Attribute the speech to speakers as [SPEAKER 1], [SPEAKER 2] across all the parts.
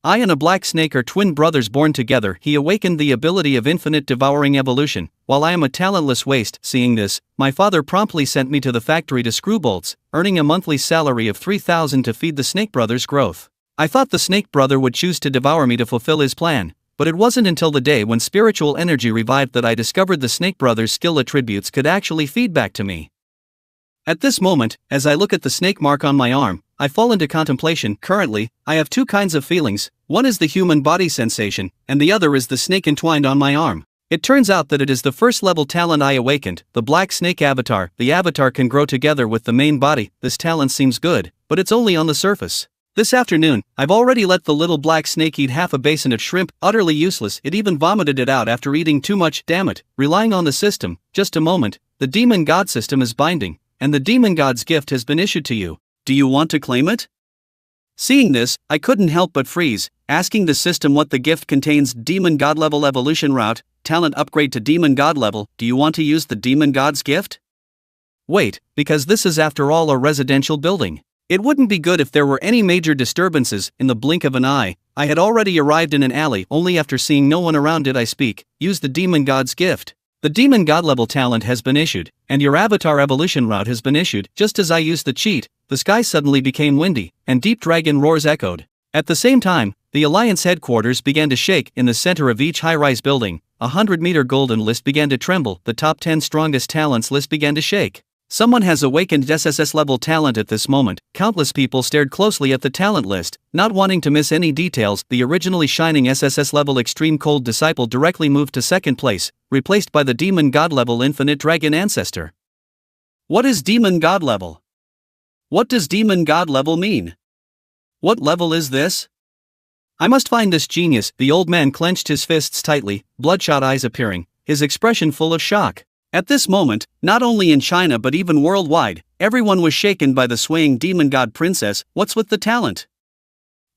[SPEAKER 1] I and a black snake are twin brothers born together. He awakened the ability of infinite devouring evolution, while I am a talentless waste. Seeing this, my father promptly sent me to the factory to screw bolts, earning a monthly salary of 3,000 to feed the snake brother's growth. I thought the snake brother would choose to devour me to fulfill his plan, but it wasn't until the day when spiritual energy revived that I discovered the snake brother's skill attributes could actually feed back to me. At this moment, as I look at the snake mark on my arm, I fall into contemplation. Currently, I have two kinds of feelings. One is the human body sensation, and the other is the snake entwined on my arm. It turns out that it is the first level talent I awakened, the black snake avatar. The avatar can grow together with the main body. This talent seems good, but it's only on the surface. This afternoon, I've already let the little black snake eat half a basin of shrimp, utterly useless. It even vomited it out after eating too much. Damn it, relying on the system. Just a moment, the demon god system is binding, and the demon god's gift has been issued to you. Do you want to claim it? Seeing this, I couldn't help but freeze, asking the system what the gift contains. Demon god level evolution route, talent upgrade to demon god level. Do you want to use the demon god's gift? Wait, because this is after all a residential building. It wouldn't be good if there were any major disturbances. In the blink of an eye, I had already arrived in an alley. Only after seeing no one around did I speak. Use the demon god's gift. The demon god level talent has been issued, and your avatar evolution route has been issued. Just as I used the cheat, the sky suddenly became windy, and deep dragon roars echoed. At the same time, the Alliance headquarters began to shake. In the center of each high-rise building, a 100-meter golden list began to tremble. The top 10 strongest talents list began to shake. Someone has awakened SSS level talent at this moment. Countless people stared closely at the talent list, not wanting to miss any details. The originally shining SSS level extreme cold disciple directly moved to second place, replaced by the demon god level infinite dragon ancestor. What is demon god level? What does demon god level mean? What level is this? I must find this genius. The old man clenched his fists tightly, bloodshot eyes appearing, his expression full of shock. At this moment, not only in China but even worldwide, everyone was shaken by the swaying demon god princess. What's with the talent?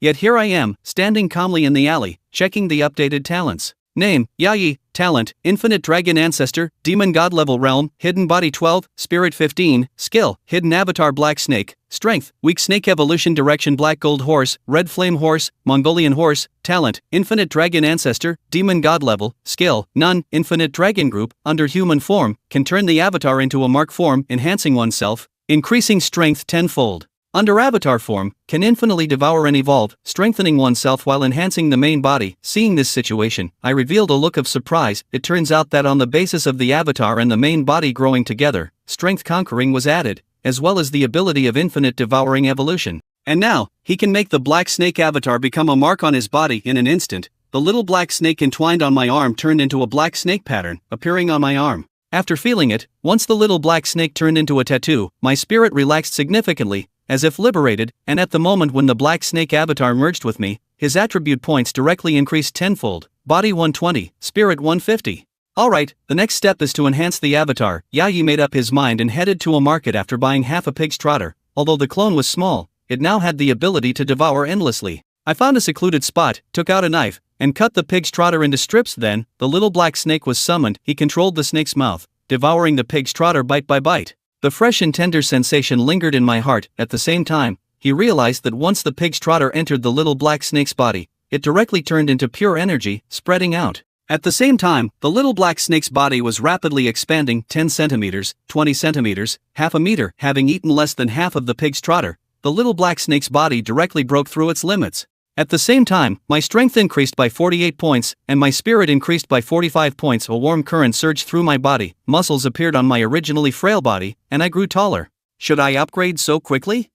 [SPEAKER 1] Yet here I am, standing calmly in the alley, checking the updated talents. Name, Yayi. Talent, Infinite Dragon Ancestor. Demon God Level Realm, Hidden Body 12, Spirit 15. Skill, Hidden Avatar Black Snake. Strength, Weak Snake Evolution Direction Black Gold Horse, Red Flame Horse, Mongolian Horse. Talent, Infinite Dragon Ancestor. Demon God Level. Skill, None. Infinite Dragon Group, under human form, can turn the avatar into a mark form, enhancing oneself, increasing strength tenfold. Under avatar form, can infinitely devour and evolve, strengthening oneself while enhancing the main body. Seeing this situation, I revealed a look of surprise. It turns out that on the basis of the avatar and the main body growing together, strength conquering was added, as well as the ability of infinite devouring evolution. And now, he can make the black snake avatar become a mark on his body in an instant. The little black snake entwined on my arm turned into a black snake pattern, appearing on my arm. After feeling it, once the little black snake turned into a tattoo, my spirit relaxed significantly, as if liberated, and at the moment when the black snake avatar merged with me, his attribute points directly increased tenfold, body 120, spirit 150. Alright, the next step is to enhance the avatar. Yayi made up his mind and headed to a market after buying half a pig's trotter. Although the clone was small, it now had the ability to devour endlessly. I found a secluded spot, took out a knife, and cut the pig's trotter into strips. Then, the little black snake was summoned. He controlled the snake's mouth, devouring the pig's trotter bite by bite. The fresh and tender sensation lingered in my heart. At the same time, he realized that once the pig's trotter entered the little black snake's body, it directly turned into pure energy, spreading out. At the same time, the little black snake's body was rapidly expanding. 10 centimeters, 20 centimeters, half a meter. Having eaten less than half of the pig's trotter, the little black snake's body directly broke through its limits. At the same time, my strength increased by 48 points, and my spirit increased by 45 points. A warm current surged through my body, muscles appeared on my originally frail body, and I grew taller. Should I upgrade so quickly?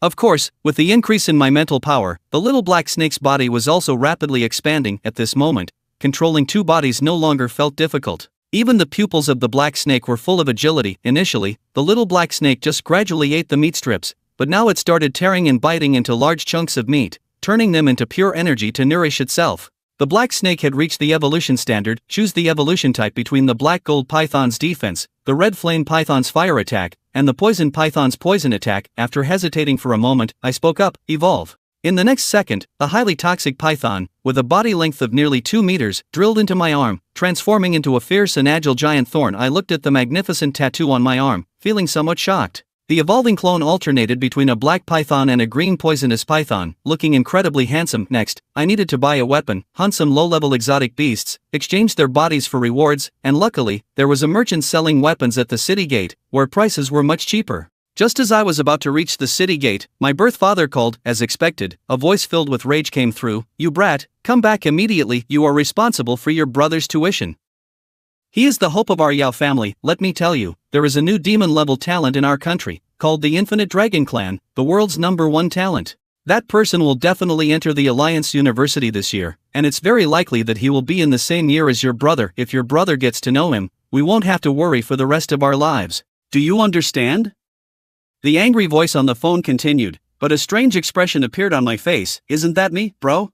[SPEAKER 1] Of course, with the increase in my mental power, the little black snake's body was also rapidly expanding. At this moment, controlling two bodies no longer felt difficult. Even the pupils of the black snake were full of agility. Initially, the little black snake just gradually ate the meat strips, but now it started tearing and biting into large chunks of meat, turning them into pure energy to nourish itself. The black snake had reached the evolution standard. Choose the evolution type between the black gold python's defense, the red flame python's fire attack, and the poison python's poison attack. After hesitating for a moment, I spoke up, evolve. In the next second, a highly toxic python, with a body length of nearly 2 meters, drilled into my arm, transforming into a fierce and agile giant thorn. I looked at the magnificent tattoo on my arm, feeling somewhat shocked. The evolving clone alternated between a black python and a green poisonous python, looking incredibly handsome. Next, I needed to buy a weapon, hunt some low-level exotic beasts, exchange their bodies for rewards, and luckily, there was a merchant selling weapons at the city gate, where prices were much cheaper. Just as I was about to reach the city gate, my birth father called. As expected, a voice filled with rage came through. "You brat, come back immediately, you are responsible for your brother's tuition. He is the hope of our Yao family. Let me tell you, there is a new demon-level talent in our country, called the Infinite Dragon Clan, the world's #1 talent. That person will definitely enter the Alliance University this year, and it's very likely that he will be in the same year as your brother. If your brother gets to know him, we won't have to worry for the rest of our lives. Do you understand?" The angry voice on the phone continued, but a strange expression appeared on my face. "Isn't that me, bro?"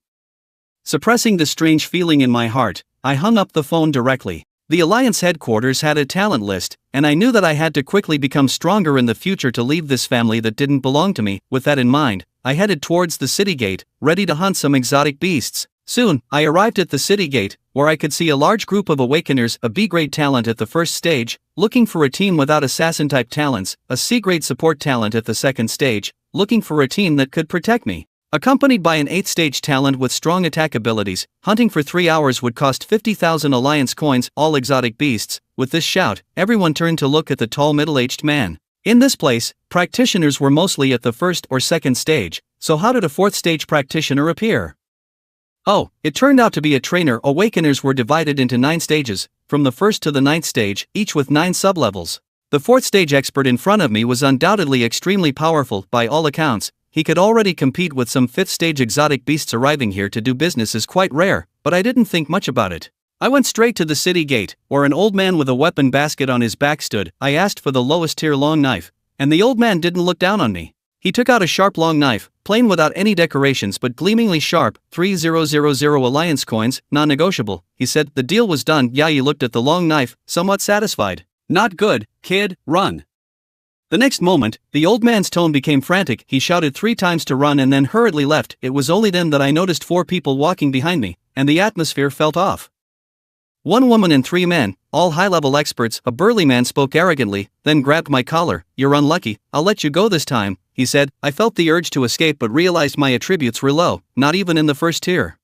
[SPEAKER 1] Suppressing the strange feeling in my heart, I hung up the phone directly. The Alliance headquarters had a talent list, and I knew that I had to quickly become stronger in the future to leave this family that didn't belong to me. With that in mind, I headed towards the city gate, ready to hunt some exotic beasts. Soon, I arrived at the city gate, where I could see a large group of Awakeners, a B-grade talent at the first stage, looking for a team without assassin-type talents, a C-grade support talent at the second stage, looking for a team that could protect me, accompanied by an 8th-stage talent with strong attack abilities. Hunting for 3 hours would cost 50,000 Alliance coins, all exotic beasts. With this shout, everyone turned to look at the tall middle-aged man. In this place, practitioners were mostly at the first or second stage, so how did a 4th-stage practitioner appear? Oh, it turned out to be a trainer. Awakeners were divided into 9 stages, from the 1st to the 9th stage, each with 9 sublevels. The 4th stage expert in front of me was undoubtedly extremely powerful. By all accounts, he could already compete with some 5th stage exotic beasts. Arriving here to do business is quite rare, but I didn't think much about it. I went straight to the city gate, where an old man with a weapon basket on his back stood. I asked for the lowest tier long knife, and the old man didn't look down on me. He took out a sharp long knife, plain without any decorations but gleamingly sharp. 3000 Alliance coins, non-negotiable, he said. The deal was done. Yayi looked at the long knife, somewhat satisfied. "Not good, kid, run." The next moment, the old man's tone became frantic. He shouted 3 times to run and then hurriedly left. It was only then that I noticed 4 people walking behind me, and the atmosphere felt off. 1 woman and 3 men, all high-level experts. A burly man spoke arrogantly, then grabbed my collar. "You're unlucky, I'll let you go this time," he said. I felt the urge to escape but realized my attributes were low, not even in the first tier.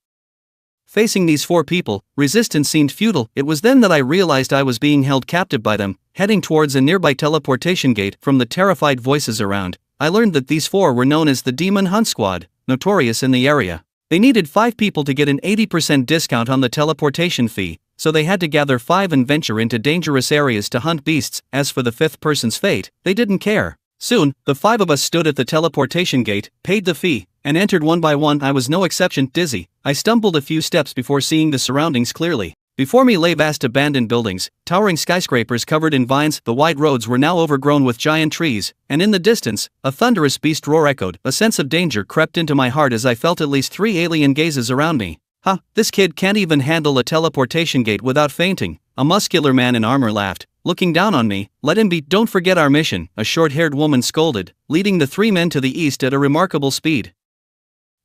[SPEAKER 1] Facing these 4 people, resistance seemed futile. It was then that I realized I was being held captive by them. Heading towards a nearby teleportation gate, from the terrified voices around, I learned that these 4 were known as the Demon Hunt Squad, notorious in the area. They needed 5 people to get an 80% discount on the teleportation fee, so they had to gather 5 and venture into dangerous areas to hunt beasts. As for the 5th person's fate, they didn't care. Soon, the 5 of us stood at the teleportation gate, paid the fee, and entered one by one. I was no exception. Dizzy, I stumbled a few steps before seeing the surroundings clearly. Before me lay vast abandoned buildings, towering skyscrapers covered in vines. The wide roads were now overgrown with giant trees, and in the distance, a thunderous beast roar echoed. A sense of danger crept into my heart as I felt at least 3 alien gazes around me. "Huh, this kid can't even handle a teleportation gate without fainting," a muscular man in armor laughed, looking down on me. "Let him be. Don't forget our mission," a short-haired woman scolded, leading the 3 men to the east at a remarkable speed.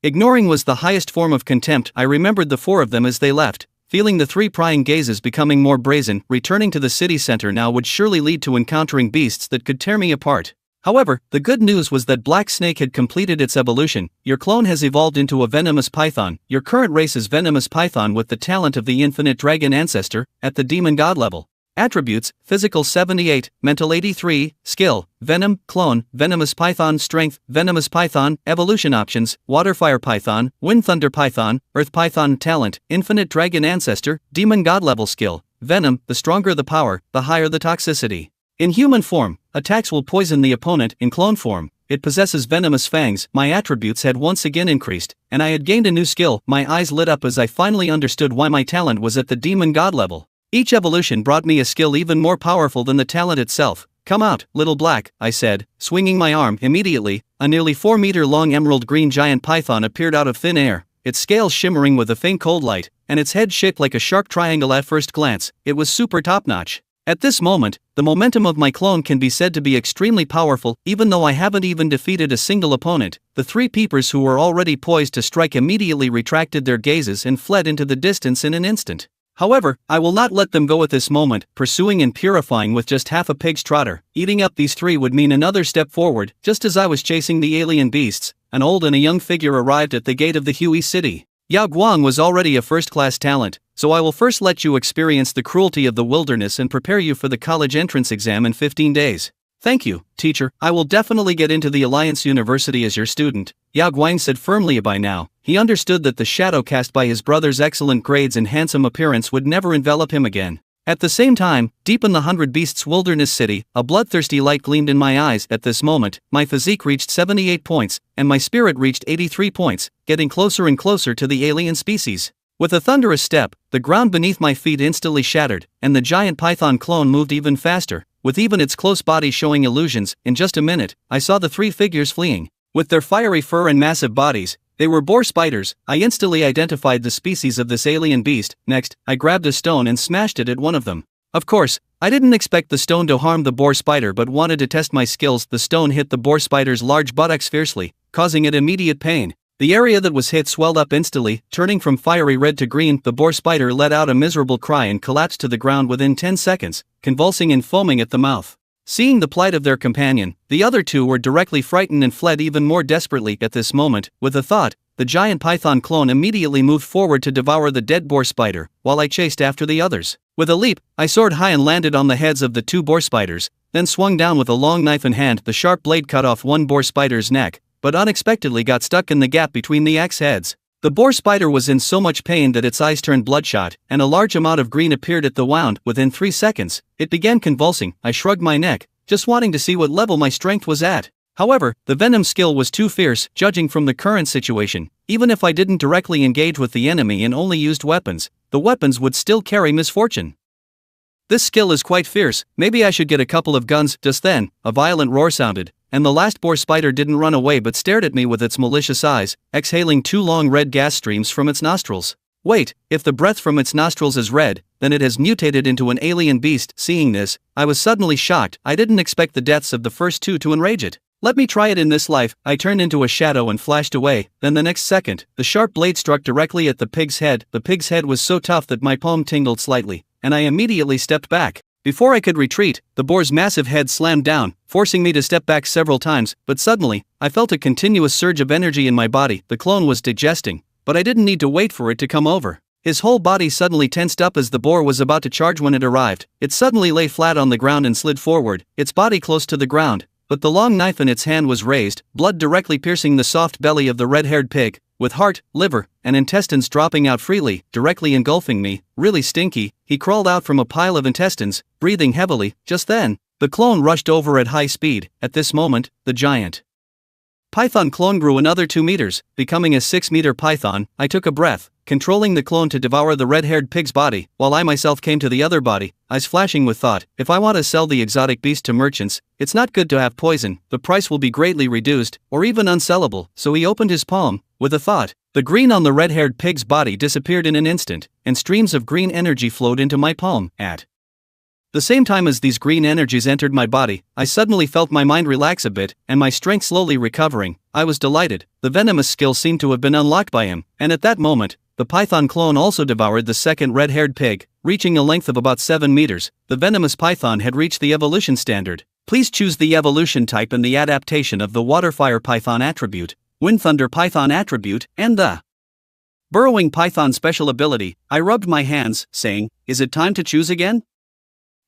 [SPEAKER 1] Ignoring was the highest form of contempt. I remembered the 4 of them as they left, feeling the 3 prying gazes becoming more brazen. Returning to the city center now would surely lead to encountering beasts that could tear me apart. However, the good news was that Black Snake had completed its evolution. Your clone has evolved into a venomous python. Your current race is venomous python with the talent of the Infinite Dragon Ancestor, at the Demon God level. Attributes: Physical 78, Mental 83, Skill, Venom, Clone, Venomous Python. Strength, Venomous Python. Evolution options: Water Fire Python, Wind Thunder Python, Earth Python. Talent: Infinite Dragon Ancestor, Demon God level. Skill: Venom. The stronger the power, the higher the toxicity. In human form, attacks will poison the opponent. In clone form, it possesses venomous fangs. My attributes had once again increased, and I had gained a new skill. My eyes lit up as I finally understood why my talent was at the Demon God level. Each evolution brought me a skill even more powerful than the talent itself. "Come out, little black," I said, swinging my arm. Immediately, a nearly 4-meter-long emerald green giant python appeared out of thin air, its scales shimmering with a faint cold light, and its head shaped like a sharp triangle. At first glance, it was super top-notch. At this moment, the momentum of my clone can be said to be extremely powerful. Even though I haven't even defeated a single opponent, the 3 peepers who were already poised to strike immediately retracted their gazes and fled into the distance in an instant. However, I will not let them go at this moment, pursuing and purifying with just half a pig's trotter. Eating up these three would mean another step forward. Just as I was chasing the alien beasts, an old and a young figure arrived at the gate of the Huey city. Yao Guang was already a first-class talent, so I will first let you experience the cruelty of the wilderness and prepare you for the college entrance exam in 15 days. Thank you, teacher. I will definitely get into the Alliance University as your student, Yao Guang said firmly. By now, he understood that the shadow cast by his brother's excellent grades and handsome appearance would never envelop him again. At the same time, deep in the 100 Beasts Wilderness City, a bloodthirsty light gleamed in my eyes. At this moment, my physique reached 78 points, and my spirit reached 83 points, getting closer and closer to the alien species. With a thunderous step, the ground beneath my feet instantly shattered, and the giant python clone moved even faster, with even its close body showing illusions. In just a minute, I saw the three figures fleeing. With their fiery fur and massive bodies, they were boar spiders. I instantly identified the species of this alien beast. Next, I grabbed a stone and smashed it at one of them. Of course, I didn't expect the stone to harm the boar spider but wanted to test my skills. The stone hit the boar spider's large buttocks fiercely, causing it immediate pain. The area that was hit swelled up instantly, turning from fiery red to green. The boar spider let out a miserable cry and collapsed to the ground within 10 seconds, convulsing and foaming at the mouth. Seeing the plight of their companion, the other two were directly frightened and fled even more desperately. At this moment, with a thought, the giant python clone immediately moved forward to devour the dead boar spider, while I chased after the others. With a leap, I soared high and landed on the heads of the two boar spiders, then swung down with a long knife in hand. The sharp blade cut off one boar spider's neck, but unexpectedly got stuck in the gap between the axe heads. The boar spider was in so much pain that its eyes turned bloodshot, and a large amount of green appeared at the wound. Within 3 seconds, it began convulsing. I shrugged my neck, just wanting to see what level my strength was at. However, the venom skill was too fierce, judging from the current situation. Even if I didn't directly engage with the enemy and only used weapons, the weapons would still carry misfortune. This skill is quite fierce. Maybe I should get a couple of guns. Just then, a violent roar sounded, and the last boar spider didn't run away but stared at me with its malicious eyes, exhaling 2 long red gas streams from its nostrils. Wait, if the breath from its nostrils is red, then it has mutated into an alien beast. Seeing this, I was suddenly shocked. I didn't expect the deaths of the first two to enrage it. Let me try it in this life. I turned into a shadow and flashed away. Then the next second, the sharp blade struck directly at the pig's head. The pig's head was so tough that my palm tingled slightly, and I immediately stepped back. Before I could retreat, the boar's massive head slammed down, forcing me to step back several times. But suddenly, I felt a continuous surge of energy in my body. The clone was digesting, but I didn't need to wait for it to come over. His whole body suddenly tensed up as the boar was about to charge. When it arrived, it suddenly lay flat on the ground and slid forward, its body close to the ground, but the long knife in its hand was raised, blood directly piercing the soft belly of the red-haired pig, with heart, liver, and intestines dropping out freely, directly engulfing me. Really stinky, he crawled out from a pile of intestines, breathing heavily. Just then, the clone rushed over at high speed. At this moment, the giant python clone grew another 2 meters, becoming a 6-meter python. I took a breath, controlling the clone to devour the red-haired pig's body, while I myself came to the other body, eyes flashing with thought. If I want to sell the exotic beast to merchants, it's not good to have poison. The price will be greatly reduced, or even unsellable. So he opened his palm. With a thought, the green on the red-haired pig's body disappeared in an instant, and streams of green energy flowed into my palm. At the same time as these green energies entered my body, I suddenly felt my mind relax a bit, and my strength slowly recovering. I was delighted. The venomous skill seemed to have been unlocked by him, and at that moment, the python clone also devoured the second red-haired pig, reaching a length of about 7 meters. The venomous python had reached the evolution standard. Please choose the evolution type and the adaptation of the water-fire python attribute, wind-thunder python attribute, and the burrowing python special ability. I rubbed my hands, saying, "Is it time to choose again?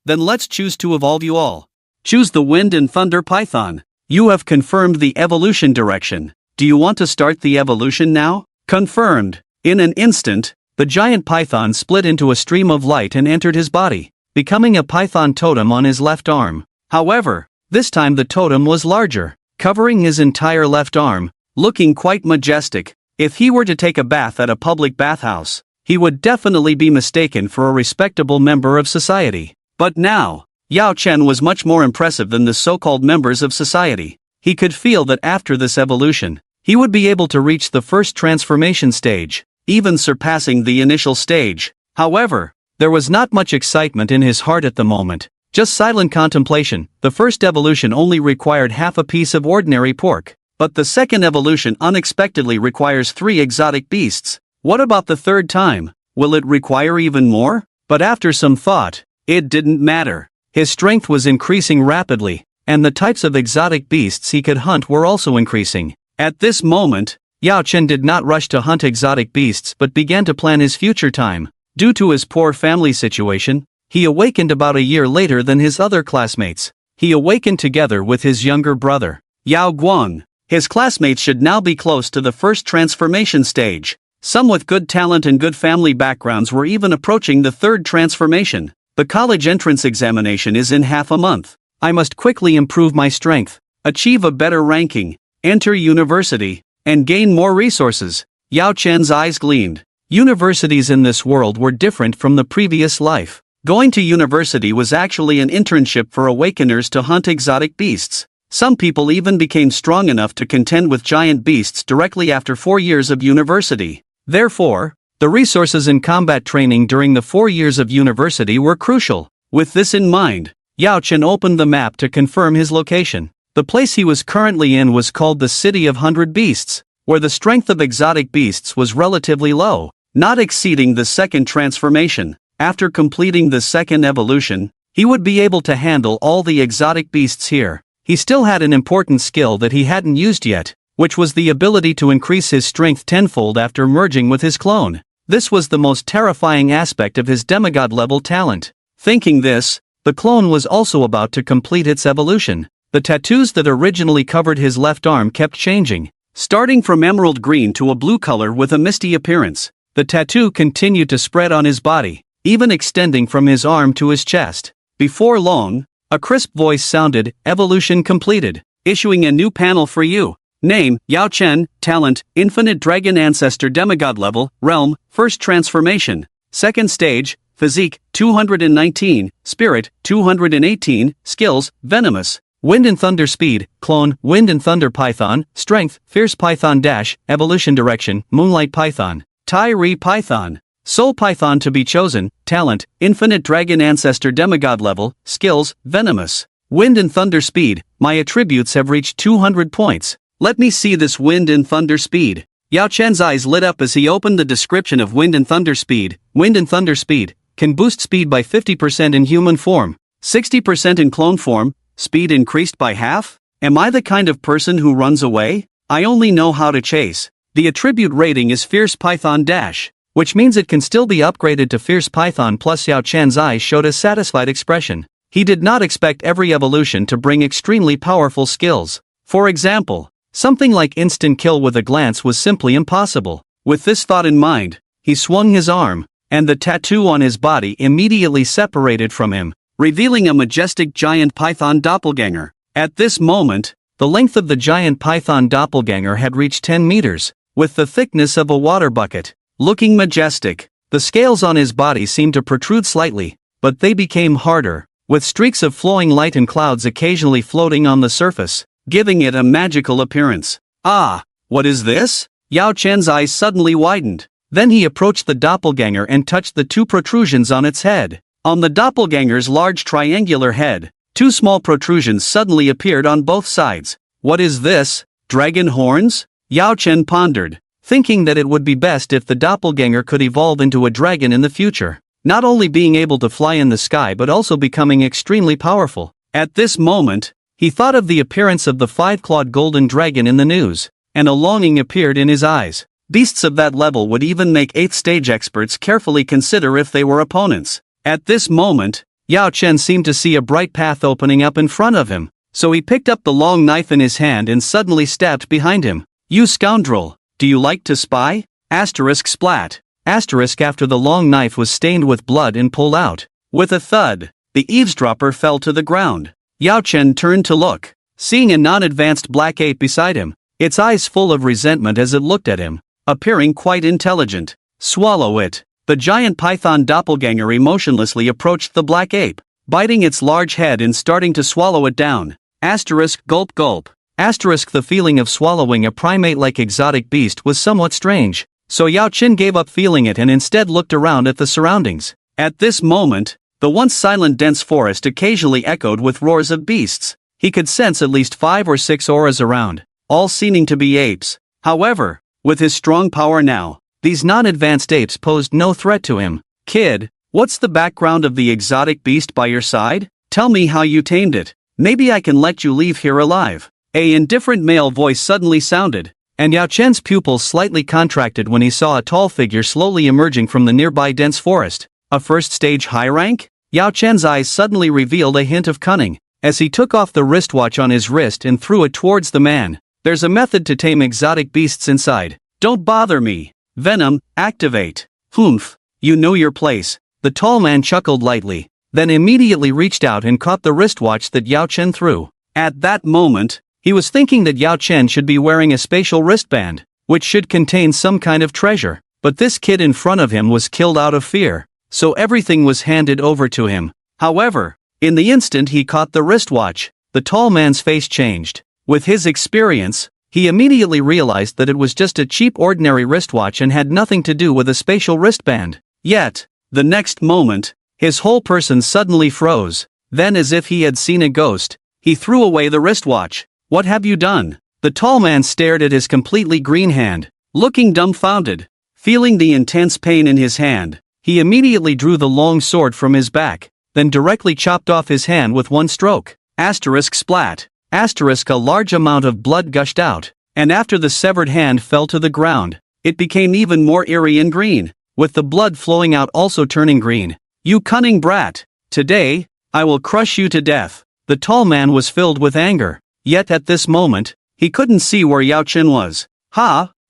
[SPEAKER 1] Then let's choose to evolve you all. Choose the wind and thunder python. You have confirmed the evolution direction. Do you want to start the evolution now?" Confirmed. In an instant, the giant python split into a stream of light and entered his body, becoming a python totem on his left arm. However, this time the totem was larger, covering his entire left arm, looking quite majestic. If he were to take a bath at a public bathhouse, he would definitely be mistaken for a respectable member of society. But now, Yao Chen was much more impressive than the so-called members of society. He could feel that after this evolution, he would be able to reach the first transformation stage, even surpassing the initial stage. However, there was not much excitement in his heart at the moment, just silent contemplation. The first evolution only required half a piece of ordinary pork, but the second evolution unexpectedly requires 3 exotic beasts. What about the third time? Will it require even more? But after some thought, it didn't matter. His strength was increasing rapidly, and the types of exotic beasts he could hunt were also increasing. At this moment, Yao Chen did not rush to hunt exotic beasts but began to plan his future time. Due to his poor family situation, he awakened about a year later than his other classmates. He awakened together with his younger brother, Yao Guang. His classmates should now be close to the first transformation stage. Some with good talent and good family backgrounds were even approaching the third transformation. The college entrance examination is in half a month. I must quickly improve my strength, achieve a better ranking, enter university, and gain more resources. Yao Chen's eyes gleamed. Universities in this world were different from the previous life. Going to university was actually an internship for awakeners to hunt exotic beasts. Some people even became strong enough to contend with giant beasts directly after 4 years of university. Therefore, the resources in combat training during the 4 years of university were crucial. With this in mind, Yao Chen opened the map to confirm his location. The place he was currently in was called the City of 100 Beasts, where the strength of exotic beasts was relatively low, not exceeding the second transformation. After completing the second evolution, he would be able to handle all the exotic beasts here. He still had an important skill that he hadn't used yet, which was the ability to increase his strength tenfold after merging with his clone. This was the most terrifying aspect of his demigod-level talent. Thinking this, the clone was also about to complete its evolution. The tattoos that originally covered his left arm kept changing, starting from emerald green to a blue color with a misty appearance. The tattoo continued to spread on his body, even extending from his arm to his chest. Before long, a crisp voice sounded, "Evolution completed. Issuing a new panel for you. Name, Yao Chen. Talent, Infinite Dragon Ancestor Demigod Level. Realm, First Transformation. Second Stage, Physique, 219. Spirit, 218. Skills, Venomous. Wind and Thunder Speed, Clone, Wind and Thunder Python. Strength, Fierce Python Dash. Evolution Direction, Moonlight Python. Tai-Re Python. Soul Python to be chosen. Talent, Infinite Dragon Ancestor Demigod Level. Skills, Venomous. Wind and Thunder Speed, my attributes have reached 200 points. Let me see this Wind and Thunder Speed. Yao Chen's eyes lit up as he opened the description of Wind and Thunder Speed. Wind and Thunder Speed can boost speed by 50% in human form, 60% in clone form, speed increased by half? Am I the kind of person who runs away? I only know how to chase. The attribute rating is Fierce Python Dash, which means it can still be upgraded to Fierce Python plus. Yao Chen's eyes showed a satisfied expression. He did not expect every evolution to bring extremely powerful skills. For example, something like instant kill with a glance was simply impossible. With this thought in mind, he swung his arm, and the tattoo on his body immediately separated from him, revealing a majestic giant python doppelganger. At this moment, the length of the giant python doppelganger had reached 10 meters, with the thickness of a water bucket. Looking majestic, the scales on his body seemed to protrude slightly, but they became harder, with streaks of flowing light and clouds occasionally floating on the surface, giving it a magical appearance. Ah, what is this? Yao Chen's eyes suddenly widened. Then he approached the doppelganger and touched the two protrusions on its head. On the doppelganger's large triangular head, two small protrusions suddenly appeared on both sides. What is this? Dragon horns? Yao Chen pondered, thinking that it would be best if the doppelganger could evolve into a dragon in the future, not only being able to fly in the sky but also becoming extremely powerful. At this moment, he thought of the appearance of the 5-clawed golden dragon in the news, and a longing appeared in his eyes. Beasts of that level would even make 8th stage experts carefully consider if they were opponents. At this moment, Yao Chen seemed to see a bright path opening up in front of him, so he picked up the long knife in his hand and suddenly stabbed behind him. "You scoundrel, do you like to spy?" Asterisk splat. Asterisk after the long knife was stained with blood and pulled out. With a thud, the eavesdropper fell to the ground. Yao Chen turned to look, seeing a non-advanced black ape beside him, its eyes full of resentment as it looked at him, appearing quite intelligent. "Swallow it." The giant python doppelganger emotionlessly approached the black ape, biting its large head and starting to swallow it down. Asterisk gulp gulp. Asterisk the feeling of swallowing a primate-like exotic beast was somewhat strange, so Yao Chen gave up feeling it and instead looked around at the surroundings. At this moment, the once silent dense forest occasionally echoed with roars of beasts. He could sense at least 5 or 6 auras around, all seeming to be apes. However, with his strong power now, These non-advanced apes posed no threat to him. "Kid, what's the background of the exotic beast by your side? Tell me how you tamed it. Maybe I can let you leave here alive." A indifferent male voice suddenly sounded, and Yao Chen's pupils slightly contracted when he saw a tall figure slowly emerging from the nearby dense forest. A first-stage high rank? Yao Chen's eyes suddenly revealed a hint of cunning, as he took off the wristwatch on his wrist and threw it towards the man. "There's a method to tame exotic beasts inside. Don't bother me. Venom, activate." "Humph, you know your place." The tall man chuckled lightly, then immediately reached out and caught the wristwatch that Yao Chen threw. At that moment, he was thinking that Yao Chen should be wearing a spatial wristband, which should contain some kind of treasure, but this kid in front of him was killed out of fear, so everything was handed over to him. However, in the instant he caught the wristwatch, the tall man's face changed. With his experience, he immediately realized that it was just a cheap ordinary wristwatch and had nothing to do with a spatial wristband. Yet, the next moment, his whole person suddenly froze. Then, as if he had seen a ghost, he threw away the wristwatch. "What have you done?" The tall man stared at his completely green hand, looking dumbfounded. Feeling the intense pain in his hand, he immediately drew the long sword from his back, then directly chopped off his hand with one stroke. Asterisk splat. Asterisk, a large amount of blood gushed out, and after the severed hand fell to the ground, it became even more eerie and green, with the blood flowing out also turning green. "You cunning brat! Today, I will crush you to death." The tall man was filled with anger, yet at this moment, he couldn't see where Yao Chen was.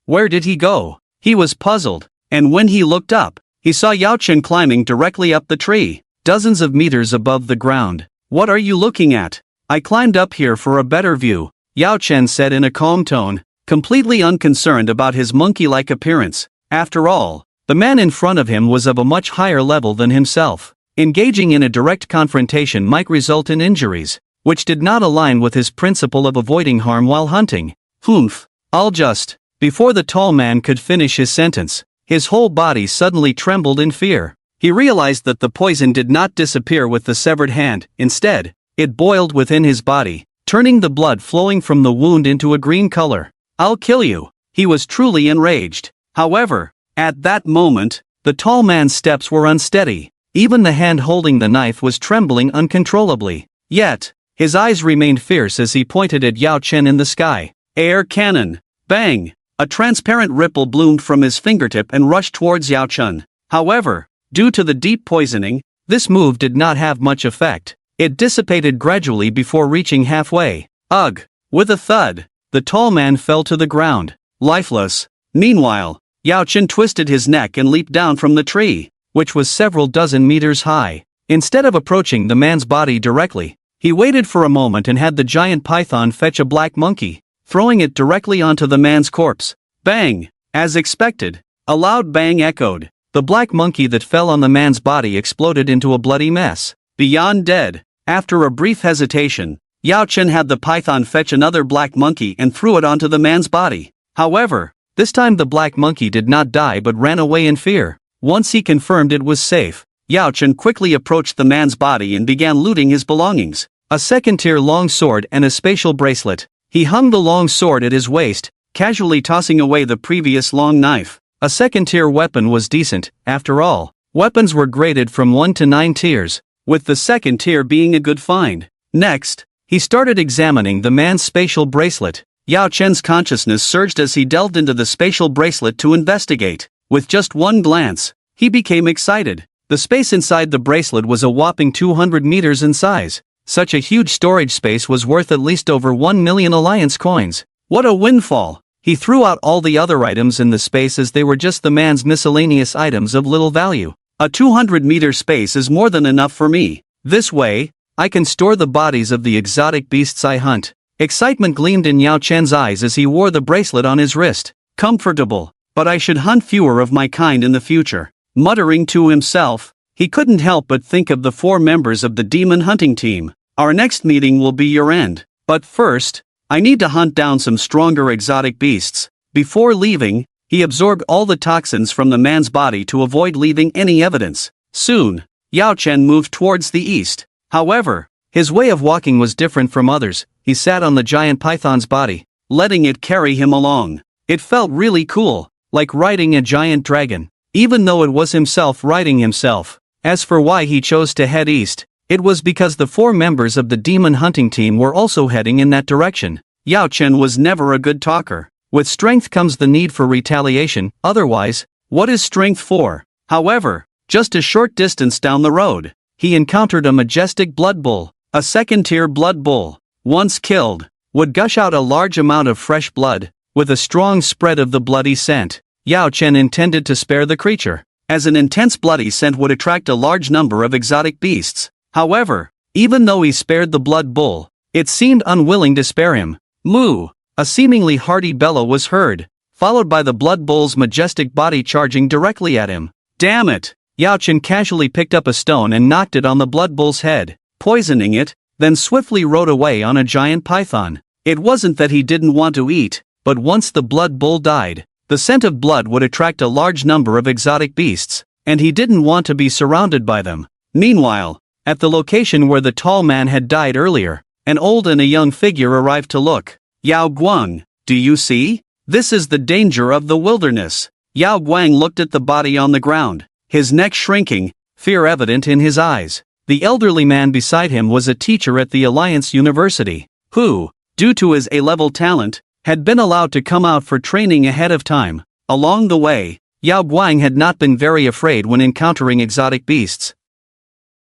[SPEAKER 1] Where did he go? He was puzzled, and when he looked up, he saw Yao Chen climbing directly up the tree, dozens of meters above the ground. "What are you looking at?" "I climbed up here for a better view," Yao Chen said in a calm tone, completely unconcerned about his monkey-like appearance. After all, the man in front of him was of a much higher level than himself. Engaging in a direct confrontation might result in injuries, which did not align with his principle of avoiding harm while hunting. "Humph, I'll just..." Before the tall man could finish his sentence, his whole body suddenly trembled in fear. He realized that the poison did not disappear with the severed hand. Instead, it boiled within his body, turning the blood flowing from the wound into a green color. "I'll kill you." He was truly enraged. However, at that moment, the tall man's steps were unsteady. Even the hand holding the knife was trembling uncontrollably. Yet, his eyes remained fierce as he pointed at Yao Chen in the sky. Air cannon. Bang! A transparent ripple bloomed from his fingertip and rushed towards Yao Chen. However, due to the deep poisoning, this move did not have much effect. It dissipated gradually before reaching halfway. Ugh! With a thud, the tall man fell to the ground, lifeless. Meanwhile, Yao Chen twisted his neck and leaped down from the tree, which was several dozen meters high. Instead of approaching the man's body directly, he waited for a moment and had the giant python fetch a black monkey, throwing it directly onto the man's corpse. Bang! As expected, a loud bang echoed. The black monkey that fell on the man's body exploded into a bloody mess. Beyond dead. After a brief hesitation, Yao Chen had the python fetch another black monkey and threw it onto the man's body. However, this time the black monkey did not die but ran away in fear. Once he confirmed it was safe, Yao Chen quickly approached the man's body and began looting his belongings. A second-tier long sword and a spatial bracelet. He hung the long sword at his waist, casually tossing away the previous long knife. A second-tier weapon was decent, after all. Weapons were graded from 1 to 9 tiers, with the second tier being a good find. Next, he started examining the man's spatial bracelet. Yao Chen's consciousness surged as he delved into the spatial bracelet to investigate. With just one glance, he became excited. The space inside the bracelet was a whopping 200 meters in size. Such a huge storage space was worth at least over 1 million alliance coins. What a windfall! He threw out all the other items in the space as they were just the man's miscellaneous items of little value. A 200-meter space is more than enough for me. This way, I can store the bodies of the exotic beasts I hunt. Excitement gleamed in Yao Chen's eyes as he wore the bracelet on his wrist. Comfortable, but I should hunt fewer of my kind in the future. Muttering to himself, he couldn't help but think of the 4 members of the demon hunting team. Our next meeting will be your end. But first, I need to hunt down some stronger exotic beasts. Before leaving, he absorbed all the toxins from the man's body to avoid leaving any evidence. Soon, Yao Chen moved towards the east. However, his way of walking was different from others. He sat on the giant python's body, letting it carry him along. It felt really cool. like riding a giant dragon, even though it was himself riding himself. As for why he chose to head east, it was because the 4 members of the demon hunting team were also heading in that direction. Yao Chen was never a good talker. With strength comes the need for retaliation, otherwise, what is strength for? However, just a short distance down the road, he encountered a majestic blood bull. A second-tier blood bull, once killed, would gush out a large amount of fresh blood, with a strong spread of the bloody scent. Yao Chen intended to spare the creature, as an intense bloody scent would attract a large number of exotic beasts. However, even though he spared the blood bull, it seemed unwilling to spare him. Moo! A seemingly hearty bellow was heard, followed by the blood bull's majestic body charging directly at him. Damn it! Yao Chen casually picked up a stone and knocked it on the blood bull's head, poisoning it, then swiftly rode away on a giant python. It wasn't that he didn't want to eat, but once the blood bull died, the scent of blood would attract a large number of exotic beasts, and he didn't want to be surrounded by them. Meanwhile, at the location where the tall man had died earlier, an old and a young figure arrived to look. Yao Guang, do you see? This is the danger of the wilderness. Yao Guang looked at the body on the ground, his neck shrinking, fear evident in his eyes. The elderly man beside him was a teacher at the Alliance University, who, due to his A-level talent, had been allowed to come out for training ahead of time. Along the way, Yao Guang had not been very afraid when encountering exotic beasts.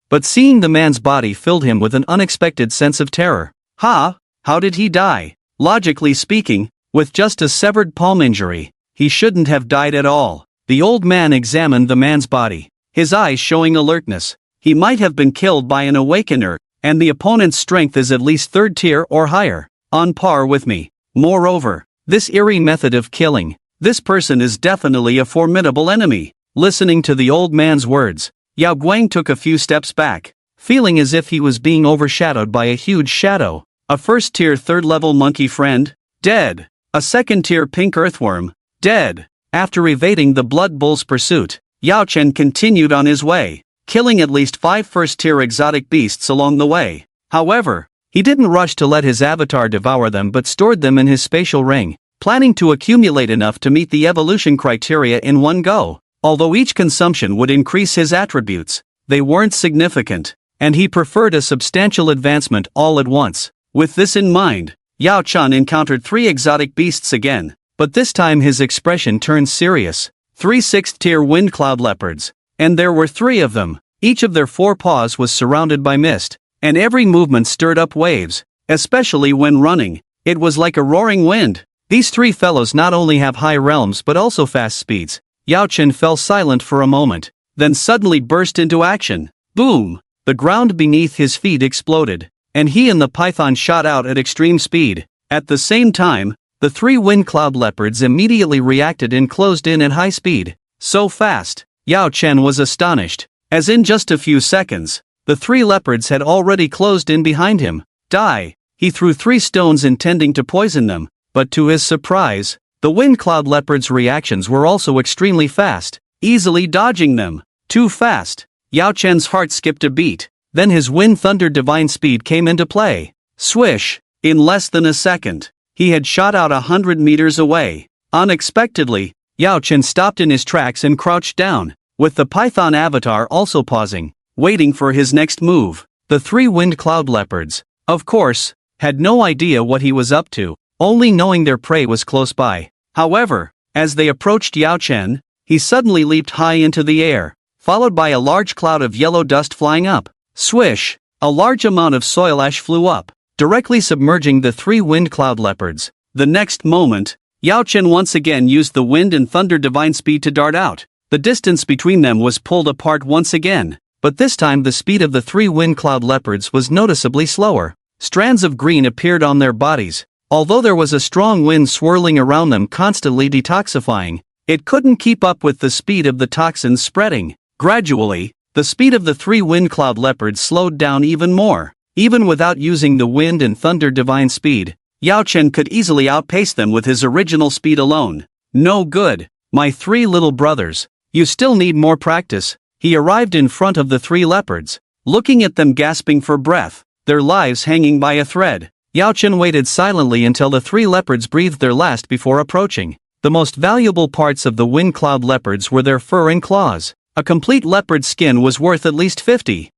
[SPEAKER 1] But seeing the man's body filled him with an unexpected sense of terror. How did he die? Logically speaking, with just a severed palm injury, he shouldn't have died at all. The old man examined the man's body, his eyes showing alertness. He might have been killed by an awakener, and the opponent's strength is at least 3rd tier or higher, on par with me. Moreover, this eerie method of killing, this person is definitely a formidable enemy. Listening to the old man's words, Yao Guang took a few steps back, feeling as if he was being overshadowed by a huge shadow. A 1st-tier 3rd-level monkey friend, dead. A 2nd-tier pink earthworm, dead. After evading the blood bull's pursuit, Yao Chen continued on his way, killing at least 5 1st-tier exotic beasts along the way. However, he didn't rush to let his avatar devour them but stored them in his spatial ring, planning to accumulate enough to meet the evolution criteria in one go. Although each consumption would increase his attributes, they weren't significant, and he preferred a substantial advancement all at once. With this in mind, Yao Chen encountered 3 exotic beasts again, but this time his expression turned serious. 3 6th-tier wind cloud leopards, and there were 3 of them. Each of their 4 paws was surrounded by mist, and every movement stirred up waves, especially when running. It was like a roaring wind. These 3 fellows not only have high realms but also fast speeds. Yao Chen fell silent for a moment, then suddenly burst into action. Boom! The ground beneath his feet exploded, and he and the python shot out at extreme speed. At the same time, the 3 wind cloud leopards immediately reacted and closed in at high speed. So fast, Yao Chen was astonished, as in just a few seconds, the 3 leopards had already closed in behind him. Die! He threw 3 stones intending to poison them, but to his surprise, the wind cloud leopard's reactions were also extremely fast, easily dodging them. Too fast. Yao Chen's heart skipped a beat, then his wind thunder divine speed came into play. Swish! In less than a second, he had shot out 100 meters away. Unexpectedly, Yao Chen stopped in his tracks and crouched down, with the python avatar also pausing, waiting for his next move. The 3 wind cloud leopards, of course, had no idea what he was up to, only knowing their prey was close by. However, as they approached Yao Chen, he suddenly leaped high into the air, followed by a large cloud of yellow dust flying up. Swish! A large amount of soil ash flew up, directly submerging the 3 wind cloud leopards. The next moment, Yao Chen once again used the wind and thunder divine speed to dart out. The distance between them was pulled apart once again, but this time the speed of the 3 wind cloud leopards was noticeably slower. Strands of green appeared on their bodies. Although there was a strong wind swirling around them constantly detoxifying, it couldn't keep up with the speed of the toxins spreading. Gradually, the speed of the 3 wind cloud leopards slowed down even more. Even without using the wind and thunder divine speed, Yao Chen could easily outpace them with his original speed alone. No good, my 3 little brothers. You still need more practice. He arrived in front of the 3 leopards, looking at them gasping for breath, their lives hanging by a thread. Yao Chen waited silently until the 3 leopards breathed their last before approaching. The most valuable parts of the wind-cloud leopards were their fur and claws. A complete leopard skin was worth at least 50,000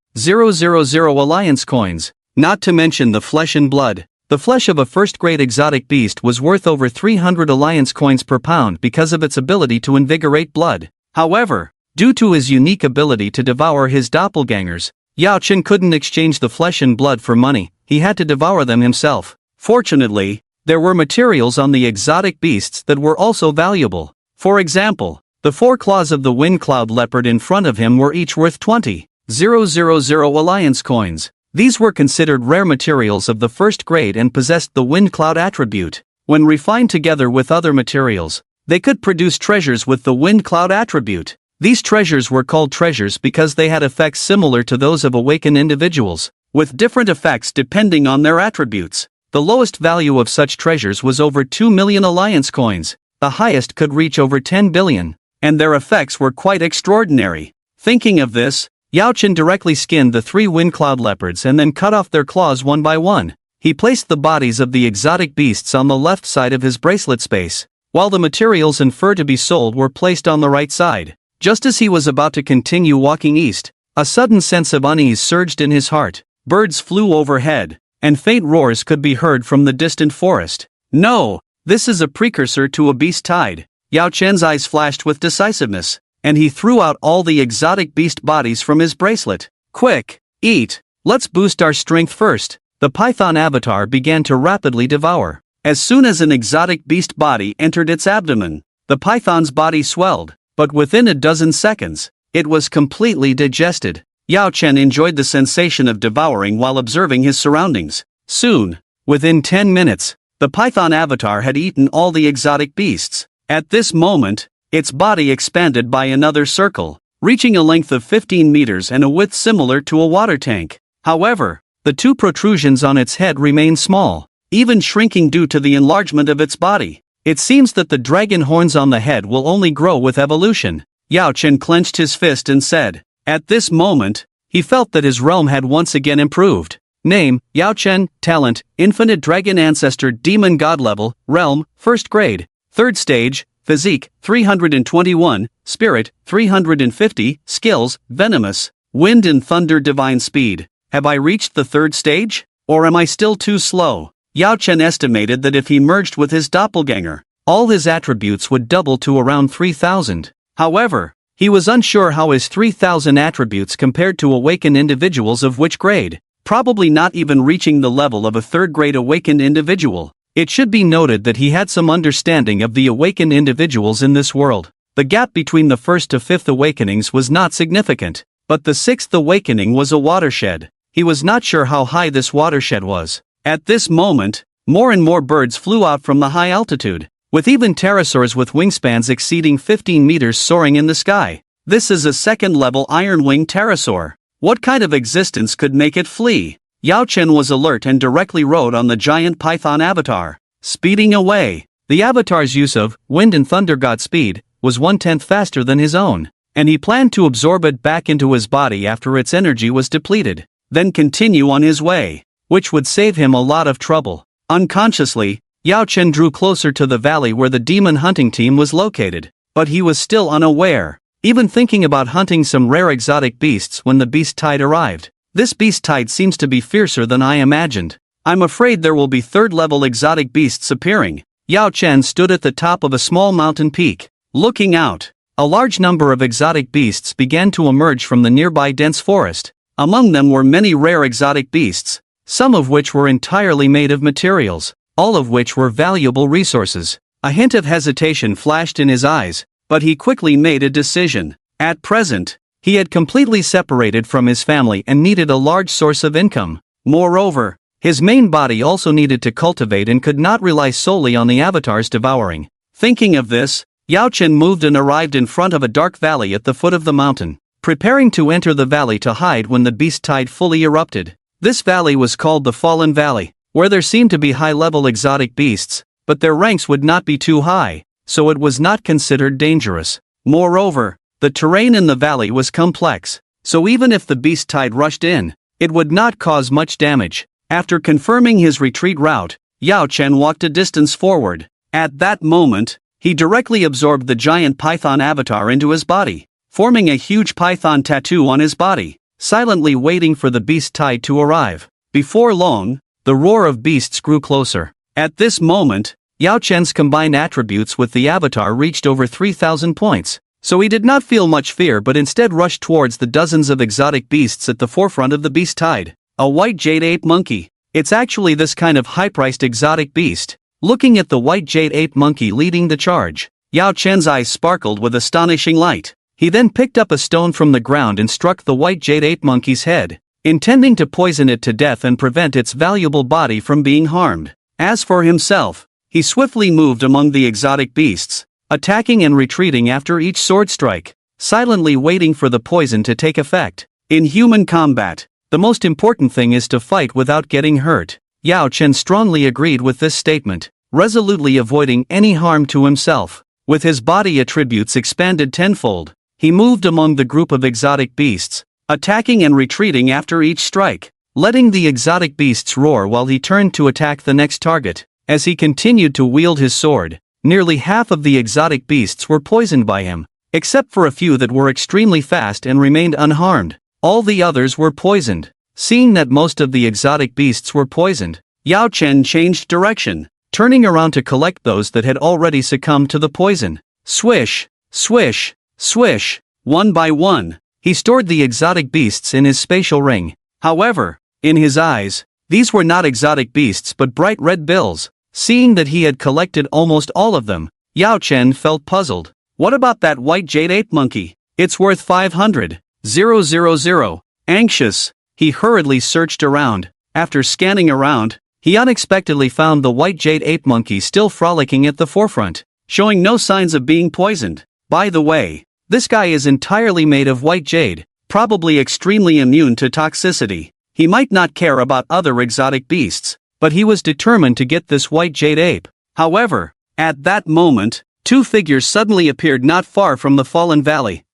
[SPEAKER 1] alliance coins, not to mention the flesh and blood. The flesh of a first-grade exotic beast was worth over 300 alliance coins per pound because of its ability to invigorate blood. However, due to his unique ability to devour his doppelgangers, Yao Chen couldn't exchange the flesh and blood for money. He had to devour them himself. Fortunately, there were materials on the exotic beasts that were also valuable. For example, the 4 claws of the wind-cloud leopard in front of him were each worth 20,000 alliance coins. These were considered rare materials of the first grade and possessed the wind-cloud attribute. When refined together with other materials, they could produce treasures with the wind-cloud attribute. These treasures were called treasures because they had effects similar to those of awakened individuals, with different effects depending on their attributes. The lowest value of such treasures was over 2 million alliance coins. The highest could reach over 10 billion, and their effects were quite extraordinary. Thinking of this, Yao Chen directly skinned the 3 wind-cloud leopards and then cut off their claws one by one. He placed the bodies of the exotic beasts on the left side of his bracelet space, while the materials and fur to be sold were placed on the right side. Just as he was about to continue walking east, a sudden sense of unease surged in his heart. Birds flew overhead, and faint roars could be heard from the distant forest. No, this is a precursor to a beast tide. Yao Chen's eyes flashed with decisiveness, and he threw out all the exotic beast bodies from his bracelet. Quick, eat! Let's boost our strength first. The python avatar began to rapidly devour. As soon as an exotic beast body entered its abdomen, the python's body swelled, but within a dozen seconds, it was completely digested. Yao Chen enjoyed the sensation of devouring while observing his surroundings. Soon, within 10 minutes, the python avatar had eaten all the exotic beasts. At this moment, its body expanded by another circle, reaching a length of 15 meters and a width similar to a water tank. However, the 2 protrusions on its head remained small, even shrinking due to the enlargement of its body. It seems that the dragon horns on the head will only grow with evolution. Yao Chen clenched his fist and said. At this moment, he felt that his realm had once again improved. Name, Yao Chen, talent, infinite dragon ancestor demon god level, realm, 1st grade, 3rd stage, physique, 321, spirit, 350, skills, venomous, wind and thunder divine speed. Have I reached the 3rd stage? Or am I still too slow? Yao Chen estimated that if he merged with his doppelganger, all his attributes would double to around 3,000. However, he was unsure how his 3,000 attributes compared to awakened individuals of which grade, probably not even reaching the level of a 3rd grade awakened individual. It should be noted that he had some understanding of the awakened individuals in this world. The gap between the 1st to 5th awakenings was not significant, but the 6th awakening was a watershed. He was not sure how high this watershed was. At this moment, more and more birds flew out from the high altitude, with even pterosaurs with wingspans exceeding 15 meters soaring in the sky. This is a 2nd-level iron-winged pterosaur. What kind of existence could make it flee? Yao Chen was alert and directly rode on the giant python avatar. Speeding away, the avatar's use of wind and thunder god speed was 1/10 faster than his own, and he planned to absorb it back into his body after its energy was depleted, then continue on his way, which would save him a lot of trouble. Unconsciously, Yao Chen drew closer to the valley where the demon hunting team was located, but he was still unaware, even thinking about hunting some rare exotic beasts when the beast tide arrived. This beast tide seems to be fiercer than I imagined. I'm afraid there will be 3rd-level exotic beasts appearing. Yao Chen stood at the top of a small mountain peak. Looking out, a large number of exotic beasts began to emerge from the nearby dense forest. Among them were many rare exotic beasts, some of which were entirely made of materials, all of which were valuable resources. A hint of hesitation flashed in his eyes, but he quickly made a decision. At present, he had completely separated from his family and needed a large source of income. Moreover, his main body also needed to cultivate and could not rely solely on the avatar's devouring. Thinking of this, Yao Chen moved and arrived in front of a dark valley at the foot of the mountain, preparing to enter the valley to hide when the beast tide fully erupted. This valley was called the Fallen Valley, where there seemed to be high-level exotic beasts, but their ranks would not be too high, so it was not considered dangerous. Moreover, the terrain in the valley was complex, so even if the beast tide rushed in, it would not cause much damage. After confirming his retreat route, Yao Chen walked a distance forward. At that moment, he directly absorbed the giant python avatar into his body, forming a huge python tattoo on his body, silently waiting for the beast tide to arrive. Before long, the roar of beasts grew closer. At this moment, Yao Chen's combined attributes with the avatar reached over 3,000 points, so he did not feel much fear but instead rushed towards the dozens of exotic beasts at the forefront of the beast tide. A white jade ape monkey. It's actually this kind of high-priced exotic beast. Looking at the white jade ape monkey leading the charge, Yao Chen's eyes sparkled with astonishing light. He then picked up a stone from the ground and struck the white jade ape monkey's head, intending to poison it to death and prevent its valuable body from being harmed. As for himself, he swiftly moved among the exotic beasts, attacking and retreating after each sword strike, silently waiting for the poison to take effect. In human combat, the most important thing is to fight without getting hurt. Yao Chen strongly agreed with this statement, resolutely avoiding any harm to himself. With his body attributes expanded tenfold, he moved among the group of exotic beasts, attacking and retreating after each strike, letting the exotic beasts roar while he turned to attack the next target. As he continued to wield his sword, nearly half of the exotic beasts were poisoned by him, except for a few that were extremely fast and remained unharmed. All the others were poisoned. Seeing that most of the exotic beasts were poisoned, Yao Chen changed direction, turning around to collect those that had already succumbed to the poison. Swish, swish, swish, one by one, he stored the exotic beasts in his spatial ring. However, in his eyes, these were not exotic beasts but bright red bills. Seeing that he had collected almost all of them, Yao Chen felt puzzled. What about that white jade ape monkey? It's worth 500,000. Anxious, he hurriedly searched around. After scanning around, he unexpectedly found the white jade ape monkey still frolicking at the forefront, showing no signs of being poisoned. By the way, this guy is entirely made of white jade, probably extremely immune to toxicity. He might not care about other exotic beasts, but he was determined to get this white jade ape. However, at that moment, two figures suddenly appeared not far from the fallen valley,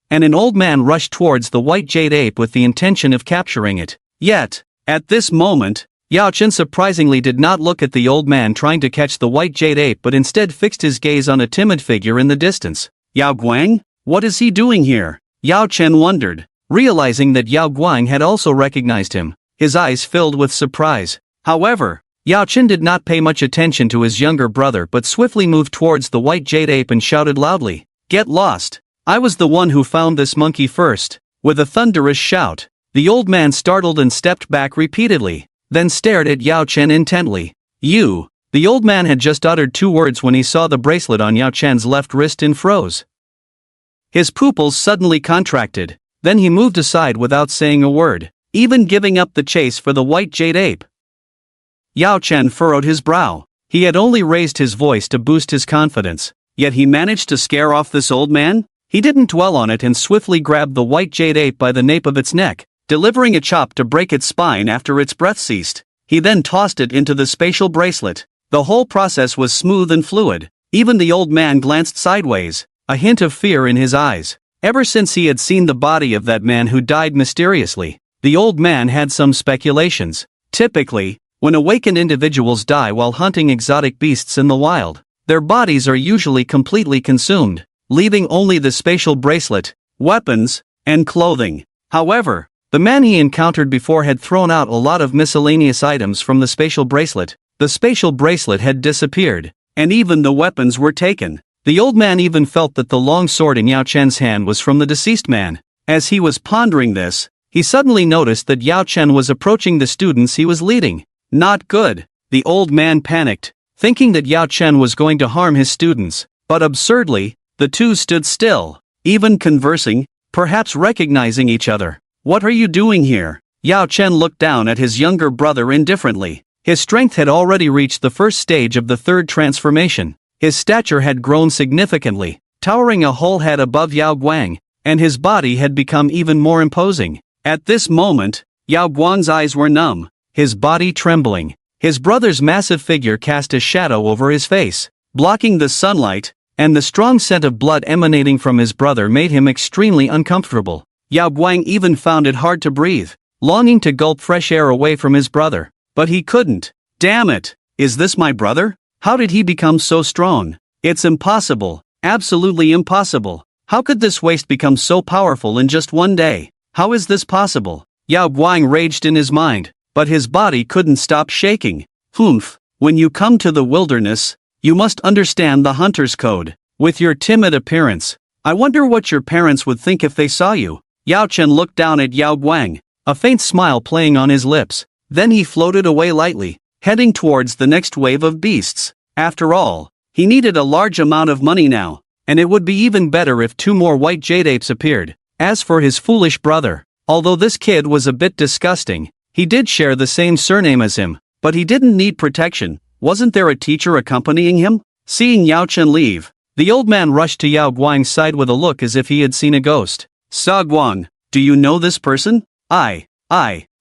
[SPEAKER 1] and an old man rushed towards the white jade ape with the intention of capturing it. Yet, at this moment, Yao Chen surprisingly did not look at the old man trying to catch the white jade ape but instead fixed his gaze on a timid figure in the distance. Yao Guang? What is he doing here? Yao Chen wondered, realizing that Yao Guang had also recognized him. His eyes filled with surprise. However, Yao Chen did not pay much attention to his younger brother but swiftly moved towards the white jade ape and shouted loudly, "Get lost! I was the one who found this monkey first." With a thunderous shout, the old man startled and stepped back repeatedly, then stared at Yao Chen intently. "You." The old man had just uttered two words when he saw the bracelet on Yao Chen's left wrist and froze. His pupils suddenly contracted, then he moved aside without saying a word, even giving up the chase for the white jade ape. Yao Chen furrowed his brow. He had only raised his voice to boost his confidence, yet he managed to scare off this old man? He didn't dwell on it and swiftly grabbed the white jade ape by the nape of its neck, delivering a chop to break its spine after its breath ceased. He then tossed it into the spatial bracelet. The whole process was smooth and fluid. Even the old man glanced sideways, a hint of fear in his eyes. Ever since he had seen the body of that man who died mysteriously, the old man had some speculations. Typically, when awakened individuals die while hunting exotic beasts in the wild, their bodies are usually completely consumed, leaving only the spatial bracelet, weapons, and clothing. However, the man he encountered before had thrown out a lot of miscellaneous items from the spatial bracelet. The spatial bracelet had disappeared, and even the weapons were taken. The old man even felt that the long sword in Yao Chen's hand was from the deceased man. As he was pondering this, he suddenly noticed that Yao Chen was approaching the students he was leading. Not good. The old man panicked, thinking that Yao Chen was going to harm his students, but absurdly, the two stood still, even conversing, perhaps recognizing each other. "What are you doing here?" Yao Chen looked down at his younger brother indifferently. His strength had already reached the first stage of the third transformation. His stature had grown significantly, towering a whole head above Yao Guang, and his body had become even more imposing. At this moment, Yao Guang's eyes were numb, his body trembling. His brother's massive figure cast a shadow over his face, blocking the sunlight, and the strong scent of blood emanating from his brother made him extremely uncomfortable. Yao Guang even found it hard to breathe, longing to gulp fresh air away from his brother. But he couldn't. Damn it! Is this my brother? How did he become so strong? It's impossible, absolutely impossible. How could this waste become so powerful in just one day? How is this possible? Yao Guang raged in his mind, but his body couldn't stop shaking. Humph, when you come to the wilderness, you must understand the hunter's code. With your timid appearance, I wonder what your parents would think if they saw you. Yao Chen looked down at Yao Guang, a faint smile playing on his lips. Then he floated away lightly, heading towards the next wave of beasts. After all, he needed a large amount of money now, and it would be even better if 2 more white jade apes appeared. As for his foolish brother, although this kid was a bit disgusting, he did share the same surname as him, but he didn't need protection. Wasn't there a teacher accompanying him? Seeing Yao Chen leave, the old man rushed to Yao Guang's side with a look as if he had seen a ghost. "Sa Guang, do you know this person?" I.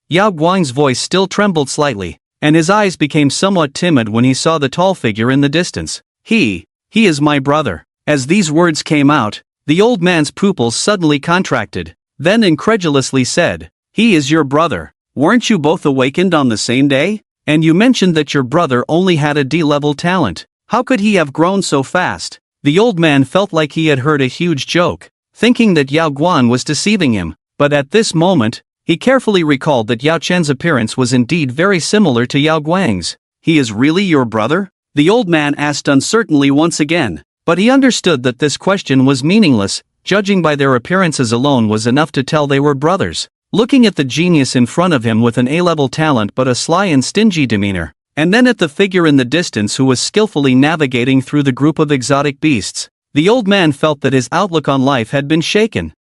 [SPEAKER 1] Yao Guang's voice still trembled slightly, and his eyes became somewhat timid when he saw the tall figure in the distance. He is my brother." As these words came out, the old man's pupils suddenly contracted, then incredulously said, "He is your brother. Weren't you both awakened on the same day? And you mentioned that your brother only had a D-level talent. How could he have grown so fast?" The old man felt like he had heard a huge joke, thinking that Yao Guang was deceiving him, but at this moment, he carefully recalled that Yao Chen's appearance was indeed very similar to Yao Guang's. "He is really your brother?" the old man asked uncertainly once again, but he understood that this question was meaningless. Judging by their appearances alone was enough to tell they were brothers. Looking at the genius in front of him with an A-level talent but a sly and stingy demeanor, and then at the figure in the distance who was skillfully navigating through the group of exotic beasts, the old man felt that his outlook on life had been shaken.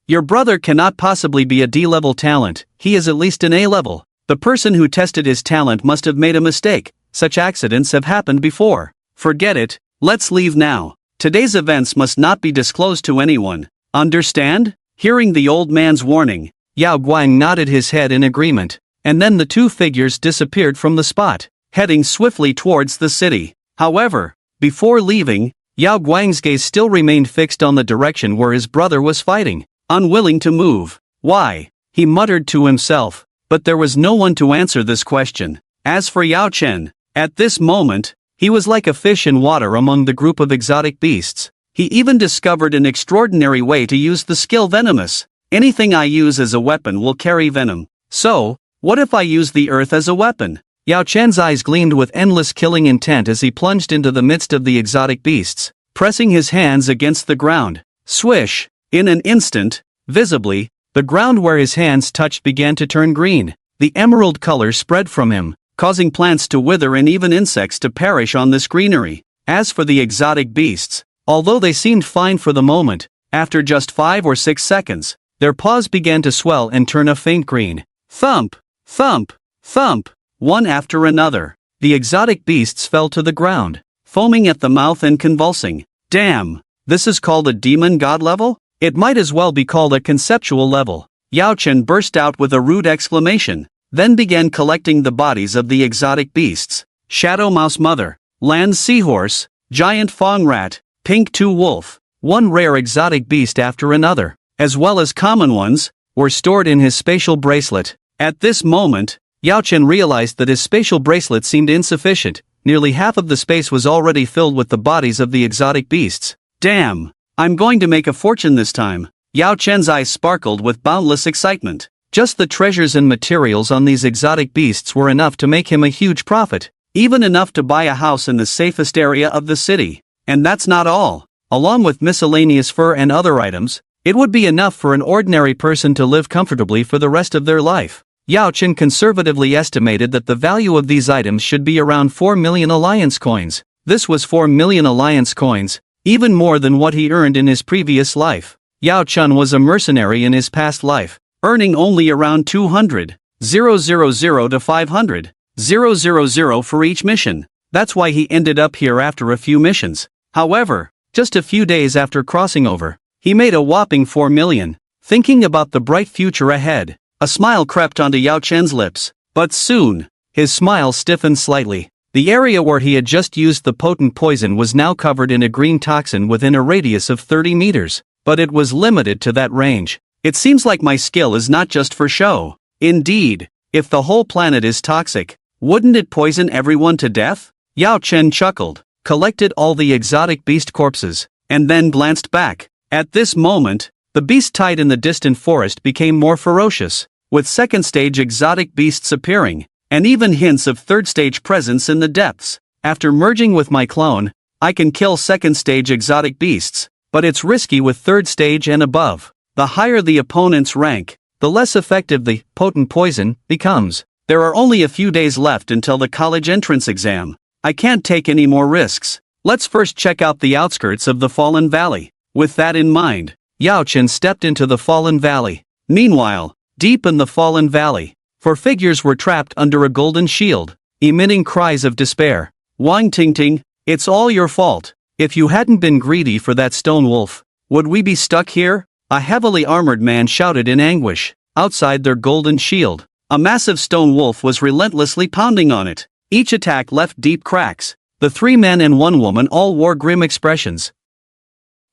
[SPEAKER 1] Your brother cannot possibly be a D-level talent, he is at least an A-level. The person who tested his talent must have made a mistake. Such accidents have happened before. Forget it, let's leave now. Today's events must not be disclosed to anyone. Understand? Hearing the old man's warning, Yao Guang nodded his head in agreement, and then the 2 figures disappeared from the spot, heading swiftly towards the city. However, before leaving, Yao Guang's gaze still remained fixed on the direction where his brother was fighting, unwilling to move. "Why?" he muttered to himself, but there was no one to answer this question. As for Yao Chen, at this moment, he was like a fish in water among the group of exotic beasts. He even discovered an extraordinary way to use the skill Venomous. "Anything I use as a weapon will carry venom. So, what if I use the earth as a weapon?" Yao Chen's eyes gleamed with endless killing intent as he plunged into the midst of the exotic beasts, pressing his hands against the ground. Swish! In an instant, visibly, the ground where his hands touched began to turn green. The emerald color spread from him, causing plants to wither and even insects to perish on this greenery. As for the exotic beasts, although they seemed fine for the moment, after just 5 or 6 seconds, their paws began to swell and turn a faint green. Thump! Thump! Thump! One after another, the exotic beasts fell to the ground, foaming at the mouth and convulsing. Damn! This is called a demon god level? It might as well be called a conceptual level. Yao Chen burst out with a rude exclamation, then began collecting the bodies of the exotic beasts. Shadow Mouse Mother, Land Seahorse, Giant Fong Rat, Pink 2 Wolf, one rare exotic beast after another, as well as common ones, were stored in his spatial bracelet. At this moment, Yao Chen realized that his spatial bracelet seemed insufficient. Nearly half of the space was already filled with the bodies of the exotic beasts. Damn! I'm going to make a fortune this time. Yao Chen's eyes sparkled with boundless excitement. Just the treasures and materials on these exotic beasts were enough to make him a huge profit, even enough to buy a house in the safest area of the city. And that's not all. Along with miscellaneous fur and other items, it would be enough for an ordinary person to live comfortably for the rest of their life. Yao Chen conservatively estimated that the value of these items should be around 4 million alliance coins. This was 4 million alliance coins, even more than what he earned in his previous life. Yao Chen was a mercenary in his past life, earning only around 200,000 to 500,000 for each mission. That's why he ended up here after a few missions. However, just a few days after crossing over, he made a whopping 4 million. Thinking about the bright future ahead, a smile crept onto Yao Chen's lips, but soon, his smile stiffened slightly. The area where he had just used the potent poison was now covered in a green toxin within a radius of 30 meters, but it was limited to that range. It seems like my skill is not just for show. Indeed, if the whole planet is toxic, wouldn't it poison everyone to death? Yao Chen chuckled. collected all the exotic beast corpses, and then glanced back. At this moment, the beast tied in the distant forest became more ferocious, with second-stage exotic beasts appearing, and even hints of third-stage presence in the depths. After merging with my clone, I can kill second-stage exotic beasts, but it's risky with third-stage and above. The higher the opponent's rank, the less effective the potent poison becomes. There are only a few days left until the college entrance exam. I can't take any more risks. Let's first check out the outskirts of the Fallen Valley. With that in mind, Yao Chen stepped into the Fallen Valley. Meanwhile, deep in the Fallen Valley, four figures were trapped under a golden shield, emitting cries of despair. Wang Tingting, it's all your fault. If you hadn't been greedy for that stone wolf, would we be stuck here? A heavily armored man shouted in anguish. Outside their golden shield, a massive stone wolf was relentlessly pounding on it. Each attack left deep cracks. The three men and one woman all wore grim expressions,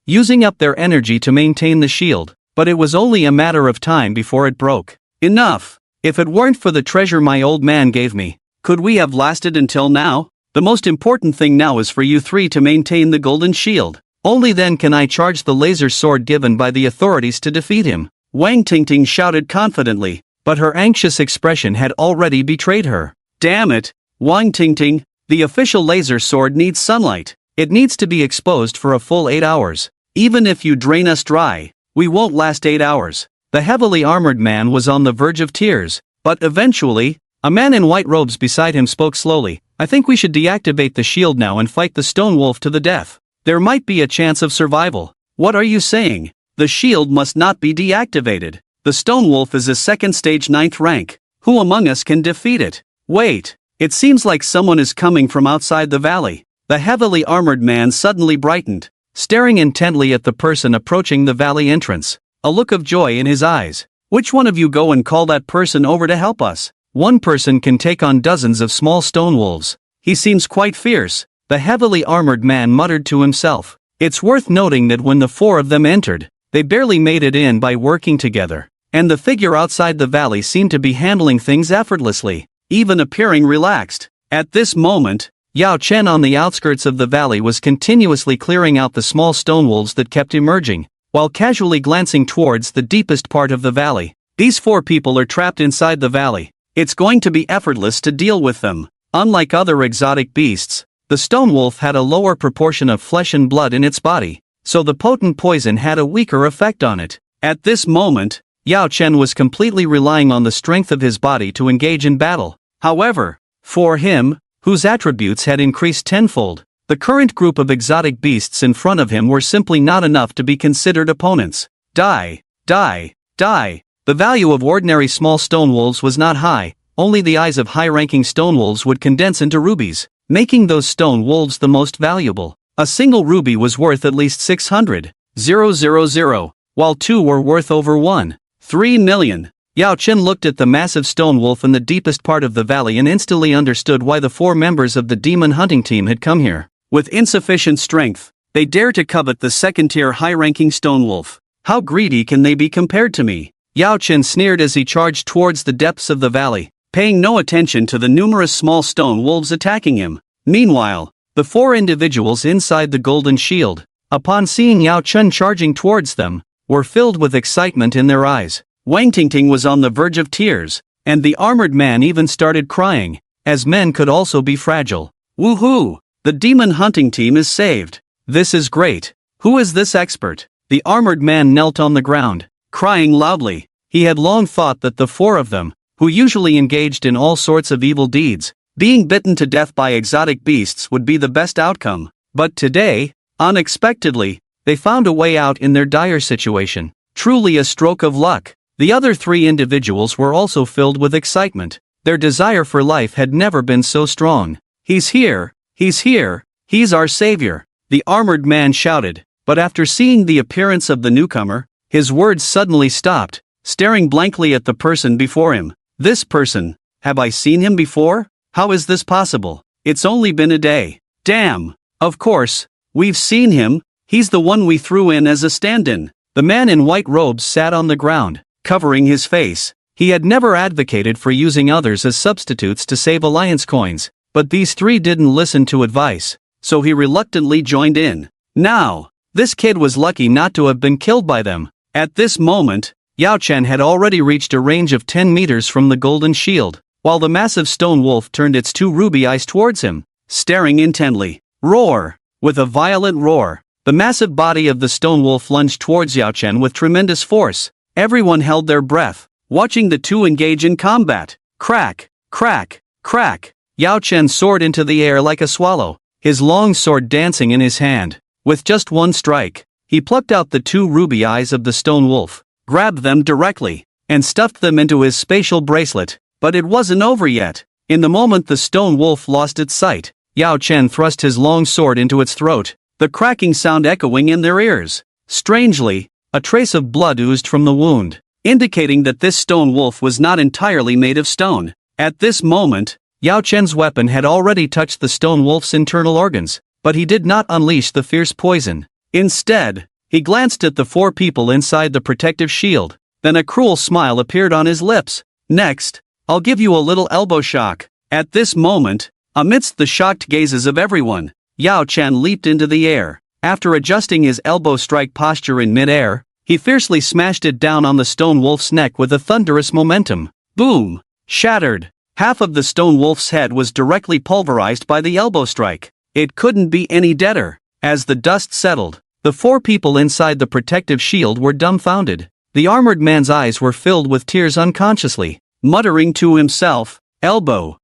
[SPEAKER 1] using up their energy to maintain the shield, but it was only a matter of time before it broke. Enough! If it weren't for the treasure my old man gave me, could we have lasted until now? The most important thing now is for you three to maintain the golden shield. Only then can I charge the laser sword given by the authorities to defeat him. Wang Tingting shouted confidently, but her anxious expression had already betrayed her. Damn it, Wang Tingting, the official laser sword needs sunlight. It needs to be exposed for a full 8 hours. Even if you drain us dry, we won't last 8 hours. The heavily armored man was on the verge of tears, but eventually, a man in white robes beside him spoke slowly. I think we should deactivate the shield now and fight the stone wolf to the death. There might be a chance of survival. What are you saying? The shield must not be deactivated. The stone wolf is a second stage 9th rank. Who among us can defeat it? Wait, it seems like someone is coming from outside the valley. The heavily armored man suddenly brightened, staring intently at the person approaching the valley entrance, a look of joy in his eyes. Which one of you go and call that person over to help us? One person can take on dozens of small stone wolves. He seems quite fierce, the heavily armored man muttered to himself. It's worth noting that when the four of them entered, they barely made it in by working together, and the figure outside the valley seemed to be handling things effortlessly, even appearing relaxed. At this moment, Yao Chen on the outskirts of the valley was continuously clearing out the small stone wolves that kept emerging, while casually glancing towards the deepest part of the valley. These four people are trapped inside the valley. It's going to be effortless to deal with them. Unlike other exotic beasts, the stone wolf had a lower proportion of flesh and blood in its body, so the potent poison had a weaker effect on it. At this moment, Yao Chen was completely relying on the strength of his body to engage in battle. However, for him, whose attributes had increased tenfold, the current group of exotic beasts in front of him were simply not enough to be considered opponents. Die, die, die. The value of ordinary small stone wolves was not high, only the eyes of high-ranking stone wolves would condense into rubies, making those stone wolves the most valuable. A single ruby was worth at least 600,000, while two were worth over 1.3 million. Yao Chen looked at the massive stone wolf in the deepest part of the valley and instantly understood why the four members of the demon hunting team had come here. With insufficient strength, they dare to covet the second-tier high-ranking stone wolf. How greedy can they be compared to me? Yao Chen sneered as he charged towards the depths of the valley, paying no attention to the numerous small stone wolves attacking him. Meanwhile, the four individuals inside the golden shield, upon seeing Yao Chen charging towards them, were filled with excitement in their eyes. Wang Tingting was on the verge of tears, and the armored man even started crying, as men could also be fragile. Woohoo! The demon hunting team is saved. This is great. Who is this expert? The armored man knelt on the ground, crying loudly. He had long thought that the four of them, who usually engaged in all sorts of evil deeds, being bitten to death by exotic beasts would be the best outcome. But today, unexpectedly, they found a way out in their dire situation. Truly a stroke of luck. The other three individuals were also filled with excitement. Their desire for life had never been so strong. He's here, he's our savior, the armored man shouted, but after seeing the appearance of the newcomer, his words suddenly stopped, staring blankly at the person before him. This person, have I seen him before? How is this possible? It's only been a day. Damn! Of course, we've seen him, he's the one we threw in as a stand-in. The man in white robes sat on the ground, covering his face. He had never advocated for using others as substitutes to save alliance coins, but these three didn't listen to advice. so he reluctantly joined in. Now, this kid was lucky not to have been killed by them. At this moment, Yao Chen had already reached a range of 10 meters from the golden shield, while the massive stone wolf turned its two ruby eyes towards him, staring intently. Roar! With a violent roar, the massive body of the stone wolf lunged towards Yao Chen with tremendous force. Everyone held their breath, watching the two engage in combat. Crack! Crack! Crack! Yao Chen soared into the air like a swallow, his long sword dancing in his hand. With just one strike, he plucked out the two ruby eyes of the stone wolf, grabbed them directly, and stuffed them into his spatial bracelet. But it wasn't over yet. In the moment the stone wolf lost its sight, Yao Chen thrust his long sword into its throat, the cracking sound echoing in their ears. Strangely, a trace of blood oozed from the wound, indicating that this stone wolf was not entirely made of stone. At this moment, Yao Chen's weapon had already touched the stone wolf's internal organs, but he did not unleash the fierce poison. Instead, he glanced at the four people inside the protective shield, then a cruel smile appeared on his lips. Next, I'll give you a little elbow shock. At this moment, amidst the shocked gazes of everyone, Yao Chen leaped into the air. After adjusting his elbow strike posture in mid-air, he fiercely smashed it down on the stone wolf's neck with a thunderous momentum. Boom! Shattered. Half of the stone wolf's head was directly pulverized by the elbow strike. It couldn't be any deader. As the dust settled, the four people inside the protective shield were dumbfounded. The armored man's eyes were filled with tears unconsciously, muttering to himself, elbow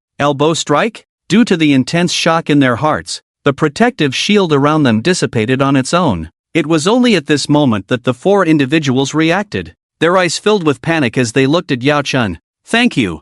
[SPEAKER 1] strike? Due to the intense shock in their hearts, the protective shield around them dissipated on its own. It was only at this moment that the four individuals reacted, their eyes filled with panic as they looked at Yao Chen. Thank you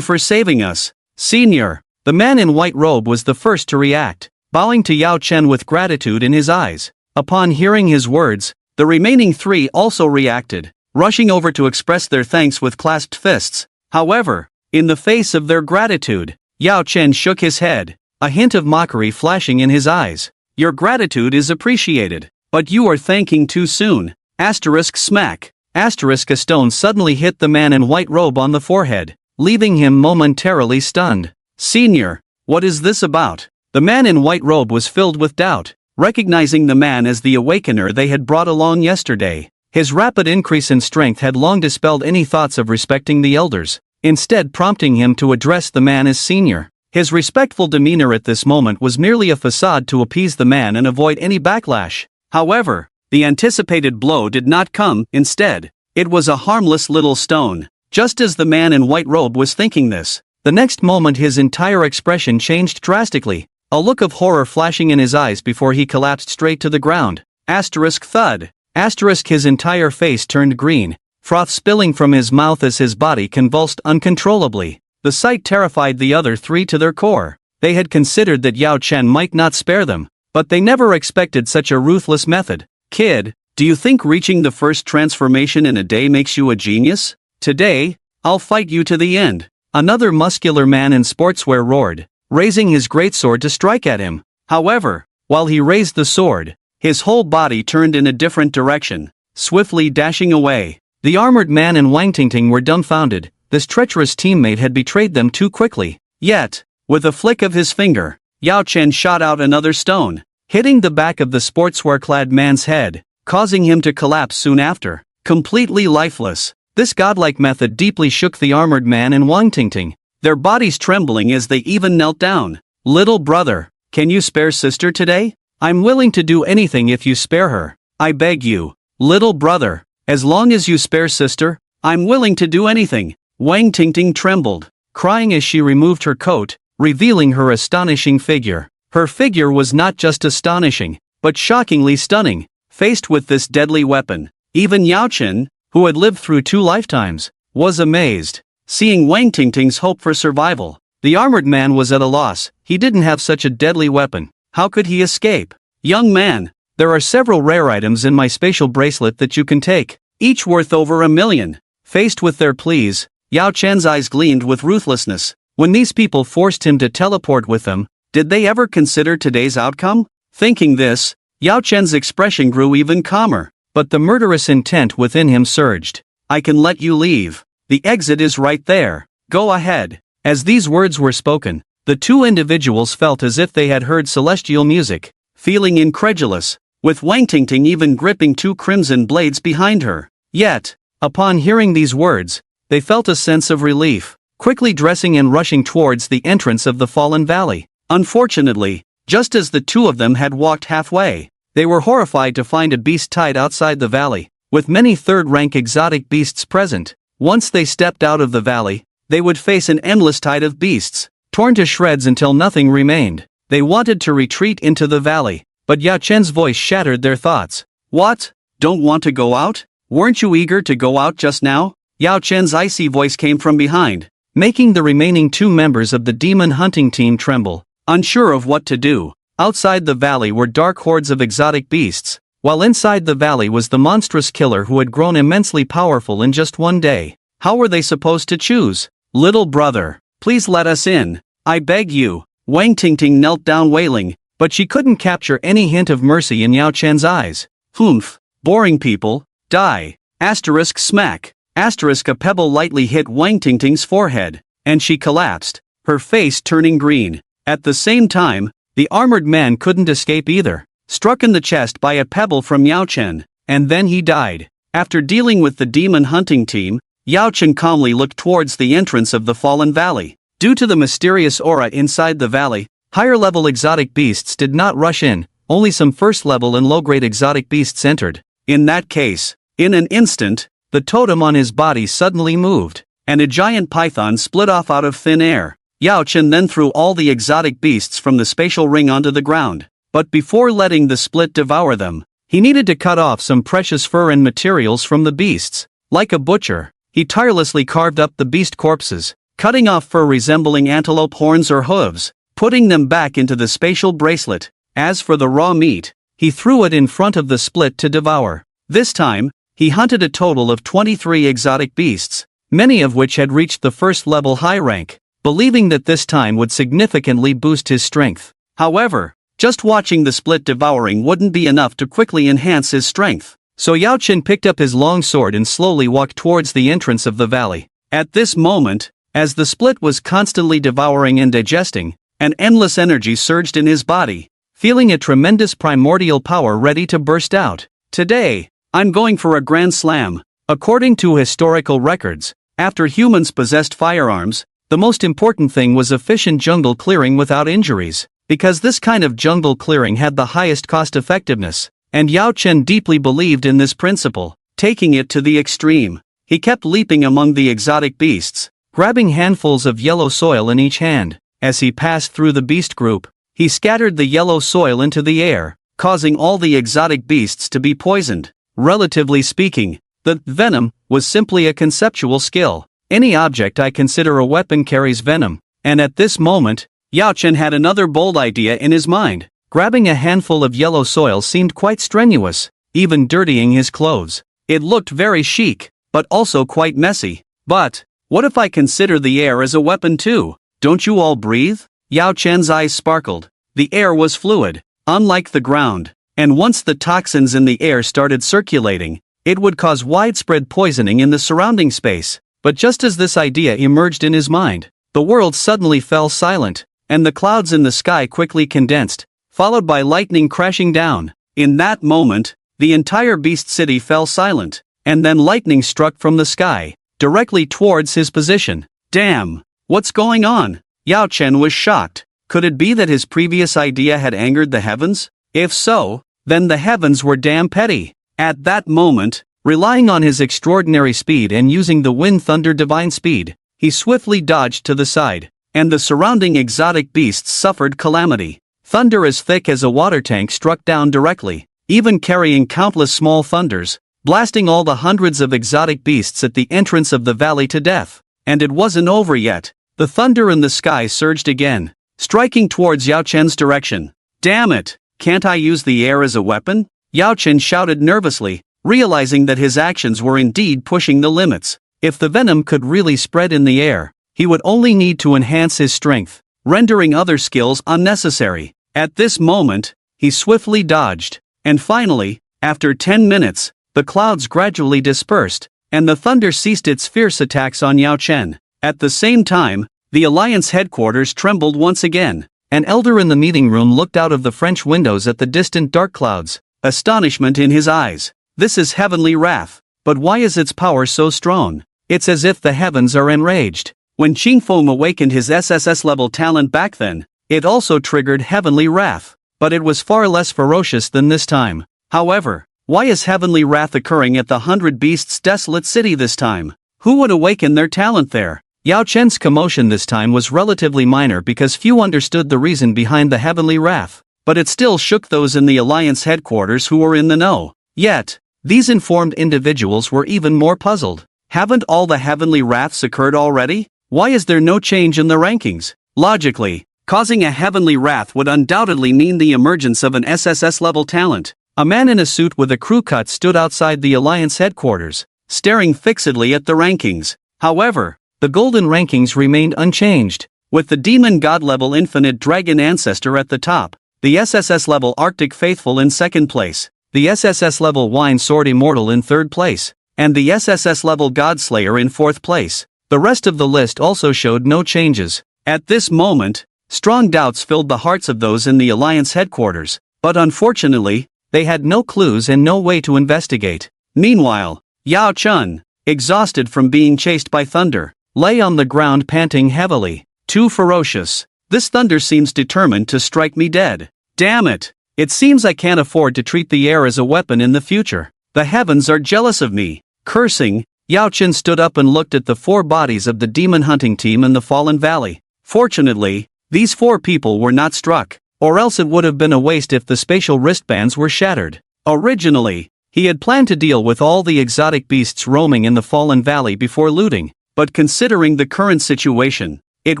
[SPEAKER 1] for saving us, Senior. The man in white robe was the first to react, bowing to Yao Chen with gratitude in his eyes. Upon hearing his words, the remaining three also reacted, rushing over to express their thanks with clasped fists. However, in the face of their gratitude, Yao Chen shook his head, a hint of mockery flashing in his eyes. Your gratitude is appreciated, but you are thanking too soon. Asterisk smack. Asterisk a stone suddenly hit the man in white robe on the forehead, leaving him momentarily stunned. Senior, what is this about? The man in white robe was filled with doubt, recognizing the man as the awakener they had brought along yesterday. His rapid increase in strength had long dispelled any thoughts of respecting the elders, instead prompting him to address the man as senior. His respectful demeanor at this moment was merely a facade to appease the man and avoid any backlash. However, the anticipated blow did not come. Instead, it was a harmless little stone. Just as the man in white robe was thinking this, the next moment his entire expression changed drastically, a look of horror flashing in his eyes before he collapsed straight to the ground. Asterisk thud. Asterisk his entire face turned green, froth spilling from his mouth as his body convulsed uncontrollably. The sight terrified the other three to their core. They had considered that Yao Chen might not spare them, but they never expected such a ruthless method. Kid, do you think reaching the first transformation in a day makes you a genius? Today, I'll fight you to the end. Another muscular man in sportswear roared, raising his greatsword to strike at him. However, while he raised the sword, his whole body turned in a different direction, swiftly dashing away. The armored man and Wang Tingting were dumbfounded. This treacherous teammate had betrayed them too quickly. Yet, with a flick of his finger, Yao Chen shot out another stone, hitting the back of the sportswear-clad man's head, causing him to collapse soon after, completely lifeless. This godlike method deeply shook the armored man and Wang Tingting, their bodies trembling as they even knelt down. Little brother, can you spare sister today? I'm willing to do anything if you spare her. I beg you. Little brother, as long as you spare sister, I'm willing to do anything. Wang Tingting trembled, crying as she removed her coat, revealing her astonishing figure. Her figure was not just astonishing, but shockingly stunning. Faced with this deadly weapon, even Yao Chen, who had lived through 2 lifetimes, was amazed. Seeing Wang Tingting's hope for survival, the armored man was at a loss. He didn't have such a deadly weapon. How could he escape? Young man, there are several rare items in my spatial bracelet that you can take, each worth over 1 million. Faced with their pleas, Yao Chen's eyes gleamed with ruthlessness. When these people forced him to teleport with them, did they ever consider today's outcome? Thinking this, Yao Chen's expression grew even calmer, but the murderous intent within him surged. I can let you leave. The exit is right there. Go ahead. As these words were spoken, The two individuals felt as if they had heard celestial music, feeling incredulous, with Wang Tingting even gripping two crimson blades behind her. Yet, upon hearing these words, they felt a sense of relief, quickly dressing and rushing towards the entrance of the fallen valley. Unfortunately, just as the two of them had walked halfway, they were horrified to find a beast tied outside the valley, with many third-rank exotic beasts present. Once they stepped out of the valley, they would face an endless tide of beasts, torn to shreds until nothing remained. They wanted to retreat into the valley, but Yao Chen's voice shattered their thoughts. What? Don't want to go out? Weren't you eager to go out just now? Yao Chen's icy voice came from behind, making the remaining two members of the demon hunting team tremble, unsure of what to do. Outside the valley were dark hordes of exotic beasts, while inside the valley was the monstrous killer who had grown immensely powerful in just one day. How were they supposed to choose? Little brother, please let us in, I beg you. Wang Tingting knelt down wailing, but she couldn't capture any hint of mercy in Yao Chen's eyes. Humph, boring people, die. Asterisk smack. Asterisk a pebble lightly hit Wang Tingting's forehead, and she collapsed, her face turning green. At the same time, the armored man couldn't escape either, struck in the chest by a pebble from Yao Chen, and then he died. After dealing with the demon hunting team, Yao Chen calmly looked towards the entrance of the fallen valley. Due to the mysterious aura inside the valley, higher-level exotic beasts did not rush in, only some first-level and low-grade exotic beasts entered. In that case, in an instant, the totem on his body suddenly moved, and a giant python split off out of thin air. Yao Chen then threw all the exotic beasts from the spatial ring onto the ground, but before letting the split devour them, he needed to cut off some precious fur and materials from the beasts. Like a butcher, he tirelessly carved up the beast corpses, cutting off fur resembling antelope horns or hooves, putting them back into the spatial bracelet. As for the raw meat, he threw it in front of the split to devour. This time, he hunted a total of 23 exotic beasts, many of which had reached the first-level high rank, believing that this time would significantly boost his strength. However, just watching the split devouring wouldn't be enough to quickly enhance his strength, so Yao Chen picked up his long sword and slowly walked towards the entrance of the valley. At this moment, as the split was constantly devouring and digesting, an endless energy surged in his body, feeling a tremendous primordial power ready to burst out. Today, I'm going for a grand slam. According to historical records, after humans possessed firearms, the most important thing was efficient jungle clearing without injuries, because this kind of jungle clearing had the highest cost effectiveness, and Yao Chen deeply believed in this principle, taking it to the extreme. He kept leaping among the exotic beasts, grabbing handfuls of yellow soil in each hand. As he passed through the beast group, he scattered the yellow soil into the air, causing all the exotic beasts to be poisoned. Relatively speaking, the venom was simply a conceptual skill. Any object I consider a weapon carries venom, and at this moment, Yao Chen had another bold idea in his mind. Grabbing a handful of yellow soil seemed quite strenuous, even dirtying his clothes. It looked very chic, but also quite messy. But, what if I consider the air as a weapon too? Don't you all breathe? Yao Chen's eyes sparkled. The air was fluid, unlike the ground, and once the toxins in the air started circulating, it would cause widespread poisoning in the surrounding space. But just as this idea emerged in his mind, the world suddenly fell silent, and the clouds in the sky quickly condensed, followed by lightning crashing down. In that moment, the entire beast city fell silent, and then lightning struck from the sky, directly towards his position. Damn! What's going on? Yao Chen was shocked. Could it be that his previous idea had angered the heavens? If so, then the heavens were damn petty. At that moment, relying on his extraordinary speed and using the wind thunder divine speed, he swiftly dodged to the side, and the surrounding exotic beasts suffered calamity. Thunder as thick as a water tank struck down directly, even carrying countless small thunders, blasting all the hundreds of exotic beasts at the entrance of the valley to death. And it wasn't over yet. The thunder in the sky surged again, striking towards Yao Chen's direction. Damn it! Can't I use the air as a weapon? Yao Chen shouted nervously, realizing that his actions were indeed pushing the limits. If the venom could really spread in the air, he would only need to enhance his strength, rendering other skills unnecessary. At this moment, he swiftly dodged, and finally, after 10 minutes, the clouds gradually dispersed, and the thunder ceased its fierce attacks on Yao Chen. At the same time, The Alliance headquarters trembled once again. An elder in the meeting room looked out of the French windows at the distant dark clouds, astonishment in his eyes. This is heavenly wrath, but why is its power so strong? It's as if the heavens are enraged. When Qingfeng awakened his SSS-level talent back then, it also triggered heavenly wrath, but it was far less ferocious than this time. However, why is heavenly wrath occurring at the 100 Beasts' desolate city this time? Who would awaken their talent there? Yao Chen's commotion this time was relatively minor because few understood the reason behind the heavenly wrath, but it still shook those in the Alliance headquarters who were in the know. Yet, these informed individuals were even more puzzled. Haven't all the heavenly wraths occurred already? Why is there no change in the rankings? Logically, causing a heavenly wrath would undoubtedly mean the emergence of an SSS-level talent. A man in a suit with a crew cut stood outside the Alliance headquarters, staring fixedly at the rankings. However, the golden rankings remained unchanged, with the demon god-level infinite dragon ancestor at the top, the SSS-level Arctic Faithful in second place, the SSS-level Wine Sword Immortal in third place, and the SSS-level Godslayer in fourth place. The rest of the list also showed no changes. At this moment, strong doubts filled the hearts of those in the Alliance headquarters, but unfortunately, they had no clues and no way to investigate. Meanwhile, Yao Chun, exhausted from being chased by thunder, lay on the ground panting heavily. Too ferocious. This thunder seems determined to strike me dead. Damn it! It seems I can't afford to treat the air as a weapon in the future. The heavens are jealous of me. Cursing, Yao Chen stood up and looked at the 4 bodies of the demon hunting team in the fallen valley. Fortunately, these 4 people were not struck, or else it would have been a waste if the spatial wristbands were shattered. Originally, he had planned to deal with all the exotic beasts roaming in the fallen valley before looting. But considering the current situation, it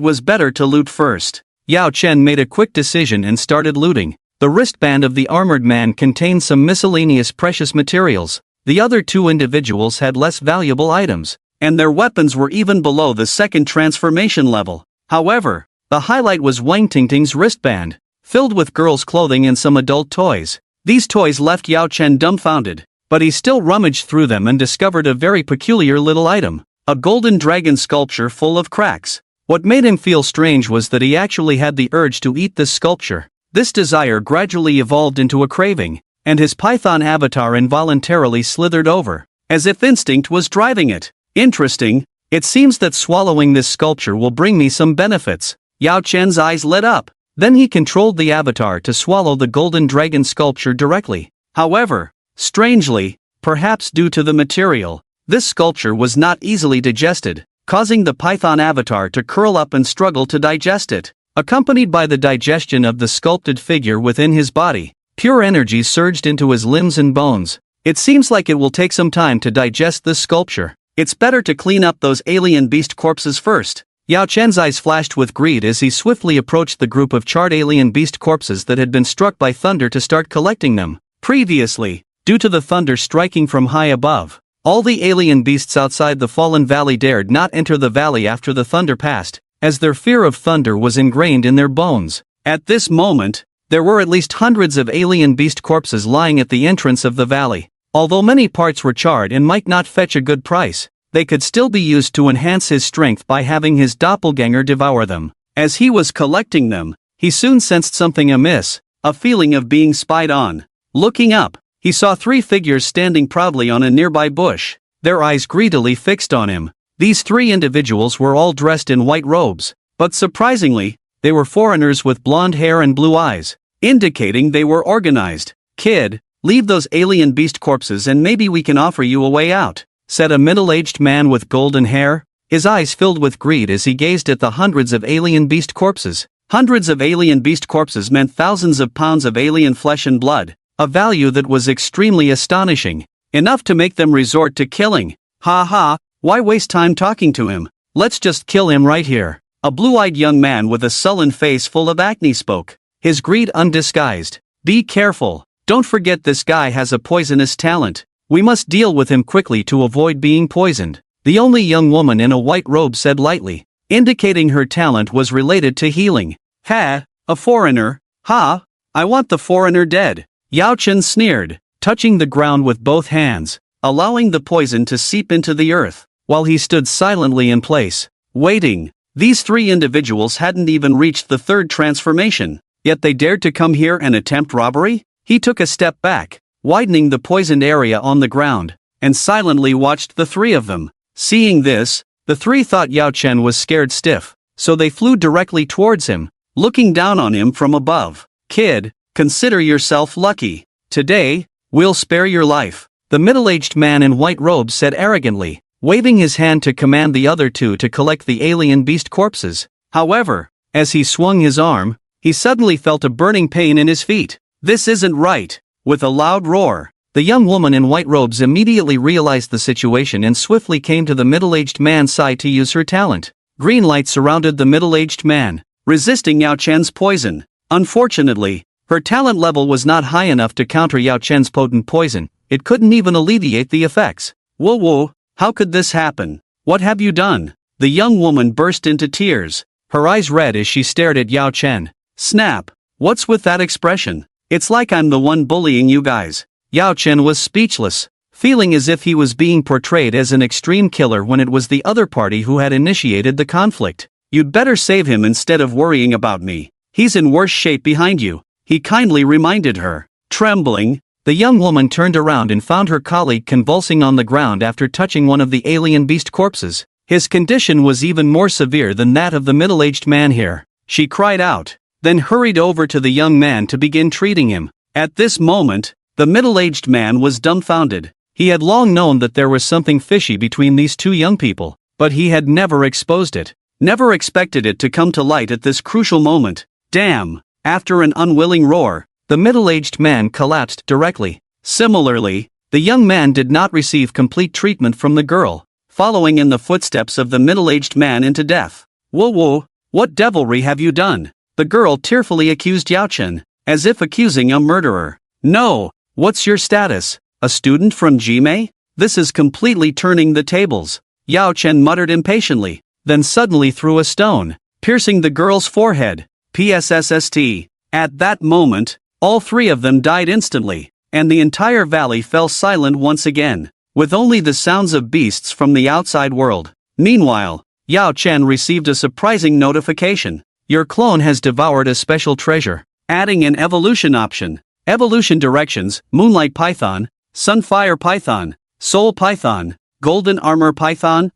[SPEAKER 1] was better to loot first. Yao Chen made a quick decision and started looting. The wristband of the armored man contained some miscellaneous precious materials. The other 2 individuals had less valuable items, and their weapons were even below the second transformation level. However, the highlight was Wang Tingting's wristband, filled with girls' clothing and some adult toys. These toys left Yao Chen dumbfounded, but he still rummaged through them and discovered a very peculiar little item. A golden dragon sculpture full of cracks. What made him feel strange was that he actually had the urge to eat this sculpture. This desire gradually evolved into a craving, and his python avatar involuntarily slithered over, as if instinct was driving it. Interesting, it seems that swallowing this sculpture will bring me some benefits. Yao Chen's eyes lit up. Then he controlled the avatar to swallow the golden dragon sculpture directly. However, strangely, perhaps due to the material, this sculpture was not easily digested, causing the python avatar to curl up and struggle to digest it. Accompanied by the digestion of the sculpted figure within his body, pure energy surged into his limbs and bones. It seems like it will take some time to digest this sculpture. It's better to clean up those alien beast corpses first. Yao Chen's eyes flashed with greed as he swiftly approached the group of charred alien beast corpses that had been struck by thunder to start collecting them. Previously, due to the thunder striking from high above, all the alien beasts outside the fallen valley dared not enter the valley after the thunder passed, as their fear of thunder was ingrained in their bones. At this moment, there were at least hundreds of alien beast corpses lying at the entrance of the valley. Although many parts were charred and might not fetch a good price, they could still be used to enhance his strength by having his doppelganger devour them. As he was collecting them, he soon sensed something amiss, a feeling of being spied on. Looking up, he saw 3 figures standing proudly on a nearby bush, their eyes greedily fixed on him. These 3 individuals were all dressed in white robes, but surprisingly, they were foreigners with blonde hair and blue eyes, indicating they were organized. "Kid, leave those alien beast corpses and maybe we can offer you a way out," said a middle-aged man with golden hair, his eyes filled with greed as he gazed at the hundreds of alien beast corpses. Hundreds of alien beast corpses meant thousands of pounds of alien flesh and blood, a value that was extremely astonishing, enough to make them resort to killing. "Ha ha, why waste time talking to him? Let's just kill him right here." A blue-eyed young man with a sullen face full of acne spoke, his greed undisguised. "Be careful, don't forget this guy has a poisonous talent. We must deal with him quickly to avoid being poisoned," the only young woman in a white robe said lightly, indicating her talent was related to healing. "Ha, a foreigner? Ha, I want the foreigner dead." Yao Chen sneered, touching the ground with both hands, allowing the poison to seep into the earth, while he stood silently in place, waiting. These three individuals hadn't even reached the third transformation, yet they dared to come here and attempt robbery? He took a step back, widening the poisoned area on the ground, and silently watched the three of them. Seeing this, the three thought Yao Chen was scared stiff, so they flew directly towards him, looking down on him from above. "Kid, consider yourself lucky. Today, we'll spare your life," the middle-aged man in white robes said arrogantly, waving his hand to command the other two to collect the alien beast corpses. However, as he swung his arm, he suddenly felt a burning pain in his feet. "This isn't right!" With a loud roar, the young woman in white robes immediately realized the situation and swiftly came to the middle-aged man's side to use her talent. Green light surrounded the middle-aged man, resisting Yao Chen's poison. Unfortunately, her talent level was not high enough to counter Yao Chen's potent poison. It couldn't even alleviate the effects. "Whoa, how could this happen? What have you done?" The young woman burst into tears, her eyes red as she stared at Yao Chen. "Snap! What's with that expression? It's like I'm the one bullying you guys." Yao Chen was speechless, feeling as if he was being portrayed as an extreme killer when it was the other party who had initiated the conflict. "You'd better save him instead of worrying about me. He's in worse shape behind you," he kindly reminded her. Trembling, the young woman turned around and found her colleague convulsing on the ground after touching one of the alien beast corpses. His condition was even more severe than that of the middle-aged man here. She cried out, then hurried over to the young man to begin treating him. At this moment, the middle-aged man was dumbfounded. He had long known that there was something fishy between these two young people, but he had never exposed it, never expected it to come to light at this crucial moment. "Damn!" After an unwilling roar, the middle-aged man collapsed directly. Similarly, the young man did not receive complete treatment from the girl, following in the footsteps of the middle-aged man into death. "Whoa, what devilry have you done?" The girl tearfully accused Yao Chen, as if accusing a murderer. "No, what's your status? A student from Jime? This is completely turning the tables," Yao Chen muttered impatiently, then suddenly threw a stone, piercing the girl's forehead. PSSST. At that moment, all three of them died instantly, and the entire valley fell silent once again, with only the sounds of beasts from the outside world. Meanwhile, Yao Chen received a surprising notification. "Your clone has devoured a special treasure." Adding an evolution option. Evolution directions: Moonlight Python, Sunfire Python, Soul Python, Golden Armor Python.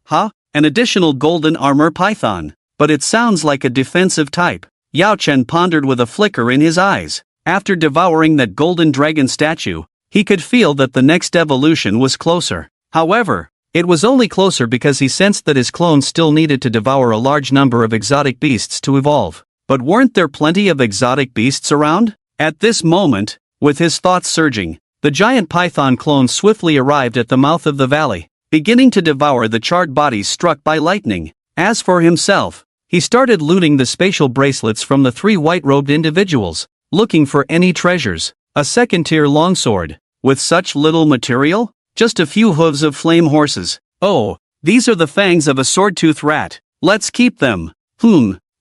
[SPEAKER 1] An additional Golden Armor Python. But it sounds like a defensive type. Yao Chen pondered with a flicker in his eyes. After devouring that golden dragon statue, he could feel that the next evolution was closer. However, it was only closer because he sensed that his clone still needed to devour a large number of exotic beasts to evolve. But weren't there plenty of exotic beasts around? At this moment, with his thoughts surging, the giant python clone swiftly arrived at the mouth of the valley, beginning to devour the charred bodies struck by lightning. As for himself, he started looting the spatial bracelets from the three white-robed individuals, looking for any treasures. A second-tier longsword. With such little material? Just a few hooves of flame horses. Oh, these are the fangs of a sword-toothed rat. Let's keep them.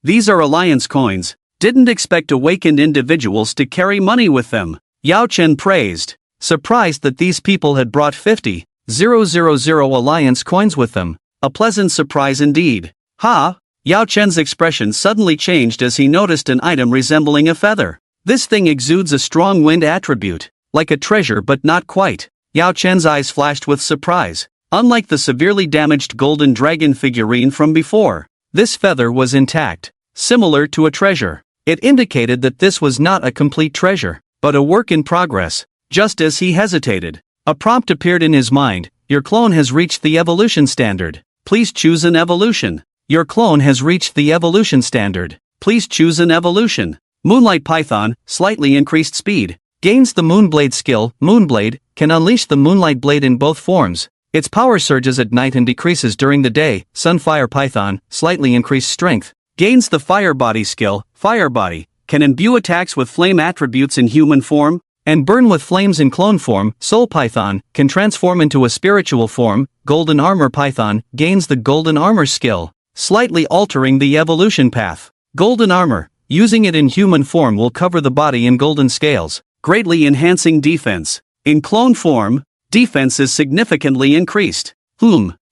[SPEAKER 1] These are alliance coins. Didn't expect awakened individuals to carry money with them. Yao Chen praised, surprised that these people had brought 50,000 alliance coins with them. A pleasant surprise indeed. Yao Chen's expression suddenly changed as he noticed an item resembling a feather. This thing exudes a strong wind attribute, like a treasure but not quite. Yao Chen's eyes flashed with surprise. Unlike the severely damaged golden dragon figurine from before, this feather was intact, similar to a treasure. It indicated that this was not a complete treasure, but a work in progress. Just as he hesitated, a prompt appeared in his mind. Your clone has reached the evolution standard. Please choose an evolution. Your clone has reached the evolution standard. Please choose an evolution. Moonlight Python, slightly increased speed. Gains the Moonblade skill. Moonblade can unleash the Moonlight Blade in both forms. Its power surges at night and decreases during the day. Sunfire Python, slightly increased strength. Gains the Fire Body skill. Fire Body can imbue attacks with flame attributes in human form, and burn with flames in clone form. Soul Python can transform into a spiritual form. Golden Armor Python gains the Golden Armor skill, slightly altering the evolution path. Golden Armor, using it in human form will cover the body in golden scales, greatly enhancing defense. In clone form, defense is significantly increased.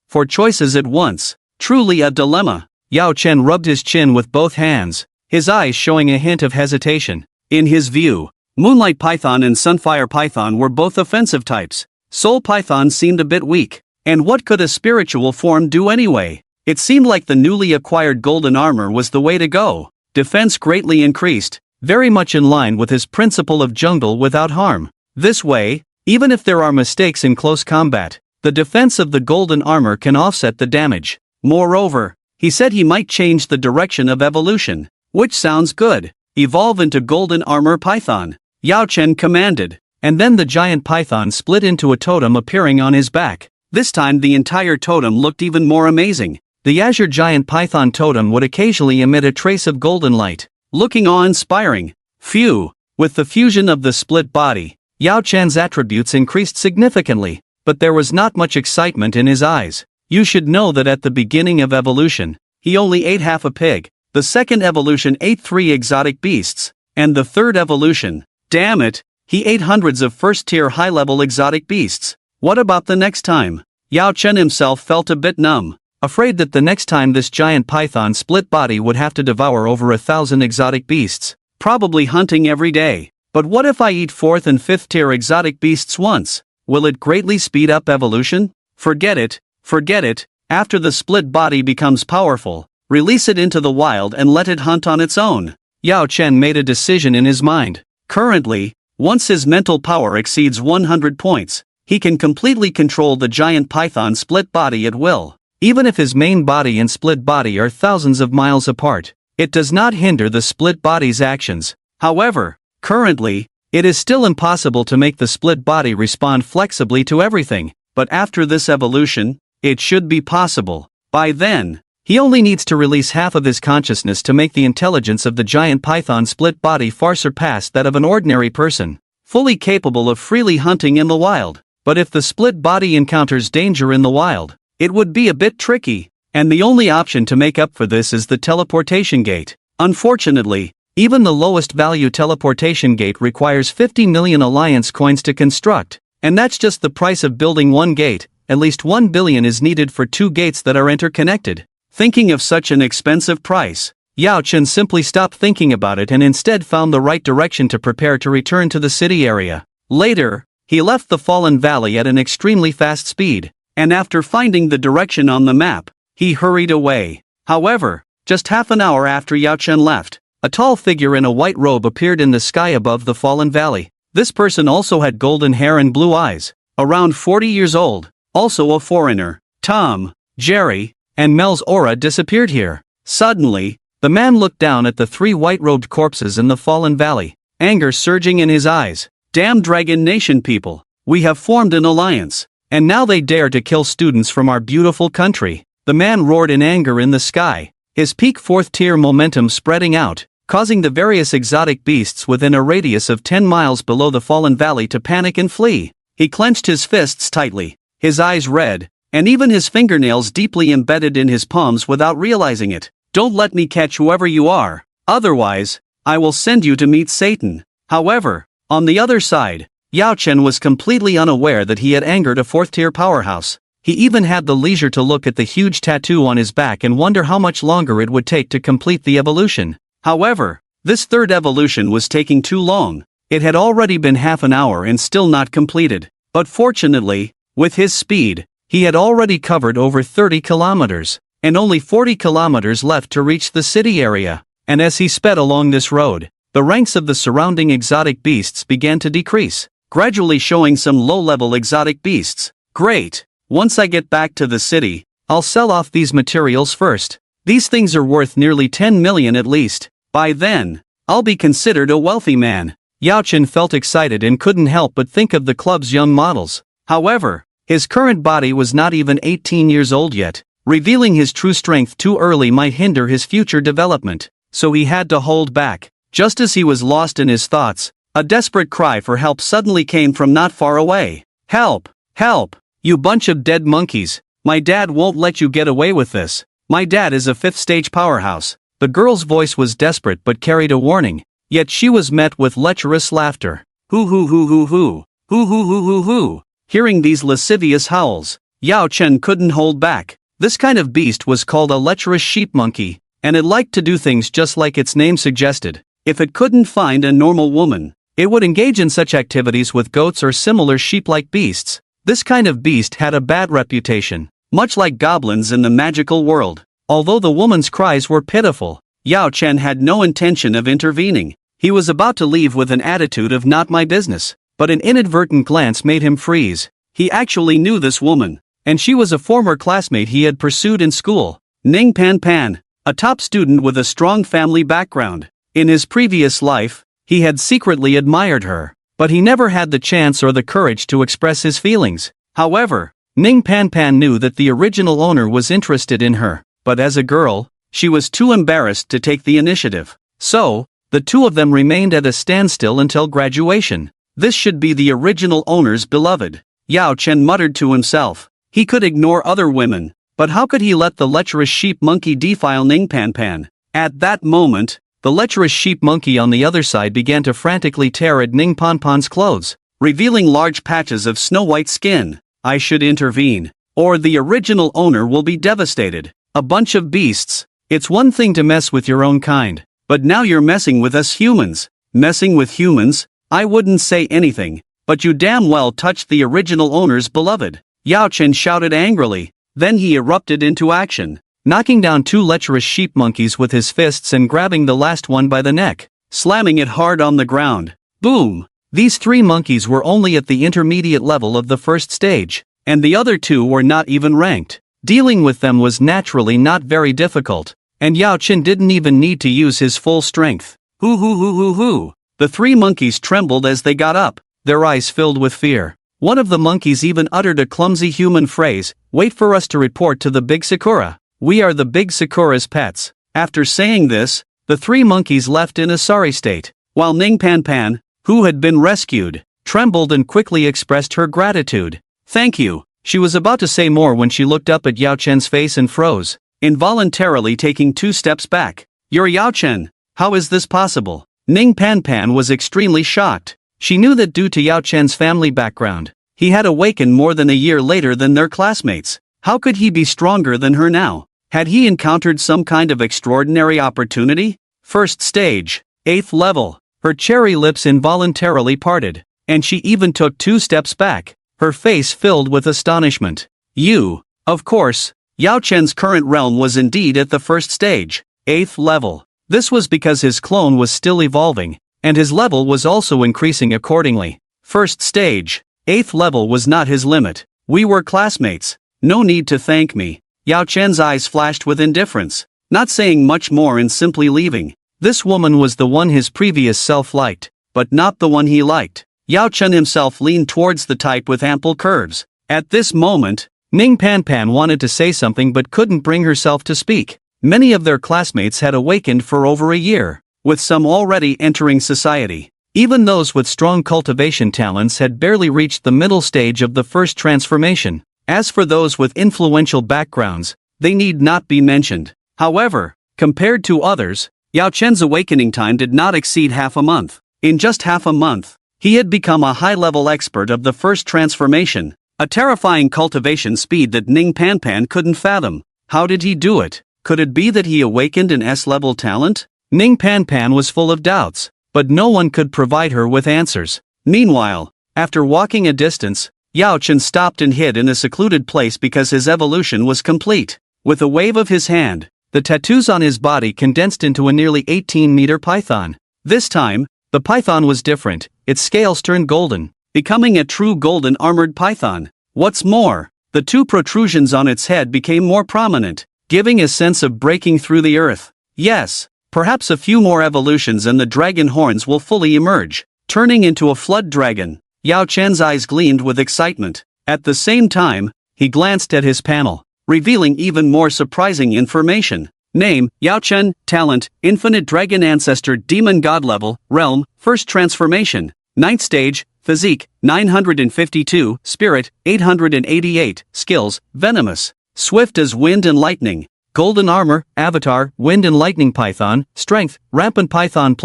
[SPEAKER 1] For choices at once. Truly a dilemma. Yao Chen rubbed his chin with both hands, his eyes showing a hint of hesitation. In his view, Moonlight Python and Sunfire Python were both offensive types. Soul Python seemed a bit weak. And what could a spiritual form do anyway? It seemed like the newly acquired golden armor was the way to go. Defense greatly increased, very much in line with his principle of jungle without harm. This way, even if there are mistakes in close combat, the defense of the golden armor can offset the damage. Moreover, he said he might change the direction of evolution, which sounds good. Evolve into golden armor python, Yao Chen commanded, and then the giant python split into a totem appearing on his back. This time the entire totem looked even more amazing. The azure giant python totem would occasionally emit a trace of golden light, looking awe-inspiring. Phew! With the fusion of the split body, Yao Chen's attributes increased significantly, but there was not much excitement in his eyes. You should know that at the beginning of evolution, he only ate half a pig, the second evolution ate 3 exotic beasts, and the third evolution, damn it, he ate hundreds of first-tier high-level exotic beasts. What about the next time? Yao Chen himself felt a bit numb, afraid that the next time this giant python split body would have to devour over 1,000 exotic beasts, probably hunting every day. But what if I eat 4th and 5th tier exotic beasts once? Will it greatly speed up evolution? Forget it, after the split body becomes powerful, release it into the wild and let it hunt on its own. Yao Chen made a decision in his mind. Currently, once his mental power exceeds 100 points, he can completely control the giant python split body at will. Even if his main body and split body are thousands of miles apart, it does not hinder the split body's actions. However, currently, it is still impossible to make the split body respond flexibly to everything, but after this evolution, it should be possible. By then, he only needs to release half of his consciousness to make the intelligence of the giant python split body far surpass that of an ordinary person, fully capable of freely hunting in the wild. But if the split body encounters danger in the wild, it would be a bit tricky, and the only option to make up for this is the teleportation gate. Unfortunately, even the lowest value teleportation gate requires 50 million alliance coins to construct, and that's just the price of building one gate. At least 1 billion is needed for 2 gates that are interconnected. Thinking of such an expensive price, Yao Chen simply stopped thinking about it and instead found the right direction to prepare to return to the city area. Later, he left the fallen valley at an extremely fast speed, and after finding the direction on the map, he hurried away. However, just half an hour after Yao Chen left, a tall figure in a white robe appeared in the sky above the fallen valley. This person also had golden hair and blue eyes, around 40 years old, also a foreigner. Tom, Jerry, and Mel's aura disappeared here. Suddenly, the man looked down at the 3 white-robed corpses in the fallen valley, anger surging in his eyes. Damn Dragon Nation people, we have formed an alliance, and now they dare to kill students from our beautiful country. The man roared in anger in the sky, his peak 4th tier momentum spreading out, causing the various exotic beasts within a radius of 10 miles below the fallen valley to panic and flee. He clenched his fists tightly, his eyes red, and even his fingernails deeply embedded in his palms without realizing it. Don't let me catch whoever you are, otherwise, I will send you to meet Satan. However, on the other side, Yao Chen was completely unaware that he had angered a 4th tier powerhouse. He even had the leisure to look at the huge tattoo on his back and wonder how much longer it would take to complete the evolution. However, this third evolution was taking too long. It had already been half an hour and still not completed. But fortunately, with his speed, he had already covered over 30 kilometers, and only 40 kilometers left to reach the city area. And as he sped along this road, the ranks of the surrounding exotic beasts began to decrease, gradually showing some low-level exotic beasts. Great! Once I get back to the city, I'll sell off these materials first. These things are worth nearly 10 million at least. By then, I'll be considered a wealthy man. Yao Chen felt excited and couldn't help but think of the club's young models. However, his current body was not even 18 years old yet. Revealing his true strength too early might hinder his future development, so he had to hold back. Just as he was lost in his thoughts, a desperate cry for help suddenly came from not far away. Help! Help! You bunch of dead monkeys, my dad won't let you get away with this. My dad is a 5th stage powerhouse. The girl's voice was desperate but carried a warning, yet she was met with lecherous laughter. Hoo hoo hoo hoo hoo, hoo hoo hoo hoo hoo. Hearing these lascivious howls, Yao Chen couldn't hold back. This kind of beast was called a lecherous sheep monkey, and it liked to do things just like its name suggested. If it couldn't find a normal woman, it would engage in such activities with goats or similar sheep-like beasts. This kind of beast had a bad reputation, much like goblins in the magical world. Although the woman's cries were pitiful, Yao Chen had no intention of intervening. He was about to leave with an attitude of not my business, but an inadvertent glance made him freeze. He actually knew this woman, and she was a former classmate he had pursued in school, Ning Pan Pan, a top student with a strong family background. In his previous life, he had secretly admired her, but he never had the chance or the courage to express his feelings. However, Ning Pan Pan knew that the original owner was interested in her, but as a girl, she was too embarrassed to take the initiative. So, the two of them remained at a standstill until graduation. This should be the original owner's beloved. Yao Chen muttered to himself. He could ignore other women, but how could he let the lecherous sheep monkey defile Ning Pan Pan? At that moment, the lecherous sheep monkey on the other side began to frantically tear at Ning Pan Pan's clothes, revealing large patches of snow-white skin. I should intervene, or the original owner will be devastated. A bunch of beasts. It's one thing to mess with your own kind, but now you're messing with us humans. Messing with humans? I wouldn't say anything, but you damn well touched the original owner's beloved. Yao Chen shouted angrily. Then he erupted into action, knocking down two lecherous sheep monkeys with his fists and grabbing the last one by the neck, slamming it hard on the ground. Boom! These three monkeys were only at the intermediate level of the first stage, and the other two were not even ranked. Dealing with them was naturally not very difficult, and Yao Chen didn't even need to use his full strength. Hoo hoo hoo hoo hoo! The three monkeys trembled as they got up, their eyes filled with fear. One of the monkeys even uttered a clumsy human phrase, "Wait for us to report to the Big Sakura. We are the Big Sakura's pets." After saying this, the three monkeys left in a sorry state, while Ning Pan Pan, who had been rescued, trembled and quickly expressed her gratitude. "Thank you." She was about to say more when she looked up at Yao Chen's face and froze, involuntarily taking 2 steps back. "You're Yao Chen. How is this possible?" Ning Pan Pan was extremely shocked. She knew that due to Yao Chen's family background, he had awakened more than a year later than their classmates. How could he be stronger than her now? Had he encountered some kind of extraordinary opportunity? First stage, 8th level. Her cherry lips involuntarily parted, and she even took 2 steps back, her face filled with astonishment. "You." Of course, Yao Chen's current realm was indeed at the first stage, 8th level. This was because his clone was still evolving, and his level was also increasing accordingly. First stage, 8th level was not his limit. "We were classmates. No need to thank me." Yao Chen's eyes flashed with indifference, not saying much more and simply leaving. This woman was the one his previous self liked, but not the one he liked. Yao Chen himself leaned towards the type with ample curves. At this moment, Ning Pan Pan wanted to say something but couldn't bring herself to speak. Many of their classmates had awakened for over a year, with some already entering society. Even those with strong cultivation talents had barely reached the middle stage of the first transformation. As for those with influential backgrounds, they need not be mentioned. However, compared to others, Yao Chen's awakening time did not exceed half a month. In just half a month, he had become a high-level expert of the first transformation, a terrifying cultivation speed that Ning Pan Pan couldn't fathom. How did he do it? Could it be that he awakened an S-level talent? Ning Pan Pan was full of doubts, but no one could provide her with answers. Meanwhile, after walking a distance, Yao Chen stopped and hid in a secluded place because his evolution was complete. With a wave of his hand, the tattoos on his body condensed into a nearly 18-meter python. This time, the python was different, its scales turned golden, becoming a true golden armored python. What's more, the 2 protrusions on its head became more prominent, giving a sense of breaking through the earth. Yes, perhaps a few more evolutions and the dragon horns will fully emerge, turning into a flood dragon. Yao Chen's eyes gleamed with excitement. At the same time, he glanced at his panel, revealing even more surprising information. Name, Yao Chen. Talent, Infinite Dragon Ancestor Demon God Level. Realm, First Transformation. 9th Stage. Physique, 952. Spirit, 888. Skills, Venomous. Swift as Wind and Lightning. Golden Armor, Avatar, Wind and Lightning Python. Strength, Rampant Python++.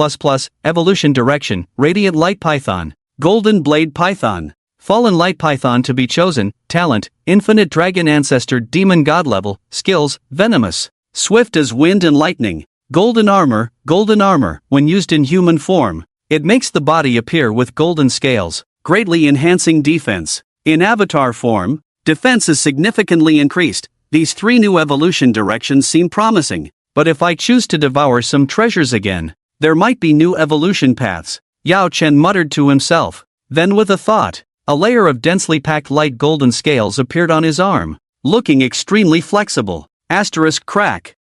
[SPEAKER 1] Evolution Direction, Radiant Light Python. Golden Blade Python. Fallen Light Python to be chosen, talent, Infinite Dragon Ancestor Demon God level, skills, Venomous, swift as wind and lightning, golden armor, when used in human form. It makes the body appear with golden scales, greatly enhancing defense. In avatar form, defense is significantly increased. These 3 new evolution directions seem promising, but if I choose to devour some treasures again, there might be new evolution paths, Yao Chen muttered to himself. Then with a thought, a layer of densely packed light golden scales appeared on his arm, looking extremely flexible. Crack.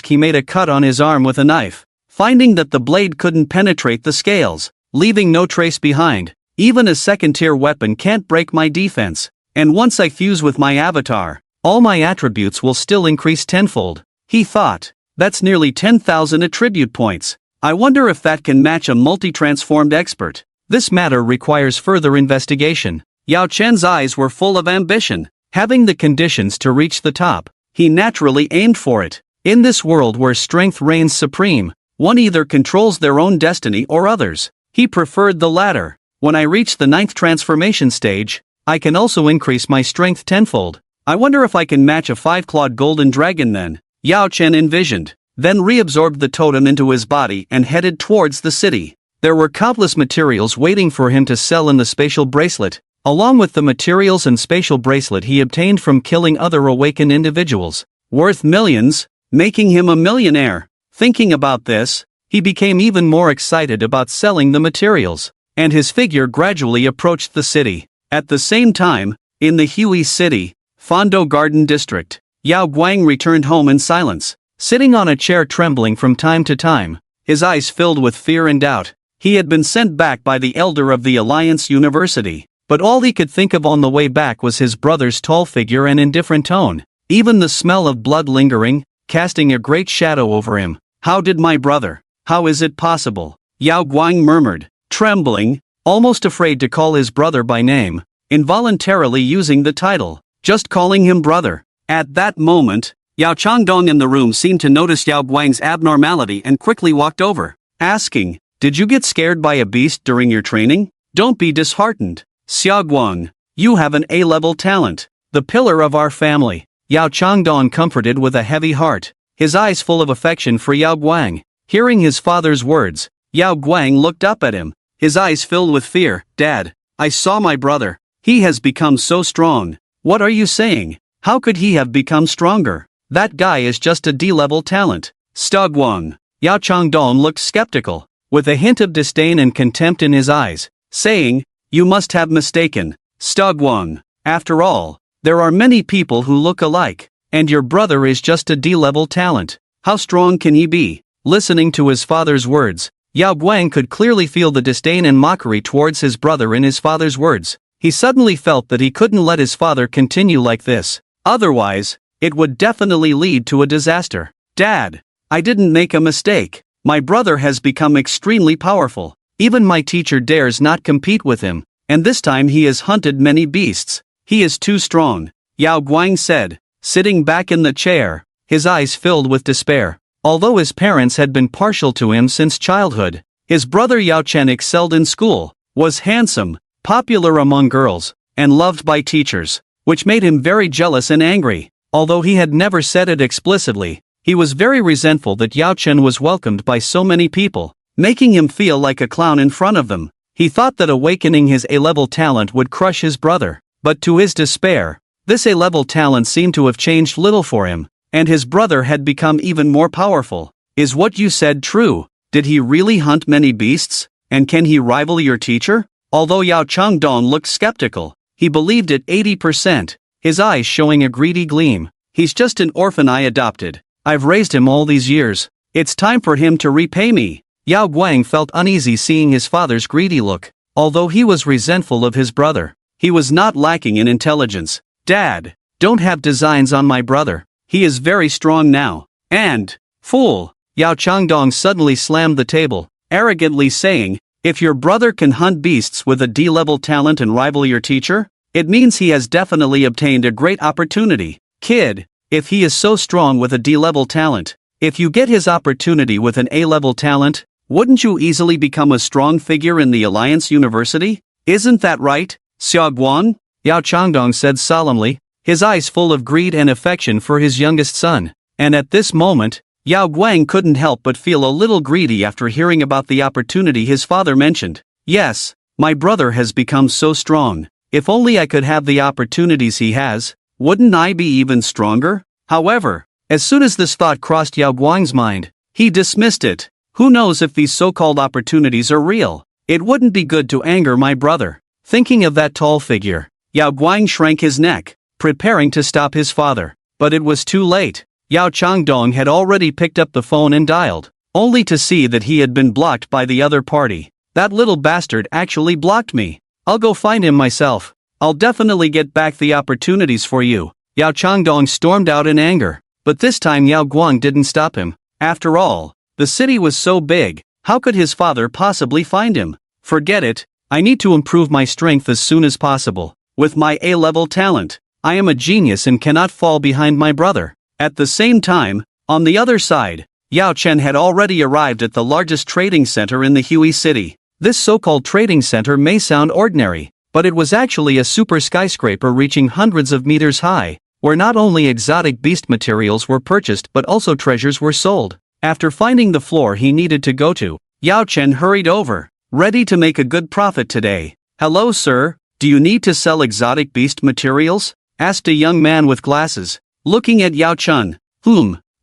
[SPEAKER 1] He made a cut on his arm with a knife, finding that the blade couldn't penetrate the scales, leaving no trace behind. Even a second-tier weapon can't break my defense, and once I fuse with my avatar, all my attributes will still increase tenfold. He thought, that's nearly 10,000 attribute points. I wonder if that can match a multi-transformed expert. This matter requires further investigation. Yao Chen's eyes were full of ambition. Having the conditions to reach the top, he naturally aimed for it. In this world where strength reigns supreme, one either controls their own destiny or others. He preferred the latter. When I reach the 9th transformation stage, I can also increase my strength tenfold. I wonder if I can match a 5-clawed golden dragon then, Yao Chen envisioned, then reabsorbed the totem into his body and headed towards the city. There were countless materials waiting for him to sell in the spatial bracelet, along with the materials and spatial bracelet he obtained from killing other awakened individuals, worth millions, making him a millionaire. Thinking about this, he became even more excited about selling the materials, and his figure gradually approached the city. At the same time, in the Hui City, Fondo Garden District, Yao Guang returned home in silence, sitting on a chair trembling from time to time, his eyes filled with fear and doubt. He had been sent back by the elder of the Alliance University, but all he could think of on the way back was his brother's tall figure and indifferent tone, even the smell of blood lingering, casting a great shadow over him. How did my brother? How is it possible? Yao Guang murmured, trembling, almost afraid to call his brother by name, involuntarily using the title, just calling him brother. At that moment, Yao Changdong in the room seemed to notice Yao Guang's abnormality and quickly walked over, asking, did you get scared by a beast during your training? Don't be disheartened. Xia Guang, you have an A-level talent, the pillar of our family. Yao Changdong comforted with a heavy heart, his eyes full of affection for Yao Guang. Hearing his father's words, Yao Guang looked up at him, his eyes filled with fear. Dad, I saw my brother. He has become so strong. What are you saying? How could he have become stronger? That guy is just a D-level talent. Guang. Yao Changdong looked skeptical, with a hint of disdain and contempt in his eyes, saying, you must have mistaken, Guang. After all, there are many people who look alike, and your brother is just a D-level talent. How strong can he be? Listening to his father's words, Yao Guang could clearly feel the disdain and mockery towards his brother in his father's words. He suddenly felt that he couldn't let his father continue like this. Otherwise, it would definitely lead to a disaster. Dad, I didn't make a mistake. My brother has become extremely powerful. Even my teacher dares not compete with him, and this time he has hunted many beasts. He is too strong, Yao Guang said, sitting back in the chair, his eyes filled with despair. Although his parents had been partial to him since childhood, his brother Yao Chen excelled in school, was handsome, popular among girls, and loved by teachers, which made him very jealous and angry. Although he had never said it explicitly, he was very resentful that Yao Chen was welcomed by so many people, making him feel like a clown in front of them. He thought that awakening his A-level talent would crush his brother, but to his despair, this A-level talent seemed to have changed little for him, and his brother had become even more powerful. Is what you said true? Did he really hunt many beasts? And can he rival your teacher? Although Yao Changdong looked skeptical, he believed it 80%, his eyes showing a greedy gleam. He's just an orphan I adopted. I've raised him all these years. It's time for him to repay me. Yao Guang felt uneasy seeing his father's greedy look. Although he was resentful of his brother, he was not lacking in intelligence. Dad, don't have designs on my brother. He is very strong now. And, fool, Yao Changdong suddenly slammed the table, arrogantly saying, if your brother can hunt beasts with a D-level talent and rival your teacher, it means he has definitely obtained a great opportunity. Kid, if he is so strong with a D-level talent, if you get his opportunity with an A-level talent, wouldn't you easily become a strong figure in the Alliance University? Isn't that right? Xiaoguang? Yao Changdong said solemnly, his eyes full of greed and affection for his youngest son. And at this moment, Yao Guang couldn't help but feel a little greedy after hearing about the opportunity his father mentioned. Yes, my brother has become so strong. If only I could have the opportunities he has, wouldn't I be even stronger? However, as soon as this thought crossed Yao Guang's mind, he dismissed it. Who knows if these so-called opportunities are real? It wouldn't be good to anger my brother. Thinking of that tall figure, Yao Guang shrank his neck, preparing to stop his father. But it was too late. Yao Changdong had already picked up the phone and dialed, only to see that he had been blocked by the other party. That little bastard actually blocked me. I'll go find him myself. I'll definitely get back the opportunities for you. Yao Changdong stormed out in anger. But this time Yao Guang didn't stop him. After all, the city was so big, how could his father possibly find him? Forget it, I need to improve my strength as soon as possible. With my A-level talent, I am a genius and cannot fall behind my brother. At the same time, on the other side, Yao Chen had already arrived at the largest trading center in the Hui city. This so-called trading center may sound ordinary, but it was actually a super skyscraper reaching hundreds of meters high, where not only exotic beast materials were purchased but also treasures were sold. After finding the floor he needed to go to, Yao Chen hurried over, ready to make a good profit today. Hello sir, do you need to sell exotic beast materials? Asked a young man with glasses, looking at Yao Chen.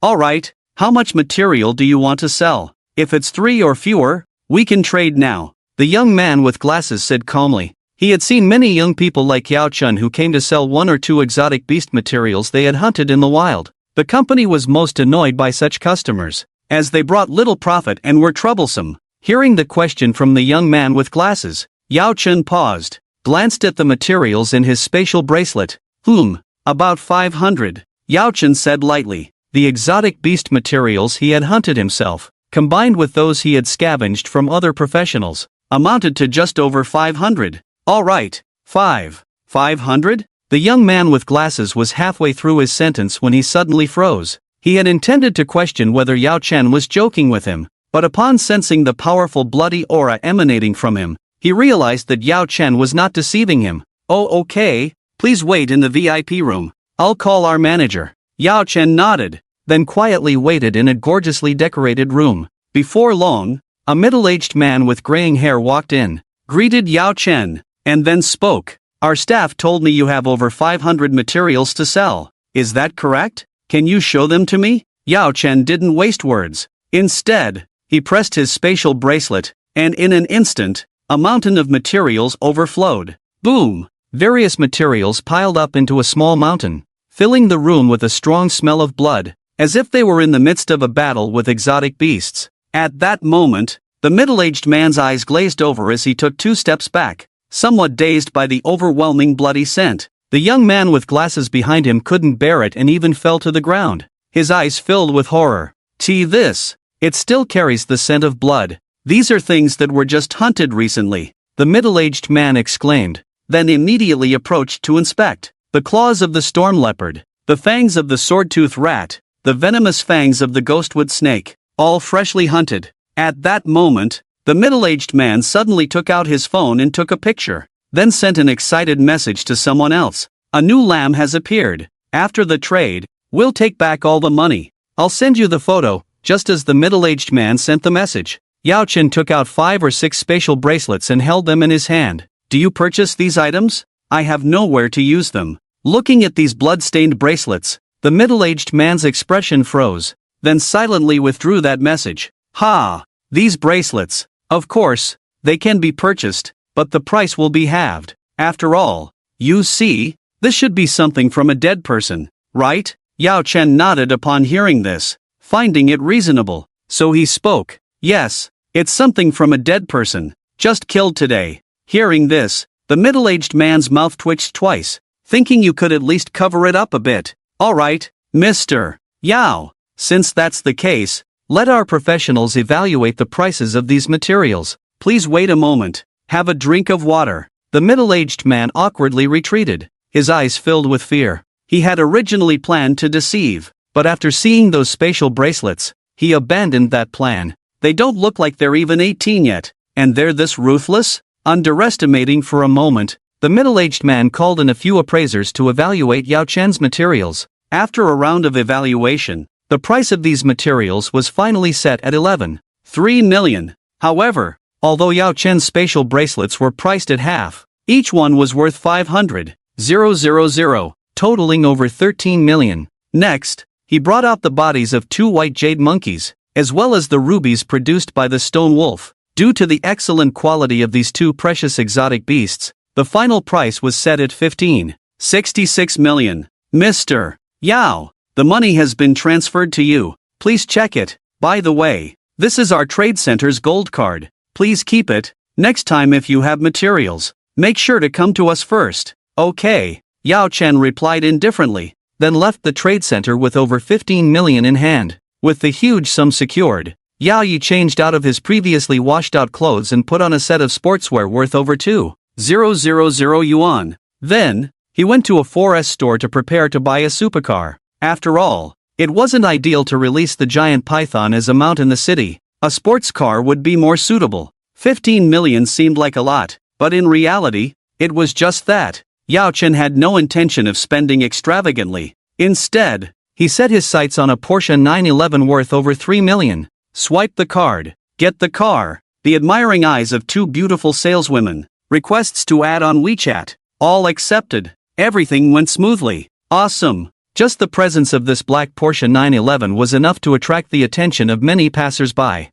[SPEAKER 1] Alright, how much material do you want to sell? If it's 3 or fewer, we can trade now. The young man with glasses said calmly. He had seen many young people like Yao Chen who came to sell 1 or 2 exotic beast materials they had hunted in the wild. The company was most annoyed by such customers, as they brought little profit and were troublesome. Hearing the question from the young man with glasses, Yao Chen paused, glanced at the materials in his spatial bracelet. About 500. Yao Chen said lightly. The exotic beast materials he had hunted himself, combined with those he had scavenged from other professionals, amounted to just over 500. Alright, 500? The young man with glasses was halfway through his sentence when he suddenly froze. He had intended to question whether Yao Chen was joking with him, but upon sensing the powerful bloody aura emanating from him, he realized that Yao Chen was not deceiving him. Oh okay, please wait in the VIP room. I'll call our manager. Yao Chen nodded, then quietly waited in a gorgeously decorated room. Before long, a middle-aged man with graying hair walked in, greeted Yao Chen, and then spoke. Our staff told me you have over 500 materials to sell. Is that correct? Can you show them to me? Yao Chen didn't waste words. Instead, he pressed his spatial bracelet, and in an instant, a mountain of materials overflowed. Boom! Various materials piled up into a small mountain, filling the room with a strong smell of blood, as if they were in the midst of a battle with exotic beasts. At that moment, the middle-aged man's eyes glazed over as he took 2 steps back, somewhat dazed by the overwhelming bloody scent. The young man with glasses behind him couldn't bear it and even fell to the ground, his eyes filled with horror. This! It still carries the scent of blood. These are things that were just hunted recently, the middle-aged man exclaimed, then immediately approached to inspect. The claws of the storm leopard, the fangs of the sword-tooth rat, the venomous fangs of the ghostwood snake, all freshly hunted. At that moment, the middle-aged man suddenly took out his phone and took a picture, then sent an excited message to someone else. A new lamb has appeared. After the trade, we'll take back all the money. I'll send you the photo. Just as the middle-aged man sent the message, Yao Chen took out 5 or 6 spatial bracelets and held them in his hand. Do you purchase these items? I have nowhere to use them. Looking at these blood-stained bracelets, the middle-aged man's expression froze, then silently withdrew that message. These bracelets, of course, they can be purchased, but the price will be halved. After all, you see, this should be something from a dead person, right? Yao Chen nodded upon hearing this, finding it reasonable, so he spoke. Yes, it's something from a dead person, just killed today. Hearing this, the middle-aged man's mouth twitched twice, thinking you could at least cover it up a bit. Alright, Mr. Yao, since that's the case, let our professionals evaluate the prices of these materials. Please wait a moment, have a drink of water. The middle-aged man awkwardly retreated, his eyes filled with fear. He had originally planned to deceive, but after seeing those spatial bracelets, he abandoned that plan. They don't look like they're even 18 yet, and they're this ruthless? Underestimating for a moment, The middle-aged man called in a few appraisers to evaluate Yao Chen's materials. After a round of evaluation, the price of these materials was finally set at 11.3 million. However, although Yao Chen's spatial bracelets were priced at half, each one was worth 500,000, totaling over 13 million. Next, he brought out the bodies of 2 white jade monkeys, as well as the rubies produced by the stone wolf. Due to the excellent quality of these 2 precious exotic beasts, the final price was set at 15.66 million. Mr. Yao, the money has been transferred to you. Please check it. By the way, this is our trade center's gold card. Please keep it. Next time if you have materials, make sure to come to us first. Okay, Yao Chen replied indifferently, then left the trade center with over 15 million in hand. With the huge sum secured, Yao Yi changed out of his previously washed-out clothes and put on a set of sportswear worth over 2,000 yuan. Then, he went to a 4S store to prepare to buy a supercar. After all, it wasn't ideal to release the giant python as a mount in the city. A sports car would be more suitable. 15 million seemed like a lot, but in reality, it was just that. Yao Chen had no intention of spending extravagantly. Instead, he set his sights on a Porsche 911 worth over 3 million. Swipe the card. Get the car. The admiring eyes of 2 beautiful saleswomen. Requests to add on WeChat. All accepted. Everything went smoothly. Awesome. Just the presence of this black Porsche 911 was enough to attract the attention of many passers-by.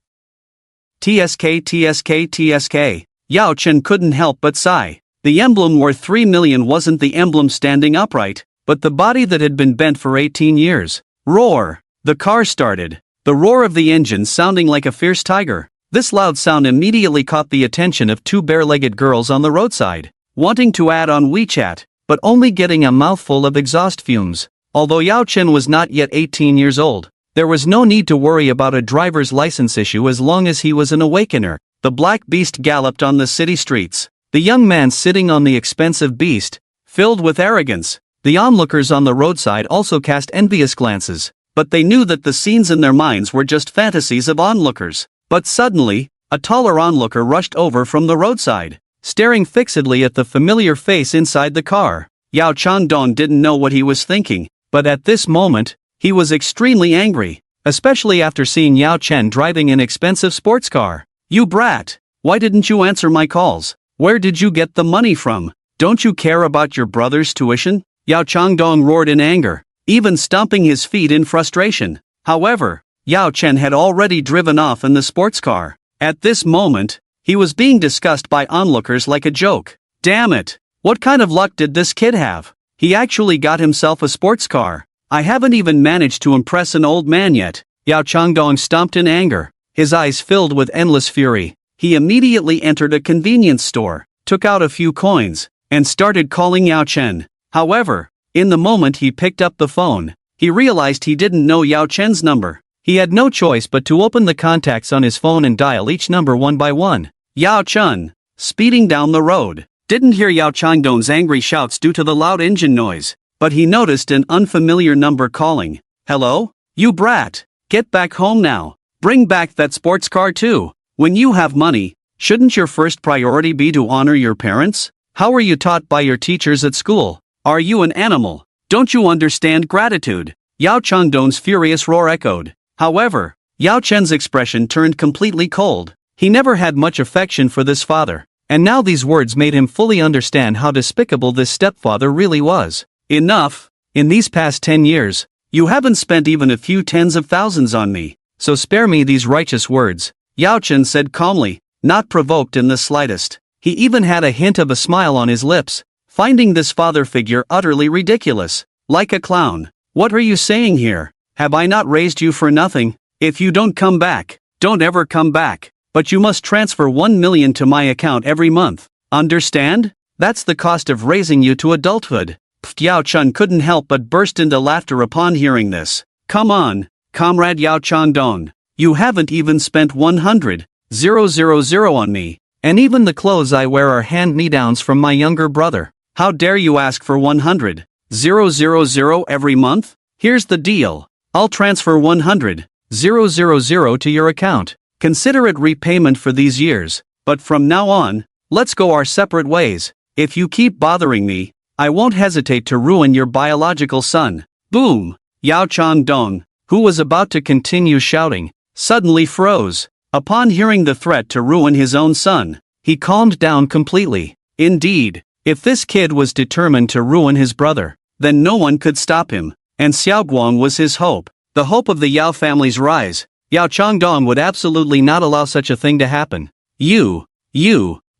[SPEAKER 1] TSK. Yao Chen couldn't help but sigh. The emblem worth 3 million wasn't the emblem standing upright, but the body that had been bent for 18 years. Roar! The car started, the roar of the engine sounding like a fierce tiger. This loud sound immediately caught the attention of 2 bare-legged girls on the roadside, wanting to add on WeChat, but only getting a mouthful of exhaust fumes. Although Yao Chen was not yet 18 years old, there was no need to worry about a driver's license issue as long as he was an awakener. The black beast galloped on the city streets. The young man sitting on the expensive beast, filled with arrogance. The onlookers on the roadside also cast envious glances, but they knew that the scenes in their minds were just fantasies of onlookers. But suddenly, a taller onlooker rushed over from the roadside, staring fixedly at the familiar face inside the car. Yao Changdong didn't know what he was thinking, but at this moment, he was extremely angry, especially after seeing Yao Chen driving an expensive sports car. You brat! Why didn't you answer my calls? Where did you get the money from? Don't you care about your brother's tuition? Yao Changdong roared in anger, even stomping his feet in frustration. However, Yao Chen had already driven off in the sports car. At this moment, he was being discussed by onlookers like a joke. Damn it! What kind of luck did this kid have? He actually got himself a sports car. I haven't even managed to impress an old man yet. Yao Changdong stomped in anger, his eyes filled with endless fury. He immediately entered a convenience store, took out a few coins, and started calling Yao Chen. However, in the moment he picked up the phone, he realized he didn't know Yao Chen's number. He had no choice but to open the contacts on his phone and dial each number one by one. Yao Chen, speeding down the road, didn't hear Yao Changdong's angry shouts due to the loud engine noise, but he noticed an unfamiliar number calling. Hello? You brat! Get back home now. Bring back that sports car too. When you have money, shouldn't your first priority be to honor your parents? How were you taught by your teachers at school? Are you an animal? Don't you understand gratitude? Yao Changdong's furious roar echoed. However, Yao Chen's expression turned completely cold. He never had much affection for this father, and now these words made him fully understand how despicable this stepfather really was. Enough! In these past 10 years, you haven't spent even a few tens of thousands on me, so spare me these righteous words. Yao Chen said calmly, not provoked in the slightest. He even had a hint of a smile on his lips, finding this father figure utterly ridiculous. Like a clown. What are you saying here? Have I not raised you for nothing? If you don't come back, don't ever come back. But you must transfer 1 million to my account every month. Understand? That's the cost of raising you to adulthood. Yao Chen couldn't help but burst into laughter upon hearing this. Come on, comrade Yao Changdong. You haven't even spent 100,000 on me, and even the clothes I wear are hand-me-downs from my younger brother. How dare you ask for 100,000 every month? Here's the deal. I'll transfer 100,000 to your account. Consider it repayment for these years, but from now on, let's go our separate ways. If you keep bothering me, I won't hesitate to ruin your biological son. Boom! Yao Changdong, who was about to continue shouting, suddenly froze. Upon hearing the threat to ruin his own son, he calmed down completely. Indeed, if this kid was determined to ruin his brother, then no one could stop him, and Xiaoguang was his hope, the hope of the Yao family's rise. Yao Changdong would absolutely not allow such a thing to happen. You,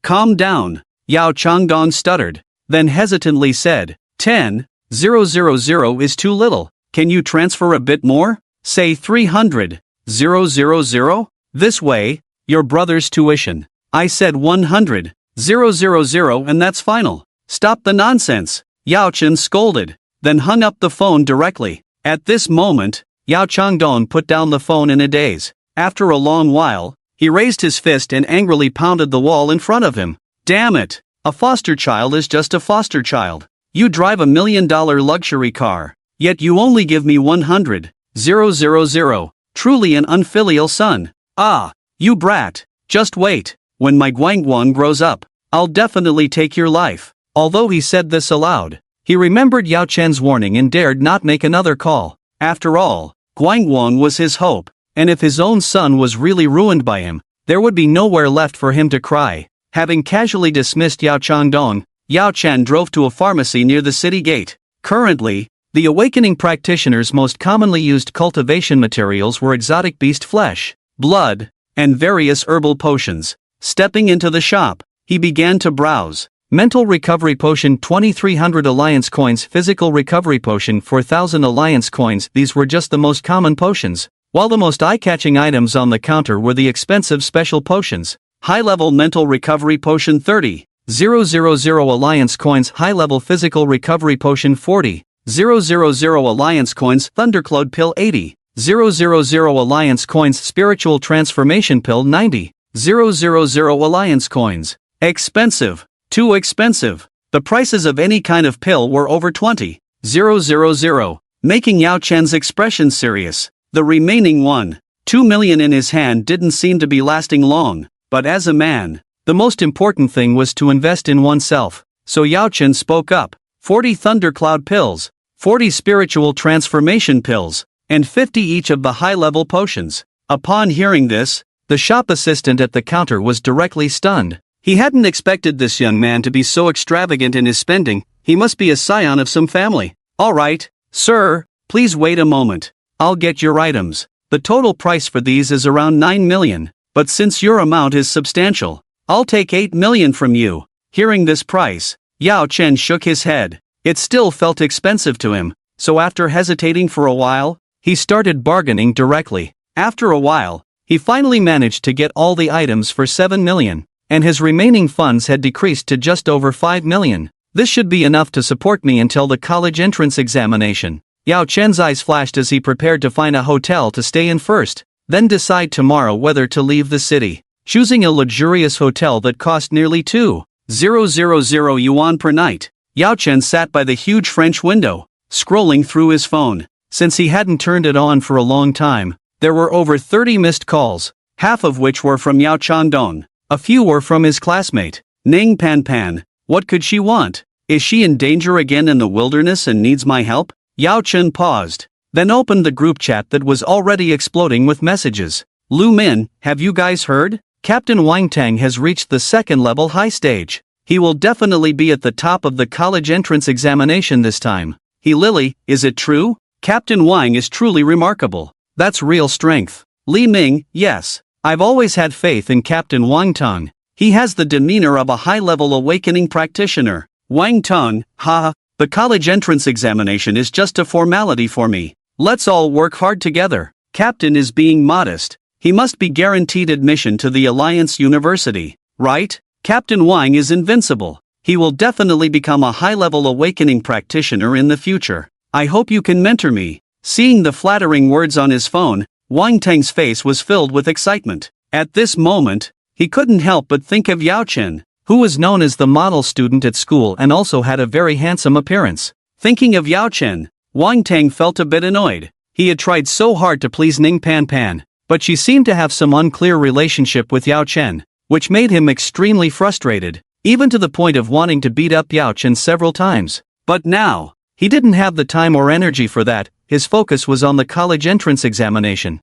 [SPEAKER 1] calm down, Yao Changdong stuttered, then hesitantly said, 10,000 is too little, can you transfer a bit more? Say 300,000? This way, your brother's tuition. I said 100,000, and that's final. Stop the nonsense, Yao Chen scolded, then hung up the phone directly. At this moment, Yao Changdong put down the phone in a daze. After a long while, he raised his fist and angrily pounded the wall in front of him. Damn it! A foster child is just a foster child. You drive $1 million luxury car, yet you only give me 100,000. Truly an unfilial son. Ah, you brat. Just wait. When my Guangguang grows up, I'll definitely take your life. Although he said this aloud, he remembered Yao Chen's warning and dared not make another call. After all, Guangguang was his hope, and if his own son was really ruined by him, there would be nowhere left for him to cry. Having casually dismissed Yao Changdong, Yao Chen drove to a pharmacy near the city gate. Currently, the awakening practitioner's most commonly used cultivation materials were exotic beast flesh, blood, and various herbal potions. Stepping into the shop, he began to browse. Mental Recovery Potion 2300 Alliance Coins, Physical Recovery Potion 4000 Alliance Coins. These were just the most common potions, while the most eye-catching items on the counter were the expensive special potions. High-level Mental Recovery Potion 30,000 Alliance Coins, High-level Physical Recovery Potion 40,000 Alliance Coins, Thundercloud Pill 80,000 Alliance Coins, Spiritual Transformation Pill 90,000 Alliance Coins. Expensive. Too expensive. The prices of any kind of pill were over 20,000, making Yao Chen's expression serious. The remaining 1.2 million in his hand didn't seem to be lasting long, but as a man, the most important thing was to invest in oneself. So Yao Chen spoke up. 40 Thundercloud pills, 40 Spiritual Transformation pills, and 50 each of the high-level potions. Upon hearing this, the shop assistant at the counter was directly stunned. He hadn't expected this young man to be so extravagant in his spending. He must be a scion of some family. All right, sir, please wait a moment. I'll get your items. The total price for these is around 9 million, but since your amount is substantial, I'll take 8 million from you. Hearing this price, Yao Chen shook his head. It still felt expensive to him, so after hesitating for a while, he started bargaining directly. After a while, he finally managed to get all the items for 7 million. And his remaining funds had decreased to just over 5 million. This should be enough to support me until the college entrance examination. Yao Chen's eyes flashed as he prepared to find a hotel to stay in first, then decide tomorrow whether to leave the city. Choosing a luxurious hotel that cost nearly 2,000 yuan per night, Yao Chen sat by the huge French window, scrolling through his phone. Since he hadn't turned it on for a long time, there were over 30 missed calls, half of which were from Yao Changdong. A few were from his classmate, Ning Pan. What could she want? Is she in danger again in the wilderness and needs my help? Yao Chen paused, then opened the group chat that was already exploding with messages. Lu Min, have you guys heard? Captain Wang Tang has reached the second-level high stage. He will definitely be at the top of the college entrance examination this time. Lily, is it true? Captain Wang is truly remarkable. That's real strength. Li Ming, yes. I've always had faith in Captain Wang Tang. He has the demeanor of a high-level awakening practitioner. Wang Tang, the college entrance examination is just a formality for me. Let's all work hard together. Captain is being modest. He must be guaranteed admission to the Alliance University, right? Captain Wang is invincible. He will definitely become a high-level awakening practitioner in the future. I hope you can mentor me. Seeing the flattering words on his phone, Wang Tang's face was filled with excitement. At this moment, he couldn't help but think of Yao Chen, who was known as the model student at school and also had a very handsome appearance. Thinking of Yao Chen, Wang Tang felt a bit annoyed. He had tried so hard to please Ning Pan, but she seemed to have some unclear relationship with Yao Chen, which made him extremely frustrated. even to the point of wanting to beat up Yao Chen several times. But now, he didn't have the time or energy for that. His focus was on the college entrance examination.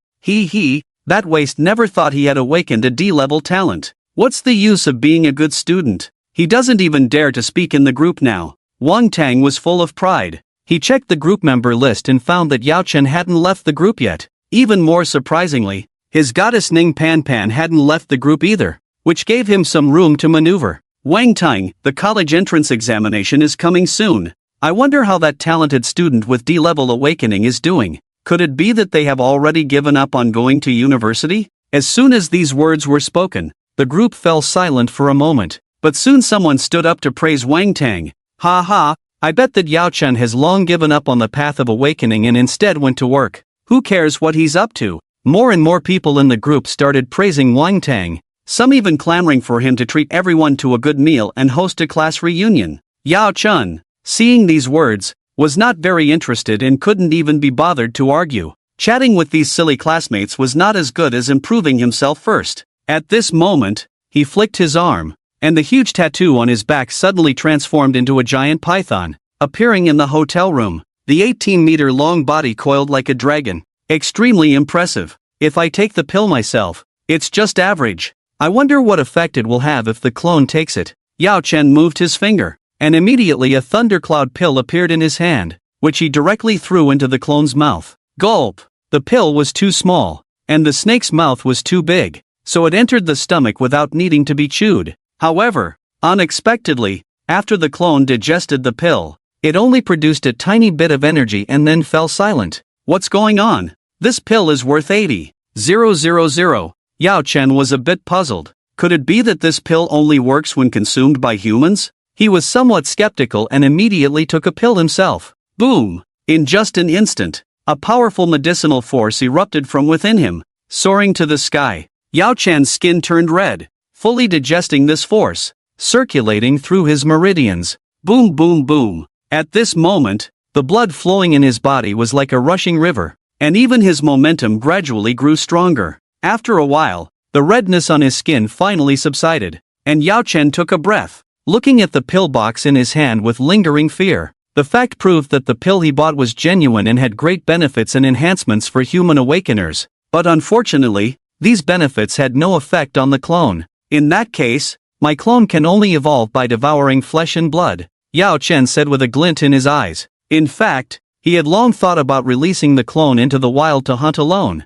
[SPEAKER 1] That waste never thought he had awakened a D-level talent. What's the use of being a good student? He doesn't even dare to speak in the group now. Wang Tang was full of pride. He checked the group member list and found that Yao Chen hadn't left the group yet. Even more surprisingly, his goddess Ning Pan Pan hadn't left the group either, which gave him some room to maneuver. Wang Tang, the college entrance examination is coming soon. I wonder how that talented student with D-level awakening is doing. Could it be that they have already given up on going to university? As soon as these words were spoken, the group fell silent for a moment, but soon someone stood up to praise Wang Tang. I bet that Yao Chen has long given up on the path of awakening and instead went to work. Who cares what he's up to? More and more people in the group started praising Wang Tang, some even clamoring for him to treat everyone to a good meal and host a class reunion. Yao Chen, seeing these words, was not very interested and couldn't even be bothered to argue. Chatting with these silly classmates was not as good as improving himself first. At this moment, he flicked his arm, and the huge tattoo on his back suddenly transformed into a giant python, appearing in the hotel room. The 18-meter-long body coiled like a dragon. Extremely impressive. If I take the pill myself, it's just average. I wonder what effect it will have if the clone takes it. Yao Chen moved his finger, and immediately a thundercloud pill appeared in his hand, which he directly threw into the clone's mouth. Gulp! The pill was too small, and the snake's mouth was too big, so it entered the stomach without needing to be chewed. However, unexpectedly, after the clone digested the pill, it only produced a tiny bit of energy and then fell silent. What's going on? This pill is worth 80,000. Yao Chen was a bit puzzled. Could it be that this pill only works when consumed by humans? He was somewhat skeptical and immediately took a pill himself. Boom! In just an instant, a powerful medicinal force erupted from within him, soaring to the sky. Yao Chen's skin turned red, fully digesting this force, circulating through his meridians. Boom boom boom. At this moment, the blood flowing in his body was like a rushing river, and even his momentum gradually grew stronger. After a while, the redness on his skin finally subsided, and Yao Chen took a breath, looking at the pill box in his hand with lingering fear. The fact proved that the pill he bought was genuine and had great benefits and enhancements for human awakeners, but unfortunately, these benefits had no effect on the clone. In that case, my clone can only evolve by devouring flesh and blood, Yao Chen said with a glint in his eyes. In fact, he had long thought about releasing the clone into the wild to hunt alone,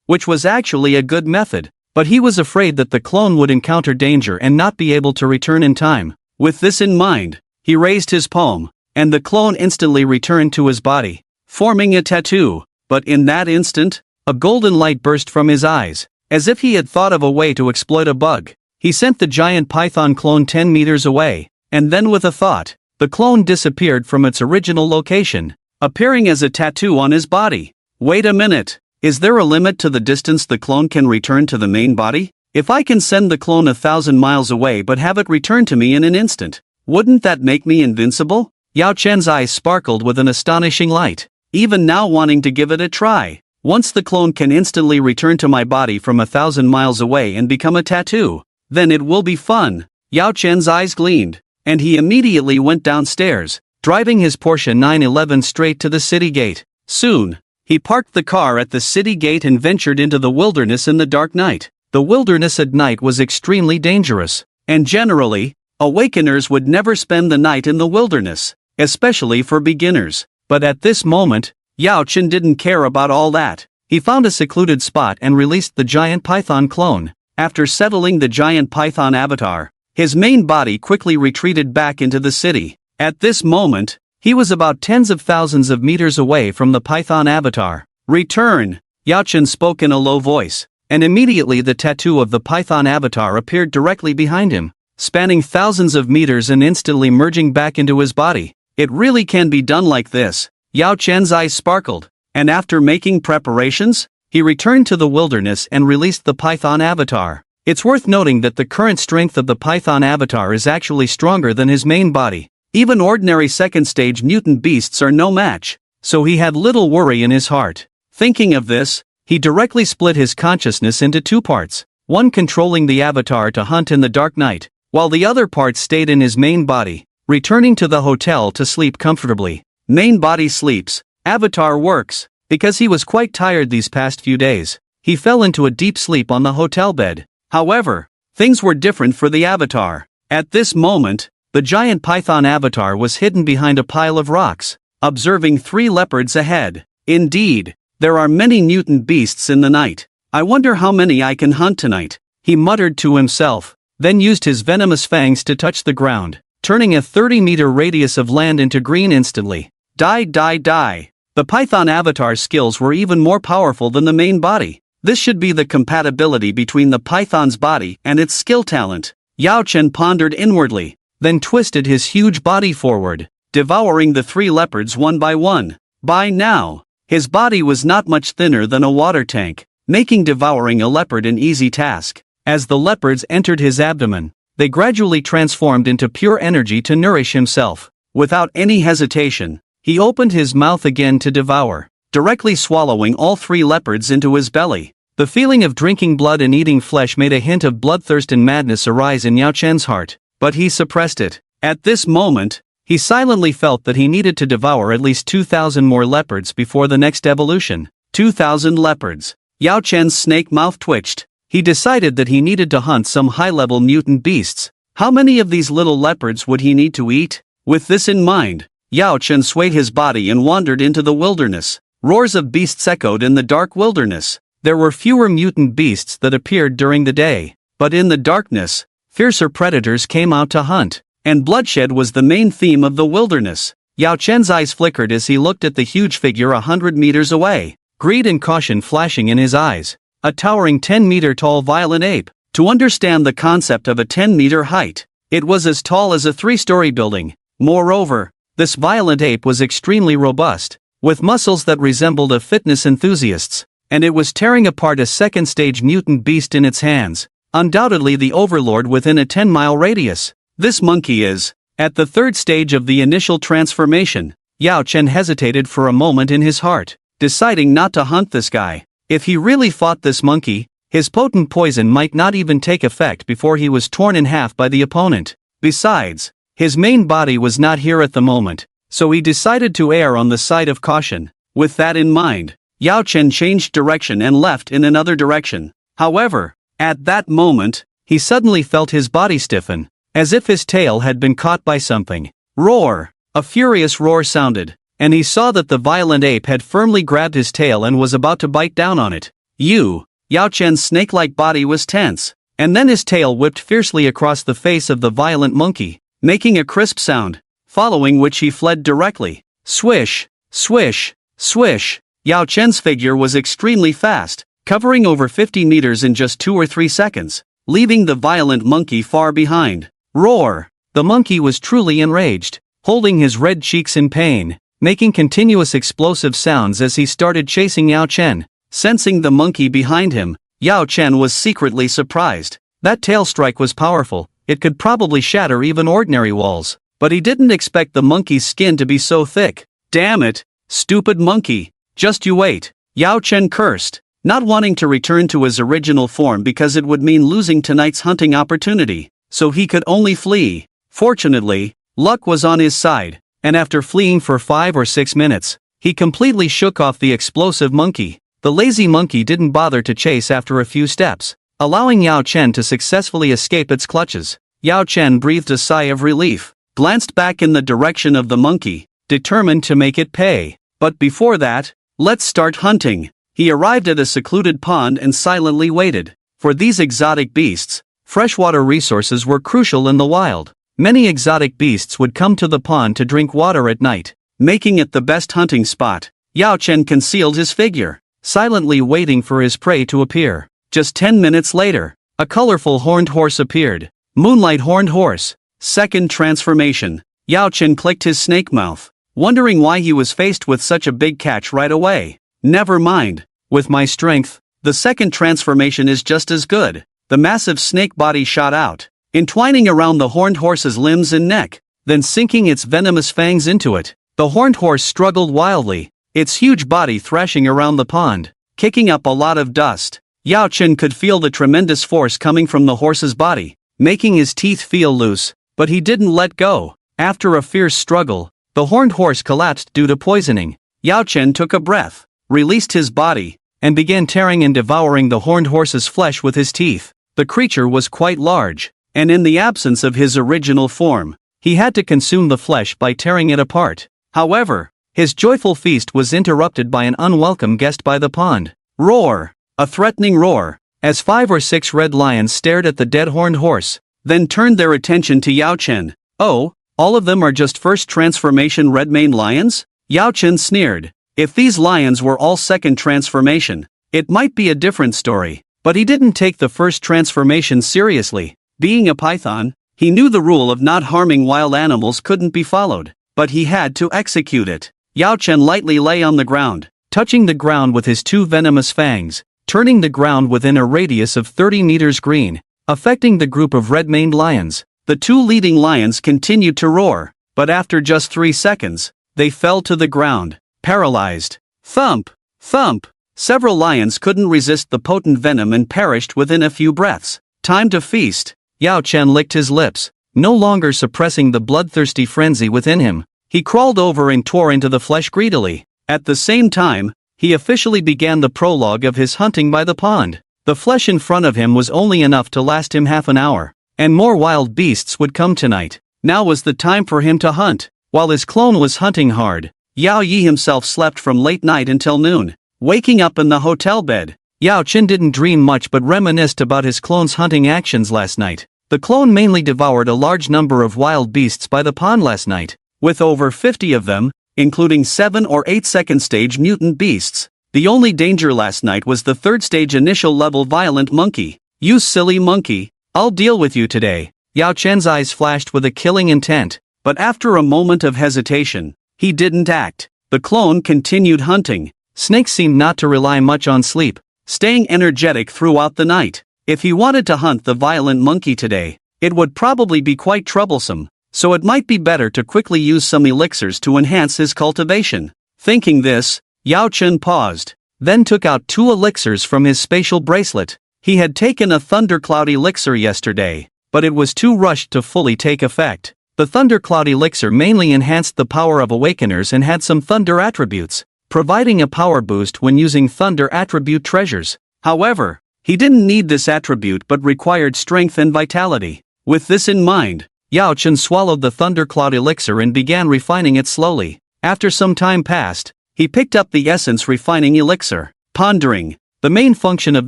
[SPEAKER 1] which was actually a good method, but he was afraid that the clone would encounter danger and not be able to return in time. With this in mind, he raised his palm, and the clone instantly returned to his body, forming a tattoo. But in that instant, a golden light burst from his eyes, as if he had thought of a way to exploit a bug. He sent the giant python clone 10 meters away, and then with a thought, the clone disappeared from its original location, appearing as a tattoo on his body. Wait a minute. Is there a limit to the distance the clone can return to the main body? If I can send the clone 1,000 miles away but have it return to me in an instant, wouldn't that make me invincible? Yao Chen's eyes sparkled with an astonishing light, even now wanting to give it a try. Once the clone can instantly return to my body from 1,000 miles away and become a tattoo, then it will be fun. Yao Chen's eyes gleamed, and he immediately went downstairs, driving his Porsche 911 straight to the city gate. Soon, he parked the car at the city gate and ventured into the wilderness in the dark night. The wilderness at night was extremely dangerous, and generally, awakeners would never spend the night in the wilderness, especially for beginners. But at this moment, Yao Chen didn't care about all that. He found a secluded spot and released the giant python clone. After settling the giant python avatar, his main body quickly retreated back into the city. At this moment, he was about tens of thousands of meters away from the python avatar. Return! Yao Chen spoke in a low voice, and immediately the tattoo of the python avatar appeared directly behind him, spanning thousands of meters and instantly merging back into his body. It really can be done like this. Yao Chen's eyes sparkled, and after making preparations, he returned to the wilderness and released the python avatar. It's worth noting that the current strength of the python avatar is actually stronger than his main body. Even ordinary second-stage mutant beasts are no match, so he had little worry in his heart. Thinking of this, he directly split his consciousness into two parts, one controlling the avatar to hunt in the dark night, while the other part stayed in his main body, returning to the hotel to sleep comfortably. Main body sleeps, Avatar works. Because he was quite tired these past few days, he fell into a deep sleep on the hotel bed. However, things were different for the Avatar. At this moment, the giant python Avatar was hidden behind a pile of rocks, observing 3 leopards ahead. Indeed, there are many mutant beasts in the night. I wonder how many I can hunt tonight, he muttered to himself, then used his venomous fangs to touch the ground, turning a 30-meter radius of land into green instantly. Die, die, die. The Python Avatar's skills were even more powerful than the main body. This should be the compatibility between the Python's body and its skill talent. Yao Chen pondered inwardly, then twisted his huge body forward, devouring the 3 leopards one by one. By now, his body was not much thinner than a water tank, making devouring a leopard an easy task. As the leopards entered his abdomen, they gradually transformed into pure energy to nourish himself. Without any hesitation, he opened his mouth again to devour, directly swallowing all 3 leopards into his belly. The feeling of drinking blood and eating flesh made a hint of bloodthirst and madness arise in Yao Chen's heart, but he suppressed it. At this moment, he silently felt that he needed to devour at least 2,000 more leopards before the next evolution. 2,000 leopards. Yao Chen's snake mouth twitched. He decided that he needed to hunt some high-level mutant beasts. How many of these little leopards would he need to eat? With this in mind, Yao Chen swayed his body and wandered into the wilderness. Roars of beasts echoed in the dark wilderness. There were fewer mutant beasts that appeared during the day, but in the darkness, fiercer predators came out to hunt, and bloodshed was the main theme of the wilderness. Yao Chen's eyes flickered as he looked at the huge figure 100 meters away, greed and caution flashing in his eyes. A towering 10-meter-tall violent ape. To understand the concept of a 10-meter height, it was as tall as a 3-story building. Moreover, this violent ape was extremely robust, with muscles that resembled a fitness enthusiast's, and it was tearing apart a second-stage mutant beast in its hands, undoubtedly the overlord within a 10-mile radius. This monkey is at the 3rd stage of the initial transformation. Yao Chen hesitated for a moment in his heart, deciding not to hunt this guy. If he really fought this monkey, his potent poison might not even take effect before he was torn in half by the opponent. Besides, his main body was not here at the moment, so he decided to err on the side of caution. With that in mind, Yao Chen changed direction and left in another direction. However, at that moment, he suddenly felt his body stiffen, as if his tail had been caught by something. Roar! A furious roar sounded, and he saw that the violent ape had firmly grabbed his tail and was about to bite down on it. Yao Chen's snake-like body was tense, and then his tail whipped fiercely across the face of the violent monkey, making a crisp sound, following which he fled directly. Swish, swish, swish. Yao Chen's figure was extremely fast, covering over 50 meters in just 2 or 3 seconds, leaving the violent monkey far behind. Roar! The monkey was truly enraged, holding his red cheeks in pain, making continuous explosive sounds as he started chasing Yao Chen. Sensing the monkey behind him, Yao Chen was secretly surprised. That tail strike was powerful, it could probably shatter even ordinary walls, but he didn't expect the monkey's skin to be so thick. Damn it, stupid monkey, just you wait, Yao Chen cursed, not wanting to return to his original form because it would mean losing tonight's hunting opportunity, so he could only flee. Fortunately, luck was on his side, and after fleeing for 5 or 6 minutes, he completely shook off the explosive monkey. The lazy monkey didn't bother to chase after a few steps, allowing Yao Chen to successfully escape its clutches. Yao Chen breathed a sigh of relief, glanced back in the direction of the monkey, determined to make it pay. But before that, let's start hunting. He arrived at a secluded pond and silently waited. For these exotic beasts, freshwater resources were crucial in the wild. Many exotic beasts would come to the pond to drink water at night, making it the best hunting spot. Yao Chen concealed his figure, silently waiting for his prey to appear. Just 10 minutes later, a colorful horned horse appeared. Moonlight horned horse. Second transformation. Yao Chen clicked his snake mouth, wondering why he was faced with such a big catch right away. Never mind. With my strength, the second transformation is just as good. The massive snake body shot out, entwining around the horned horse's limbs and neck, then sinking its venomous fangs into it. The horned horse struggled wildly, its huge body thrashing around the pond, kicking up a lot of dust. Yao Chen could feel the tremendous force coming from the horse's body, making his teeth feel loose, but he didn't let go. After a fierce struggle, the horned horse collapsed due to poisoning. Yao Chen took a breath, released his body, and began tearing and devouring the horned horse's flesh with his teeth. The creature was quite large, and in the absence of his original form, he had to consume the flesh by tearing it apart. However, his joyful feast was interrupted by an unwelcome guest by the pond. Roar! A threatening roar, as 5 or 6 red lions stared at the dead horned horse, then turned their attention to Yao Chen. Oh, all of them are just first transformation red-maned lions? Yao Chen sneered. If these lions were all second transformation, it might be a different story. But he didn't take the first transformation seriously. Being a python, he knew the rule of not harming wild animals couldn't be followed, but he had to execute it. Yao Chen lightly lay on the ground, touching the ground with his 2 venomous fangs, turning the ground within a radius of 30 meters green, affecting the group of red-maned lions. The 2 leading lions continued to roar, but after just 3 seconds, they fell to the ground, paralyzed. Thump! Thump! Several lions couldn't resist the potent venom and perished within a few breaths. Time to feast. Yao Chen licked his lips, no longer suppressing the bloodthirsty frenzy within him. He crawled over and tore into the flesh greedily. At the same time, he officially began the prologue of his hunting by the pond. The flesh in front of him was only enough to last him half an hour, and more wild beasts would come tonight. Now was the time for him to hunt. While his clone was hunting hard, Yao Yi himself slept from late night until noon. Waking up in the hotel bed, Yao Chen didn't dream much but reminisced about his clone's hunting actions last night. The clone mainly devoured a large number of wild beasts by the pond last night, with over 50 of them, including 7 or 8 second-stage mutant beasts. The only danger last night was the 3rd-stage initial-level violent monkey. You silly monkey, I'll deal with you today. Yao Chen's eyes flashed with a killing intent, but after a moment of hesitation, he didn't act. The clone continued hunting. Snake seemed not to rely much on sleep, staying energetic throughout the night. If he wanted to hunt the violent monkey today, it would probably be quite troublesome, so it might be better to quickly use some elixirs to enhance his cultivation. Thinking this, Yao Chen paused, then took out 2 elixirs from his spatial bracelet. He had taken a Thundercloud elixir yesterday, but it was too rushed to fully take effect. The Thundercloud elixir mainly enhanced the power of awakeners and had some thunder attributes, providing a power boost when using thunder attribute treasures. However, he didn't need this attribute but required strength and vitality. With this in mind, Yao Chen swallowed the Thundercloud elixir and began refining it slowly. After some time passed, he picked up the essence refining elixir. Pondering, the main function of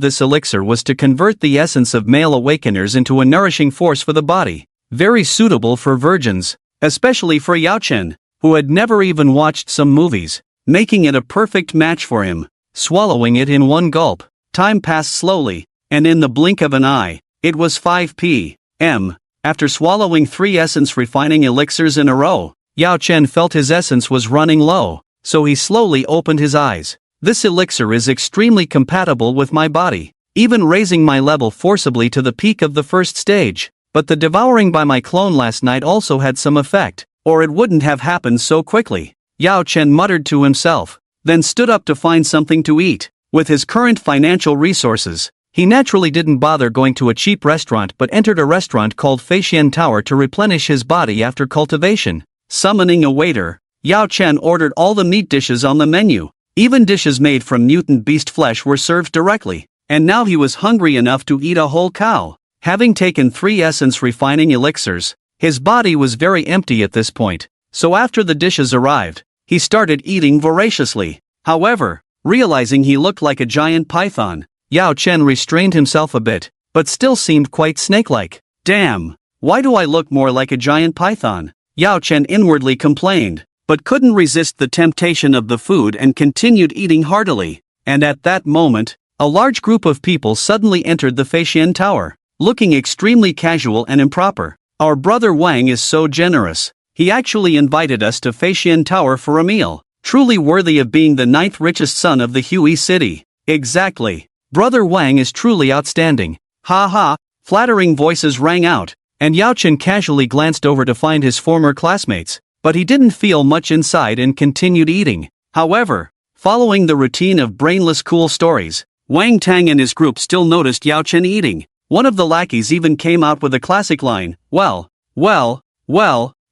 [SPEAKER 1] this elixir was to convert the essence of male awakeners into a nourishing force for the body, very suitable for virgins, especially for Yao Chen, who had never even watched some movies, making it a perfect match for him. Swallowing it in one gulp, time passed slowly, and in the blink of an eye, it was 5 p.m. After swallowing 3 essence refining elixirs in a row, Yao Chen felt his essence was running low, so he slowly opened his eyes. This elixir is extremely compatible with my body, even raising my level forcibly to the peak of the 1st stage. But the devouring by my clone last night also had some effect, or it wouldn't have happened so quickly. Yao Chen muttered to himself, then stood up to find something to eat. With his current financial resources, he naturally didn't bother going to a cheap restaurant but entered a restaurant called Feixian Tower to replenish his body after cultivation. Summoning a waiter, Yao Chen ordered all the meat dishes on the menu. Even dishes made from mutant beast flesh were served directly, and now he was hungry enough to eat a whole cow. Having taken 3 essence refining elixirs, his body was very empty at this point, so after the dishes arrived, he started eating voraciously. However, realizing he looked like a giant python, Yao Chen restrained himself a bit, but still seemed quite snake-like. Damn, why do I look more like a giant python? Yao Chen inwardly complained, but couldn't resist the temptation of the food and continued eating heartily. And at that moment, a large group of people suddenly entered the Feixian Tower, looking extremely casual and improper. Our brother Wang is so generous. He actually invited us to Feixian Tower for a meal. Truly worthy of being the 9th richest son of the Hui city. Exactly. Brother Wang is truly outstanding. Ha ha, flattering voices rang out, and Yao Chen casually glanced over to find his former classmates, but he didn't feel much inside and continued eating. However, following the routine of brainless cool stories, Wang Tang and his group still noticed Yao Chen eating. One of the lackeys even came out with a classic line, well,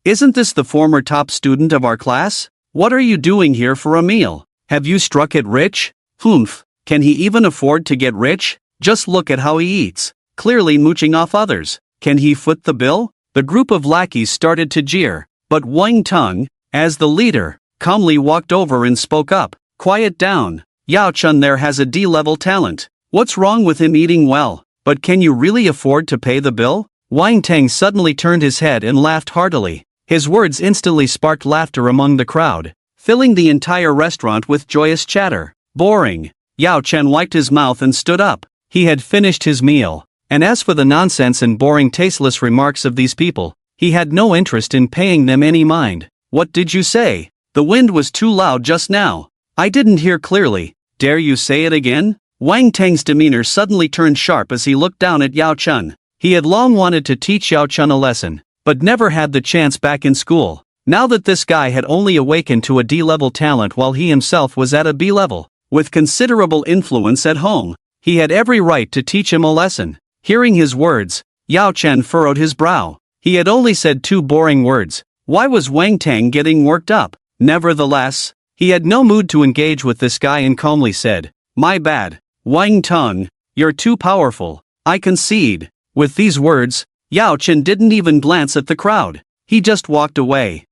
[SPEAKER 1] isn't this the former top student of our class? What are you doing here for a meal? Have you struck it rich? Humph, can he even afford to get rich? Just look at how he eats, clearly mooching off others. Can he foot the bill? The group of lackeys started to jeer, but Wang Teng, as the leader, calmly walked over and spoke up. Quiet down. Yao Chun there has a D-level talent. What's wrong with him eating well? But can you really afford to pay the bill? Wang Teng suddenly turned his head and laughed heartily. His words instantly sparked laughter among the crowd, filling the entire restaurant with joyous chatter. Boring. Yao Chen wiped his mouth and stood up. He had finished his meal, and as for the nonsense and boring tasteless remarks of these people, he had no interest in paying them any mind. What did you say? The wind was too loud just now. I didn't hear clearly. Dare you say it again? Wang Teng's demeanor suddenly turned sharp as he looked down at Yao Chun. He had long wanted to teach Yao Chun a lesson, but never had the chance back in school. Now that this guy had only awakened to a D-level talent while he himself was at a B-level, with considerable influence at home, he had every right to teach him a lesson. Hearing his words, Yao Chen furrowed his brow. He had only said 2 boring words. Why was Wang Teng getting worked up? Nevertheless, he had no mood to engage with this guy and calmly said, "My bad, Wang Teng, you're too powerful. I concede." With these words, Yao Chen didn't even glance at the crowd. He just walked away.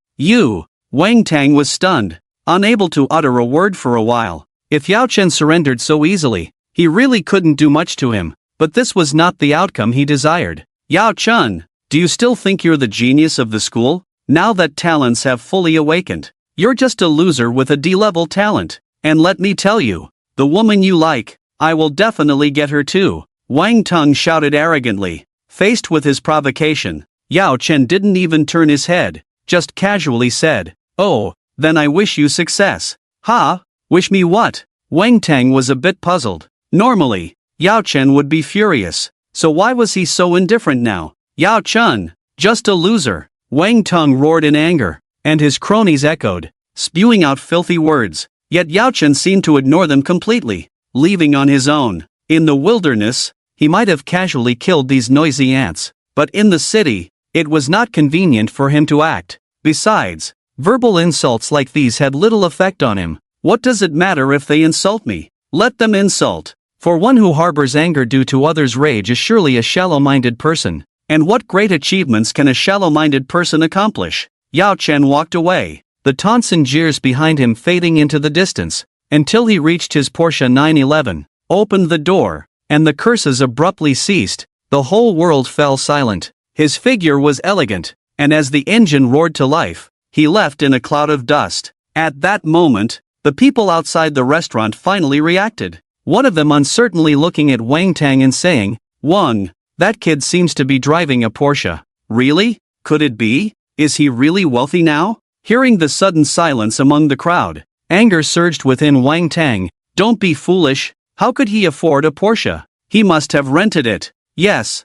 [SPEAKER 1] Wang Teng was stunned, unable to utter a word for a while. If Yao Chen surrendered so easily, he really couldn't do much to him, but this was not the outcome he desired. Yao Chen, do you still think you're the genius of the school? Now that talents have fully awakened, you're just a loser with a D-level talent. And let me tell you, the woman you like, I will definitely get her too. Wang Teng shouted arrogantly. Faced with his provocation, Yao Chen didn't even turn his head, just casually said, "Oh, then I wish you success." "Ha? Wish me what?" Wang Teng was a bit puzzled. Normally, Yao Chen would be furious, so why was he so indifferent now? Yao Chen, just a loser. Wang Teng roared in anger, and his cronies echoed, spewing out filthy words. Yet Yao Chen seemed to ignore them completely, leaving on his own. In the wilderness, he might have casually killed these noisy ants, but in the city, it was not convenient for him to act. Besides, verbal insults like these had little effect on him. What does it matter if they insult me? Let them insult. For one who harbors anger due to others' rage is surely a shallow-minded person. And what great achievements can a shallow-minded person accomplish? Yao Chen walked away, the taunts and jeers behind him fading into the distance, until he reached his Porsche 911, opened the door, and the curses abruptly ceased. The whole world fell silent. His figure was elegant, and as the engine roared to life, he left in a cloud of dust. At that moment, the people outside the restaurant finally reacted. One of them uncertainly looking at Wang Teng and saying, "Wang, that kid seems to be driving a Porsche." Really? Could it be? Is he really wealthy now? Hearing the sudden silence among the crowd, anger surged within Wang Teng. Don't be foolish. How could he afford a Porsche? He must have rented it. Yes,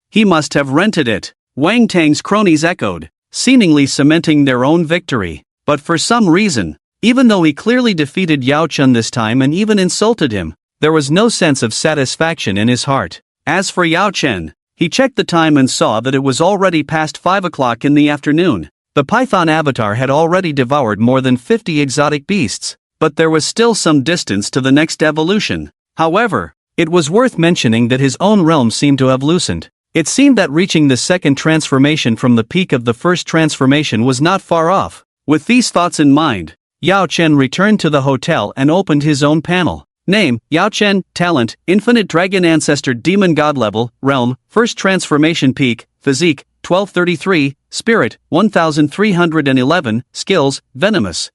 [SPEAKER 1] he must have rented it. Wang Teng's cronies echoed, seemingly cementing their own victory. But for some reason, even though he clearly defeated Yao Chen this time and even insulted him, there was no sense of satisfaction in his heart. As for Yao Chen, he checked the time and saw that it was already past 5 o'clock in the afternoon. The Python avatar had already devoured more than 50 exotic beasts, but there was still some distance to the next evolution. However, it was worth mentioning that his own realm seemed to have loosened. It seemed that reaching the second transformation from the peak of the first transformation was not far off. With these thoughts in mind, Yao Chen returned to the hotel and opened his own panel. Name, Yao Chen, talent, infinite dragon ancestor demon god level, realm, first transformation peak, physique, 1233, spirit, 1311, skills, venomous.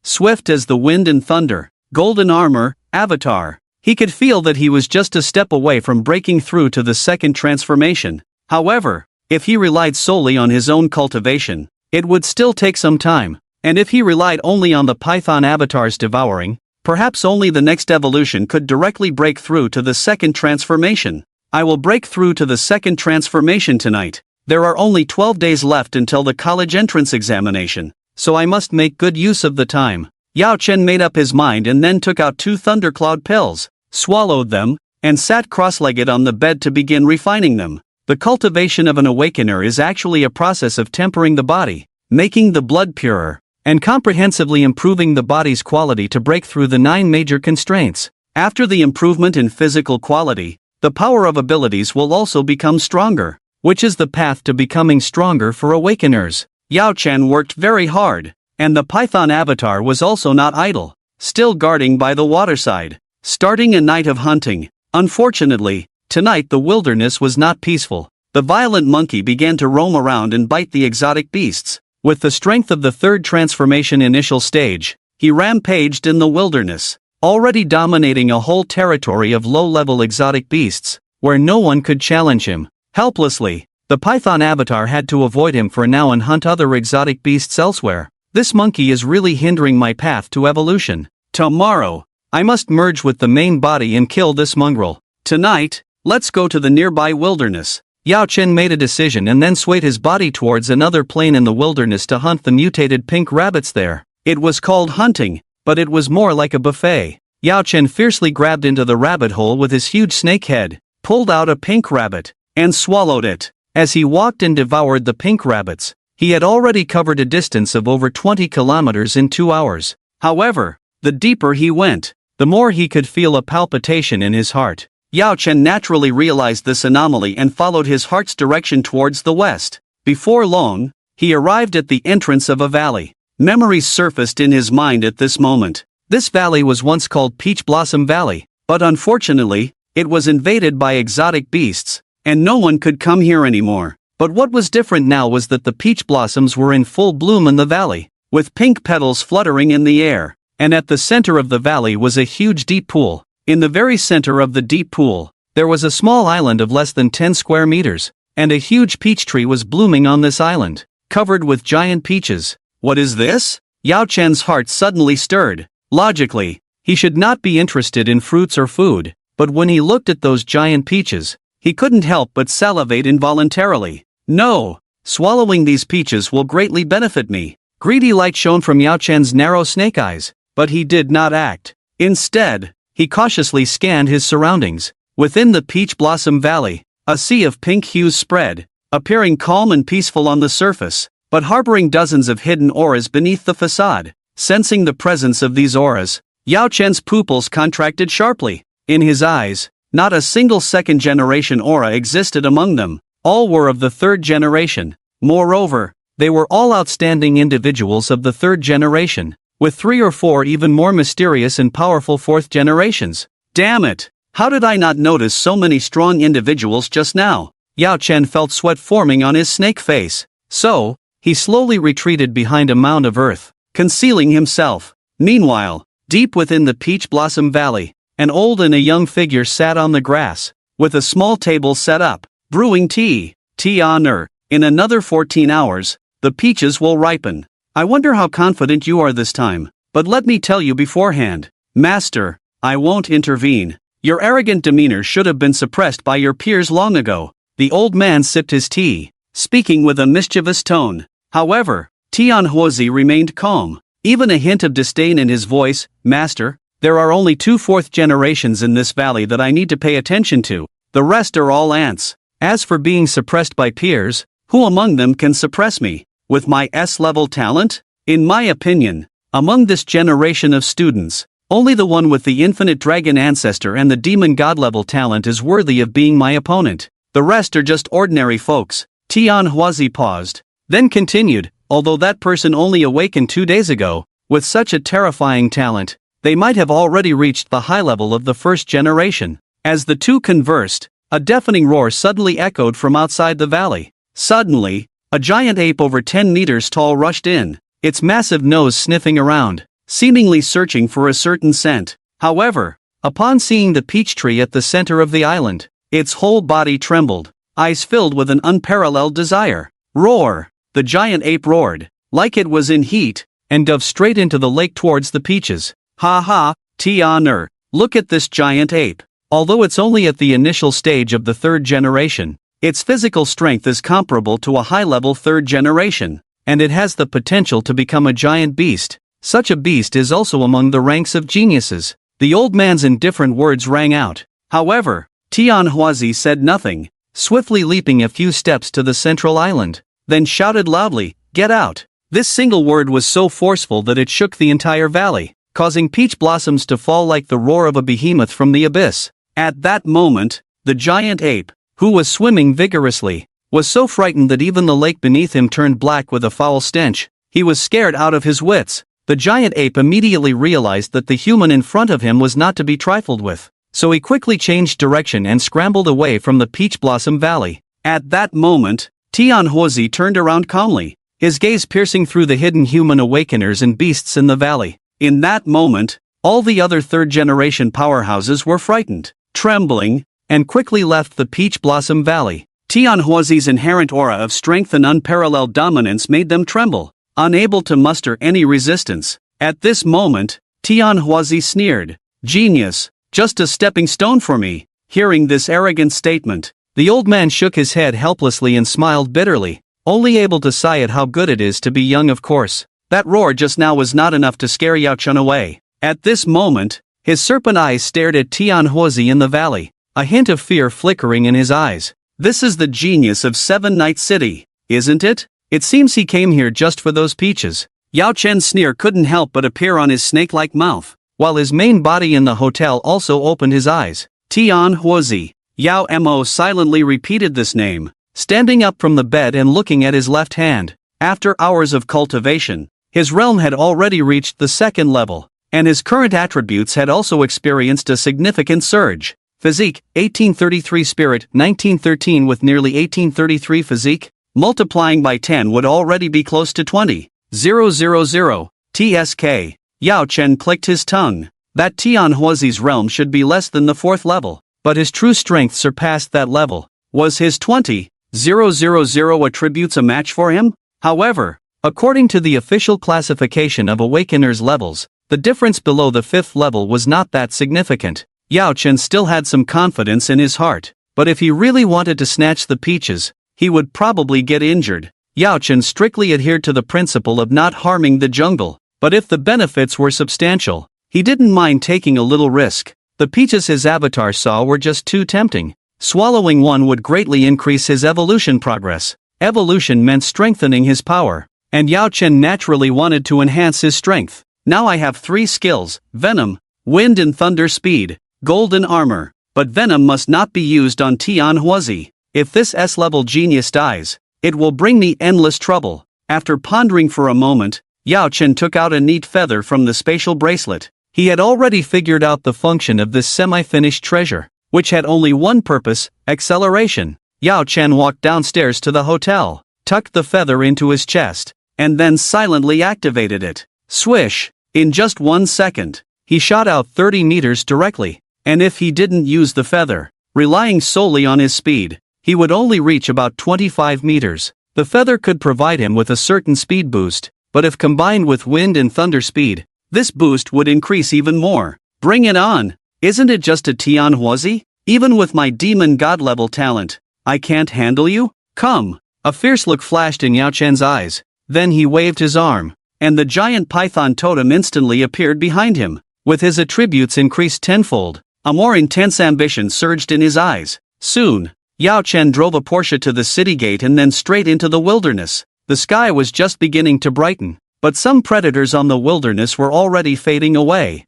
[SPEAKER 1] Swift as the wind and thunder, golden armor, avatar. He could feel that he was just a step away from breaking through to the second transformation. However, if he relied solely on his own cultivation, it would still take some time, and if he relied only on the Python avatar's devouring, perhaps only the next evolution could directly break through to the second transformation. I will break through to the second transformation tonight. There are only 12 days left until the college entrance examination, so I must make good use of the time. Yao Chen made up his mind and then took out 2 thundercloud pills, swallowed them, and sat cross-legged on the bed to begin refining them. The cultivation of an awakener is actually a process of tempering the body, making the blood purer, and comprehensively improving the body's quality to break through the 9 major constraints. After the improvement in physical quality, the power of abilities will also become stronger, which is the path to becoming stronger for awakeners. Yao Chen worked very hard, and the Python avatar was also not idle, still guarding by the waterside, starting a night of hunting. Unfortunately, tonight the wilderness was not peaceful. The violent monkey began to roam around and bite the exotic beasts. With the strength of the 3rd transformation initial stage, he rampaged in the wilderness, already dominating a whole territory of low-level exotic beasts, where no one could challenge him. Helplessly, the Python avatar had to avoid him for now and hunt other exotic beasts elsewhere. This monkey is really hindering my path to evolution. Tomorrow, I must merge with the main body and kill this mongrel. Tonight, let's go to the nearby wilderness. Yao Chen made a decision and then swayed his body towards another plain in the wilderness to hunt the mutated pink rabbits there. It was called hunting, but it was more like a buffet. Yao Chen fiercely grabbed into the rabbit hole with his huge snake head, pulled out a pink rabbit, and swallowed it. As he walked and devoured the pink rabbits, he had already covered a distance of over 20 kilometers in 2 hours. However, the deeper he went, the more he could feel a palpitation in his heart. Yao Chen naturally realized this anomaly and followed his heart's direction towards the west. Before long, he arrived at the entrance of a valley. Memories surfaced in his mind at this moment. This valley was once called Peach Blossom Valley, but unfortunately, it was invaded by exotic beasts, and no one could come here anymore. But what was different now was that the peach blossoms were in full bloom in the valley, with pink petals fluttering in the air, and at the center of the valley was a huge deep pool. In the very center of the deep pool, there was a small island of less than 10 square meters, and a huge peach tree was blooming on this island, covered with giant peaches. What is this? Yao Chen's heart suddenly stirred. Logically, he should not be interested in fruits or food, but when he looked at those giant peaches, he couldn't help but salivate involuntarily. No! Swallowing these peaches will greatly benefit me. Greedy light shone from Yao Chen's narrow snake eyes, but he did not act. Instead, he cautiously scanned his surroundings. Within the Peach Blossom Valley, a sea of pink hues spread, appearing calm and peaceful on the surface, but harboring dozens of hidden auras beneath the facade. Sensing the presence of these auras, Yao Chen's pupils contracted sharply. In his eyes, not a single second-generation aura existed among them. All were of the 3rd generation. Moreover, they were all outstanding individuals of the 3rd generation, with 3 or 4 even more mysterious and powerful 4th generations. Damn it! How did I not notice so many strong individuals just now? Yao Chen felt sweat forming on his snake face. So, he slowly retreated behind a mound of earth, concealing himself. Meanwhile, deep within the Peach Blossom Valley, an old and a young figure sat on the grass, with a small table set up, brewing tea. Tea on. In another 14 hours, the peaches will ripen. I wonder how confident you are this time, but let me tell you beforehand. Master, I won't intervene. Your arrogant demeanor should have been suppressed by your peers long ago. The old man sipped his tea, speaking with a mischievous tone. However, Tianhuozi remained calm, even a hint of disdain in his voice. Master, there are only 2 4th generations in this valley that I need to pay attention to. The rest are all ants. As for being suppressed by peers, who among them can suppress me? With my S-level talent? In my opinion, among this generation of students, only the one with the infinite dragon ancestor and the demon god-level talent is worthy of being my opponent. The rest are just ordinary folks. Tianhuozi paused, then continued, although that person only awakened 2 days ago, with such a terrifying talent, they might have already reached the high level of the 1st generation. As the two conversed, a deafening roar suddenly echoed from outside the valley. Suddenly, a giant ape over 10 meters tall rushed in, its massive nose sniffing around, seemingly searching for a certain scent. However, upon seeing the peach tree at the center of the island, its whole body trembled, eyes filled with an unparalleled desire. Roar! The giant ape roared, like it was in heat, and dove straight into the lake towards the peaches. Ha ha, Tianer, look at this giant ape. Although it's only at the initial stage of the 3rd generation, its physical strength is comparable to a high-level 3rd generation, and it has the potential to become a giant beast. Such a beast is also among the ranks of geniuses. The old man's indifferent words rang out. However, Tianhuazi said nothing, swiftly leaping a few steps to the central island, then shouted loudly, "Get out!" This single word was so forceful that it shook the entire valley, causing peach blossoms to fall like the roar of a behemoth from the abyss. At that moment, the giant ape, who was swimming vigorously, was so frightened that even the lake beneath him turned black with a foul stench. He was scared out of his wits. The giant ape immediately realized that the human in front of him was not to be trifled with, so he quickly changed direction and scrambled away from the Peach Blossom Valley. At that moment, Tianhuazi turned around calmly, his gaze piercing through the hidden human awakeners and beasts in the valley. In that moment, all the other third-generation powerhouses were frightened, trembling, and quickly left the Peach Blossom Valley. Tianhuazi's inherent aura of strength and unparalleled dominance made them tremble, unable to muster any resistance. At this moment, Tianhuazi sneered, "Genius, just a stepping stone for me." Hearing this arrogant statement, the old man shook his head helplessly and smiled bitterly, only able to sigh at how good it is to be young. Of course, that roar just now was not enough to scare Yao Chen away. At this moment, his serpent eyes stared at Tianhuazi in the valley, a hint of fear flickering in his eyes. This is the genius of Seven Night City, isn't it? It seems he came here just for those peaches. Yao Chen's sneer couldn't help but appear on his snake-like mouth, while his main body in the hotel also opened his eyes. Tianhuazi. Yao Mo silently repeated this name, standing up from the bed and looking at his left hand. After hours of cultivation, his realm had already reached the second level, and his current attributes had also experienced a significant surge. Physique, 1833. Spirit, 1913. With nearly 1833 physique, multiplying by 10 would already be close to 20,000. TSK. Yao Chen clicked his tongue. That Tianhuazi's realm should be less than the fourth level, but his true strength surpassed that level. Was his 20,000 attributes a match for him? However, according to the official classification of Awakener's levels, the difference below the fifth level was not that significant. Yao Chen still had some confidence in his heart, but if he really wanted to snatch the peaches, he would probably get injured. Yao Chen strictly adhered to the principle of not harming the jungle, but if the benefits were substantial, he didn't mind taking a little risk. The peaches his avatar saw were just too tempting. Swallowing one would greatly increase his evolution progress. Evolution meant strengthening his power, and Yao Chen naturally wanted to enhance his strength. Now I have 3 skills: Venom, Wind and Thunder Speed, Golden Armor, but Venom must not be used on Tianhuazi. If this S-level genius dies, it will bring me endless trouble. After pondering for a moment, Yao Chen took out a neat feather from the spatial bracelet. He had already figured out the function of this semi-finished treasure, which had only one purpose: acceleration. Yao Chen walked downstairs to the hotel, tucked the feather into his chest, and then silently activated it. Swish! In just 1 second, he shot out 30 meters directly. And if he didn't use the feather, relying solely on his speed, he would only reach about 25 meters. The feather could provide him with a certain speed boost, but if combined with wind and thunder speed, this boost would increase even more. Bring it on! Isn't it just a Tianhuazi? Even with my demon god level talent, I can't handle you? Come! A fierce look flashed in Yao Chen's eyes, then he waved his arm, and the giant python totem instantly appeared behind him. With his attributes increased tenfold, a more intense ambition surged in his eyes. Soon, Yao Chen drove a Porsche to the city gate and then straight into the wilderness. The sky was just beginning to brighten, but some predators on the wilderness were already fading away,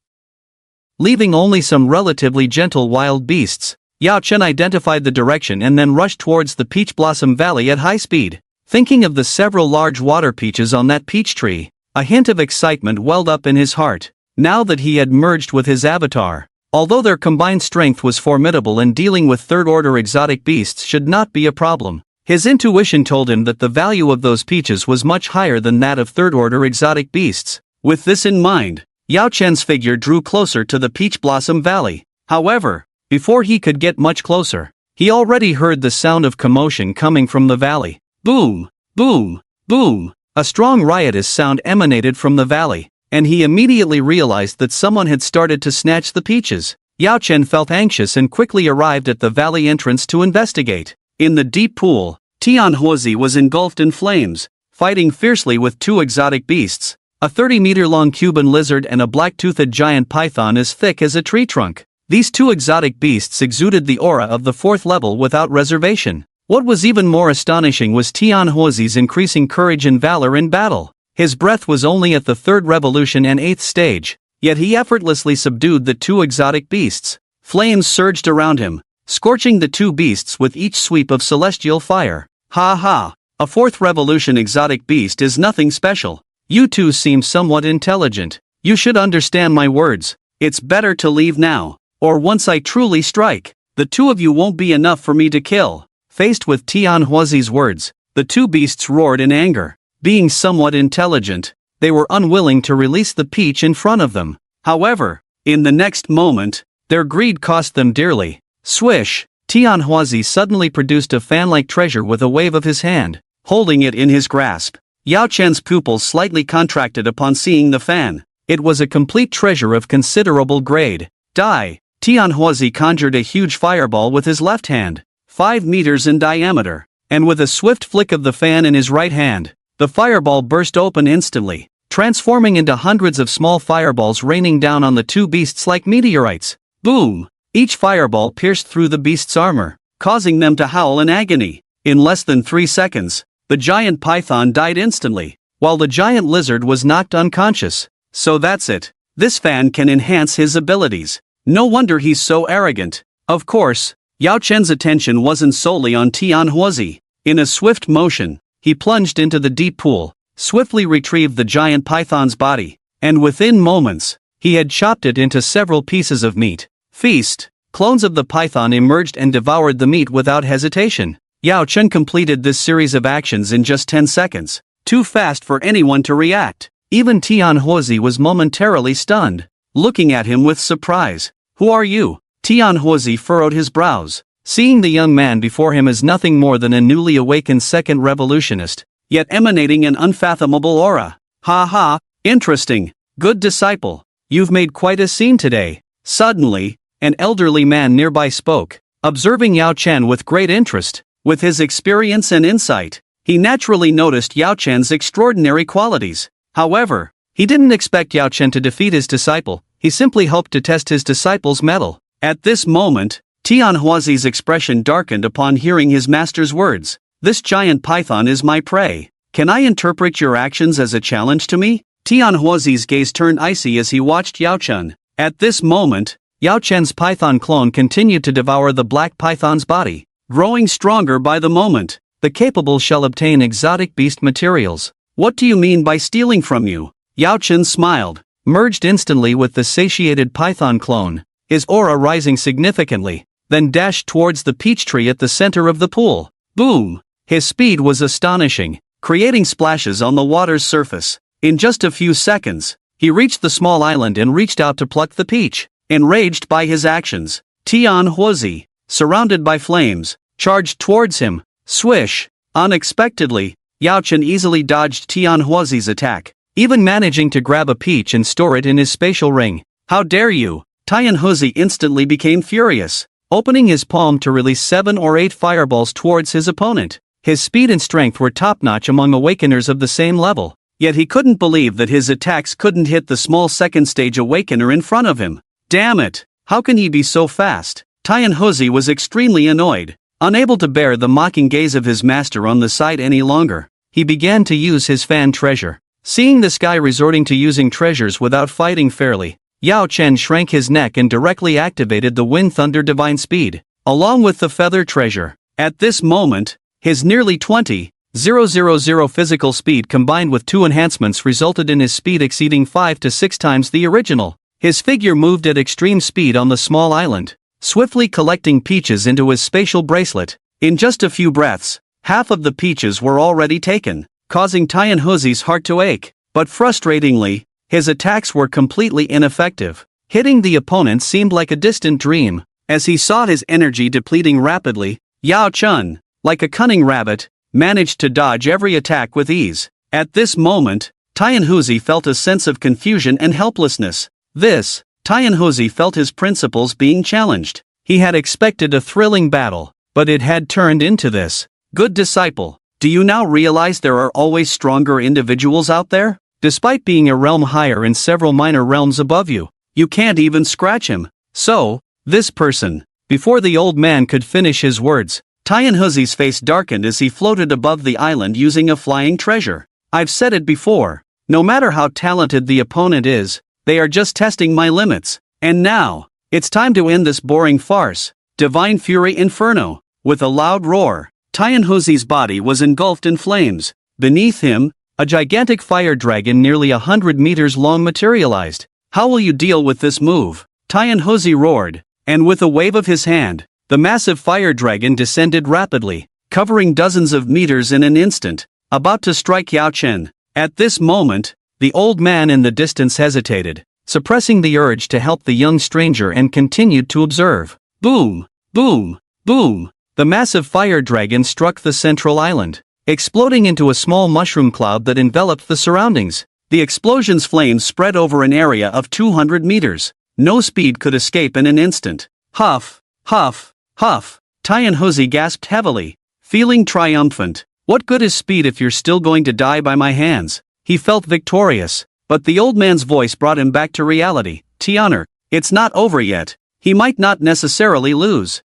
[SPEAKER 1] leaving only some relatively gentle wild beasts. Yao Chen identified the direction and then rushed towards the Peach Blossom Valley at high speed. Thinking of the several large water peaches on that peach tree, a hint of excitement welled up in his heart. Now that he had merged with his avatar, although their combined strength was formidable and dealing with third-order exotic beasts should not be a problem, his intuition told him that the value of those peaches was much higher than that of third-order exotic beasts. With this in mind, Yao Chen's figure drew closer to the Peach Blossom Valley. However, before he could get much closer, he already heard the sound of commotion coming from the valley. Boom! Boom! Boom! A strong riotous sound emanated from the valley, and he immediately realized that someone had started to snatch the peaches. Yao Chen felt anxious and quickly arrived at the valley entrance to investigate. In the deep pool, Tianhuazi was engulfed in flames, fighting fiercely with 2 exotic beasts, a 30-meter-long Cuban lizard and a black-toothed giant python as thick as a tree trunk. These two exotic beasts exuded the aura of the 4th level without reservation. What was even more astonishing was Tianhuozi's increasing courage and valor in battle. His breath was only at the 3rd revolution and 8th stage, yet he effortlessly subdued the two exotic beasts. Flames surged around him, scorching the two beasts with each sweep of celestial fire. Ha ha! A 4th revolution exotic beast is nothing special. You two seem somewhat intelligent. You should understand my words. It's better to leave now, or once I truly strike, the two of you won't be enough for me to kill. Faced with Tianhuozi's words, the two beasts roared in anger. Being somewhat intelligent, they were unwilling to release the peach in front of them. However, in the next moment, their greed cost them dearly. Swish! Tianhuozi suddenly produced a fan-like treasure with a wave of his hand, holding it in his grasp. Yao Chen's pupils slightly contracted upon seeing the fan. It was a complete treasure of considerable grade. Die! Tianhuozi conjured a huge fireball with his left hand, 5 meters in diameter, and with a swift flick of the fan in his right hand, the fireball burst open instantly, transforming into hundreds of small fireballs raining down on the two beasts like meteorites. Boom! Each fireball pierced through the beast's armor, causing them to howl in agony. In less than 3 seconds, the giant python died instantly, while the giant lizard was knocked unconscious. So that's it. This fan can enhance his abilities. No wonder he's so arrogant. Of course, Yao Chen's attention wasn't solely on Tianhuozi. In a swift motion, he plunged into the deep pool, swiftly retrieved the giant python's body, and within moments, he had chopped it into several pieces of meat. Feast! Clones of the python emerged and devoured the meat without hesitation. Yao Chen completed this series of actions in just 10 seconds, too fast for anyone to react. Even Tianhuozi was momentarily stunned, looking at him with surprise. Who are you? Tianhuozi furrowed his brows, seeing the young man before him as nothing more than a newly awakened 2nd revolutionist, yet emanating an unfathomable aura. Ha ha, interesting, good disciple, you've made quite a scene today. Suddenly, an elderly man nearby spoke, observing Yao Chen with great interest. With his experience and insight, he naturally noticed Yao Chen's extraordinary qualities. However, he didn't expect Yao Chen to defeat his disciple, he simply hoped to test his disciple's mettle. At this moment, Tianhuozi's expression darkened upon hearing his master's words. This giant python is my prey. Can I interpret your actions as a challenge to me? Tianhuozi's gaze turned icy as he watched Yao Chen. At this moment, Yao Chen's python clone continued to devour the black python's body, growing stronger by the moment. The capable shall obtain exotic beast materials. What do you mean by stealing from you? Yao Chen smiled, merged instantly with the satiated python clone, his aura rising significantly, then dashed towards the peach tree at the center of the pool. Boom! His speed was astonishing, creating splashes on the water's surface. In just a few seconds, he reached the small island and reached out to pluck the peach. Enraged by his actions, Tianhuozi, surrounded by flames, charged towards him. Swish! Unexpectedly, Yao Chen easily dodged Tianhuozi's attack, even managing to grab a peach and store it in his spatial ring. How dare you! Tianhuozi instantly became furious, opening his palm to release 7 or 8 fireballs towards his opponent. His speed and strength were top-notch among awakeners of the same level, yet he couldn't believe that his attacks couldn't hit the small second-stage awakener in front of him. Damn it! How can he be so fast? Tianhuozi was extremely annoyed. Unable to bear the mocking gaze of his master on the side any longer, he began to use his fan treasure. Seeing this guy resorting to using treasures without fighting fairly, Yao Chen shrank his neck and directly activated the Wind Thunder Divine Speed, along with the Feather Treasure. At this moment, his nearly 20,000 physical speed combined with 2 enhancements resulted in his speed exceeding 5 to 6 times the original. His figure moved at extreme speed on the small island, swiftly collecting peaches into his spatial bracelet. In just a few breaths, half of the peaches were already taken, causing Tianhuozi's heart to ache. But frustratingly, his attacks were completely ineffective. Hitting the opponent seemed like a distant dream. As he saw his energy depleting rapidly, Yao Chen, like a cunning rabbit, managed to dodge every attack with ease. At this moment, Tianhuozi felt a sense of confusion and helplessness. Tianhuozi felt his principles being challenged. He had expected a thrilling battle, but it had turned into this. Good disciple, do you now realize there are always stronger individuals out there? Despite being a realm higher and several minor realms above you, you can't even scratch him. So, This person. Before the old man could finish his words, Tianhuzi's face darkened as he floated above the island using a flying treasure. I've said it before. No matter how talented the opponent is, they are just testing my limits. And now, it's time to end this boring farce. Divine Fury Inferno. With a loud roar, Tianhuzi's body was engulfed in flames. Beneath him, a gigantic fire dragon nearly 100 meters long materialized. How will you deal with this move? Tianhuzi roared, and with a wave of his hand, the massive fire dragon descended rapidly, covering dozens of meters in an instant, about to strike Yao Chen. At this moment, the old man in the distance hesitated, suppressing the urge to help the young stranger, and continued to observe. Boom! Boom! Boom! The massive fire dragon struck the central island, exploding into a small mushroom cloud that enveloped the surroundings. The explosion's flames spread over an area of 200 meters. No speed could escape in an instant. Huff! Huff! Huff! Tianhuzi gasped heavily, feeling triumphant. What good is speed if you're still going to die by my hands? He felt victorious, but the old man's voice brought him back to reality. Tianer, it's not over yet. He might not necessarily lose.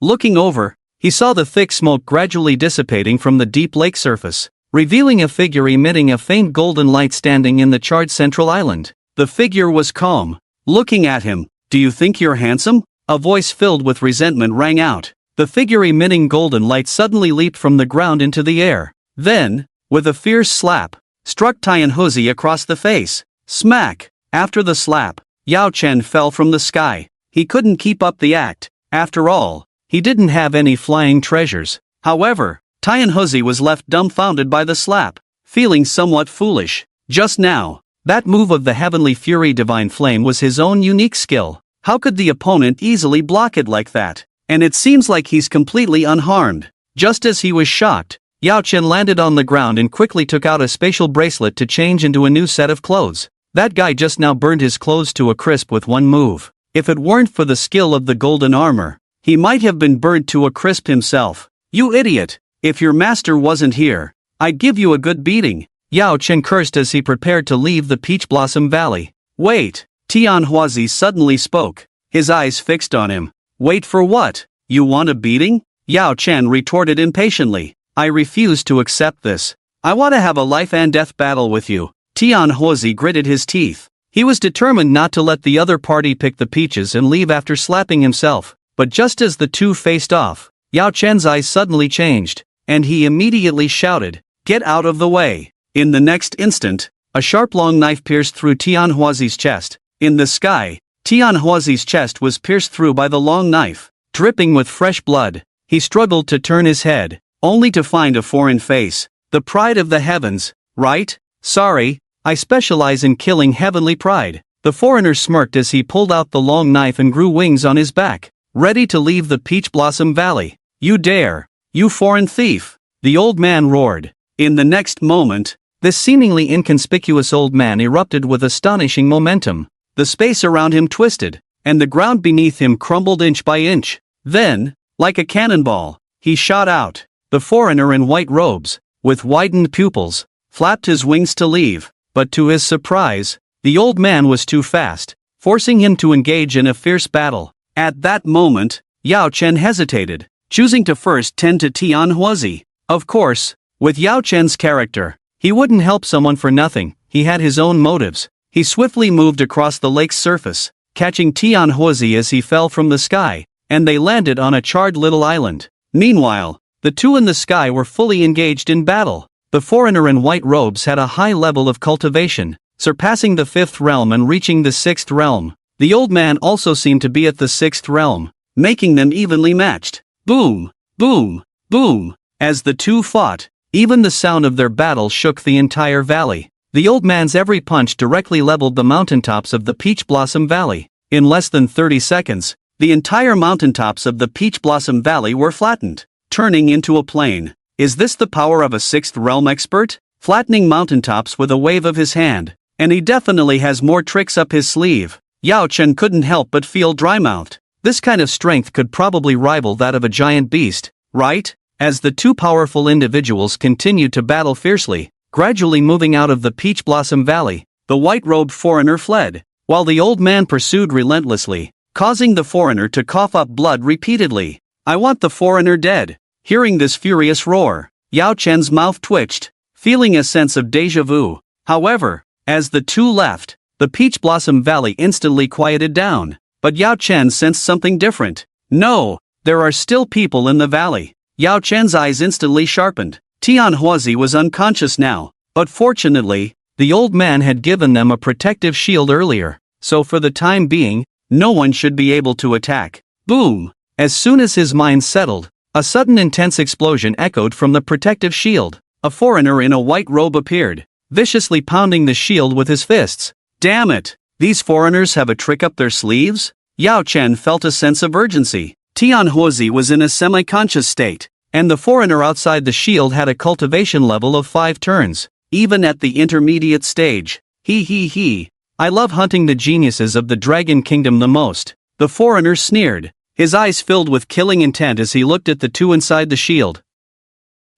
[SPEAKER 1] Looking over, he saw the thick smoke gradually dissipating from the deep lake surface, revealing a figure emitting a faint golden light standing in the charred central island. The figure was calm, looking at him. Do you think you're handsome? A voice filled with resentment rang out. The figure emitting golden light suddenly leaped from the ground into the air. Then, with a fierce slap, struck Tianhuzi across the face. Smack! After the slap, Yao Chen fell from the sky. He couldn't keep up the act. After all, he didn't have any flying treasures. However, Tianhuzi was left dumbfounded by the slap, feeling somewhat foolish. Just now, that move of the Heavenly Fury Divine Flame was his own unique skill. How could the opponent easily block it like that? And it seems like he's completely unharmed. Just as he was shocked, Yao Chen landed on the ground and quickly took out a spatial bracelet to change into a new set of clothes. That guy just now burned his clothes to a crisp with one move. If it weren't for the skill of the golden armor, he might have been burnt to a crisp himself. You idiot! If your master wasn't here, I'd give you a good beating. Yao Chen cursed as he prepared to leave the Peach Blossom Valley. Wait! Tianhuzi suddenly spoke, his eyes fixed on him. Wait for what? You want a beating? Yao Chen retorted impatiently. I refuse to accept this. I want to have a life and death battle with you. Tianhuzi gritted his teeth. He was determined not to let the other party pick the peaches and leave after slapping himself. But just as the two faced off, Yao Chen's eyes suddenly changed, and he immediately shouted, "Get out of the way!" In the next instant, a sharp long knife pierced through Tianhuazi's chest. In the sky, Tianhuazi's chest was pierced through by the long knife. Dripping with fresh blood, he struggled to turn his head, only to find a foreign face. The pride of the heavens, right? Sorry, I specialize in killing heavenly pride. The foreigner smirked as he pulled out the long knife and grew wings on his back, ready to leave the Peach Blossom Valley. You dare, you foreign thief! The old man roared. In the next moment, this seemingly inconspicuous old man erupted with astonishing momentum. The space around him twisted, and the ground beneath him crumbled inch by inch. Then, like a cannonball, he shot out. The foreigner in white robes, with widened pupils, flapped his wings to leave, but to his surprise, the old man was too fast, forcing him to engage in a fierce battle. At that moment, Yao Chen hesitated, choosing to first tend to Tianhuazi. Of course, with Yao Chen's character, he wouldn't help someone for nothing. He had his own motives. He swiftly moved across the lake's surface, catching Tianhuazi as he fell from the sky, and they landed on a charred little island. Meanwhile, the two in the sky were fully engaged in battle. The foreigner in white robes had a high level of cultivation, surpassing the 5th realm and reaching the 6th realm. The old man also seemed to be at the 6th realm, making them evenly matched. Boom! Boom! Boom! As the two fought, even the sound of their battle shook the entire valley. The old man's every punch directly leveled the mountaintops of the Peach Blossom Valley. In less than 30 seconds, the entire mountaintops of the Peach Blossom Valley were flattened, turning into a plain. Is this the power of a 6th realm expert? Flattening mountaintops with a wave of his hand. And he definitely has more tricks up his sleeve. Yao Chen couldn't help but feel dry-mouthed. This kind of strength could probably rival that of a giant beast, right? As the two powerful individuals continued to battle fiercely, gradually moving out of the Peach Blossom Valley, the white-robed foreigner fled, while the old man pursued relentlessly. causing the foreigner to cough up blood repeatedly. I want the foreigner dead. Hearing this furious roar, Yao Chen's mouth twitched, feeling a sense of déjà vu. However, as the two left, the Peach Blossom Valley instantly quieted down. But Yao Chen sensed something different. No, there are still people in the valley. Yao Chen's eyes instantly sharpened. Tianhuazi was unconscious now, but fortunately, the old man had given them a protective shield earlier, so for the time being, no one should be able to attack. Boom! As soon as his mind settled, a sudden intense explosion echoed from the protective shield. A foreigner in a white robe appeared, viciously pounding the shield with his fists. Damn it! These foreigners have a trick up their sleeves? Yao Chen felt a sense of urgency. Tianhuazi was in a semi-conscious state, and the foreigner outside the shield had a cultivation level of 5 turns, even at the intermediate stage. He. I love hunting the geniuses of the Dragon Kingdom the most. The foreigner sneered, his eyes filled with killing intent as he looked at the two inside the shield,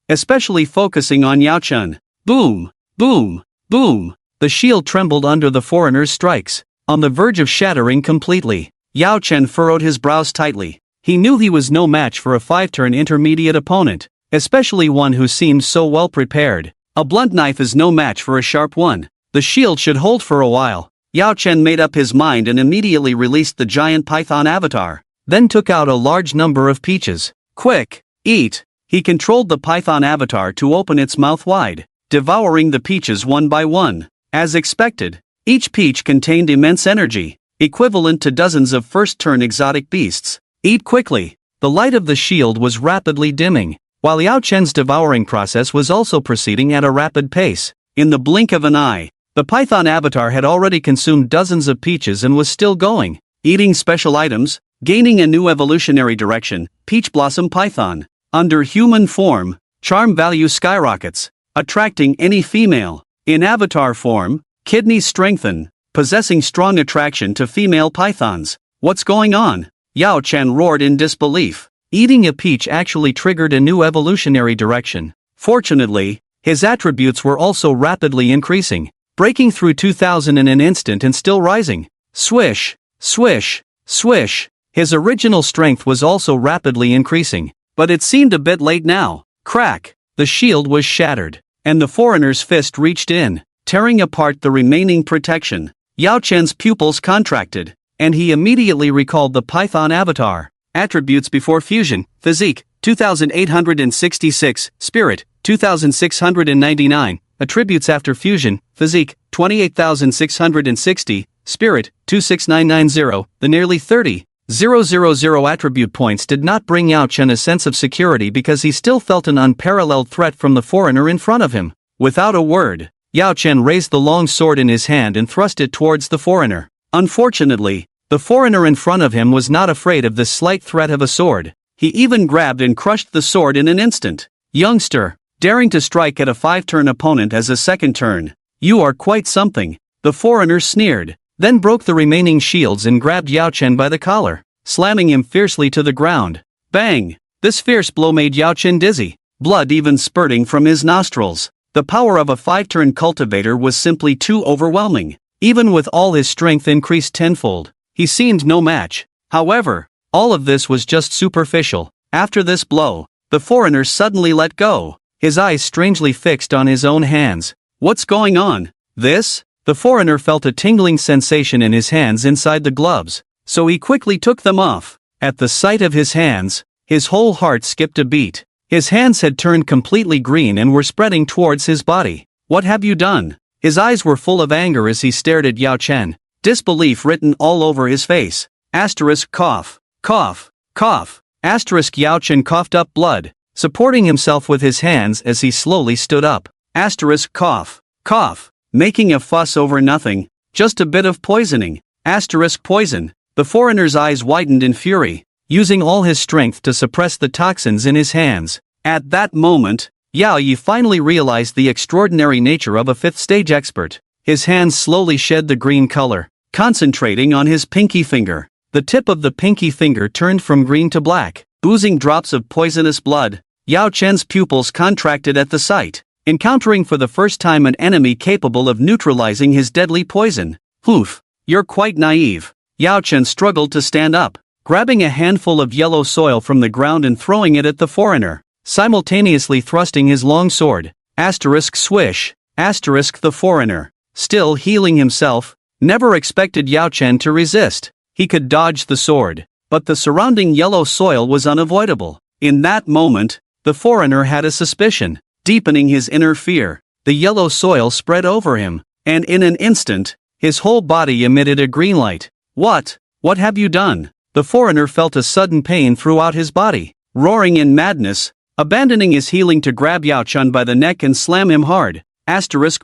[SPEAKER 1] especially focusing on Yao Chen. Boom, boom, boom. The shield trembled under the foreigner's strikes, on the verge of shattering completely. Yao Chen furrowed his brows tightly. He knew he was no match for a 5-turn intermediate opponent, especially one who seemed so well prepared. A blunt knife is no match for a sharp one. The shield should hold for a while. Yao Chen made up his mind and immediately released the giant python avatar, then took out a large number of peaches. Quick, eat! He controlled the python avatar to open its mouth wide, devouring the peaches one by one. As expected, each peach contained immense energy, equivalent to dozens of first-turn exotic beasts. Eat quickly. The light of the shield was rapidly dimming, while Yao Chen's devouring process was also proceeding at a rapid pace. In the blink of an eye, the python avatar had already consumed dozens of peaches and was still going, eating special items, gaining a new evolutionary direction. Peach Blossom Python. Under human form, charm value skyrockets, attracting any female. In avatar form, kidneys strengthen, possessing strong attraction to female pythons. What's going on? Yao Chen roared in disbelief. Eating a peach actually triggered a new evolutionary direction. Fortunately, his attributes were also rapidly increasing, breaking through 2000 in an instant and still rising. Swish, swish, swish. His original strength was also rapidly increasing, but it seemed a bit late now. Crack! The shield was shattered, and the foreigner's fist reached in, tearing apart the remaining protection. Yao Chen's pupils contracted, and he immediately recalled the python avatar. Attributes before fusion: Physique, 2866, Spirit, 2699. Attributes after fusion: Physique, 28660, Spirit, 26990. The nearly 30,000 attribute points did not bring Yao Chen a sense of security because he still felt an unparalleled threat from the foreigner in front of him. Without a word, Yao Chen raised the long sword in his hand and thrust it towards the foreigner. Unfortunately, the foreigner in front of him was not afraid of this slight threat of a sword. He even grabbed and crushed the sword in an instant. Youngster, daring to strike at a 5-turn opponent as a second turn. You are quite something. The foreigner sneered, then broke the remaining shields and grabbed Yao Chen by the collar, slamming him fiercely to the ground. Bang! This fierce blow made Yao Chen dizzy, blood even spurting from his nostrils. The power of a 5-turn cultivator was simply too overwhelming. Even with all his strength increased tenfold, he seemed no match. However, all of this was just superficial. After this blow, the foreigner suddenly let go, his eyes strangely fixed on his own hands. What's going on? This? The foreigner felt a tingling sensation in his hands inside the gloves, so he quickly took them off. At the sight of his hands, his whole heart skipped a beat. His hands had turned completely green and were spreading towards his body. What have you done? His eyes were full of anger as he stared at Yao Chen, disbelief written all over his face. Asterisk cough, cough, cough. Asterisk Yao Chen coughed up blood, supporting himself with his hands as he slowly stood up. Asterisk cough, cough. Making a fuss over nothing, just a bit of poisoning. Asterisk poison. The foreigner's eyes widened in fury, using all his strength to suppress the toxins in his hands. At that moment, Yao Yi finally realized the extraordinary nature of a 5th-stage expert. His hands slowly shed the green color, concentrating on his pinky finger. The tip of the pinky finger turned from green to black, oozing drops of poisonous blood. Yao Chen's pupils contracted at the sight, encountering for the first time an enemy capable of neutralizing his deadly poison. Oof, you're quite naive. Yao Chen struggled to stand up, grabbing a handful of yellow soil from the ground and throwing it at the foreigner, simultaneously thrusting his long sword. Swish. The foreigner, still healing himself, never expected Yao Chen to resist. He could dodge the sword, but the surrounding yellow soil was unavoidable. In that moment, the foreigner had a suspicion, deepening his inner fear. The yellow soil spread over him, and in an instant, his whole body emitted a green light. What have you done? The foreigner felt a sudden pain throughout his body. Roaring in madness, abandoning his healing to grab Yao Chen by the neck and slam him hard.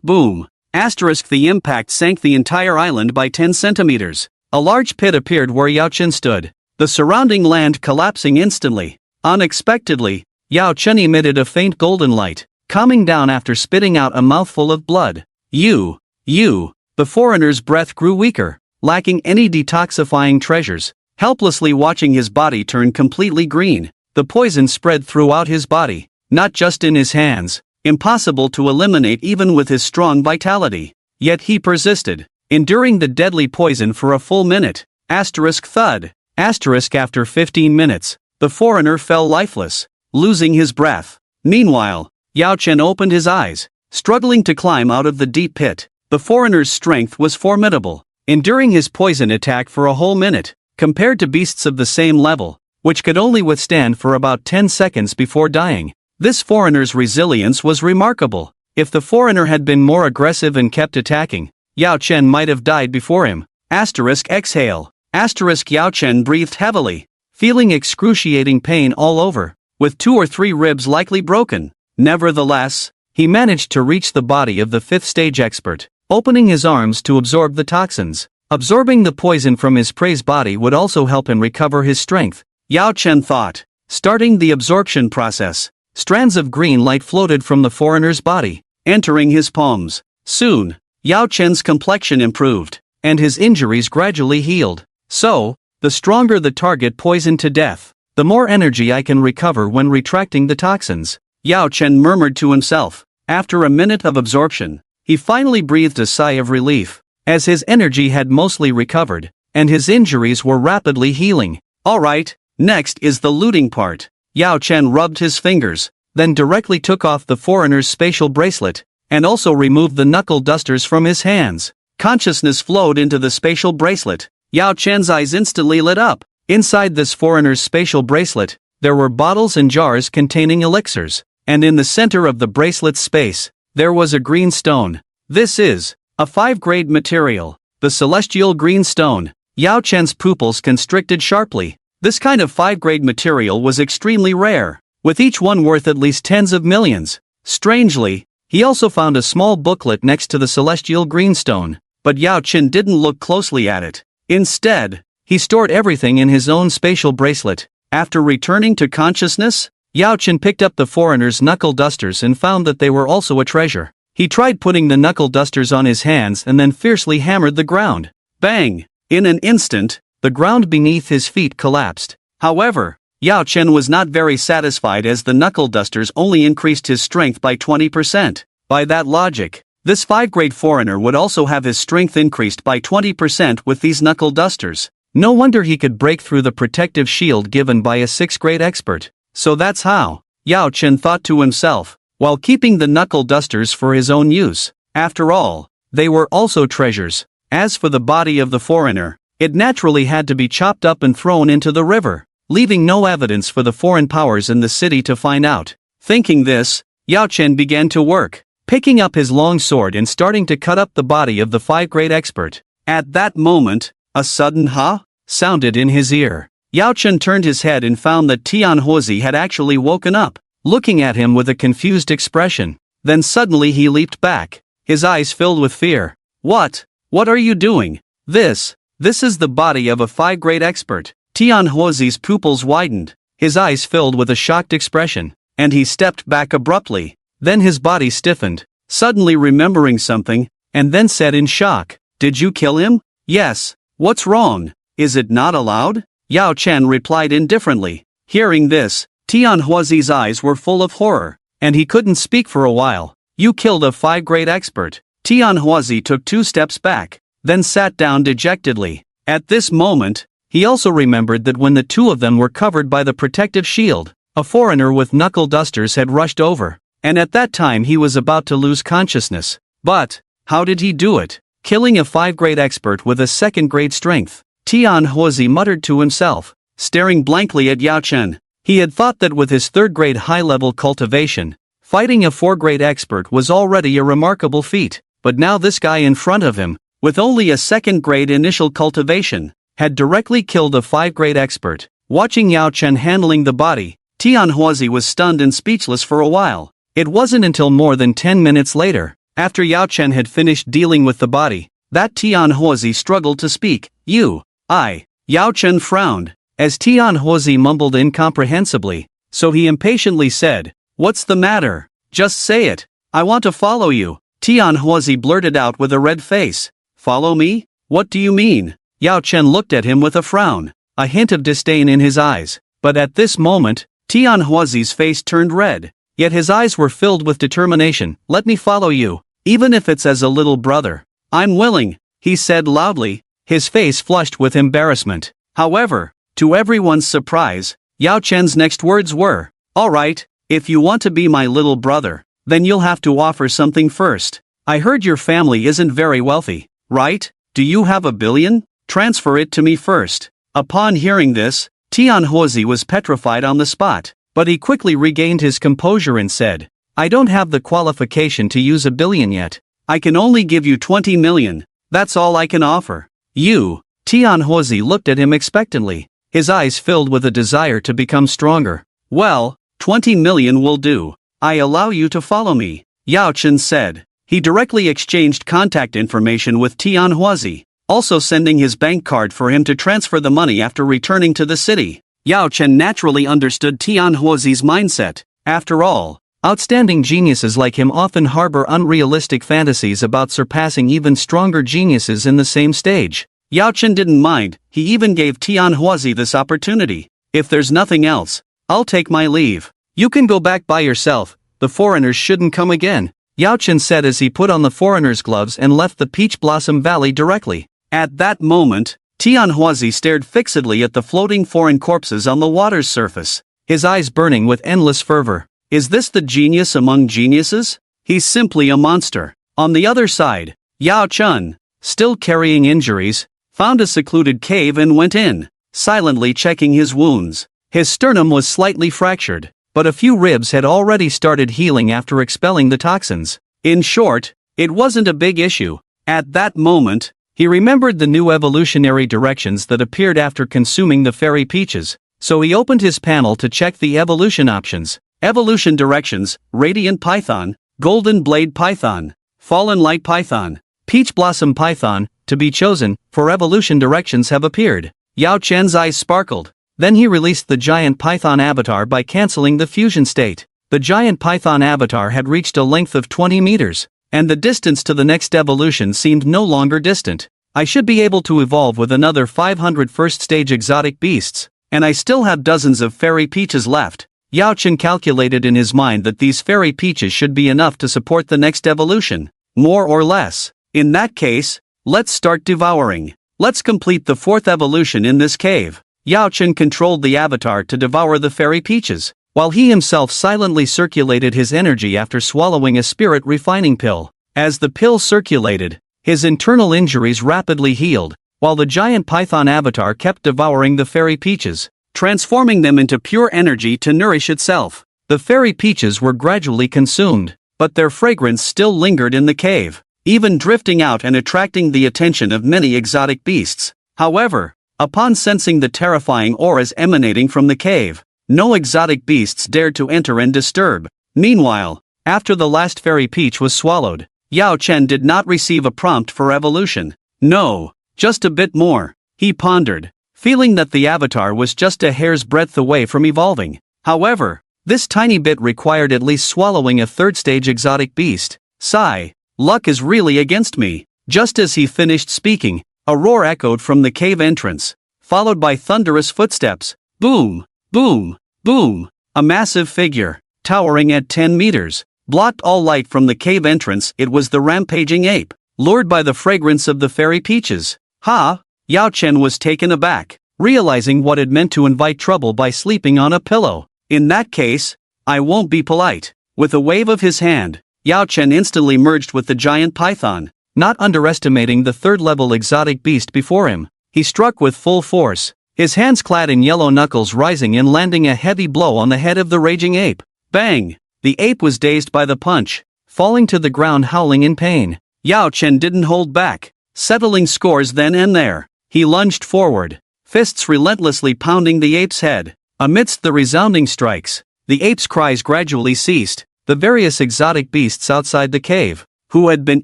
[SPEAKER 1] Boom. The impact sank the entire island by 10 centimeters. A large pit appeared where Yao Chen stood, the surrounding land collapsing instantly. Unexpectedly, Yao Chen emitted a faint golden light, calming down after spitting out a mouthful of blood. You. The foreigner's breath grew weaker, lacking any detoxifying treasures, helplessly watching his body turn completely green. The poison spread throughout his body, not just in his hands, impossible to eliminate even with his strong vitality. Yet he persisted, enduring the deadly poison for a full minute. Thud. After 15 minutes, the foreigner fell lifeless, losing his breath. Meanwhile, Yao Chen opened his eyes, struggling to climb out of the deep pit. The foreigner's strength was formidable, enduring his poison attack for a whole minute, compared to beasts of the same level, which could only withstand for about 10 seconds before dying. This foreigner's resilience was remarkable. If the foreigner had been more aggressive and kept attacking, Yao Chen might have died before him. Exhale. Yao Chen breathed heavily, feeling excruciating pain all over, with 2 or 3 ribs likely broken. Nevertheless, he managed to reach the body of the 5th stage expert, opening his arms to absorb the toxins. Absorbing the poison from his prey's body would also help him recover his strength, Yao Chen thought. Starting the absorption process, strands of green light floated from the foreigner's body, entering his palms. Soon, Yao Chen's complexion improved, and his injuries gradually healed. So, the stronger the target poisoned to death, the more energy I can recover when retracting the toxins, Yao Chen murmured to himself. After a minute of absorption, he finally breathed a sigh of relief, as his energy had mostly recovered, and his injuries were rapidly healing. Alright, next is the looting part. Yao Chen rubbed his fingers, then directly took off the foreigner's spatial bracelet, and also removed the knuckle dusters from his hands. Consciousness flowed into the spatial bracelet. Yao Chen's eyes instantly lit up. Inside this foreigner's spatial bracelet, there were bottles and jars containing elixirs, and in the center of the bracelet's space, there was a green stone. This is a 5-grade material, the celestial green stone. Yao Chen's pupils constricted sharply. This kind of 5-grade material was extremely rare, with each one worth at least tens of millions. Strangely, he also found a small booklet next to the celestial greenstone, but Yao Chen didn't look closely at it. Instead, he stored everything in his own spatial bracelet. After returning to consciousness, Yao Chen picked up the foreigner's knuckle dusters and found that they were also a treasure. He tried putting the knuckle dusters on his hands and then fiercely hammered the ground. Bang! In an instant, the ground beneath his feet collapsed. However, Yao Chen was not very satisfied as the knuckle dusters only increased his strength by 20%. By that logic, this 5-grade foreigner would also have his strength increased by 20% with these knuckle dusters. No wonder he could break through the protective shield given by a 6th-grade expert. So that's how, Yao Chen thought to himself, while keeping the knuckle dusters for his own use. After all, they were also treasures. As for the body of the foreigner, it naturally had to be chopped up and thrown into the river, leaving no evidence for the foreign powers in the city to find out. Thinking this, Yao Chen began to work, picking up his long sword and starting to cut up the body of the 5-grade expert. At that moment, a sudden "ha" sounded in his ear. Yao Chen turned his head and found that Tianhuozi had actually woken up, looking at him with a confused expression. Then suddenly he leaped back, his eyes filled with fear. What are you doing? This is the body of a 5-grade expert. Tianhuozi's pupils widened, his eyes filled with a shocked expression, and he stepped back abruptly. Then his body stiffened, suddenly remembering something, and then said in shock, "Did you kill him?" "Yes." "What's wrong? Is it not allowed?" Yao Chen replied indifferently. Hearing this, Tianhuozi's eyes were full of horror, and he couldn't speak for a while. "You killed a 5-grade expert." Tianhuozi took 2 steps back, then sat down dejectedly. At this moment, he also remembered that when the two of them were covered by the protective shield, a foreigner with knuckle dusters had rushed over, and at that time he was about to lose consciousness. But, how did he do it? Killing a 5th-grade expert with a 2nd-grade strength. Tian Huozi muttered to himself, staring blankly at Yao Chen. He had thought that with his 3rd-grade high-level cultivation, fighting a 4th-grade expert was already a remarkable feat, but now this guy in front of him, with only a 2nd-grade initial cultivation, had directly killed a 5th-grade expert. Watching Yao Chen handling the body, Tian Huozi was stunned and speechless for a while. It wasn't until more than 10 minutes later, after Yao Chen had finished dealing with the body, that Tian Huozi struggled to speak. Yao Chen frowned, as Tian Huozi mumbled incomprehensibly, so he impatiently said, "What's the matter? Just say it. I want to follow you." Tian Huozi blurted out with a red face. "Follow me? What do you mean?" Yao Chen looked at him with a frown, a hint of disdain in his eyes, but at this moment, Tian Huozi's face turned red, yet his eyes were filled with determination. "Let me follow you, even if it's as a little brother." "I'm willing," he said loudly, his face flushed with embarrassment. However, to everyone's surprise, Yao Chen's next words were, "All right, if you want to be my little brother, then you'll have to offer something first. I heard your family isn't very wealthy, right? Do you have $1 billion? Transfer it to me first." Upon hearing this, Tian Huozi was petrified on the spot, but he quickly regained his composure and said, "I don't have the qualification to use $1 billion yet. I can only give you 20 million. That's all I can offer." Tian Huozi looked at him expectantly, his eyes filled with a desire to become stronger. "Well, 20 million will do. I allow you to follow me," Yao Chen said. He directly exchanged contact information with Tian Huozi, also sending his bank card for him to transfer the money after returning to the city. Yao Chen naturally understood Tian Huozi's mindset. After all, outstanding geniuses like him often harbor unrealistic fantasies about surpassing even stronger geniuses in the same stage. Yao Chen didn't mind, he even gave Tian Huozi this opportunity. "If there's nothing else, I'll take my leave. You can go back by yourself, the foreigners shouldn't come again," Yao Chen said as he put on the foreigner's gloves and left the Peach Blossom Valley directly. At that moment, Tian Huozi stared fixedly at the floating foreign corpses on the water's surface, his eyes burning with endless fervor. Is this the genius among geniuses? He's simply a monster. On the other side, Yao Chen, still carrying injuries, found a secluded cave and went in, silently checking his wounds. His sternum was slightly fractured, but a few ribs had already started healing after expelling the toxins. In short, it wasn't a big issue. At that moment, he remembered the new evolutionary directions that appeared after consuming the fairy peaches, so he opened his panel to check the evolution options. Evolution directions: Radiant Python, Golden Blade Python, Fallen Light Python, Peach Blossom Python, to be chosen, for evolution directions have appeared. Yao Chen's eyes sparkled. Then he released the giant python avatar by cancelling the fusion state. The giant python avatar had reached a length of 20 meters, and the distance to the next evolution seemed no longer distant. I should be able to evolve with another 500 first-stage exotic beasts, and I still have dozens of fairy peaches left. Yao Chen calculated in his mind that these fairy peaches should be enough to support the next evolution, more or less. In that case, let's start devouring. Let's complete the 4th evolution in this cave. Yao Chen controlled the avatar to devour the fairy peaches, while he himself silently circulated his energy after swallowing a spirit refining pill. As the pill circulated, his internal injuries rapidly healed, while the giant python avatar kept devouring the fairy peaches, transforming them into pure energy to nourish itself. The fairy peaches were gradually consumed, but their fragrance still lingered in the cave, even drifting out and attracting the attention of many exotic beasts. However, upon sensing the terrifying auras emanating from the cave, no exotic beasts dared to enter and disturb. Meanwhile, after the last fairy peach was swallowed, Yao Chen did not receive a prompt for evolution. No, just a bit more, he pondered, feeling that the avatar was just a hair's breadth away from evolving. However, this tiny bit required at least swallowing a 3rd-stage exotic beast. Sigh. Luck is really against me. Just as he finished speaking, a roar echoed from the cave entrance, followed by thunderous footsteps. Boom, boom, boom. A massive figure, towering at 10 meters, blocked all light from the cave entrance. It was the rampaging ape, lured by the fragrance of the fairy peaches. Ha! Yao Chen was taken aback, realizing what it meant to invite trouble by sleeping on a pillow. In that case, I won't be polite. With a wave of his hand, Yao Chen instantly merged with the giant python. Not underestimating the third-level exotic beast before him, he struck with full force, his hands clad in yellow knuckles rising and landing a heavy blow on the head of the raging ape. Bang! The ape was dazed by the punch, falling to the ground howling in pain. Yao Chen didn't hold back, settling scores then and there. He lunged forward, fists relentlessly pounding the ape's head. Amidst the resounding strikes, the ape's cries gradually ceased. The various exotic beasts outside the cave, who had been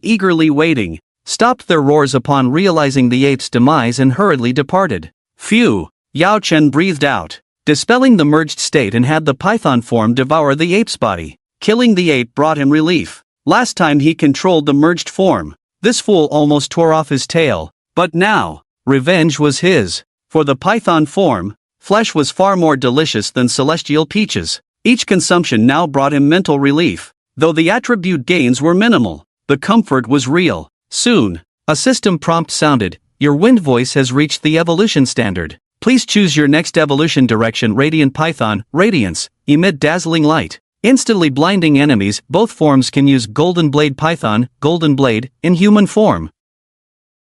[SPEAKER 1] eagerly waiting, stopped their roars upon realizing the ape's demise and hurriedly departed. Phew! Yao Chen breathed out, dispelling the merged state, and had the python form devour the ape's body. Killing the ape brought him relief. Last time he controlled the merged form, this fool almost tore off his tail. But now, revenge was his. For the python form, flesh was far more delicious than celestial peaches. Each consumption now brought him mental relief. Though the attribute gains were minimal, the comfort was real. Soon, a system prompt sounded. Your wind voice has reached the evolution standard. Please choose your next evolution direction. Radiant Python, Radiance, emit dazzling light. Instantly blinding enemies. Both forms can use Golden Blade Python, Golden Blade, in human form.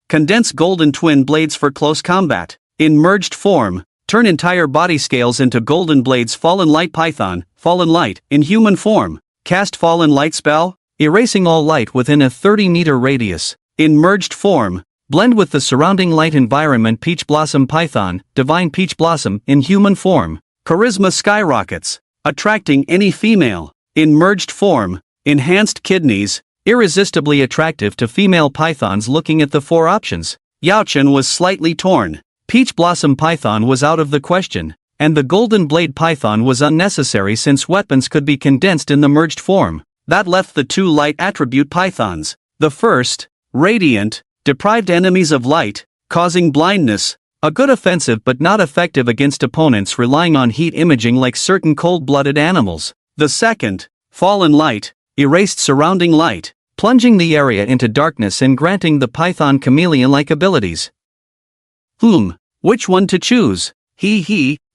[SPEAKER 1] Condense Golden Twin Blades for close combat. In merged form, turn entire body scales into Golden Blades. Fallen Light Python, Fallen Light, in human form. Cast Fallen Light spell, erasing all light within a 30-meter radius. In merged form, blend with the surrounding light environment. Peach Blossom Python, Divine Peach Blossom, in human form. Charisma skyrockets, attracting any female. In merged form, enhanced kidneys, irresistibly attractive to female pythons. Looking at the four options, Yao Chen was slightly torn. Peach Blossom Python was out of the question, and the Golden Blade Python was unnecessary since weapons could be condensed in the merged form. That left the two light attribute pythons. The first, Radiant, deprived enemies of light, causing blindness. A good offensive but not effective against opponents relying on heat imaging like certain cold-blooded animals. The second, Fallen Light, erased surrounding light, plunging the area into darkness and granting the python chameleon-like abilities. Which one to choose?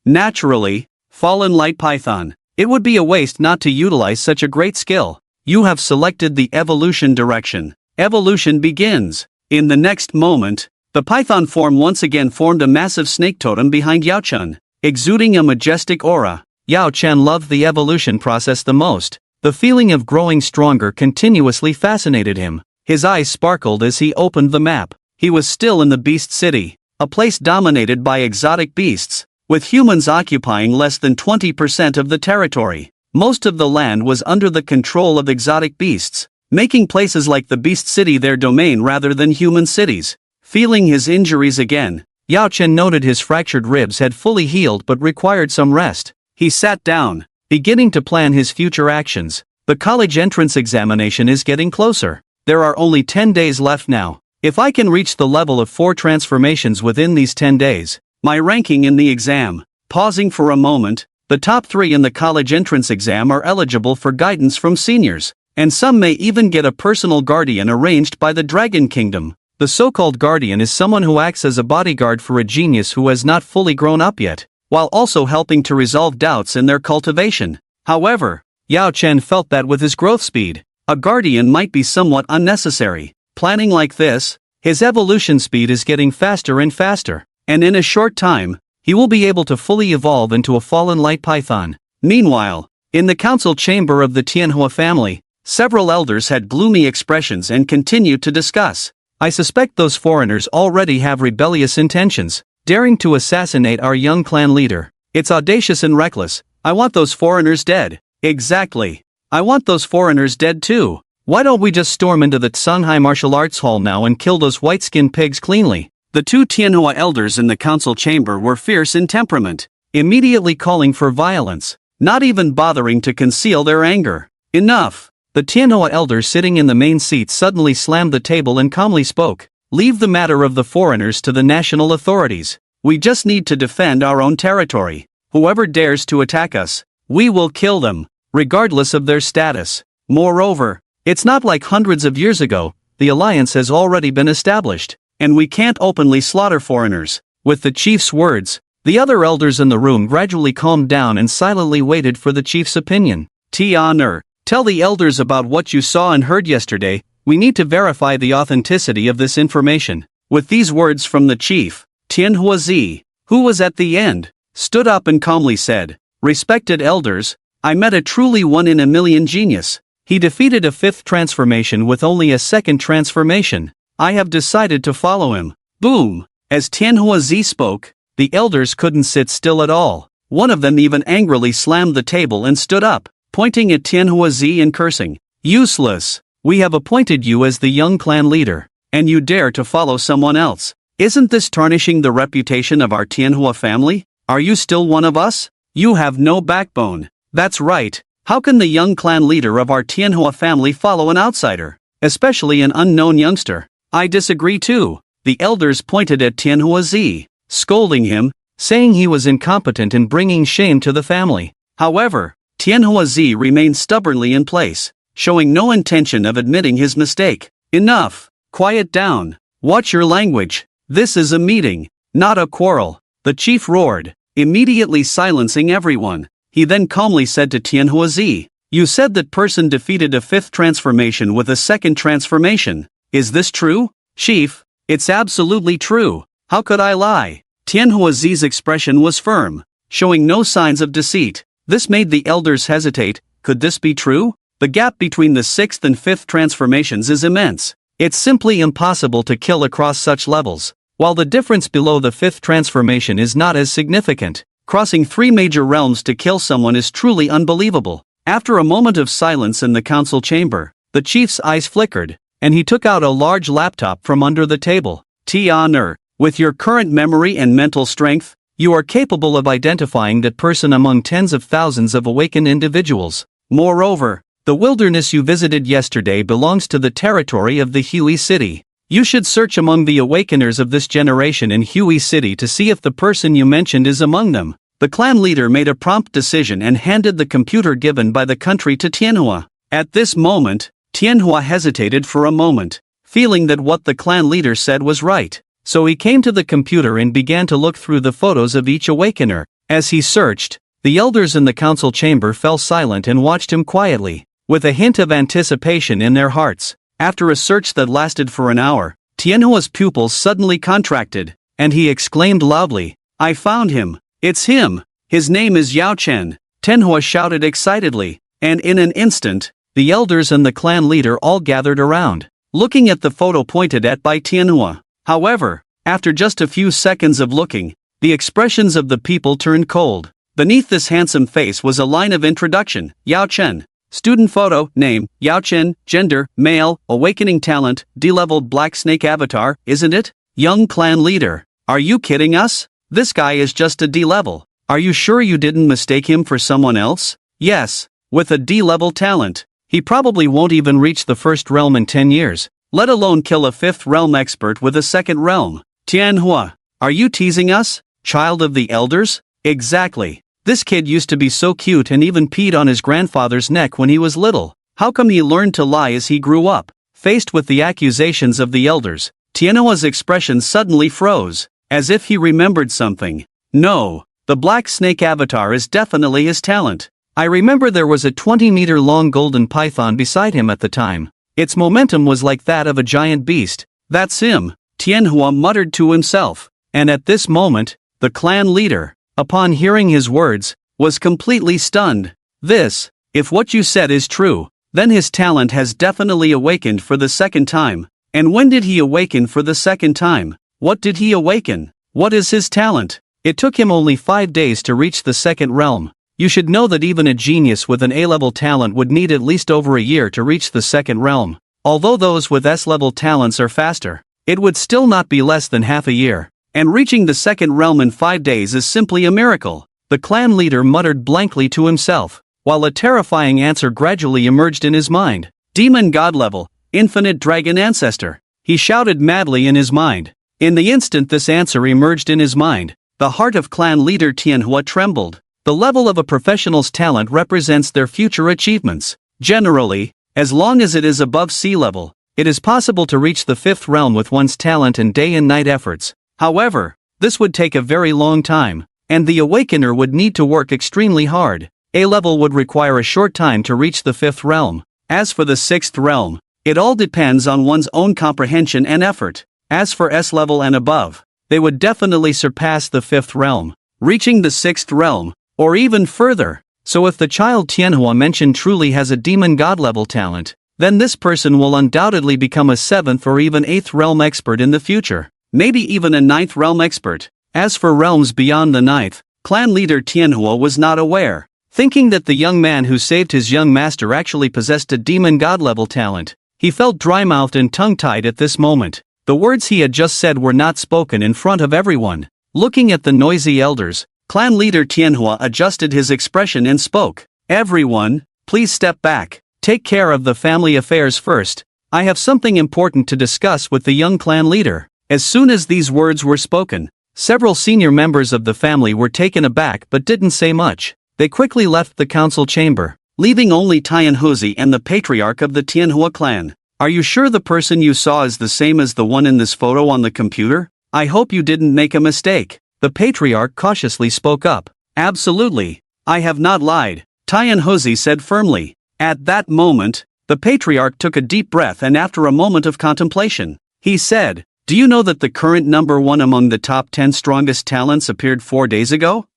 [SPEAKER 1] Naturally, Fallen Light Python. It would be a waste not to utilize such a great skill. You have selected the evolution direction. Evolution begins. In the next moment, the python form once again formed a massive snake totem behind Yao Chen, exuding a majestic aura. Yao Chen loved the evolution process the most. The feeling of growing stronger continuously fascinated him. His eyes sparkled as he opened the map. He was still in the Beast City, a place dominated by exotic beasts, with humans occupying less than 20% of the territory. Most of the land was under the control of exotic beasts, making places like the Beast City their domain rather than human cities. Feeling his injuries again, Yao Chen noted his fractured ribs had fully healed but required some rest. He sat down, beginning to plan his future actions. The college entrance examination is getting closer. There are only 10 days left now. If I can reach the level of 4 transformations within these 10 days, my ranking in the exam. Pausing for a moment, the top 3 in the college entrance exam are eligible for guidance from seniors, and some may even get a personal guardian arranged by the Dragon Kingdom. The so-called guardian is someone who acts as a bodyguard for a genius who has not fully grown up yet, while also helping to resolve doubts in their cultivation. However, Yao Chen felt that with his growth speed, a guardian might be somewhat unnecessary. Planning like this, his evolution speed is getting faster and faster, and in a short time, he will be able to fully evolve into a Fallen Light Python. Meanwhile, in the council chamber of the Tianhua family, several elders had gloomy expressions and continued to discuss. I suspect those foreigners already have rebellious intentions, daring to assassinate our young clan leader. It's audacious and reckless. I want those foreigners dead. Exactly. I want those foreigners dead too. Why don't we just storm into the Shanghai Martial Arts Hall now and kill those white-skinned pigs cleanly? The 2 Tianhua elders in the council chamber were fierce in temperament, immediately calling for violence, not even bothering to conceal their anger. Enough! The Tianhua elders sitting in the main seat suddenly slammed the table and calmly spoke. Leave the matter of the foreigners to the national authorities. We just need to defend our own territory. Whoever dares to attack us, we will kill them, regardless of their status. Moreover, it's not like hundreds of years ago. The alliance has already been established. and we can't openly slaughter foreigners." With the chief's words, the other elders in the room gradually calmed down and silently waited for the chief's opinion. "Tian'er, tell the elders about what you saw and heard yesterday. We need to verify the authenticity of this information." With these words from the chief, Tianhuazi, who was at the end, stood up and calmly said, "Respected elders, I met a truly one-in-a-million genius. He defeated a fifth transformation with only a second transformation. I have decided to follow him." Boom! As Tianhuazi spoke, the elders couldn't sit still at all. One of them even angrily slammed the table and stood up, pointing at Tianhuazi and cursing. "Useless! We have appointed you as the young clan leader, and you dare to follow someone else. Isn't this tarnishing the reputation of our Tianhua family? Are you still one of us? You have no backbone." "That's right. How can the young clan leader of our Tianhua family follow an outsider, especially an unknown youngster?" "I disagree too." The elders pointed at Tianhuazi, scolding him, saying he was incompetent in bringing shame to the family. However, Tianhuazi remained stubbornly in place, showing no intention of admitting his mistake. "Enough! Quiet down! Watch your language! This is a meeting, not a quarrel," the chief roared, immediately silencing everyone. He then calmly said to Tianhuazi, "You said that person defeated a fifth transformation with a second transformation. Is this true?" "Chief, it's absolutely true. How could I lie?" Tianhuazi's expression was firm, showing no signs of deceit. This made the elders hesitate. Could this be true? The gap between the sixth and fifth transformations is immense. It's simply impossible to kill across such levels, while the difference below the fifth transformation is not as significant. Crossing 3 major realms to kill someone is truly unbelievable. After a moment of silence in the council chamber, the chief's eyes flickered, and he took out a large laptop from under the table. "Tian'er, with your current memory and mental strength, you are capable of identifying that person among tens of thousands of awakened individuals. Moreover, the wilderness you visited yesterday belongs to the territory of the Hui City. You should search among the awakeners of this generation in Hui City to see if the person you mentioned is among them." The clan leader made a prompt decision and handed the computer given by the country to Tianhua. At this moment, Tianhua hesitated for a moment, feeling that what the clan leader said was right. So he came to the computer and began to look through the photos of each awakener. As he searched, the elders in the council chamber fell silent and watched him quietly, with a hint of anticipation in their hearts. After a search that lasted for an hour, Tianhua's pupils suddenly contracted, and he exclaimed loudly, "I found him! It's him! His name is Yao Chen!" Tianhua shouted excitedly, and in an instant, the elders and the clan leader all gathered around, looking at the photo pointed at by Tianhua. However, after just a few seconds of looking, the expressions of the people turned cold. Beneath this handsome face was a line of introduction: Yao Chen. Student photo, name, Yao Chen, gender, male, awakening talent, D-leveled black snake avatar, isn't it? Young clan leader. Are you kidding us? This guy is just a D-level. Are you sure you didn't mistake him for someone else? Yes, with a D-level talent. He probably won't even reach the first realm in 10 years, let alone kill a fifth realm expert with a second realm. Tianhua, are you teasing us? Child of the elders? Exactly. This kid used to be so cute and even peed on his grandfather's neck when he was little. How come he learned to lie as he grew up? Faced with the accusations of the elders, Tianhua's expression suddenly froze, as if he remembered something. No, the black snake avatar is definitely his talent. I remember there was a 20-meter-long golden python beside him at the time. Its momentum was like that of a giant beast. That's him, Tianhua muttered to himself. And at this moment, the clan leader, upon hearing his words, was completely stunned. This, if what you said is true, then his talent has definitely awakened for the second time. And when did he awaken for the second time? What did he awaken? What is his talent? It took him only 5 days to reach the second realm. You should know that even a genius with an A-level talent would need at least over a year to reach the second realm. Although those with S-level talents are faster, it would still not be less than half a year. And reaching the second realm in 5 days is simply a miracle. The clan leader muttered blankly to himself, while a terrifying answer gradually emerged in his mind. Demon God level, infinite dragon ancestor. He shouted madly in his mind. In the instant this answer emerged in his mind, the heart of clan leader Tianhua trembled. The level of a professional's talent represents their future achievements. Generally, as long as it is above sea level, It is possible to reach the fifth realm with one's talent and day and night efforts. However, this would take a very long time, and the awakener would need to work extremely hard. A level would require a short time to reach the fifth realm. As for the sixth realm, it all depends on one's own comprehension and effort. As for S level and above, they would definitely surpass the fifth realm, reaching the sixth realm, or even further. So if the child Tianhua mentioned truly has a demon god level talent, then this person will undoubtedly become a seventh or even eighth realm expert in the future, maybe even a ninth realm expert. As for realms beyond the ninth, clan leader Tianhua was not aware, thinking that the young man who saved his young master actually possessed a demon god level talent. He felt dry-mouthed and tongue-tied at this moment. The words he had just said were not spoken in front of everyone. Looking at the noisy elders, clan leader Tianhua adjusted his expression and spoke. Everyone, please step back. Take care of the family affairs first. I have something important to discuss with the young clan leader. As soon as these words were spoken, several senior members of the family were taken aback but didn't say much. They quickly left the council chamber, leaving only Tianhuzi and the patriarch of the Tianhua clan. Are you sure the person you saw is the same as the one in this photo on the computer? I hope you didn't make a mistake. The patriarch cautiously spoke up. Absolutely. I have not lied, Tianhuzi said firmly. At that moment, the patriarch took a deep breath and after a moment of contemplation, he said, do you know that the current number one among the top 10 strongest talents appeared 4 days ago?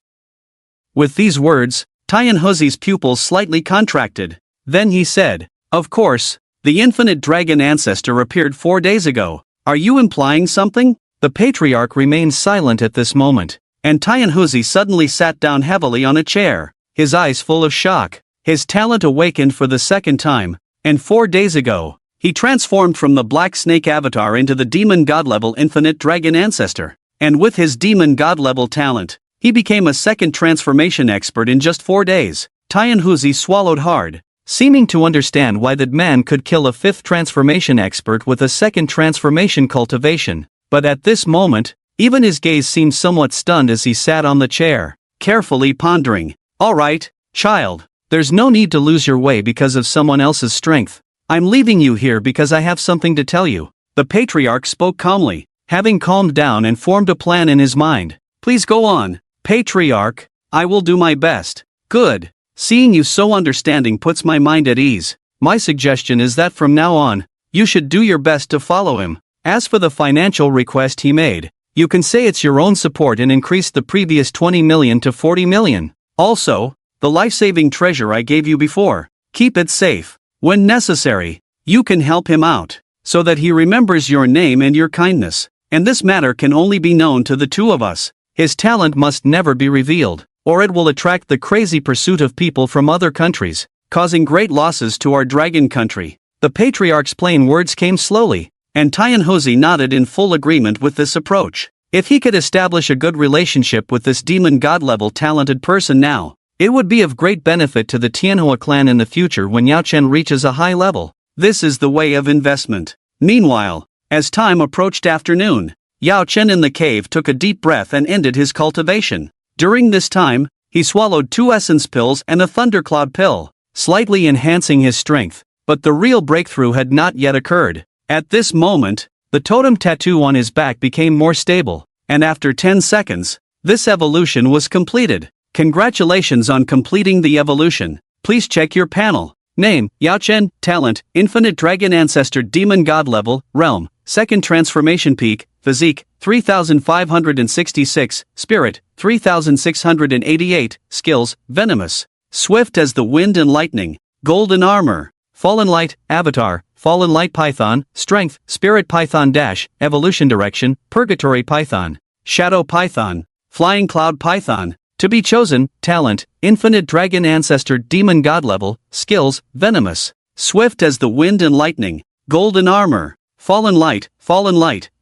[SPEAKER 1] With these words, Tianhuzi's pupils slightly contracted. Then he said, of course, the infinite dragon ancestor appeared 4 days ago. Are you implying something? The patriarch remained silent at this moment, and Tianhuzi suddenly sat down heavily on a chair, his eyes full of shock. His talent awakened for the second time, and 4 days ago, he transformed from the Black Snake avatar into the demon god level infinite dragon ancestor. And with his demon god level talent, he became a second transformation expert in just 4 days. Tianhuzi swallowed hard, seeming to understand why that man could kill a fifth transformation expert with a second transformation cultivation. But at this moment, even his gaze seemed somewhat stunned as he sat on the chair, carefully pondering. All right, child, there's no need to lose your way because of someone else's strength. I'm leaving you here because I have something to tell you. The patriarch spoke calmly, having calmed down and formed a plan in his mind. Please go on, patriarch, I will do my best. Good. Seeing you so understanding puts my mind at ease. My suggestion is that from now on, you should do your best to follow him. As for the financial request he made, you can say it's your own support and increase the previous 20 million to 40 million. Also, the life-saving treasure I gave you before, keep it safe. When necessary, you can help him out, so that he remembers your name and your kindness. And this matter can only be known to the two of us. His talent must never be revealed, or it will attract the crazy pursuit of people from other countries, causing great losses to our dragon country. The patriarch's plain words came slowly, and Tianhuzi nodded in full agreement with this approach. If he could establish a good relationship with this demon god level talented person now, it would be of great benefit to the Tianhua clan in the future when Yao Chen reaches a high level. This is the way of investment. Meanwhile, as time approached afternoon, Yao Chen in the cave took a deep breath and ended his cultivation. During this time, he swallowed 2 essence pills and a thundercloud pill, slightly enhancing his strength, but the real breakthrough had not yet occurred. At this moment, the totem tattoo on his back became more stable, and after 10 seconds, this evolution was completed. Congratulations on completing the evolution. Please check your panel. Name, Yao Chen. Talent, Infinite Dragon Ancestor Demon God Level, Realm, Second Transformation Peak, Physique, 3566, Spirit, 3688, Skills, Venomous, Swift as the Wind and Lightning, Golden Armor, Fallen Light, Avatar, Fallen Light Python, Strength, Spirit Python Dash, Evolution Direction, Purgatory Python, Shadow Python, Flying Cloud Python. To be chosen, Talent, Infinite Dragon Ancestor Demon God Level, Skills, Venomous, Swift as the Wind and Lightning, Golden Armor, Fallen Light,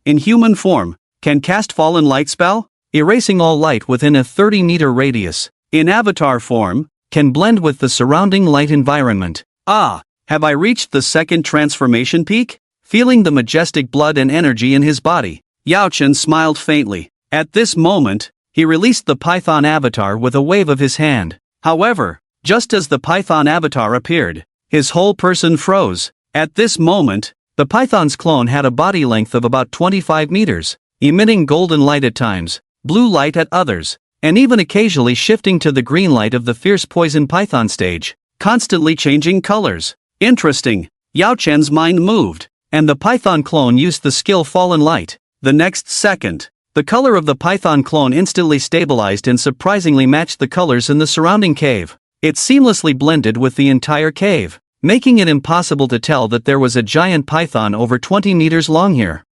[SPEAKER 1] in human form, can cast Fallen Light spell, erasing all light within a 30-meter radius. In avatar form, can blend with the surrounding light environment. Ah, have I reached the second transformation peak? Feeling the majestic blood and energy in his body, Yao Chen smiled faintly. At this moment, he released the Python avatar with a wave of his hand. However, just as the Python avatar appeared, his whole person froze. At this moment, The python's clone had a body length of about 25 meters, emitting golden light at times, blue light at others, and even occasionally shifting to the green light of the fierce poison python stage, constantly changing colors. Interesting. Yao Chen's mind moved, and the python clone used the skill Fallen Light. The next second, the color of the python clone instantly stabilized and surprisingly matched the colors in the surrounding cave. It seamlessly blended with the entire cave, making it impossible to tell that there was a giant python over 20 meters long here.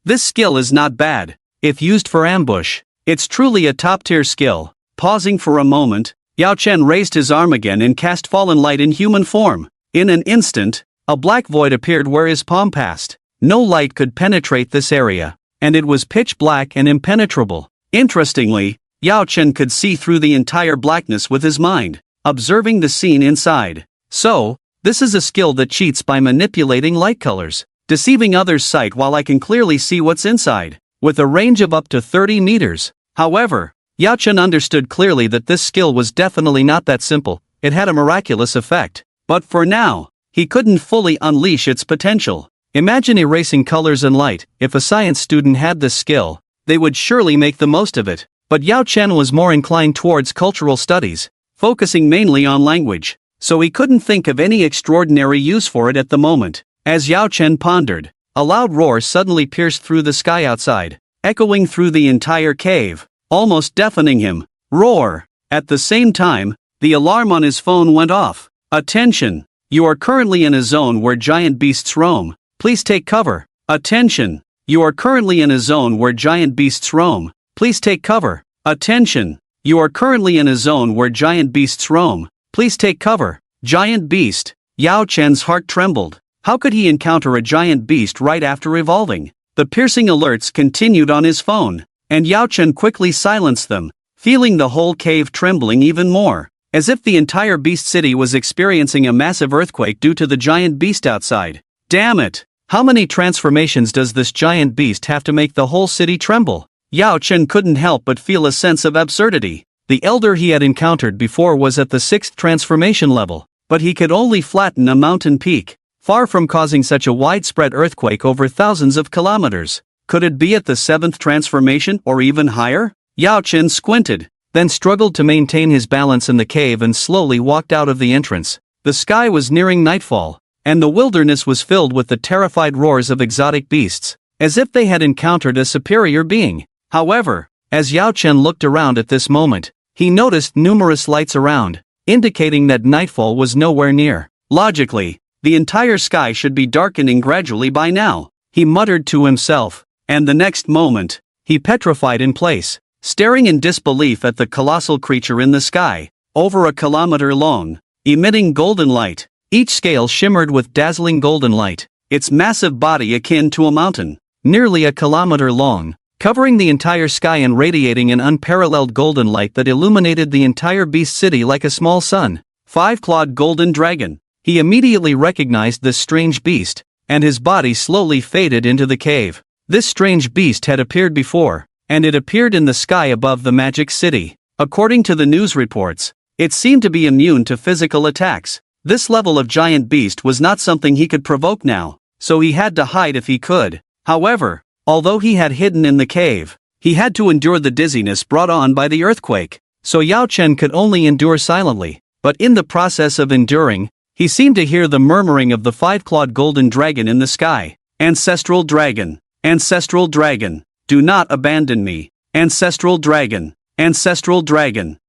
[SPEAKER 1] This skill is not bad. If used for ambush, it's truly a top-tier skill. Pausing for a moment, Yao Chen raised his arm again and cast Fallen Light in human form. In an instant, a black void appeared where his palm passed. No light could penetrate this area, and it was pitch black and impenetrable. Interestingly, Yao Chen could see through the entire blackness with his mind, observing the scene inside. So, this is a skill that cheats by manipulating light colors, deceiving others' sight while I can clearly see what's inside, with a range of up to 30 meters. However, Yao Chen understood clearly that this skill was definitely not that simple. It had a miraculous effect, but for now, he couldn't fully unleash its potential. Imagine erasing colors and light. If a science student had this skill, they would surely make the most of it. But Yao Chen was more inclined towards cultural studies, focusing mainly on language, so he couldn't think of any extraordinary use for it at the moment. As Yao Chen pondered, a loud roar suddenly pierced through the sky outside, echoing through the entire cave, almost deafening him. Roar! At the same time, the alarm on his phone went off. Attention! You are currently in a zone where giant beasts roam. Please take cover. Attention! You are currently in a zone where giant beasts roam. Please take cover. Attention! You are currently in a zone where giant beasts roam. Please take cover. Giant beast. Yao Chen's heart trembled. How could he encounter a giant beast right after evolving? The piercing alerts continued on his phone, and Yao Chen quickly silenced them, feeling the whole cave trembling even more, as if the entire beast city was experiencing a massive earthquake due to the giant beast outside. Damn it! How many transformations does this giant beast have to make the whole city tremble? Yao Chen couldn't help but feel a sense of absurdity. The elder he had encountered before was at the 6th transformation level, but he could only flatten a mountain peak, far from causing such a widespread earthquake over thousands of kilometers. Could it be at the 7th transformation or even higher? Yao Chen squinted, then struggled to maintain his balance in the cave and slowly walked out of the entrance. The sky was nearing nightfall, and the wilderness was filled with the terrified roars of exotic beasts, as if they had encountered a superior being. However, as Yao Chen looked around at this moment, he noticed numerous lights around, indicating that nightfall was nowhere near. Logically, the entire sky should be darkening gradually by now, he muttered to himself, and the next moment, he petrified in place, staring in disbelief at the colossal creature in the sky, over a kilometer long, emitting golden light. Each scale shimmered with dazzling golden light, its massive body akin to a mountain, nearly a kilometer long, covering the entire sky and radiating an unparalleled golden light that illuminated the entire beast city like a small sun. 5-clawed golden dragon. He immediately recognized this strange beast, and his body slowly faded into the cave. This strange beast had appeared before, and it appeared in the sky above the magic city. According to the news reports, it seemed to be immune to physical attacks. This level of giant beast was not something he could provoke now, so he had to hide if he could. However, although he had hidden in the cave, he had to endure the dizziness brought on by the earthquake, so Yao Chen could only endure silently. But in the process of enduring, he seemed to hear the murmuring of the 5-clawed golden dragon in the sky. Ancestral dragon, ancestral dragon, do not abandon me. Ancestral dragon,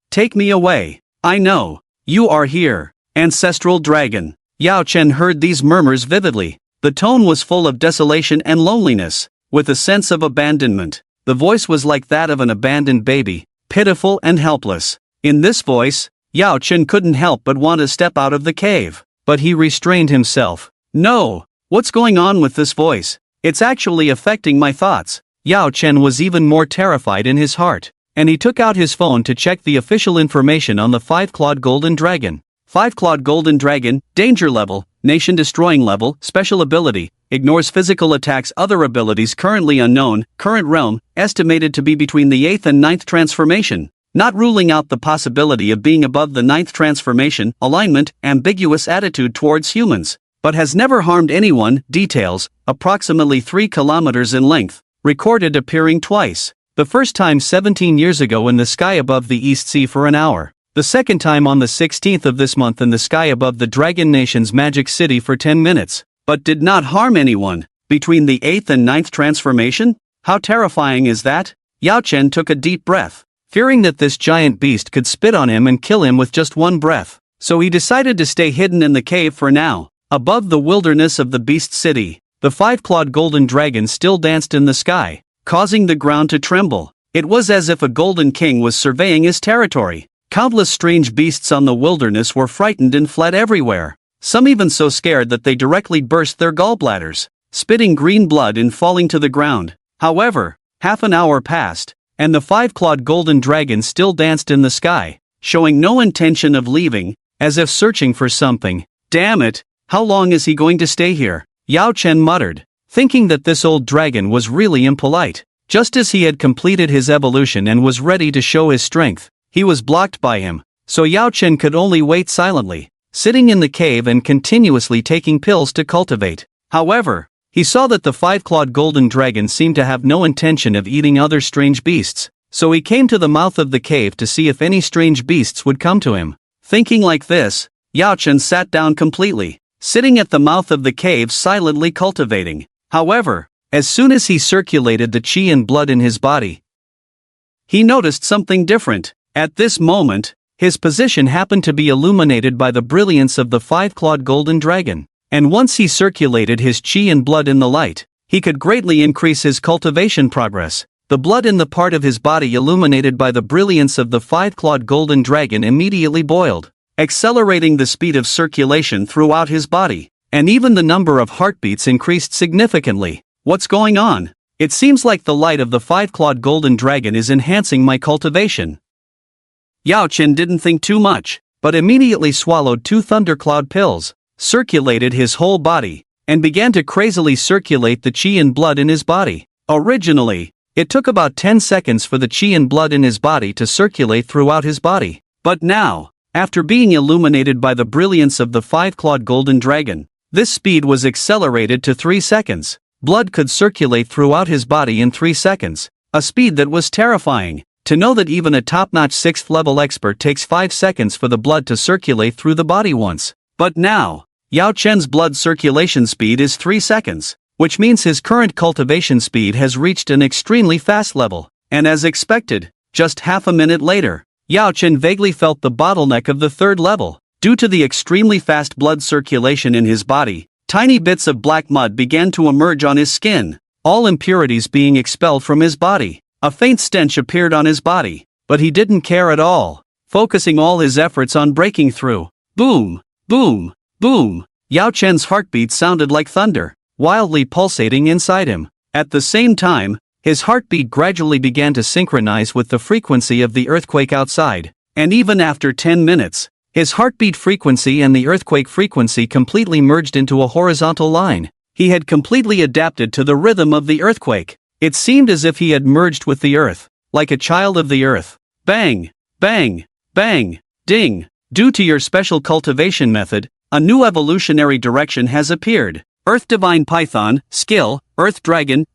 [SPEAKER 1] take me away. I know, you are here. Ancestral dragon. Yao Chen heard these murmurs vividly. The tone was full of desolation and loneliness, with a sense of abandonment. The voice was like that of an abandoned baby, pitiful and helpless. In this voice, Yao Chen couldn't help but want to step out of the cave, but he restrained himself. No, what's going on with this voice? It's actually affecting my thoughts. Yao Chen was even more terrified in his heart, and he took out his phone to check the official information on the 5-clawed golden dragon. 5-clawed golden dragon, danger level, nation-destroying level, special ability, ignores physical attacks. Other abilities currently unknown, current realm, estimated to be between the 8th and 9th transformation, not ruling out the possibility of being above the 9th transformation. Alignment, ambiguous attitude towards humans, but has never harmed anyone. Details, approximately 3 kilometers in length, recorded appearing twice. The first time 17 years ago in the sky above the East Sea for an hour. The second time on the 16th of this month in the sky above the Dragon Nation's Magic City for 10 minutes, but did not harm anyone. Between the 8th and 9th transformation? How terrifying is that? Yao Chen took a deep breath, fearing that this giant beast could spit on him and kill him with just one breath. So he decided to stay hidden in the cave for now. Above the wilderness of the Beast City, the 5-clawed golden dragon still danced in the sky, causing the ground to tremble. It was as if a golden king was surveying his territory. Countless strange beasts on the wilderness were frightened and fled everywhere. Some even so scared that they directly burst their gallbladders, spitting green blood and falling to the ground. However, half an hour passed, and the 5-clawed golden dragon still danced in the sky, showing no intention of leaving, as if searching for something. Damn it, how long is he going to stay here? Yao Chen muttered, thinking that this old dragon was really impolite. Just as he had completed his evolution and was ready to show his strength, he was blocked by him, so Yao Chen could only wait silently, sitting in the cave and continuously taking pills to cultivate. However, he saw that the 5-clawed golden dragon seemed to have no intention of eating other strange beasts, so he came to the mouth of the cave to see if any strange beasts would come to him. Thinking like this, Yao Chen sat down completely, sitting at the mouth of the cave silently cultivating. However, as soon as he circulated the qi and blood in his body, he noticed something different. At this moment, his position happened to be illuminated by the brilliance of the 5-clawed golden dragon, and once he circulated his qi and blood in the light, he could greatly increase his cultivation progress. The blood in the part of his body illuminated by the brilliance of the 5-clawed golden dragon immediately boiled, accelerating the speed of circulation throughout his body, and even the number of heartbeats increased significantly. What's going on? It seems like the light of the 5-clawed golden dragon is enhancing my cultivation. Yao Chen didn't think too much, but immediately swallowed 2 thundercloud pills, circulated his whole body, and began to crazily circulate the qi and blood in his body. Originally, it took about 10 seconds for the qi and blood in his body to circulate throughout his body. But now, after being illuminated by the brilliance of the 5-clawed golden dragon, this speed was accelerated to 3 seconds. Blood could circulate throughout his body in 3 seconds, a speed that was terrifying. To know that even a top-notch 6th-level expert takes 5 seconds for the blood to circulate through the body once. But now, Yao Chen's blood circulation speed is 3 seconds, which means his current cultivation speed has reached an extremely fast level. And as expected, just half a minute later, Yao Chen vaguely felt the bottleneck of the 3rd level. Due to the extremely fast blood circulation in his body, tiny bits of black mud began to emerge on his skin, all impurities being expelled from his body. A faint stench appeared on his body, but he didn't care at all, focusing all his efforts on breaking through. Boom, boom, boom. Yao Chen's heartbeat sounded like thunder, wildly pulsating inside him. At the same time, his heartbeat gradually began to synchronize with the frequency of the earthquake outside, and even after 10 minutes, his heartbeat frequency and the earthquake frequency completely merged into a horizontal line. He had completely adapted to the rhythm of the earthquake. It seemed as if he had merged with the earth, like a child of the earth. Bang, bang, bang, ding. Due to your special cultivation method, a new evolutionary direction has appeared. Earth Divine Python, skill, Earth Dragon,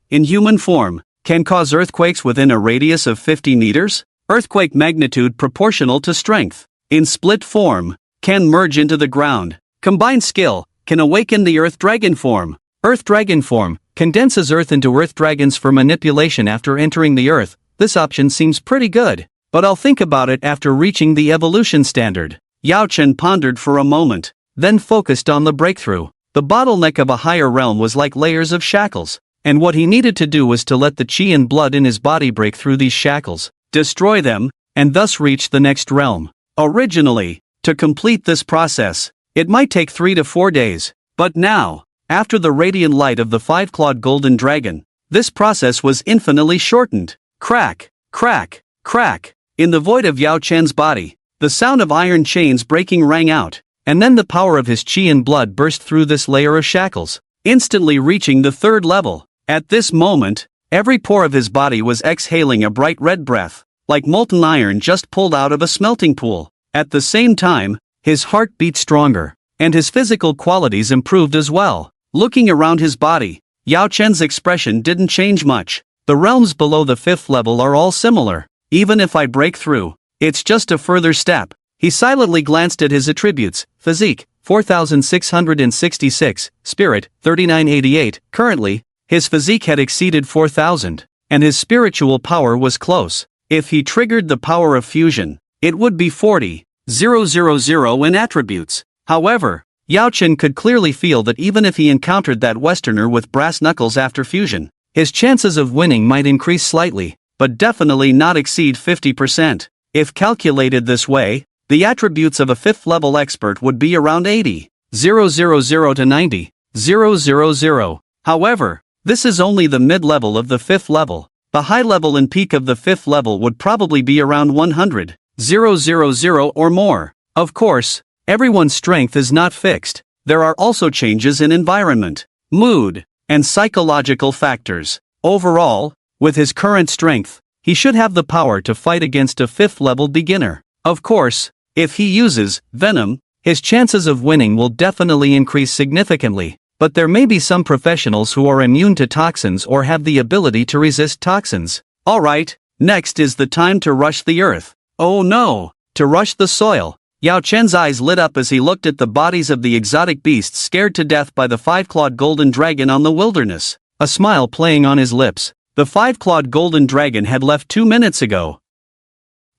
[SPEAKER 1] in human form, can cause earthquakes within a radius of 50 meters. Earthquake magnitude proportional to strength. In split form, can merge into the ground. Combined skill, can awaken the Earth Dragon form. Earth Dragon form, condenses Earth into Earth Dragons for manipulation after entering the Earth. This option seems pretty good, but I'll think about it after reaching the evolution standard. Yao Chen pondered for a moment, then focused on the breakthrough. The bottleneck of a higher realm was like layers of shackles, and what he needed to do was to let the qi and blood in his body break through these shackles, destroy them, and thus reach the next realm. Originally, to complete this process, it might take 3 to 4 days, but now, after the radiant light of the 5-clawed golden dragon, this process was infinitely shortened. Crack, crack, crack. In the void of Yao Chen's body, the sound of iron chains breaking rang out, and then the power of his qi and blood burst through this layer of shackles, instantly reaching the 3rd level. At this moment, every pore of his body was exhaling a bright red breath, like molten iron just pulled out of a smelting pool. At the same time, his heart beat stronger, And his physical qualities improved as well. Looking around his body, Yao Chen's expression didn't change much. The realms below the 5th level are all similar. Even if I break through, it's just a further step. He silently glanced at his attributes: physique, 4,666, spirit, 3,988. Currently, his physique had exceeded 4,000, and his spiritual power was close. If he triggered the power of fusion, it would be 40,000 in attributes. However, Yao Chen could clearly feel that even if he encountered that Westerner with brass knuckles after fusion, his chances of winning might increase slightly, but definitely not exceed 50%. If calculated this way, the attributes of a 5th level expert would be around 80,000 to 90,000. However, this is only the mid-level of the 5th level. The high level and peak of the 5th level would probably be around 100,000 or more. Of course, everyone's strength is not fixed. There are also changes in environment, mood, and psychological factors. Overall, with his current strength, he should have the power to fight against a 5th level beginner. Of course, if he uses venom, his chances of winning will definitely increase significantly. But there may be some professionals who are immune to toxins or have the ability to resist toxins. Alright, next is the time to rush the earth. Oh no, to rush the soil. Yao Chen's eyes lit up as he looked at the bodies of the exotic beasts scared to death by the 5-clawed golden dragon on the wilderness, a smile playing on his lips. The 5-clawed golden dragon had left 2 minutes ago,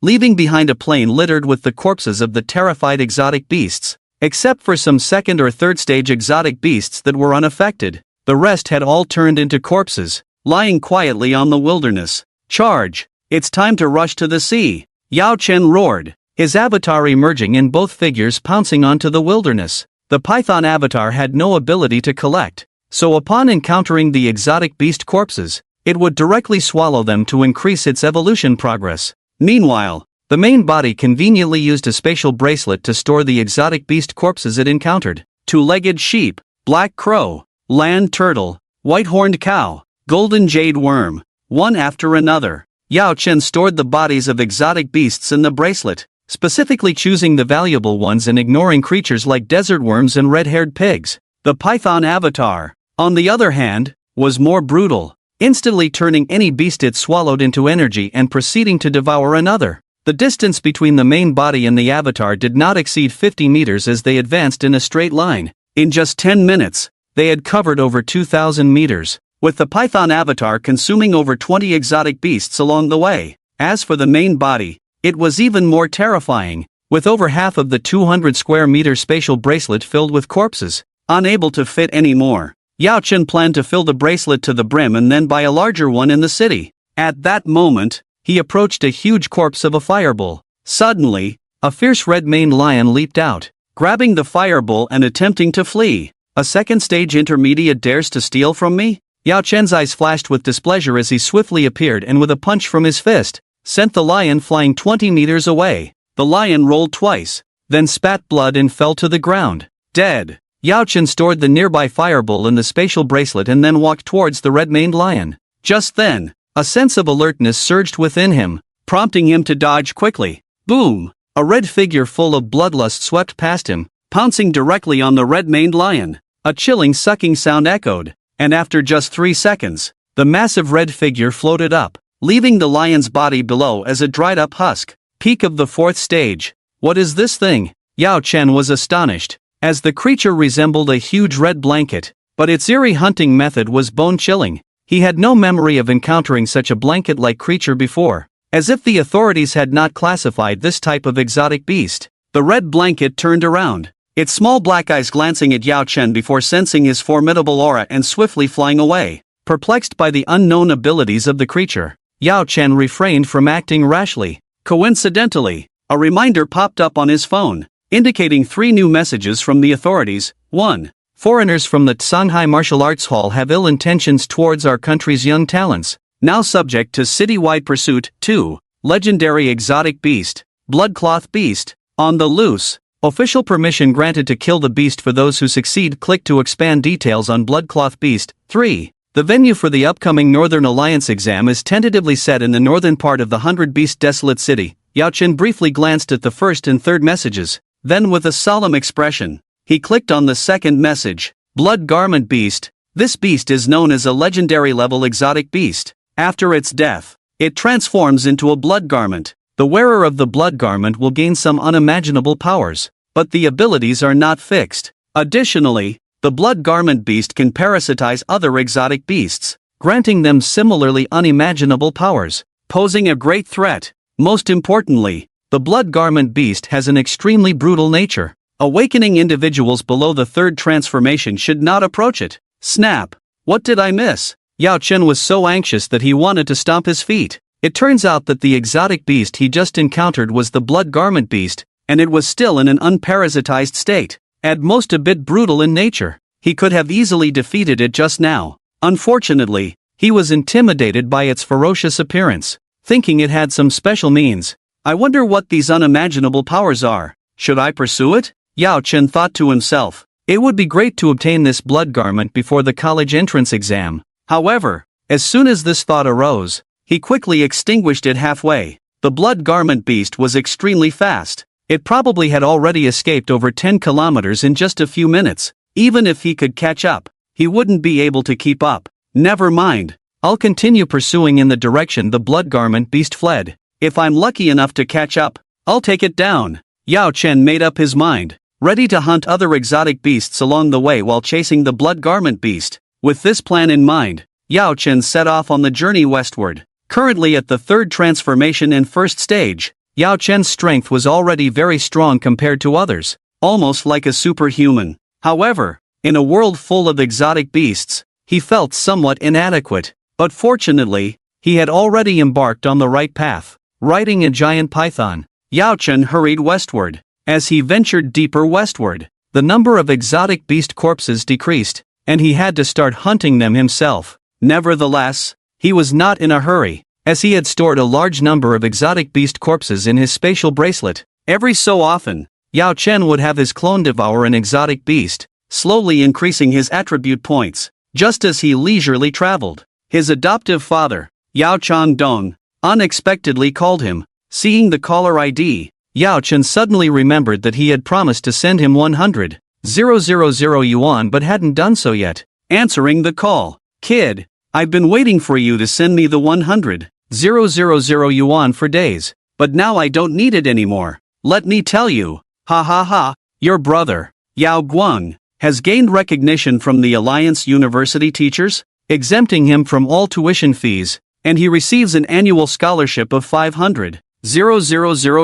[SPEAKER 1] leaving behind a plain littered with the corpses of the terrified exotic beasts. Except for some 2nd or 3rd stage exotic beasts that were unaffected, the rest had all turned into corpses, lying quietly on the wilderness. Charge! It's time to rush to the sea! Yao Chen roared, his avatar emerging in both figures pouncing onto the wilderness. The python avatar had no ability to collect, so upon encountering the exotic beast corpses, it would directly swallow them to increase its evolution progress. Meanwhile, the main body conveniently used a spatial bracelet to store the exotic beast corpses it encountered. 2-legged sheep, black crow, land turtle, white-horned cow, golden jade worm, one after another. Yao Chen stored the bodies of exotic beasts in the bracelet, specifically choosing the valuable ones and ignoring creatures like desert worms and red-haired pigs. The python avatar, on the other hand, was more brutal, instantly turning any beast it swallowed into energy and proceeding to devour another. The distance between the main body and the avatar did not exceed 50 meters as they advanced in a straight line. In just 10 minutes, they had covered over 2,000 meters, with the python avatar consuming over 20 exotic beasts along the way. As for the main body, it was even more terrifying, with over half of the 200 square meter spatial bracelet filled with corpses. Unable to fit any more, Yao Chen planned to fill the bracelet to the brim and then buy a larger one in the city. At that moment, he approached a huge corpse of a firebull. Suddenly, a fierce red-maned lion leaped out, grabbing the firebull and attempting to flee. A 2nd stage intermediate dares to steal from me? Yao Chen's eyes flashed with displeasure as he swiftly appeared and with a punch from his fist, sent the lion flying 20 meters away. The lion rolled twice, then spat blood and fell to the ground, dead. Yao Chen stored the nearby firebull in the spatial bracelet and then walked towards the red-maned lion. Just then, a sense of alertness surged within him, prompting him to dodge quickly. Boom! A red figure full of bloodlust swept past him, pouncing directly on the red-maned lion. A chilling sucking sound echoed, and after just 3 seconds, the massive red figure floated up, leaving the lion's body below as a dried-up husk. Peak of the 4th stage. What is this thing? Yao Chen was astonished, as the creature resembled a huge red blanket, but its eerie hunting method was bone-chilling. He had no memory of encountering such a blanket-like creature before, as if the authorities had not classified this type of exotic beast. The red blanket turned around, its small black eyes glancing at Yao Chen before sensing his formidable aura and swiftly flying away. Perplexed by the unknown abilities of the creature, Yao Chen refrained from acting rashly. Coincidentally, a reminder popped up on his phone, indicating 3 new messages from the authorities. 1. Foreigners from the Shanghai Martial Arts Hall have ill intentions towards our country's young talents, now subject to citywide pursuit. 2. Legendary exotic beast, Bloodcloth Beast, on the loose. Official permission granted to kill the beast for those who succeed. Click to expand details on Bloodcloth Beast. 3. The venue for the upcoming Northern Alliance exam is tentatively set in the northern part of the 100 Beast desolate city. Yao Chen briefly glanced at the first and third messages, then with a solemn expression, He clicked on the second message. Blood Garment Beast. This beast is known as a legendary level exotic beast. After its death, it transforms into a blood garment. The wearer of the blood garment will gain some unimaginable powers, but the abilities are not fixed. Additionally, the blood garment beast can parasitize other exotic beasts, granting them similarly unimaginable powers, posing a great threat. Most importantly, the blood garment beast has an extremely brutal nature. Awakening individuals below the third transformation should not approach it. Snap! What did I miss? Yao Chen was so anxious that he wanted to stomp his feet. It turns out that the exotic beast he just encountered was the blood garment beast, and it was still in an unparasitized state, at most a bit brutal in nature. He could have easily defeated it just now. Unfortunately, he was intimidated by its ferocious appearance, thinking it had some special means. I wonder what these unimaginable powers are. Should I pursue it? Yao Chen thought to himself. It would be great to obtain this blood garment before the college entrance exam. However, as soon as this thought arose, he quickly extinguished it halfway. The blood garment beast was extremely fast. It probably had already escaped over 10 kilometers in just a few minutes. Even if he could catch up, he wouldn't be able to keep up. Never mind. I'll continue pursuing in the direction the blood garment beast fled. If I'm lucky enough to catch up, I'll take it down. Yao Chen made up his mind, ready to hunt other exotic beasts along the way while chasing the blood garment beast. With this plan in mind, Yao Chen set off on the journey westward. Currently at the third transformation and first stage, Yao Chen's strength was already very strong compared to others, almost like a superhuman. However, in a world full of exotic beasts, he felt somewhat inadequate, but fortunately, he had already embarked on the right path. Riding a giant python, Yao Chen hurried westward. As he ventured deeper westward, the number of exotic beast corpses decreased, and he had to start hunting them himself. Nevertheless, he was not in a hurry, as he had stored a large number of exotic beast corpses in his spatial bracelet. Every so often, Yao Chen would have his clone devour an exotic beast, slowly increasing his attribute points. Just as he leisurely traveled, his adoptive father, Yao Changdong, unexpectedly called him. Seeing the caller ID, Yao Chen suddenly remembered that he had promised to send him 100,000 yuan but hadn't done so yet. Answering the call, "Kid, I've been waiting for you to send me the 100,000 yuan for days, but now I don't need it anymore. Let me tell you, ha ha ha, your brother, Yao Guang, has gained recognition from the Alliance University teachers, exempting him from all tuition fees, and he receives an annual scholarship of 500,000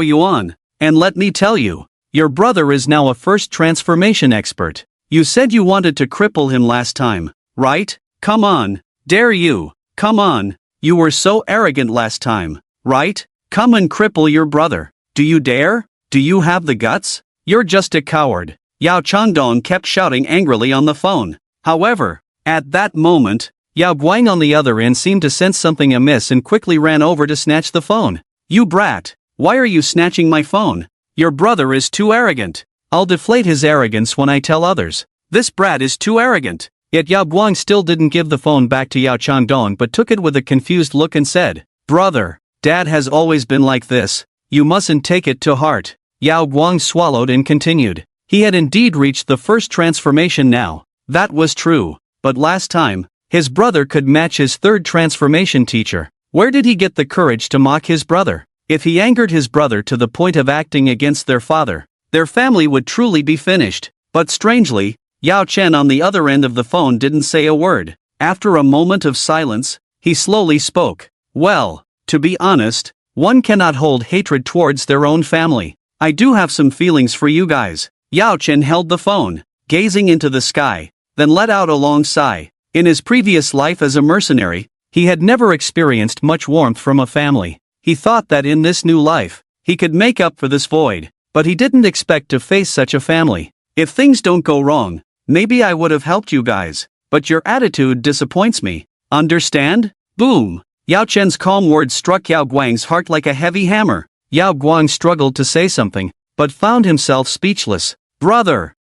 [SPEAKER 1] yuan. And let me tell you, your brother is now a first transformation expert. You said you wanted to cripple him last time, right? Come on, dare you, come on, you were so arrogant last time, right? Come and cripple your brother. Do you dare? Do you have the guts? You're just a coward." Yao Changdong kept shouting angrily on the phone. However, at that moment, Yao Guang on the other end seemed to sense something amiss and quickly ran over to snatch the phone. "You brat, why are you snatching my phone? Your brother is too arrogant. I'll deflate his arrogance when I tell others. This brat is too arrogant." Yet Yao Guang still didn't give the phone back to Yao Changdong but took it with a confused look and said, "Brother, Dad has always been like this. You mustn't take it to heart." Yao Guang swallowed and continued. He had indeed reached the first transformation now. That was true. But last time, his brother could match his third transformation teacher. Where did he get the courage to mock his brother? If he angered his brother to the point of acting against their father, their family would truly be finished. But strangely, Yao Chen on the other end of the phone didn't say a word. After a moment of silence, he slowly spoke. "Well, to be honest, one cannot hold hatred towards their own family. I do have some feelings for you guys." Yao Chen held the phone, gazing into the sky, then let out a long sigh. In his previous life as a mercenary, he had never experienced much warmth from a family. He thought that in this new life, he could make up for this void, but he didn't expect to face such a family. "If things don't go wrong, maybe I would have helped you guys, but your attitude disappoints me. Understand?" Boom! Yao Chen's calm words struck Yao Guang's heart like a heavy hammer. Yao Guang struggled to say something, but found himself speechless. "Brother,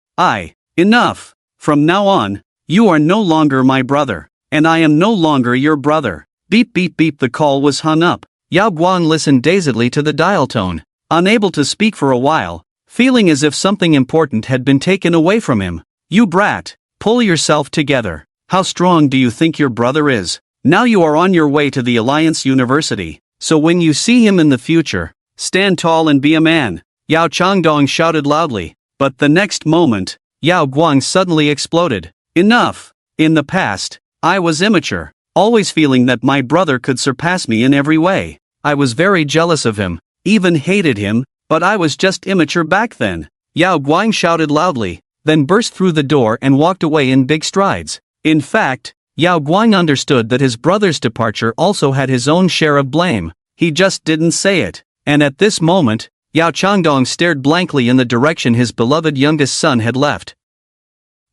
[SPEAKER 1] enough. From now on, you are no longer my brother, and I am no longer your brother." Beep beep beep, the call was hung up. Yao Guang listened dazedly to the dial tone. Unable to speak for a while, feeling as if something important had been taken away from him. "You brat, pull yourself together. How strong do you think your brother is? Now you are on your way to the Alliance University, so when you see him in the future, stand tall and be a man," Yao Changdong shouted loudly. But the next moment, Yao Guang suddenly exploded. "Enough! In the past, I was immature, always feeling that my brother could surpass me in every way. I was very jealous of him, even hated him, but I was just immature back then," Yao Guang shouted loudly, then burst through the door and walked away in big strides. In fact, Yao Guang understood that his brother's departure also had his own share of blame. He just didn't say it. And at this moment, Yao Changdong stared blankly in the direction his beloved youngest son had left.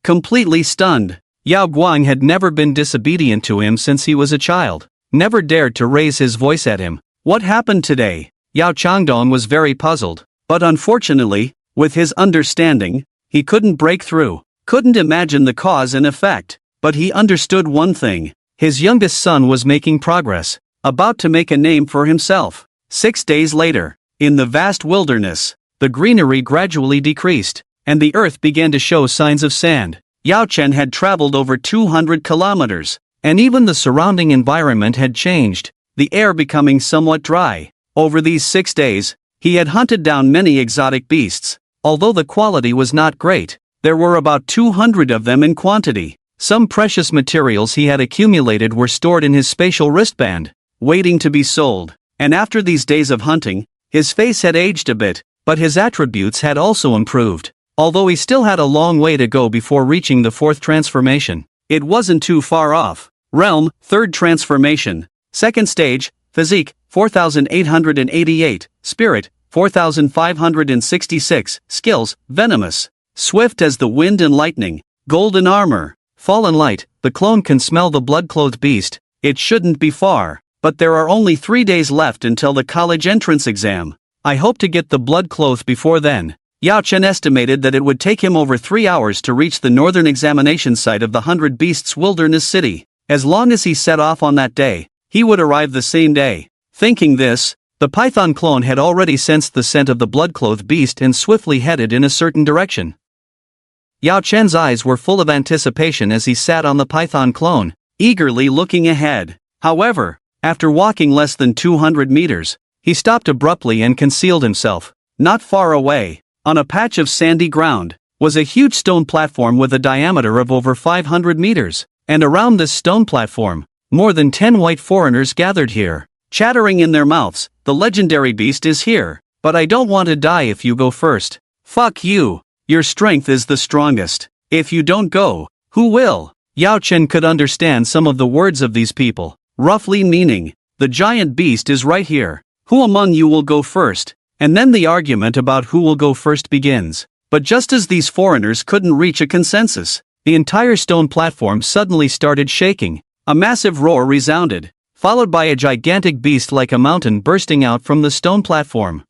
[SPEAKER 1] Completely stunned, Yao Guang had never been disobedient to him since he was a child, never dared to raise his voice at him. What happened today? Yao Changdong was very puzzled, but unfortunately, with his understanding, he couldn't break through, couldn't imagine the cause and effect. But he understood one thing: his youngest son was making progress, about to make a name for himself. 6 days later, in the vast wilderness, the greenery gradually decreased, and the earth began to show signs of sand. Yao Chen had traveled over 200 kilometers, and even the surrounding environment had changed, the air becoming somewhat dry. Over these 6 days, he had hunted down many exotic beasts. Although the quality was not great, there were about 200 of them in quantity. Some precious materials he had accumulated were stored in his spatial wristband, waiting to be sold. And after these days of hunting, his face had aged a bit, but his attributes had also improved. Although he still had a long way to go before reaching the 4th transformation, it wasn't too far off. Realm, 3rd transformation. 2nd stage, Physique, 4888, Spirit, 4566, Skills, Venomous, Swift as the wind and lightning, Golden armor. Fallen light. The clone can smell the blood-clothed beast. It shouldn't be far, but there are only 3 days left until the college entrance exam. I hope to get the blood-clothed before then. Yao Chen estimated that it would take him over 3 hours to reach the northern examination site of the 100 Beasts Wilderness City. As long as he set off on that day, he would arrive the same day. Thinking this, the python clone had already sensed the scent of the blood-clothed beast and swiftly headed in a certain direction. Yao Chen's eyes were full of anticipation as he sat on the python clone, eagerly looking ahead. However, after walking less than 200 meters, he stopped abruptly and concealed himself. Not far away, on a patch of sandy ground, was a huge stone platform with a diameter of over 500 meters, and around this stone platform, more than 10 white foreigners gathered here, chattering in their mouths. "The legendary beast is here, but I don't want to die if you go first. Fuck you. Your strength is the strongest. If you don't go, who will?" Yao Chen could understand some of the words of these people, roughly meaning, "The giant beast is right here. Who among you will go first?" And then the argument about who will go first begins. But just as these foreigners couldn't reach a consensus, the entire stone platform suddenly started shaking. A massive roar resounded, followed by a gigantic beast like a mountain bursting out from the stone platform.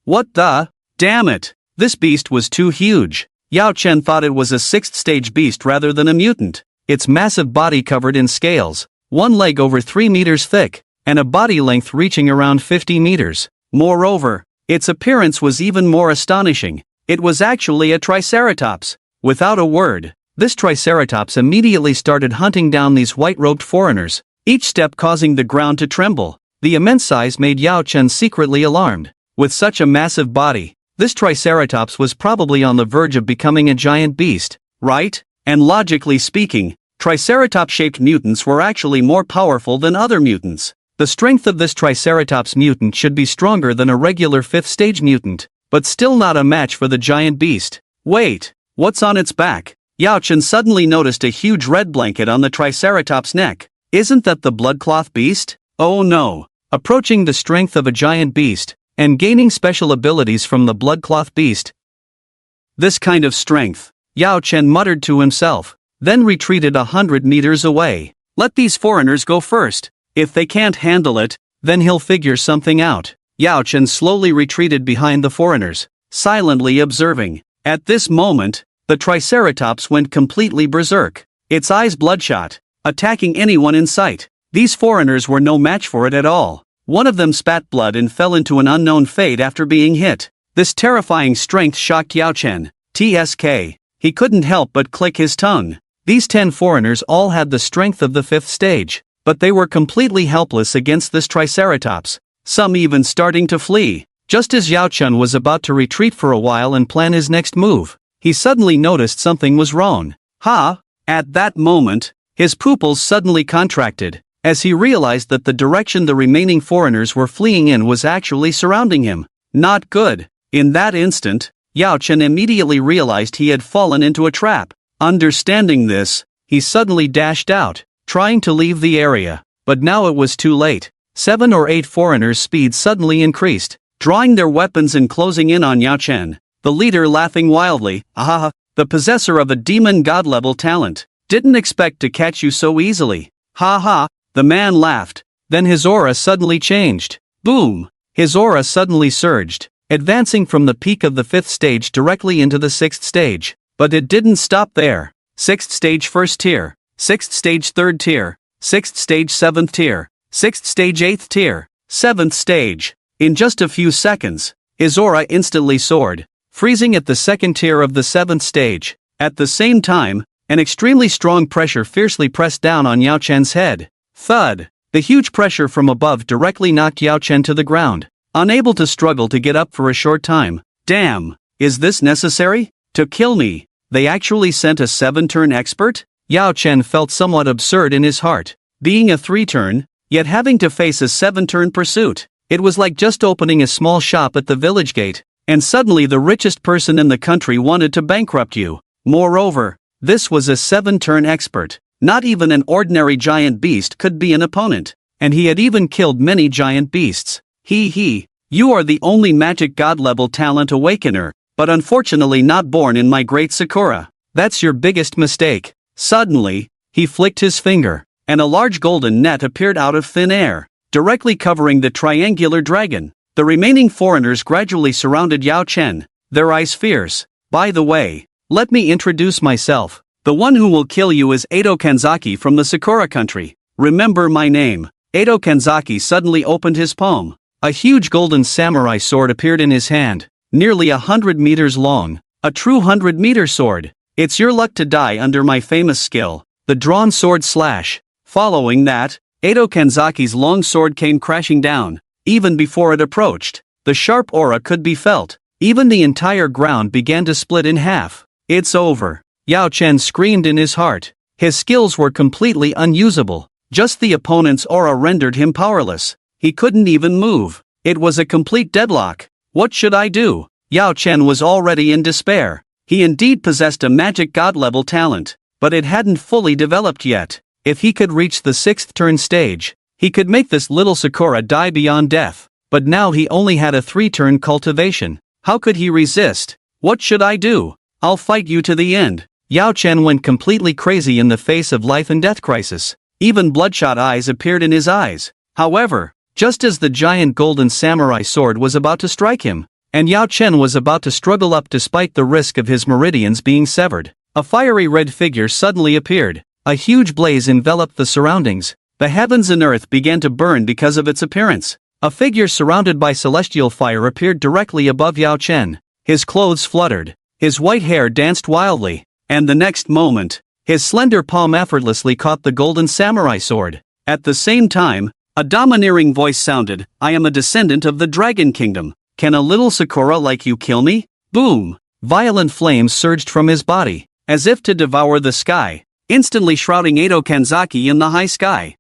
[SPEAKER 1] What the? Damn it! This beast was too huge. Yao Chen thought it was a 6th stage beast rather than a mutant. Its massive body covered in scales, one leg over 3 meters thick, and a body length reaching around 50 meters. Moreover, its appearance was even more astonishing. It was actually a triceratops. Without a word, this triceratops immediately started hunting down these white-robed foreigners, each step causing the ground to tremble. The immense size made Yao Chen secretly alarmed. With such a massive body, this triceratops was probably on the verge of becoming a giant beast, right? And logically speaking, triceratops-shaped mutants were actually more powerful than other mutants. The strength of this triceratops mutant should be stronger than a regular 5th stage mutant, but still not a match for the giant beast. Wait, what's on its back? Yao Chen suddenly noticed a huge red blanket on the triceratops' neck. Isn't that the bloodcloth beast? Oh no! Approaching the strength of a giant beast, and gaining special abilities from the bloodcloth beast. This kind of strength, Yao Chen muttered to himself, then retreated 100 meters away. Let these foreigners go first. If they can't handle it, then he'll figure something out. Yao Chen slowly retreated behind the foreigners, silently observing. At this moment, the triceratops went completely berserk, its eyes bloodshot, attacking anyone in sight. These foreigners were no match for it at all. One of them spat blood and fell into an unknown fate after being hit. This terrifying strength shocked Yao Chen. TSK. He couldn't help but click his tongue. These 10 foreigners all had the strength of the 5th stage, but they were completely helpless against this Triceratops, some even starting to flee. Just as Yao Chen was about to retreat for a while and plan his next move, he suddenly noticed something was wrong. At that moment, his pupils suddenly contracted, as he realized that the direction the remaining foreigners were fleeing in was actually surrounding him. Not good. In that instant, Yao Chen immediately realized he had fallen into a trap. Understanding this, he suddenly dashed out, trying to leave the area. But now it was too late. 7 or 8 foreigners' speed suddenly increased, drawing their weapons and closing in on Yao Chen. The leader laughing wildly, the possessor of a demon god-level talent. Didn't expect to catch you so easily. The man laughed. Then his aura suddenly changed. Boom! His aura suddenly surged, advancing from the peak of the 5th stage directly into the 6th stage. But it didn't stop there. 6th stage 1st tier, 6th stage 3rd tier, 6th stage 7th tier, 6th stage 8th tier, 7th stage. In just a few seconds, his aura instantly soared, freezing at the 2nd tier of the 7th stage. At the same time, an extremely strong pressure fiercely pressed down on Yao Chen's head. Thud! The huge pressure from above directly knocked Yao Chen to the ground, unable to struggle to get up for a short time. Damn! Is this necessary? To kill me? They actually sent a 7-turn expert? Yao Chen felt somewhat absurd in his heart. Being a 3-turn, yet having to face a 7-turn pursuit. It was like just opening a small shop at the village gate, and suddenly the richest person in the country wanted to bankrupt you. Moreover, this was a 7-turn expert. Not even an ordinary giant beast could be an opponent, and he had even killed many giant beasts. You are the only magic god-level talent awakener, but unfortunately not born in my great Sakura. That's your biggest mistake. Suddenly, he flicked his finger, and a large golden net appeared out of thin air, directly covering the triangular dragon. The remaining foreigners gradually surrounded Yao Chen, their eyes fierce. By the way, let me introduce myself. The one who will kill you is Edo Kanzaki from the Sakura country. Remember my name. Edo Kanzaki suddenly opened his palm. A huge golden samurai sword appeared in his hand, nearly 100 meters long, a true 100-meter sword. It's your luck to die under my famous skill, the drawn sword slash. Following that, Edo Kanzaki's long sword came crashing down. Even before it approached, the sharp aura could be felt. Even the entire ground began to split in half. It's over. Yao Chen screamed in his heart. His skills were completely unusable. Just the opponent's aura rendered him powerless. He couldn't even move. It was a complete deadlock. What should I do? Yao Chen was already in despair. He indeed possessed a magic god-level talent, but it hadn't fully developed yet. If he could reach the 6th turn stage, he could make this little Sakura die beyond death. But now he only had a 3-turn cultivation. How could he resist? What should I do? I'll fight you to the end. Yao Chen went completely crazy in the face of life and death crisis. Even bloodshot eyes appeared in his eyes. However, just as the giant golden samurai sword was about to strike him, and Yao Chen was about to struggle up despite the risk of his meridians being severed, a fiery red figure suddenly appeared. A huge blaze enveloped the surroundings. The heavens and earth began to burn because of its appearance. A figure surrounded by celestial fire appeared directly above Yao Chen. His clothes fluttered. His white hair danced wildly. And the next moment, his slender palm effortlessly caught the golden samurai sword. At the same time, a domineering voice sounded, "I am a descendant of the Dragon Kingdom. Can a little Sakura like you kill me?" Boom! Violent flames surged from his body, as if to devour the sky, instantly shrouding Edo Kanzaki in the high sky.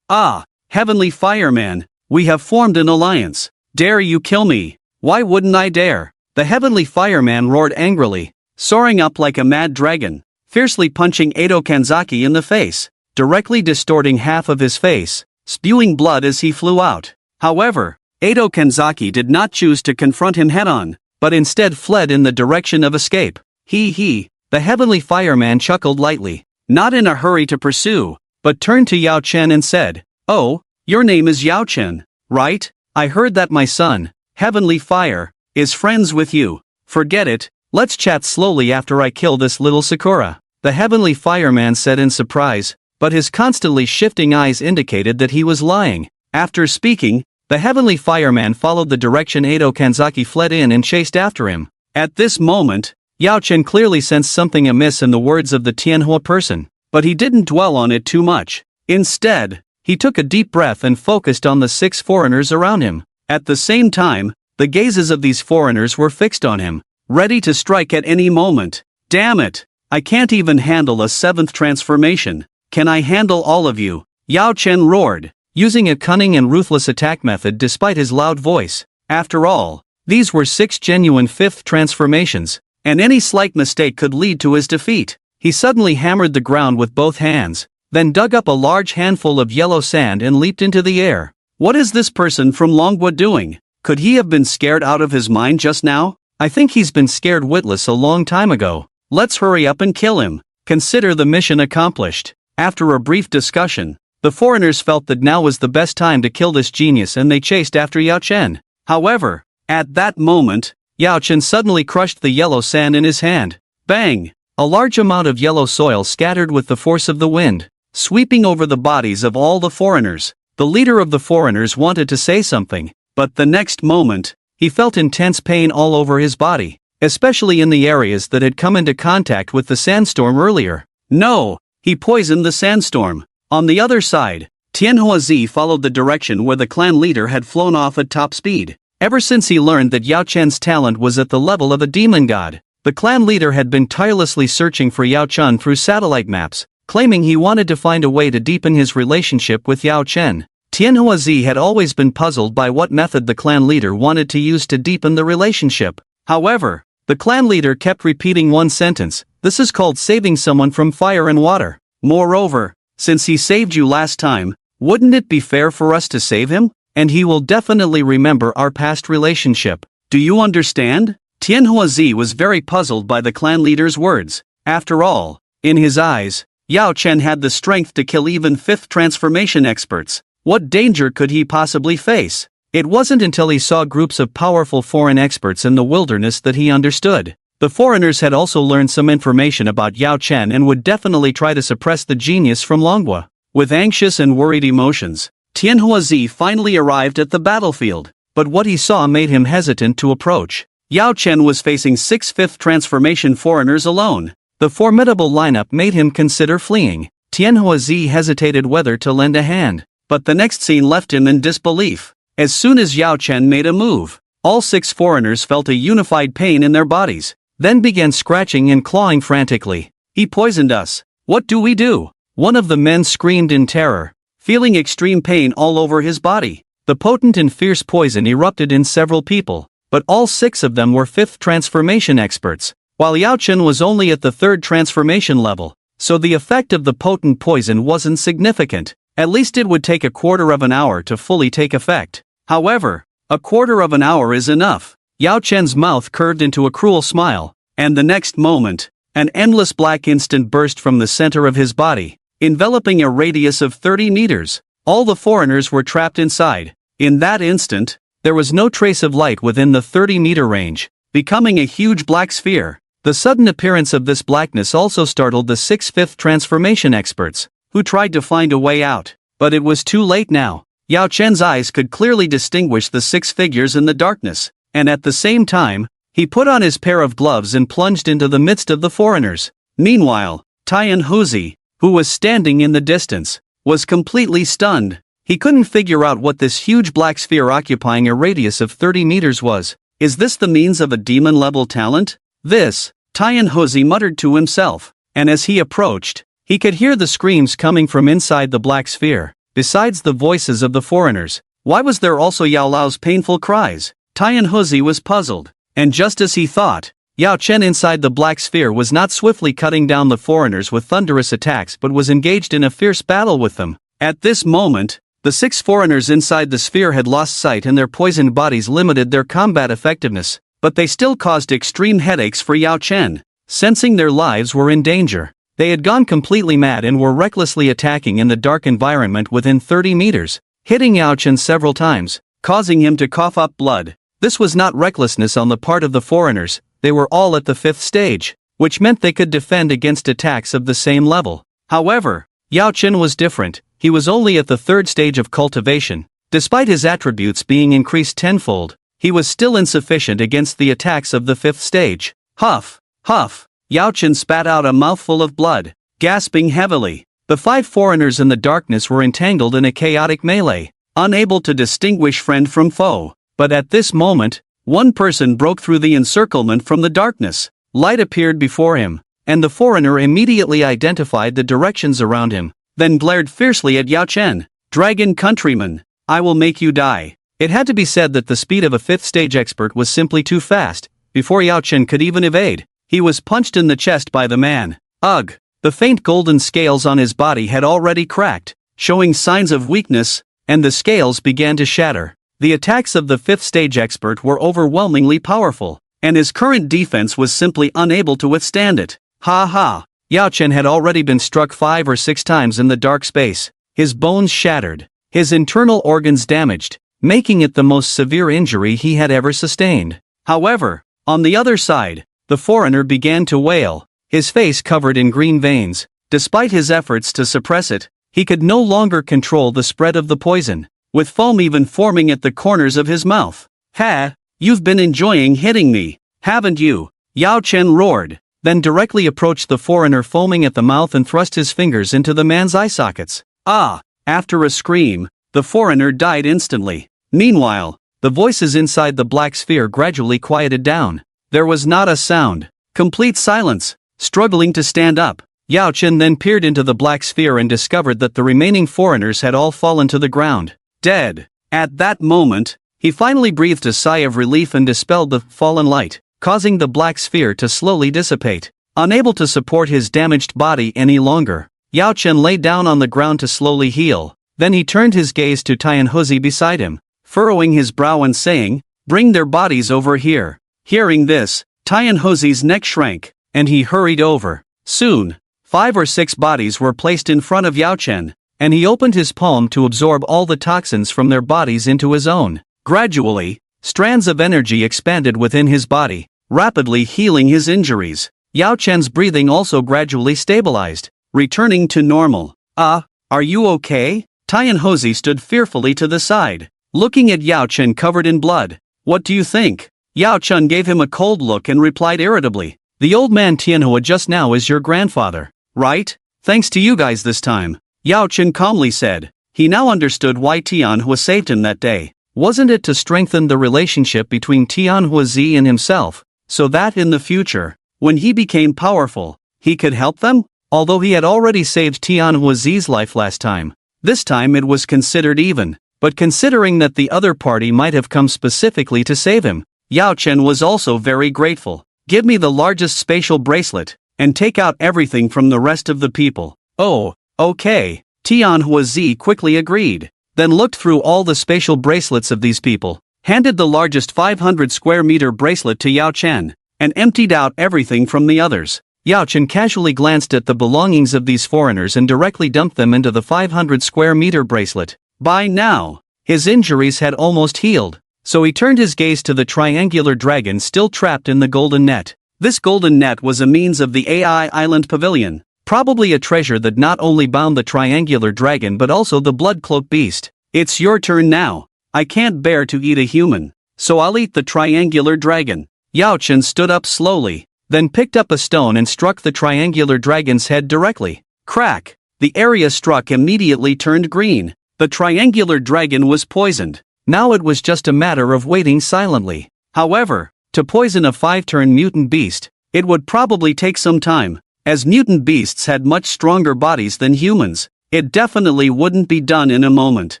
[SPEAKER 1] Heavenly Fireman, we have formed an alliance. Dare you kill me? Why wouldn't I dare? The Heavenly Fireman roared angrily, soaring up like a mad dragon, fiercely punching Edo Kanzaki in the face, directly distorting half of his face, spewing blood as he flew out. However, Edo Kanzaki did not choose to confront him head-on, but instead fled in the direction of escape. The Heavenly Fireman chuckled lightly, not in a hurry to pursue, but turned to Yao Chen and said, "Oh, your name is Yao Chen, right? I heard that my son, Heavenly Fire, is friends with you. Forget it, let's chat slowly after I kill this little Sakura." The Heavenly Fireman said in surprise, but his constantly shifting eyes indicated that he was lying. After speaking, The heavenly fireman followed the direction Edo Kanzaki fled in and chased after him. At this moment, Yao Chen clearly sensed something amiss in the words of the Tianhua person, but he didn't dwell on it too much. Instead, he took a deep breath and focused on the 6 foreigners around him. At the same time, the gazes of these foreigners were fixed on him, ready to strike at any moment. Damn it! I can't even handle a 7th transformation. Can I handle all of you? Yao Chen roared, using a cunning and ruthless attack method despite his loud voice. After all, these were 6 genuine 5th transformations, and any slight mistake could lead to his defeat. He suddenly hammered the ground with both hands, then dug up a large handful of yellow sand and leaped into the air. What is this person from Longwood doing? Could he have been scared out of his mind just now? I think he's been scared witless a long time ago. Let's hurry up and kill him. Consider the mission accomplished. After a brief discussion, the foreigners felt that now was the best time to kill this genius and they chased after Yao Chen. However, at that moment, Yao Chen suddenly crushed the yellow sand in his hand. Bang! A large amount of yellow soil scattered with the force of the wind, sweeping over the bodies of all the foreigners. The leader of the foreigners wanted to say something, but the next moment, he felt intense pain all over his body, especially in the areas that had come into contact with the sandstorm earlier. No! He poisoned the sandstorm. On the other side, Tianhua Zi followed the direction where the clan leader had flown off at top speed. Ever since he learned that Yao Chen's talent was at the level of a demon god, the clan leader had been tirelessly searching for Yao Chen through satellite maps, claiming he wanted to find a way to deepen his relationship with Yao Chen. Tianhua Zi had always been puzzled by what method the clan leader wanted to use to deepen the relationship. However, the clan leader kept repeating one sentence: "This is called saving someone from fire and water." Moreover, since he saved you last time, wouldn't it be fair for us to save him? And he will definitely remember our past relationship. Do you understand? Tianhua Zi was very puzzled by the clan leader's words. After all, in his eyes, Yao Chen had the strength to kill even 5th transformation experts. What danger could he possibly face? It wasn't until he saw groups of powerful foreign experts in the wilderness that he understood. The foreigners had also learned some information about Yao Chen and would definitely try to suppress the genius from Longhua. With anxious and worried emotions, Tianhua Zi finally arrived at the battlefield, but what he saw made him hesitant to approach. Yao Chen was facing 6 5th transformation foreigners alone. The formidable lineup made him consider fleeing. Tianhua Zi hesitated whether to lend a hand, but the next scene left him in disbelief. As soon as Yao Chen made a move, all 6 foreigners felt a unified pain in their bodies, then began scratching and clawing frantically. "He poisoned us. What do we do?" One of the men screamed in terror, feeling extreme pain all over his body. The potent and fierce poison erupted in several people, but all 6 of them were 5th transformation experts, while Yao Chen was only at the 3rd transformation level, so the effect of the potent poison wasn't significant. At least it would take a quarter of an hour to fully take effect. However, a quarter of an hour is enough. Yao Chen's mouth curved into a cruel smile, and the next moment, an endless black instant burst from the center of his body, enveloping a radius of 30 meters. All the foreigners were trapped inside. In that instant, there was no trace of light within the 30-meter range, becoming a huge black sphere. The sudden appearance of this blackness also startled the 6 5th transformation experts, who tried to find a way out, but it was too late now. Yao Chen's eyes could clearly distinguish the 6 figures in the darkness, and at the same time, he put on his pair of gloves and plunged into the midst of the foreigners. Meanwhile, Tianhua Zi, who was standing in the distance, was completely stunned. He couldn't figure out what this huge black sphere occupying a radius of 30 meters was. Is this the means of a demon-level talent? This, Tianhua Zi muttered to himself, and as he approached, he could hear the screams coming from inside the black sphere. Besides the voices of the foreigners, why was there also Yao Lao's painful cries? Tianhua Zi was puzzled, and just as he thought, Yao Chen inside the black sphere was not swiftly cutting down the foreigners with thunderous attacks but was engaged in a fierce battle with them. At this moment, the 6 foreigners inside the sphere had lost sight and their poisoned bodies limited their combat effectiveness, but they still caused extreme headaches for Yao Chen. Sensing their lives were in danger, they had gone completely mad and were recklessly attacking in the dark environment within 30 meters, hitting Yao Chen several times, causing him to cough up blood. This was not recklessness on the part of the foreigners, they were all at the 5th stage, which meant they could defend against attacks of the same level. However, Yao Chen was different. He was only at the 3rd stage of cultivation. Despite his attributes being increased tenfold, he was still insufficient against the attacks of the 5th stage. Huff, huff, Yao Chen spat out a mouthful of blood, gasping heavily. The 5 foreigners in the darkness were entangled in a chaotic melee, unable to distinguish friend from foe. But at this moment, one person broke through the encirclement from the darkness. Light appeared before him, and the foreigner immediately identified the directions around him, then glared fiercely at Yao Chen. "Dragon countryman, I will make you die." It had to be said that the speed of a 5th stage expert was simply too fast. Before Yao Chen could even evade, he was punched in the chest by the man. Ugh! The faint golden scales on his body had already cracked, showing signs of weakness, and the scales began to shatter. The attacks of the 5th stage expert were overwhelmingly powerful, and his current defense was simply unable to withstand it. Ha ha! Yao Chen had already been struck 5 or 6 times in the dark space, his bones shattered, his internal organs damaged, making it the most severe injury he had ever sustained. However, on the other side, the foreigner began to wail, his face covered in green veins. Despite his efforts to suppress it, he could no longer control the spread of the poison, with foam even forming at the corners of his mouth. "Ha! You've been enjoying hitting me, haven't you?" Yao Chen roared, then directly approached the foreigner foaming at the mouth and thrust his fingers into the man's eye sockets. Ah! After a scream, the foreigner died instantly. Meanwhile, the voices inside the black sphere gradually quieted down. There was not a sound. Complete silence. Struggling to stand up, Yao Chen then peered into the black sphere and discovered that the remaining foreigners had all fallen to the ground, dead. At that moment, he finally breathed a sigh of relief and dispelled the fallen light, causing the black sphere to slowly dissipate. Unable to support his damaged body any longer, Yao Chen lay down on the ground to slowly heal. Then he turned his gaze to Tianhuzi beside him, furrowing his brow and saying, "Bring their bodies over here." Hearing this, Tianhuzi's neck shrank, and he hurried over. Soon, 5 or 6 bodies were placed in front of Yao Chen, and he opened his palm to absorb all the toxins from their bodies into his own. Gradually, strands of energy expanded within his body, rapidly healing his injuries. Yao Chen's breathing also gradually stabilized, returning to normal. Are you okay?" Tianhuzi stood fearfully to the side, looking at Yao Chen covered in blood. "What do you think?" Yao Chen gave him a cold look and replied irritably, "The old man Tianhua just now is your grandfather, right? Thanks to you guys this time," Yao Chen calmly said. He now understood why Tianhua saved him that day. Wasn't it to strengthen the relationship between Tianhuazi and himself, so that in the future, when he became powerful, he could help them? Although he had already saved Tianhuazi's life last time, this time it was considered even. But considering that the other party might have come specifically to save him, Yao Chen was also very grateful. "Give me the largest spatial bracelet, and take out everything from the rest of the people." "Oh, okay," Tianhuazi quickly agreed, then looked through all the spatial bracelets of these people, handed the largest 500 square meter bracelet to Yao Chen, and emptied out everything from the others. Yao Chen casually glanced at the belongings of these foreigners and directly dumped them into the 500 square meter bracelet. By now, his injuries had almost healed, so he turned his gaze to the triangular dragon still trapped in the golden net. This golden net was a means of the AI Island Pavilion, probably a treasure that not only bound the triangular dragon but also the blood cloak beast. "It's your turn now. I can't bear to eat a human, so I'll eat the triangular dragon." Yao Chen stood up slowly, then picked up a stone and struck the triangular dragon's head directly. Crack! The area struck immediately turned green. The triangular dragon was poisoned. Now it was just a matter of waiting silently. However, to poison a 5-turn mutant beast, it would probably take some time. As mutant beasts had much stronger bodies than humans, it definitely wouldn't be done in a moment.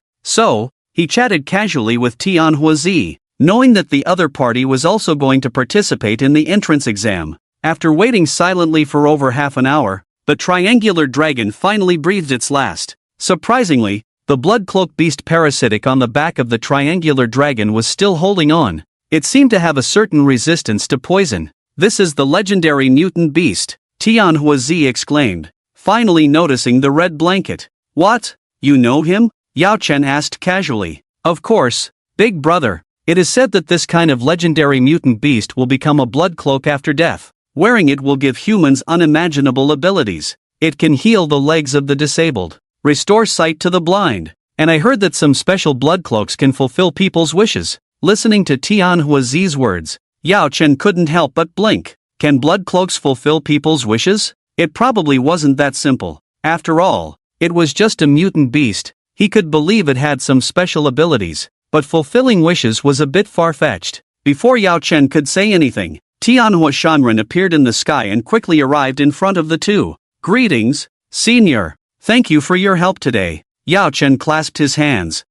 [SPEAKER 1] So, he chatted casually with Tianhuazi, knowing that the other party was also going to participate in the entrance exam. After waiting silently for over half an hour, the triangular dragon finally breathed its last. Surprisingly, the blood cloak beast parasitic on the back of the triangular dragon was still holding on. It seemed to have a certain resistance to poison. "This is the legendary mutant beast," Tianhuazi exclaimed, finally noticing the red blanket. "What? You know him?" Yao Chen asked casually. "Of course, big brother. It is said that this kind of legendary mutant beast will become a blood cloak after death. Wearing it will give humans unimaginable abilities. It can heal the legs of the disabled, restore sight to the blind, And I heard that some special blood cloaks can fulfill people's wishes. Listening to Tianhuazi's words, Yao Chen couldn't help but blink. Can blood cloaks fulfill people's wishes? It probably wasn't that simple. After all, it was just a mutant beast. He could believe it had some special abilities, but fulfilling wishes was a bit far-fetched. Before Yao Chen could say anything, Tianhua Shanren appeared in the sky and quickly arrived in front of the two. Greetings, Senior. Thank you for your help today. Yao Chen clasped his hands.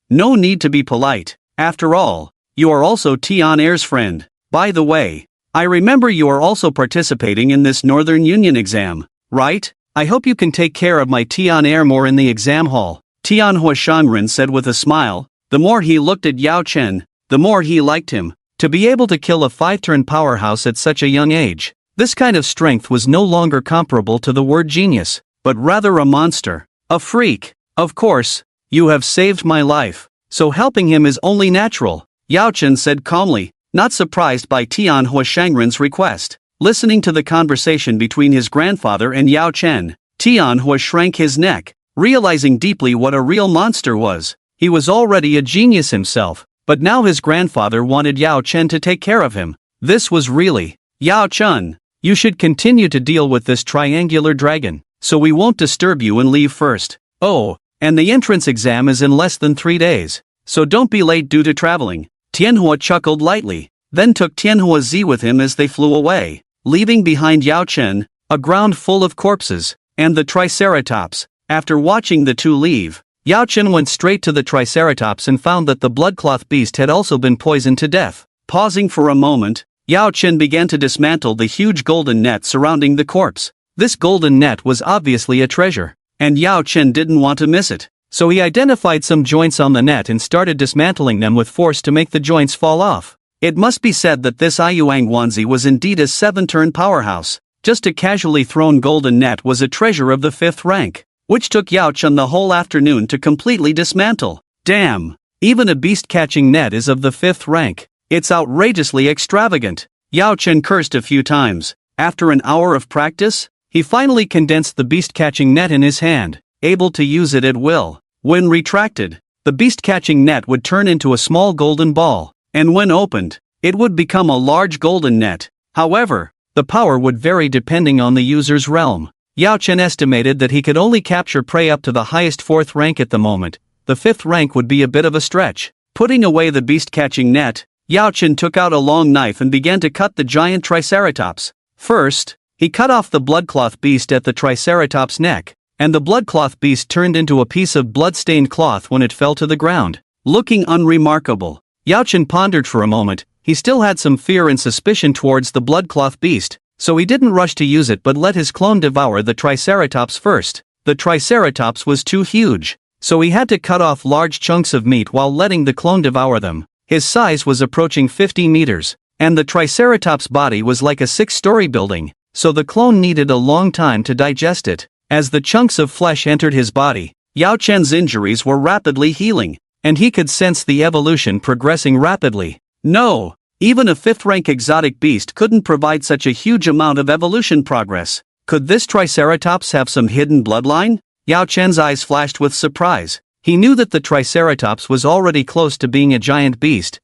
[SPEAKER 1] No need to be polite. After all, you are also Tian Air's friend. By the way, I remember you are also participating in this Northern Union exam, right? I hope you can take care of my Tian Air more in the exam hall. Tianhua Shanren said with a smile. The more he looked at Yao Chen, the more he liked him. To be able to kill a 5-turn powerhouse at such a young age, this kind of strength was no longer comparable to the word genius, but rather a monster, a freak. Of course, you have saved my life, so helping him is only natural, Yao Chen said calmly, not surprised by Tianhua Shanren's request. Listening to the conversation between his grandfather and Yao Chen, Tianhua shrank his neck, realizing deeply what a real monster was. He was already a genius himself, but now his grandfather wanted Yao Chen to take care of him. This was really, Yao Chen, you should continue to deal with this triangular dragon, so we won't disturb you and leave first. Oh, and the entrance exam is in less than 3 days, so don't be late due to traveling. Tianhua chuckled lightly, then took Tianhuazi with him as they flew away, leaving behind Yao Chen, a ground full of corpses, and the Triceratops. After watching the two leave, Yao Chen went straight to the Triceratops and found that the bloodcloth beast had also been poisoned to death. Pausing for a moment, Yao Chen began to dismantle the huge golden net surrounding the corpse. This golden net was obviously a treasure, and Yao Chen didn't want to miss it. So he identified some joints on the net and started dismantling them with force to make the joints fall off. It must be said that this Aiyuang Wanzi was indeed a 7-turn powerhouse. Just a casually thrown golden net was a treasure of the 5th rank, which took Yao Chen the whole afternoon to completely dismantle. Damn! Even a beast-catching net is of the 5th rank. It's outrageously extravagant. Yao Chen cursed a few times. After an hour of practice, he finally condensed the beast-catching net in his hand, able to use it at will. When retracted, the beast-catching net would turn into a small golden ball, and when opened, it would become a large golden net. However, the power would vary depending on the user's realm. Yao Chen estimated that he could only capture prey up to the highest 4th rank at the moment. The 5th rank would be a bit of a stretch. Putting away the beast-catching net, Yao Chen took out a long knife and began to cut the giant Triceratops. First, he cut off the bloodcloth beast at the Triceratops' neck, and the bloodcloth beast turned into a piece of blood-stained cloth when it fell to the ground. Looking unremarkable, Yao Chen pondered for a moment. He still had some fear and suspicion towards the bloodcloth beast, so he didn't rush to use it but let his clone devour the Triceratops first. The Triceratops was too huge, so he had to cut off large chunks of meat while letting the clone devour them. His size was approaching 50 meters, and the Triceratops' body was like a 6-story building, so the clone needed a long time to digest it. As the chunks of flesh entered his body, Yao Chen's injuries were rapidly healing, and he could sense the evolution progressing rapidly. No! Even a 5th-rank exotic beast couldn't provide such a huge amount of evolution progress. Could this Triceratops have some hidden bloodline? Yao Chen's eyes flashed with surprise. He knew that the Triceratops was already close to being a giant beast,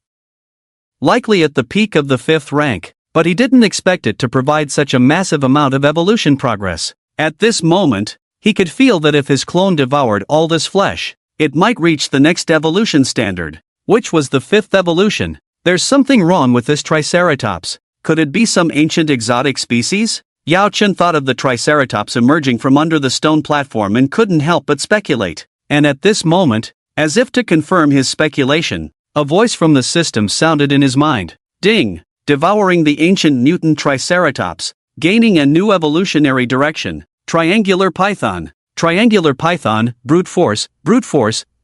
[SPEAKER 1] likely at the peak of the 5th rank, but he didn't expect it to provide such a massive amount of evolution progress. At this moment, he could feel that if his clone devoured all this flesh, it might reach the next evolution standard, which was the 5th evolution. There's something wrong with this Triceratops. Could it be some ancient exotic species? Yao Chen thought of the Triceratops emerging from under the stone platform and couldn't help but speculate. And at this moment, as if to confirm his speculation, a voice from the system sounded in his mind. Ding! Devouring the ancient mutant Triceratops, gaining a new evolutionary direction. Triangular Python. Triangular Python, brute force,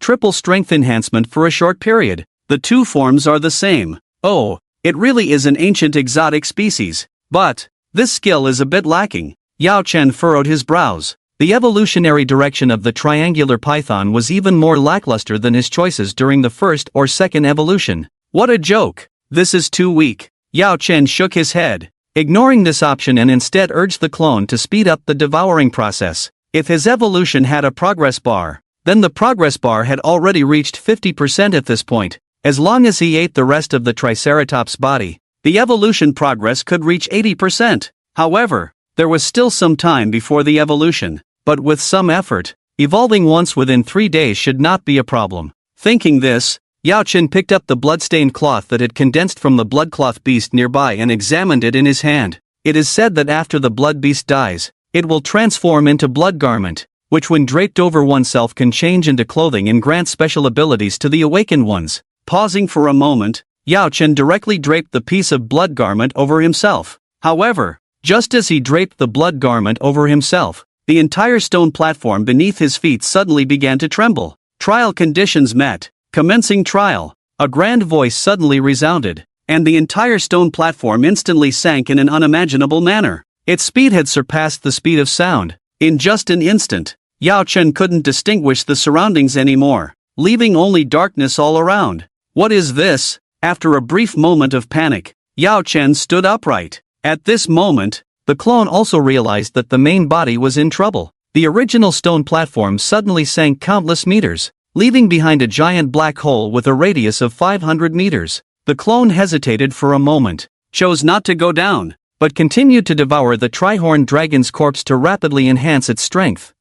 [SPEAKER 1] triple strength enhancement for a short period. The two forms are the same. Oh, it really is an ancient exotic species. But this skill is a bit lacking. Yao Chen furrowed his brows. The evolutionary direction of the triangular python was even more lackluster than his choices during the 1st or 2nd evolution. What a joke! This is too weak. Yao Chen shook his head, ignoring this option, and instead urged the clone to speed up the devouring process. If his evolution had a progress bar, Then the progress bar had already reached 50% at this point. As long as he ate the rest of the Triceratops' body, the evolution progress could reach 80%. However, there was still some time before the evolution, but with some effort, evolving once within 3 days should not be a problem. Thinking this, Yao Chen picked up the blood-stained cloth that had condensed from the blood cloth beast nearby and examined it in his hand. It is said that after the blood beast dies, it will transform into blood garment, which when draped over oneself can change into clothing and grant special abilities to the awakened ones. Pausing for a moment, Yao Chen directly draped the piece of blood garment over himself. However, just as he draped the blood garment over himself, the entire stone platform beneath his feet suddenly began to tremble. Trial conditions met. Commencing trial. A grand voice suddenly resounded, and the entire stone platform instantly sank in an unimaginable manner. Its speed had surpassed the speed of sound. In just an instant, Yao Chen couldn't distinguish the surroundings anymore, leaving only darkness all around. What is this? After a brief moment of panic, Yao Chen stood upright. At this moment, the clone also realized that the main body was in trouble. The original stone platform suddenly sank countless meters, leaving behind a giant black hole with a radius of 500 meters. The clone hesitated for a moment, chose not to go down, but continued to devour the tri-horned dragon's corpse to rapidly enhance its strength.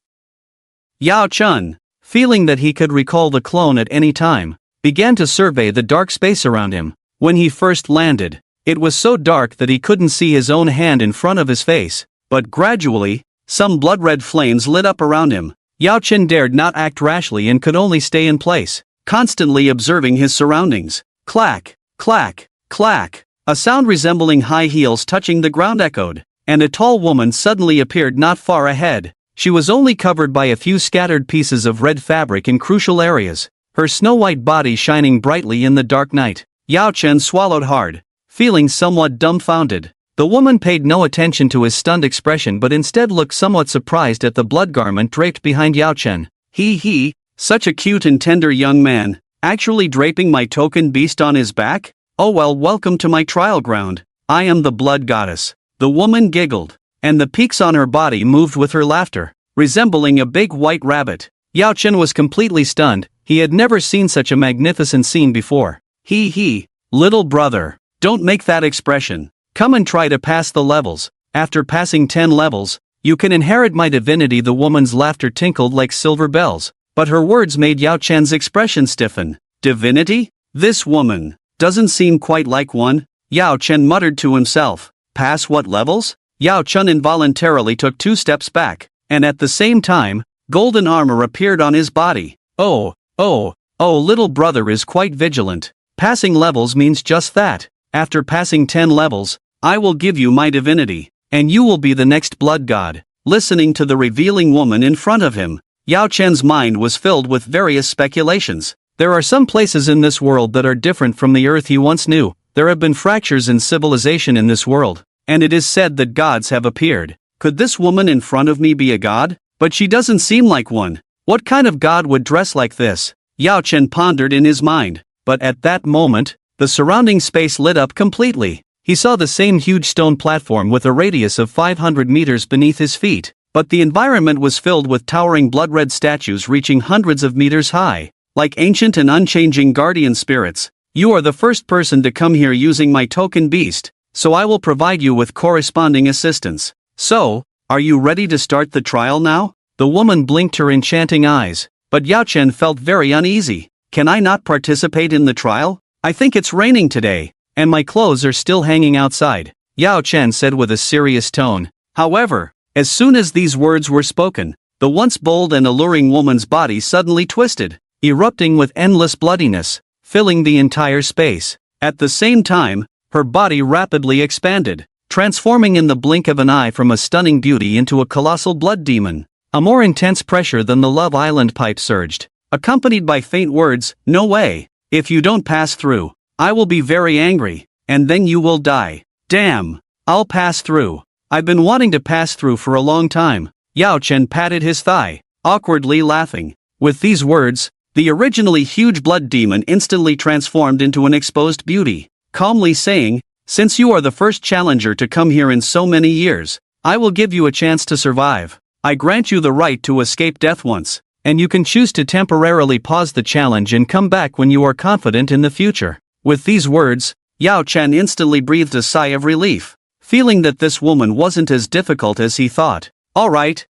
[SPEAKER 1] Yao Chen, feeling that he could recall the clone at any time, began to survey the dark space around him. When he first landed, it was so dark that he couldn't see his own hand in front of his face, but gradually, some blood-red flames lit up around him. Yao Chen dared not act rashly and could only stay in place, constantly observing his surroundings. Clack, clack, clack. A sound resembling high heels touching the ground echoed, and a tall woman suddenly appeared not far ahead. She was only covered by a few scattered pieces of red fabric in crucial areas, her snow-white body shining brightly in the dark night. Yao Chen swallowed hard, feeling somewhat dumbfounded. The woman paid no attention to his stunned expression but instead looked somewhat surprised at the blood garment draped behind Yao Chen. He, such a cute and tender young man, actually draping my token beast on his back? Oh well, welcome to my trial ground. I am the blood goddess. The woman giggled, and the peaks on her body moved with her laughter, resembling a big white rabbit. Yao Chen was completely stunned. He had never seen such a magnificent scene before. Little brother, don't make that expression. Come and try to pass the levels. After passing 10 levels, you can inherit my divinity. The woman's laughter tinkled like silver bells, but her words made Yao Chen's expression stiffen. Divinity? This woman doesn't seem quite like one. Yao Chen muttered to himself. Pass what levels? Yao Chen involuntarily took 2 steps back, and at the same time, golden armor appeared on his body. Oh, little brother is quite vigilant. Passing levels means just that. After passing 10 levels, I will give you my divinity, and you will be the next blood god. Listening to the revealing woman in front of him, Yao Chen's mind was filled with various speculations. There are some places in this world that are different from the earth he once knew. There have been fractures in civilization in this world, and it is said that gods have appeared. Could this woman in front of me be a god? But she doesn't seem like one. What kind of god would dress like this? Yao Chen pondered in his mind, but at that moment, the surrounding space lit up completely. He saw the same huge stone platform with a radius of 500 meters beneath his feet, but the environment was filled with towering blood-red statues reaching hundreds of meters high. Like ancient and unchanging guardian spirits, you are the first person to come here using my token beast, so I will provide you with corresponding assistance. So, are you ready to start the trial now? The woman blinked her enchanting eyes, but Yao Chen felt very uneasy. Can I not participate in the trial? I think it's raining today, and my clothes are still hanging outside, Yao Chen said with a serious tone. However, as soon as these words were spoken, the once bold and alluring woman's body suddenly twisted, erupting with endless bloodiness, filling the entire space. At the same time, her body rapidly expanded, transforming in the blink of an eye from a stunning beauty into a colossal blood demon. A more intense pressure than the Love Island pipe surged, accompanied by faint words, "No way. If you don't pass through, I will be very angry, and then you will die." Damn, I'll pass through. I've been wanting to pass through for a long time. Yao Chen patted his thigh, awkwardly laughing. With these words, the originally huge blood demon instantly transformed into an exposed beauty, calmly saying, "Since you are the first challenger to come here in so many years, I will give you a chance to survive. I grant you the right to escape death once." and you can choose to temporarily pause the challenge and come back when you are confident in the future. With these words, Yao Chen instantly breathed a sigh of relief, feeling that this woman wasn't as difficult as he thought. Alright,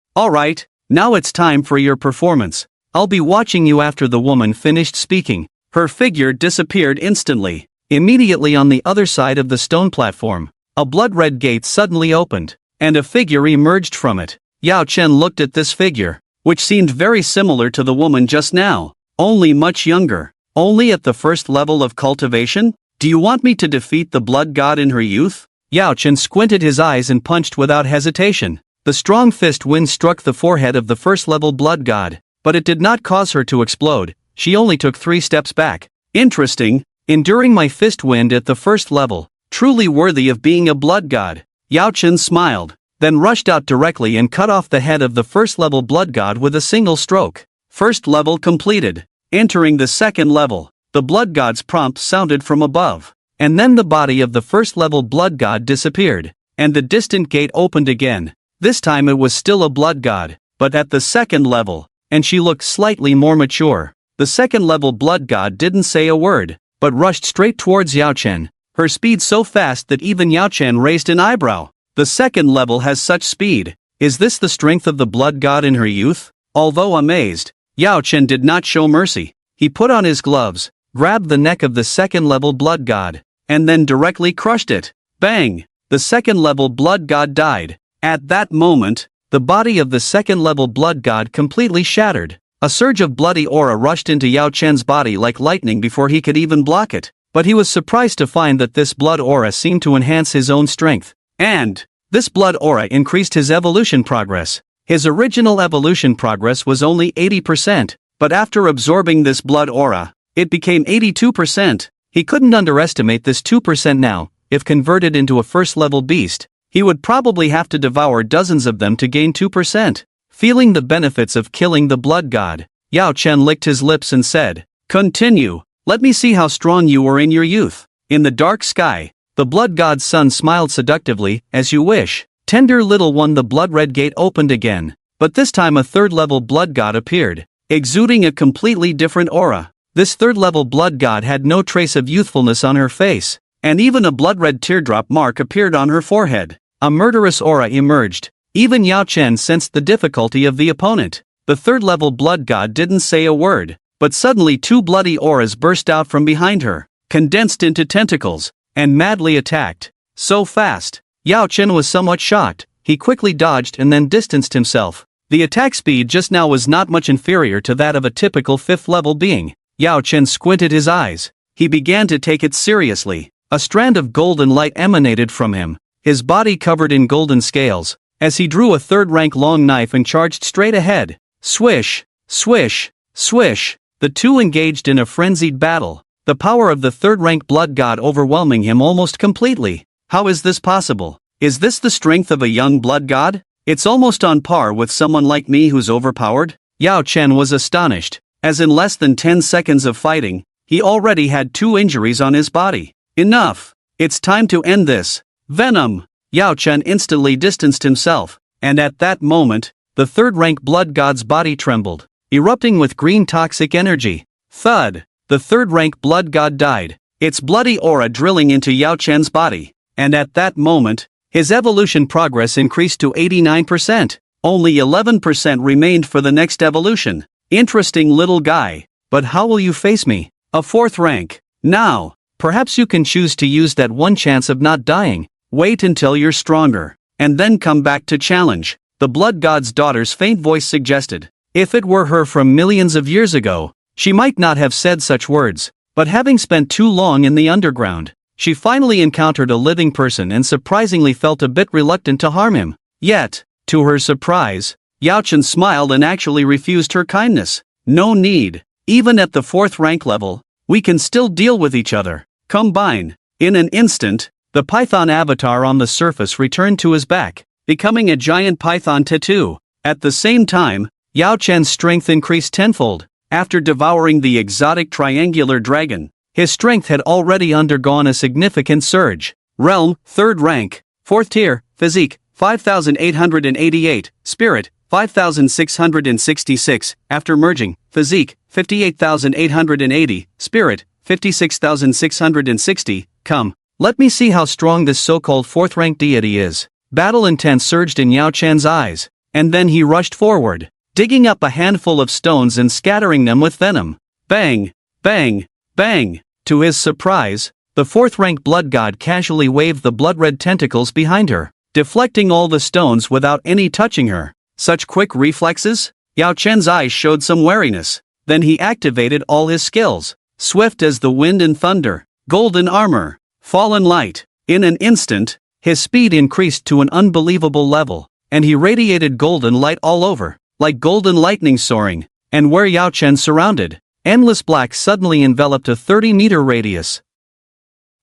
[SPEAKER 1] now it's time for your performance. I'll be watching you. After the woman finished speaking, her figure disappeared instantly. Immediately on the other side of the stone platform, a blood-red gate suddenly opened, and a figure emerged from it. Yao Chen looked at this figure, which seemed very similar to the woman just now, only much younger. Only at the first level of cultivation? Do you want me to defeat the blood god in her youth? Yao Chen squinted his eyes and punched without hesitation. The strong fist wind struck the forehead of the first-level blood god, but it did not cause her to explode. She only took 3 steps back. Interesting, enduring my fist wind at the first level, truly worthy of being a blood god. Yao Chen smiled, then rushed out directly and cut off the head of the first-level blood god with a single stroke. First level completed. Entering the second level, the blood god's prompt sounded from above, and then the body of the first-level blood god disappeared, and the distant gate opened again. This time it was still a blood god, but at the second level, and she looked slightly more mature. The second-level blood god didn't say a word, but rushed straight towards Yao Chen, her speed so fast that even Yao Chen raised an eyebrow. The second level has such speed. Is this the strength of the blood god in her youth? Although amazed, Yao Chen did not show mercy. He put on his gloves, grabbed the neck of the second-level blood god, and then directly crushed it. Bang! The second-level blood god died. At that moment, the body of the second-level blood god completely shattered. A surge of bloody aura rushed into Yao Chen's body like lightning before he could even block it, but he was surprised to find that this blood aura seemed to enhance his own strength. And this blood aura increased his evolution progress. His original evolution progress was only 80%, but after absorbing this blood aura, it became 82%. He couldn't underestimate this 2% now. If converted into a first-level beast, he would probably have to devour dozens of them to gain 2%. Feeling the benefits of killing the blood god, Yao Chen licked his lips and said, "Continue. Let me see how strong you were in your youth." In the dark sky, the blood god's son smiled seductively. "As you wish, tender little one." The blood-red gate opened again, but this time a third-level blood god appeared, exuding a completely different aura. This third-level blood god had no trace of youthfulness on her face, and even a blood-red teardrop mark appeared on her forehead. A murderous aura emerged. Even Yao Chen sensed the difficulty of the opponent. The third-level blood god didn't say a word, but suddenly 2 bloody auras burst out from behind her, condensed into tentacles, and madly attacked. So fast, Yao Chen was somewhat shocked. He quickly dodged and then distanced himself. The attack speed just now was not much inferior to that of a typical 5th-level being. Yao Chen squinted his eyes. He began to take it seriously. A strand of golden light emanated from him, his body covered in golden scales, as he drew a third-rank long knife and charged straight ahead. Swish, swish, swish. The two engaged in a frenzied battle, the power of the third-rank blood god overwhelming him almost completely. How is this possible? Is this the strength of a young blood god? It's almost on par with someone like me who's overpowered. Yao Chen was astonished, as in less than 10 seconds of fighting, he already had 2 injuries on his body. Enough! It's time to end this. Venom! Yao Chen instantly distanced himself, and at that moment, the third-rank blood god's body trembled, erupting with green toxic energy. Thud! The third-rank blood god died, its bloody aura drilling into Yao Chen's body, and at that moment, his evolution progress increased to 89%. Only 11% remained for the next evolution. Interesting little guy, but how will you face me? A 4th rank. Now, perhaps you can choose to use that one chance of not dying. Wait until you're stronger, and then come back to challenge, the blood god's daughter's faint voice suggested. If it were her from millions of years ago, she might not have said such words, but having spent too long in the underground, she finally encountered a living person and surprisingly felt a bit reluctant to harm him. Yet, to her surprise, Yao Chen smiled and actually refused her kindness. No need. Even at the 4th rank level, we can still deal with each other. Combine. In an instant, the python avatar on the surface returned to his back, becoming a giant python tattoo. At the same time, Yao Chen's strength increased tenfold. After devouring the exotic triangular dragon, his strength had already undergone a significant surge. Realm, 3rd rank, 4th tier, Physique, 5888, Spirit, 5,666, after merging, physique, 58,880, spirit, 56,660, come. Let me see how strong this so-called fourth-rank deity is. Battle intent surged in Yao Chen's eyes, and then he rushed forward, digging up a handful of stones and scattering them with venom. Bang! Bang! Bang! To his surprise, the fourth-rank blood god casually waved the blood-red tentacles behind her, deflecting all the stones without any touching her. Such quick reflexes? Yao Chen's eyes showed some wariness. Then he activated all his skills. Swift as the wind and thunder, golden armor, fallen light. In an instant, his speed increased to an unbelievable level, and he radiated golden light all over, like golden lightning soaring. And where Yao Chen surrounded, endless black suddenly enveloped a 30-meter radius,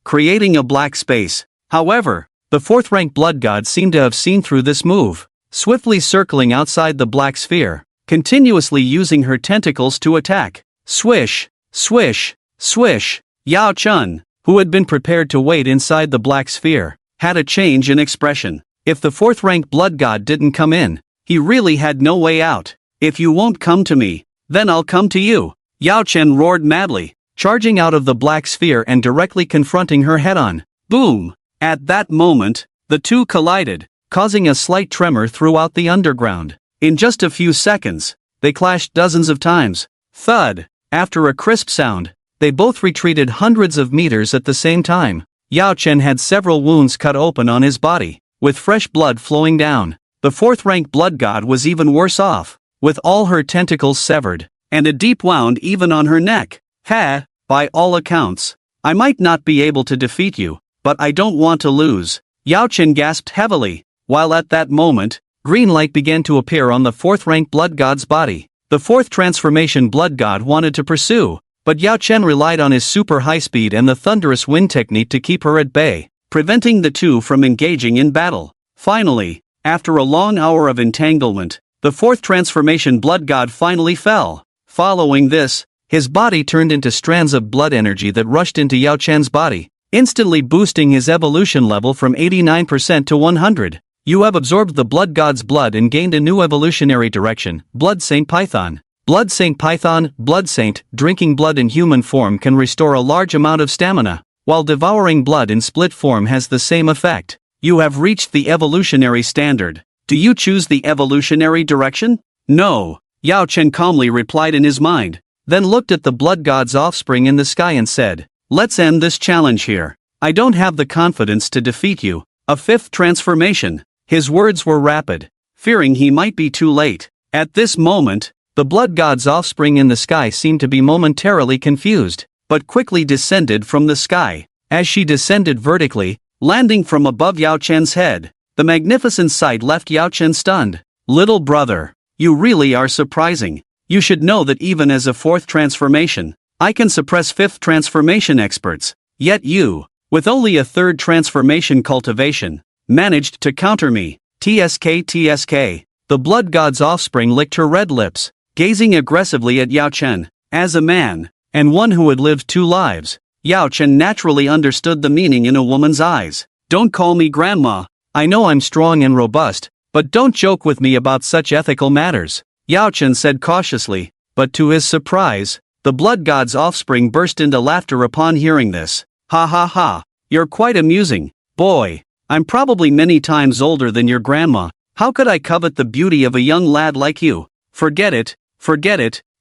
[SPEAKER 1] creating a black space. However, the fourth-rank blood god seemed to have seen through this move, swiftly circling outside the black sphere, continuously using her tentacles to attack. Swish, swish, swish. Yao Chen, who had been prepared to wait inside the black sphere, had a change in expression. If the fourth-rank blood god didn't come in, he really had no way out. If you won't come to me, then I'll come to you. Yao Chen roared madly, charging out of the black sphere and directly confronting her head-on. Boom! At that moment, the two collided, causing a slight tremor throughout the underground. In just a few seconds, they clashed dozens of times. Thud! After a crisp sound, they both retreated hundreds of meters at the same time. Yao Chen had several wounds cut open on his body, with fresh blood flowing down. The fourth-rank blood god was even worse off, with all her tentacles severed, and a deep wound even on her neck. Ha! By all accounts, I might not be able to defeat you, but I don't want to lose. Yao Chen gasped heavily, while at that moment, green light began to appear on the fourth-rank blood god's body. The fourth transformation blood god wanted to pursue, but Yao Chen relied on his super high speed and the thunderous wind technique to keep her at bay, preventing the two from engaging in battle. Finally, after a long hour of entanglement, the fourth transformation blood god finally fell. Following this, his body turned into strands of blood energy that rushed into Yao Chen's body, instantly boosting his evolution level from 89% to 100. You have absorbed the blood god's blood and gained a new evolutionary direction, Blood Saint Python. Blood Saint Python, Blood Saint, drinking blood in human form can restore a large amount of stamina, while devouring blood in split form has the same effect. You have reached the evolutionary standard. Do you choose the evolutionary direction? No, Yao Chen calmly replied in his mind, then looked at the blood god's offspring in the sky and said, let's end this challenge here. I don't have the confidence to defeat you. A fifth transformation. His words were rapid, fearing he might be too late. At this moment, the blood god's offspring in the sky seemed to be momentarily confused, but quickly descended from the sky. As she descended vertically, landing from above Yao Chen's head, the magnificent sight left Yao Chen stunned. Little brother, you really are surprising. You should know that even as a fourth transformation, I can suppress fifth transformation experts. Yet you, with only a third transformation cultivation, managed to counter me. TSK TSK. The blood god's offspring licked her red lips, gazing aggressively at Yao Chen. As a man, and one who had lived 2 lives, Yao Chen naturally understood the meaning in a woman's eyes. Don't call me grandma. I know I'm strong and robust, but don't joke with me about such ethical matters, Yao Chen said cautiously, but to his surprise, the blood god's offspring burst into laughter upon hearing this. Ha ha ha, you're quite amusing, boy. I'm probably many times older than your grandma. How could I covet the beauty of a young lad like you? Forget it,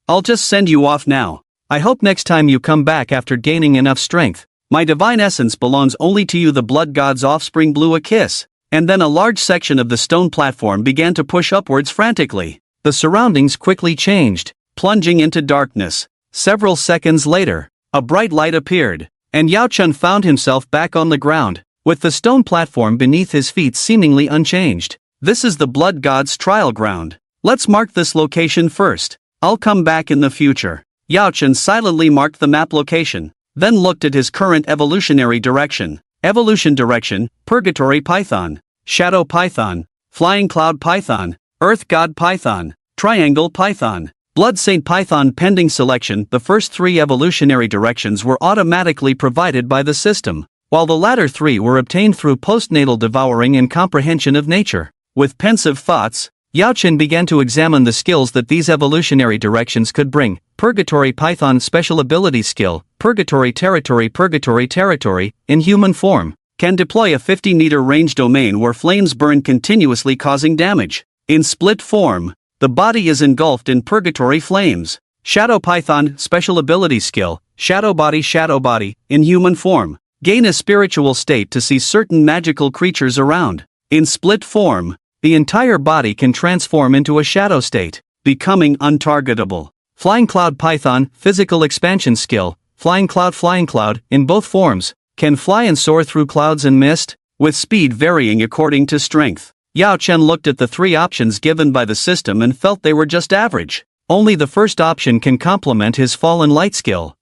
[SPEAKER 1] I'll just send you off now. I hope next time you come back after gaining enough strength. My divine essence belongs only to you. The blood god's offspring blew a kiss, and then a large section of the stone platform began to push upwards frantically. The surroundings quickly changed, plunging into darkness. Several seconds later, a bright light appeared, and Yao Chen found himself back on the ground, with the stone platform beneath his feet seemingly unchanged. This is the blood god's trial ground. Let's mark this location first. I'll come back in the future. Yao Chen silently marked the map location, then looked at his current evolutionary direction. Evolution direction, Purgatory Python, Shadow Python, Flying Cloud Python, Earth God Python, Triangle Python, Blood Saint Python. Pending selection. The first 3 evolutionary directions were automatically provided by the system, while the latter 3 were obtained through postnatal devouring and comprehension of nature. With pensive thoughts, Yao Chen began to examine the skills that these evolutionary directions could bring. Purgatory Python Special Ability Skill, Purgatory Territory, in human form, can deploy a 50-meter range domain where flames burn continuously causing damage. In split form, the body is engulfed in purgatory flames. Shadow Python Special Ability Skill, Shadow Body, in human form, gain a spiritual state to see certain magical creatures around. In split form, the entire body can transform into a shadow state, becoming untargetable. Flying Cloud Python Physical Expansion Skill, Flying Cloud, in both forms, can fly and soar through clouds and mist, with speed varying according to strength. Yao Chen looked at the three options given by the system and felt they were just average. Only the first option can complement his Fallen Light skill.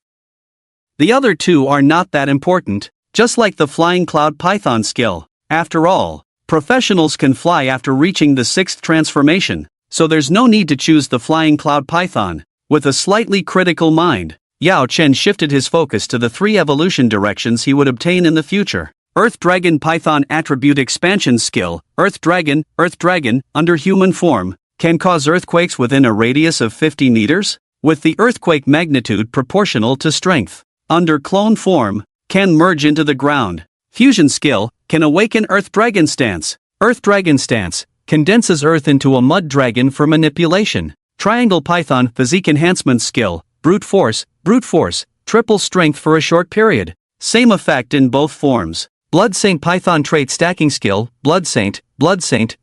[SPEAKER 1] The other two are not that important, just like the Flying Cloud Python skill. After all, professionals can fly after reaching the 6th transformation, so there's no need to choose the Flying Cloud Python. With a slightly critical mind, Yao Chen shifted his focus to the 3 evolution directions he would obtain in the future. Earth Dragon Python Attribute Expansion Skill, Earth Dragon, under human form, can cause earthquakes within a radius of 50 meters, with the earthquake magnitude proportional to strength. Under clone form, can merge into the ground. Fusion Skill, can awaken Earth Dragon Stance. Earth Dragon Stance, condenses Earth into a mud dragon for manipulation. Triangle Python Physique Enhancement Skill, Brute Force, triple strength for a short period. Same effect in both forms. Blood Saint Python Trait Stacking Skill, Blood Saint,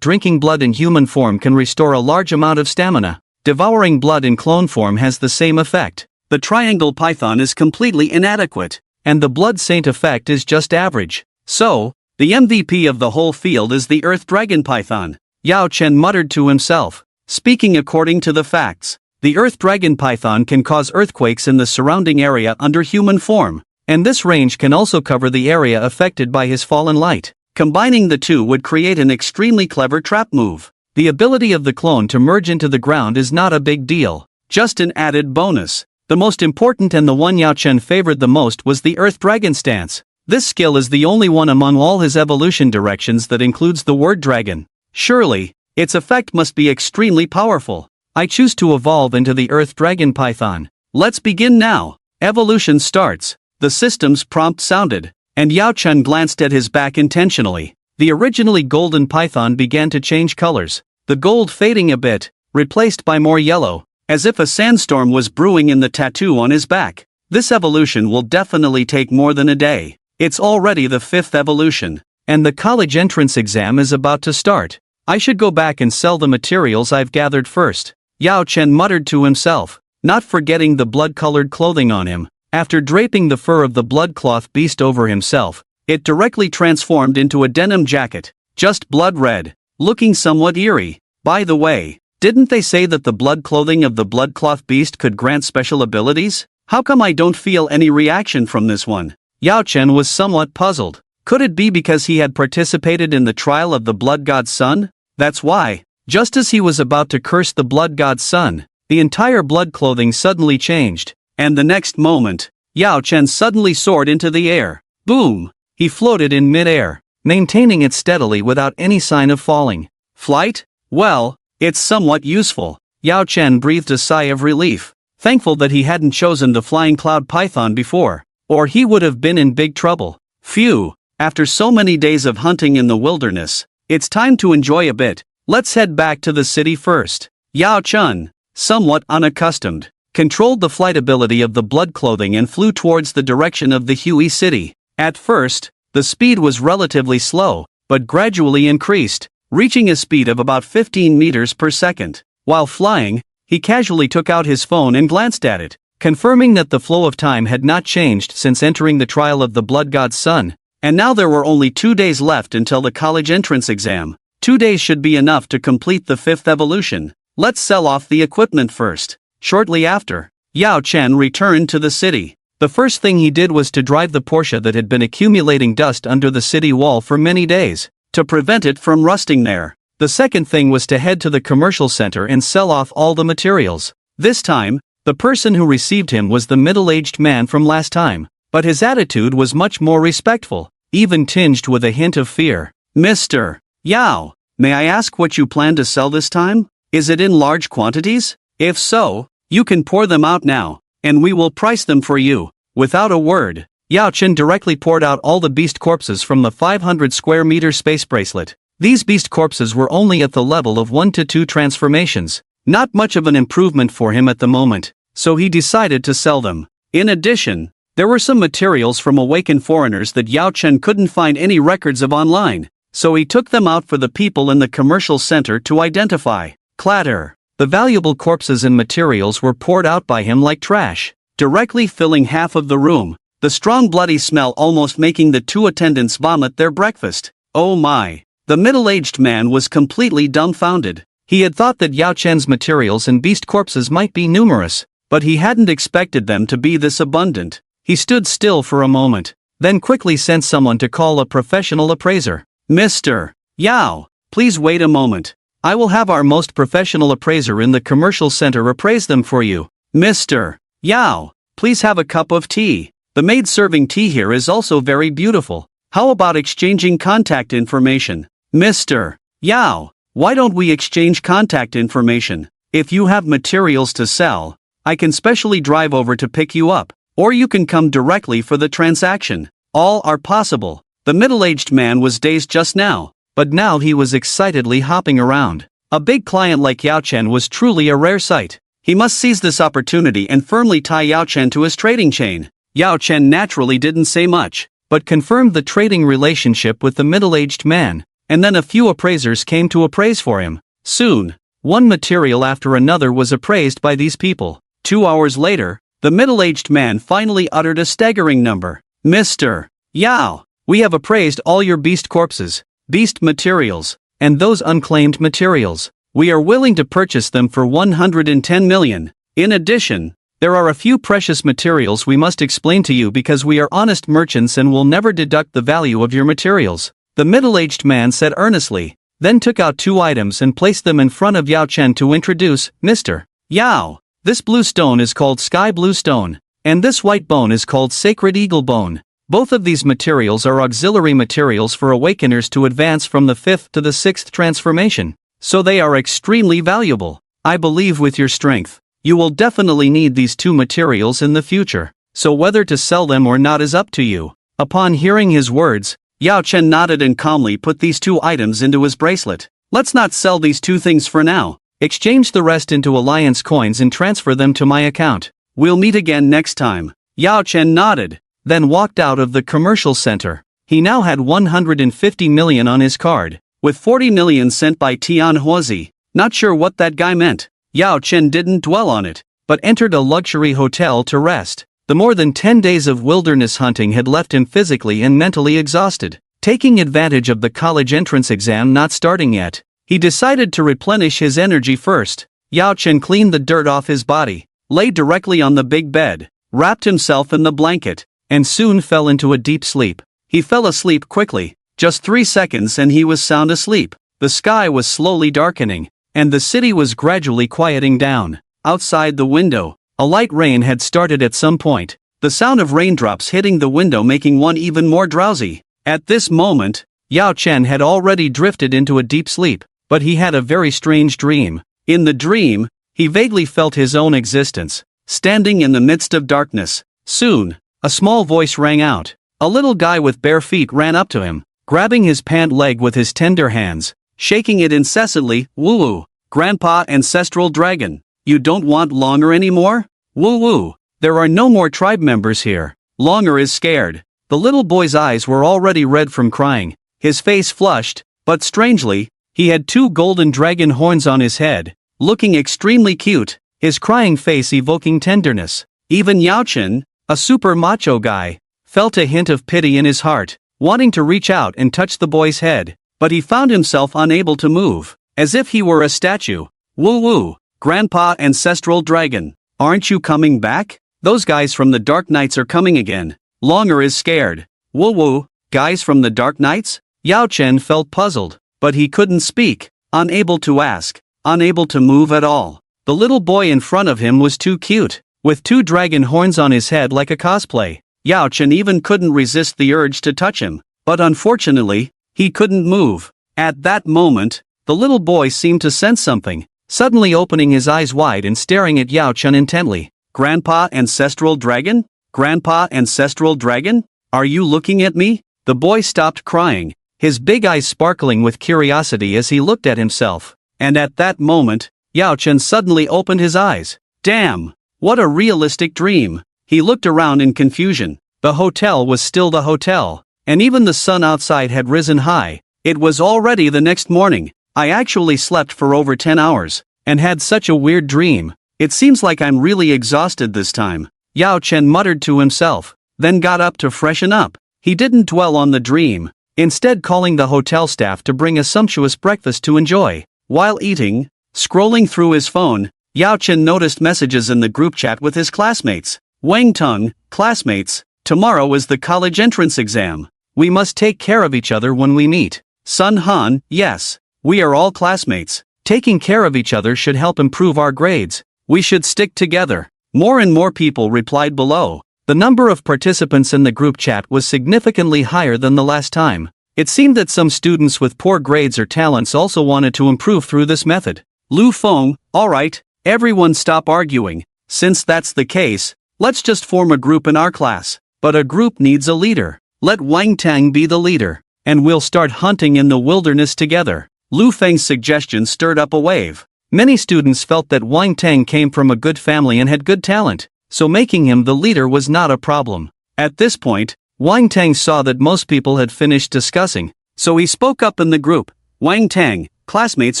[SPEAKER 1] drinking blood in human form can restore a large amount of stamina. Devouring blood in clone form has the same effect. The Triangle Python is completely inadequate, and the Blood Saint effect is just average. So, the MVP of the whole field is the Earth Dragon Python. Yao Chen muttered to himself. Speaking according to the facts, the Earth Dragon Python can cause earthquakes in the surrounding area under human form, and this range can also cover the area affected by his Fallen Light. Combining the two would create an extremely clever trap move. The ability of the clone to merge into the ground is not a big deal, just an added bonus. The most important and the one Yao Chen favored the most was the Earth Dragon Stance. This skill is the only one among all his evolution directions that includes the word dragon. Surely, its effect must be extremely powerful. I choose to evolve into the Earth Dragon Python. Let's begin now. Evolution starts. The system's prompt sounded, and Yao Chen glanced at his back intentionally. The originally golden python began to change colors, the gold fading a bit, replaced by more yellow, as if a sandstorm was brewing in the tattoo on his back. This evolution will definitely take more than a day. It's already the 5th evolution, and the college entrance exam is about to start. I should go back and sell the materials I've gathered first. Yao Chen muttered to himself, not forgetting the blood-colored clothing on him. After draping the fur of the blood-cloth beast over himself, it directly transformed into a denim jacket, just blood red, looking somewhat eerie. By the way, didn't they say that the blood clothing of the blood-cloth beast could grant special abilities? How come I don't feel any reaction from this one? Yao Chen was somewhat puzzled. Could it be because he had participated in the trial of the blood god's son? That's why. Just as he was about to curse the blood god's son, the entire blood clothing suddenly changed, and the next moment, Yao Chen suddenly soared into the air. Boom! He floated in mid-air, maintaining it steadily without any sign of falling. Flight? Well, it's somewhat useful. Yao Chen breathed a sigh of relief, thankful that he hadn't chosen the Flying Cloud Python before, or he would have been in big trouble. Phew! After so many days of hunting in the wilderness, it's time to enjoy a bit. Let's head back to the city first. Yao Chen, somewhat unaccustomed, controlled the flight ability of the blood clothing and flew towards the direction of the Hui city. At first, the speed was relatively slow, but gradually increased, reaching a speed of about 15 meters per second. While flying, he casually took out his phone and glanced at it, confirming that the flow of time had not changed since entering the trial of the blood god's son, and now there were only 2 days left until the college entrance exam. 2 days should be enough to complete the 5th evolution. Let's sell off the equipment first. Shortly after, Yao Chen returned to the city. The first thing he did was to drive the Porsche that had been accumulating dust under the city wall for many days, to prevent it from rusting there. The second thing was to head to the commercial center and sell off all the materials. This time, the person who received him was the middle-aged man from last time, but his attitude was much more respectful, even tinged with a hint of fear. Mr. Yao, May I ask what you plan to sell this time? Is it in large quantities? If so, you can pour them out now, and we will price them for you." Without a word, Yao Chen directly poured out all the beast corpses from the 500 square meter space bracelet. These beast corpses were only at the level of 1 to 2 transformations, not much of an improvement for him at the moment, so he decided to sell them. In addition, there were some materials from awakened foreigners that Yao Chen couldn't find any records of online, so he took them out for the people in the commercial center to identify. Clatter! The valuable corpses and materials were poured out by him like trash, directly filling half of the room, the strong bloody smell almost making the 2 attendants vomit their breakfast. Oh my! The middle-aged man was completely dumbfounded. He had thought that Yao Chen's materials and beast corpses might be numerous, but he hadn't expected them to be this abundant. He stood still for a moment, then quickly sent someone to call a professional appraiser. "Mr. Yao, please wait a moment. I will have our most professional appraiser in the commercial center appraise them for you." "Mr. Yao, please have a cup of tea. The maid serving tea here is also very beautiful. How about exchanging contact information?" "Mr. Yao, why don't we exchange contact information? If you have materials to sell, I can specially drive over to pick you up, or you can come directly for the transaction. All are possible." The middle-aged man was dazed just now, but now he was excitedly hopping around. A big client like Yao Chen was truly a rare sight. He must seize this opportunity and firmly tie Yao Chen to his trading chain. Yao Chen naturally didn't say much, but confirmed the trading relationship with the middle-aged man, and then a few appraisers came to appraise for him. Soon, one material after another was appraised by these people. 2 hours later, the middle-aged man finally uttered a staggering number. "Mr. Yao, we have appraised all your beast corpses, beast materials, and those unclaimed materials. We are willing to purchase them for 110 million. In addition, there are a few precious materials we must explain to you because we are honest merchants and will never deduct the value of your materials," the middle-aged man said earnestly, then took out 2 items and placed them in front of Yao Chen to introduce. "Mr. Yao, this blue stone is called Sky Blue Stone, and this white bone is called Sacred Eagle Bone. Both of these materials are auxiliary materials for awakeners to advance from the 5th to the 6th transformation, so they are extremely valuable. I believe with your strength, you will definitely need these 2 materials in the future, so whether to sell them or not is up to you." Upon hearing his words, Yao Chen nodded and calmly put these 2 items into his bracelet. "Let's not sell these 2 things for now. Exchange the rest into alliance coins and transfer them to my account. We'll meet again next time." Yao Chen nodded, then walked out of the commercial center. He now had 150 million on his card, with 40 million sent by Tian Huozi. Not sure what that guy meant. Yao Chen didn't dwell on it, but entered a luxury hotel to rest. The more than 10 days of wilderness hunting had left him physically and mentally exhausted. Taking advantage of the college entrance exam not starting yet, he decided to replenish his energy first. Yao Chen cleaned the dirt off his body, lay directly on the big bed, wrapped himself in the blanket, and soon fell into a deep sleep. He fell asleep quickly, just 3 seconds and he was sound asleep. The sky was slowly darkening, and the city was gradually quieting down. Outside the window, a light rain had started at some point, the sound of raindrops hitting the window making one even more drowsy. At this moment, Yao Chen had already drifted into a deep sleep, but he had a very strange dream. In the dream, he vaguely felt his own existence, standing in the midst of darkness. Soon, a small voice rang out. A little guy with bare feet ran up to him, grabbing his pant leg with his tender hands, shaking it incessantly. "Woo-woo, Grandpa Ancestral Dragon, you don't want Longer anymore? Woo-woo, there are no more tribe members here. Longer is scared." The little boy's eyes were already red from crying, his face flushed, but strangely, he had 2 golden dragon horns on his head, looking extremely cute, his crying face evoking tenderness. Even Yao Chen, a super macho guy, felt a hint of pity in his heart, wanting to reach out and touch the boy's head, but he found himself unable to move, as if he were a statue. "Woo-woo, Grandpa Ancestral Dragon, aren't you coming back? Those guys from the Dark Knights are coming again. Longer is scared." "Woo-woo, guys from the Dark Knights?" Yao Chen felt puzzled, but he couldn't speak, unable to ask, unable to move at all. The little boy in front of him was too cute, with 2 dragon horns on his head like a cosplay. Yao Chen even couldn't resist the urge to touch him, but unfortunately, he couldn't move. At that moment, The little boy seemed to sense something, suddenly opening his eyes wide and staring at Yao Chen intently. Grandpa Ancestral Dragon? Grandpa Ancestral Dragon? Are you looking at me? The boy stopped crying, his big eyes sparkling with curiosity as he looked at himself. And at that moment, Yao Chen suddenly opened his eyes. Damn! What a realistic dream! He looked around in confusion. The hotel was still the hotel, and even the sun outside had risen high. It was already the next morning. I actually slept for over 10 hours, and had such a weird dream. It seems like I'm really exhausted this time. Yao Chen muttered to himself, then got up to freshen up. He didn't dwell on the dream, instead calling the hotel staff to bring a sumptuous breakfast to enjoy. While eating, scrolling through his phone, Yao Chen noticed messages in the group chat with his classmates. Wang Teng, classmates, tomorrow is the college entrance exam. We must take care of each other when we meet. Sun Han, yes, we are all classmates. Taking care of each other should help improve our grades. We should stick together. More and more people replied below. The number of participants in the group chat was significantly higher than the last time. It seemed that some students with poor grades or talents also wanted to improve through this method. Lu Feng, alright, everyone stop arguing. Since that's the case, let's just form a group in our class. But a group needs a leader. Let Wang Tang be the leader, and we'll start hunting in the wilderness together. Lu Feng's suggestion stirred up a wave. Many students felt that Wang Tang came from a good family and had good talent, so making him the leader was not a problem. At this point, Wang Tang saw that most people had finished discussing, so he spoke up in the group. Wang Tang, classmates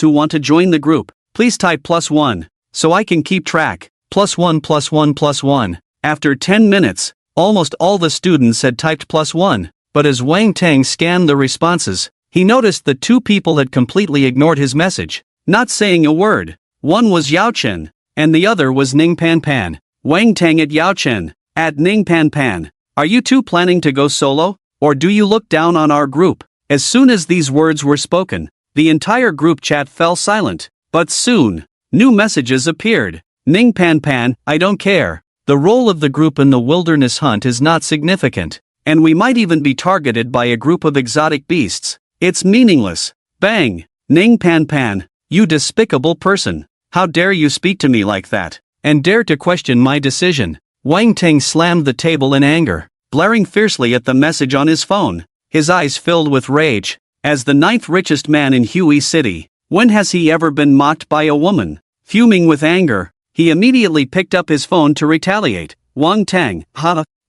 [SPEAKER 1] who want to join the group, please type +1, so I can keep track. +1 +1 +1. After 10 minutes, almost all the students had typed +1, but as Wang Tang scanned the responses, he noticed that 2 people had completely ignored his message, not saying a word. One was Yao Chen, and the other was Ning Pan Pan. Wang Tang at Yao Chen, at Ning Pan Pan. Are you two planning to go solo, or do you look down on our group? As soon as these words were spoken, the entire group chat fell silent. But soon, new messages appeared. Ning Pan Pan, I don't care. The role of the group in the wilderness hunt is not significant, and we might even be targeted by a group of exotic beasts. It's meaningless. Bang! Ning Pan Pan, you despicable person. How dare you speak to me like that, and dare to question my decision? Wang Teng slammed the table in anger, blaring fiercely at the message on his phone. His eyes filled with rage. As the 9th richest man in Hui City, when has he ever been mocked by a woman? Fuming with anger, he immediately picked up his phone to retaliate. Wang Tang,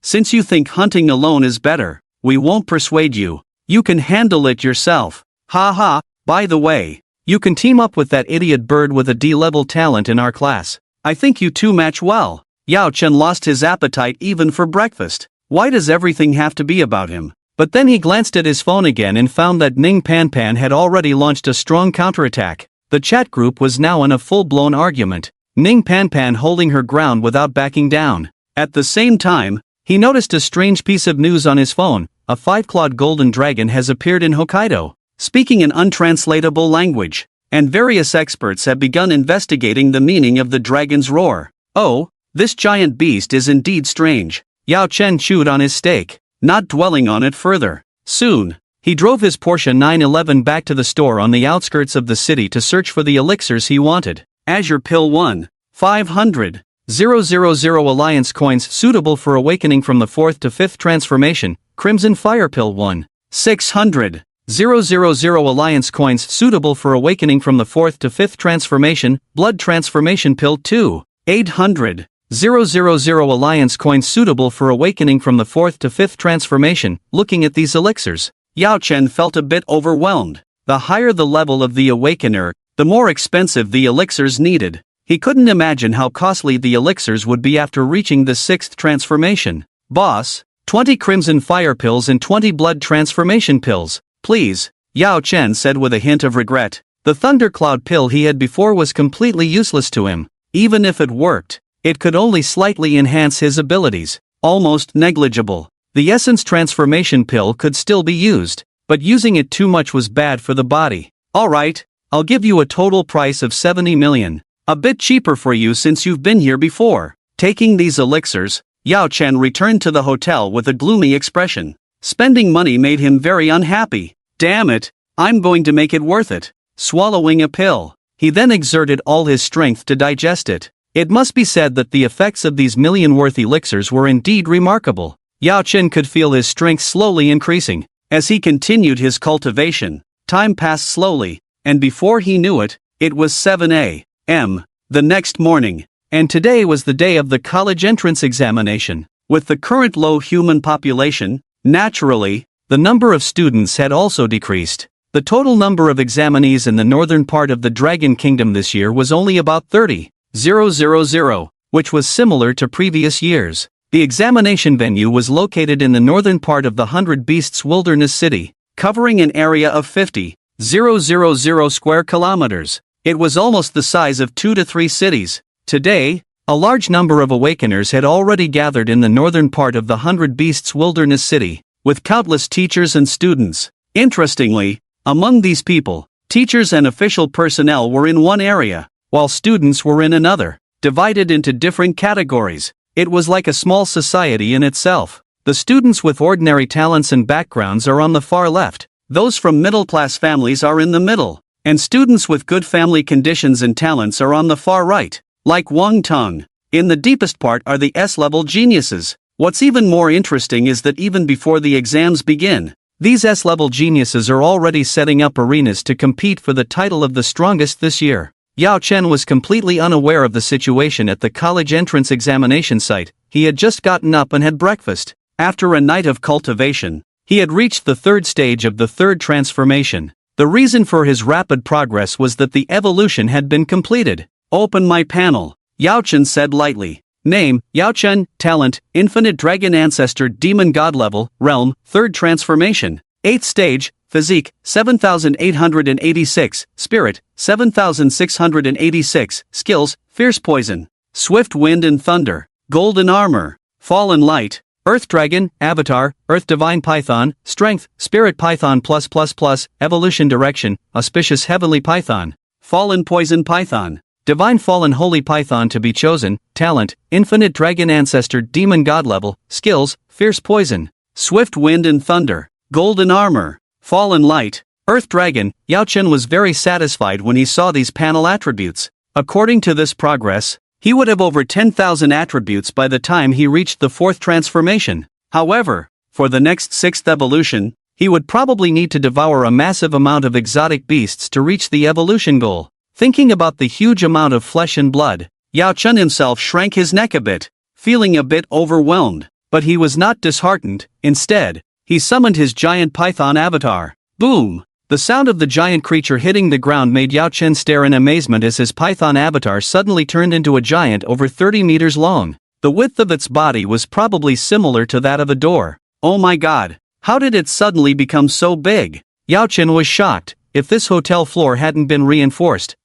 [SPEAKER 1] since you think hunting alone is better, we won't persuade you. You can handle it yourself. By the way, you can team up with that idiot bird with a D-level talent in our class. I think you two match well. Yao Chen lost his appetite even for breakfast. Why does everything have to be about him? But then he glanced at his phone again and found that Ning Pan Pan had already launched a strong counterattack. The chat group was now in a full-blown argument, Ning Pan Pan holding her ground without backing down. At the same time, he noticed a strange piece of news on his phone. A 5-clawed golden dragon has appeared in Hokkaido, speaking an untranslatable language, and various experts have begun investigating the meaning of the dragon's roar. Oh, this giant beast is indeed strange. Yao Chen chewed on his steak, not dwelling on it further. Soon, he drove his Porsche 911 back to the store on the outskirts of the city to search for the elixirs he wanted. Azure Pill 1, 500, 000 Alliance coins suitable for awakening from the 4th to 5th transformation. Crimson Fire Pill 1, 600, 000 Alliance coins suitable for awakening from the 4th to 5th transformation. Blood Transformation Pill 2, 800, 000 Alliance coins suitable for awakening from the 4th to 5th transformation. Looking at these elixirs, Yao Chen felt a bit overwhelmed. The higher the level of the awakener, the more expensive the elixirs needed. He couldn't imagine how costly the elixirs would be after reaching the 6th transformation. Boss, 20 Crimson Fire Pills and 20 Blood Transformation Pills, please, Yao Chen said with a hint of regret. The Thundercloud Pill he had before was completely useless to him. Even if it worked, it could only slightly enhance his abilities, almost negligible. The Essence Transformation Pill could still be used, but using it too much was bad for the body. Alright, I'll give you a total price of 70 million. A bit cheaper for you since you've been here before. Taking these elixirs, Yao Chen returned to the hotel with a gloomy expression. Spending money made him very unhappy. Damn it, I'm going to make it worth it. swallowing a pill. He then exerted all his strength to digest it. It must be said that the effects of these million-worth elixirs were indeed remarkable. Yao Chen could feel his strength slowly increasing. As he continued his cultivation, time passed slowly, and before he knew it, it was 7 a.m. the next morning, and today was the day of the college entrance examination. With the current low human population, naturally, the number of students had also decreased. The total number of examinees in the northern part of the Dragon Kingdom this year was only about 30,000, which was similar to previous years. The examination venue was located in the northern part of the 100 Beasts Wilderness City, covering an area of 50,000 square kilometers. It was almost the size of 2 to 3 cities. Today, a large number of awakeners had already gathered in the northern part of the 100 Beasts Wilderness City, with countless teachers and students. Interestingly, among these people, teachers and official personnel were in one area, while students were in another, divided into different categories. It was like a small society in itself. The students with ordinary talents and backgrounds are on the far left, those from middle-class families are in the middle, and students with good family conditions and talents are on the far right, like Wang Tong. In the deepest part are the S-level geniuses. What's even more interesting is that even before the exams begin, these S-level geniuses are already setting up arenas to compete for the title of the strongest this year. Yao Chen was completely unaware of the situation at the college entrance examination site. He had just gotten up and had breakfast. After a night of cultivation, he had reached the third stage of the third transformation. The reason for his rapid progress was that the evolution had been completed. "Open my panel," Yao Chen said lightly. Name, Yao Chen, talent, Infinite Dragon Ancestor Demon God Level, Realm, Third Transformation. 8th Stage, Physique, 7,886, Spirit, 7,686, Skills, Fierce Poison, Swift Wind and Thunder, Golden Armor, Fallen Light, Earth Dragon, Avatar, Earth Divine Python, Strength, Spirit Python +++, Evolution Direction, Auspicious Heavenly Python, Fallen Poison Python, Divine Fallen Holy Python to be chosen, Talent, Infinite Dragon Ancestor Demon God Level, Skills, Fierce Poison, Swift Wind and Thunder, Golden Armor, Fallen Light, Earth Dragon. Yao Chen was very satisfied when he saw these panel attributes. According to this progress, he would have over 10,000 attributes by the time he reached the fourth transformation. However, for the next sixth evolution, he would probably need to devour a massive amount of exotic beasts to reach the evolution goal. Thinking about the huge amount of flesh and blood, Yao Chen himself shrank his neck a bit, feeling a bit overwhelmed. But he was not disheartened. Instead, he summoned his giant python avatar. Boom! The sound of the giant creature hitting the ground made Yao Chen stare in amazement as his python avatar suddenly turned into a giant over 30 meters long. The width of its body was probably similar to that of a door. Oh my god! How did it suddenly become so big? Yao Chen was shocked. If this hotel floor hadn't been reinforced,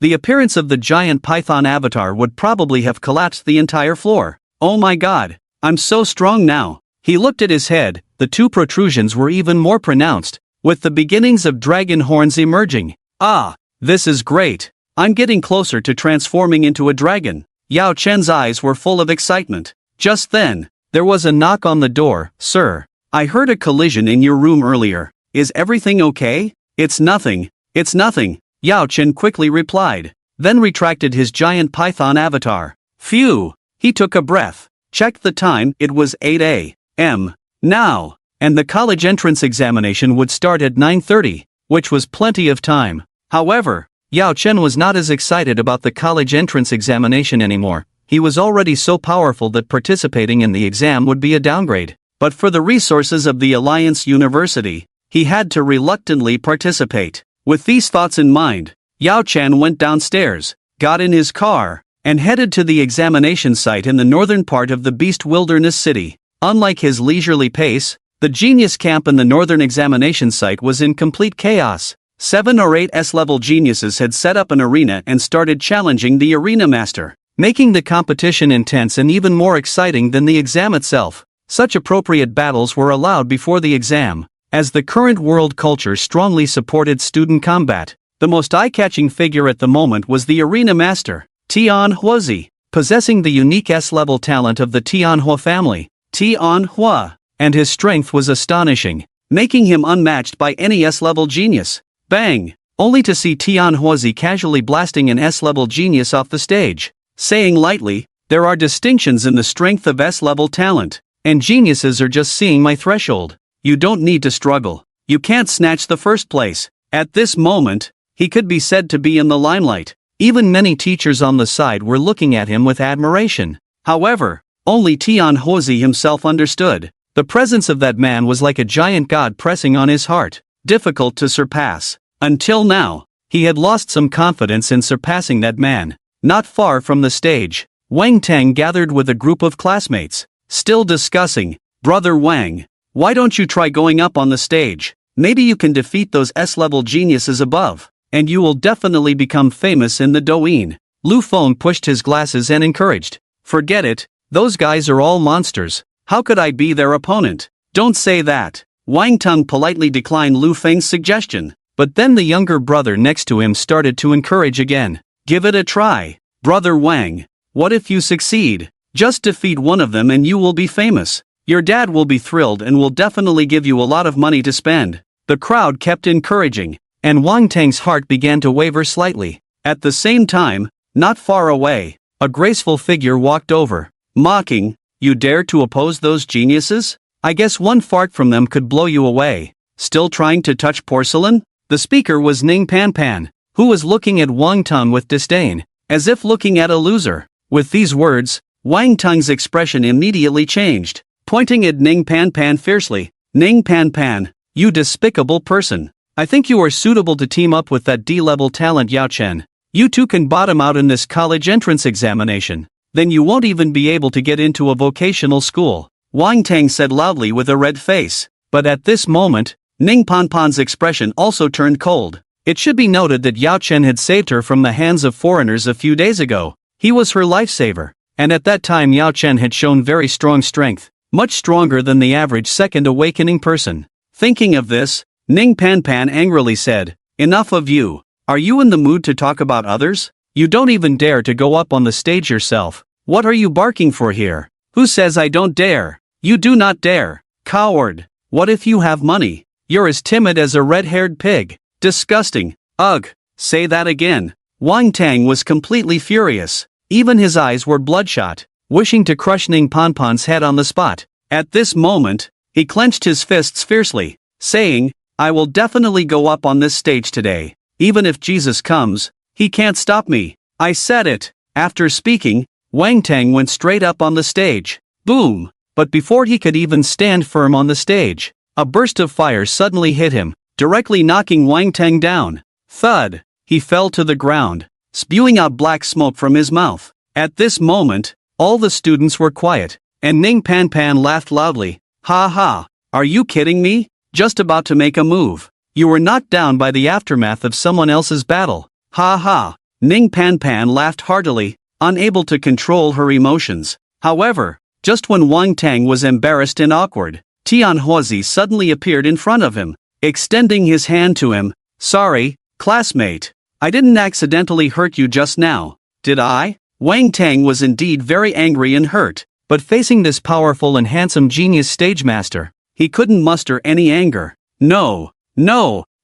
[SPEAKER 1] the appearance of the giant python avatar would probably have collapsed the entire floor. Oh my god! I'm so strong now! He looked at his head. The two protrusions were even more pronounced, with the beginnings of dragon horns emerging. Ah, this is great! I'm getting closer to transforming into a dragon. Yao Chen's eyes were full of excitement. Just then, there was a knock on the door. Sir, I heard a collision in your room earlier. Is everything okay? It's nothing. It's nothing, Yao Chen quickly replied, then retracted his giant python avatar. Phew! He took a breath, checked the time. It was 8 a.m. now, and the college entrance examination would start at 9:30, which was plenty of time. However, Yao Chen was not as excited about the college entrance examination anymore. He was already so powerful that participating in the exam would be a downgrade. But for the resources of the Alliance University, he had to reluctantly participate. With these thoughts in mind, Yao Chen went downstairs, got in his car, and headed to the examination site in the northern part of the Beast Wilderness City. Unlike his leisurely pace, the genius camp in the northern examination site was in complete chaos. 7 or 8 S-level geniuses had set up an arena and started challenging the arena master, making the competition intense and even more exciting than the exam itself. Such appropriate battles were allowed before the exam, as the current world culture strongly supported student combat. The most eye-catching figure at the moment was the arena master, Tian Huozi, possessing the unique S-level talent of the Tianhua family, Tianhua, and his strength was astonishing, making him unmatched by any S-level genius. Bang! only to see Tianhuozi casually blasting an S-level genius off the stage, saying lightly, "There are distinctions in the strength of S-level talent, and geniuses are just seeing my threshold. You don't need to struggle. You can't snatch the first place." At this moment, he could be said to be in the limelight. Even many teachers on the side were looking at him with admiration. However, only Tianhuozi himself understood. The presence of that man was like a giant god pressing on his heart, difficult to surpass. Until now, he had lost some confidence in surpassing that man. Not far from the stage, Wang Tang gathered with a group of classmates, still discussing. "Brother Wang, why don't you try going up on the stage? Maybe you can defeat those S-level geniuses above, and you will definitely become famous in the Douyin." Lu Feng pushed his glasses and encouraged. "Forget it, those guys are all monsters. How could I be their opponent?" "Don't say that." Wang Tang politely declined Lu Feng's suggestion, but then the younger brother next to him started to encourage again. "Give it a try, Brother Wang. What if you succeed? Just defeat one of them and you will be famous. Your dad will be thrilled and will definitely give you a lot of money to spend." The crowd kept encouraging, and Wang Tang's heart began to waver slightly. At the same time, not far away, a graceful figure walked over, mocking, "You dare to oppose those geniuses? I guess one fart from them could blow you away. Still trying to touch porcelain?" The speaker was Ning Pan, who was looking at Wang Tang with disdain, as if looking at a loser. With these words, Wang Tang's expression immediately changed, pointing at Ning Pan fiercely. "Ning Pan, you despicable person. I think you are suitable to team up with that D-level talent Yao Chen. You two can bottom out in this college entrance examination. Then you won't even be able to get into a vocational school," Wang Tang said loudly with a red face. But at this moment, Ning Pan's expression also turned cold. It should be noted that Yao Chen had saved her from the hands of foreigners a few days ago. He was her lifesaver, and at that time Yao Chen had shown very strong strength, much stronger than the average second awakening person. Thinking of this, Ning Pan angrily said, "Enough of you. Are you in the mood to talk about others? You don't even dare to go up on the stage yourself. What are you barking for here? Who says I don't dare? You do not dare. Coward. What if you have money? You're as timid as a red-haired pig. Disgusting. Ugh. Say that again." Wang Tang was completely furious. Even his eyes were bloodshot, wishing to crush Ning Pan's head on the spot. At this moment, he clenched his fists fiercely, saying, "I will definitely go up on this stage today. Even if Jesus comes, he can't stop me. I said it." After speaking, Wang Tang went straight up on the stage. Boom! But before he could even stand firm on the stage, a burst of fire suddenly hit him, directly knocking Wang Tang down. Thud! He fell to the ground, spewing out black smoke from his mouth. At this moment, all the students were quiet, and Ning Pan laughed loudly. "Ha ha! Are you kidding me? Just about to make a move. You were knocked down by the aftermath of someone else's battle. Ha ha!" Ning Pan laughed heartily, unable to control her emotions. However, just when Wang Tang was embarrassed and awkward, Tianhuozi suddenly appeared in front of him, extending his hand to him. "Sorry, classmate. I didn't accidentally hurt you just now, did I?" Wang Tang was indeed very angry and hurt, but facing this powerful and handsome genius stage master, he couldn't muster any anger. No,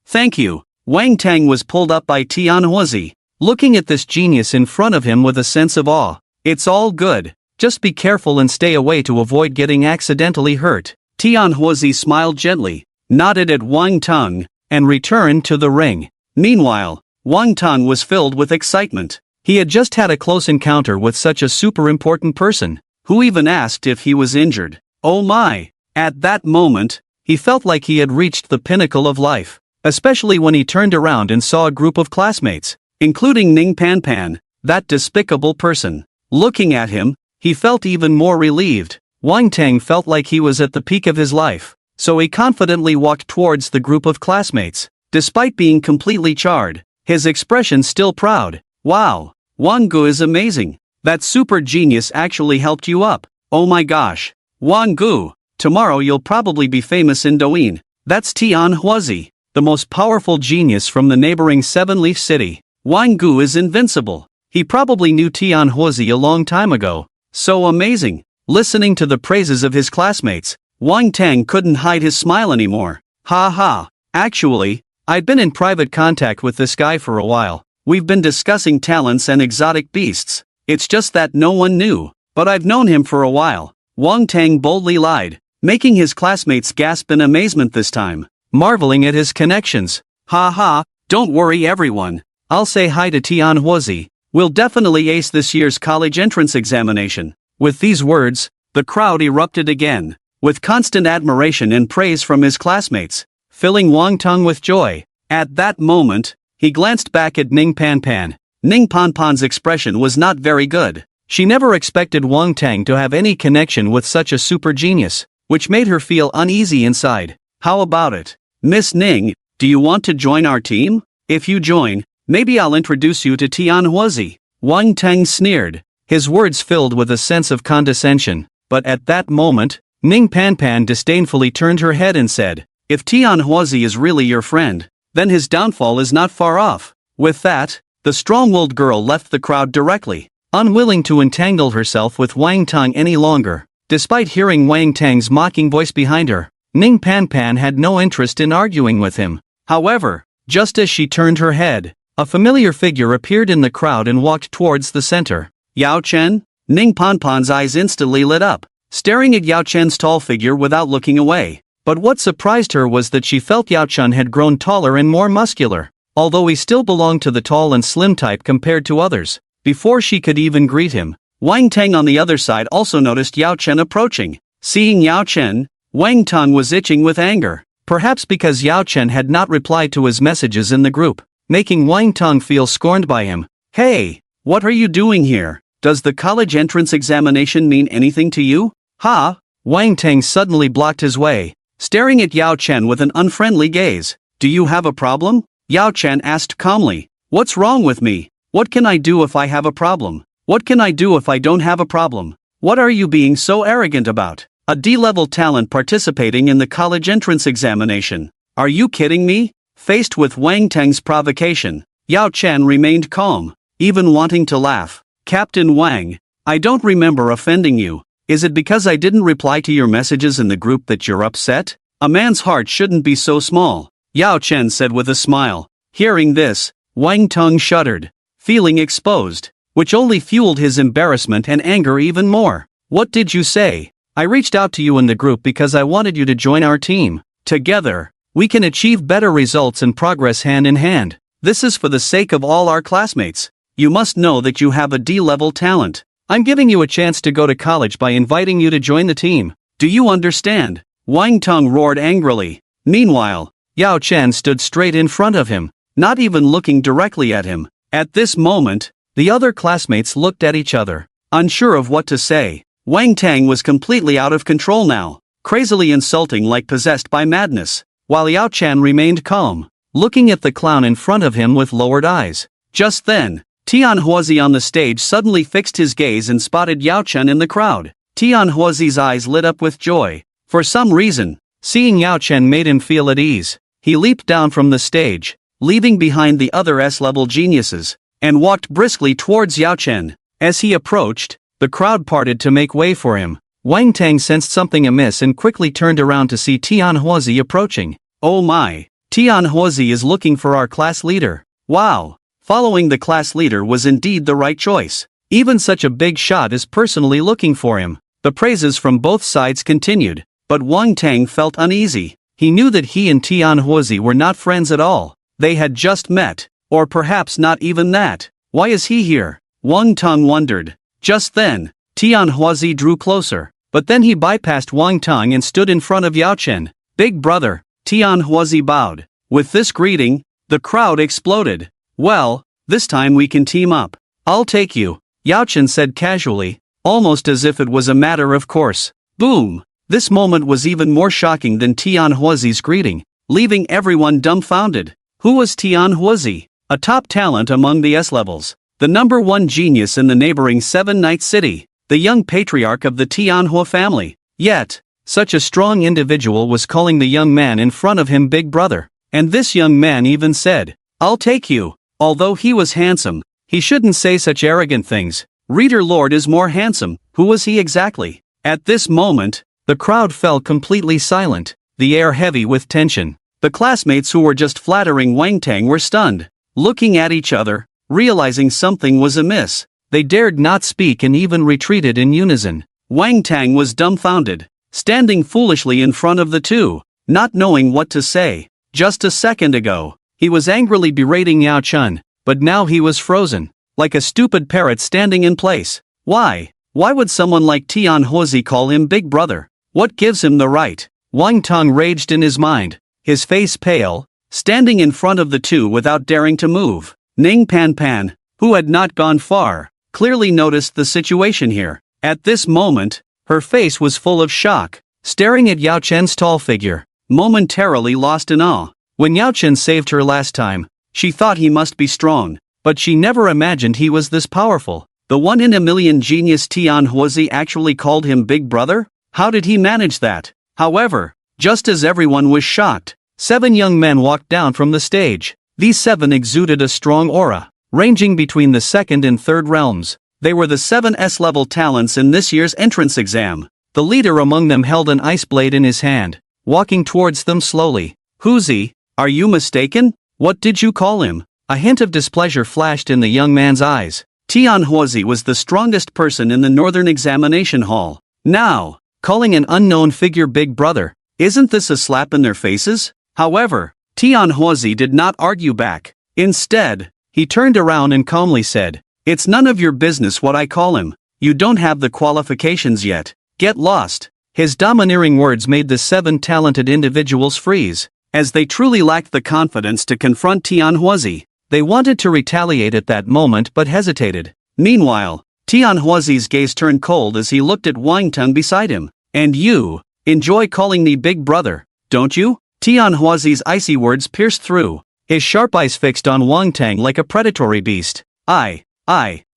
[SPEAKER 1] thank you." Wang Tang was pulled up by Tianhuozi, looking at this genius in front of him with a sense of awe. "It's all good. Just be careful and stay away to avoid getting accidentally hurt." Tianhuozi smiled gently, nodded at Wang Tang, and returned to the ring. Meanwhile, Wang Tang was filled with excitement. He had just had a close encounter with such a super important person, who even asked if he was injured. Oh my! At that moment, he felt like he had reached the pinnacle of life, especially when he turned around and saw a group of classmates, including Ning Pan, that despicable person. Looking at him, he felt even more relieved. Wang Tang felt like he was at the peak of his life, so he confidently walked towards the group of classmates. Despite being completely charred, his expression still proud. "Wow, Wang Gu is amazing. That super genius actually helped you up. Oh my gosh. Wang Gu, tomorrow you'll probably be famous in Douyin." That's Tianhuozi, the most powerful genius from the neighboring Seven-Leaf City. Wang Gu is invincible. He probably knew Tianhuozi a long time ago. So amazing. Listening to the praises of his classmates, Wang Tang couldn't hide his smile anymore. "Ha ha. Actually, I'd been in private contact with this guy for a while. We've been discussing talents and exotic beasts. It's just that no one knew. But I've known him for a while. Wang Tang boldly lied, making his classmates gasp in amazement this time, marveling at his connections. Ha ha, don't worry everyone. I'll say hi to Tian Huozi. We'll definitely ace this year's college entrance examination. With these words, the crowd erupted again, with constant admiration and praise from his classmates, filling Wang Tang with joy. At that moment, he glanced back at Ning Panpan. Ning Panpan's expression was not very good. She never expected Wang Tang to have any connection with such a super genius, which made her feel uneasy inside. How about it, Miss Ning, do you want to join our team? If you join, maybe I'll introduce you to Tian Huozi. Wang Tang sneered, his words filled with a sense of condescension. But at that moment, Ning Panpan disdainfully turned her head and said, if Tian Huozi is really your friend, then his downfall is not far off. With that, the strong-willed girl left the crowd directly, unwilling to entangle herself with Wang Tang any longer. Despite hearing Wang Tang's mocking voice behind her, Ning Panpan had no interest in arguing with him. However, just as she turned her head, a familiar figure appeared in the crowd and walked towards the center. Yao Chen? Ning Panpan's eyes instantly lit up, staring at Yao Chen's tall figure without looking away. But what surprised her was that she felt Yao Chen had grown taller and more muscular, although he still belonged to the tall and slim type compared to others. Before she could even greet him, Wang Tang on the other side also noticed Yao Chen approaching. Seeing Yao Chen, Wang Tang was itching with anger, perhaps because Yao Chen had not replied to his messages in the group, making Wang Tang feel scorned by him. Hey, what are you doing here? Does the college entrance examination mean anything to you? Ha! Wang Tang suddenly blocked his way, staring at Yao Chen with an unfriendly gaze. Do you have a problem? Yao Chen asked calmly. What's wrong with me? What can I do if I have a problem? What can I do if I don't have a problem? What are you being so arrogant about? A D-level talent participating in the college entrance examination. Are you kidding me? Faced with Wang Tang's provocation, Yao Chen remained calm, even wanting to laugh. Captain Wang, I don't remember offending you. Is it because I didn't reply to your messages in the group that you're upset? A man's heart shouldn't be so small, Yao Chen said with a smile. Hearing this, Wang Tang shuddered, feeling exposed, which only fueled his embarrassment and anger even more. What did you say? I reached out to you in the group because I wanted you to join our team. Together, we can achieve better results and progress hand in hand. This is for the sake of all our classmates. You must know that you have a D-level talent. I'm giving you a chance to go to college by inviting you to join the team. Do you understand? Wang Tang roared angrily. Meanwhile, Yao Chen stood straight in front of him, not even looking directly at him. At this moment, the other classmates looked at each other, unsure of what to say. Wang Tang was completely out of control now, crazily insulting like possessed by madness, while Yao Chen remained calm, looking at the clown in front of him with lowered eyes. Just then, Tian Huozi on the stage suddenly fixed his gaze and spotted Yao Chen in the crowd. Tian Huozi's eyes lit up with joy. For some reason, seeing Yao Chen made him feel at ease. He leaped down from the stage, leaving behind the other S-level geniuses, and walked briskly towards Yao Chen. As he approached, the crowd parted to make way for him. Wang Tang sensed something amiss and quickly turned around to see Tian Huozi approaching. Oh my! Tian Huozi is looking for our class leader. Wow! Following the class leader was indeed the right choice. Even such a big shot is personally looking for him. The praises from both sides continued, but Wang Tang felt uneasy. He knew that he and Tian Huozi were not friends at all. They had just met, or perhaps not even that. Why is he here? Wang Tang wondered. Just then, Tian Huozi drew closer, but then he bypassed Wang Tang and stood in front of Yao Chen. Big brother, Tian Huozi bowed. With this greeting, the crowd exploded. Well, this time we can team up. I'll take you, Yao Chen said casually, almost as if it was a matter of course. Boom! This moment was even more shocking than Tian Huozi's greeting, leaving everyone dumbfounded. Who was Tian Huozi? A top talent among the S-levels. The #1 genius in the neighboring Seven-Night City. The young patriarch of the Tianhua family. Yet, such a strong individual was calling the young man in front of him big brother. And this young man even said, I'll take you. Although he was handsome, he shouldn't say such arrogant things. Reader Lord is more handsome. Who was he exactly? At this moment, the crowd fell completely silent, the air heavy with tension. The classmates who were just flattering Wang Tang were stunned, looking at each other, realizing something was amiss. They dared not speak and even retreated in unison. Wang Tang was dumbfounded, standing foolishly in front of the two, not knowing what to say. Just a second ago, he was angrily berating Yao Chun, but now he was frozen, like a stupid parrot standing in place. Why? Why would someone like Tian Huozi call him big brother? What gives him the right? Wang Tang raged in his mind, his face pale, standing in front of the two without daring to move. Ning Pan Pan, who had not gone far, clearly noticed the situation here. At this moment, her face was full of shock, staring at Yao Chen's tall figure, momentarily lost in awe. When Yao Chen saved her last time, she thought he must be strong, but she never imagined he was this powerful. The one-in-a-million genius Tian Huozi actually called him big brother? How did he manage that? However, just as everyone was shocked, 7 young men walked down from the stage. These 7 exuded a strong aura, ranging between the second and third realms. They were the 7 S-level talents in this year's entrance exam. The leader among them held an ice blade in his hand, walking towards them slowly. Huozi, are you mistaken? What did you call him? A hint of displeasure flashed in the young man's eyes. Tian Huozi was the strongest person in the northern examination hall. Now, calling an unknown figure big brother, isn't this a slap in their faces? However, Tian Huozi did not argue back. Instead, he turned around and calmly said, "It's none of your business what I call him. You don't have the qualifications yet. Get lost." His domineering words made the 7 talented individuals freeze, as they truly lacked the confidence to confront Tian Huozi. They wanted to retaliate at that moment but hesitated. Meanwhile, Tian Huozi's gaze turned cold as he looked at Wang Tang beside him. "And you enjoy calling me big brother, don't you?" Tian Huozi's icy words pierced through, his sharp eyes fixed on Wang Tang like a predatory beast. I.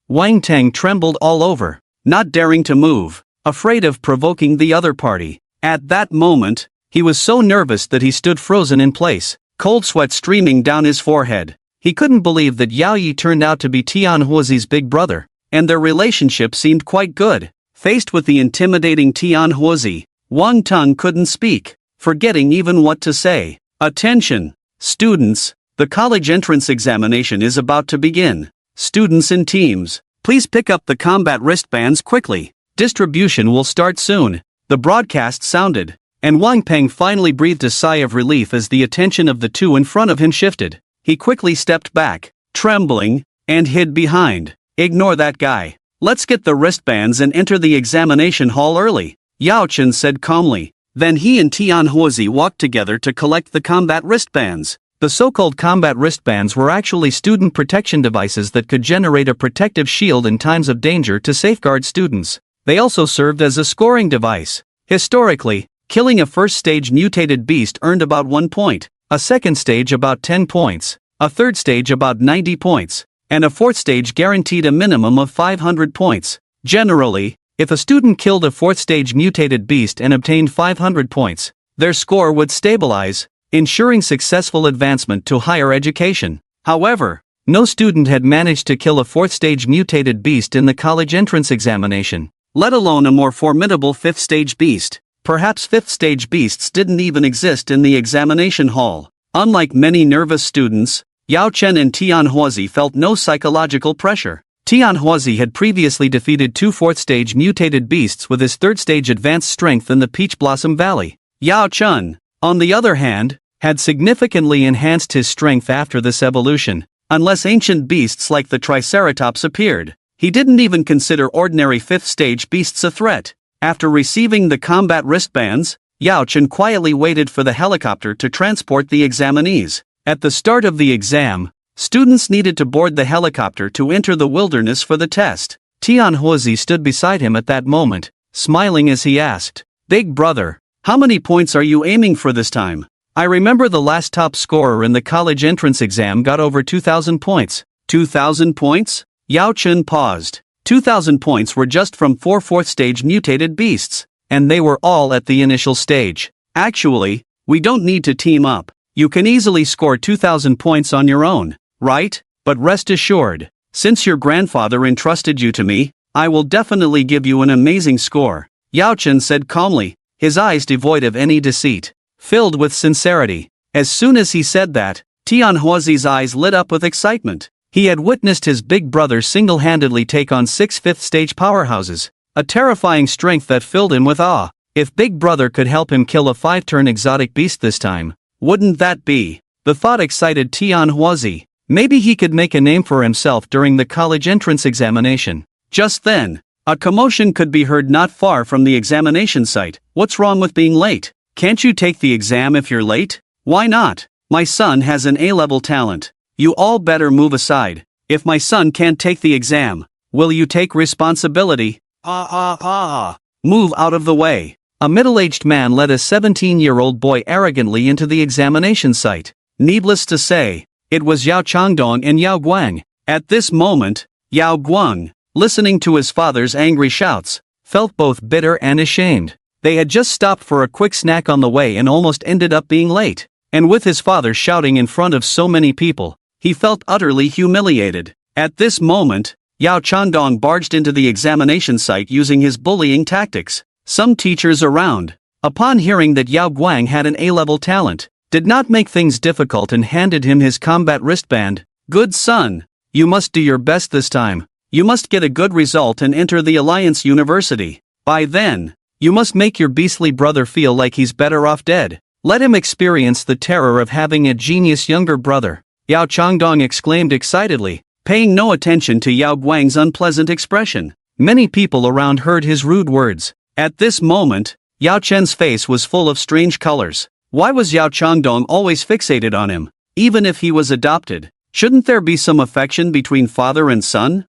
[SPEAKER 1] Wang Tang trembled all over, not daring to move, afraid of provoking the other party. At that moment, he was so nervous that he stood frozen in place, cold sweat streaming down his forehead. He couldn't believe that Yao Yi turned out to be Tian Huozi's big brother, and their relationship seemed quite good. Faced with the intimidating Tian Huozi, Wang Tang couldn't speak, forgetting even what to say. Attention, students, the college entrance examination is about to begin. Students in teams, please pick up the combat wristbands quickly. Distribution will start soon. The broadcast sounded, and Wang Peng finally breathed a sigh of relief as the attention of the two in front of him shifted. He quickly stepped back, trembling, and hid behind. "Ignore that guy. Let's get the wristbands and enter the examination hall early," Yao Chen said calmly. Then he and Tian Huozi walked together to collect the combat wristbands. The so-called combat wristbands were actually student protection devices that could generate a protective shield in times of danger to safeguard students. They also served as a scoring device. Historically, killing a first-stage mutated beast earned about 1 point, a second stage about 10 points, a third stage about 90 points, and a fourth stage guaranteed a minimum of 500 points. Generally, if a student killed a fourth-stage mutated beast and obtained 500 points, their score would stabilize, ensuring successful advancement to higher education. However, no student had managed to kill a fourth-stage mutated beast in the college entrance examination, let alone a more formidable fifth-stage beast. Perhaps fifth-stage beasts didn't even exist in the examination hall. Unlike many nervous students, Yao Chen and Tian Huozi felt no psychological pressure. Tian Huozi had previously defeated 2 fourth-stage mutated beasts with his third-stage advanced strength in the Peach Blossom Valley. Yao Chen, on the other hand, had significantly enhanced his strength after this evolution. Unless ancient beasts like the Triceratops appeared, he didn't even consider ordinary fifth-stage beasts a threat. After receiving the combat wristbands, Yao Chen quietly waited for the helicopter to transport the examinees. At the start of the exam, students needed to board the helicopter to enter the wilderness for the test. Tian Huozi stood beside him at that moment, smiling as he asked, "Big brother, how many points are you aiming for this time?" "I remember the last top scorer in the college entrance exam got over 2,000 points. 2,000 points? Yao Chen paused. 2,000 points were just from 4 fourth-stage mutated beasts, and they were all at the initial stage. Actually, we don't need to team up. You can easily score 2,000 points on your own, right? But rest assured, since your grandfather entrusted you to me, I will definitely give you an amazing score," Yao Chen said calmly, his eyes devoid of any deceit, filled with sincerity. As soon as he said that, Tianhuazi's eyes lit up with excitement. He had witnessed his big brother single-handedly take on 6 fifth-stage powerhouses, a terrifying strength that filled him with awe. If Big Brother could help him kill a 5-turn exotic beast this time, wouldn't that be? The thought excited Tianhuazi. Maybe he could make a name for himself during the college entrance examination. Just then, a commotion could be heard not far from the examination site. What's wrong with being late? Can't you take the exam if you're late? Why not? My son has an A-level talent. You all better move aside. If my son can't take the exam, will you take responsibility? Move out of the way. A middle-aged man led a 17-year-old boy arrogantly into the examination site. Needless to say, it was Yao Changdong and Yao Guang. At this moment, Yao Guang, listening to his father's angry shouts, felt both bitter and ashamed. They had just stopped for a quick snack on the way and almost ended up being late. And with his father shouting in front of so many people, he felt utterly humiliated. At this moment, Yao Changdong barged into the examination site using his bullying tactics. Some teachers around, upon hearing that Yao Guang had an A-level talent, did not make things difficult and handed him his combat wristband. Good son, you must do your best this time. You must get a good result and enter the Alliance University. By then, you must make your beastly brother feel like he's better off dead. Let him experience the terror of having a genius younger brother. Yao Changdong exclaimed excitedly, paying no attention to Yao Guang's unpleasant expression. Many people around heard his rude words. At this moment, Yao Chen's face was full of strange colors. Why was Yao Changdong always fixated on him? Even if he was adopted, shouldn't there be some affection between father and son?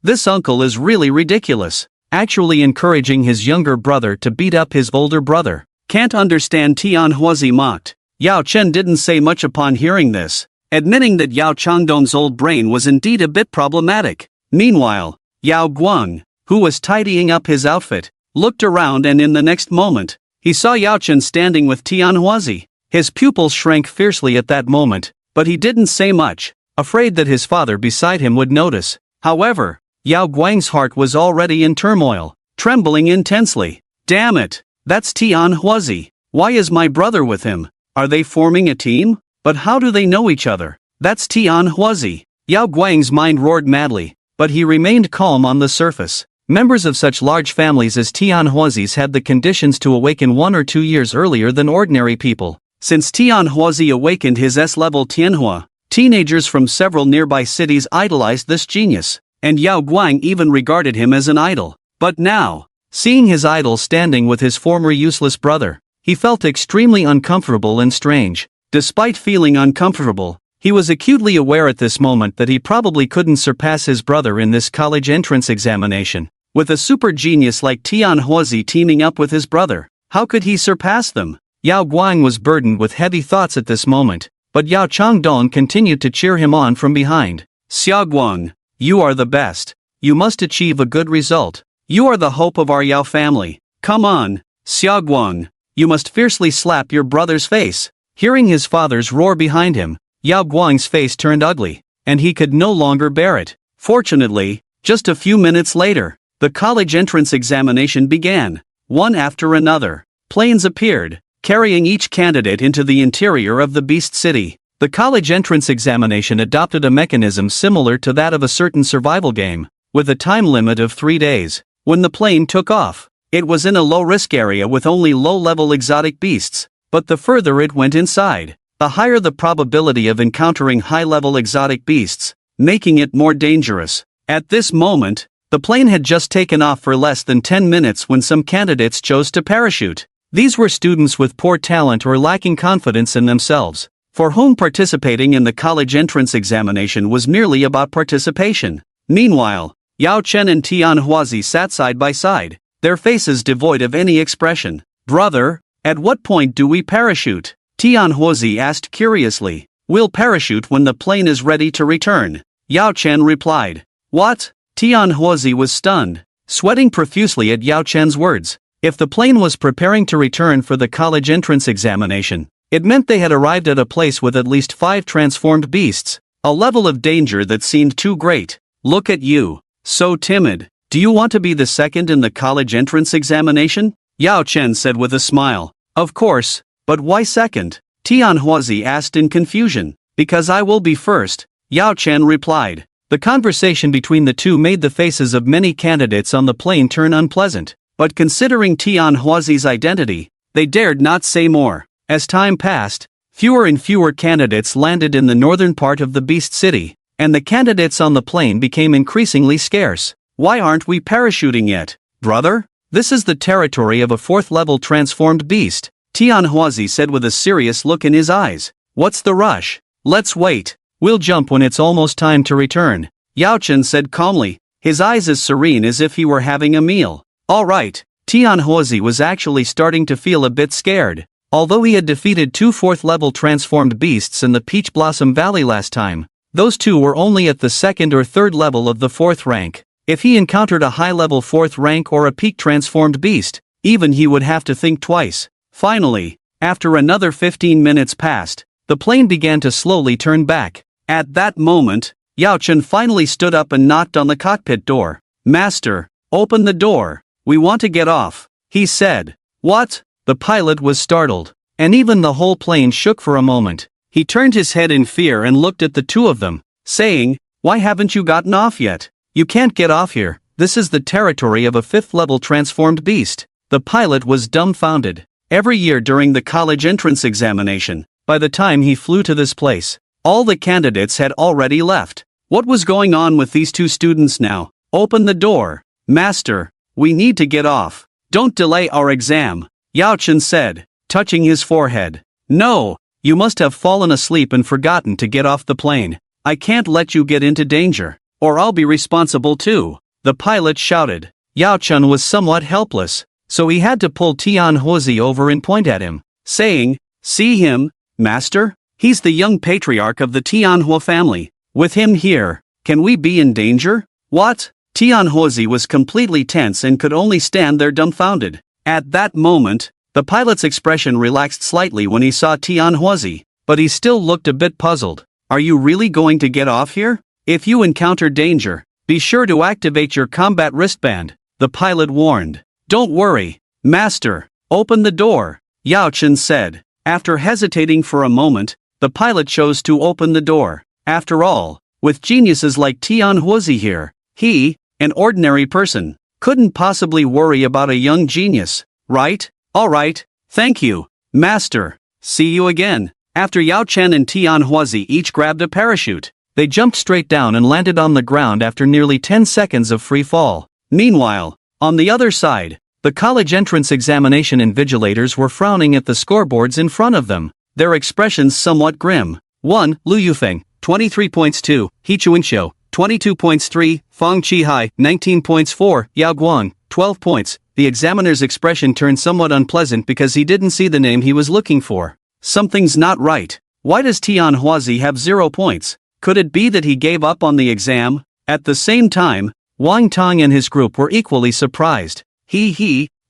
[SPEAKER 1] This uncle is really ridiculous. Actually encouraging his younger brother to beat up his older brother. Can't understand, Tianhuazi mocked. Yao Chen didn't say much upon hearing this, admitting that Yao Changdong's old brain was indeed a bit problematic. Meanwhile, Yao Guang, who was tidying up his outfit, looked around and in the next moment, he saw Yao Chen standing with Tianhuazi. His pupils shrank fiercely at that moment, but he didn't say much, afraid that his father beside him would notice. However, Yao Guang's heart was already in turmoil, trembling intensely. Damn it, that's Tianhuazi. Why is my brother with him? Are they forming a team? But how do they know each other? That's Tianhuazi. Yao Guang's mind roared madly, but he remained calm on the surface. Members of such large families as Tianhuazi's had the conditions to awaken 1 or 2 years earlier than ordinary people. Since Tianhuazi awakened his S-level Tianhua, teenagers from several nearby cities idolized this genius, and Yao Guang even regarded him as an idol. But now, seeing his idol standing with his former useless brother, he felt extremely uncomfortable and strange. Despite feeling uncomfortable, he was acutely aware at this moment that he probably couldn't surpass his brother in this college entrance examination. With a super genius like Tianhuazi teaming up with his brother, how could he surpass them? Yao Guang was burdened with heavy thoughts at this moment, but Yao Changdong continued to cheer him on from behind. Xiao Guang, you are the best. You must achieve a good result. You are the hope of our Yao family. Come on, Xiao Guang. You must fiercely slap your brother's face. Hearing his father's roar behind him, Yao Guang's face turned ugly, and he could no longer bear it. Fortunately, just a few minutes later, the college entrance examination began. One after another, planes appeared, carrying each candidate into the interior of the Beast City. The college entrance examination adopted a mechanism similar to that of a certain survival game, with a time limit of 3 days. When the plane took off, it was in a low-risk area with only low-level exotic beasts, but the further it went inside, the higher the probability of encountering high-level exotic beasts, making it more dangerous. At this moment, the plane had just taken off for less than 10 minutes when some candidates chose to parachute. These were students with poor talent or lacking confidence in themselves, for whom participating in the college entrance examination was merely about participation. Meanwhile, Yao Chen and Tianhuazi sat side by side, their faces devoid of any expression. Brother, at what point do we parachute? Tianhuazi asked curiously. We'll parachute when the plane is ready to return, Yao Chen replied. What? Tianhuazi was stunned, sweating profusely at Yao Chen's words. If the plane was preparing to return for the college entrance examination, it meant they had arrived at a place with at least 5 transformed beasts, a level of danger that seemed too great. Look at you, so timid. Do you want to be the second in the college entrance examination? Yao Chen said with a smile. Of course, but why second? Tianhuazi asked in confusion. Because I will be first, Yao Chen replied. The conversation between the two made the faces of many candidates on the plane turn unpleasant, but considering Tianhuazi's identity, they dared not say more. As time passed, fewer and fewer candidates landed in the northern part of the Beast City, and the candidates on the plane became increasingly scarce. Why aren't we parachuting yet, brother? This is the territory of a 4th-level transformed beast, Tianhuazi said with a serious look in his eyes. What's the rush? Let's wait. We'll jump when it's almost time to return, Yao Chen said calmly, his eyes as serene as if he were having a meal. All right. Tianhuazi was actually starting to feel a bit scared. Although he had defeated 2 4th-level transformed beasts in the Peach Blossom Valley last time, those two were only at the 2nd or 3rd level of the 4th rank. If he encountered a high-level 4th rank or a peak transformed beast, even he would have to think twice. Finally, after another 15 minutes passed, the plane began to slowly turn back. At that moment, Yao Chen finally stood up and knocked on the cockpit door. Master, open the door. We want to get off, he said. What? The pilot was startled, and even the whole plane shook for a moment. He turned his head in fear and looked at the two of them, saying, Why haven't you gotten off yet? You can't get off here. This is the territory of a 5th-level transformed beast. The pilot was dumbfounded. Every year during the college entrance examination, by the time he flew to this place, all the candidates had already left. What was going on with these two students now? Open the door. Master, we need to get off. Don't delay our exam, Yao Chen said, touching his forehead. No, you must have fallen asleep and forgotten to get off the plane. I can't let you get into danger, or I'll be responsible too, the pilot shouted. Yao Chen was somewhat helpless, so he had to pull Tianhuazi over and point at him, saying, See him, Master? He's the young patriarch of the Tianhua family. With him here, can we be in danger? What? Tianhuazi was completely tense and could only stand there dumbfounded. At that moment, the pilot's expression relaxed slightly when he saw Tianhuazi, but he still looked a bit puzzled. Are you really going to get off here? If you encounter danger, be sure to activate your combat wristband, the pilot warned. Don't worry, Master. Open the door, Yao Chen said. After hesitating for a moment, the pilot chose to open the door. After all, with geniuses like Tianhuazi here, he, an ordinary person, couldn't possibly worry about a young genius, right? All right, thank you, Master. See you again. After Yao Chen and Tianhuazi each grabbed a parachute, they jumped straight down and landed on the ground after nearly 10 seconds of free fall. Meanwhile, on the other side, the college entrance examination invigilators were frowning at the scoreboards in front of them, their expressions somewhat grim. 1. Lu Yufeng, 23 points. 2. He Chuanxiu, 22 points. 3. Fang Qihai, 19 points. 4. Yao Guang, 12 points. The examiner's expression turned somewhat unpleasant because he didn't see the name he was looking for. Something's not right. Why does Tianhuazi have 0 points? Could it be that he gave up on the exam? At the same time, Wang Tong and his group were equally surprised.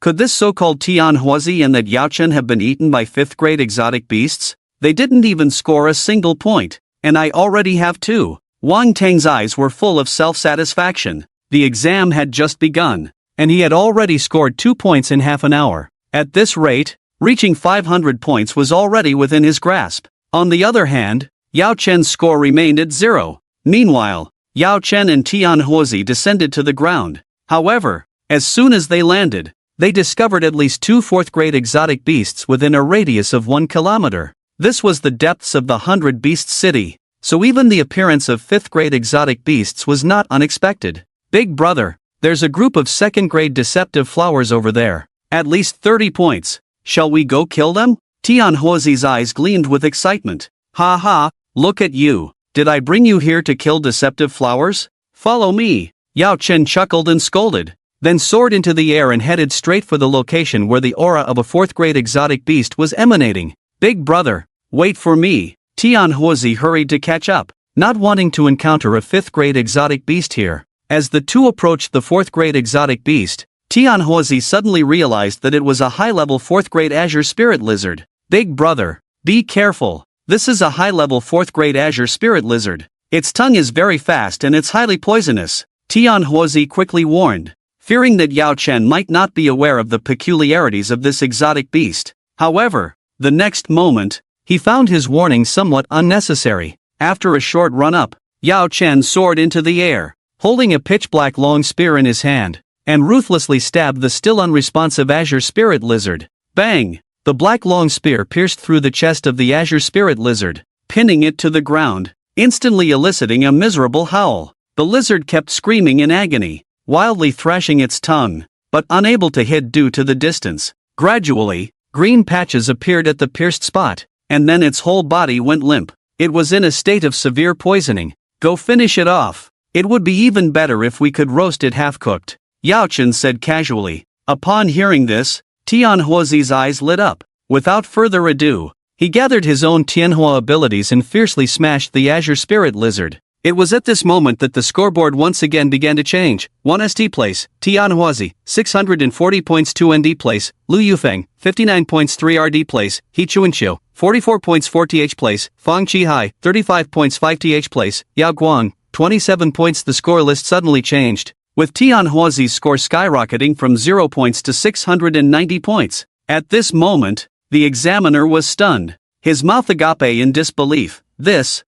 [SPEAKER 1] Could this so-called Tianhuazi and that Yao Chen have been eaten by 5th-grade exotic beasts? They didn't even score a single point, and I already have 2. Wang Tang's eyes were full of self-satisfaction. The exam had just begun, and he had already scored 2 points in half an hour. At this rate, reaching 500 points was already within his grasp. On the other hand, Yao Chen's score remained at 0. Meanwhile, Yao Chen and Tianhuazi descended to the ground. However, as soon as they landed, they discovered at least 2 4th-grade exotic beasts within a radius of 1 kilometer. This was the depths of the 100 Beast City, so even the appearance of 5th-grade exotic beasts was not unexpected. Big brother, there's a group of 2nd-grade deceptive flowers over there. At least 30 points. Shall we go kill them? Tianhuazi's eyes gleamed with excitement. Ha ha, look at you. Did I bring you here to kill deceptive flowers? Follow me. Yao Chen chuckled and scolded, then soared into the air and headed straight for the location where the aura of a 4th-grade exotic beast was emanating. Big brother, wait for me. Tianhuazi hurried to catch up, not wanting to encounter a 5th-grade exotic beast here. As the two approached the 4th-grade exotic beast, Tianhuazi suddenly realized that it was a high-level 4th-grade Azure Spirit Lizard. Big brother, be careful. This is a high-level 4th-grade Azure Spirit Lizard. Its tongue is very fast and it's highly poisonous, Tianhuazi quickly warned, fearing that Yao Chen might not be aware of the peculiarities of this exotic beast. However, the next moment, He found his warning somewhat unnecessary. After a short run-up, Yao Chen soared into the air, holding a pitch-black long spear in his hand, and ruthlessly stabbed the still unresponsive Azure Spirit Lizard. Bang! The black long spear pierced through the chest of the Azure Spirit Lizard, pinning it to the ground, instantly eliciting a miserable howl. The lizard kept screaming in agony, wildly thrashing its tongue, but unable to hit due to the distance. Gradually, green patches appeared at the pierced spot, and then its whole body went limp. It was in a state of severe poisoning. Go finish it off. It would be even better if we could roast it half-cooked, Yao Chen said casually. Upon hearing this, Tianhuozi's eyes lit up. Without further ado, he gathered his own Tianhua abilities and fiercely smashed the Azure Spirit Lizard. It was at this moment that the scoreboard once again began to change. 1 ST place, Tianhuozi, 640 points. 2 ND place, Lu Yufeng, 59 points. 3 RD place, He Chuanqiu, 44 points. 4 TH place, Fang Qihai, 35 points. 5 TH place, Yao Guang, 27 points. The score list suddenly changed, with Tianhuozi's score skyrocketing from 0 points to 690 points. At this moment, the examiner was stunned, his mouth agape in disbelief. This.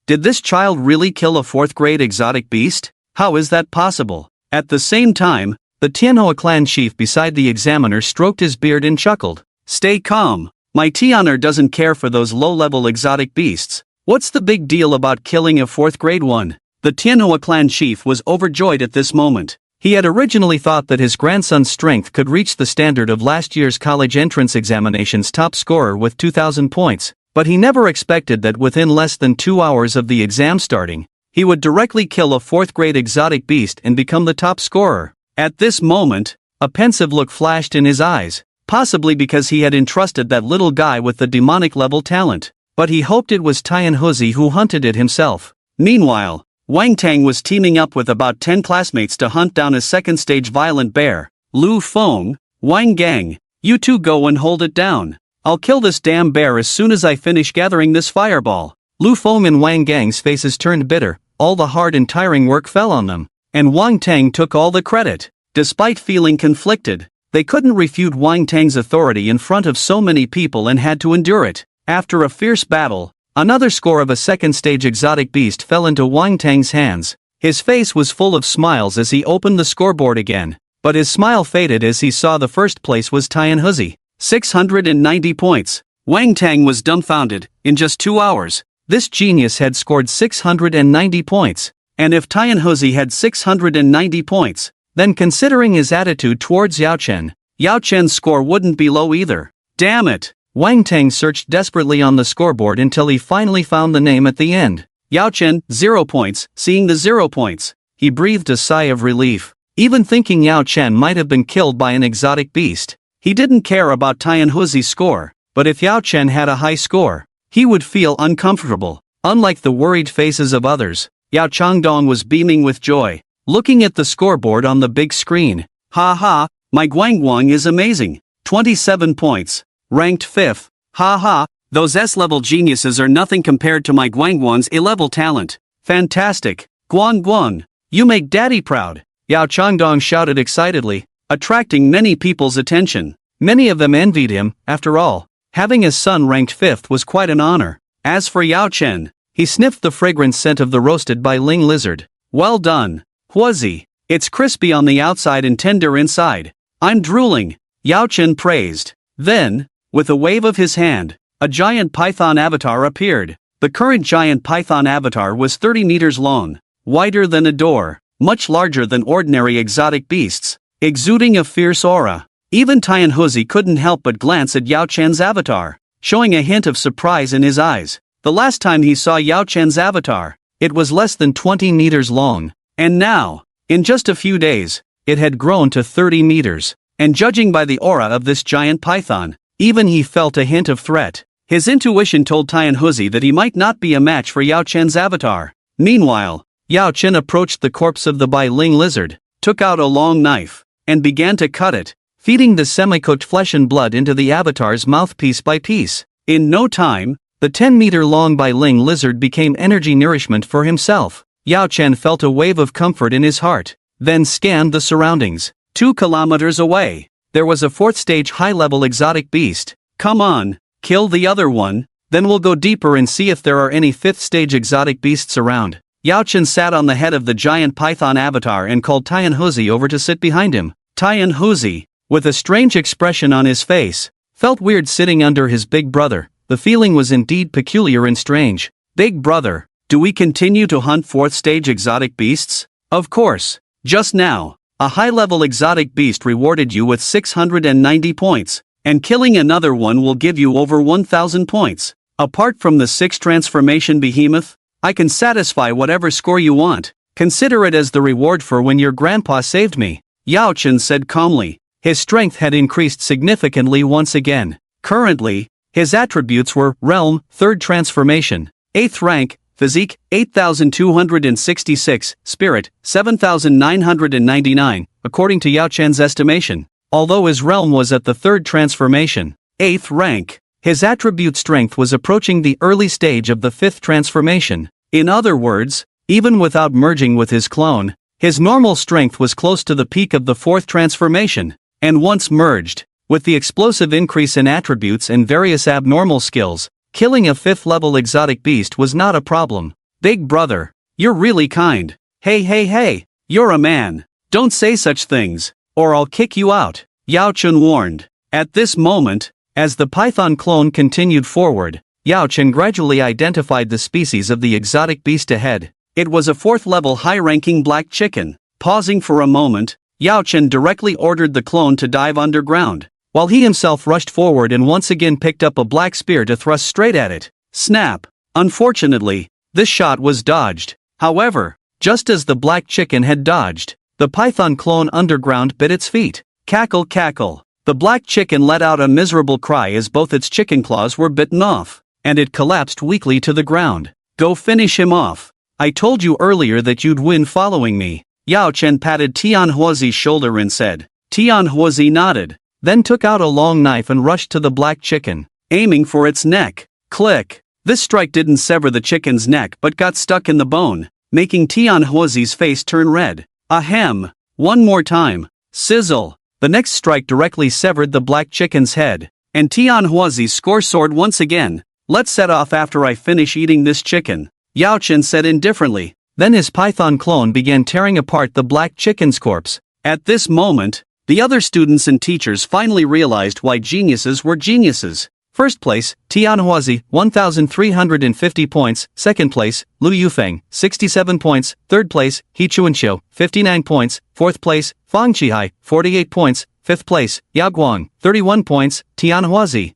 [SPEAKER 1] Did this child really kill a 4th grade exotic beast? How is that possible? At the same time, the Tianhua clan chief beside the examiner stroked his beard and chuckled. Stay calm. My Tianer doesn't care for those low-level exotic beasts. What's the big deal about killing a 4th grade one? The Tianhua clan chief was overjoyed at this moment. He had originally thought that his grandson's strength could reach the standard of last year's college entrance examination's top scorer with 2,000 points. But he never expected that within less than 2 hours of the exam starting, he would directly kill a 4th grade exotic beast and become the top scorer. At this moment, a pensive look flashed in his eyes, possibly because he had entrusted that little guy with the demonic level talent, but he hoped it was Tianhuozi who hunted it himself. Meanwhile, Wang Tang was teaming up with about 10 classmates to hunt down a second-stage violent bear. Lu Feng, Wang Gang, you two go and hold it down. I'll kill this damn bear as soon as I finish gathering this fireball. Lu Feng and Wang Gang's faces turned bitter. All the hard and tiring work fell on them, and Wang Tang took all the credit. Despite feeling conflicted, they couldn't refute Wang Tang's authority in front of so many people and had to endure it. After a fierce battle, another score of a second-stage exotic beast fell into Wang Tang's hands. His face was full of smiles as he opened the scoreboard again, but his smile faded as he saw the first place was Tianhuozi. 690 points. Wang Tang was dumbfounded. In just 2 hours, this genius had scored 690 points. And if Tianhuozi had 690 points, then considering his attitude towards Yao Chen's score wouldn't be low either. Damn it! Wang Tang searched desperately on the scoreboard until he finally found the name at the end. Yao Chen, 0 points. Seeing the 0 points, he breathed a sigh of relief. Even thinking Yao Chen might have been killed by an exotic beast, he didn't care about Tianhuozi's score, but if Yao Chen had a high score, he would feel uncomfortable. Unlike the worried faces of others, Yao Changdong was beaming with joy, looking at the scoreboard on the big screen. Ha ha, my Guangguang is amazing. 27 points. Ranked 5th. Ha ha, those S-level geniuses are nothing compared to my Guangguang's A-level talent. Fantastic. Guangguang, you make daddy proud. Yao Changdong shouted excitedly, attracting many people's attention. Many of them envied him. After all, having his son ranked 5th was quite an honor. As for Yao Chen, he sniffed the fragrant scent of the roasted Bai Ling lizard. Well done, Huozi. It's crispy on the outside and tender inside. I'm drooling, Yao Chen praised. Then, with a wave of his hand, a giant python avatar appeared. The current giant python avatar was 30 meters long, wider than a door, much larger than ordinary exotic beasts, exuding a fierce aura. Even Tianhuozi couldn't help but glance at Yao Chen's avatar, showing a hint of surprise in his eyes. The last time he saw Yao Chen's avatar, it was less than 20 meters long, and now, in just a few days, it had grown to 30 meters, and judging by the aura of this giant python, even he felt a hint of threat. His intuition told Tianhuozi that he might not be a match for Yao Chen's avatar. Meanwhile, Yao Chen approached the corpse of the Bai Ling lizard, took out a long knife, and began to cut it, feeding the semi-cooked flesh and blood into the avatar's mouth piece by piece. In no time, the 10-meter-long Bai Ling lizard became energy nourishment for himself. Yao Chen felt a wave of comfort in his heart, then scanned the surroundings. 2 kilometers away, there was a 4th-stage high-level exotic beast. Come on, Kill the other one, then we'll go deeper and see if there are any 5th stage exotic beasts around. Yao Chen sat on the head of the giant python avatar and called Tian Huzi over to sit behind him. Tian Huzi, with a strange expression on his face, felt weird sitting under his big brother. The feeling was indeed peculiar and strange. Big brother, do we continue to hunt 4th stage exotic beasts? Of course. Just now, a high-level exotic beast rewarded you with 690 points, and killing another one will give you over 1,000 points. Apart from the 6th transformation behemoth, I can satisfy whatever score you want. Consider it as the reward for when your grandpa saved me, Yao Chen said calmly. His strength had increased significantly once again. Currently, his attributes were Realm, 3rd transformation, 8th rank, Physique, 8,266, Spirit, 7,999, according to Yao Chen's estimation. Although his realm was at the 3rd transformation, 8th rank, his attribute strength was approaching the early stage of the 5th transformation. In other words, even without merging with his clone, his normal strength was close to the peak of the 4th transformation, and once merged, with the explosive increase in attributes and various abnormal skills, killing a 5th level exotic beast was not a problem. Big brother, you're really kind. Hey, you're a man. Don't say such things, or I'll kick you out, Yao Chen warned. At this moment, as the python clone continued forward, Yao Chen gradually identified the species of the exotic beast ahead. It was a 4th level high-ranking black chicken. Pausing for a moment, Yao Chen directly ordered the clone to dive underground, while he himself rushed forward and once again picked up a black spear to thrust straight at it. Snap! Unfortunately, this shot was dodged. However, just as the black chicken had dodged, the python clone underground bit its feet. Cackle cackle. The black chicken let out a miserable cry as both its chicken claws were bitten off, and it collapsed weakly to the ground. Go finish him off. I told you earlier that you'd win following me. Yao Chen patted Tian Huozi's shoulder and said. Tian Huozi nodded, then took out a long knife and rushed to the black chicken, aiming for its neck. Click! This strike didn't sever the chicken's neck but got stuck in the bone, making Tian Huozi's face turn red. Ahem! One more time. Sizzle! The next strike directly severed the black chicken's head, and Tian Huozi score soared once again. Let's set off after I finish eating this chicken, Yao Chen said indifferently. Then his python clone began tearing apart the black chicken's corpse. At this moment, the other students and teachers finally realized why geniuses were geniuses. First place, Tian Huozi, 1,350 points. Second place, Lu Yufeng, 67 points. Third place, He Chuanqiu, 59 points. Fourth place, Fang Qihai, 48 points. Fifth place, Yao Guang, 31 points. Tian Huozi,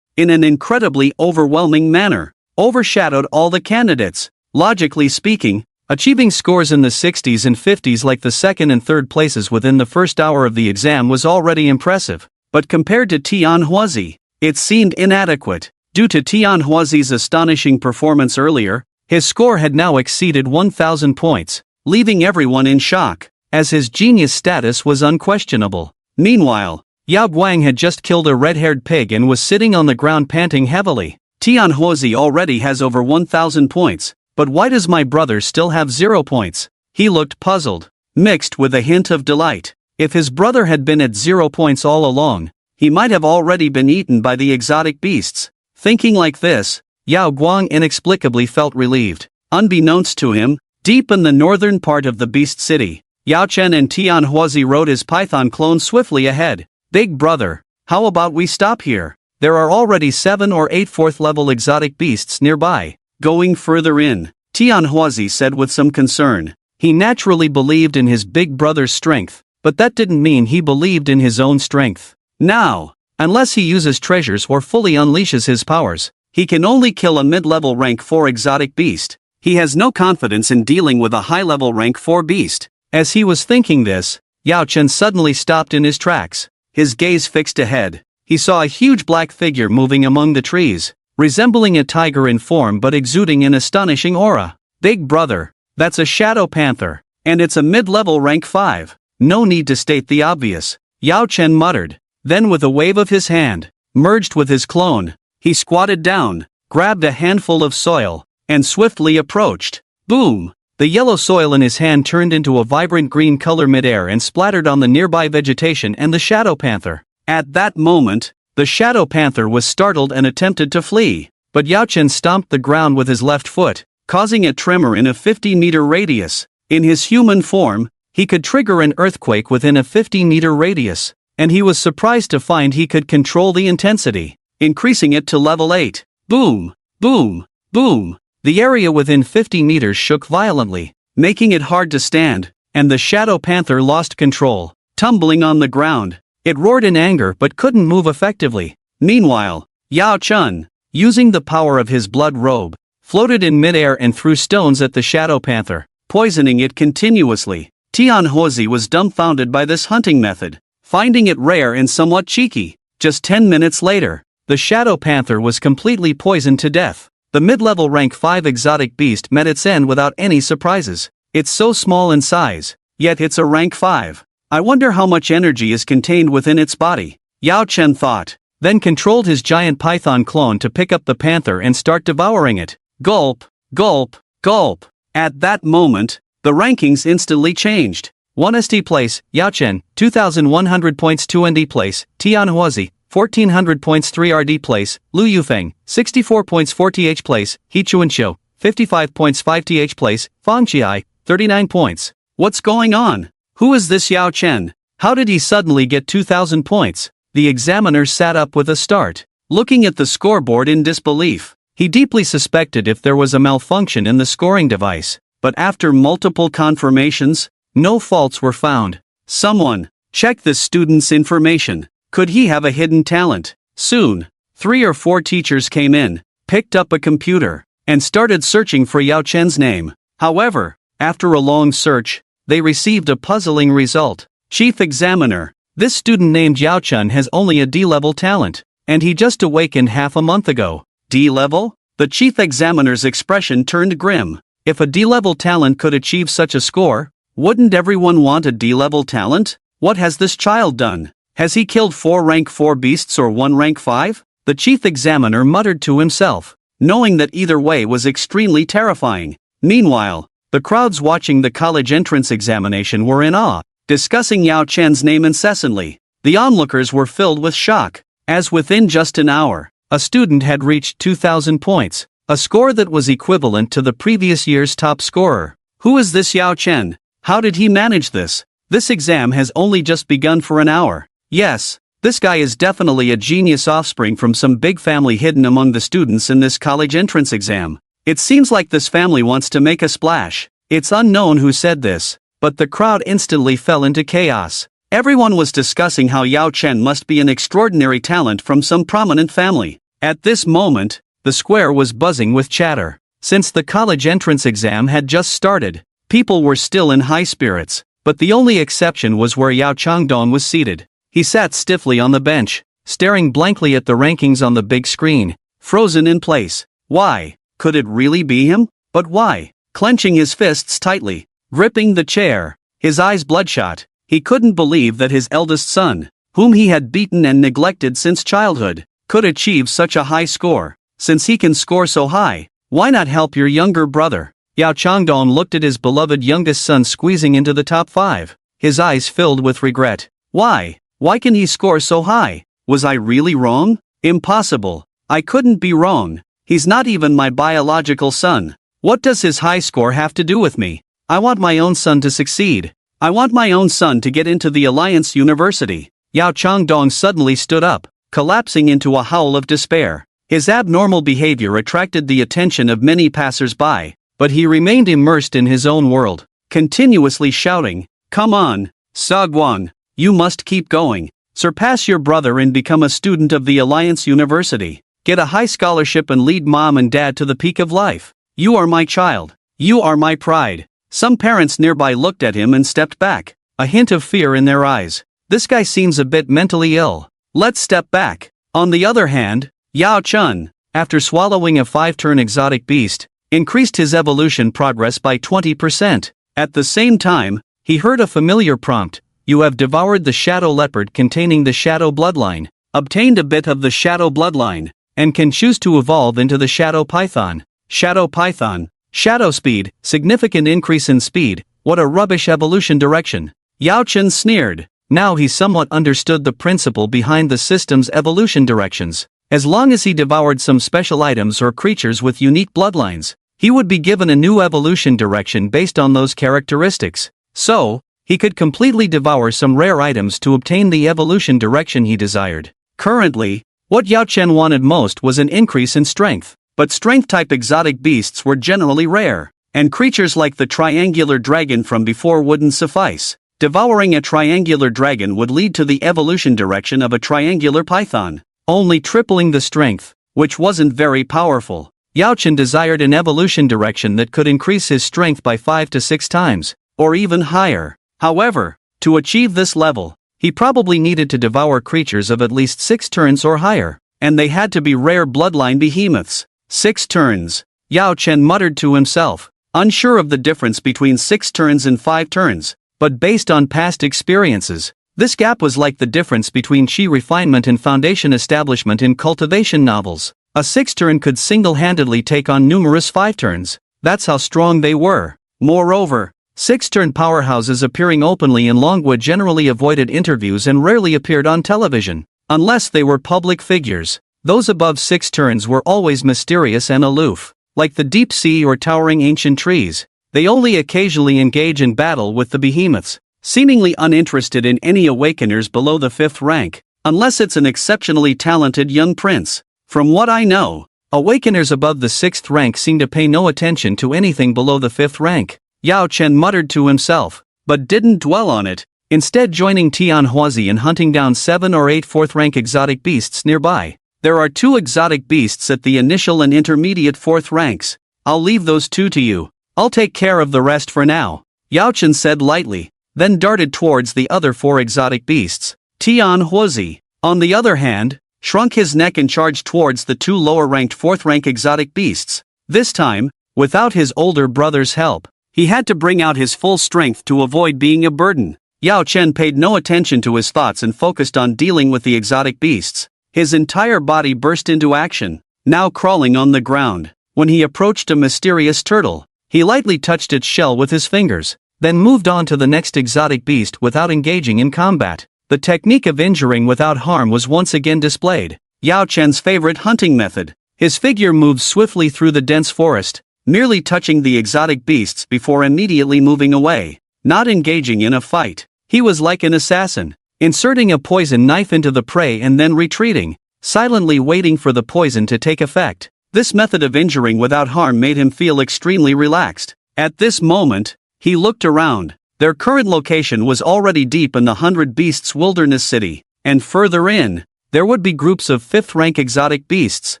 [SPEAKER 1] in an incredibly overwhelming manner, overshadowed all the candidates. Logically speaking, achieving scores in the 60s and 50s like the second and third places within the first hour of the exam was already impressive, but compared to Tian Huozi, it seemed inadequate. Due to Tian Huozi's astonishing performance earlier, his score had now exceeded 1,000 points, leaving everyone in shock, as his genius status was unquestionable. Meanwhile, Yao Guang had just killed a red-haired pig and was sitting on the ground panting heavily. Tian Huozi already has over 1,000 points, but why does my brother still have 0 points? He looked puzzled, mixed with a hint of delight. If his brother had been at 0 points all along, he might have already been eaten by the exotic beasts. Thinking like this, Yao Guang inexplicably felt relieved. Unbeknownst to him, deep in the northern part of the beast city, Yao Chen and Tian Huozi rode his python clone swiftly ahead. Big brother, how about we stop here? There are already 7 or 8 4th-level exotic beasts nearby. Going further in, Tian Huozi said with some concern. He naturally believed in his big brother's strength, but that didn't mean he believed in his own strength. Now, unless he uses treasures or fully unleashes his powers, he can only kill a mid-level rank 4 exotic beast. He has no confidence in dealing with a high-level rank 4 beast. As he was thinking this, Yao Chen suddenly stopped in his tracks. His gaze fixed ahead. He saw a huge black figure moving among the trees, resembling a tiger in form but exuding an astonishing aura. Big brother, that's a shadow panther, and it's a mid-level rank 5. No need to state the obvious, Yao Chen muttered. Then with a wave of his hand, merged with his clone, he squatted down, grabbed a handful of soil, and swiftly approached. Boom! The yellow soil in his hand turned into a vibrant green color midair and splattered on the nearby vegetation and the shadow panther. At that moment, the The Shadow Panther was startled and attempted to flee, but Yao Chen stomped the ground with his left foot, causing a tremor in a 50-meter radius. In his human form, he could trigger an earthquake within a 50-meter radius, and he was surprised to find he could control the intensity, increasing it to level 8. Boom! Boom! Boom! The area within 50 meters shook violently, making it hard to stand, and the Shadow Panther lost control, tumbling on the ground. It roared in anger but couldn't move effectively. Meanwhile, Yao Chen, using the power of his blood robe, floated in midair and threw stones at the Shadow Panther, poisoning it continuously. Tianhuozi was dumbfounded by this hunting method, finding it rare and somewhat cheeky. Just 10 minutes later, the Shadow Panther was completely poisoned to death. The mid-level rank 5 exotic beast met its end without any surprises. It's so small in size, yet it's a rank 5. I wonder how much energy is contained within its body, Yao Chen thought, then controlled his giant python clone to pick up the panther and start devouring it. Gulp, gulp, gulp. At that moment, the rankings instantly changed. 1 ST place, Yao Chen, 2,100 points. 2 ND place, Tianhuozi, 1,400 points. 3 RD place, Lu Yufeng, 64 points. 4 TH place, He Chuanqiu, 55 points. 5 TH place, Fang Qiai, 39 points. What's going on? Who is this Yao Chen? How did he suddenly get 2,000 points? The examiner sat up with a start, looking at the scoreboard in disbelief. He deeply suspected if there was a malfunction in the scoring device, but after multiple confirmations, no faults were found. Someone, check this student's information. Could he have a hidden talent? Soon, 3 or 4 teachers came in, picked up a computer, and started searching for Yao Chen's name. However, after a long search, they received a puzzling result. Chief Examiner, this student named Yao Chen has only a D-level talent, and he just awakened half a month ago. D-level? The Chief Examiner's expression turned grim. If a D-level talent could achieve such a score, wouldn't everyone want a D-level talent? What has this child done? Has he killed 4 rank 4 beasts or 1 rank 5? The Chief Examiner muttered to himself, knowing that either way was extremely terrifying. Meanwhile, the crowds watching the college entrance examination were in awe, discussing Yao Chen's name incessantly. The onlookers were filled with shock, as within just an hour, a student had reached 2,000 points, a score that was equivalent to the previous year's top scorer. Who is this Yao Chen? How did he manage this? This exam has only just begun for an hour. Yes, this guy is definitely a genius offspring from some big family hidden among the students in this college entrance exam. It seems like this family wants to make a splash. It's unknown who said this, but the crowd instantly fell into chaos. Everyone was discussing how Yao Chen must be an extraordinary talent from some prominent family. At this moment, the square was buzzing with chatter. Since the college entrance exam had just started, people were still in high spirits, but the only exception was where Yao Changdong was seated. He sat stiffly on the bench, staring blankly at the rankings on the big screen, frozen in place. Why? Could it really be him? But why? Clenching his fists tightly, gripping the chair, his eyes bloodshot, he couldn't believe that his eldest son, whom he had beaten and neglected since childhood, could achieve such a high score. Since he can score so high, why not help your younger brother? Yao Changdong looked at his beloved youngest son squeezing into the top 5, his eyes filled with regret. Why? Why can he score so high? Was I really wrong? Impossible. I couldn't be wrong. He's not even my biological son. What does his high score have to do with me? I want my own son to succeed. I want my own son to get into the Alliance University. Yao Changdong suddenly stood up, collapsing into a howl of despair. His abnormal behavior attracted the attention of many passers-by, but he remained immersed in his own world, continuously shouting, "Come on, Sagwang, you must keep going. Surpass your brother and become a student of the Alliance University. Get a high scholarship and lead mom and dad to the peak of life. You are my child. You are my pride." Some parents nearby looked at him and stepped back, a hint of fear in their eyes. This guy seems a bit mentally ill. Let's step back. On the other hand, Yao Chen, after swallowing a 5-turn exotic beast, increased his evolution progress by 20%. At the same time, he heard a familiar prompt: "You have devoured the shadow leopard containing the shadow bloodline, obtained a bit of the shadow bloodline, and can choose to evolve into the shadow python." Shadow python, shadow speed, significant increase in speed, what a rubbish evolution direction. Yao Chen sneered, Now he somewhat understood the principle behind the system's evolution directions. As long as he devoured some special items or creatures with unique bloodlines, he would be given a new evolution direction based on those characteristics. So, he could completely devour some rare items to obtain the evolution direction he desired. Currently, what Yao Chen wanted most was an increase in strength, but strength-type exotic beasts were generally rare, and creatures like the triangular dragon from before wouldn't suffice. Devouring a triangular dragon would lead to the evolution direction of a triangular python, only tripling the strength, which wasn't very powerful. Yao Chen desired an evolution direction that could increase his strength by 5 to 6 times, or even higher. However, to achieve this level, he probably needed to devour creatures of at least 6 turns or higher, and they had to be rare bloodline behemoths. 6 turns. Yao Chen muttered to himself, unsure of the difference between 6 turns and 5 turns, but based on past experiences, this gap was like the difference between chi refinement and foundation establishment in cultivation novels. A 6-turn could single-handedly take on numerous 5 turns. That's how strong they were. Moreover, 6-turn powerhouses appearing openly in Longwood generally avoided interviews and rarely appeared on television, unless they were public figures. Those above 6 turns were always mysterious and aloof, like the deep sea or towering ancient trees. They only occasionally engage in battle with the behemoths, seemingly uninterested in any awakeners below the 5th rank, unless it's an exceptionally talented young prince. From what I know, awakeners above the 6th rank seem to pay no attention to anything below the 5th rank. Yao Chen muttered to himself, but didn't dwell on it, instead joining Tian Huazi in hunting down 7 or 8 4th-rank exotic beasts nearby. There are 2 exotic beasts at the initial and intermediate 4th ranks. I'll leave those 2 to you. I'll take care of the rest for now, Yao Chen said lightly, then darted towards the other 4 exotic beasts. Tian Huazi, on the other hand, shrunk his neck and charged towards the 2 lower-ranked 4th-rank exotic beasts. This time, without his older brother's help. He had to bring out his full strength to avoid being a burden. Yao Chen paid no attention to his thoughts and focused on dealing with the exotic beasts. His entire body burst into action, now crawling on the ground. When he approached a mysterious turtle, he lightly touched its shell with his fingers, then moved on to the next exotic beast without engaging in combat. The technique of injuring without harm was once again displayed, Yao Chen's favorite hunting method. His figure moved swiftly through the dense forest, merely touching the exotic beasts before immediately moving away, not engaging in a fight. He was like an assassin, inserting a poison knife into the prey and then retreating, silently waiting for the poison to take effect. This method of injuring without harm made him feel extremely relaxed. At this moment, he looked around. Their current location was already deep in the 100 Beasts Wilderness City, and further in, there would be groups of 5th-rank exotic beasts.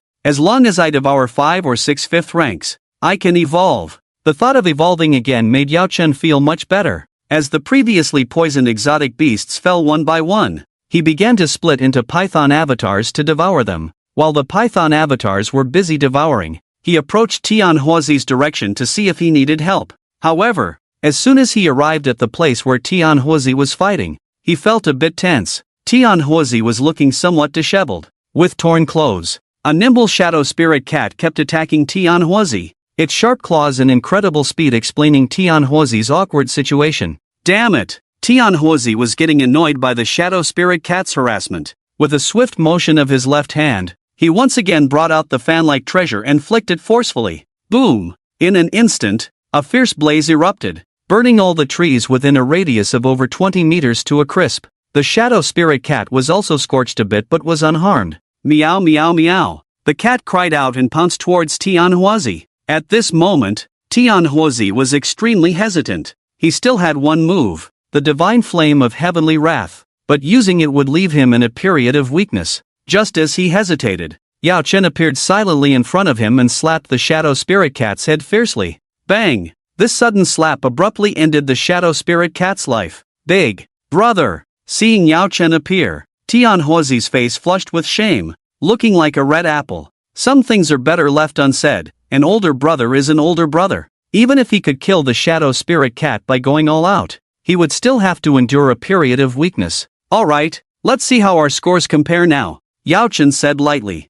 [SPEAKER 1] As long as I devour 5 or 6 5th ranks, I can evolve. The thought of evolving again made Yao Chen feel much better. As the previously poisoned exotic beasts fell one by one, he began to split into python avatars to devour them. While the python avatars were busy devouring, he approached Tian Huazi's direction to see if he needed help. However, as soon as he arrived at the place where Tian Huazi was fighting, he felt a bit tense. Tian Huazi was looking somewhat disheveled, with torn clothes. A nimble shadow spirit cat kept attacking Tian Huazi, its sharp claws and incredible speed explaining Tian Huazi's awkward situation. Damn it! Tian Huazi was getting annoyed by the shadow spirit cat's harassment. With a swift motion of his left hand, he once again brought out the fan-like treasure and flicked it forcefully. Boom! In an instant, a fierce blaze erupted, burning all the trees within a radius of over 20 meters to a crisp. The shadow spirit cat was also scorched a bit but was unharmed. Meow meow meow. The cat cried out and pounced towards Tian Huazi. At this moment, Tian Huazi was extremely hesitant. He still had one move, the divine flame of heavenly wrath, but using it would leave him in a period of weakness. Just as he hesitated, Yao Chen appeared silently in front of him and slapped the shadow spirit cat's head fiercely. Bang! This sudden slap abruptly ended the shadow spirit cat's life. Big brother! Seeing Yao Chen appear, Tian Huazi's face flushed with shame, looking like a red apple. Some things are better left unsaid. An older brother is an older brother. Even if he could kill the shadow spirit cat by going all out, he would still have to endure a period of weakness. Alright, let's see how our scores compare now, Yao Chen said lightly.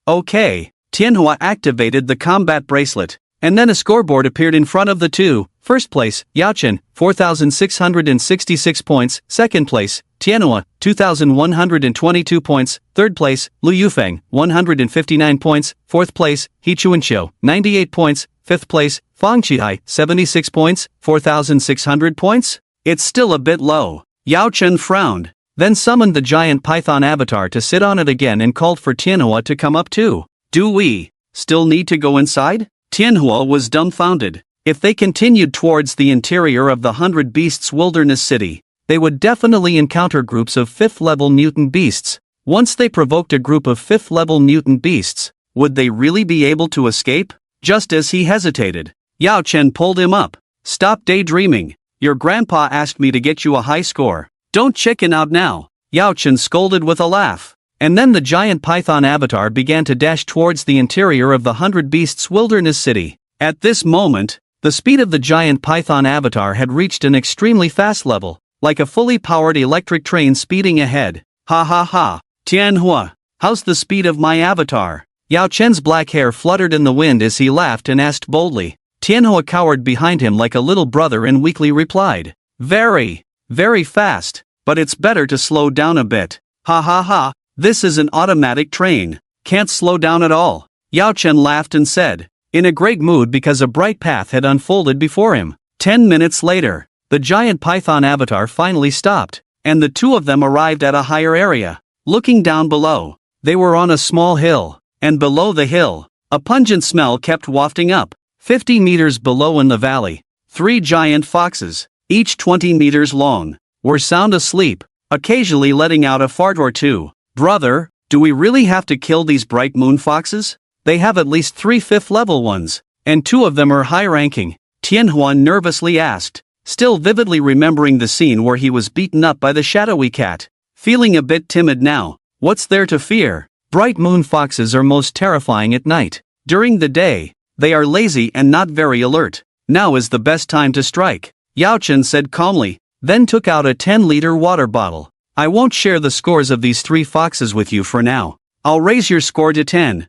[SPEAKER 1] Okay. Tianhua activated the combat bracelet, and then a scoreboard appeared in front of the two. First place, Yao Chen, 4,666 points. Second place, Tianhua, 2,122 points. Third place, Lu Yufeng, 159 points. Fourth place, He Chuanqiu, 98 points. Fifth place, Fang Qihai, 76 points. 4,600 points? It's still a bit low. Yao Chen frowned, then summoned the giant python avatar to sit on it again and called for Tianhua to come up too. Do we still need to go inside? Tianhua was dumbfounded. If they continued towards the interior of the 100 Beasts Wilderness City, they would definitely encounter groups of 5th-level mutant beasts. Once they provoked a group of 5th-level mutant beasts, would they really be able to escape? Just as he hesitated, Yao Chen pulled him up. Stop daydreaming. Your grandpa asked me to get you a high score. Don't chicken out now. Yao Chen scolded with a laugh. And then the giant python avatar began to dash towards the interior of the 100 Beasts Wilderness City. At this moment, the speed of the giant python avatar had reached an extremely fast level, like a fully powered electric train speeding ahead. Ha ha ha. Tianhua, how's the speed of my avatar? Yao Chen's black hair fluttered in the wind as he laughed and asked boldly. Tianhua cowered behind him like a little brother and weakly replied, very, very fast, but it's better to slow down a bit. Ha ha ha, this is an automatic train. Can't slow down at all. Yao Chen laughed and said, in a great mood because a bright path had unfolded before him. 10 minutes later, the giant python avatar finally stopped, and the two of them arrived at a higher area. Looking down below, they were on a small hill, and below the hill, a pungent smell kept wafting up. 50 meters below in the valley, 3 giant foxes, each 20 meters long, were sound asleep, occasionally letting out a fart or two. Brother, do we really have to kill these bright moon foxes? They have at least 3 5th-level ones, and 2 of them are high-ranking. Tianhua nervously asked, still vividly remembering the scene where he was beaten up by the shadowy cat. Feeling a bit timid now, what's there to fear? Bright moon foxes are most terrifying at night. During the day, they are lazy and not very alert. Now is the best time to strike, Yao Chen said calmly, then took out a 10-liter water bottle. I won't share the scores of these 3 foxes with you for now. I'll raise your score to 10,000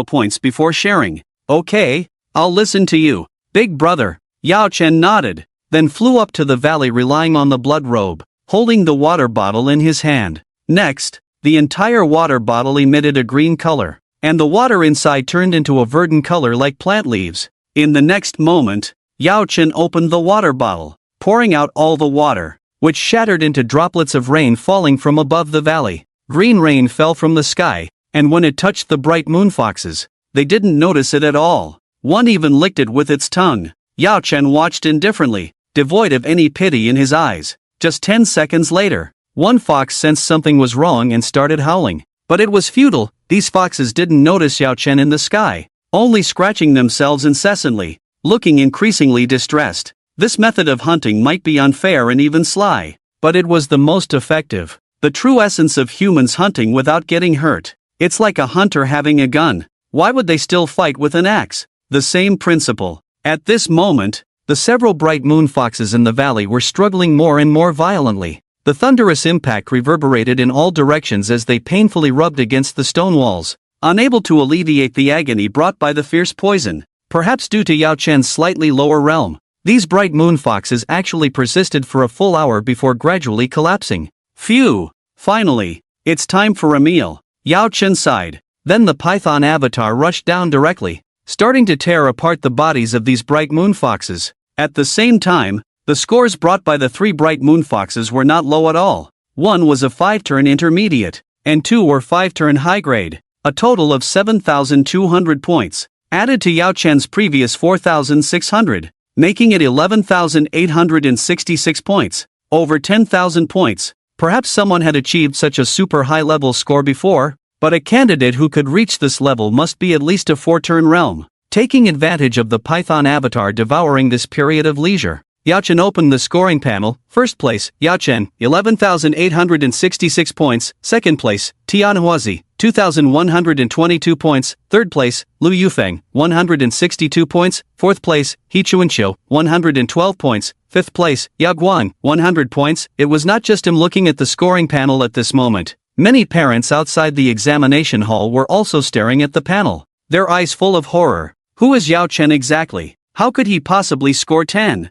[SPEAKER 1] points before sharing. Okay, I'll listen to you, big brother. Yao Chen nodded, then flew up to the valley relying on the blood robe, holding the water bottle in his hand. Next, the entire water bottle emitted a green color, and the water inside turned into a verdant color like plant leaves. In the next moment, Yao Chen opened the water bottle, pouring out all the water, which shattered into droplets of rain falling from above the valley. Green rain fell from the sky, and when it touched the bright moon foxes, they didn't notice it at all. One even licked it with its tongue. Yao Chen watched indifferently, devoid of any pity in his eyes. Just 10 seconds later, one fox sensed something was wrong and started howling. But it was futile. These foxes didn't notice Yao Chen in the sky, only scratching themselves incessantly, looking increasingly distressed. This method of hunting might be unfair and even sly, but it was the most effective. The true essence of humans hunting without getting hurt. It's like a hunter having a gun. Why would they still fight with an axe? The same principle. At this moment, the several bright moon foxes in the valley were struggling more and more violently. The thunderous impact reverberated in all directions as they painfully rubbed against the stone walls, unable to alleviate the agony brought by the fierce poison. Perhaps due to Yao Chen's slightly lower realm, these bright moon foxes actually persisted for a full hour before gradually collapsing. Phew! Finally, it's time for a meal. Yao Chen sighed. Then the python avatar rushed down directly, starting to tear apart the bodies of these bright moon foxes. At the same time, the scores brought by the 3 bright moon foxes were not low at all. 1 was a 5-turn intermediate, and 2 were 5-turn high grade. A total of 7,200 points, added to Yao Chen's previous 4,600, making it 11,866 points. Over 10,000 points. Perhaps someone had achieved such a super high-level score before, but a candidate who could reach this level must be at least a 4-turn realm. Taking advantage of the python avatar devouring this period of leisure, Yao Chen opened the scoring panel. First place, Yao Chen, 11,866 points. Second place, Tianhua, 2,122 points. Third place, Lu Yufeng, 162 points. Fourth place, He Chuanqiu, 112 points. Fifth place, Yao Guan, 100 points. It was not just him looking at the scoring panel at this moment. Many parents outside the examination hall were also staring at the panel, their eyes full of horror. Who is Yao Chen exactly? How could he possibly score 10,000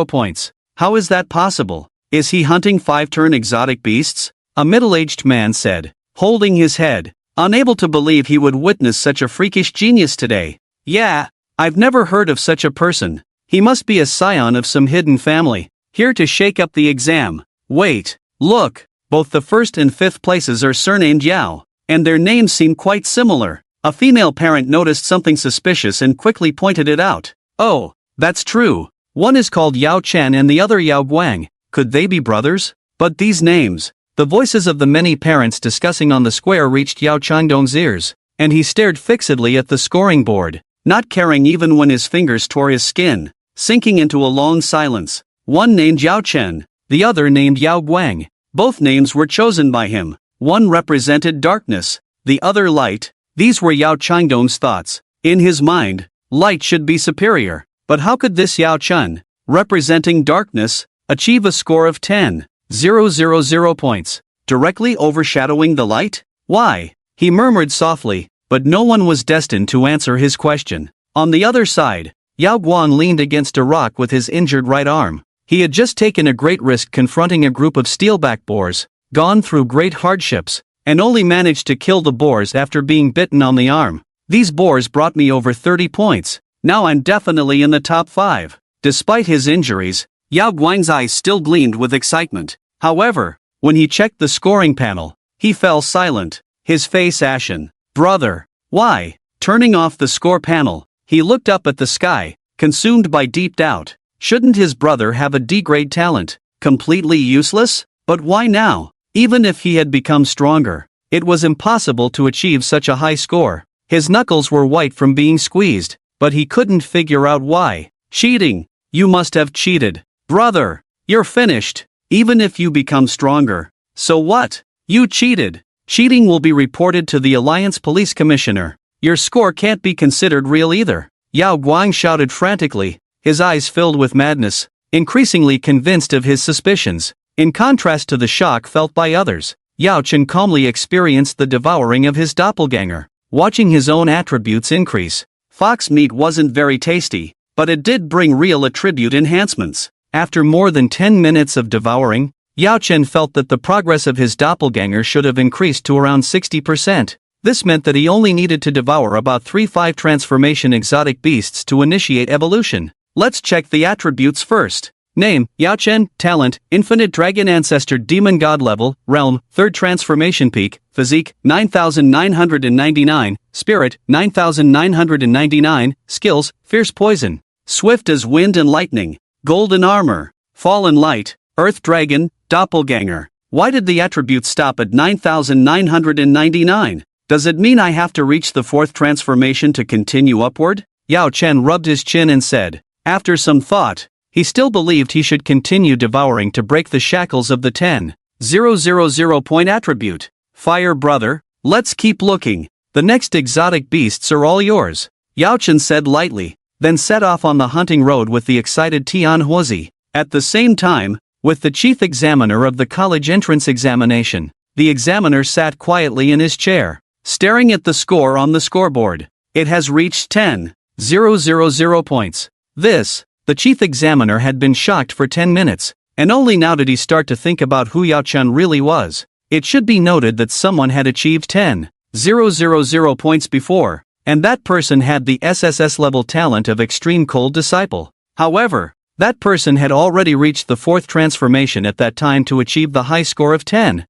[SPEAKER 1] points? How is that possible? Is he hunting 5-turn exotic beasts? A middle-aged man said, holding his head, unable to believe he would witness such a freakish genius today. Yeah, I've never heard of such a person. He must be a scion of some hidden family, here to shake up the exam. Wait, look, both the first and fifth places are surnamed Yao, and their names seem quite similar. A female parent noticed something suspicious and quickly pointed it out. Oh, that's true. One is called Yao Chen and the other Yao Guang. Could they be brothers? But these names. The voices of the many parents discussing on the square reached Yao Changdong's ears, and he stared fixedly at the scoring board, not caring even when his fingers tore his skin, sinking into a long silence. One named Yao Chen, the other named Yao Guang. Both names were chosen by him. One represented darkness, the other light. These were Yao Changdong's thoughts. In his mind, light should be superior. But how could this Yao Chen, representing darkness, achieve a score of 10,000 points, directly overshadowing the light? Why? He murmured softly, but no one was destined to answer his question. On the other side, Yao Guang leaned against a rock with his injured right arm. He had just taken a great risk confronting a group of steelback boars, gone through great hardships, and only managed to kill the boars after being bitten on the arm. These boars brought me over 30 points. Now I'm definitely in the top 5. Despite his injuries, Yao Guang's eyes still gleamed with excitement. However, when he checked the scoring panel, he fell silent, his face ashen. Brother, why? Turning off the score panel, he looked up at the sky, consumed by deep doubt. Shouldn't his brother have a D-grade talent? Completely useless? But why now? Even if he had become stronger, it was impossible to achieve such a high score. His knuckles were white from being squeezed, but he couldn't figure out why. Cheating. You must have cheated. Brother, you're finished. Even if you become stronger. So what? You cheated. Cheating will be reported to the Alliance Police Commissioner. Your score can't be considered real either. Yao Guang shouted frantically, his eyes filled with madness, increasingly convinced of his suspicions. In contrast to the shock felt by others, Yao Chen calmly experienced the devouring of his doppelganger, watching his own attributes increase. Fox meat wasn't very tasty, but it did bring real attribute enhancements. After more than 10 minutes of devouring, Yao Chen felt that the progress of his doppelganger should have increased to around 60%. This meant that he only needed to devour about 3-5 transformation exotic beasts to initiate evolution. Let's check the attributes first. Name, Yao Chen. Talent, Infinite Dragon Ancestor Demon God Level. Realm, 3rd Transformation Peak. Physique, 9,999. Spirit, 9,999. Skills, Fierce Poison. Swift as Wind and Lightning. Golden Armor. Fallen Light. Earth Dragon. Doppelganger. Why did the attribute stop at 9,999? Does it mean I have to reach the 4th transformation to continue upward? Yao Chen rubbed his chin and said, after some thought, he still believed he should continue devouring to break the shackles of the 10,000 point attribute. Fire brother, let's keep looking. The next exotic beasts are all yours. Yao Chen said lightly, then set off on the hunting road with the excited Tian Huozi. At the same time, with the chief examiner of the college entrance examination, the examiner sat quietly in his chair, staring at the score on the scoreboard. It has reached 10,000 points. The chief examiner had been shocked for 10 minutes, and only now did he start to think about who Yao Chen really was. It should be noted that someone had achieved 10,000 points before, and that person had the SSS level talent of Extreme Cold Disciple. However, that person had already reached the 4th transformation at that time to achieve the high score of 10,000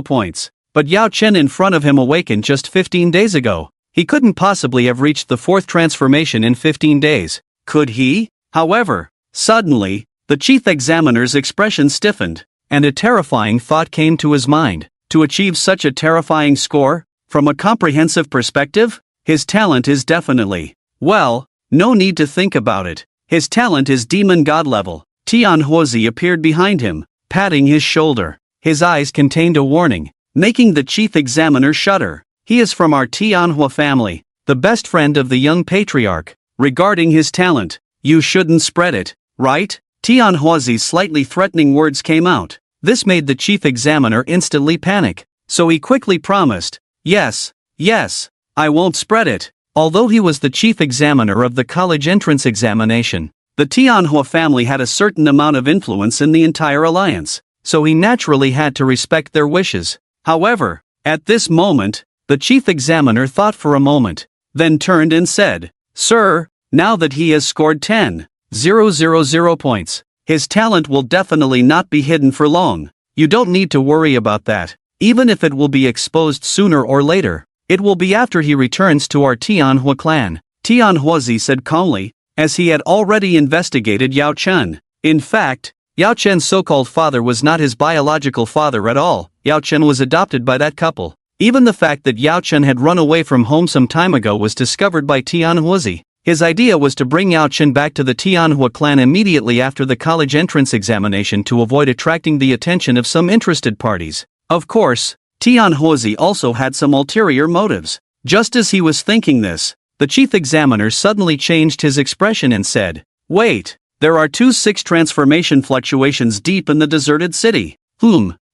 [SPEAKER 1] points. But Yao Chen in front of him awakened just 15 days ago. He couldn't possibly have reached the 4th transformation in 15 days. Could he? However, suddenly, the chief examiner's expression stiffened, and a terrifying thought came to his mind. To achieve such a terrifying score, from a comprehensive perspective, his talent is definitely, well, no need to think about it. His talent is Demon God level. Tian Huozi appeared behind him, patting his shoulder. His eyes contained a warning, making the chief examiner shudder. He is from our Tianhua family, the best friend of the young patriarch. Regarding his talent, you shouldn't spread it, right? Tian Huozi's slightly threatening words came out. This made the chief examiner instantly panic, so he quickly promised, yes, I won't spread it. Although he was the chief examiner of the college entrance examination, the Tianhua family had a certain amount of influence in the entire alliance, so he naturally had to respect their wishes. However, at this moment, the chief examiner thought for a moment, then turned and said, "Sir, now that he has scored 10,000 points, his talent will definitely not be hidden for long. You don't need to worry about that. Even if it will be exposed sooner or later, it will be after he returns to our Tianhua clan," Tianhuazi said calmly, as he had already investigated Yao Chen. In fact, Yao Chen's so-called father was not his biological father at all. Yao Chen was adopted by that couple. Even the fact that Yao Chen had run away from home some time ago was discovered by Tianhuazi. His idea was to bring Yao Chen back to the Tianhua clan immediately after the college entrance examination to avoid attracting the attention of some interested parties. Of course, Tianhuazi also had some ulterior motives. Just as he was thinking this, the chief examiner suddenly changed his expression and said, "Wait, there are 2-6 transformation fluctuations deep in the deserted city.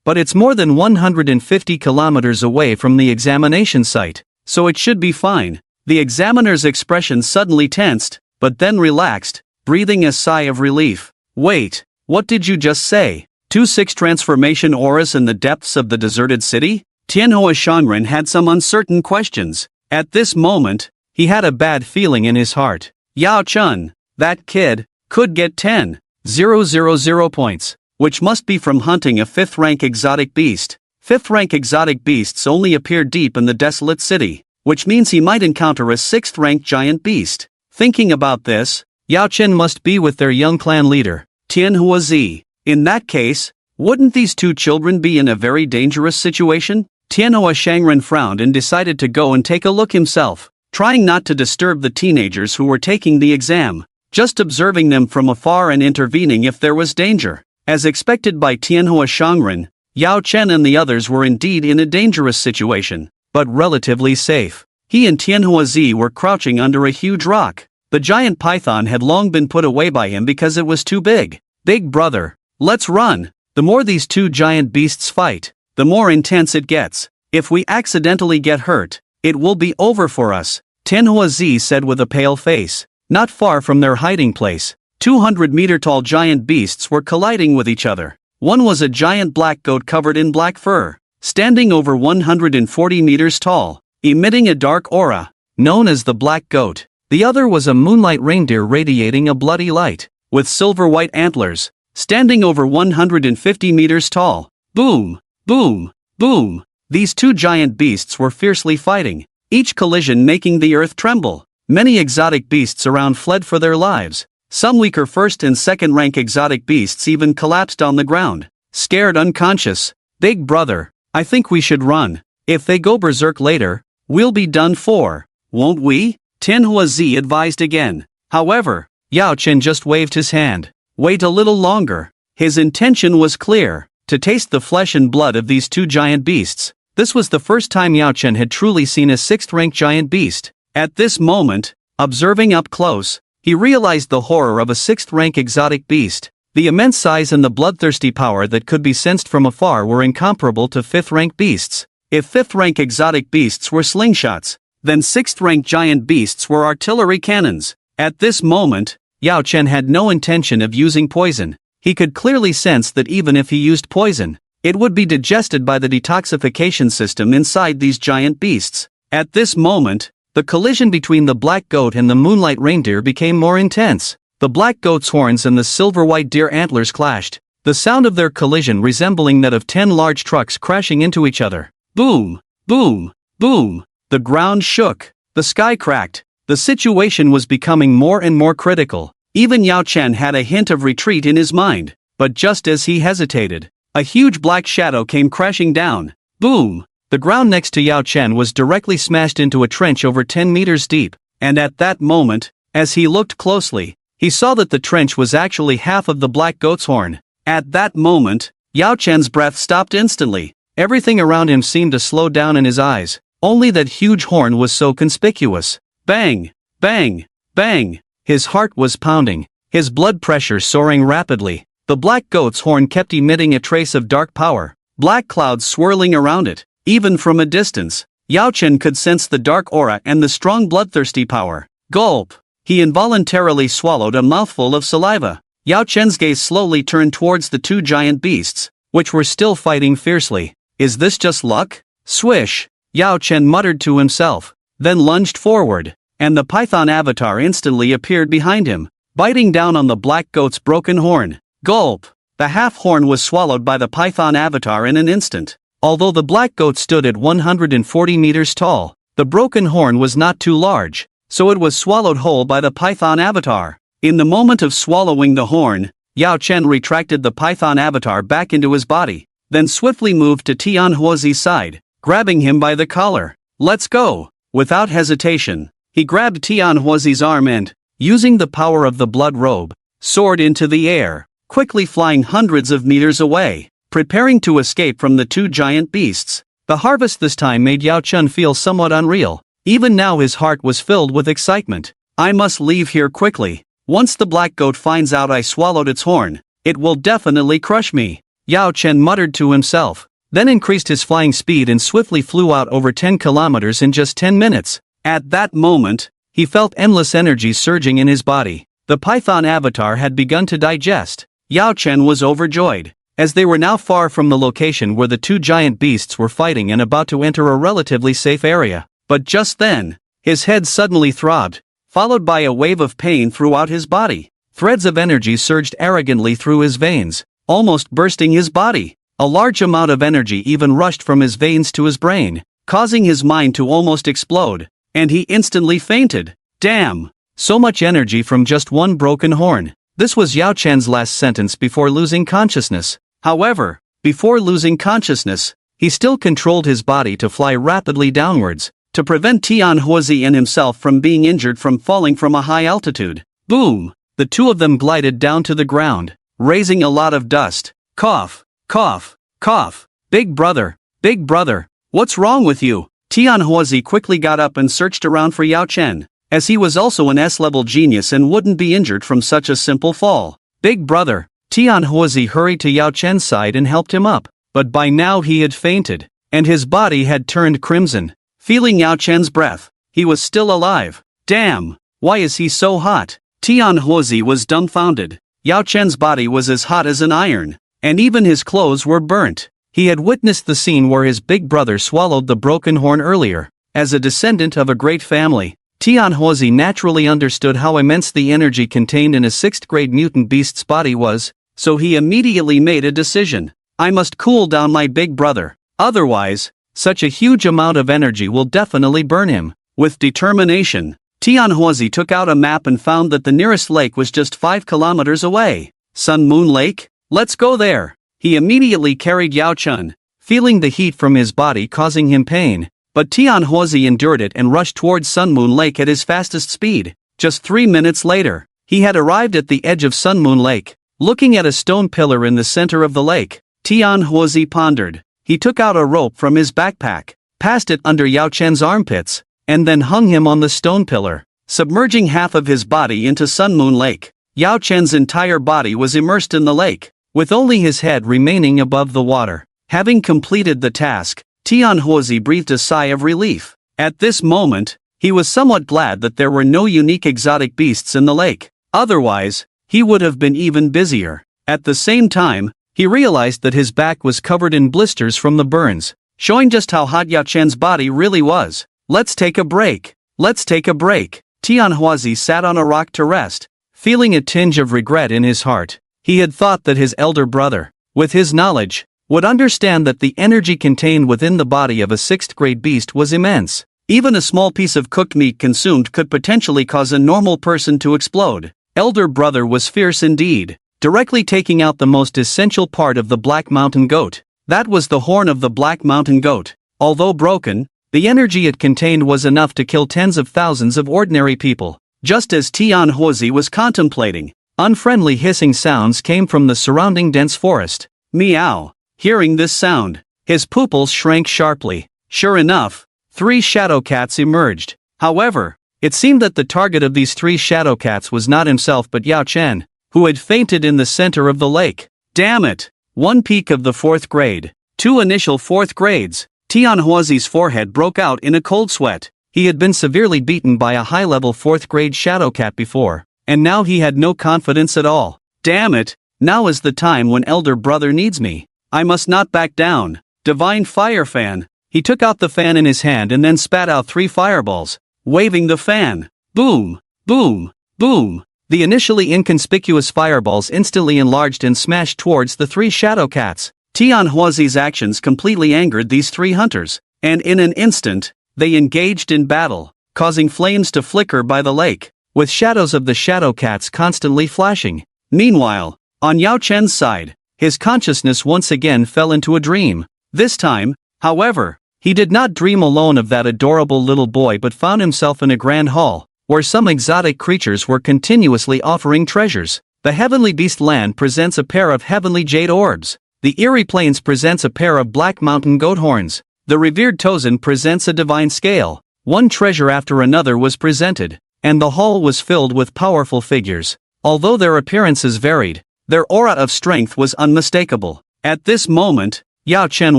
[SPEAKER 1] But it's more than 150 kilometers away from the examination site, so it should be fine." The examiner's expression suddenly tensed, but then relaxed, breathing a sigh of relief. "Wait, what did you just say? 2-6 transformation auras in the depths of the deserted city?" Tianhua Shangren had some uncertain questions. At this moment, he had a bad feeling in his heart. Yao Chen, that kid, could get 10,000 points, which must be from hunting a 5th-rank exotic beast. 5th-rank exotic beasts only appear deep in the desolate city, which means he might encounter a 6th-rank giant beast. Thinking about this, Yao Chen must be with their young clan leader, Tianhuazi. In that case, wouldn't these two children be in a very dangerous situation? Tianhua Shangren frowned and decided to go and take a look himself, trying not to disturb the teenagers who were taking the exam, just observing them from afar and intervening if there was danger. As expected by Tianhua Shangren, Yao Chen and the others were indeed in a dangerous situation, but relatively safe. He and Tianhuazi were crouching under a huge rock. The giant python had long been put away by him because it was too big. "Big brother, let's run." The more these two giant beasts fight, the more intense it gets. If we accidentally get hurt, it will be over for us, Tianhuazi said with a pale face. Not far from their hiding place, 200-meter-tall giant beasts were colliding with each other. One was a giant black goat covered in black fur, standing over 140 meters tall, emitting a dark aura, known as the black goat. The other was a moonlight reindeer radiating a bloody light, with silver-white antlers, standing over 150 meters tall. Boom, boom, boom. These two giant beasts were fiercely fighting, each collision making the earth tremble. Many exotic beasts around fled for their lives. Some weaker 1st and 2nd-rank exotic beasts even collapsed on the ground, scared unconscious. "Big brother, I think we should run. If they go berserk later, we'll be done for, won't we?" Tianhuazi advised again. However, Yao Chen just waved his hand. Wait a little longer. His intention was clear, to taste the flesh and blood of these two giant beasts. This was the first time Yao Chen had truly seen a 6th-rank giant beast. At this moment, observing up close, he realized the horror of a 6th-rank exotic beast. The immense size and the bloodthirsty power that could be sensed from afar were incomparable to 5th-rank beasts. If 5th-rank exotic beasts were slingshots, then 6th-rank giant beasts were artillery cannons. At this moment, Yao Chen had no intention of using poison. He could clearly sense that even if he used poison, it would be digested by the detoxification system inside these giant beasts. At this moment, the collision between the black goat and the moonlight reindeer became more intense. The black goat's horns and the silver-white deer antlers clashed, the sound of their collision resembling that of 10 large trucks crashing into each other. Boom, boom, boom. The ground shook, the sky cracked. The situation was becoming more and more critical. Even Yao Chen had a hint of retreat in his mind, but just as he hesitated, a huge black shadow came crashing down. Boom! The ground next to Yao Chen was directly smashed into a trench over 10 meters deep, and at that moment, as he looked closely, he saw that the trench was actually half of the black goat's horn. At that moment, Yao Chen's breath stopped instantly. Everything around him seemed to slow down in his eyes. Only that huge horn was so conspicuous. Bang! Bang! Bang! His heart was pounding, his blood pressure soaring rapidly. The black goat's horn kept emitting a trace of dark power, black clouds swirling around it, even from a distance. Yao Chen could sense the dark aura and the strong bloodthirsty power. Gulp! He involuntarily swallowed a mouthful of saliva. Yao Chen's gaze slowly turned towards the two giant beasts, which were still fighting fiercely. Is this just luck? Swish! Yao Chen muttered to himself, then lunged forward, and the python avatar instantly appeared behind him, biting down on the black goat's broken horn. Gulp! The half-horn was swallowed by the python avatar in an instant. Although the black goat stood at 140 meters tall, the broken horn was not too large, so it was swallowed whole by the python avatar. In the moment of swallowing the horn, Yao Chen retracted the python avatar back into his body, then swiftly moved to Tianhuozi's side, grabbing him by the collar. Let's go! Without hesitation, he grabbed Tianhuozi's arm and, using the power of the blood robe, soared into the air, quickly flying hundreds of meters away, preparing to escape from the two giant beasts. The harvest this time made Yao Chen feel somewhat unreal. Even now his heart was filled with excitement. I must leave here quickly. Once the black goat finds out I swallowed its horn, it will definitely crush me. Yao Chen muttered to himself, then increased his flying speed and swiftly flew out over 10 kilometers in just 10 minutes. At that moment, he felt endless energy surging in his body. The python avatar had begun to digest. Yao Chen was overjoyed, as they were now far from the location where the two giant beasts were fighting and about to enter a relatively safe area. But just then, his head suddenly throbbed, followed by a wave of pain throughout his body. Threads of energy surged arrogantly through his veins, almost bursting his body. A large amount of energy even rushed from his veins to his brain, causing his mind to almost explode, and he instantly fainted. Damn! So much energy from just one broken horn. This was Yao Chen's last sentence before losing consciousness. However, before losing consciousness, he still controlled his body to fly rapidly downwards, to prevent Tianhuozi and himself from being injured from falling from a high altitude. Boom! The two of them glided down to the ground, raising a lot of dust. Cough! Cough! Cough! Big brother! Big brother! What's wrong with you? Tianhuozi quickly got up and searched around for Yao Chen, as he was also an S-level genius and wouldn't be injured from such a simple fall. Big brother! Tianhuozi hurried to Yao Chen's side and helped him up, but by now he had fainted, and his body had turned crimson. Feeling Yao Chen's breath, he was still alive. Damn! Why is he so hot? Tianhuozi was dumbfounded. Yao Chen's body was as hot as an iron, and even his clothes were burnt. He had witnessed the scene where his big brother swallowed the broken horn earlier. As a descendant of a great family, Tianhuozi naturally understood how immense the energy contained in a 6th grade mutant beast's body was, so he immediately made a decision. I must cool down my big brother. Otherwise, such a huge amount of energy will definitely burn him. With determination, Tianhuozi took out a map and found that the nearest lake was just 5 kilometers away. Sun Moon Lake? Let's go there. He immediately carried Yao Chen, feeling the heat from his body causing him pain, but Tianhuozi endured it and rushed towards Sun Moon Lake at his fastest speed. Just 3 minutes later, he had arrived at the edge of Sun Moon Lake. Looking at a stone pillar in the center of the lake, Tianhuozi pondered. He took out a rope from his backpack, passed it under Yao Chen's armpits, and then hung him on the stone pillar, submerging half of his body into Sun Moon Lake. Yao Chen's entire body was immersed in the lake, with only his head remaining above the water. Having completed the task, Tianhuozi breathed a sigh of relief. At this moment, he was somewhat glad that there were no unique exotic beasts in the lake. Otherwise, he would have been even busier. At the same time, he realized that his back was covered in blisters from the burns, showing just how hot Yao Chen's body really was. Let's take a break. Let's take a break. Tianhuozi sat on a rock to rest, feeling a tinge of regret in his heart. He had thought that his elder brother, with his knowledge, would understand that the energy contained within the body of a 6th grade beast was immense. Even a small piece of cooked meat consumed could potentially cause a normal person to explode. Elder brother was fierce indeed, directly taking out the most essential part of the Black Mountain Goat. That was the horn of the Black Mountain Goat. Although broken, the energy it contained was enough to kill tens of thousands of ordinary people. Just as Tianhuozi was contemplating, unfriendly hissing sounds came from the surrounding dense forest. Meow. Hearing this sound, his pupils shrank sharply. Sure enough, 3 shadow cats emerged. However, it seemed that the target of these 3 shadow cats was not himself but Yao Chen, who had fainted in the center of the lake. Damn it! 1 peak of the 4th grade, 2 initial 4th grades. Tianhuazi's forehead broke out in a cold sweat. He had been severely beaten by a high-level 4th-grade Shadowcat before, and now he had no confidence at all. Damn it, now is the time when elder brother needs me. I must not back down. Divine Fire Fan. He took out the fan in his hand and then spat out 3 fireballs, waving the fan. Boom, boom, boom. The initially inconspicuous fireballs instantly enlarged and smashed towards the 3 Shadowcats. Tianhuazi's actions completely angered these 3 hunters, and in an instant, they engaged in battle, causing flames to flicker by the lake, with shadows of the Shadowcats constantly flashing. Meanwhile, on Yao Chen's side, his consciousness once again fell into a dream. This time, however, he did not dream alone of that adorable little boy but found himself in a grand hall, where some exotic creatures were continuously offering treasures. The Heavenly Beast Land presents a pair of heavenly jade orbs. The Eerie Plains presents a pair of black mountain goat horns. The revered Tozin presents a divine scale. One treasure after another was presented, and the hall was filled with powerful figures. Although their appearances varied, their aura of strength was unmistakable. At this moment, Yao Chen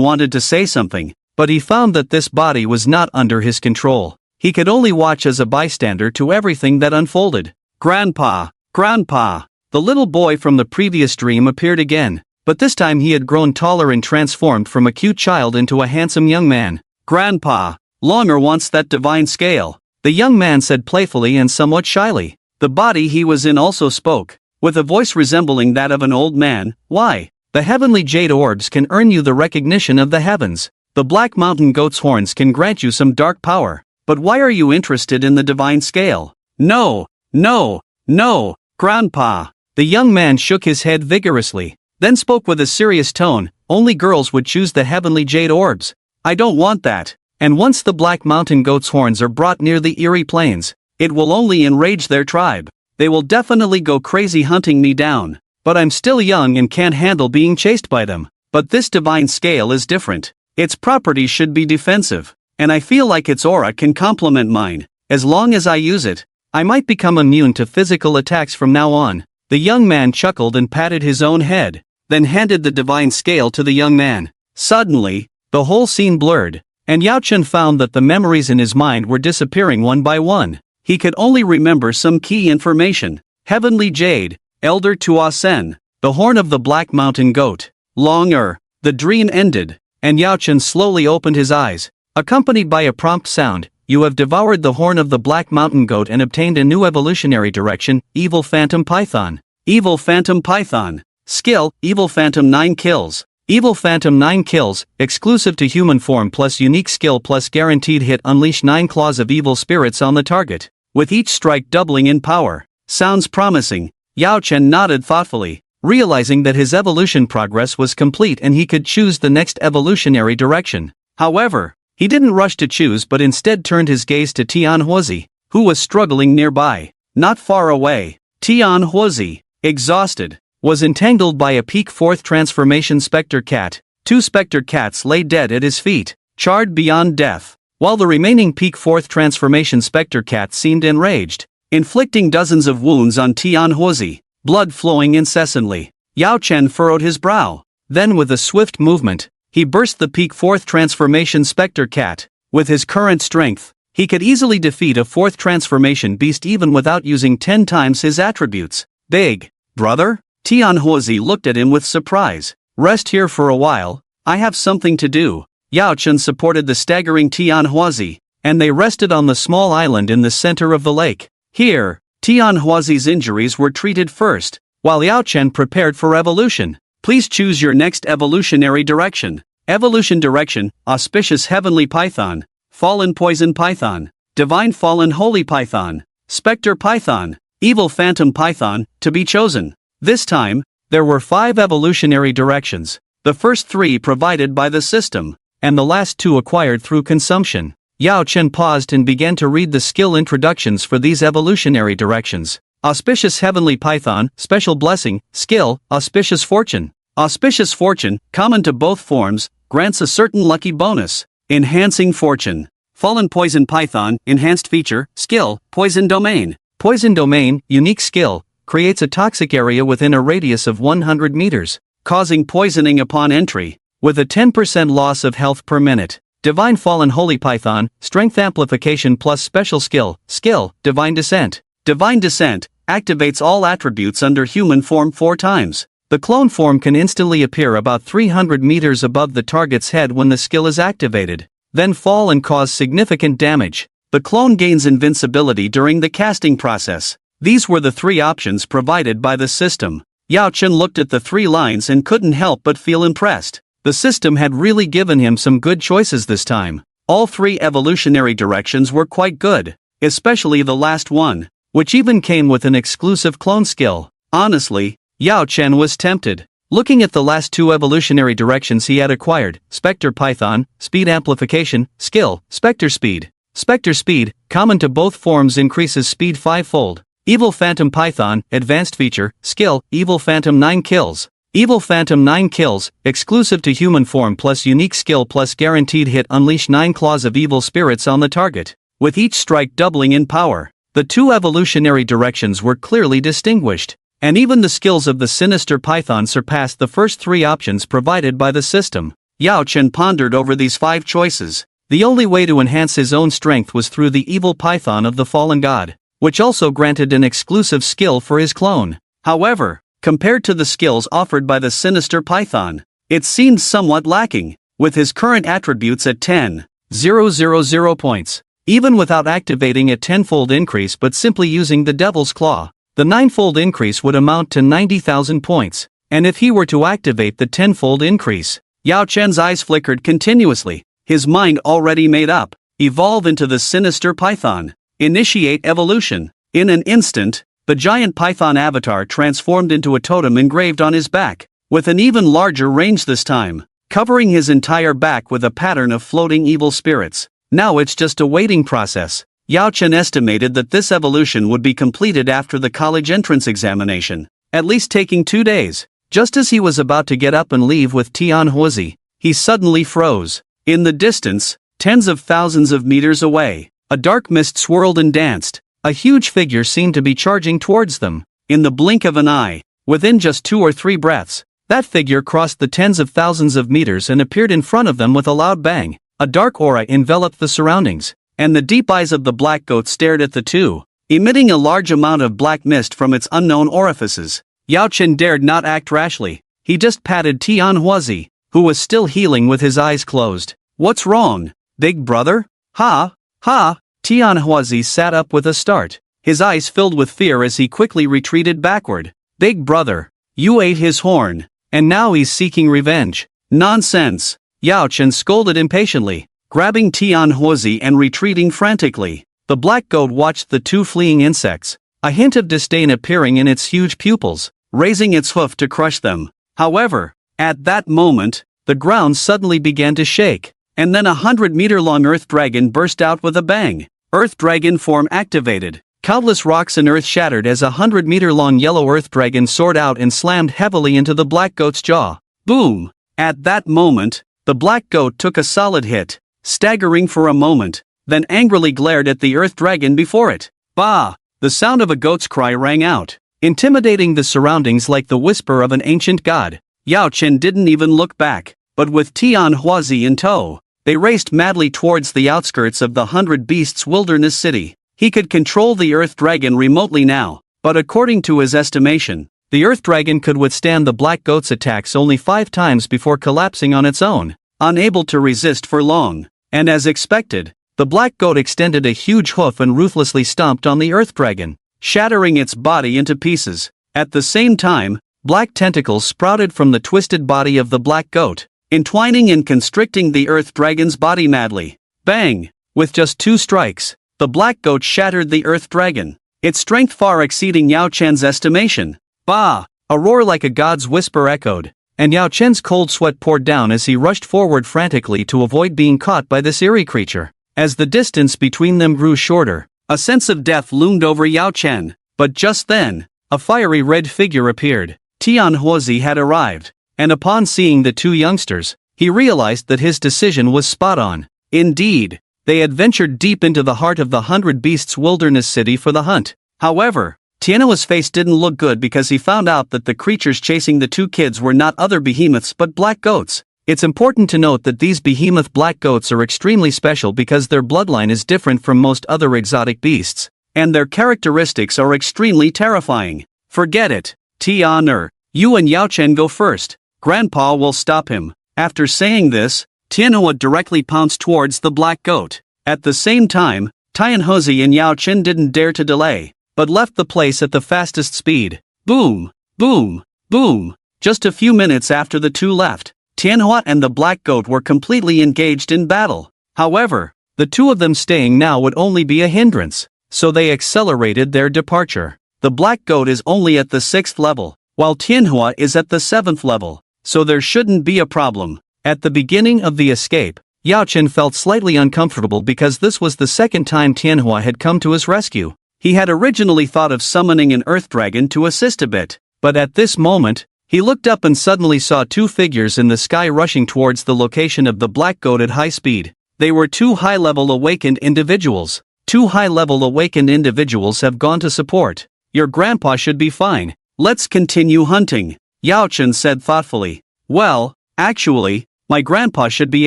[SPEAKER 1] wanted to say something, but he found that this body was not under his control. He could only watch as a bystander to everything that unfolded. Grandpa, Grandpa! The little boy from the previous dream appeared again, but this time he had grown taller and transformed from a cute child into a handsome young man. Grandpa, Longer wants that divine scale, the young man said playfully and somewhat shyly. The body he was in also spoke, with a voice resembling that of an old man. Why? The heavenly jade orbs can earn you the recognition of the heavens. The black mountain goat's horns can grant you some dark power. But why are you interested in the divine scale? No, no, no, Grandpa. The young man shook his head vigorously, then spoke with a serious tone. Only girls would choose the heavenly jade orbs. I don't want that. And once the black mountain goat's horns are brought near the Eerie Plains, it will only enrage their tribe. They will definitely go crazy hunting me down. But I'm still young and can't handle being chased by them. But this divine scale is different. Its properties should be defensive, and I feel like its aura can complement mine. As long as I use it, I might become immune to physical attacks from now on. The young man chuckled and patted his own head, then handed the divine scale to the young man. Suddenly, the whole scene blurred, and Yao Chen found that the memories in his mind were disappearing one by one. He could only remember some key information. Heavenly Jade, Elder Tua Sen, the horn of the Black Mountain Goat. Longer. The dream ended, and Yao Chen slowly opened his eyes, accompanied by a prompt sound. You have devoured the horn of the Black Mountain Goat and obtained a new evolutionary direction, Evil Phantom Python. Evil Phantom Python. Skill, Evil Phantom 9 kills. Evil Phantom 9 kills, exclusive to human form plus unique skill plus guaranteed hit. Unleash 9 claws of evil spirits on the target, with each strike doubling in power. Sounds promising. Yao Chen nodded thoughtfully, realizing that his evolution progress was complete and he could choose the next evolutionary direction. However, he didn't rush to choose but instead turned his gaze to Tianhuazi, who was struggling nearby. Not far away, Tianhuazi, exhausted, was entangled by a peak 4th transformation specter cat. 2 specter cats lay dead at his feet, charred beyond death, while the remaining peak 4th transformation specter cat seemed enraged, inflicting dozens of wounds on Tianhuazi, blood flowing incessantly. Yao Chen furrowed his brow. Then with a swift movement, he burst the peak 4th transformation specter cat. With his current strength, he could easily defeat a 4th transformation beast even without using 10 times his attributes. Big brother? Tianhuazi looked at him with surprise. Rest here for a while, I have something to do. Yao Chen supported the staggering Tianhuazi, and they rested on the small island in the center of the lake. Here, Tianhuazi's injuries were treated first, while Yao Chen prepared for evolution. Please choose your next evolutionary direction. Evolution direction, Auspicious Heavenly Python, Fallen Poison Python, Divine Fallen Holy Python, Spectre Python, Evil Phantom Python, to be chosen. This time, there were 5 evolutionary directions, the first 3 provided by the system, and the last 2 acquired through consumption. Yao Chen paused and began to read the skill introductions for these evolutionary directions. Auspicious Heavenly Python, Special Blessing, Skill, Auspicious Fortune. Auspicious Fortune, common to both forms, grants a certain lucky bonus. Enhancing Fortune. Fallen Poison Python, Enhanced Feature, Skill, Poison Domain. Poison Domain, Unique Skill, creates a toxic area within a radius of 100 meters, causing poisoning upon entry, with a 10% loss of health per minute. Divine Fallen Holy Python, Strength Amplification plus Special Skill, Divine Descent. Divine Descent activates all attributes under human form 4 times. The clone form can instantly appear about 300 meters above the target's head when the skill is activated, then fall and cause significant damage. The clone gains invincibility during the casting process. These were the 3 options provided by the system. Yao Chen looked at the 3 lines and couldn't help but feel impressed. The system had really given him some good choices this time. All 3 evolutionary directions were quite good, especially the last one, which even came with an exclusive clone skill. Honestly, Yao Chen was tempted. Looking at the last 2 evolutionary directions he had acquired, Spectre Python, Speed Amplification, Skill, Spectre Speed. Spectre Speed, common to both forms, increases speed 5-fold. Evil Phantom Python, Advanced Feature, Skill, Evil Phantom 9 kills. Evil Phantom 9 kills, exclusive to human form plus unique skill plus guaranteed hit. Unleash 9 claws of evil spirits on the target, with each strike doubling in power. The 2 evolutionary directions were clearly distinguished, and even the skills of the sinister python surpassed the first 3 options provided by the system. Yao Chen pondered over these 5 choices. The only way to enhance his own strength was through the evil python of the fallen god, which also granted an exclusive skill for his clone. However, compared to the skills offered by the sinister python, it seemed somewhat lacking, with his current attributes at 10,000 points. Even without activating a 10-fold increase but simply using the Devil's Claw, the 9-fold increase would amount to 90,000 points, and if he were to activate the 10-fold increase, Yao Chen's eyes flickered continuously, his mind already made up. Evolve into the sinister python. Initiate evolution. In an instant, the giant python avatar transformed into a totem engraved on his back, with an even larger range this time, covering his entire back with a pattern of floating evil spirits. Now it's just a waiting process. Yao Chen estimated that this evolution would be completed after the college entrance examination, at least taking 2 days. Just as he was about to get up and leave with Tian Huozi, he suddenly froze. In the distance, tens of thousands of meters away, a dark mist swirled and danced. A huge figure seemed to be charging towards them. In the blink of an eye, within just 2 or 3 breaths, that figure crossed the tens of thousands of meters and appeared in front of them with a loud bang. A dark aura enveloped the surroundings, and the deep eyes of the black goat stared at the two, emitting a large amount of black mist from its unknown orifices. Yao Chen dared not act rashly. He just patted Tian Huozi, who was still healing with his eyes closed. "What's wrong, big brother?" "Ha, ha." Tian Huozi sat up with a start, his eyes filled with fear as he quickly retreated backward. "Big brother, you ate his horn, and now he's seeking revenge." "Nonsense," Yao Chen scolded impatiently, grabbing Tian Huozi and retreating frantically. The black goat watched the 2 fleeing insects, a hint of disdain appearing in its huge pupils, raising its hoof to crush them. However, at that moment, the ground suddenly began to shake, and then a 100-meter-long earth dragon burst out with a bang. Earth dragon form activated. Countless rocks and earth shattered as a 100-meter-long yellow earth dragon soared out and slammed heavily into the black goat's jaw. Boom! At that moment, the black goat took a solid hit, staggering for a moment, then angrily glared at the earth dragon before it. Bah! The sound of a goat's cry rang out, intimidating the surroundings like the whisper of an ancient god. Yao Chen didn't even look back, but with Tian Huozi in tow, they raced madly towards the outskirts of the 100 Beasts Wilderness City. He could control the earth dragon remotely now, but according to his estimation, the earth dragon could withstand the black goat's attacks only 5 times before collapsing on its own, unable to resist for long. And as expected, the black goat extended a huge hoof and ruthlessly stomped on the earth dragon, shattering its body into pieces. At the same time, black tentacles sprouted from the twisted body of the black goat, entwining and constricting the earth dragon's body madly. Bang! With just 2 strikes, the black goat shattered the earth dragon, its strength far exceeding Yao Chen's estimation. Bah! A roar like a god's whisper echoed, and Yao Chen's cold sweat poured down as he rushed forward frantically to avoid being caught by this eerie creature. As the distance between them grew shorter, a sense of death loomed over Yao Chen, but just then, a fiery red figure appeared. Tian Huozi had arrived, and upon seeing the 2 youngsters, he realized that his decision was spot on. Indeed, they had ventured deep into the heart of the 100 Beasts Wilderness City for the hunt. However, Tianhuo's face didn't look good because he found out that the creatures chasing the 2 kids were not other behemoths but black goats. It's important to note that these behemoth black goats are extremely special because their bloodline is different from most other exotic beasts, and their characteristics are extremely terrifying. Forget it, Tian'er. You and Yao Chen go first. Grandpa will stop him. After saying this, Tianhua directly pounced towards the black goat. At the same time, Tianhuzi and Yao Chen didn't dare to delay, but left the place at the fastest speed. Boom! Boom! Boom! Just a few minutes after the two left, Tianhua and the black goat were completely engaged in battle. However, the two of them staying now would only be a hindrance, so they accelerated their departure. The black goat is only at the 6th level, while Tianhua is at the 7th level, so there shouldn't be a problem. At the beginning of the escape, Yao Chen felt slightly uncomfortable because this was the second time Tianhua had come to his rescue. He had originally thought of summoning an earth dragon to assist a bit, but at this moment, he looked up and suddenly saw two figures in the sky rushing towards the location of the black goat at high speed. They were two high-level awakened individuals. Two high-level awakened individuals have gone to support. Your grandpa should be fine. Let's continue hunting, Yao Chen said thoughtfully. Well, actually, my grandpa should be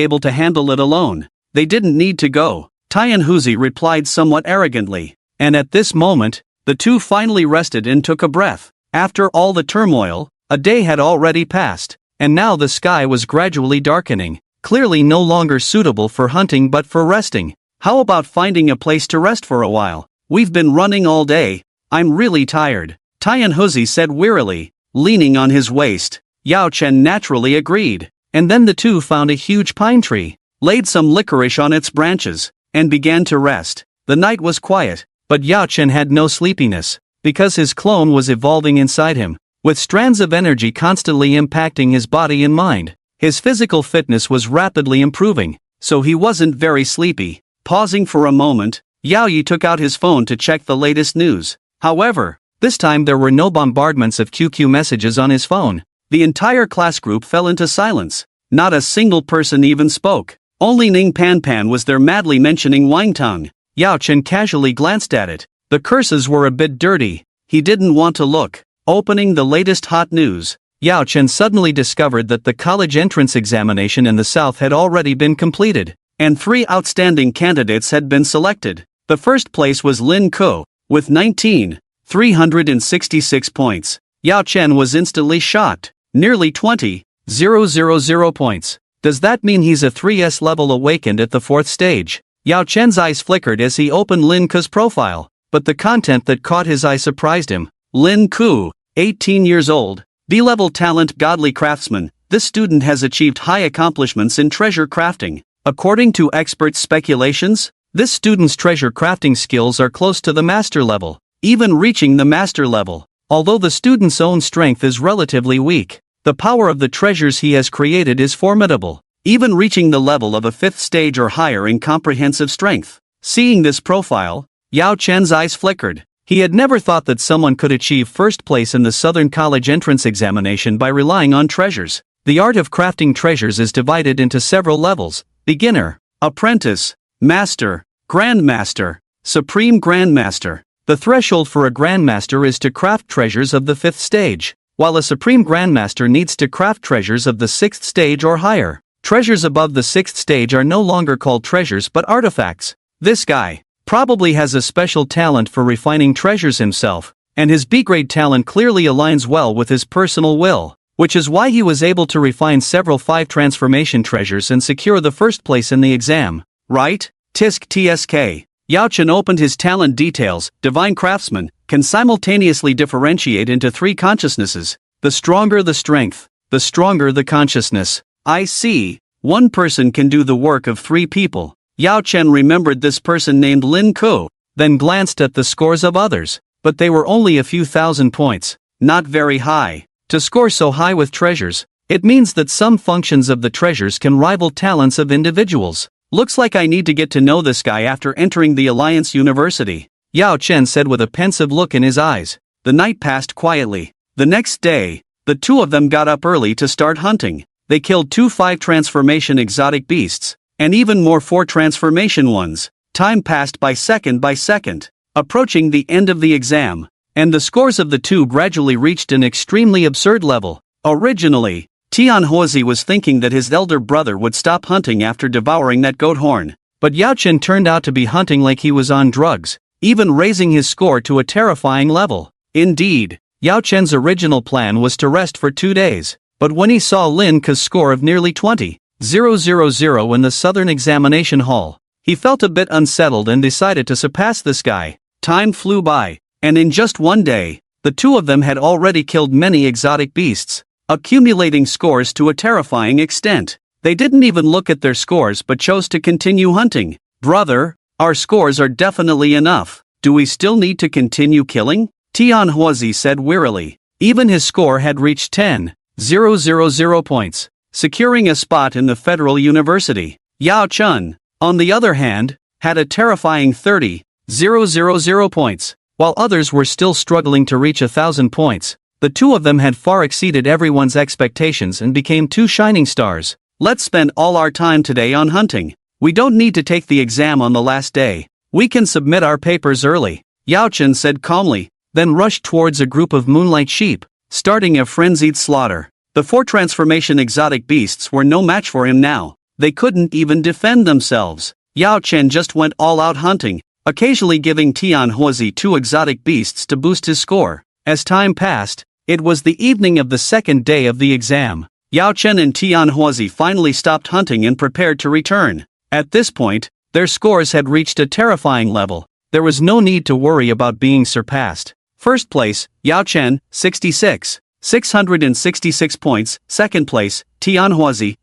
[SPEAKER 1] able to handle it alone. They didn't need to go, Tianhuzi replied somewhat arrogantly. And at this moment, the two finally rested and took a breath. After all the turmoil, a day had already passed, and now the sky was gradually darkening, clearly no longer suitable for hunting but for resting. How about finding a place to rest for a while? We've been running all day. I'm really tired, Tianhuzi said wearily, leaning on his waist. Yao Chen naturally agreed, and then the two found a huge pine tree, laid some licorice on its branches, and began to rest. The night was quiet, but Yao Chen had no sleepiness, because his clone was evolving inside him, with strands of energy constantly impacting his body and mind. His physical fitness was rapidly improving, so he wasn't very sleepy. Pausing for a moment, Yao Yi took out his phone to check the latest news. However, this time there were no bombardments of QQ messages on his phone. The entire class group fell into silence. Not a single person even spoke. Only Ning Pan was there madly mentioning Wangtang. Yao Chen casually glanced at it. The curses were a bit dirty. He didn't want to look. Opening the latest hot news, Yao Chen suddenly discovered that the college entrance examination in the south had already been completed, and 3 outstanding candidates had been selected. The first place was Lin Ko, with 19,366 points. Yao Chen was instantly shocked. Nearly 20,000 points. Does that mean he's a 3S level awakened at the 4th stage? Yao Chen's eyes flickered as he opened Lin Ko's profile, but the content that caught his eye surprised him. Lin Ko, 18 years old, B-level talent godly craftsman. This student has achieved high accomplishments in treasure crafting. According to experts' speculations, this student's treasure crafting skills are close to the master level, even reaching the master level. Although the student's own strength is relatively weak, the power of the treasures he has created is formidable, even reaching the level of a 5th stage or higher in comprehensive strength. Seeing this profile, Yao Chen's eyes flickered. He had never thought that someone could achieve first place in the Southern College entrance examination by relying on treasures. The art of crafting treasures is divided into several levels: beginner, apprentice, master, grandmaster, supreme grandmaster. The threshold for a grandmaster is to craft treasures of the 5th stage, while a supreme grandmaster needs to craft treasures of the 6th stage or higher. Treasures above the 6th stage are no longer called treasures but artifacts. This guy probably has a special talent for refining treasures himself, and his B-grade talent clearly aligns well with his personal will, which is why he was able to refine several 5 transformation treasures and secure the first place in the exam. Right? Tisk TSK. Yao Chen opened his talent details. Divine craftsman can simultaneously differentiate into 3 consciousnesses. The stronger the strength, the stronger the consciousness. I see. One person can do the work of 3 people. Yao Chen remembered this person named Lin Ko, then glanced at the scores of others, but they were only a few thousand points, not very high. To score so high with treasures, it means that some functions of the treasures can rival talents of individuals. Looks like I need to get to know this guy after entering the Alliance University, Yao Chen said with a pensive look in his eyes. The night passed quietly. The next day, the two of them got up early to start hunting. They killed 2 5-transformation exotic beasts, and even more 4 transformation ones. Time passed by second, approaching the end of the exam, and the scores of the two gradually reached an extremely absurd level. Originally, Tianhuozi was thinking that his elder brother would stop hunting after devouring that goat horn. But Yao Chen turned out to be hunting like he was on drugs, even raising his score to a terrifying level. Indeed, Yao Chen's original plan was to rest for 2 days, but when he saw Lin Ke's score of nearly 20,000 in the Southern Examination Hall, he felt a bit unsettled and decided to surpass this guy. Time flew by, and in just 1 day, the two of them had already killed many exotic beasts, accumulating scores to a terrifying extent. They didn't even look at their scores but chose to continue hunting. "Brother, our scores are definitely enough. Do we still need to continue killing?" Tianhuozi said wearily. Even his score had reached 10,000 points, securing a spot in the Federal University. Yao Chen, on the other hand, had a terrifying 30,000 points. While others were still struggling to reach 1,000 points, the two of them had far exceeded everyone's expectations and became two shining stars. "Let's spend all our time today on hunting. We don't need to take the exam on the last day. We can submit our papers early," Yao Chen said calmly, then rushed towards a group of moonlight sheep, starting a frenzied slaughter. The 4 transformation exotic beasts were no match for him now. They couldn't even defend themselves. Yao Chen just went all out hunting, occasionally giving Tianhuozi 2 exotic beasts to boost his score. As time passed, it was the evening of the second day of the exam. Yao Chen and Tianhuozi finally stopped hunting and prepared to return. At this point, their scores had reached a terrifying level. There was no need to worry about being surpassed. First place, Yao Chen, 666 points. Second place, Tianhuozi,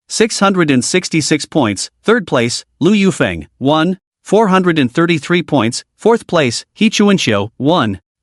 [SPEAKER 1] 666 points. Third place, Lu Yufeng, 433 points. Fourth place, He Chuanxiu,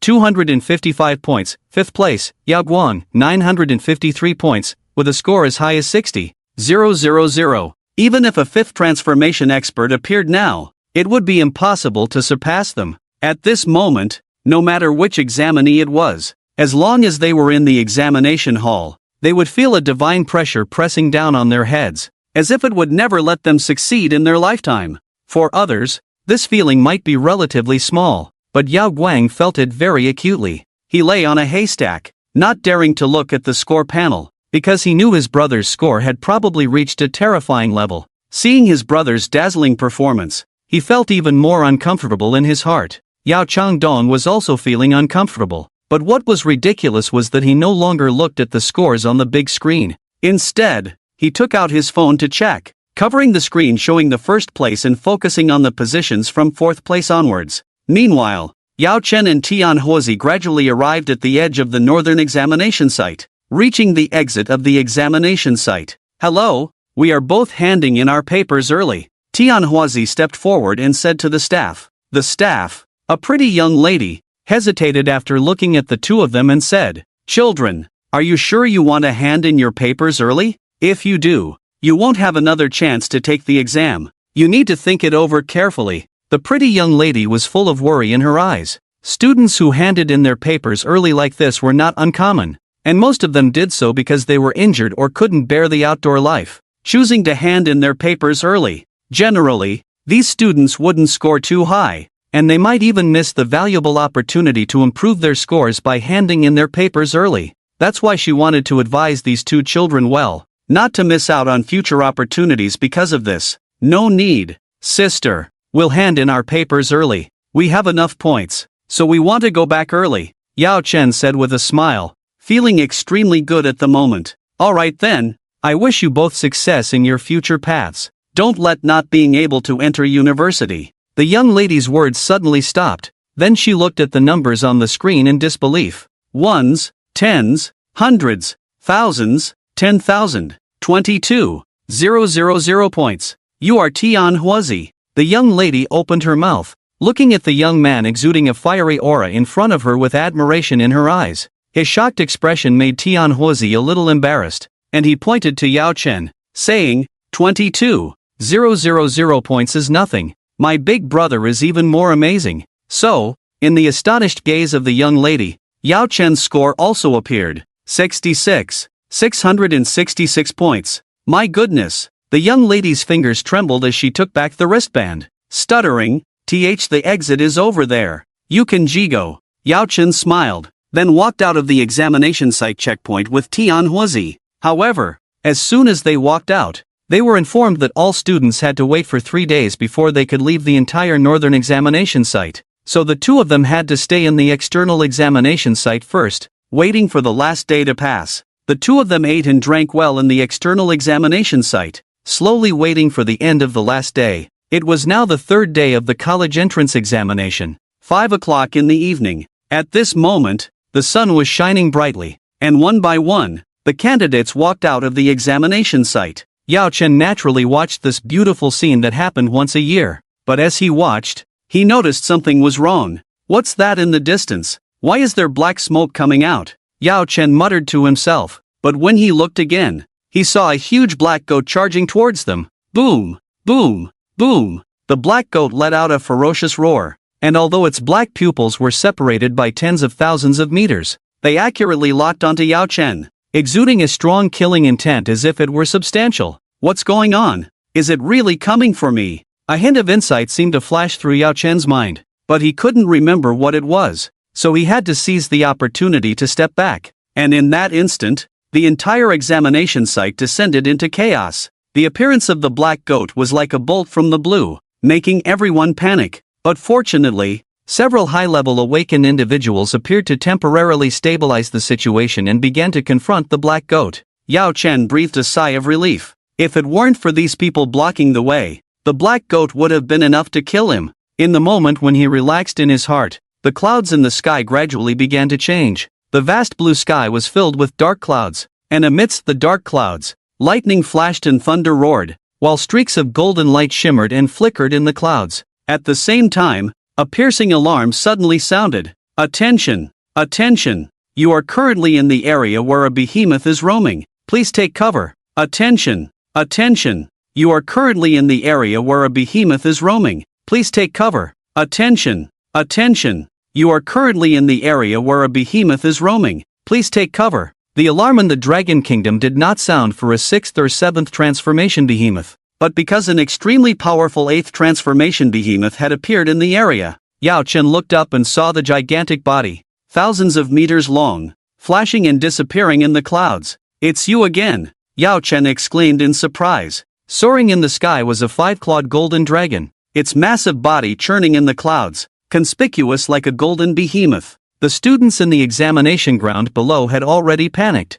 [SPEAKER 1] 255 points. Fifth place, Yao Guang, 953 points, with a score as high as 60,000. Even if a 5th transformation expert appeared now, it would be impossible to surpass them. At this moment, no matter which examinee it was, as long as they were in the examination hall, they would feel a divine pressure pressing down on their heads, as if it would never let them succeed in their lifetime. For others, this feeling might be relatively small, but Yao Guang felt it very acutely. He lay on a haystack, not daring to look at the score panel, because he knew his brother's score had probably reached a terrifying level. Seeing his brother's dazzling performance, he felt even more uncomfortable in his heart. Yao Changdong was also feeling uncomfortable, but what was ridiculous was that he no longer looked at the scores on the big screen. Instead, he took out his phone to check, covering the screen showing the first place and focusing on the positions from 4th place onwards. Meanwhile, Yao Chen and Tianhuozi gradually arrived at the edge of the northern examination site, reaching the exit of the examination site. "Hello, we are both handing in our papers early." Tianhuozi stepped forward and said to the staff. The staff, a pretty young lady, hesitated after looking at the two of them and said, "Children, are you sure you want to hand in your papers early? If you do, you won't have another chance to take the exam. You need to think it over carefully." The pretty young lady was full of worry in her eyes. Students who handed in their papers early like this were not uncommon, and most of them did so because they were injured or couldn't bear the outdoor life, choosing to hand in their papers early. Generally, these students wouldn't score too high, and they might even miss the valuable opportunity to improve their scores by handing in their papers early. That's why she wanted to advise these two children well, not to miss out on future opportunities because of this. "No need, sister. We'll hand in our papers early. We have enough points, so we want to go back early," Yao Chen said with a smile, feeling extremely good at the moment. "All right then, I wish you both success in your future paths. Don't let not being able to enter university." The young lady's words suddenly stopped, then she looked at the numbers on the screen in disbelief. Ones, tens, hundreds, thousands, 10,000, 22,000 points. "You are Tianhuozi." The young lady opened her mouth, looking at the young man exuding a fiery aura in front of her with admiration in her eyes. His shocked expression made Tianhuozi a little embarrassed, and he pointed to Yao Chen, saying, 22,000 points is nothing. My big brother is even more amazing." So, in the astonished gaze of the young lady, Yao Chen's score also appeared, 666 points. "My goodness." The young lady's fingers trembled as she took back the wristband. Stuttering, "The exit is over there. You can go." Yao Chen smiled, then walked out of the examination site checkpoint with Tianhuozi. However, as soon as they walked out, they were informed that all students had to wait for 3 days before they could leave the entire northern examination site, so the two of them had to stay in the external examination site first, waiting for the last day to pass. The two of them ate and drank well in the external examination site, slowly waiting for the end of the last day. It was now the third day of the college entrance examination, 5 o'clock in the evening. At this moment, the sun was shining brightly, and one by one, the candidates walked out of the examination site. Yao Chen naturally watched this beautiful scene that happened once a year, but as he watched, he noticed something was wrong. What's that in the distance? Why is there black smoke coming out? Yao Chen muttered to himself, but when he looked again, he saw a huge black goat charging towards them. Boom! Boom! Boom! The black goat let out a ferocious roar, and although its black pupils were separated by tens of thousands of meters, they accurately locked onto Yao Chen, exuding a strong killing intent as if it were substantial. What's going on? Is it really coming for me? A hint of insight seemed to flash through Yao Chen's mind, but he couldn't remember what it was, so he had to seize the opportunity to step back, and in that instant, the entire examination site descended into chaos. The appearance of the black goat was like a bolt from the blue, making everyone panic, but fortunately, several high-level awakened individuals appeared to temporarily stabilize the situation and began to confront the black goat. Yao Chen breathed a sigh of relief. If it weren't for these people blocking the way, the black goat would have been enough to kill him. In the moment when he relaxed in his heart, the clouds in the sky gradually began to change. The vast blue sky was filled with dark clouds, and amidst the dark clouds, lightning flashed and thunder roared, while streaks of golden light shimmered and flickered in the clouds. At the same time, a piercing alarm suddenly sounded. Attention! Attention! You are currently in the area where a behemoth is roaming. Please take cover. Attention! Attention! You are currently in the area where a behemoth is roaming. Please take cover. Attention! Attention! You are currently in the area where a behemoth is roaming. Please take cover. The alarm in the Dragon Kingdom did not sound for a 6th or 7th transformation behemoth, but because an extremely powerful 8th transformation behemoth had appeared in the area. Yao Chen looked up and saw the gigantic body, thousands of meters long, flashing and disappearing in the clouds. It's you again! Yao Chen exclaimed in surprise. Soaring in the sky was a 5-clawed golden dragon, its massive body churning in the clouds, conspicuous like a golden behemoth. The students in the examination ground below had already panicked,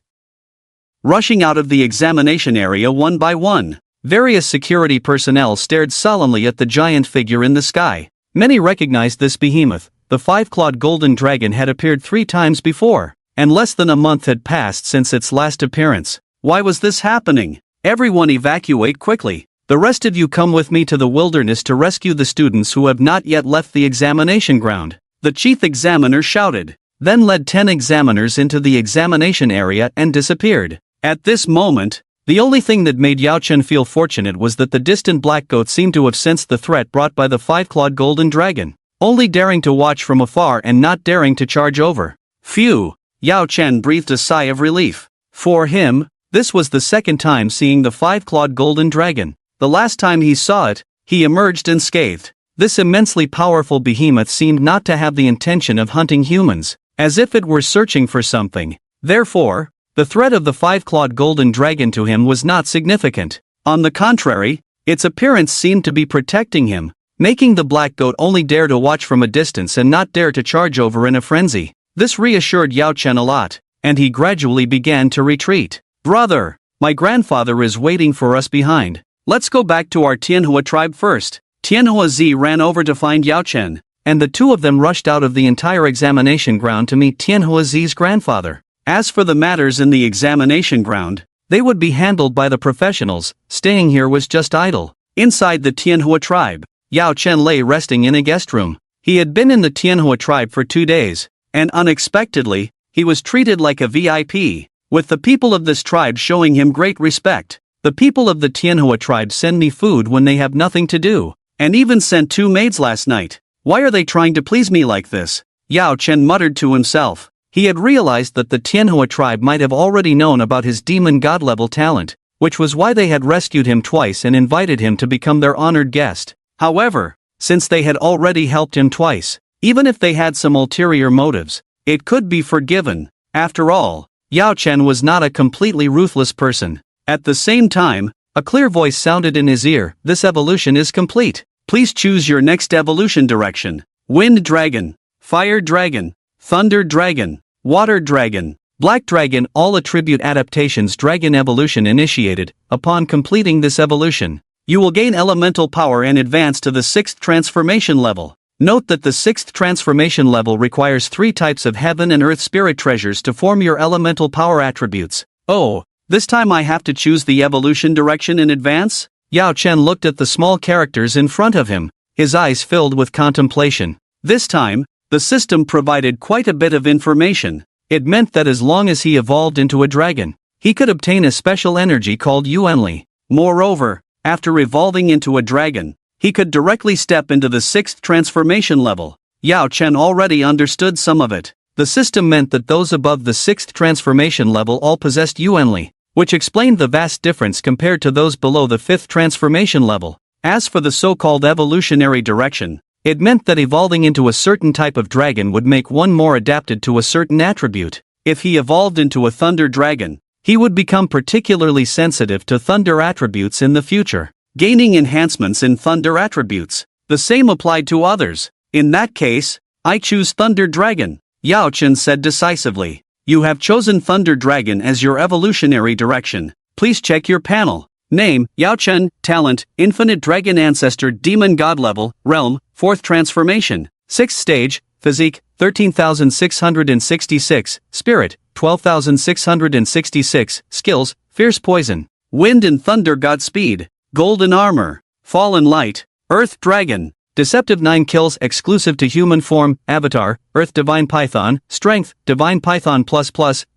[SPEAKER 1] rushing out of the examination area one by one. Various security personnel stared sullenly at the giant figure in the sky. Many recognized this behemoth. The 5-clawed golden dragon had appeared 3 times before, and less than a month had passed since its last appearance. Why was this happening? Everyone evacuate quickly. The rest of you come with me to the wilderness to rescue the students who have not yet left the examination ground. The chief examiner shouted, then led 10 examiners into the examination area and disappeared. At this moment, the only thing that made Yao Chen feel fortunate was that the distant black goat seemed to have sensed the threat brought by the 5-clawed golden dragon, only daring to watch from afar and not daring to charge over. Phew! Yao Chen breathed a sigh of relief. For him, this was the second time seeing the 5-clawed golden dragon. The last time he saw it, he emerged unscathed. This immensely powerful behemoth seemed not to have the intention of hunting humans, as if it were searching for something. Therefore, the threat of the 5-clawed golden dragon to him was not significant. On the contrary, its appearance seemed to be protecting him, making the black goat only dare to watch from a distance and not dare to charge over in a frenzy. This reassured Yao Chen a lot, and he gradually began to retreat. Brother, my grandfather is waiting for us behind. Let's go back to our Tianhua tribe first. Tianhua Zi ran over to find Yao Chen, and the two of them rushed out of the entire examination ground to meet Tianhua Zi's grandfather. As for the matters in the examination ground, they would be handled by the professionals. Staying here was just idle. Inside the Tianhua tribe, Yao Chen lay resting in a guest room. He had been in the Tianhua tribe for 2 days, and unexpectedly, he was treated like a VIP, with the people of this tribe showing him great respect. The people of the Tianhua tribe send me food when they have nothing to do, and even sent 2 maids last night. Why are they trying to please me like this? Yao Chen muttered to himself. He had realized that the Tianhua tribe might have already known about his demon god level talent, which was why they had rescued him twice and invited him to become their honored guest. However, since they had already helped him twice, even if they had some ulterior motives, it could be forgiven. After all, Yao Chen was not a completely ruthless person. At the same time, a clear voice sounded in his ear, "This evolution is complete. Please choose your next evolution direction. Wind Dragon, Fire Dragon, Thunder Dragon, Water Dragon, Black Dragon." All attribute adaptations dragon evolution initiated. Upon completing this evolution, you will gain elemental power and advance to the 6th transformation level. Note that the 6th transformation level requires 3 types of heaven and earth spirit treasures to form your elemental power attributes. Oh, this time I have to choose the evolution direction in advance? Yao Chen looked at the small characters in front of him, his eyes filled with contemplation. This time, the system provided quite a bit of information. It meant that as long as he evolved into a dragon, he could obtain a special energy called Yuanli. Moreover, after evolving into a dragon, he could directly step into the 6th transformation level. Yao Chen already understood some of it. The system meant that those above the 6th transformation level all possessed Yuanli, which explained the vast difference compared to those below the 5th transformation level. As for the so-called evolutionary direction, it meant that evolving into a certain type of dragon would make one more adapted to a certain attribute. If he evolved into a thunder dragon, he would become particularly sensitive to thunder attributes in the future, gaining enhancements in thunder attributes. The same applied to others. In that case, I choose Thunder Dragon, Yao Chen said decisively. You have chosen Thunder Dragon as your evolutionary direction. Please check your panel. Name, Yao Chen. Talent, Infinite Dragon Ancestor Demon God Level, Realm, 4th Transformation. 6th Stage, Physique, 13,666, Spirit, 12,666, Skills, Fierce Poison, Wind and Thunder God Speed, Golden Armor, Fallen Light, Earth Dragon, Deceptive 9 kills exclusive to human form, Avatar, Earth Divine Python, Strength, Divine Python++,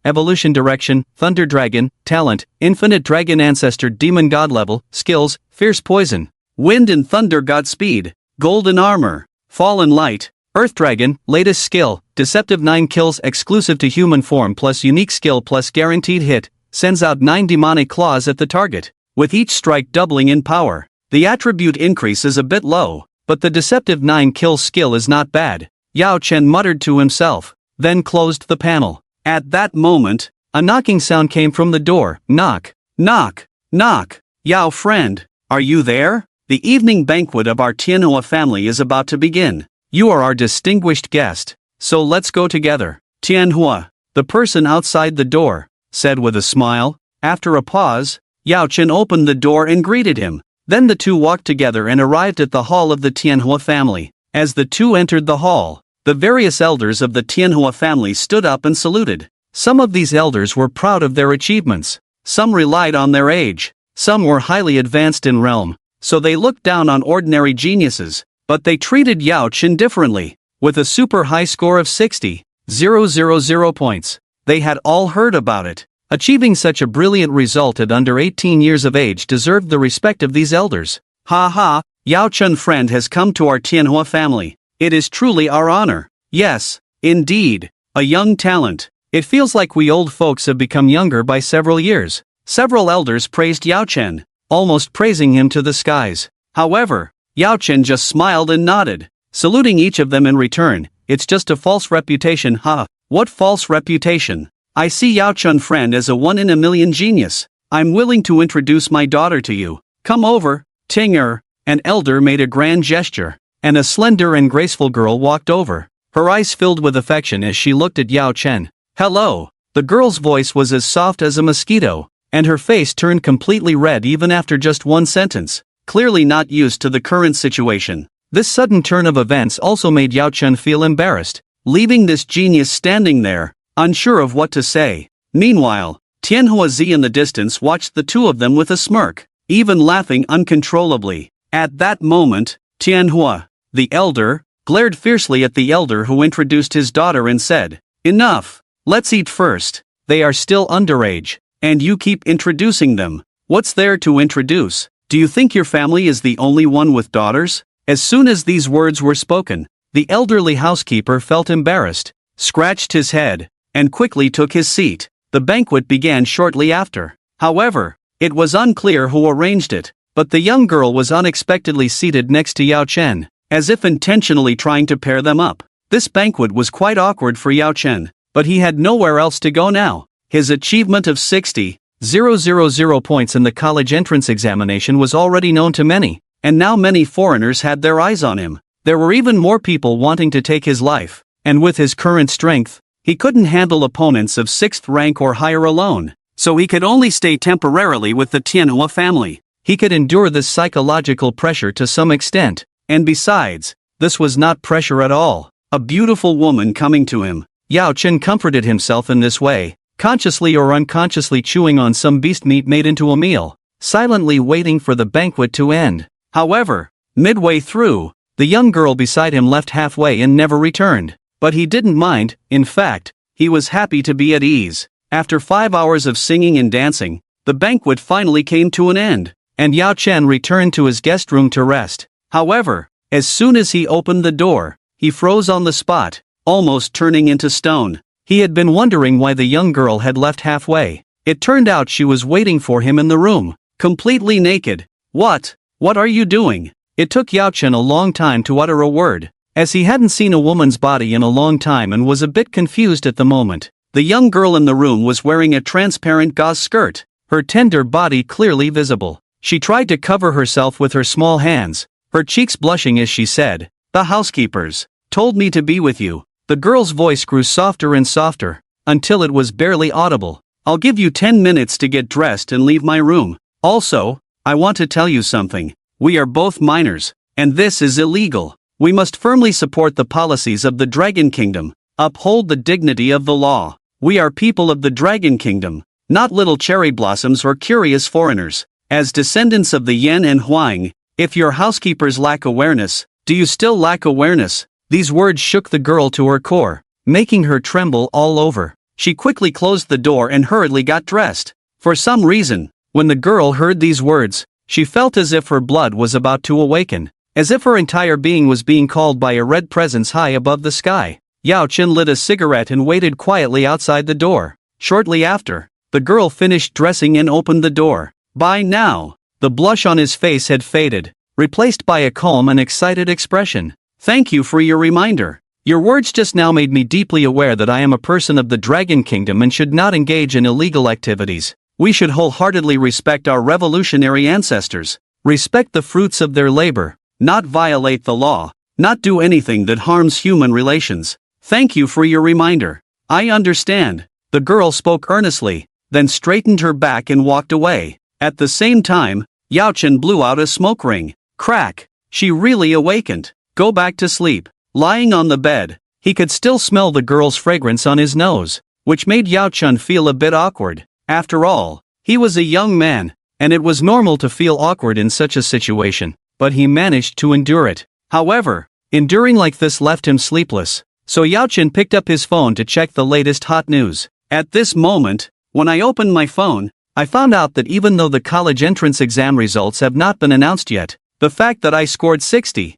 [SPEAKER 1] Evolution Direction, Thunder Dragon, Talent, Infinite Dragon Ancestor Demon God Level, Skills, Fierce Poison, Wind and Thunder God Speed, Golden Armor, Fallen Light, Earth Dragon, Latest Skill, Deceptive 9 kills exclusive to human form plus unique skill plus guaranteed hit, sends out 9 demonic claws at the target, with each strike doubling in power. The attribute increase is a bit low, but the Deceptive 9 kill skill is not bad, Yao Chen muttered to himself, then closed the panel. At that moment, a knocking sound came from the door. Knock, knock, knock. Yao friend, are you there? The evening banquet of our Tianhua family is about to begin. You are our distinguished guest, so let's go together. Tianhua, the person outside the door, said with a smile. After a pause, Yao Chen opened the door and greeted him. Then the two walked together and arrived at the hall of the Tianhua family. As the two entered the hall, the various elders of the Tianhua family stood up and saluted. Some of these elders were proud of their achievements. Some relied on their age. Some were highly advanced in realm, so they looked down on ordinary geniuses. But they treated Yao Chen differently. With a super high score of 60,000 points, they had all heard about it. Achieving such a brilliant result at under 18 years of age deserved the respect of these elders. Ha ha, Yao Chen friend has come to our Tianhua family. It is truly our honor. Yes, indeed, a young talent. It feels like we old folks have become younger by several years. Several elders praised Yao Chen, almost praising him to the skies. However, Yao Chen just smiled and nodded, saluting each of them in return. It's just a false reputation. Ha, what false reputation? I see Yao Chen friend as a 1 in a million genius. I'm willing to introduce my daughter to you. Come over, Tinger. An elder made a grand gesture, and a slender and graceful girl walked over. Her eyes filled with affection as she looked at Yao Chen. Hello. The girl's voice was as soft as a mosquito, and her face turned completely red even after just one sentence. Clearly not used to the current situation. This sudden turn of events also made Yao Chen feel embarrassed, leaving this genius standing there, unsure of what to say. Meanwhile, Tianhua Zi in the distance watched the two of them with a smirk, even laughing uncontrollably. At that moment, Tianhua, the elder, glared fiercely at the elder who introduced his daughter and said, "Enough, let's eat first. They are still underage, and you keep introducing them. What's there to introduce? Do you think your family is the only one with daughters?" As soon as these words were spoken, the elderly housekeeper felt embarrassed, scratched his head, and quickly took his seat. The banquet began shortly after. However, it was unclear who arranged it, but the young girl was unexpectedly seated next to Yao Chen, as if intentionally trying to pair them up. This banquet was quite awkward for Yao Chen, but he had nowhere else to go now. His achievement of 60,000 points in the college entrance examination was already known to many, and now many foreigners had their eyes on him. There were even more people wanting to take his life, and with his current strength, he couldn't handle opponents of 6th rank or higher alone, so he could only stay temporarily with the Tianhua family. He could endure this psychological pressure to some extent, and besides, this was not pressure at all. A beautiful woman coming to him. Yao Chen comforted himself in this way, consciously or unconsciously chewing on some beast meat made into a meal, silently waiting for the banquet to end. However, midway through, the young girl beside him left halfway and never returned. But he didn't mind. In fact, he was happy to be at ease. After 5 hours of singing and dancing, the banquet finally came to an end, and Yao Chen returned to his guest room to rest. However, as soon as he opened the door, he froze on the spot, almost turning into stone. He had been wondering why the young girl had left halfway. It turned out she was waiting for him in the room, completely naked. What are you doing? It took Yao Chen a long time to utter a word, as he hadn't seen a woman's body in a long time and was a bit confused at the moment. The young girl in the room was wearing a transparent gauze skirt, her tender body clearly visible. She tried to cover herself with her small hands, her cheeks blushing as she said, "The housekeepers told me to be with you." The girl's voice grew softer and softer, until it was barely audible. "I'll give you 10 minutes to get dressed and leave my room. Also, I want to tell you something. We are both minors, and this is illegal. We must firmly support the policies of the Dragon Kingdom, uphold the dignity of the law. We are people of the Dragon Kingdom, not little cherry blossoms or curious foreigners. As descendants of the Yan and Huang, if your housekeepers lack awareness, do you still lack awareness?" These words shook the girl to her core, making her tremble all over. She quickly closed the door and hurriedly got dressed. For some reason, when the girl heard these words, she felt as if her blood was about to awaken, as if her entire being was being called by a red presence high above the sky. Yao Chen lit a cigarette and waited quietly outside the door. Shortly after, the girl finished dressing and opened the door. By now, the blush on his face had faded, replaced by a calm and excited expression. "Thank you for your reminder. Your words just now made me deeply aware that I am a person of the Dragon Kingdom and should not engage in illegal activities. We should wholeheartedly respect our revolutionary ancestors, respect the fruits of their labor, not violate the law, not do anything that harms human relations. Thank you for your reminder. I understand." The girl spoke earnestly, then straightened her back and walked away. At the same time, Yao Chen blew out a smoke ring. Crack! She really awakened. Go back to sleep. Lying on the bed, he could still smell the girl's fragrance on his nose, which made Yao Chen feel a bit awkward. After all, he was a young man, and it was normal to feel awkward in such a situation, but he managed to endure it. However, enduring like this left him sleepless, so Yao Chen picked up his phone to check the latest hot news. At this moment, when I opened my phone, I found out that even though the college entrance exam results have not been announced yet, the fact that I scored 60,000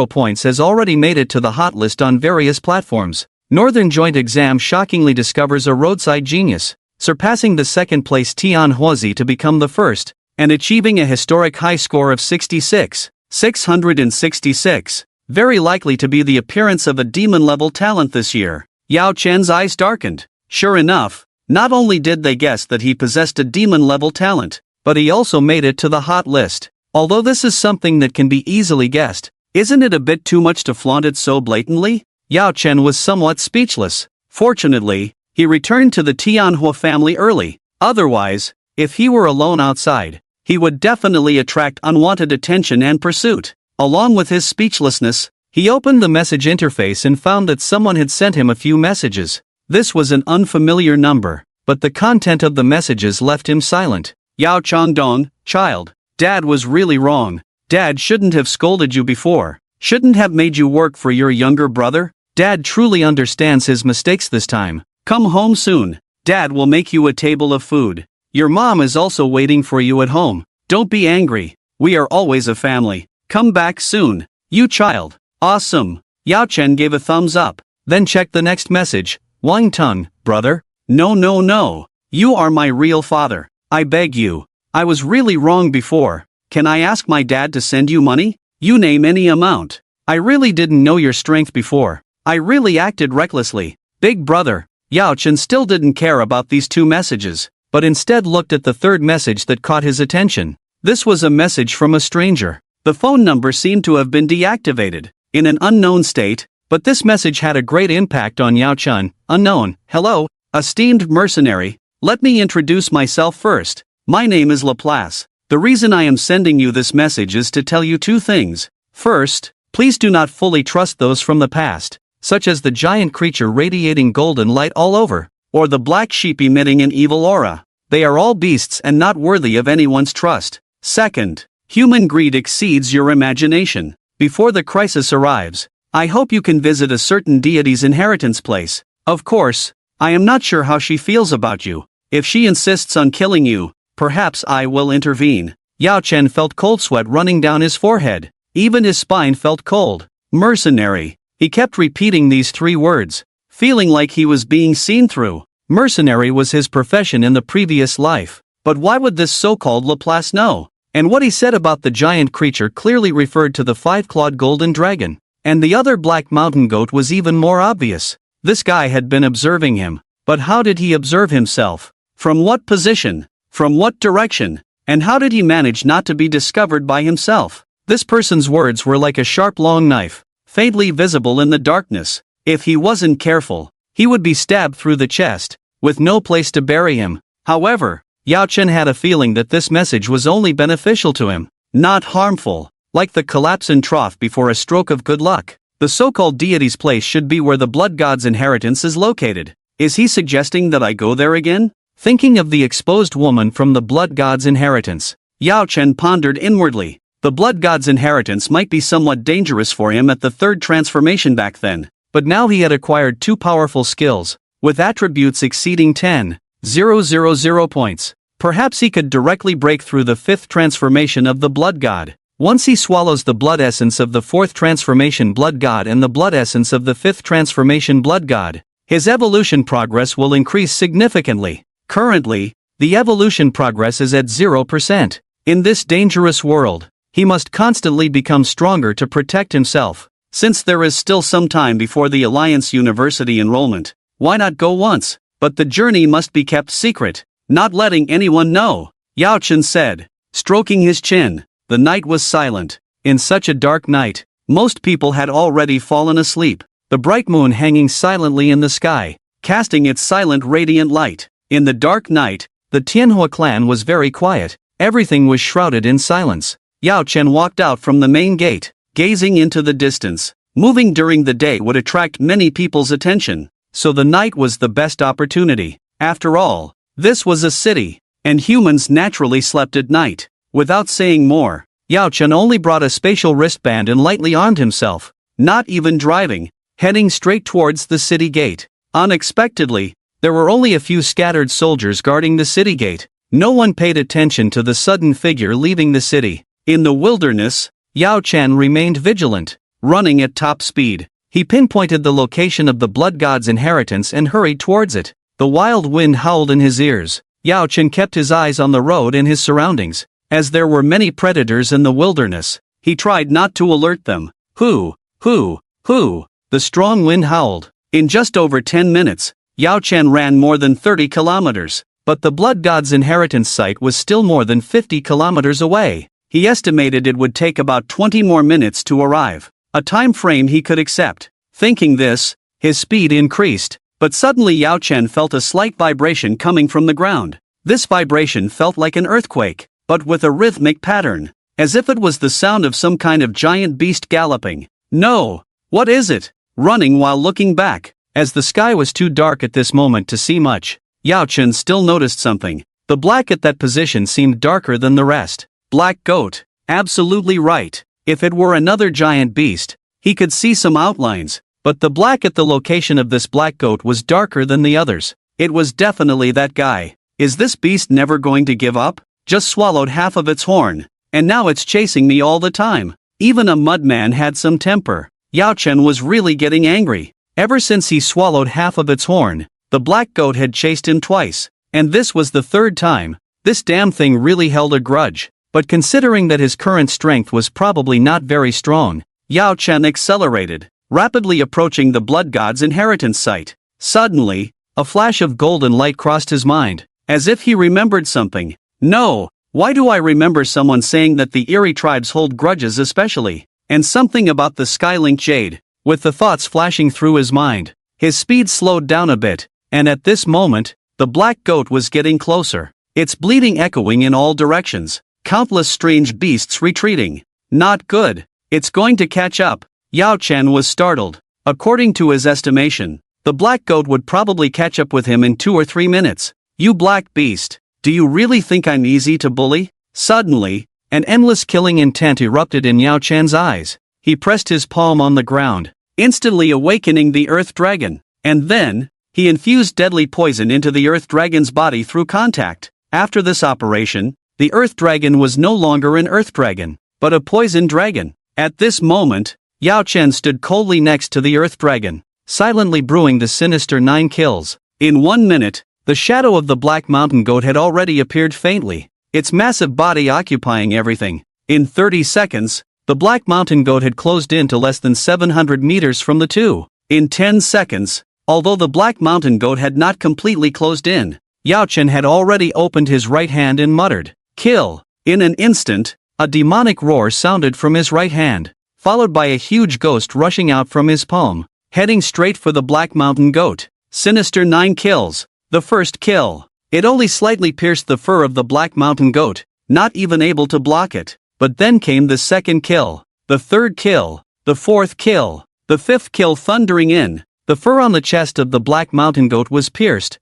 [SPEAKER 1] points has already made it to the hot list on various platforms. Northern Joint Exam shockingly discovers a roadside genius, surpassing the second-place Tian Huazi to become the first, and achieving a historic high score of 66,666. Very likely to be the appearance of a demon-level talent this year. Yao Chen's eyes darkened. Sure enough, not only did they guess that he possessed a demon-level talent, but he also made it to the hot list. Although this is something that can be easily guessed, isn't it a bit too much to flaunt it so blatantly? Yao Chen was somewhat speechless. Fortunately, he returned to the Tianhua family early. Otherwise, if he were alone outside, he would definitely attract unwanted attention and pursuit. Along with his speechlessness, he opened the message interface and found that someone had sent him a few messages. This was an unfamiliar number, but the content of the messages left him silent. Yao Changdong, child, Dad was really wrong. Dad shouldn't have scolded you before, shouldn't have made you work for your younger brother. Dad truly understands his mistakes this time. Come home soon. Dad will make you a table of food. Your mom is also waiting for you at home. Don't be angry. We are always a family. Come back soon. You child. Awesome. Yao Chen gave a thumbs up, then checked the next message. Wang Teng, brother? No. You are my real father. I beg you. I was really wrong before. Can I ask my dad to send you money? You name any amount. I really didn't know your strength before. I really acted recklessly. Big brother, Yao Chen still didn't care about these two messages, but instead looked at the third message that caught his attention. This was a message from a stranger. The phone number seemed to have been deactivated, in an unknown state, but this message had a great impact on Yao Chen. Unknown. Hello, esteemed mercenary, let me introduce myself first. My name is Laplace. The reason I am sending you this message is to tell you two things. First, please do not fully trust those from the past, such as the giant creature radiating golden light all over, or the black sheep emitting an evil aura. They are all beasts and not worthy of anyone's trust. Second, human greed exceeds your imagination. Before the crisis arrives, I hope you can visit a certain deity's inheritance place. Of course, I am not sure how she feels about you. If she insists on killing you, perhaps I will intervene. Yao Chen felt cold sweat running down his forehead. Even his spine felt cold. Mercenary. He kept repeating these three words, feeling like he was being seen through. Mercenary was his profession in the previous life. But why would this so-called Laplace know? And what he said about the giant creature clearly referred to the five-clawed golden dragon. And the other black mountain goat was even more obvious. This guy had been observing him. But how did he observe himself? From what position? From what direction? And how did he manage not to be discovered by himself? This person's words were like a sharp long knife, faintly visible in the darkness. If he wasn't careful, he would be stabbed through the chest, with no place to bury him. However, Yao Chen had a feeling that this message was only beneficial to him, not harmful. Like the collapse in trough before a stroke of good luck. The so-called deity's place should be where the blood god's inheritance is located. Is he suggesting that I go there again? Thinking of the exposed woman from the blood god's inheritance, Yao Chen pondered inwardly. The blood god's inheritance might be somewhat dangerous for him at the third transformation back then, but now he had acquired two powerful skills, with attributes exceeding 10,000 points. Perhaps he could directly break through the fifth transformation of the blood god. Once he swallows the blood essence of the fourth transformation blood god and the blood essence of the fifth transformation blood god, his evolution progress will increase significantly. Currently, the evolution progress is at 0%. In this dangerous world, he must constantly become stronger to protect himself. Since there is still some time before the Alliance University enrollment, why not go once? But the journey must be kept secret, not letting anyone know, Yao Chen said, stroking his chin. The night was silent. In such a dark night, most people had already fallen asleep. The bright moon hanging silently in the sky, casting its silent radiant light. In the dark night, the Tianhua clan was very quiet. Everything was shrouded in silence. Yao Chen walked out from the main gate, gazing into the distance. Moving during the day would attract many people's attention, so the night was the best opportunity. After all, this was a city, and humans naturally slept at night. Without saying more, Yao Chen only brought a spatial wristband and lightly armed himself, not even driving, heading straight towards the city gate. Unexpectedly, there were only a few scattered soldiers guarding the city gate. No one paid attention to the sudden figure leaving the city. In the wilderness, Yao Chen remained vigilant, running at top speed. He pinpointed the location of the blood god's inheritance and hurried towards it. The wild wind howled in his ears. Yao Chen kept his eyes on the road and his surroundings. As there were many predators in the wilderness, he tried not to alert them. Hoo! The strong wind howled. In just over 10 minutes, Yao Chen ran more than 30 kilometers. But the blood god's inheritance site was still more than 50 kilometers away. He estimated it would take about 20 more minutes to arrive, a time frame he could accept. Thinking this, his speed increased, but suddenly Yao Chen felt a slight vibration coming from the ground. This vibration felt like an earthquake, but with a rhythmic pattern, as if it was the sound of some kind of giant beast galloping. No! What is it? Running while looking back. As the sky was too dark at this moment to see much, Yao Chen still noticed something. The black at that position seemed darker than the rest. Black goat. Absolutely right. If it were another giant beast, he could see some outlines, but the black at the location of this black goat was darker than the others. It was definitely that guy. Is this beast never going to give up? Just swallowed half of its horn, and now it's chasing me all the time. Even a mudman had some temper. Yao Chen was really getting angry. Ever since he swallowed half of its horn, the black goat had chased him twice, and this was the third time. This damn thing really held a grudge. But considering that his current strength was probably not very strong, Yao Chen accelerated, rapidly approaching the blood god's inheritance site. Suddenly, A flash of golden light crossed his mind, as if he remembered something. No, why do I remember someone saying that the Erie tribes hold grudges especially, and something about the Skylink Jade? With the thoughts flashing through his mind, his speed slowed down a bit, and at this moment, the black goat was getting closer, its bleating echoing in all directions, countless strange beasts retreating. Not good. It's going to catch up. Yao Chen was startled. According to his estimation, the black goat would probably catch up with him in 2 or 3 minutes. You black beast, do you really think I'm easy to bully? Suddenly, an endless killing intent erupted in Yao Chen's eyes. He pressed his palm on the ground, instantly awakening the Earth Dragon. And then, he infused deadly poison into the Earth Dragon's body through contact. After this operation, the Earth Dragon was no longer an Earth Dragon, but a poison dragon. At this moment, Yao Chen stood coldly next to the Earth Dragon, silently brewing the sinister 9 kills. In 1 minute, the shadow of the Black Mountain Goat had already appeared faintly, its massive body occupying everything. In 30 seconds, the Black Mountain Goat had closed in to less than 700 meters from the two. In 10 seconds, although the Black Mountain Goat had not completely closed in, Yao Chen had already opened his right hand and muttered, "Kill!" In an instant, a demonic roar sounded from his right hand, followed by a huge ghost rushing out from his palm, heading straight for the Black Mountain Goat. Sinister 9 kills. The first kill. It only slightly pierced the fur of the Black Mountain Goat, not even able to block it. But then came the second kill, the third kill, the fourth kill, the fifth kill thundering in. The fur on the chest of the Black Mountain Goat was pierced.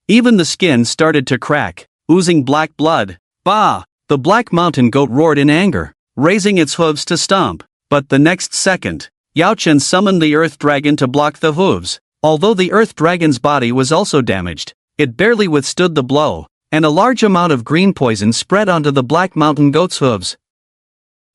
[SPEAKER 1] Even the skin started to crack, oozing black blood. Bah! The Black Mountain Goat roared in anger, raising its hooves to stomp. But the next second, Yao Chen summoned the Earth Dragon to block the hooves. Although the Earth Dragon's body was also damaged, it barely withstood the blow, and a large amount of green poison spread onto the Black Mountain Goat's hooves.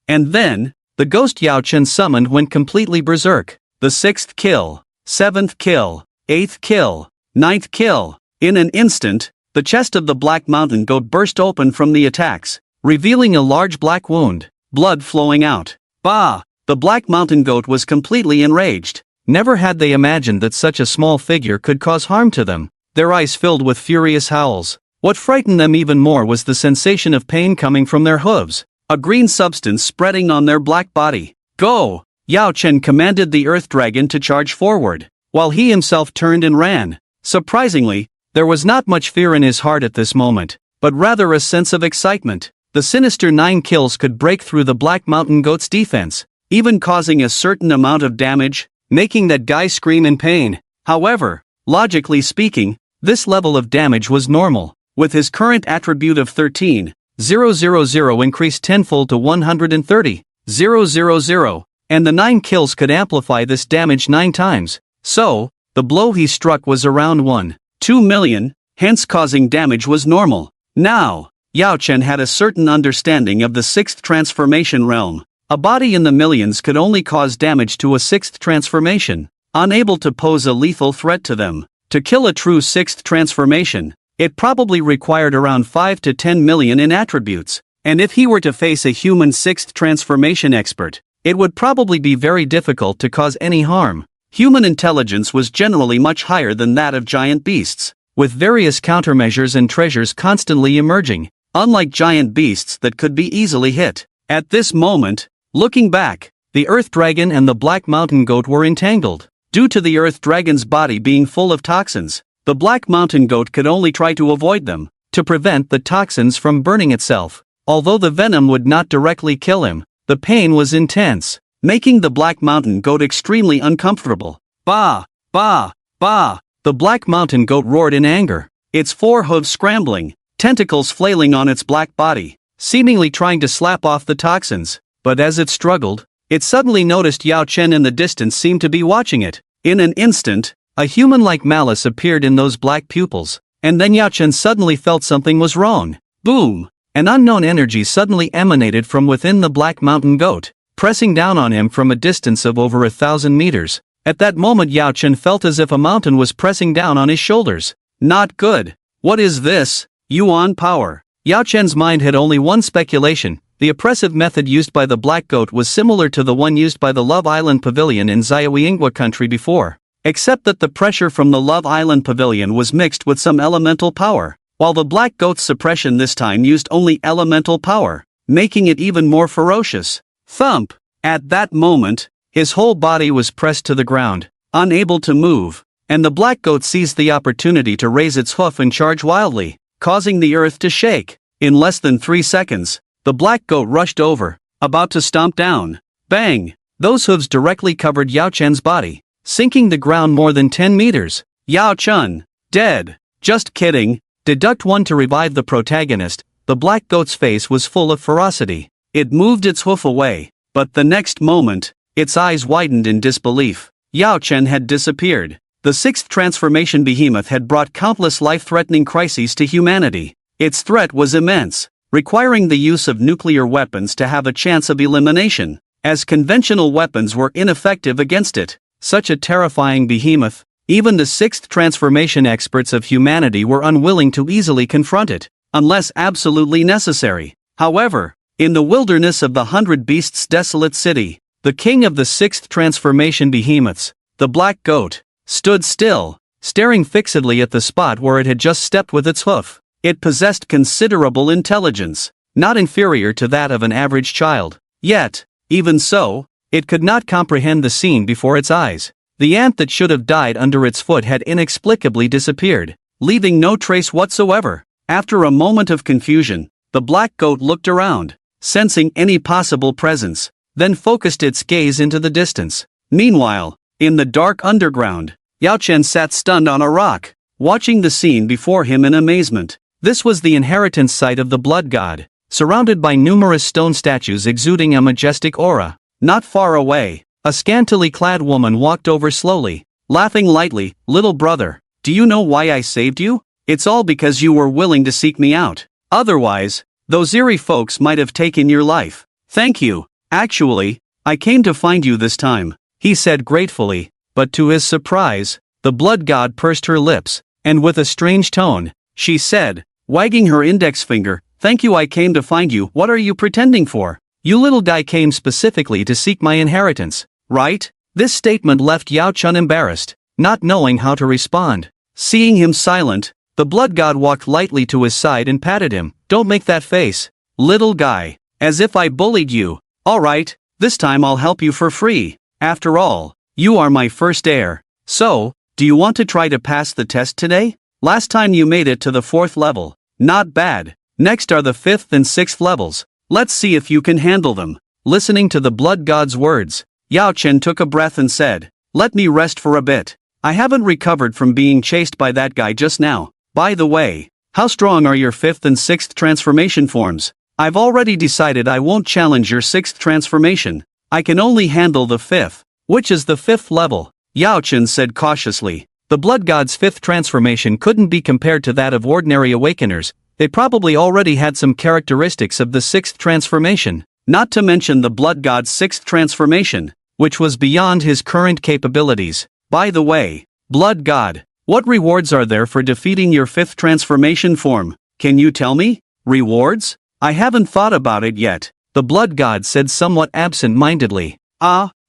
[SPEAKER 1] And then, the ghost Yao Chen summoned went completely berserk. The 6th kill, 7th kill, 8th kill, 9th kill. In an instant, the chest of the Black Mountain Goat burst open from the attacks, revealing a large black wound, blood flowing out. Bah! The Black Mountain Goat was completely enraged. Never had they imagined that such a small figure could cause harm to them. Their eyes filled with furious howls. What frightened them even more was the sensation of pain coming from their hooves, a green substance spreading on their black body. Go! Yao Chen commanded the Earth Dragon to charge forward, while he himself turned and ran. Surprisingly, there was not much fear in his heart at this moment, but rather a sense of excitement. The sinister 9 kills could break through the Black Mountain Goat's defense, even causing a certain amount of damage, making that guy scream in pain. However, logically speaking, this level of damage was normal. With his current attribute of 13,000 increased tenfold to 130,000, and the 9 kills could amplify this damage 9 times. So, the blow he struck was around 1.2 million, hence causing damage was normal. Now, Yao Chen had a certain understanding of the 6th transformation realm. A body in the millions could only cause damage to a 6th transformation, unable to pose a lethal threat to them. To kill a true 6th transformation, it probably required around 5 to 10 million in attributes, and if he were to face a human 6th transformation expert, it would probably be very difficult to cause any harm. Human intelligence was generally much higher than that of giant beasts, with various countermeasures and treasures constantly emerging, unlike giant beasts that could be easily hit. At this moment, looking back, the Earth Dragon and the Black Mountain Goat were entangled. Due to the Earth Dragon's body being full of toxins, the Black Mountain Goat could only try to avoid them, to prevent the toxins from burning itself. Although the venom would not directly kill him, the pain was intense, making the Black Mountain Goat extremely uncomfortable. Bah! Bah! Bah! The Black Mountain Goat roared in anger, its 4 hooves scrambling, tentacles flailing on its black body, seemingly trying to slap off the toxins. But as it struggled, it suddenly noticed Yao Chen in the distance seemed to be watching it. In an instant, a human-like malice appeared in those black pupils, and then Yao Chen suddenly felt something was wrong. Boom! An unknown energy suddenly emanated from within the Black Mountain Goat, pressing down on him from a distance of over 1,000 meters. At that moment Yao Chen felt as if a mountain was pressing down on his shoulders. Not good. What is this? Yuan power. Yao Chen's mind had only one speculation. The oppressive method used by the Black Goat was similar to the one used by the Love Island Pavilion in Zayawingwa country before. except that the pressure from the Love Island pavilion was mixed with some elemental power, while the black goat's suppression this time used only elemental power, making it even more ferocious. Thump! At that moment, his whole body was pressed to the ground, unable to move, and the black goat seized the opportunity to raise its hoof and charge wildly, causing the earth to shake. In less than 3 seconds, the black goat rushed over, about to stomp down. Bang! Those hooves directly covered Yao Chen's body, sinking the ground more than 10 meters. Yao Chen, dead. Just kidding. Deduct 1 to revive the protagonist. The black goat's face was full of ferocity. It moved its hoof away, but the next moment, its eyes widened in disbelief. Yao Chen had disappeared. The sixth transformation behemoth had brought countless life-threatening crises to humanity. Its threat was immense, requiring the use of nuclear weapons to have a chance of elimination, as conventional weapons were ineffective against it. Such a terrifying behemoth, even the sixth transformation experts of humanity were unwilling to easily confront it, unless absolutely necessary. However, in the wilderness of the 100 Beasts' desolate city, the king of the sixth transformation behemoths, the black goat, stood still, staring fixedly at the spot where it had just stepped with its hoof. It possessed considerable intelligence, not inferior to that of an average child. Yet, even so, it could not comprehend the scene before its eyes. The ant that should have died under its foot had inexplicably disappeared, leaving no trace whatsoever. After a moment of confusion, the black goat looked around, sensing any possible presence, then focused its gaze into the distance. Meanwhile, in the dark underground, Yao Chen sat stunned on a rock, watching the scene before him in amazement. This was the inheritance site of the blood god, surrounded by numerous stone statues exuding a majestic aura. Not far away, a scantily clad woman walked over slowly, laughing lightly. "Little brother, do you know why I saved you? It's all because you were willing to seek me out. Otherwise, those eerie folks might have taken your life." "Thank you. Actually, I came to find you this time," he said gratefully, but to his surprise, the blood god pursed her lips, and with a strange tone, she said, wagging her index finger, "Thank you, I came to find you. What are you pretending for? You little guy came specifically to seek my inheritance, right?" This statement left Yao Chen embarrassed, not knowing how to respond. Seeing him silent, the blood god walked lightly to his side and patted him. "Don't make that face, little guy, as if I bullied you. All right, this time I'll help you for free. After all, you are my first heir. So, do you want to try to pass the test today? Last time you made it to the 4th level. Not bad. Next are the 5th and 6th levels. Let's see if you can handle them." Listening to the blood god's words, Yao Chen took a breath and said, "Let me rest for a bit. I haven't recovered from being chased by that guy just now. By the way, how strong are your 5th and 6th transformation forms?" "I've already decided I won't challenge your 6th transformation. I can only handle the 5th, which is the 5th level," Yao Chen said cautiously. The blood god's 5th transformation couldn't be compared to that of ordinary awakeners. They probably already had some characteristics of the 6th transformation, not to mention the blood god's 6th transformation, which was beyond his current capabilities. "By the way, blood god, what rewards are there for defeating your 5th transformation form? Can you tell me?" "Rewards? I haven't thought about it yet," the blood god said somewhat absent-mindedly.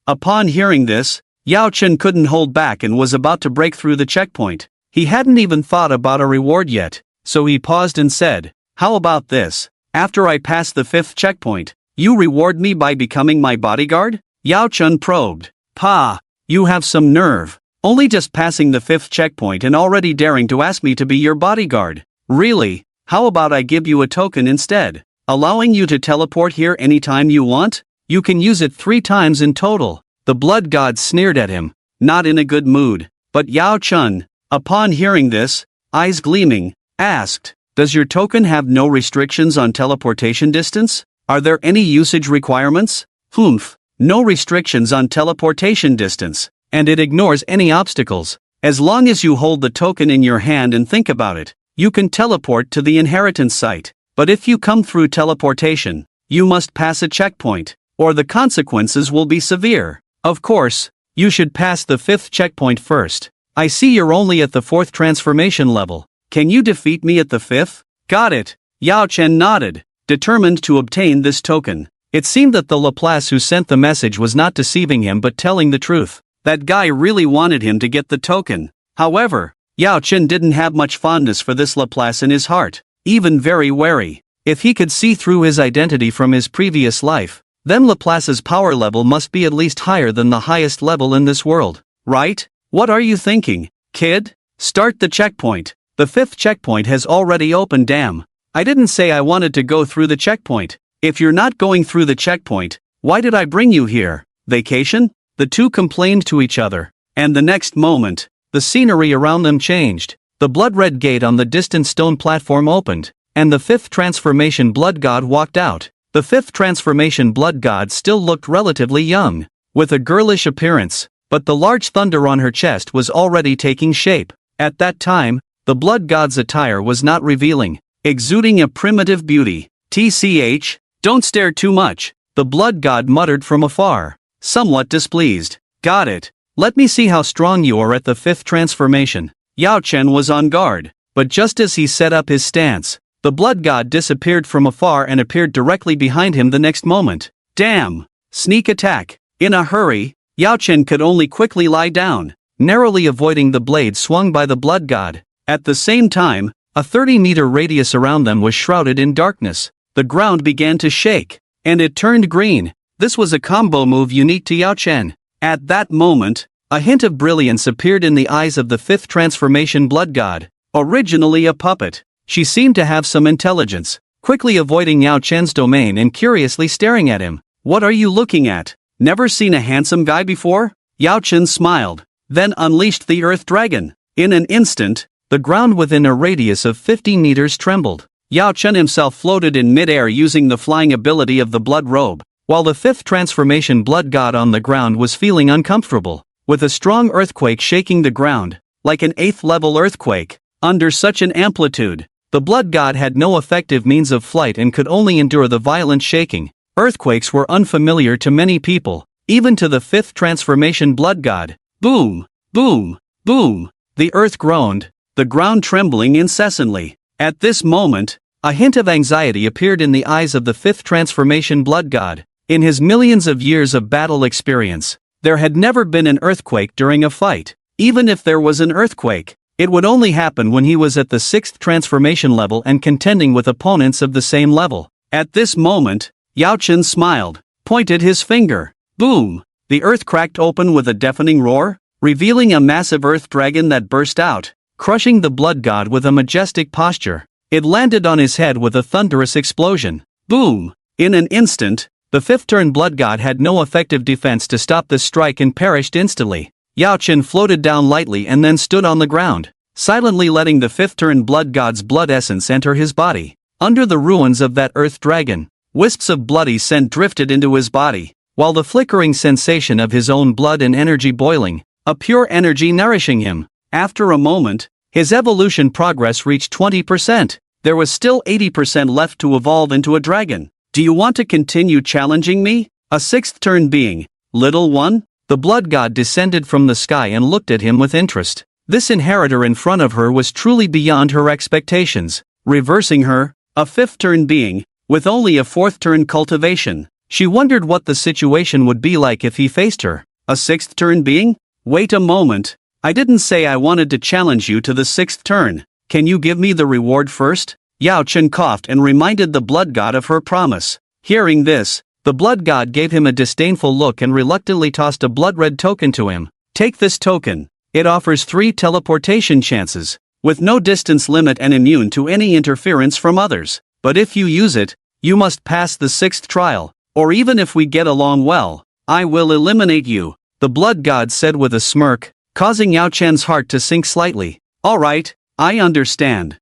[SPEAKER 1] Upon hearing this, Yao Chen couldn't hold back and was about to break through the checkpoint. He hadn't even thought about a reward yet, so he paused and said, "How about this? After I pass the 5th checkpoint, you reward me by becoming my bodyguard?" Yao Chen probed. "Pa, you have some nerve. Only just passing the 5th checkpoint and already daring to ask me to be your bodyguard. Really? How about I give you a token instead, allowing you to teleport here anytime you want? You can use it 3 times in total." The blood god sneered at him, not in a good mood. But Yao Chen, upon hearing this, eyes gleaming, asked, "Does your token have no restrictions on teleportation distance? Are there any usage requirements?" "Humph, no restrictions on teleportation distance, and it ignores any obstacles. As long as you hold the token in your hand and think about it, you can teleport to the inheritance site. But if you come through teleportation, you must pass a checkpoint, or the consequences will be severe. Of course, you should pass the 5th checkpoint first. I see you're only at the 4th transformation level. Can you defeat me at the 5th? "Got it." Yao Chen nodded, determined to obtain this token. It seemed that the Laplace who sent the message was not deceiving him but telling the truth.
[SPEAKER 2] That guy really wanted him to get the token. However, Yao Chen didn't have much fondness for this Laplace in his heart, even very wary. If he could see through his identity from his previous life, then Laplace's power level must be at least higher than the highest level in this world, right? What are you thinking, kid? Start the checkpoint. The 5th checkpoint has already opened. Damn. I didn't say I wanted to go through the checkpoint. If you're not going through the checkpoint, why did I bring you here? Vacation? The two complained to each other, and the next moment, the scenery around them changed. The blood-red gate on the distant stone platform opened, and the 5th transformation blood god walked out. The 5th transformation blood god still looked relatively young, with a girlish appearance, but the large thunder on her chest was already taking shape. At that time, the blood god's attire was not revealing, exuding a primitive beauty. TCH, don't stare too much, the blood god muttered from afar, somewhat displeased. Got it. Let me see how strong you are at the 5th transformation. Yao Chen was on guard, but just as he set up his stance, the blood god disappeared from afar and appeared directly behind him the next moment. Damn! Sneak attack. In a hurry, Yao Chen could only quickly lie down, narrowly avoiding the blade swung by the blood god. At the same time, a 30-meter radius around them was shrouded in darkness. The ground began to shake, and it turned green. This was a combo move unique to Yao Chen. At that moment, a hint of brilliance appeared in the eyes of the 5th transformation blood god. Originally a puppet, she seemed to have some intelligence, quickly avoiding Yao Chen's domain and curiously staring at him. What are you looking at? Never seen a handsome guy before? Yao Chen smiled, then unleashed the Earth Dragon. In an instant, the ground within a radius of 50 meters trembled. Yao Chen himself floated in mid-air using the flying ability of the blood robe, while the 5th transformation blood god on the ground was feeling uncomfortable, with a strong earthquake shaking the ground, like an 8th-level earthquake. Under such an amplitude, the blood god had no effective means of flight and could only endure the violent shaking. Earthquakes were unfamiliar to many people, even to the 5th transformation blood god. Boom! Boom! Boom! The earth groaned, the ground trembling incessantly. At this moment, a hint of anxiety appeared in the eyes of the 5th transformation blood god. In his millions of years of battle experience, there had never been an earthquake during a fight. Even if there was an earthquake, it would only happen when he was at the 6th transformation level and contending with opponents of the same level. At this moment, Yao Chen smiled, pointed his finger. Boom! The earth cracked open with a deafening roar, revealing a massive earth dragon that burst out, crushing the blood god with a majestic posture. It landed on his head with a thunderous explosion. Boom! In an instant, the 5th turn blood god had no effective defense to stop this strike and perished instantly. Yao Chen floated down lightly and then stood on the ground, silently letting the 5th turn blood god's blood essence enter his body. Under the ruins of that earth dragon, wisps of bloody scent drifted into his body, while the flickering sensation of his own blood and energy boiling, a pure energy nourishing him. After a moment, his evolution progress reached 20%. There was still 80% left to evolve into a dragon. Do you want to continue challenging me? A 6th turn being, little one? The blood god descended from the sky and looked at him with interest. This inheritor in front of her was truly beyond her expectations. Reversing her, a 5th turn being, with only a 4th turn cultivation. She wondered what the situation would be like if he faced her. A 6th turn being? Wait a moment. I didn't say I wanted to challenge you to the 6th turn. Can you give me the reward first? Yao Chen coughed and reminded the blood god of her promise. Hearing this, the blood god gave him a disdainful look and reluctantly tossed a blood-red token to him. Take this token. It offers 3 teleportation chances, with no distance limit and immune to any interference from others. But if you use it, you must pass the 6th trial, or even if we get along well, I will eliminate you, the blood god said with a smirk, causing Yao Chen's heart to sink slightly. Alright, I understand.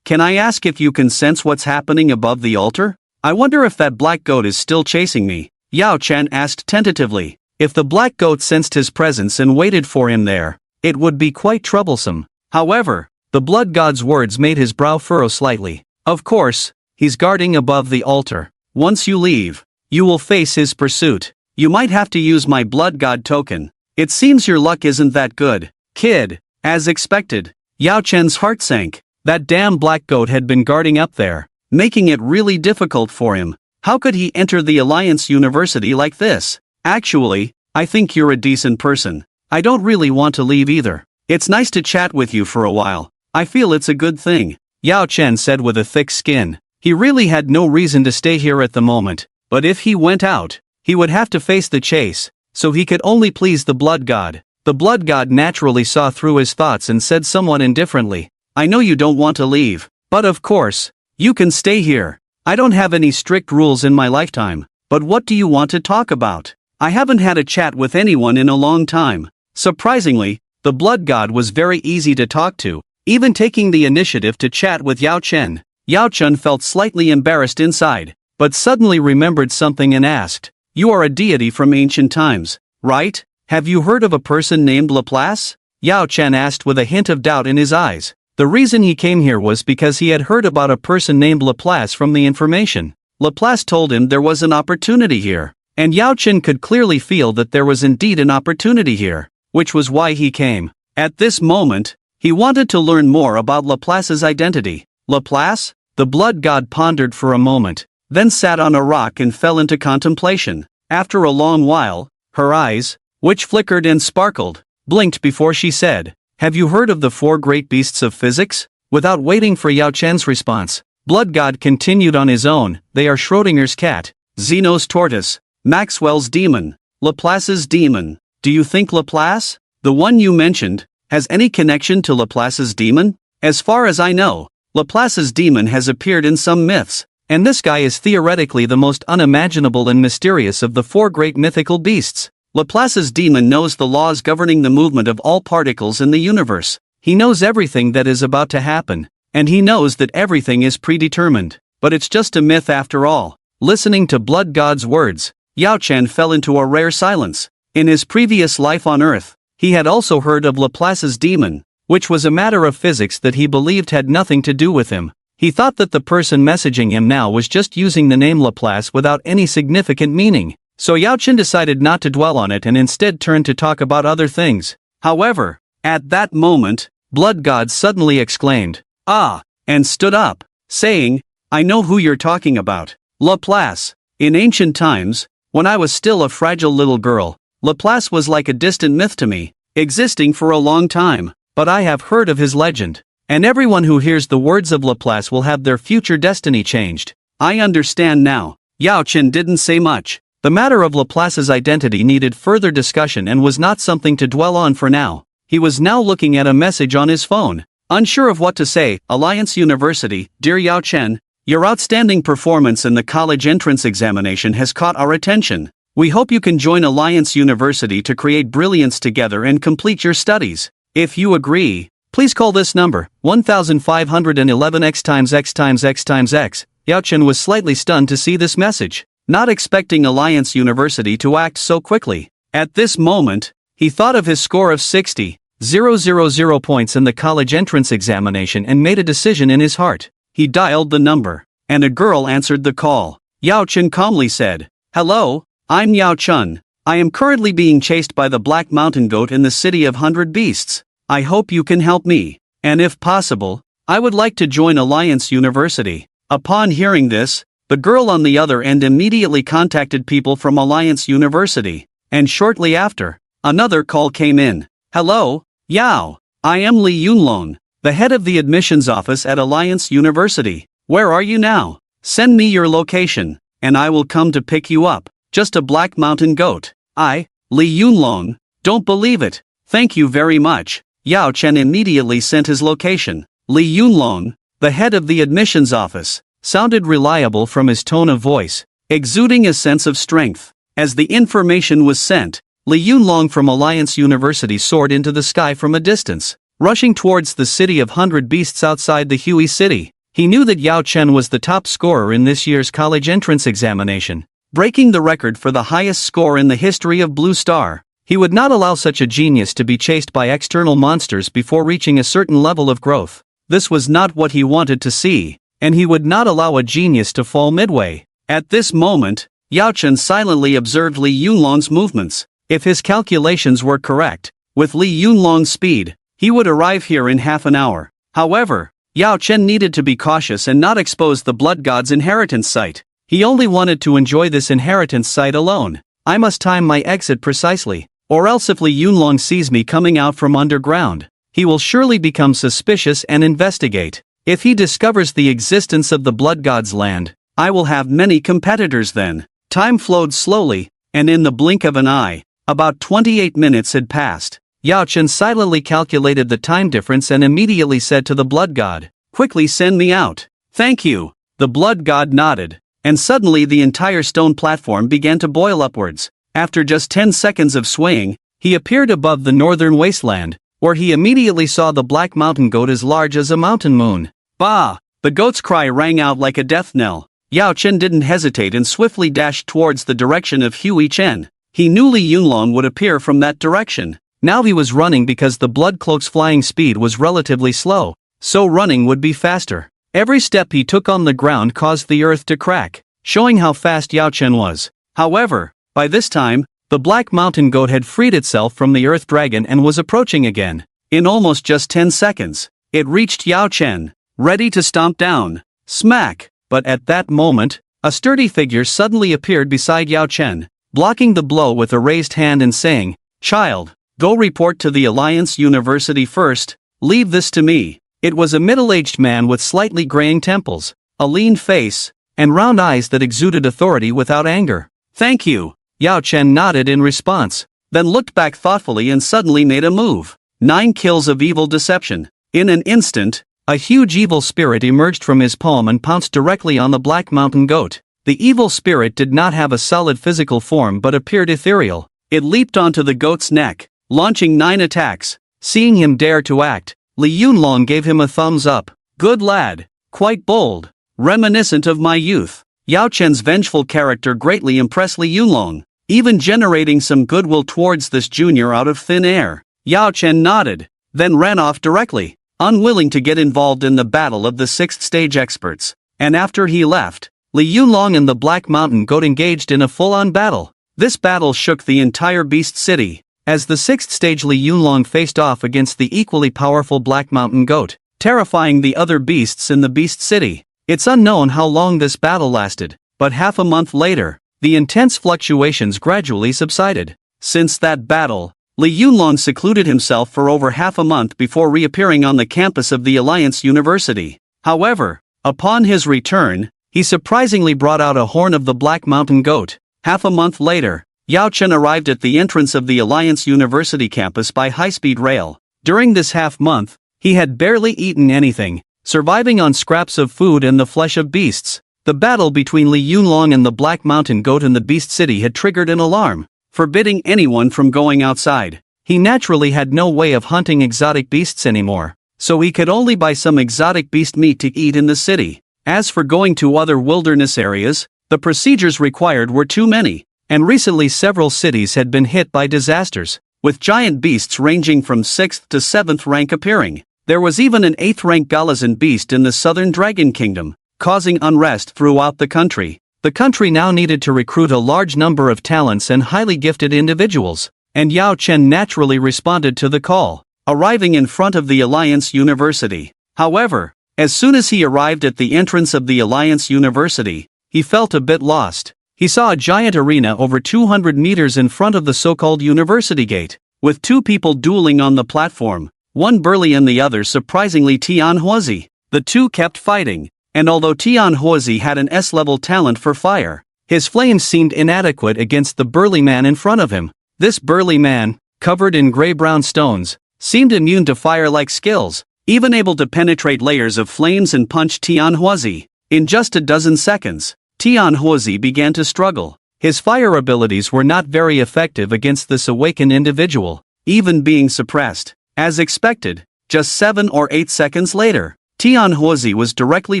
[SPEAKER 2] Can I ask if you can sense what's happening above the altar? I wonder if that black goat is still chasing me, Yao Chen asked tentatively. If the black goat sensed his presence and waited for him there, it would be quite troublesome. However, the blood god's words made his brow furrow slightly. Of course, he's guarding above the altar. Once you leave, you will face his pursuit. You might have to use my blood god token. It seems your luck isn't that good, kid. As expected, Yao Chen's heart sank. That damn black goat had been guarding up there, making it really difficult for him. How could he enter the Alliance University like this? Actually, I think you're a decent person. I don't really want to leave either. It's nice to chat with you for a while. I feel it's a good thing," Yao Chen said with a thick skin. He really had no reason to stay here at the moment, but if he went out, he would have to face the chase, so he could only please the blood god. The blood god naturally saw through his thoughts and said somewhat indifferently, "I know you don't want to leave, but of course, you can stay here. I don't have any strict rules in my lifetime, but what do you want to talk about? I haven't had a chat with anyone in a long time." Surprisingly, the blood god was very easy to talk to, even taking the initiative to chat with Yao Chen. Yao Chen felt slightly embarrassed inside, but suddenly remembered something and asked, "You are a deity from ancient times, right? Have you heard of a person named Laplace?" Yao Chen asked with a hint of doubt in his eyes. The reason he came here was because he had heard about a person named Laplace from the information. Laplace told him there was an opportunity here, and Yao Chen could clearly feel that there was indeed an opportunity here, which was why he came. At this moment, he wanted to learn more about Laplace's identity. Laplace? The blood god pondered for a moment, then sat on a rock and fell into contemplation. After a long while, her eyes, which flickered and sparkled, blinked before she said, "Have you heard of the four great beasts of physics?" Without waiting for Yao Chen's response, blood god continued on his own. They are Schrödinger's cat, Zeno's tortoise, Maxwell's demon, Laplace's demon. Do you think Laplace, the one you mentioned, has any connection to Laplace's demon? As far as I know, Laplace's demon has appeared in some myths, and this guy is theoretically the most unimaginable and mysterious of the four great mythical beasts. Laplace's demon knows the laws governing the movement of all particles in the universe. He knows everything that is about to happen, and he knows that everything is predetermined. But it's just a myth after all. Listening to blood god's words, Yao Chen fell into a rare silence. In his previous life on Earth, he had also heard of Laplace's demon, which was a matter of physics that he believed had nothing to do with him. He thought that the person messaging him now was just using the name Laplace without any significant meaning, so Yao Chen decided not to dwell on it and instead turned to talk about other things. However, at that moment, Blood God suddenly exclaimed, "Ah!" and stood up, saying, "I know who you're talking about. Laplace. In ancient times, when I was still a fragile little girl, Laplace was like a distant myth to me, existing for a long time. But I have heard of his legend, and everyone who hears the words of Laplace will have their future destiny changed. I understand now." Yao Chen didn't say much. The matter of Laplace's identity needed further discussion and was not something to dwell on for now. He was now looking at a message on his phone, unsure of what to say. Alliance University, Dear Yao Chen, your outstanding performance in the college entrance examination has caught our attention. We hope you can join Alliance University to create brilliance together and complete your studies. If you agree, please call this number, 1511 x times x times x times x. Yao Chen was slightly stunned to see this message, not expecting Alliance University to act so quickly. At this moment, he thought of his score of 60,000 points in the college entrance examination and made a decision in his heart. He dialed the number, and a girl answered the call. Yao Chen calmly said, "Hello, I'm Yao Chen. I am currently being chased by the Black Mountain Goat in the City of 100 Beasts. I hope you can help me, and if possible, I would like to join Alliance University." Upon hearing this, the girl on the other end immediately contacted people from Alliance University, and shortly after, another call came in. "Hello, Yao. I am Li Yunlong, the head of the admissions office at Alliance University. Where are you now? Send me your location, and I will come to pick you up. Just a Black Mountain Goat. I, Li Yunlong, don't believe it. Thank you very much." Yao Chen immediately sent his location. Li Yunlong, the head of the admissions office, sounded reliable from his tone of voice, exuding a sense of strength. As the information was sent, Li Yunlong from Alliance University soared into the sky from a distance, rushing towards the City of 100 Beasts outside the Hui City. He knew that Yao Chen was the top scorer in this year's college entrance examination, breaking the record for the highest score in the history of Blue Star. He would not allow such a genius to be chased by external monsters before reaching a certain level of growth. This was not what he wanted to see, and he would not allow a genius to fall midway. At this moment, Yao Chen silently observed Li Yunlong's movements. If his calculations were correct, with Li Yunlong's speed, he would arrive here in half an hour. However, Yao Chen needed to be cautious and not expose the blood god's inheritance site. He only wanted to enjoy this inheritance site alone.
[SPEAKER 1] I must time my exit precisely, or else if Li Yunlong sees me coming out from underground, he will surely become suspicious and investigate. If he discovers the existence of the Blood God's land, I will have many competitors then. Time flowed slowly, and in the blink of an eye, about 28 minutes had passed. Yao Chen silently calculated the time difference and immediately said to the Blood God, "Quickly send me out." "Thank you." The Blood God nodded, and suddenly the entire stone platform began to boil upwards. After just 10 seconds of swaying, he appeared above the northern wasteland, where he immediately saw the black mountain goat as large as a mountain moon. Bah! The goat's cry rang out like a death knell. Yao Chen didn't hesitate and swiftly dashed towards the direction of Hui Chen. He knew Li Yunlong would appear from that direction. Now he was running because the blood cloak's flying speed was relatively slow, so running would be faster. Every step he took on the ground caused the earth to crack, showing how fast Yao Chen was. However, by this time, the black mountain goat had freed itself from the earth dragon and was approaching again. In almost just 10 seconds, it reached Yao Chen, ready to stomp down. Smack! But at that moment, a sturdy figure suddenly appeared beside Yao Chen, blocking the blow with a raised hand and saying, "Child, go report to the Alliance University first, leave this to me." It was a middle-aged man with slightly graying temples, a lean face, and round eyes that exuded authority without anger. "Thank you." Yao Chen nodded in response, then looked back thoughtfully and suddenly made a move. 9 kills of evil deception. In an instant, a huge evil spirit emerged from his palm and pounced directly on the black mountain goat. The evil spirit did not have a solid physical form but appeared ethereal. It leaped onto the goat's neck, launching 9 attacks. Seeing him dare to act, Li Yunlong gave him a thumbs up. "Good lad, quite bold, reminiscent of my youth." Yao Chen's vengeful character greatly impressed Li Yunlong, even generating some goodwill towards this junior out of thin air. Yao Chen nodded, then ran off directly, unwilling to get involved in the battle of the 6th stage experts. And after he left, Li Yunlong and the Black Mountain Goat engaged in a full-on battle. This battle shook the entire Beast City. As the 6th stage, Li Yunlong faced off against the equally powerful Black Mountain Goat, terrifying the other beasts in the Beast City. It's unknown how long this battle lasted, but half a month later, the intense fluctuations gradually subsided. Since that battle, Li Yunlong secluded himself for over half a month before reappearing on the campus of the Alliance University. However, upon his return, he surprisingly brought out a horn of the Black Mountain Goat. Half a month later, Yao Chen arrived at the entrance of the Alliance University campus by high-speed rail. During this half-month, he had barely eaten anything, surviving on scraps of food and the flesh of beasts. The battle between Li Yunlong and the Black Mountain Goat in the Beast City had triggered an alarm, forbidding anyone from going outside. He naturally had no way of hunting exotic beasts anymore, so he could only buy some exotic beast meat to eat in the city. As for going to other wilderness areas, the procedures required were too many, and recently several cities had been hit by disasters, with giant beasts ranging from 6th to 7th rank appearing. There was even an 8th rank Galazan beast in the southern Dragon Kingdom, causing unrest throughout the country. The country now needed to recruit a large number of talents and highly gifted individuals, and Yao Chen naturally responded to the call, arriving in front of the Alliance University. However, as soon as he arrived at the entrance of the Alliance University, he felt a bit lost. He saw a giant arena over 200 meters in front of the so-called University Gate, with 2 people dueling on the platform, one burly and the other surprisingly Tianhuozi. The 2 kept fighting, and although Tianhuozi had an S-level talent for fire, his flames seemed inadequate against the burly man in front of him. This burly man, covered in gray-brown stones, seemed immune to fire-like skills, even able to penetrate layers of flames and punch Tianhuozi. In just a dozen seconds, Tianhuozi began to struggle. His fire abilities were not very effective against this awakened individual, even being suppressed. As expected, just 7 or 8 seconds later, Tianhuozi was directly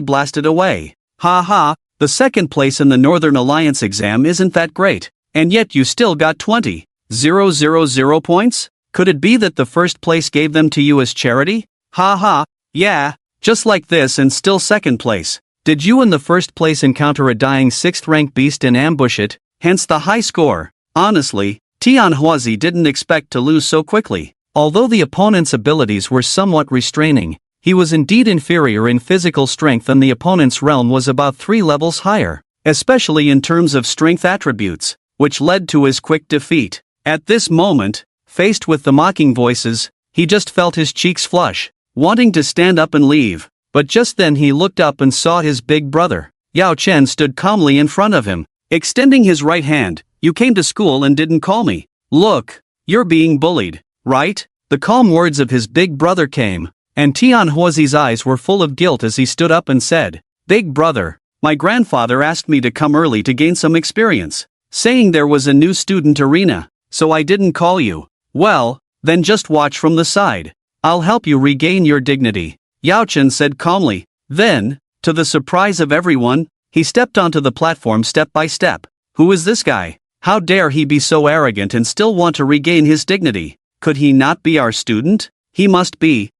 [SPEAKER 1] blasted away. "Ha ha, the second place in the Northern Alliance exam isn't that great, and yet you still got 20,000 points? Could it be that the first place gave them to you as charity? Ha ha, yeah, just like this and still second place. Did you in the first place encounter a dying 6th rank beast and ambush it, hence the high score?" Honestly, Tianhuozi didn't expect to lose so quickly. Although the opponent's abilities were somewhat restraining, he was indeed inferior in physical strength and the opponent's realm was about 3 levels higher, especially in terms of strength attributes.
[SPEAKER 2] which led to his quick defeat. At this moment, faced with the mocking voices, he just felt his cheeks flush, wanting to stand up and leave. But just then he looked up and saw his big brother. Yao Chen stood calmly in front of him, extending his right hand. "You came to school and didn't call me. Look, you're being bullied, right?" The calm words of his big brother came, and Tianhuozi's eyes were full of guilt as he stood up and said, "Big brother, my grandfather asked me to come early to gain some experience, saying there was a new student arena, so I didn't call you." "Well, then just watch from the side. I'll help you regain your dignity," Yao Chen said calmly. Then, to the surprise of everyone, he stepped onto the platform step by step. Who is this guy? How dare he be so arrogant and still want to regain his dignity? Could he not be our student? He must be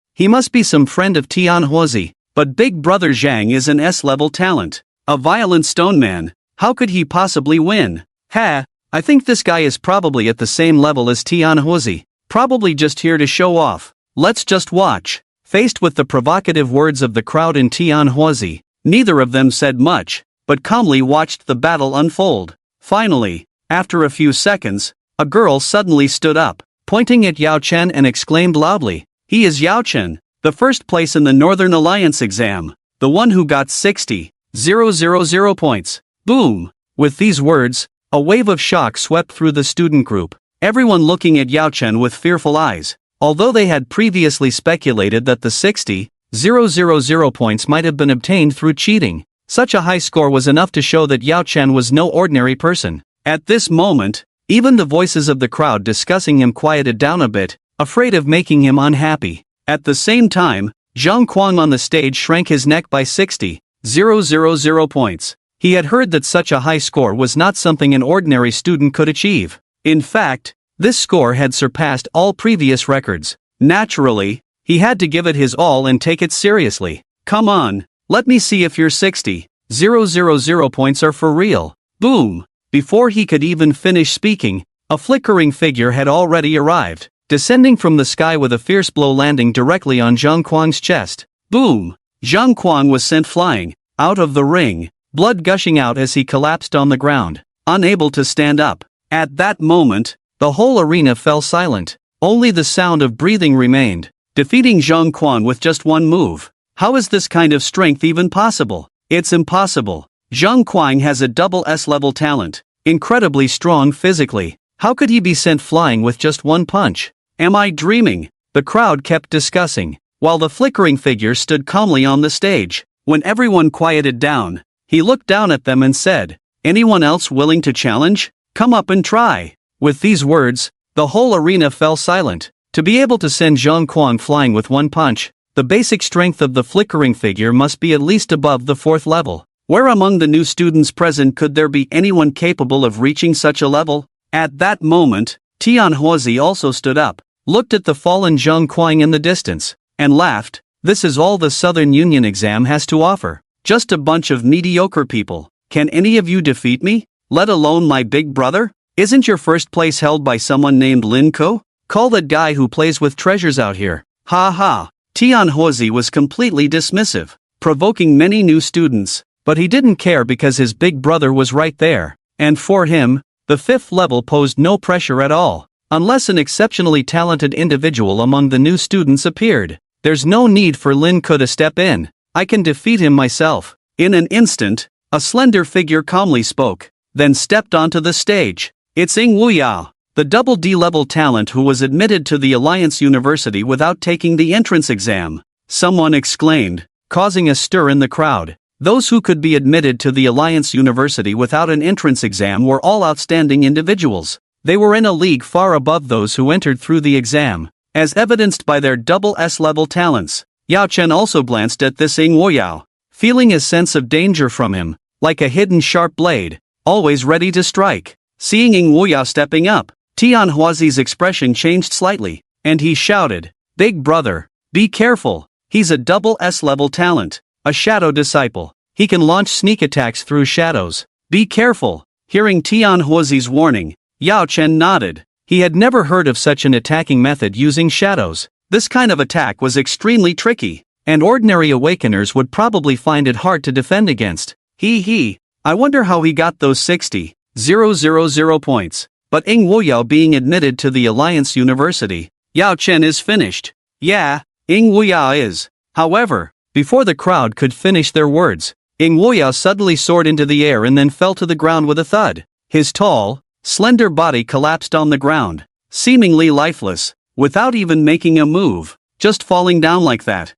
[SPEAKER 2] some friend of Tianhuozi. But big brother Zhang is an S-level talent, a violent stone man. How could he possibly win? I think this guy is probably at the same level as Tianhuozi, probably just here to show off. Let's just watch. Faced with the provocative words of the crowd in Tianhuozi, neither of them said much, but calmly watched the battle unfold. Finally, after a few seconds, a girl suddenly stood up, pointing at Yao Chen and exclaimed loudly, "He is Yao Chen, the first place in the Northern Alliance exam, the one who got 60,000 points." Boom! With these words, a wave of shock swept through the student group, everyone looking at Yao Chen with fearful eyes. Although they had previously speculated that the 60,000 points might have been obtained through cheating, such a high score was enough to show that Yao Chen was no ordinary person. At this moment, even the voices of the crowd discussing him quieted down a bit, afraid of making him unhappy. At the same time, Zhang Kuang on the stage shrank his neck by 60,000 points. He had heard that such a high score was not something an ordinary student could achieve. In fact, this score had surpassed all previous records. Naturally, he had to give it his all and take it seriously. "Come on, let me see if your 60,000 points are for real." Boom! Before he could even finish speaking, a flickering figure had already arrived, descending from the sky with a fierce blow landing directly on Zhang Kuang's chest. Boom! Zhang Kuang was sent flying out of the ring, blood gushing out as he collapsed on the ground, unable to stand up. At that moment, the whole arena fell silent. Only the sound of breathing remained. Defeating Zhang Kuang with just one move. How is this kind of strength even possible? It's impossible. Zhang Kuang has a double S-level talent, incredibly strong physically. How could he be sent flying with just one punch? Am I dreaming? The crowd kept discussing, while the flickering figure stood calmly on the stage. When everyone quieted down, he looked down at them and said, "Anyone else willing to challenge? Come up and try." With these words, the whole arena fell silent. To be able to send Zhang Kuang flying with one punch, the basic strength of the flickering figure must be at least above the 4th level. Where among the new students present could there be anyone capable of reaching such a level? At that moment, Tianhuozi also stood up, looked at the fallen Zhang Kuang in the distance, and laughed. "This is all the Southern Union exam has to offer. Just a bunch of mediocre people. Can any of you defeat me? Let alone my big brother? Isn't your first place held by someone named Lin Ko? Call that guy who plays with treasures out here." Ha ha! Tianhuozi was completely dismissive, provoking many new students, but he didn't care because his big brother was right there, and for him, the 5th level posed no pressure at all. Unless an exceptionally talented individual among the new students appeared, there's no need for Lin Ko to step in. I can defeat him myself. In an instant, a slender figure calmly spoke, then stepped onto the stage. It's Ying Wuyao, the double D-level talent who was admitted to the Alliance University without taking the entrance exam. Someone exclaimed, causing a stir in the crowd. Those who could be admitted to the Alliance University without an entrance exam were all outstanding individuals. They were in a league far above those who entered through the exam, as evidenced by their double S-level talents. Yao Chen also glanced at this Ying Wuyao, feeling a sense of danger from him, like a hidden sharp blade, always ready to strike. Seeing Ying Wuyao stepping up, Tianhuozi's expression changed slightly, and he shouted, "Big brother, be careful, he's a double S-level talent. A shadow disciple. He can launch sneak attacks through shadows. Be careful." Hearing Tianhuozi's warning, Yao Chen nodded. He had never heard of such an attacking method using shadows. This kind of attack was extremely tricky, and ordinary awakeners would probably find it hard to defend against. I wonder how he got those 60,000 000 points. But Ing Wuyao being admitted to the Alliance University, Yao Chen is finished. Yeah, Ing Wuyao is. However, before the crowd could finish their words, Ing Wuyao suddenly soared into the air and then fell to the ground with a thud. His tall, slender body collapsed on the ground, seemingly lifeless, without even making a move, just falling down like that.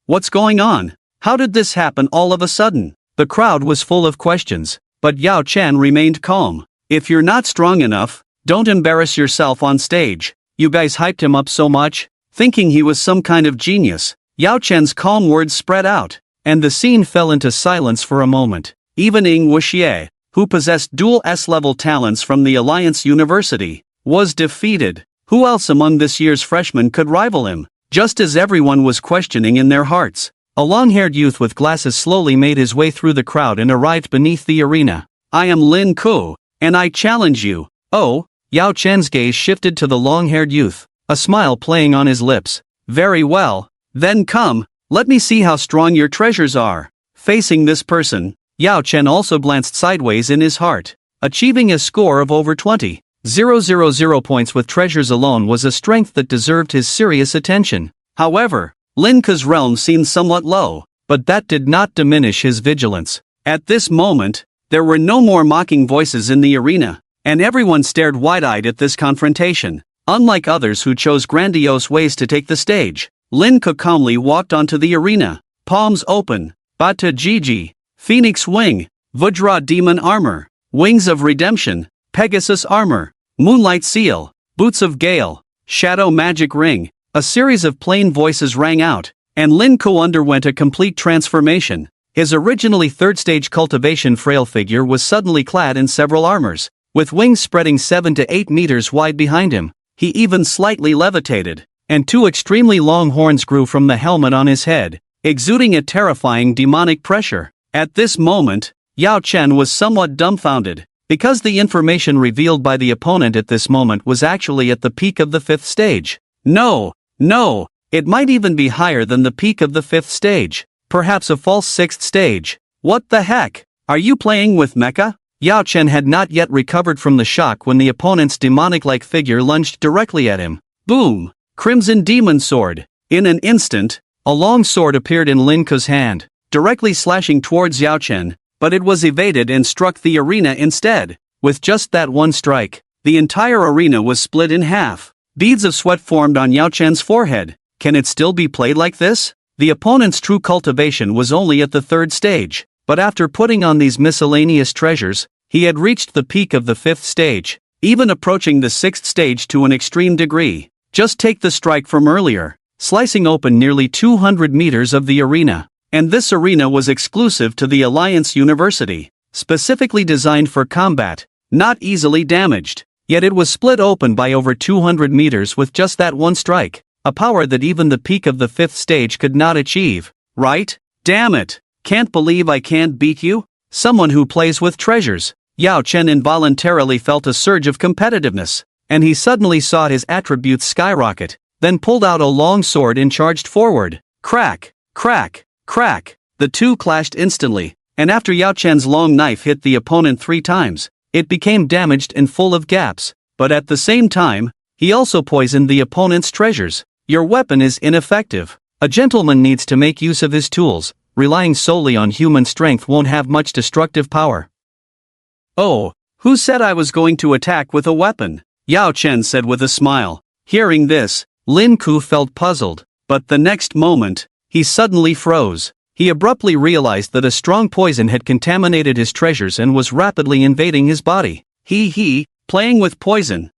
[SPEAKER 2] What's going on? How did this happen all of a sudden? The crowd was full of questions, but Yao Chen remained calm. If you're not strong enough, don't embarrass yourself on stage. You guys hyped him up so much, thinking he was some kind of genius. Yao Chen's calm words spread out, and the scene fell into silence for a moment. Even Ing Wuxie, who possessed dual S-level talents from the Alliance University, was defeated. Who else among this year's freshmen could rival him? Just as everyone was questioning in their hearts, a long-haired youth with glasses slowly made his way through the crowd and arrived beneath the arena. I am Lin Ku, and I challenge you. Oh, Yao Chen's gaze shifted to the long-haired youth, a smile playing on his lips. Very well, then come, let me see how strong your treasures are. Facing this person, Yao Chen also glanced sideways in his heart, achieving a score of over 20,000 points with treasures alone was a strength that deserved his serious attention. However, Lin Ku's realm seemed somewhat low, but that did not diminish his vigilance. At this moment, there were no more mocking voices in the arena, and everyone stared wide-eyed at this confrontation. Unlike others who chose grandiose ways to take the stage, Lin Ku calmly walked onto the arena, palms open, Bata Jiji, Phoenix Wing, Vajra Demon Armor, Wings of Redemption, Pegasus Armor, Moonlight Seal, Boots of Gale, Shadow Magic Ring. A series of plain voices rang out, and Lin Ku underwent a complete transformation. His originally third-stage cultivation frail figure was suddenly clad in several armors, with wings spreading 7 to 8 meters wide behind him. He even slightly levitated, and 2 extremely long horns grew from the helmet on his head, exuding a terrifying demonic pressure. At this moment, Yao Chen was somewhat dumbfounded, because the information revealed by the opponent at this moment was actually at the peak of the 5th stage. No, it might even be higher than the peak of the 5th stage, perhaps a false 6th stage. What the heck? Are you playing with Mecha? Yao Chen had not yet recovered from the shock when the opponent's demonic-like figure lunged directly at him. Boom! Crimson Demon Sword. In an instant, a long sword appeared in Lin Ku's hand, directly slashing towards Yao Chen, but it was evaded and struck the arena instead. With just that one strike, the entire arena was split in half. Beads of sweat formed on Yao Chen's forehead. Can it still be played like this? The opponent's true cultivation was only at the 3rd stage, but after putting on these miscellaneous treasures, he had reached the peak of the 5th stage, even approaching the 6th stage to an extreme degree. Just take the strike from earlier, slicing open nearly 200 meters of the arena. And this arena was exclusive to the Alliance University, specifically designed for combat, not easily damaged. Yet it was split open by over 200 meters with just that one strike, a power that even the peak of the 5th stage could not achieve. Right? Damn it! Can't believe I can't beat you? Someone who plays with treasures. Yao Chen involuntarily felt a surge of competitiveness, and he suddenly saw his attributes skyrocket, then pulled out a long sword and charged forward. Crack! Crack! Crack! The two clashed instantly, and after Yao Chen's long knife hit the opponent 3 times, it became damaged and full of gaps, but at the same time, he also poisoned the opponent's treasures. Your weapon is ineffective. A gentleman needs to make use of his tools. Relying solely on human strength won't have much destructive power. Oh, who said I was going to attack with a weapon? Yao Chen said with a smile. Hearing this, Lin Ku felt puzzled, but the next moment, he suddenly froze. He abruptly realized that a strong poison had contaminated his treasures and was rapidly invading his body. Playing with poison.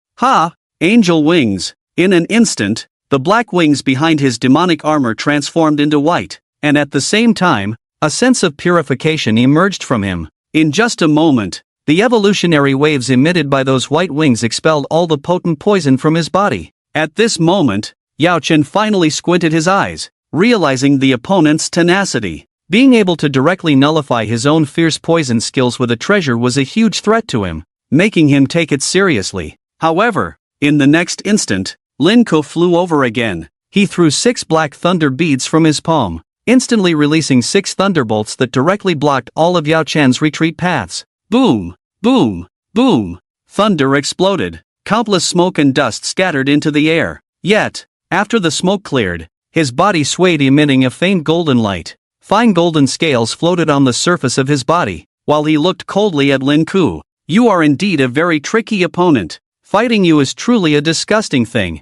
[SPEAKER 2] Angel wings. In an instant, the black wings behind his demonic armor transformed into white, and at the same time, a sense of purification emerged from him. In just a moment, the evolutionary waves emitted by those white wings expelled all the potent poison from his body. At this moment, Yao Chen finally squinted his eyes, realizing the opponent's tenacity. Being able to directly nullify his own fierce poison skills with a treasure was a huge threat to him, making him take it seriously. However, in the next instant, Lin Ku flew over again. He threw 6 black thunder beads from his palm, instantly releasing 6 thunderbolts that directly blocked all of Yao Chen's retreat paths. Boom! Boom! Boom! Thunder exploded. Countless smoke and dust scattered into the air. Yet, after the smoke cleared, his body swayed, emitting a faint golden light. Fine golden scales floated on the surface of his body, while he looked coldly at Lin Ku. You are indeed a very tricky opponent. Fighting you is truly a disgusting thing.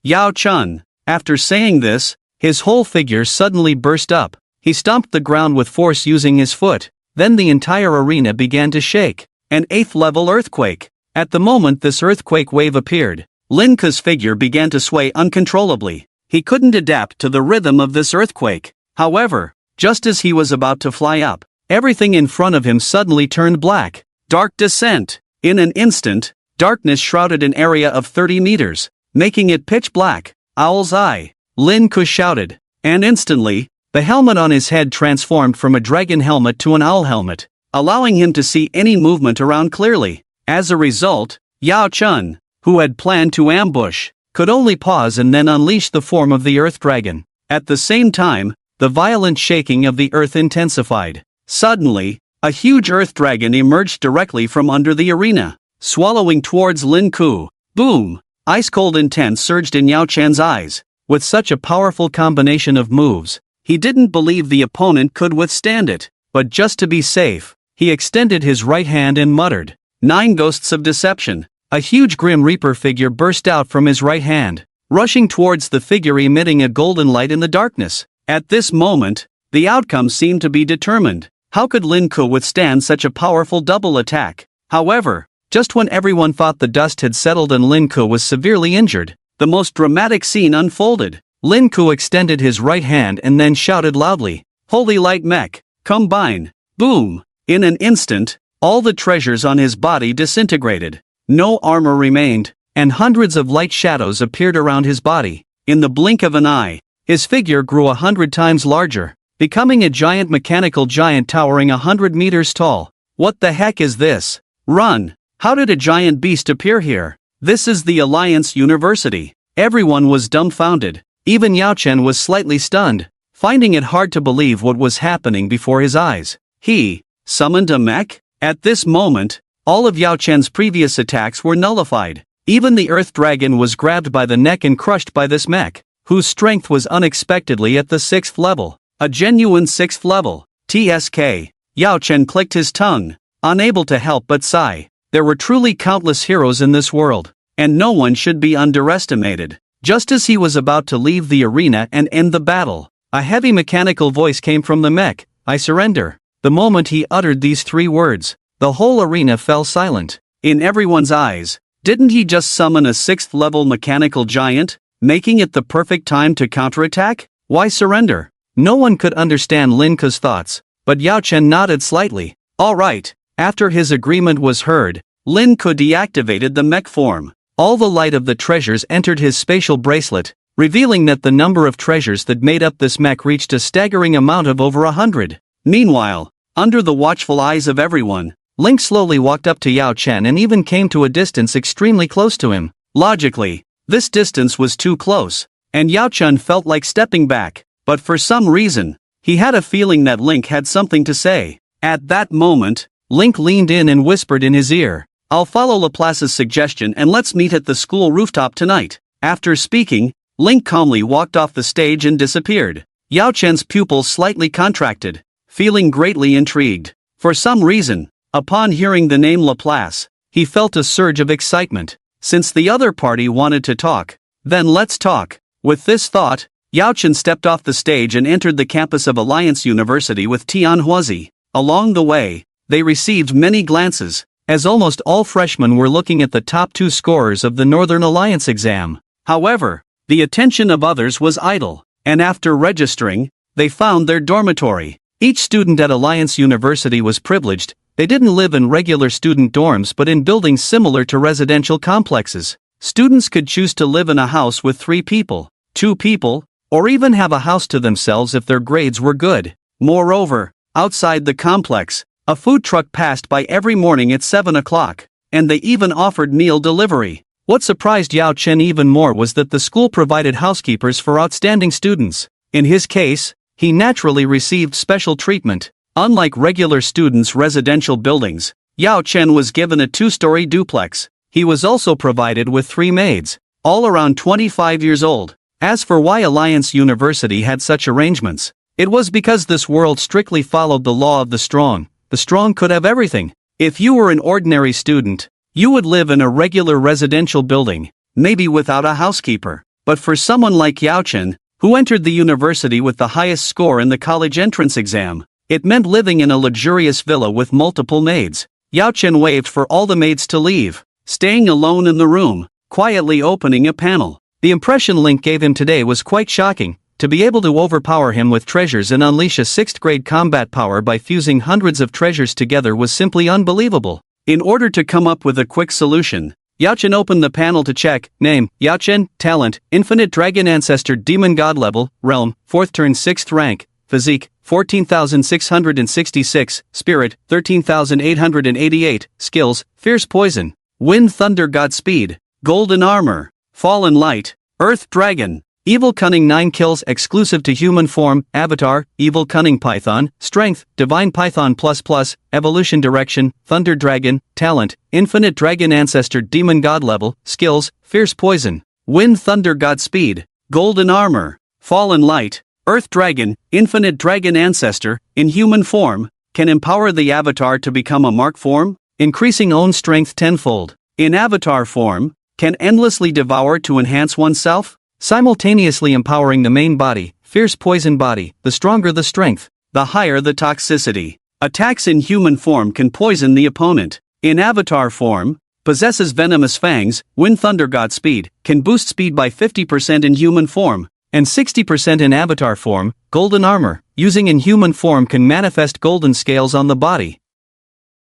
[SPEAKER 2] Yao Chun. After saying this, his whole figure suddenly burst up. He stomped the ground with force using his foot. Then the entire arena began to shake. An 8th-level earthquake. At the moment this earthquake wave appeared, Lin Ku's figure began to sway uncontrollably. He couldn't adapt to the rhythm of this earthquake. However, just as he was about to fly up, everything in front of him suddenly turned black. Dark descent. In an instant, darkness shrouded an area of 30 meters, making it pitch black. Owl's eye. Lin Ku shouted. And instantly, the helmet on his head transformed from a dragon helmet to an owl helmet, allowing him to see any movement around clearly. As a result, Yao Chun, who had planned to ambush, could only pause and then unleash the form of the Earth Dragon. At the same time, the violent shaking of the earth intensified. Suddenly, a huge Earth Dragon emerged directly from under the arena, swallowing towards Lin Ku. Boom! Ice-cold intent surged in Yao Chan's eyes. With such a powerful combination of moves, he didn't believe the opponent could withstand it. But just to be safe, he extended his right hand and muttered, 9 Ghosts of Deception. A huge Grim Reaper figure burst out from his right hand, rushing towards the figure, emitting a golden light in the darkness. At this moment, the outcome seemed to be determined. How could Lin Ku withstand such a powerful double attack? However, just when everyone thought the dust had settled and Lin Ku was severely injured, the most dramatic scene unfolded. Lin Ku extended his right hand and then shouted loudly, Holy Light Mech, combine! Boom! In an instant, all the treasures on his body disintegrated. No armor remained, and hundreds of light shadows appeared around his body. In the blink of an eye, his figure grew 100 times larger, becoming a giant mechanical giant towering 100 meters tall. What the heck is this? Run! How did a giant beast appear here? This is the Alliance University. Everyone was dumbfounded. Even Yao Chen was slightly stunned, finding it hard to believe what was happening before his eyes. He summoned a mech? At this moment, all of Yao Chen's previous attacks were nullified. Even the Earth Dragon was grabbed by the neck and crushed by this mech, whose strength was unexpectedly at the 6th level. A genuine 6th level. TSK. Yao Chen clicked his tongue, unable to help but sigh. There were truly countless heroes in this world, and no one should be underestimated. Just as he was about to leave the arena and end the battle, a heavy mechanical voice came from the mech. I surrender. The moment he uttered these 3 words, the whole arena fell silent. In everyone's eyes, didn't he just summon a 6th level mechanical giant, making it the perfect time to counterattack? Why surrender? No one could understand Lin Ku's thoughts, but Yao Chen nodded slightly. All right. After his agreement was heard, Lin Ku deactivated the mech form. All the light of the treasures entered his spatial bracelet, revealing that the number of treasures that made up this mech reached a staggering amount of over 100. Meanwhile, under the watchful eyes of everyone, Link slowly walked up to Yao Chen and even came to a distance extremely close to him. Logically, this distance was too close, and Yao Chen felt like stepping back, but for some reason, he had a feeling that Link had something to say. At that moment, Link leaned in and whispered in his ear, I'll follow Laplace's suggestion and let's meet at the school rooftop tonight. After speaking, Link calmly walked off the stage and disappeared. Yao Chen's pupils slightly contracted, feeling greatly intrigued. For some reason, upon hearing the name Laplace, he felt a surge of excitement. Since the other party wanted to talk, then let's talk. With this thought, Yao Chen stepped off the stage and entered the campus of Alliance University with Tian Huazi. Along the way, they received many glances, as almost all freshmen were looking at the top 2 scorers of the Northern Alliance exam. However, the attention of others was idle, and after registering, they found their dormitory. Each student at Alliance University was privileged. They didn't live in regular student dorms but in buildings similar to residential complexes. Students could choose to live in a house with 3 people, 2 people, or even have a house to themselves if their grades were good. Moreover, outside the complex, a food truck passed by every morning at 7 o'clock, and they even offered meal delivery. What surprised Yao Chen even more was that the school provided housekeepers for outstanding students. In his case, he naturally received special treatment. Unlike regular students' residential buildings, Yao Chen was given a 2-story duplex. He was also provided with 3 maids, all around 25 years old. As for why Alliance University had such arrangements, it was because this world strictly followed the law of the strong. The strong could have everything. If you were an ordinary student, you would live in a regular residential building, maybe without a housekeeper. But for someone like Yao Chen, who entered the university with the highest score in the college entrance exam, it meant living in a luxurious villa with multiple maids. Yao Chen waved for all the maids to leave, staying alone in the room, quietly opening a panel. The impression Link gave him today was quite shocking. To be able to overpower him with treasures and unleash a 6th grade combat power by fusing hundreds of treasures together was simply unbelievable. In order to come up with a quick solution, Yao Chen opened the panel to check. Name: Yao Chen. Talent: Infinite Dragon Ancestor, Demon God level. Realm: 4th turn, 6th rank. Physique: 14,666. Spirit: 13,888. Skills: Fierce Poison, Wind Thunder Godspeed, Golden Armor, Fallen Light, Earth Dragon. Evil Cunning 9 kills exclusive to human form. Avatar: Evil Cunning Python. Strength: Divine Python ++. Evolution direction: Thunder Dragon. Talent: Infinite Dragon Ancestor, Demon God level. Skills: Fierce Poison, Wind Thunder Godspeed, Golden Armor, Fallen Light, Earth Dragon. Infinite Dragon Ancestor, in human form, can empower the avatar to become a mark form, increasing own strength tenfold. In avatar form, can endlessly devour to enhance oneself, simultaneously empowering the main body. Fierce Poison body: the stronger the strength, the higher the toxicity. Attacks in human form can poison the opponent. In avatar form, possesses venomous fangs. Wind Thunder Godspeed can boost speed by 50% in human form, and 60% in avatar form. Golden Armor, using in human form, can manifest golden scales on the body,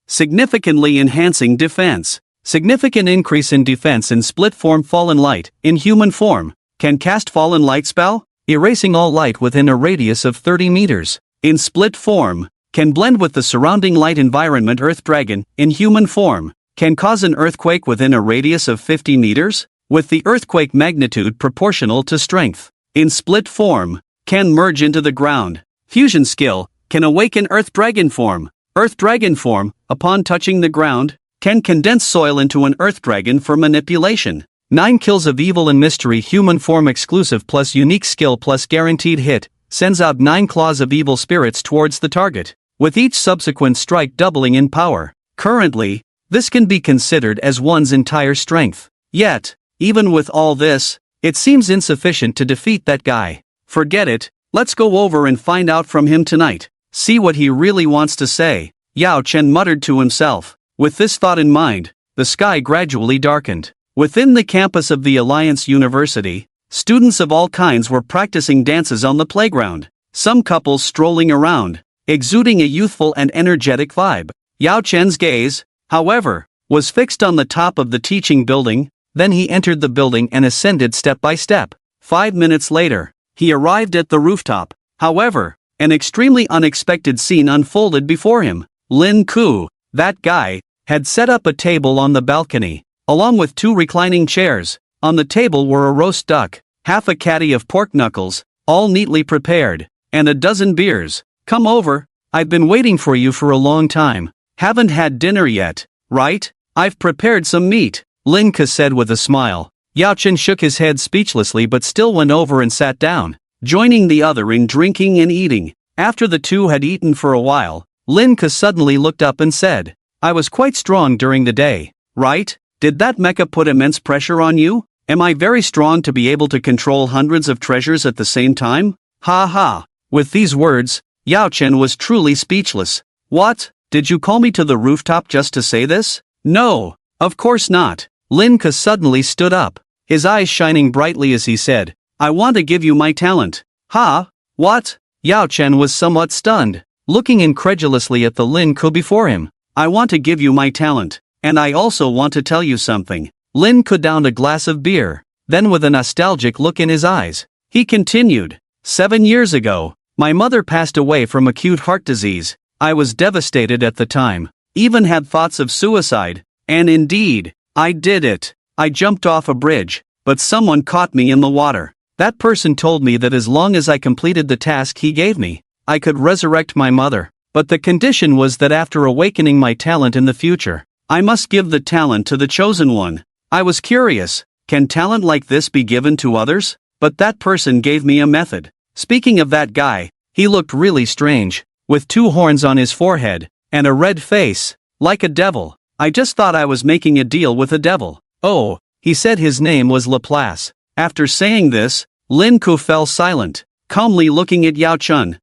[SPEAKER 2] significantly enhancing defense. Significant increase in defense in split form. Fallen Light, in human form, can cast Fallen Light spell, erasing all light within a radius of 30 meters. In split form, can blend with the surrounding light environment. Earth Dragon, in human form, can cause an earthquake within a radius of 50 meters, with the earthquake magnitude proportional to strength. In split form, can merge into the ground. Fusion skill, can awaken Earth Dragon form. Earth Dragon form, upon touching the ground, can condense soil into an Earth Dragon for manipulation. 9 kills of evil and mystery. Human form exclusive plus unique skill plus guaranteed hit, sends out 9 claws of evil spirits towards the target, with each subsequent strike doubling in power. Currently, this can be considered as one's entire strength. Yet, even with all this, it seems insufficient to defeat that guy. Forget it, let's go over and find out from him tonight. See what he really wants to say, Yao Chen muttered to himself. With this thought in mind, the sky gradually darkened. Within the campus of the Alliance University, students of all kinds were practicing dances on the playground. Some couples strolling around, exuding a youthful and energetic vibe. Yao Chen's gaze, however, was fixed on the top of the teaching building. Then he entered the building and ascended step by step. 5 minutes later, he arrived at the rooftop. However, an extremely unexpected scene unfolded before him. Lin Ku, that guy, had set up a table on the balcony, along with 2 reclining chairs. On the table were a roast duck, half a caddy of pork knuckles, all neatly prepared, and a dozen beers. Come over, I've been waiting for you for a long time. Haven't had dinner yet, right? I've prepared some meat, Lin Ku said with a smile. Yao Chen shook his head speechlessly but still went over and sat down, joining the other in drinking and eating. After the two had eaten for a while, Lin Ku suddenly looked up and said, I was quite strong during the day, right? Did that mecha put immense pressure on you? Am I very strong to be able to control hundreds of treasures at the same time? Ha ha. With these words, Yao Chen was truly speechless. What? Did you call me to the rooftop just to say this? No, of course not. Lin Ku suddenly stood up, his eyes shining brightly as he said, I want to give you my talent. Ha? What? Yao Chen was somewhat stunned, looking incredulously at the Lin Ku before him. I want to give you my talent, and I also want to tell you something. Lin Ku downed a glass of beer, then with a nostalgic look in his eyes, he continued, 7 years ago, my mother passed away from acute heart disease. I was devastated at the time, even had thoughts of suicide, and indeed, I did it. I jumped off a bridge, but someone caught me in the water. That person told me that as long as I completed the task he gave me, I could resurrect my mother.
[SPEAKER 1] But the condition was that after awakening my talent in the future, I must give the talent to the chosen one. I was curious, can talent like this be given to others? But that person gave me a method. Speaking of that guy, he looked really strange, with 2 horns on his forehead, and a red face, like a devil. I just thought I was making a deal with a devil. Oh, he said his name was Laplace. After saying this, Lin Ku fell silent, calmly looking at Yao Chun.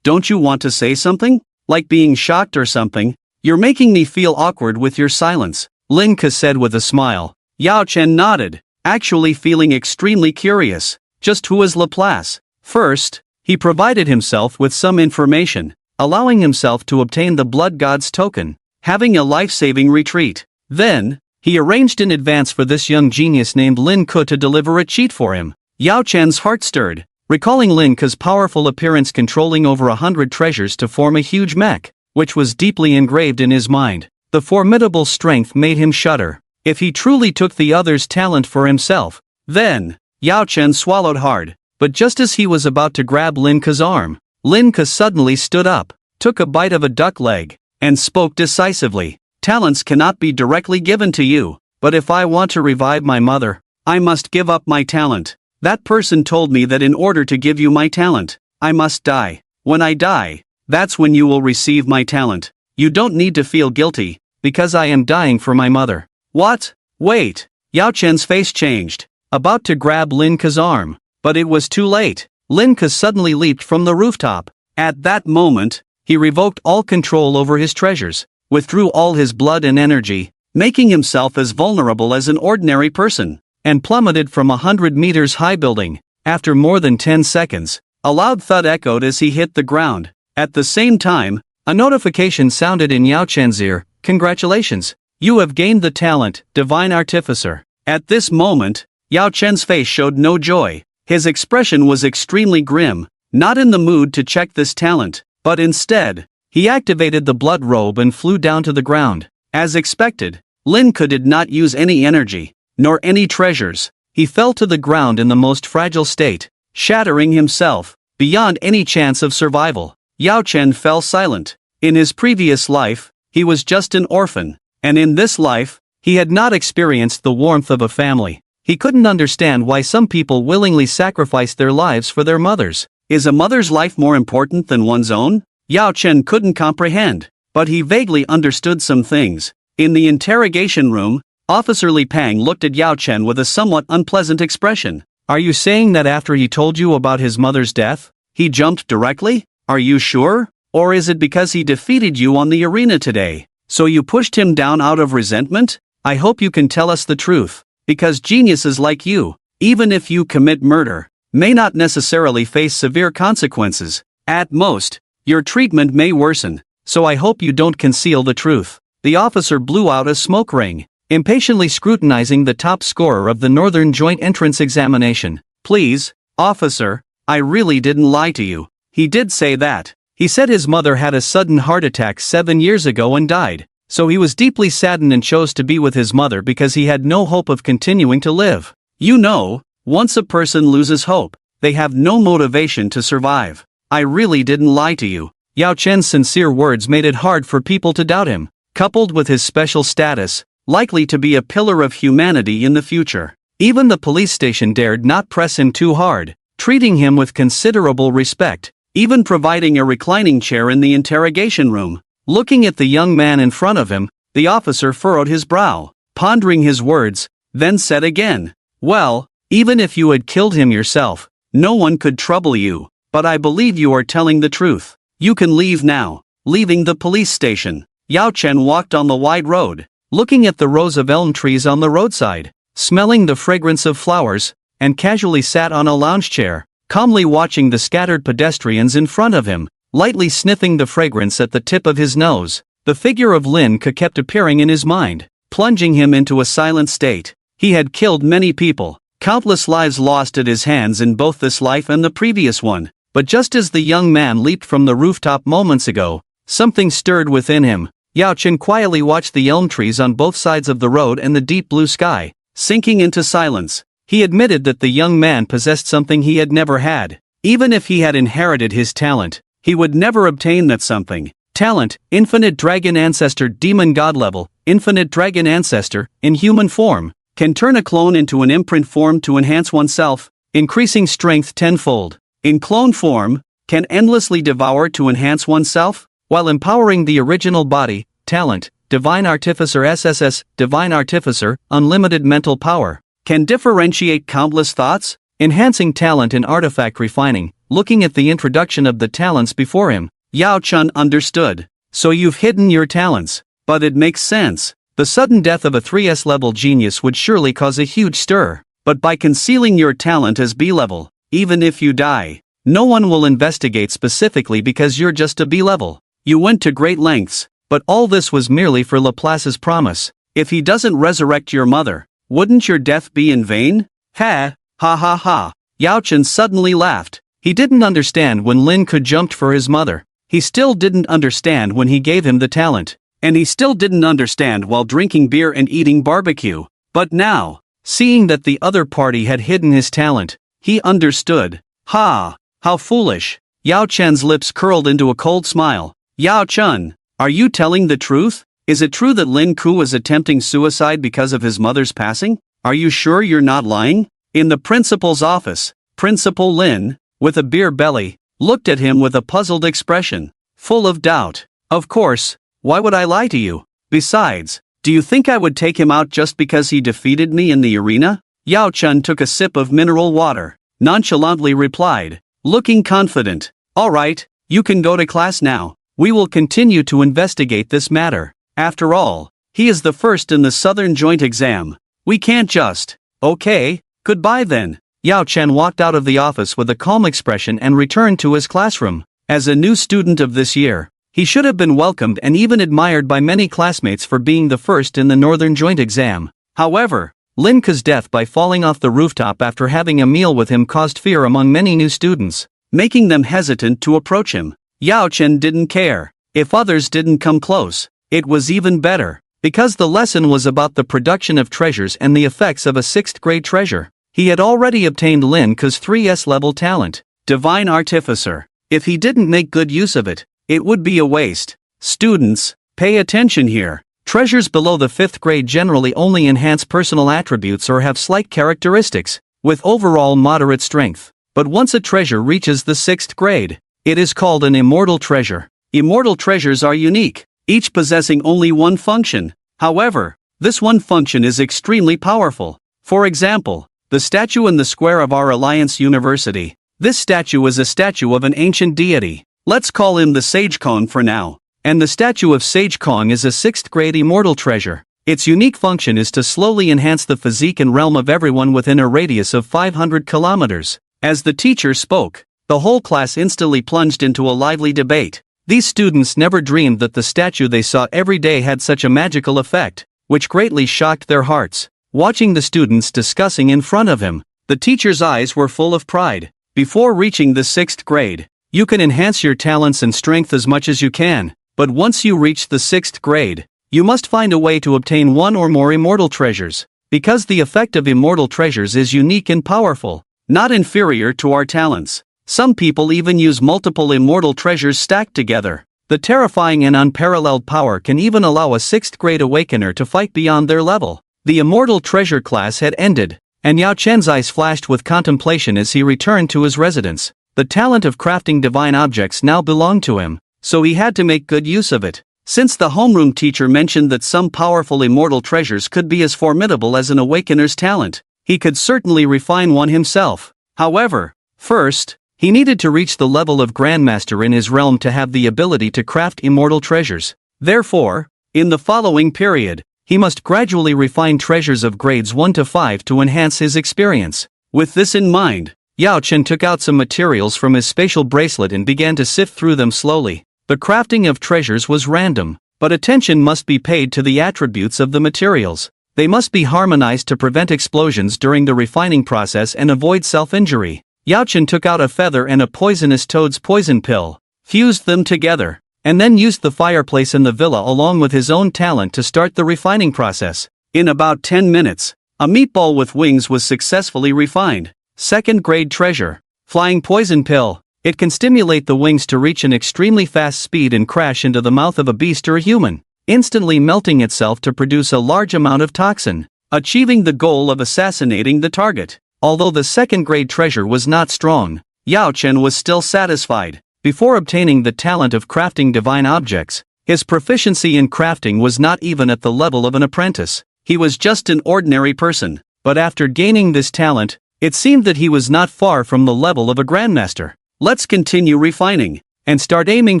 [SPEAKER 1] Don't you want to say something? Like being shocked or something? You're making me feel awkward with your silence, Lin Ku said with a smile. Yao Chen nodded, actually feeling extremely curious. Just who is Laplace? First, he provided himself with some information, allowing himself to obtain the Blood God's token, having a life-saving retreat. Then, he arranged in advance for this young genius named Lin Ku to deliver a cheat for him. Yao Chen's heart stirred, recalling Lin Ku's powerful appearance controlling over 100 treasures to form a huge mech, which was deeply engraved in his mind. The formidable strength made him shudder. If he truly took the other's talent for himself, then, Yao Chen swallowed hard. But just as he was about to grab Lin Ku's arm, Lin Ku suddenly stood up, took a bite of a duck leg, and spoke decisively. Talents cannot be directly given to you, but if I want to revive my mother, I must give up my talent. That person told me that in order to give you my talent, I must die. When I die, that's when you will receive my talent. You don't need to feel guilty, because I am dying for my mother. What? Wait! Yao Chen's face changed, about to grab Lin Ku's arm. But it was too late. Lin Ku suddenly leaped from the rooftop. At that moment, he revoked all control over his treasures, withdrew all his blood and energy, making himself as vulnerable as an ordinary person, and plummeted from 100 meters high building. After more than 10 seconds, a loud thud echoed as he hit the ground. At the same time, a notification sounded in Yao Chen's ear. Congratulations! You have gained the talent, Divine Artificer. At this moment, Yao Chen's face showed no joy. His expression was extremely grim, not in the mood to check this talent, but instead, he activated the blood robe and flew down to the ground. As expected, Lin Ku did not use any energy, nor any treasures. He fell to the ground in the most fragile state, shattering himself, beyond any chance of survival. Yao Chen fell silent. In his previous life, he was just an orphan, and in this life, he had not experienced the warmth of a family. He couldn't understand why some people willingly sacrifice their lives for their mothers. Is a mother's life more important than one's own? Yao Chen couldn't comprehend, but he vaguely understood some things. In the interrogation room, Officer Li Pang looked at Yao Chen with a somewhat unpleasant expression. Are you saying that after he told you about his mother's death, he jumped directly? Are you sure? Or is it because he defeated you on the arena today, so you pushed him down out of resentment? I hope you can tell us the truth. Because geniuses like you, even if you commit murder, may not necessarily face severe consequences. At most, your treatment may worsen, so I hope you don't conceal the truth. The officer blew out a smoke ring, impatiently scrutinizing the top scorer of the Northern Joint Entrance Examination. Please, officer, I really didn't lie to you. He did say that. He said his mother had a sudden heart attack 7 years ago and died. So he was deeply saddened and chose to be with his mother because he had no hope of continuing to live. You know, once a person loses hope, they have no motivation to survive. I really didn't lie to you. Yao Chen's sincere words made it hard for people to doubt him, coupled with his special status, likely to be a pillar of humanity in the future. Even the police station dared not press him too hard, treating him with considerable respect, even providing a reclining chair in the interrogation room. Looking at the young man in front of him, the officer furrowed his brow, pondering his words, then said again, well, even if you had killed him yourself, no one could trouble you, but I believe you are telling the truth. You can leave now. Leaving the police station, Yao Chen walked on the wide road, looking at the rows of elm trees on the roadside, smelling the fragrance of flowers, and casually sat on a lounge chair, calmly watching the scattered pedestrians in front of him, lightly sniffing the fragrance at the tip of his nose. The figure of Lin Ku kept appearing in his mind, plunging him into a silent state. He had killed many people, countless lives lost at his hands in both this life and the previous one. But just as the young man leaped from the rooftop moments ago, something stirred within him. Yao Chen quietly watched the elm trees on both sides of the road and the deep blue sky, sinking into silence. He admitted that the young man possessed something he had never had. Even if he had inherited his talent,
[SPEAKER 2] he would never obtain that something. Talent, infinite dragon ancestor, demon god level, infinite dragon ancestor, in human form, can turn a clone into an imprint form to enhance oneself, increasing strength tenfold. In clone form, can endlessly devour to enhance oneself, while empowering the original body. Talent, divine artificer SSS, divine artificer, unlimited mental power, can differentiate countless thoughts, enhancing talent in artifact refining. Looking at the introduction of the talents before him, Yao Chun understood. So you've hidden your talents, but it makes sense. The sudden death of a 3S level genius would surely cause a huge stir, but by concealing your talent as B level, even if you die, no one will investigate specifically because you're just a B level. You went to great lengths, but all this was merely for Laplace's promise. If he doesn't resurrect your mother, wouldn't your death be in vain? Ha ha. Yao Chun suddenly laughed. He didn't understand when Lin could jumped for his mother. He still didn't understand when he gave him the talent. And he still didn't understand while drinking beer and eating barbecue. But now, seeing that the other party had hidden his talent, he understood. Ha! How foolish! Yao Chen's lips curled into a cold smile. Yao Chun, are you telling the truth? Is it true that Lin Ku was attempting suicide because of his mother's passing? Are you sure you're not lying? In the principal's office, Principal Lin, with a beer belly, looked at him with a puzzled expression, full of doubt. Of course, why would I lie to you? Besides, do you think I would take him out just because he defeated me in the arena? Yao Chun took a sip of mineral water, nonchalantly replied, looking confident. All right, you can go to class now. We will continue to investigate this matter. After all, he is the first in the Southern Joint exam. We can't just. Okay, goodbye then. Yao Chen walked out of the office with a calm expression and returned to his classroom. As a new student of this year, he should have been welcomed and even admired by many classmates for being the first in the Northern Joint exam. However, Lin Ke's death by falling off the rooftop after having a meal with him caused fear among many new students, making them hesitant to approach him. Yao Chen didn't care. If others didn't come close, it was even better, because the lesson was about the production of treasures and the effects of a 6th grade treasure. He had already obtained Lin Ke's 3S level talent, Divine Artificer. If he didn't make good use of it, it would be a waste. Students, pay attention here. Treasures below the 5th grade generally only enhance personal attributes or have slight characteristics, with overall moderate strength. But once a treasure reaches the 6th grade, it is called an immortal treasure. Immortal treasures are unique, each possessing only one function. However, this one function is extremely powerful. For example, the statue in the square of our Alliance University. This statue is a statue of an ancient deity. Let's call him the Sage Kong for now. And the statue of Sage Kong is a 6th grade immortal treasure. Its unique function is to slowly enhance the physique and realm of everyone within a radius of 500 kilometers. As the teacher spoke, the whole class instantly plunged into a lively debate. These students never dreamed that the statue they saw every day had such a magical effect, which greatly shocked their hearts. Watching the students discussing in front of him, the teacher's eyes were full of pride. Before reaching the 6th grade, you can enhance your talents and strength as much as you can, but once you reach the 6th grade, you must find a way to obtain one or more immortal treasures, because the effect of immortal treasures is unique and powerful, not inferior to our talents. Some people even use multiple immortal treasures stacked together. The terrifying and unparalleled power can even allow a 6th grade awakener to fight beyond their level. The immortal treasure class had ended, and Yao Chen's eyes flashed with contemplation as he returned to his residence. The talent of crafting divine objects now belonged to him, so he had to make good use of it. Since the homeroom teacher mentioned that some powerful immortal treasures could be as formidable as an awakener's talent, he could certainly refine one himself. However, first, he needed to reach the level of Grandmaster in his realm to have the ability to craft immortal treasures. Therefore, in the following period, he must gradually refine treasures of grades 1 to 5 to enhance his experience. With this in mind, Yao Chen took out some materials from his spatial bracelet and began to sift through them slowly. The crafting of treasures was random, but attention must be paid to the attributes of the materials. They must be harmonized to prevent explosions during the refining process and avoid self-injury. Yao Chen took out a feather and a poisonous toad's poison pill, fused them together, and then used the fireplace in the villa along with his own talent to start the refining process. In about 10 minutes, a meatball with wings was successfully refined. 2nd grade treasure, flying poison pill.
[SPEAKER 1] It can stimulate the wings to reach an extremely fast speed and crash into the mouth of a beast or a human, instantly melting itself to produce a large amount of toxin, achieving the goal of assassinating the target. Although the second-grade treasure was not strong, Yao Chen was still satisfied. Before obtaining the talent of crafting divine objects, his proficiency in crafting was not even at the level of an apprentice. He was just an ordinary person. But after gaining this talent, it seemed that he was not far from the level of a grandmaster. Let's continue refining, and start aiming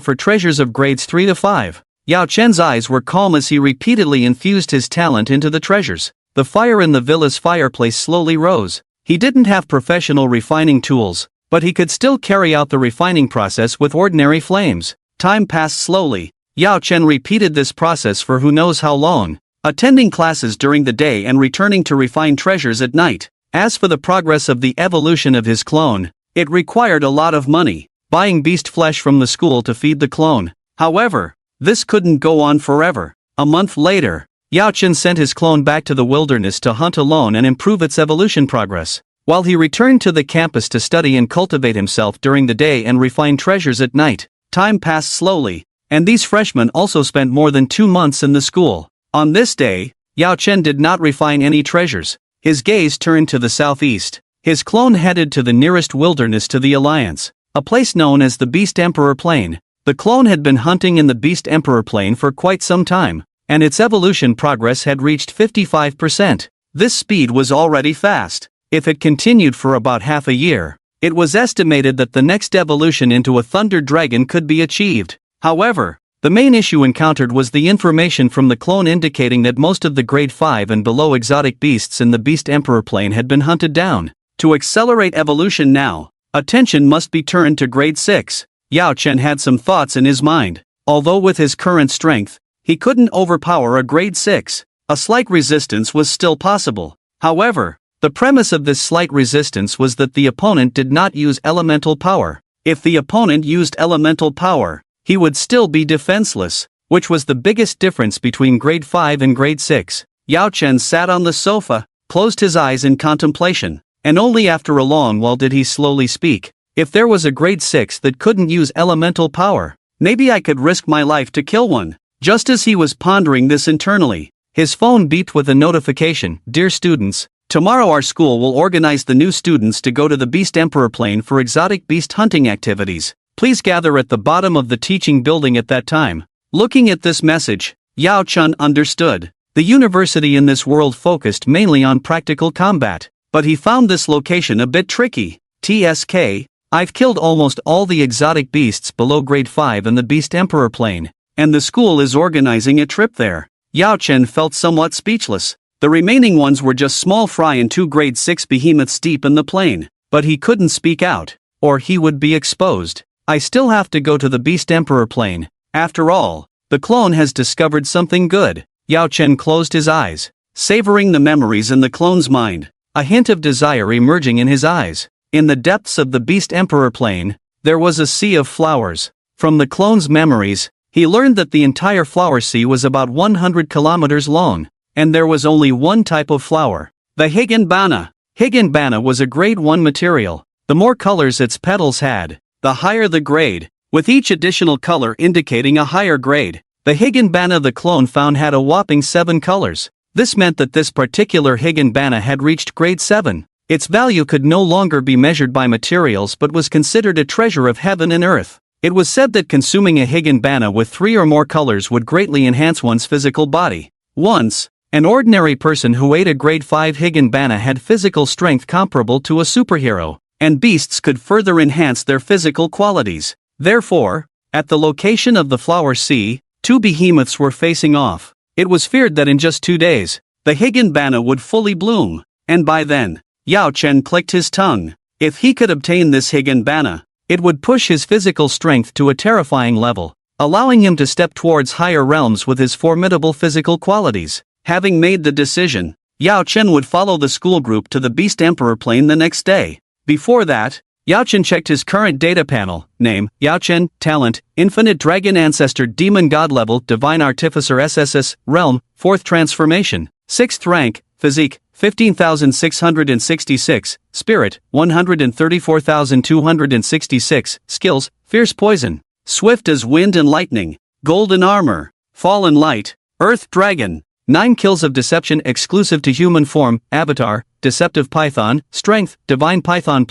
[SPEAKER 1] for treasures of grades 3 to 5. Yao Chen's eyes were calm as he repeatedly infused his talent into the treasures. The fire in the villa's fireplace slowly rose. He didn't have professional refining tools, but he could still carry out the refining process with ordinary flames. Time passed slowly. Yao Chen repeated this process for who knows how long, attending classes during the day and returning to refine treasures at night. As for the progress of the evolution of his clone, it required a lot of money, buying beast flesh from the school to feed the clone. However, this couldn't go on forever. A month later, Yao Chen sent his clone back to the wilderness to hunt alone and improve its evolution progress, while he returned to the campus to study and cultivate himself during the day and refine treasures at night. Time passed slowly, and these freshmen also spent more than 2 months in the school. On this day, Yao Chen did not refine any treasures. His gaze turned to the southeast. His clone headed to the nearest wilderness to the Alliance, a place known as the Beast Emperor Plain. The clone had been hunting in the Beast Emperor Plain for quite some time, and its evolution progress had reached 55%. This speed was already fast. If it continued for about half a year, it was estimated that the next evolution into a Thunder Dragon could be achieved. However, the main issue encountered was the information from the clone indicating that most of the grade 5 and below exotic beasts in the Beast Emperor Plain had been hunted down. To accelerate evolution now, attention must be turned to grade 6. Yao Chen had some thoughts in his mind. Although with his current strength, he couldn't overpower a grade 6. A slight resistance was still possible. However, the premise of this slight resistance was that the opponent did not use elemental power. If the opponent used elemental power, he would still be defenseless, which was the biggest difference between grade 5 and grade 6. Yao Chen sat on the sofa, closed his eyes in contemplation, and only after a long while did he slowly speak. If there was a grade 6 that couldn't use elemental power, maybe I could risk my life to kill one. Just as he was pondering this internally, his phone beeped with a notification. Dear students, tomorrow our school will organize the new students to go to the Beast Emperor Plain for exotic beast hunting activities. Please gather at the bottom of the teaching building at that time. Looking at this message, Yao Chen understood. The university in this world focused mainly on practical combat, but he found this location a bit tricky. TSK, I've killed almost all the exotic beasts below grade 5 in the Beast Emperor Plain, and the school is organizing a trip there. Yao Chen felt somewhat speechless. The remaining ones were just small fry and 2 grade 6 behemoths deep in the plain, but he couldn't speak out, or he would be exposed. I still have to go to the Beast Emperor Plain. After all, the clone has discovered something good. Yao Chen closed his eyes, savoring the memories in the clone's mind, a hint of desire emerging in his eyes. In the depths of the Beast Emperor Plain, there was a sea of flowers. From the clone's memories, he learned that the entire flower sea was about 100 kilometers long, and there was only one type of flower, the Higanbana. Higanbana was a grade 1 material. The more colors its petals had, the higher the grade, with each additional color indicating a higher grade. The Higanbana the clone found had a whopping 7 colors. This meant that this particular Higanbana had reached grade 7. Its value could no longer be measured by materials but was considered a treasure of heaven and earth. It was said that consuming a Higanbana with 3 or more colors would greatly enhance one's physical body. Once, an ordinary person who ate a grade 5 Higanbana had physical strength comparable to a superhero, and beasts could further enhance their physical qualities. Therefore, at the location of the flower sea, 2 behemoths were facing off. It was feared that in just 2 days, the Higanbana would fully bloom, and by then, Yao Chen clicked his tongue. If he could obtain this Higanbana, it would push his physical strength to a terrifying level, allowing him to step towards higher realms with his formidable physical qualities. Having made the decision, Yao Chen would follow the school group to the Beast Emperor Plain the next day. Before that, Yao Chen checked his current data panel. Name, Yao Chen. Talent, Infinite Dragon Ancestor Demon God Level Divine Artificer SSS. Realm, 4th Transformation. 6th Rank,
[SPEAKER 2] Physique, 15,666, Spirit, 134,266, Skills, Fierce Poison, Swift as Wind and Lightning, Golden Armor, Fallen Light, Earth Dragon, 9 Kills of Deception exclusive to human form, Avatar, Deceptive Python, Strength, Divine Python+++,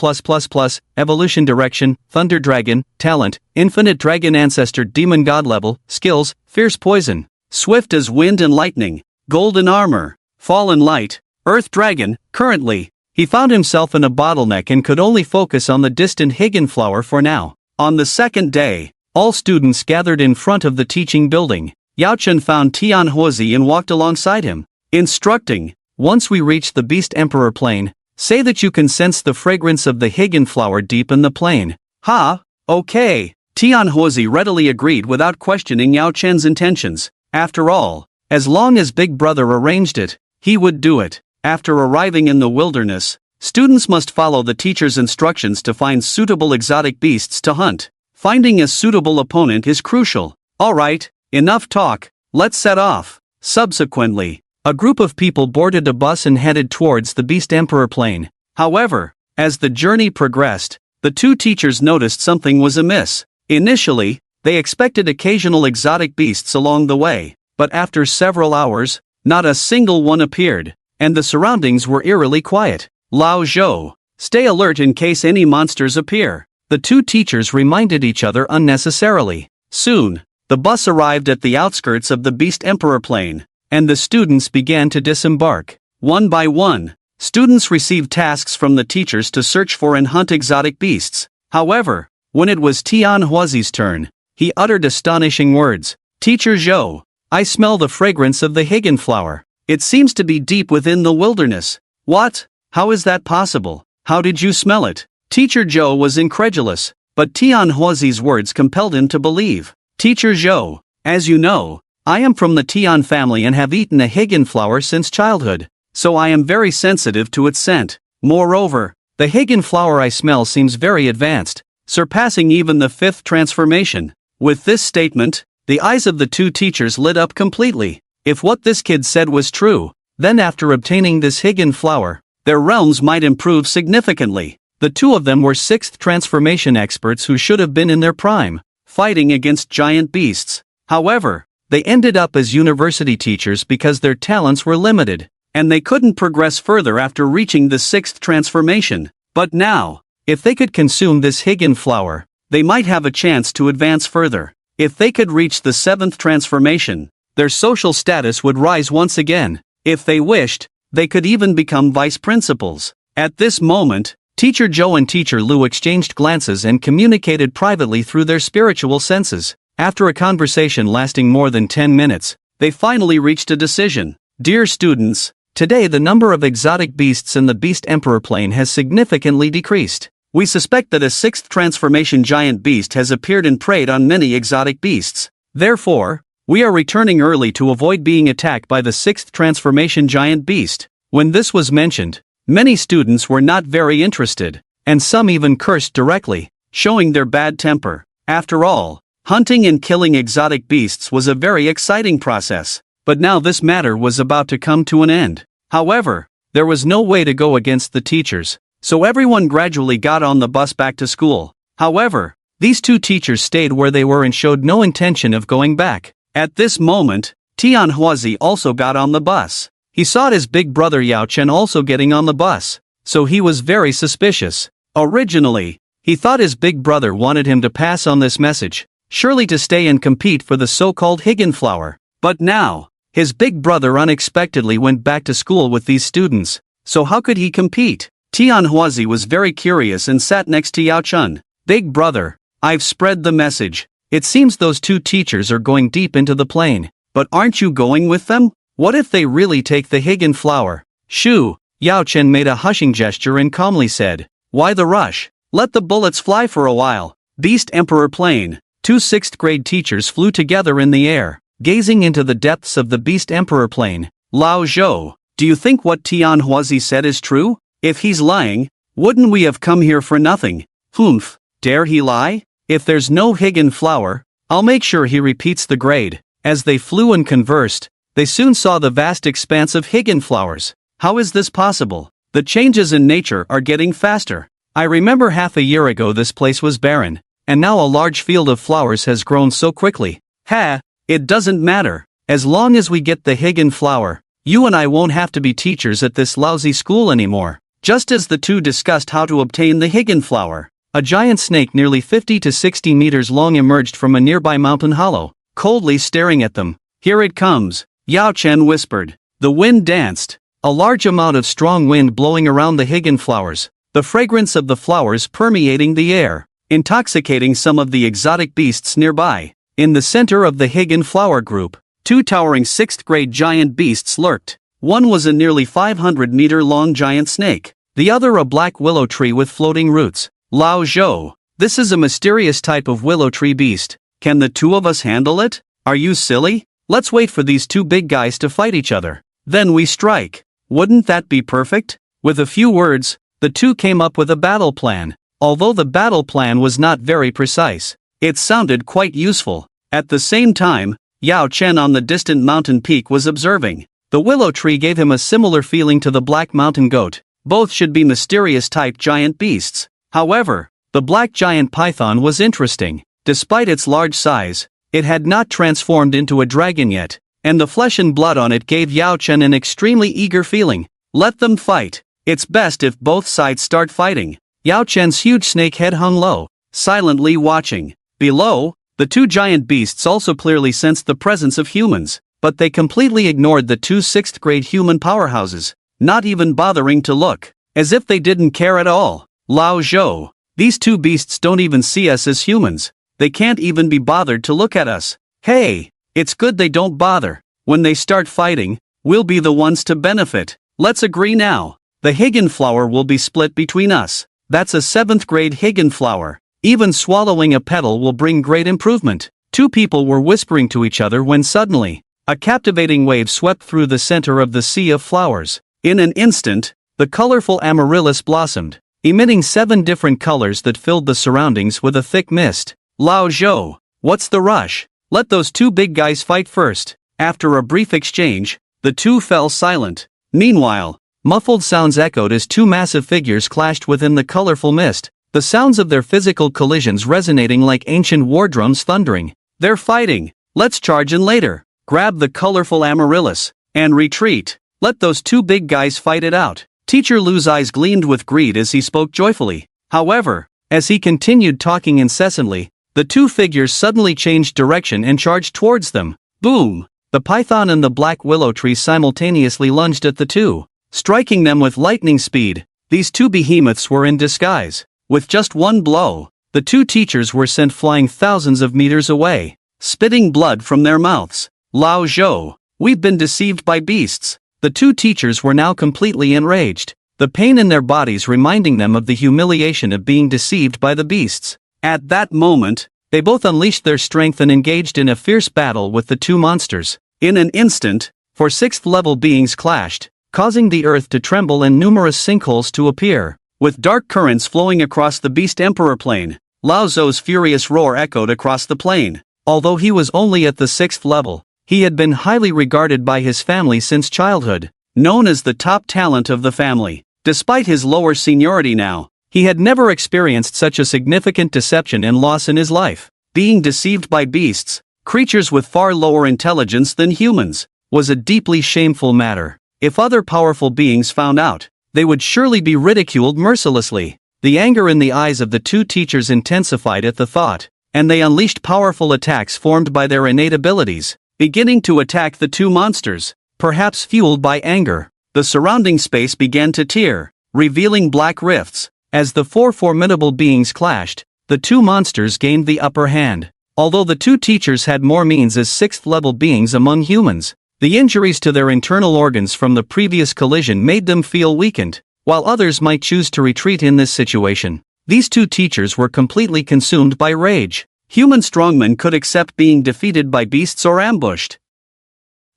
[SPEAKER 2] Evolution Direction, Thunder Dragon, Talent, Infinite Dragon Ancestor Demon God Level, Skills, Fierce Poison, Swift as Wind and Lightning, Golden Armor, Fallen Light, Earth Dragon. Currently, he found himself in a bottleneck and could only focus on the distant Higginflower for now. On the second day, all students gathered in front of the teaching building. Yao Chen found Tianhuozi and walked alongside him, instructing, "Once we reach the Beast Emperor Plain, say that you can sense the fragrance of the Higginflower deep in the plain." "Ha, okay." Tianhuozi readily agreed without questioning Yao Chen's intentions. After all, as long as Big Brother arranged it, he would do it. After arriving in the wilderness, students must follow the teacher's instructions to find suitable exotic beasts to hunt. Finding a suitable opponent is crucial. Alright, enough talk, let's set off. Subsequently, a group of people boarded a bus and headed towards the Beast Emperor Plain. However, as the journey progressed, the two teachers noticed something was amiss. Initially, they expected occasional exotic beasts along the way, but after several hours, not a single one appeared, and the surroundings were eerily quiet. "Lao Zhou, stay alert in case any monsters appear," the two teachers reminded each other unnecessarily. Soon, the bus arrived at the outskirts of the Beast Emperor Plain, and the students began to disembark. One by one, students received tasks from the teachers to search for and hunt exotic beasts. However, when it was Tianhuozi's turn, he uttered astonishing words. "Teacher Zhou, I smell the fragrance of the Higginflower. It seems to be deep within the wilderness." "What? How is that possible? How did you smell it?" Teacher Zhou was incredulous, but Tianhuozi's words compelled him to believe. "Teacher Zhou, as you know, I am from the Tian family and have eaten a Higginflower since childhood, so I am very sensitive to its scent. Moreover, the Higginflower I smell seems very advanced, surpassing even the 5th transformation." With this statement, the eyes of the two teachers lit up completely. If what this kid said was true, then after obtaining this Higginflower, their realms might improve significantly. The two of them were 6th transformation experts who should have been in their prime, fighting against giant beasts. However, they ended up as university teachers because their talents were limited, and they couldn't progress further after reaching the 6th transformation. But now, if they could consume this Higginflower, they might have a chance to advance further. If they could reach the 7th transformation, their social status would rise once again. If they wished, they could even become vice principals. At this moment, Teacher Zhou and Teacher Lu exchanged glances and communicated privately through their spiritual senses. After a conversation lasting more than 10 minutes, they finally reached a decision. "Dear students, today the number of exotic beasts in the Beast Emperor Plain has significantly decreased. We suspect that a 6th transformation giant beast has appeared and preyed on many exotic beasts. Therefore, we are returning early to avoid being attacked by the 6th transformation giant beast." When this was mentioned, many students were not very interested, and some even cursed directly, showing their bad temper. After all, hunting and killing exotic beasts was a very exciting process, but now this matter was about to come to an end. However, there was no way to go against the teachers, so everyone gradually got on the bus back to school. However, these two teachers stayed where they were and showed no intention of going back. At this moment, Tianhuozi also got on the bus. He saw his big brother Yao Chen also getting on the bus, so he was very suspicious. Originally, he thought his big brother wanted him to pass on this message, surely to stay and compete for the so-called Higginflower. But now, his big brother unexpectedly went back to school with these students, so how could he compete? Tianhuozi was very curious and sat next to Yao Chen. "Big brother, I've spread the message. It seems those two teachers are going deep into the plain, but aren't you going with them? What if they really take the Higginflower?" "Shoo!" Yao Chen made a hushing gesture and calmly said, "Why the rush? Let the bullets fly for a while." Beast Emperor Plain. Two 6th grade teachers flew together in the air, gazing into the depths of the Beast Emperor Plain. "Lao Zhou, do you think what Tianhuozi said is true? If he's lying, wouldn't we have come here for nothing?" "Humph, dare he lie? If there's no Higginflower, I'll make sure he repeats the grade." As they flew and conversed, they soon saw the vast expanse of Higginflowers. How is this possible? The changes in nature are getting faster. I remember half a year ago this place was barren, and now a large field of flowers has grown so quickly. It doesn't matter. As long as we get the Higgin flower, you and I won't have to be teachers at this lousy school anymore. Just as the two discussed how to obtain the Higgin flower, a giant snake nearly 50 to 60 meters long emerged from a nearby mountain hollow, coldly staring at them. Here it comes, Yao Chen whispered. The wind danced, a large amount of strong wind blowing around the Higgin flowers, the fragrance of the flowers permeating the air, intoxicating some of the exotic beasts nearby. In the center of the Higgin flower group, two towering 6th-grade giant beasts lurked. One was a nearly 500-meter-long giant snake, the other a black willow tree with floating roots. Lao Zhou, this is a mysterious type of willow tree beast. Can the two of us handle it? Are you silly? Let's wait for these two big guys to fight each other. Then we strike. Wouldn't that be perfect? With a few words, the two came up with a battle plan. Although the battle plan was not very precise, it sounded quite useful. At the same time, Yao Chen on the distant mountain peak was observing. The willow tree gave him a similar feeling to the black mountain goat. Both should be mysterious type giant beasts. However, the black giant python was interesting. Despite its large size, it had not transformed into a dragon yet, and the flesh and blood on it gave Yao Chen an extremely eager feeling. Let them fight. It's best if both sides start fighting. Yao Chen's huge snake head hung low, silently watching. Below, the two giant beasts also clearly sensed the presence of humans, but they completely ignored the two 6th-grade human powerhouses, not even bothering to look, as if they didn't care at all. Lao Zhou, these two beasts don't even see us as humans. They can't even be bothered to look at us. Hey, it's good they don't bother. When they start fighting, we'll be the ones to benefit. Let's agree now. The Higgin flower will be split between us. That's a 7th-grade Higgin flower. Even swallowing a petal will bring great improvement. Two people were whispering to each other when suddenly, a captivating wave swept through the center of the sea of flowers. In an instant, the colorful amaryllis blossomed, emitting 7 different colors that filled the surroundings with a thick mist. Lao Zhou, what's the rush? Let those two big guys fight first. After a brief exchange, the two fell silent. Meanwhile, muffled sounds echoed as two massive figures clashed within the colorful mist, the sounds of their physical collisions resonating like ancient war drums thundering. They're fighting. Let's charge in later. Grab the colorful amaryllis and retreat. Let those two big guys fight it out. Teacher Lu's eyes gleamed with greed as he spoke joyfully. However, as he continued talking incessantly, the two figures suddenly changed direction and charged towards them. Boom! The python and the black willow tree simultaneously lunged at the two, striking them with lightning speed. These two behemoths were in disguise. With just one blow, the two teachers were sent flying thousands of meters away, spitting blood from their mouths. Lao Zhou, we've been deceived by beasts. The two teachers were now completely enraged, the pain in their bodies reminding them of the humiliation of being deceived by the beasts. At that moment, they both unleashed their strength and engaged in a fierce battle with the two monsters. In an instant, 4 6th-level beings clashed, causing the earth to tremble and numerous sinkholes to appear. With dark currents flowing across the Beast Emperor plain, Lao Zhou's furious roar echoed across the plain. Although he was only at the 6th level, he had been highly regarded by his family since childhood, known as the top talent of the family. Despite his lower seniority now, he had never experienced such a significant deception and loss in his life. Being deceived by beasts, creatures with far lower intelligence than humans, was a deeply shameful matter. If other powerful beings found out, they would surely be ridiculed mercilessly. The anger in the eyes of the two teachers intensified at the thought, and they unleashed powerful attacks formed by their innate abilities, beginning to attack the two monsters. Perhaps fueled by anger, the surrounding space began to tear, revealing black rifts. As the 4 formidable beings clashed, the two monsters gained the upper hand. Although the two teachers had more means as 6th-level beings among humans, the injuries to their internal organs from the previous collision made them feel weakened. While others might choose to retreat in this situation, these two teachers were completely consumed by rage. Human strongmen could accept being defeated by beasts or ambushed.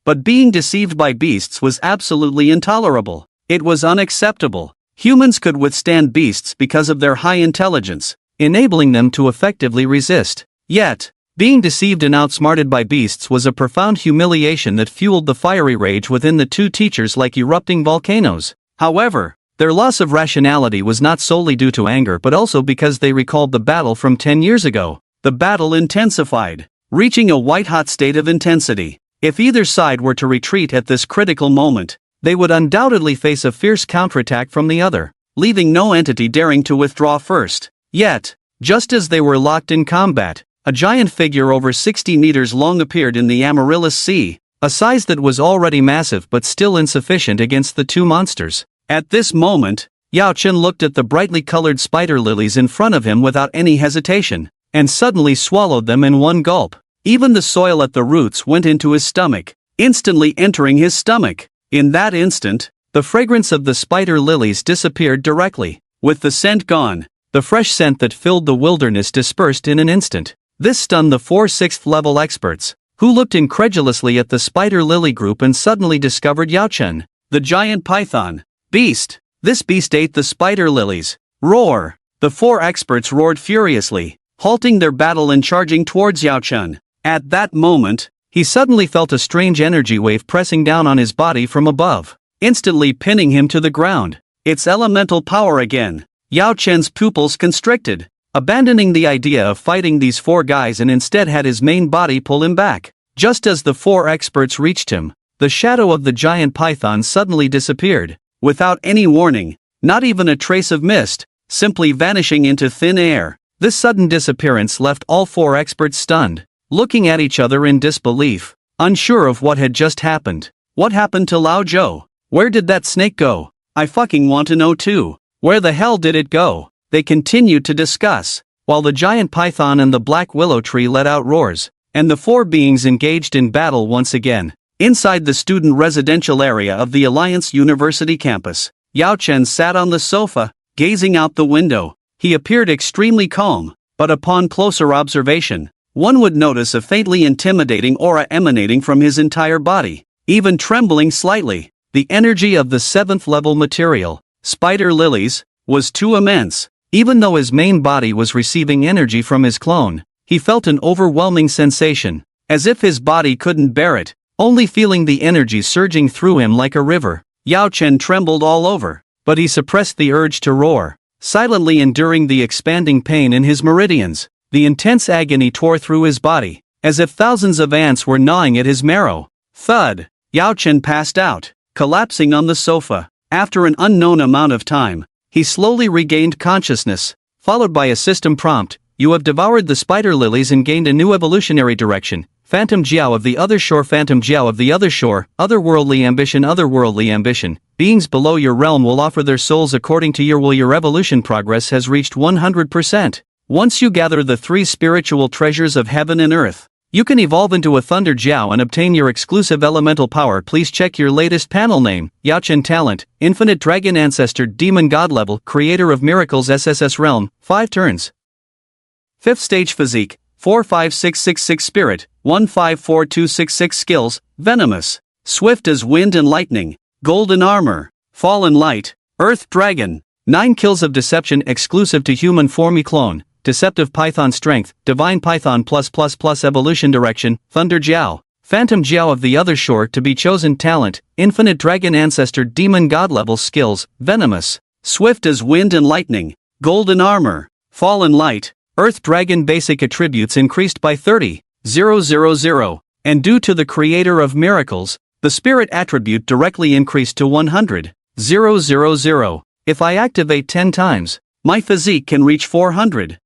[SPEAKER 2] But being deceived by beasts was absolutely intolerable. It was unacceptable. Humans could withstand beasts because of their high intelligence, enabling them to effectively resist. Yet,
[SPEAKER 1] Being deceived and outsmarted by beasts was a profound humiliation that fueled the fiery rage within the two teachers like erupting volcanoes. However, their loss of rationality was not solely due to anger but also because they recalled the battle from 10 years ago. The battle intensified, reaching a white-hot state of intensity. If either side were to retreat at this critical moment, they would undoubtedly face a fierce counterattack from the other, leaving no entity daring to withdraw first. Yet, just as they were locked in combat, a giant figure over 60 meters long appeared in the Amaryllis Sea, a size that was already massive but still insufficient against the two monsters. At this moment, Yao Chen looked at the brightly colored spider lilies in front of him without any hesitation, and suddenly swallowed them in one gulp. Even the soil at the roots went into his stomach, instantly entering his stomach. In that instant, the fragrance of the spider lilies disappeared directly. With the scent gone, the fresh scent that filled the wilderness dispersed in an instant. This stunned the 4 6th level experts, who looked incredulously at the spider lily group and suddenly discovered Yao Chen, the giant python beast. This beast ate the spider lilies. Roar! The 4 experts roared furiously, halting their battle and charging towards Yao Chen. At that moment, he suddenly felt a strange energy wave pressing down on his body from above, instantly pinning him to the ground. It's elemental power again. Yao Chen's pupils constricted, abandoning the idea of fighting these 4 guys, and instead had his main body pull him back. Just as the 4 experts reached him, the shadow of the giant python suddenly disappeared, without any warning, not even a trace of mist, simply vanishing into thin air. This sudden disappearance left all 4 experts stunned, looking at each other in disbelief, unsure of what had just happened. What happened to Lao Zhou? Where did that snake go? I fucking want to know too. Where the hell did it go? They continued to discuss, while the giant python and the black willow tree let out roars, and the 4 beings engaged in battle once again. Inside the student residential area of the Alliance University campus, Yao Chen sat on the sofa, gazing out the window. He appeared extremely calm, but upon closer observation, one would notice a faintly intimidating aura emanating from his entire body, even trembling slightly. The energy of the 7th level material, spider lilies, was too immense. Even though his main body was receiving energy from his clone, he felt an overwhelming sensation, as if his body couldn't bear it, only feeling the energy surging through him like a river. Yao Chen trembled all over, but he suppressed the urge to roar, silently enduring the expanding pain in his meridians. The intense agony tore through his body, as if thousands of ants were gnawing at his marrow. Thud! Yao Chen passed out, collapsing on the sofa. After an unknown amount of time, he slowly regained consciousness, followed by a system prompt: "You have devoured the spider lilies and gained a new evolutionary direction. Phantom Jiao of the other shore, Phantom Jiao of the other shore, otherworldly ambition, otherworldly ambition. Beings below your realm will offer their souls according to your will. Your evolution progress has reached 100%. Once you gather the 3 spiritual treasures of heaven and earth, you can evolve into a Thunder Jiao and obtain your exclusive elemental power. Please check your latest panel name. Yao Chen talent, Infinite Dragon Ancestor, Demon God level, Creator of Miracles, SSS Realm, 5 turns. 5th stage physique, 45666 spirit, 154266 skills, venomous, swift as wind and lightning, golden armor, fallen light, earth dragon, 9 kills of deception exclusive to human form clone. Deceptive Python Strength, Divine Python +++ Evolution Direction, Thunder Jiao, Phantom Jiao of the other shore to be chosen talent, Infinite Dragon Ancestor, Demon God level skills, Venomous, Swift as wind and lightning, Golden Armor, Fallen Light, Earth Dragon basic attributes increased by 30,000, and due to the Creator of Miracles, the Spirit attribute directly increased to 100,000. If I activate 10 times, my physique can reach 400,000,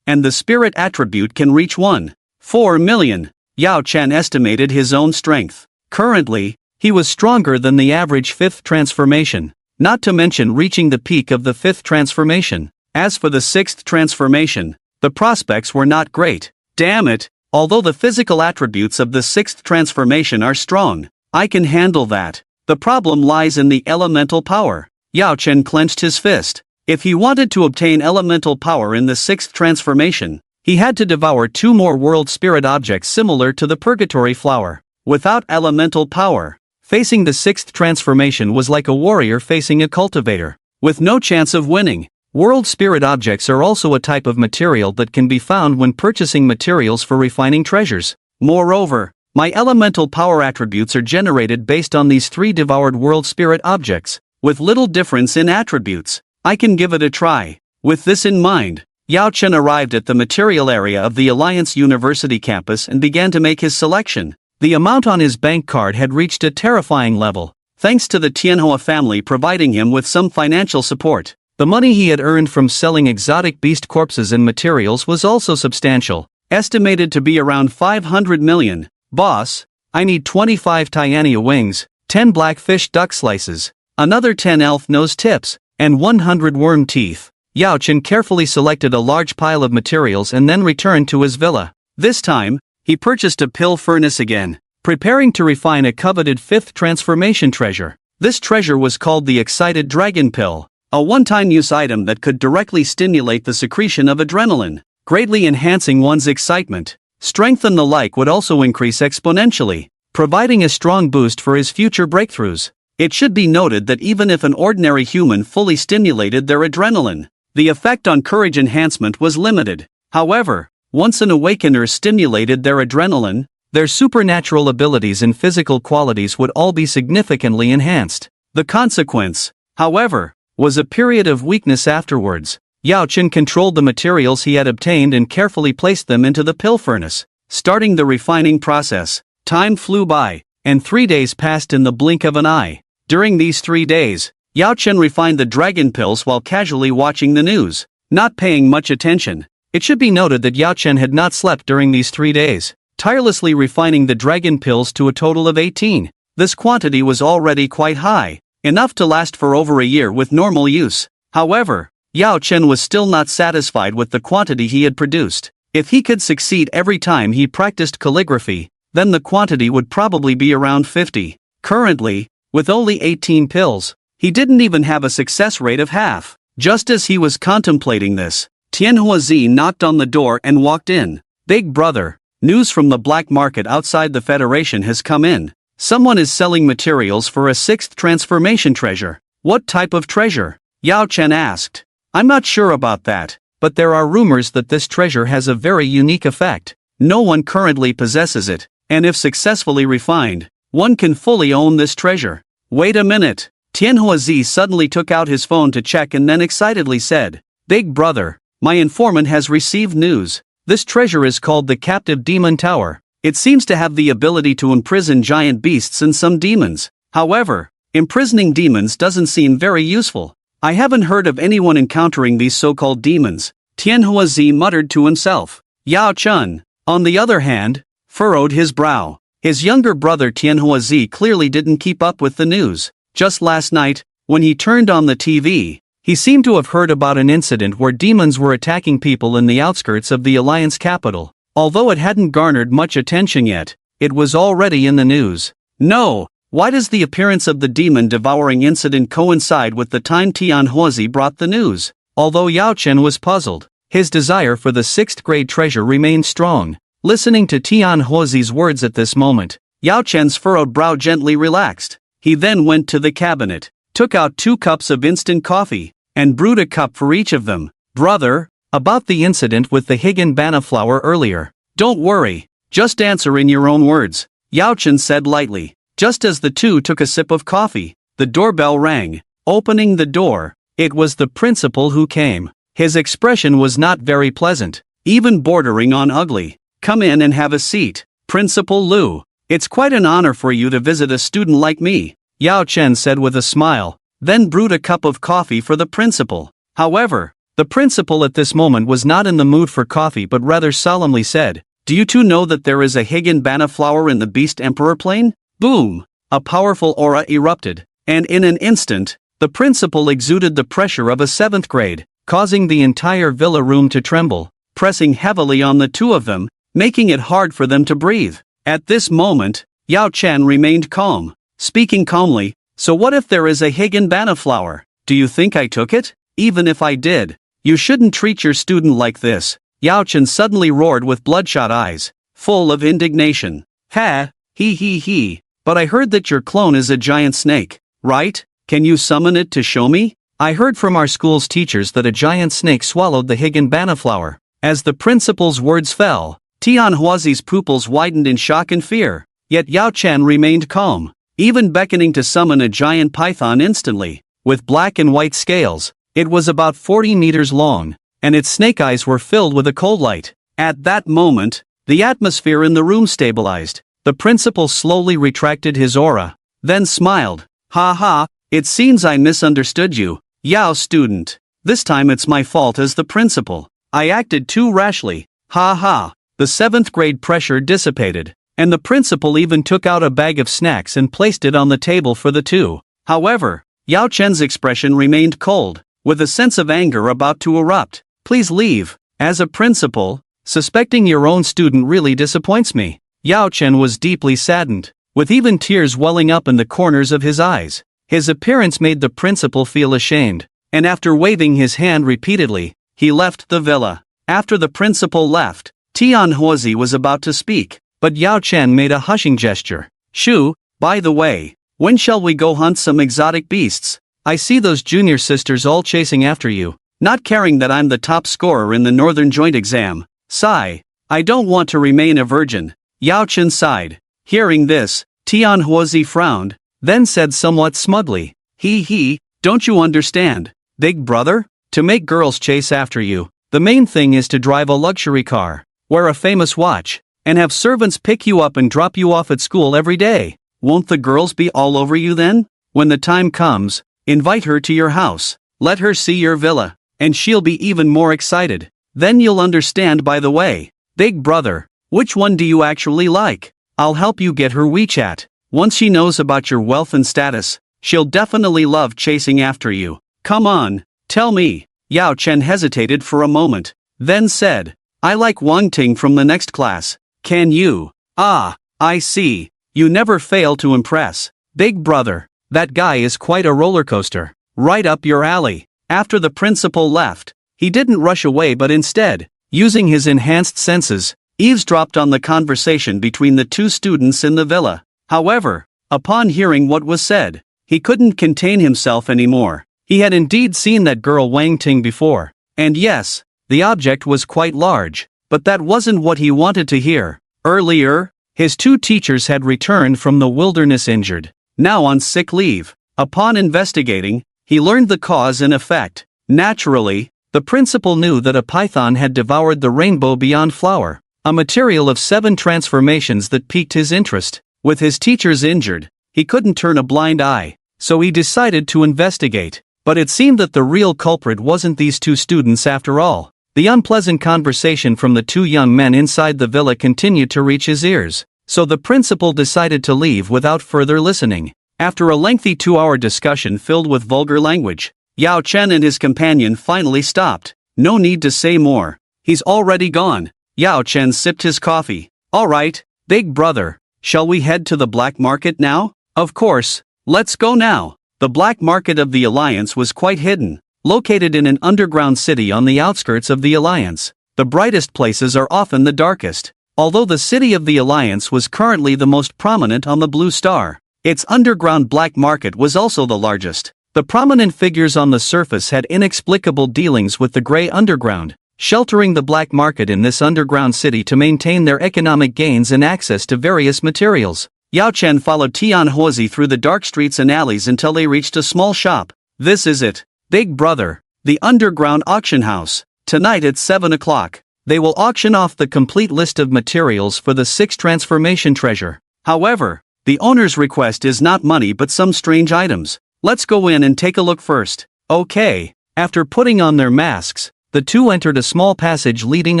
[SPEAKER 1] and the Spirit attribute can reach 1.4 million. Yao Chen estimated his own strength. Currently, he was stronger than the average 5th transformation, not to mention reaching the peak of the 5th transformation. As for the 6th transformation, the prospects were not great. Damn it, although the physical attributes of the 6th transformation are strong, I can handle that. The problem lies in the elemental power. Yao Chen clenched his fist. If he wanted to obtain elemental power in the 6th transformation, he had to devour 2 more world spirit objects similar to the purgatory flower. Without elemental power, facing the 6th transformation was like a warrior facing a cultivator, with no chance of winning. World spirit objects are also a type of material that can be found when purchasing materials for refining treasures.
[SPEAKER 2] Moreover, my elemental power attributes are generated based on these 3 devoured world spirit objects, with little difference in attributes. I can give it a try. With this in mind, Yao Chen arrived at the material area of the Alliance University campus and began to make his selection. The amount on his bank card had reached a terrifying level, thanks to the Tianhua family providing him with some financial support.
[SPEAKER 1] The money he had earned from selling exotic beast corpses and materials was also substantial,
[SPEAKER 2] estimated to be around 500 million.
[SPEAKER 1] Boss, I need 25 Tyanea wings, 10 blackfish duck slices,
[SPEAKER 2] another 10 elf nose tips,
[SPEAKER 1] and 100 worm teeth. Yao Chen carefully selected a large pile of materials and then returned to his villa.
[SPEAKER 2] This time, he purchased a pill furnace again,
[SPEAKER 1] preparing to refine a coveted 5th transformation treasure.
[SPEAKER 2] This treasure was called the Excited Dragon Pill, a one-time use item that could directly stimulate the secretion of adrenaline, greatly enhancing one's excitement. Strength and the like would also increase exponentially,
[SPEAKER 1] providing a strong boost for his future breakthroughs.
[SPEAKER 2] It should be noted that even if an ordinary human fully stimulated their adrenaline, the effect on courage enhancement was limited. However, once an awakener stimulated their adrenaline,
[SPEAKER 1] their supernatural abilities and physical qualities would all be significantly enhanced.
[SPEAKER 2] The consequence, however, was a period of weakness afterwards.
[SPEAKER 1] Yao Chen controlled the materials he had obtained and carefully placed them into the pill furnace.
[SPEAKER 2] Starting the refining process, time flew by,
[SPEAKER 1] and 3 days passed in the blink of an eye.
[SPEAKER 2] During these 3 days, Yao Chen refined the dragon pills while casually watching the news, not paying much attention.
[SPEAKER 1] It should be noted that Yao Chen had not slept during these 3 days, tirelessly refining the dragon pills to a total of 18.
[SPEAKER 2] This quantity was already quite high, enough to last for over a year with normal use. However, Yao Chen was still not satisfied with the quantity he had produced. If he could succeed every time he practiced calligraphy, then the quantity would probably be around 50. Currently, with only 18 pills, he didn't even have a success rate of half. Just as he was contemplating this, Tianhua Zi knocked on the door and walked in.
[SPEAKER 1] Big brother,
[SPEAKER 2] news from the black market outside the Federation has come in. Someone is selling materials for a 6th transformation treasure.
[SPEAKER 1] What type of treasure?
[SPEAKER 2] Yao Chen asked.
[SPEAKER 1] I'm not sure about that, but there are rumors that this treasure has a very unique effect.
[SPEAKER 2] No one currently possesses it, and if successfully refined, one can fully own this treasure. Wait a minute. Tianhua Zi suddenly took out his phone to check and then excitedly said,
[SPEAKER 1] Big brother,
[SPEAKER 2] my informant has received news.
[SPEAKER 1] This treasure is called the Captive Demon Tower.
[SPEAKER 2] It seems to have the ability to imprison giant beasts and some demons. However, imprisoning demons doesn't seem very useful. I haven't heard of anyone encountering these so-called demons, Tianhua Zi muttered to himself.
[SPEAKER 1] Yao Chen, on the other hand, furrowed his brow. His younger brother Tianhua Zi clearly didn't keep up with the news. Just last night, when he turned on the TV, he seemed to have heard about an incident where demons were attacking people in the outskirts of the Alliance capital. Although it hadn't garnered much attention yet, it was already in the news.
[SPEAKER 2] No, why does the appearance of the demon-devouring incident coincide with the time Tianhua Zi brought the news?
[SPEAKER 1] Although Yao Chen was puzzled, his desire for the 6th grade treasure remained strong. Listening to Tianhua Zi's words at this moment,
[SPEAKER 2] Yao Chen's furrowed brow gently relaxed. He then went to the cabinet, took out 2 cups of instant coffee, and brewed a cup for each of them.
[SPEAKER 1] Brother, about the incident with the Higan flower earlier.
[SPEAKER 2] Don't worry, just answer in your own words, Yao Chen said lightly. Just as the two took a sip of coffee, the doorbell rang. Opening the door, it was the principal who came. His expression was not very pleasant, even bordering on ugly. Come in and have a seat, Principal Lu. It's quite an honor for you to visit a student like me,
[SPEAKER 1] Yao Chen said with a smile,
[SPEAKER 2] then brewed a cup of coffee for the principal. However,
[SPEAKER 1] the principal at this moment was not in the mood for coffee but rather solemnly said,
[SPEAKER 2] Do you two know that there is a Higan flower in the Beast Emperor plane? Boom! A powerful aura erupted, and in an instant, the principal exuded the pressure of a 7th grade,
[SPEAKER 1] causing the entire villa room to tremble,
[SPEAKER 2] pressing heavily on the two of them, making it hard for them to breathe. At this moment, Yao Chen remained calm, speaking calmly, So what if there is a Higan flower? Do you think I took it? Even if I did, you shouldn't treat your student like this. Yao Chen suddenly roared with bloodshot eyes, full of indignation.
[SPEAKER 1] Ha,
[SPEAKER 2] he. But I heard that your clone is a giant snake, right? Can you summon it to show me?
[SPEAKER 1] I heard from our school's teachers that a giant snake swallowed the higganbana flower. As the principal's words fell, Tianhuazi's pupils widened in shock and fear, yet Yao Chen remained calm, even beckoning to summon a giant python instantly, with black and white scales. It was about 40 meters long, and its snake eyes were filled with a cold light. At that moment, the atmosphere in the room stabilized. The principal slowly retracted his aura, then smiled. Ha ha, it seems I misunderstood you, Yao student. This time it's my fault as the principal. I acted too rashly. Ha ha. The 7th grade pressure dissipated, and the principal even took out a bag of snacks and placed it on the table for the two. However, Yao Chen's expression remained cold, with a sense of anger about to erupt. Please leave. As a principal, suspecting your own student really disappoints me. Yao Chen was deeply saddened, with even tears welling up in the corners of his eyes. His appearance made the principal feel ashamed, and after waving his hand repeatedly, he left the villa. After the principal left, Tianhuazi was about to speak, but Yao Chen made a hushing gesture. Shu, by the way, when shall we go hunt some exotic beasts? I see those junior sisters all chasing after you, not caring that I'm the top scorer in the Northern Joint exam. Sigh. I don't want to remain a virgin. Yao Chen sighed. Hearing this, Tianhuazi frowned, then said somewhat smugly, He, don't you understand, big brother? To make girls chase after you, the main thing is to drive a luxury car, wear a famous watch, and have servants pick you up and drop you off at school every day. Won't the girls be all over you then? When the time comes, invite her to your house, let her see your villa, and she'll be even more excited. Then you'll understand. By the way, big brother, which one do you actually like? I'll help you get her WeChat. Once she knows about your wealth and status, she'll definitely love chasing after you. Come on, tell me. Yao Chen hesitated for a moment, then said, I like Wang Ting from the next class. Can you? Ah, I see. You never fail to impress. Big brother, that guy is quite a roller coaster. Right up your alley. After the principal left, he didn't rush away but instead, using his enhanced senses, eavesdropped on the conversation between the two students in the villa. However, upon hearing what was said, he couldn't contain himself anymore. He had indeed seen that girl Wang Ting before, and yes, the object was quite large, but that wasn't what he wanted to hear. Earlier, his two teachers had returned from the wilderness injured, now on sick leave. Upon investigating, he learned the cause and effect. Naturally, the principal knew that a python had devoured the rainbow beyond flower, a material of 7 transformations that piqued his interest. With his teachers injured, he couldn't turn a blind eye, so he decided to investigate. But it seemed that the real culprit wasn't these two students after all. The unpleasant conversation from the two young men inside the villa continued to reach his ears, so the principal decided to leave without further listening. After a lengthy 2-hour discussion filled with vulgar language, Yao Chen and his companion finally stopped. No need to say more. He's already gone. Yao Chen sipped his coffee. All right, big brother, shall we head to the black market now? Of course, let's go now. The black market of the Alliance was quite hidden, located in an underground city on the outskirts of the Alliance. The brightest places are often the darkest. Although the city of the Alliance was currently the most prominent on the Blue Star, its underground black market was also the largest. The prominent figures on the surface had inexplicable dealings with the gray underground, sheltering the black market in this underground city to maintain their economic gains and access to various materials. Yao Chen followed Tianhuazi through the dark streets and alleys until they reached a small shop. This is it, big brother, the underground auction house. Tonight at 7 o'clock, they will auction off the complete list of materials for the 6 transformation treasure. However, the owner's request is not money but some strange items. Let's go in and take a look first. Okay. After putting on their masks, the two entered a small passage leading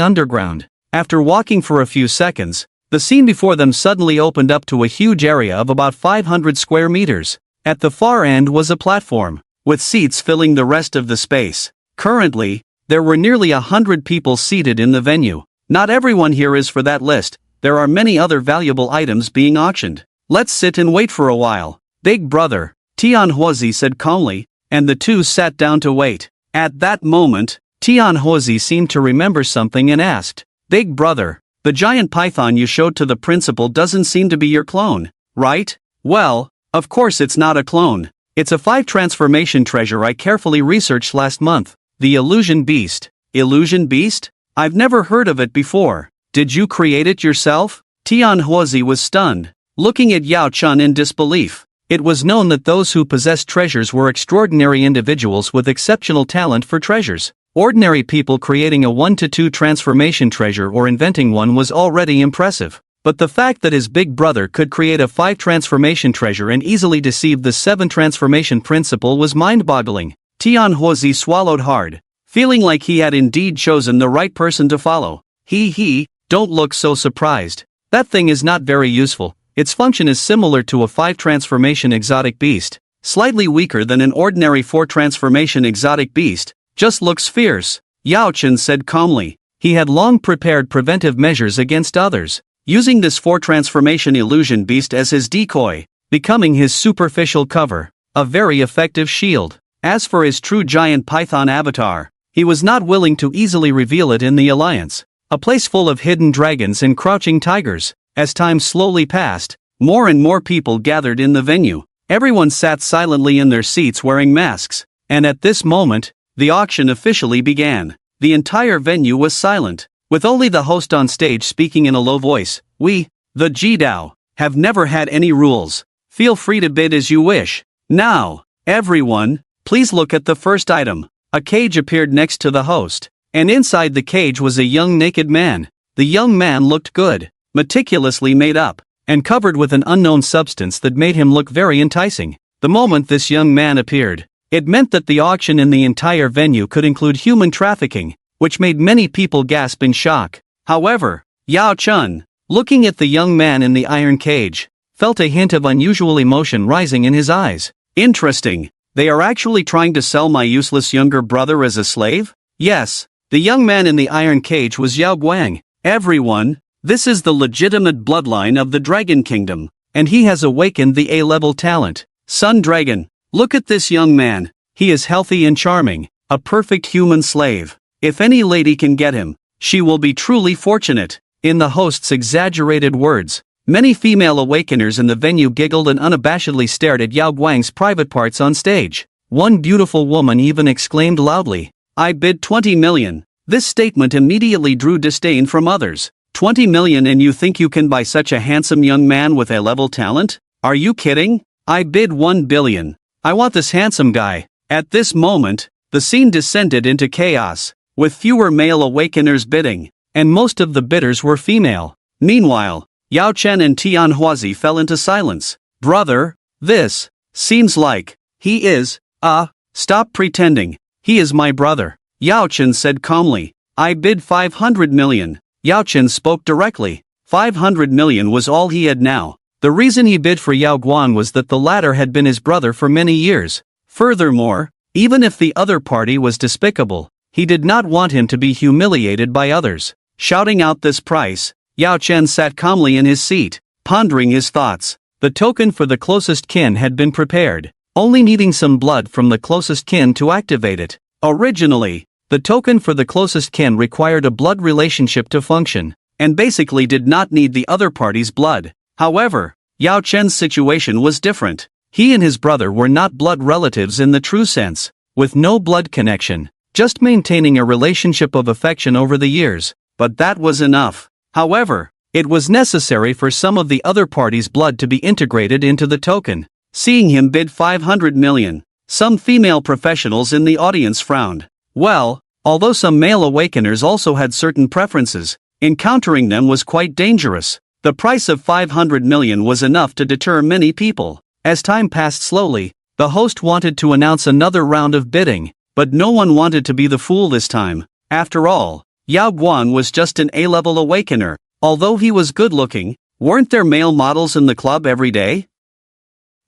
[SPEAKER 1] underground. After walking for a few seconds, the scene before them suddenly opened up to a huge area of about 500 square meters. At the far end was a platform, with seats filling the rest of the space. Currently, there were nearly 100 people seated in the venue. Not everyone here is for that list. There are many other valuable items being auctioned. Let's sit and wait for a while. Big brother, Tianhuazi said calmly, and the two sat down to wait. At that moment, Tianhuazi seemed to remember something and asked, Big brother, the giant python you showed to the principal doesn't seem to be your clone, right? Well, of course it's not a clone.
[SPEAKER 2] It's a 5 transformation treasure I carefully researched last month. The Illusion Beast. Illusion Beast? I've never heard of it before. Did you create it yourself? Tianhuozi was stunned, looking at Yao Chun in disbelief. It was known that those who possessed treasures were extraordinary individuals with exceptional talent for treasures. Ordinary people creating a 1-2 transformation treasure or inventing one was already impressive. But the fact that his big brother could create a 5 transformation treasure and easily deceive the 7 transformation principle was mind-boggling. Tianhuozi swallowed hard, feeling like he had indeed chosen the right person to follow. Don't look so surprised. That thing is not very useful. Its function is similar to a 5 transformation exotic beast, slightly weaker than an ordinary 4 transformation exotic beast, just looks fierce. Yao Chen said calmly. He had long prepared preventive measures against others, using this 4 transformation illusion beast as his decoy, becoming his superficial cover, a very effective shield. As for his true giant python avatar, he was not willing to easily reveal it in the alliance. A place full of hidden dragons and crouching tigers. As time slowly passed, more and more people gathered in the venue. Everyone sat silently in their seats wearing masks, and at this moment, the auction officially began. The entire venue was silent, with only the host on stage speaking in a low voice. We, the Jidao, have never had any rules. Feel free to bid as you wish. Now, everyone, please look at the first item. A cage appeared next to the host, and inside the cage was a young naked man. The young man looked good, meticulously made up, and covered with an unknown substance that made him look very enticing. The moment this young man appeared, it meant that the auction in the entire venue could include human trafficking, which made many people gasp in shock. However, Yao Chun, looking at the young man in the iron cage, felt a hint of unusual emotion rising in his eyes. Interesting. They are actually trying to sell my useless younger brother as a slave? Yes, the young man in the iron cage was Yao Guang. Everyone, this is the legitimate bloodline of the Dragon Kingdom, and he has awakened the A-level talent. Sun Dragon, look at this young man. He is healthy and charming, a perfect human slave. If any lady can get him, she will be truly fortunate. In the host's exaggerated words, many female awakeners in the venue giggled and unabashedly stared at Yao Guang's private parts on stage. One beautiful woman even exclaimed loudly, "I bid 20 million. This statement immediately drew disdain from others. 20 million and you think you can buy such a handsome young man with A-level talent? Are you kidding? I bid 1 billion. I want this handsome guy." At this moment, the scene descended into chaos, with fewer male awakeners bidding, and most of the bidders were female. Meanwhile, Yao Chen and Tianhuozi fell into silence. "Brother, this seems like he is, stop pretending. He is my brother," Yao Chen said calmly. "I bid 500 million. Yao Chen spoke directly. 500 million was all he had now. The reason he bid for Yao Guang was that the latter had been his brother for many years. Furthermore, even if the other party was despicable, he did not want him to be humiliated by others. Shouting out this price, Yao Chen sat calmly in his seat, pondering his thoughts. The token for the closest kin had been prepared, only needing some blood from the closest kin to activate it. Originally, the token for the closest kin required a blood relationship to function, and basically did not need the other party's blood. However, Yao Chen's situation was different. He and his brother were not blood relatives in the true sense, with no blood connection, just maintaining a relationship of affection over the years, but that was enough. However, it was necessary for some of the other party's blood to be integrated into the token. Seeing him bid 500 million, some female professionals in the audience frowned. Well, although some male awakeners also had certain preferences, encountering them was quite dangerous. The price of 500 million was enough to deter many people. As time passed slowly, the host wanted to announce another round of bidding, but no one wanted to be the fool this time. After all, Yao Guang was just an A-level awakener. Although he was good-looking, weren't there male models in the club every day?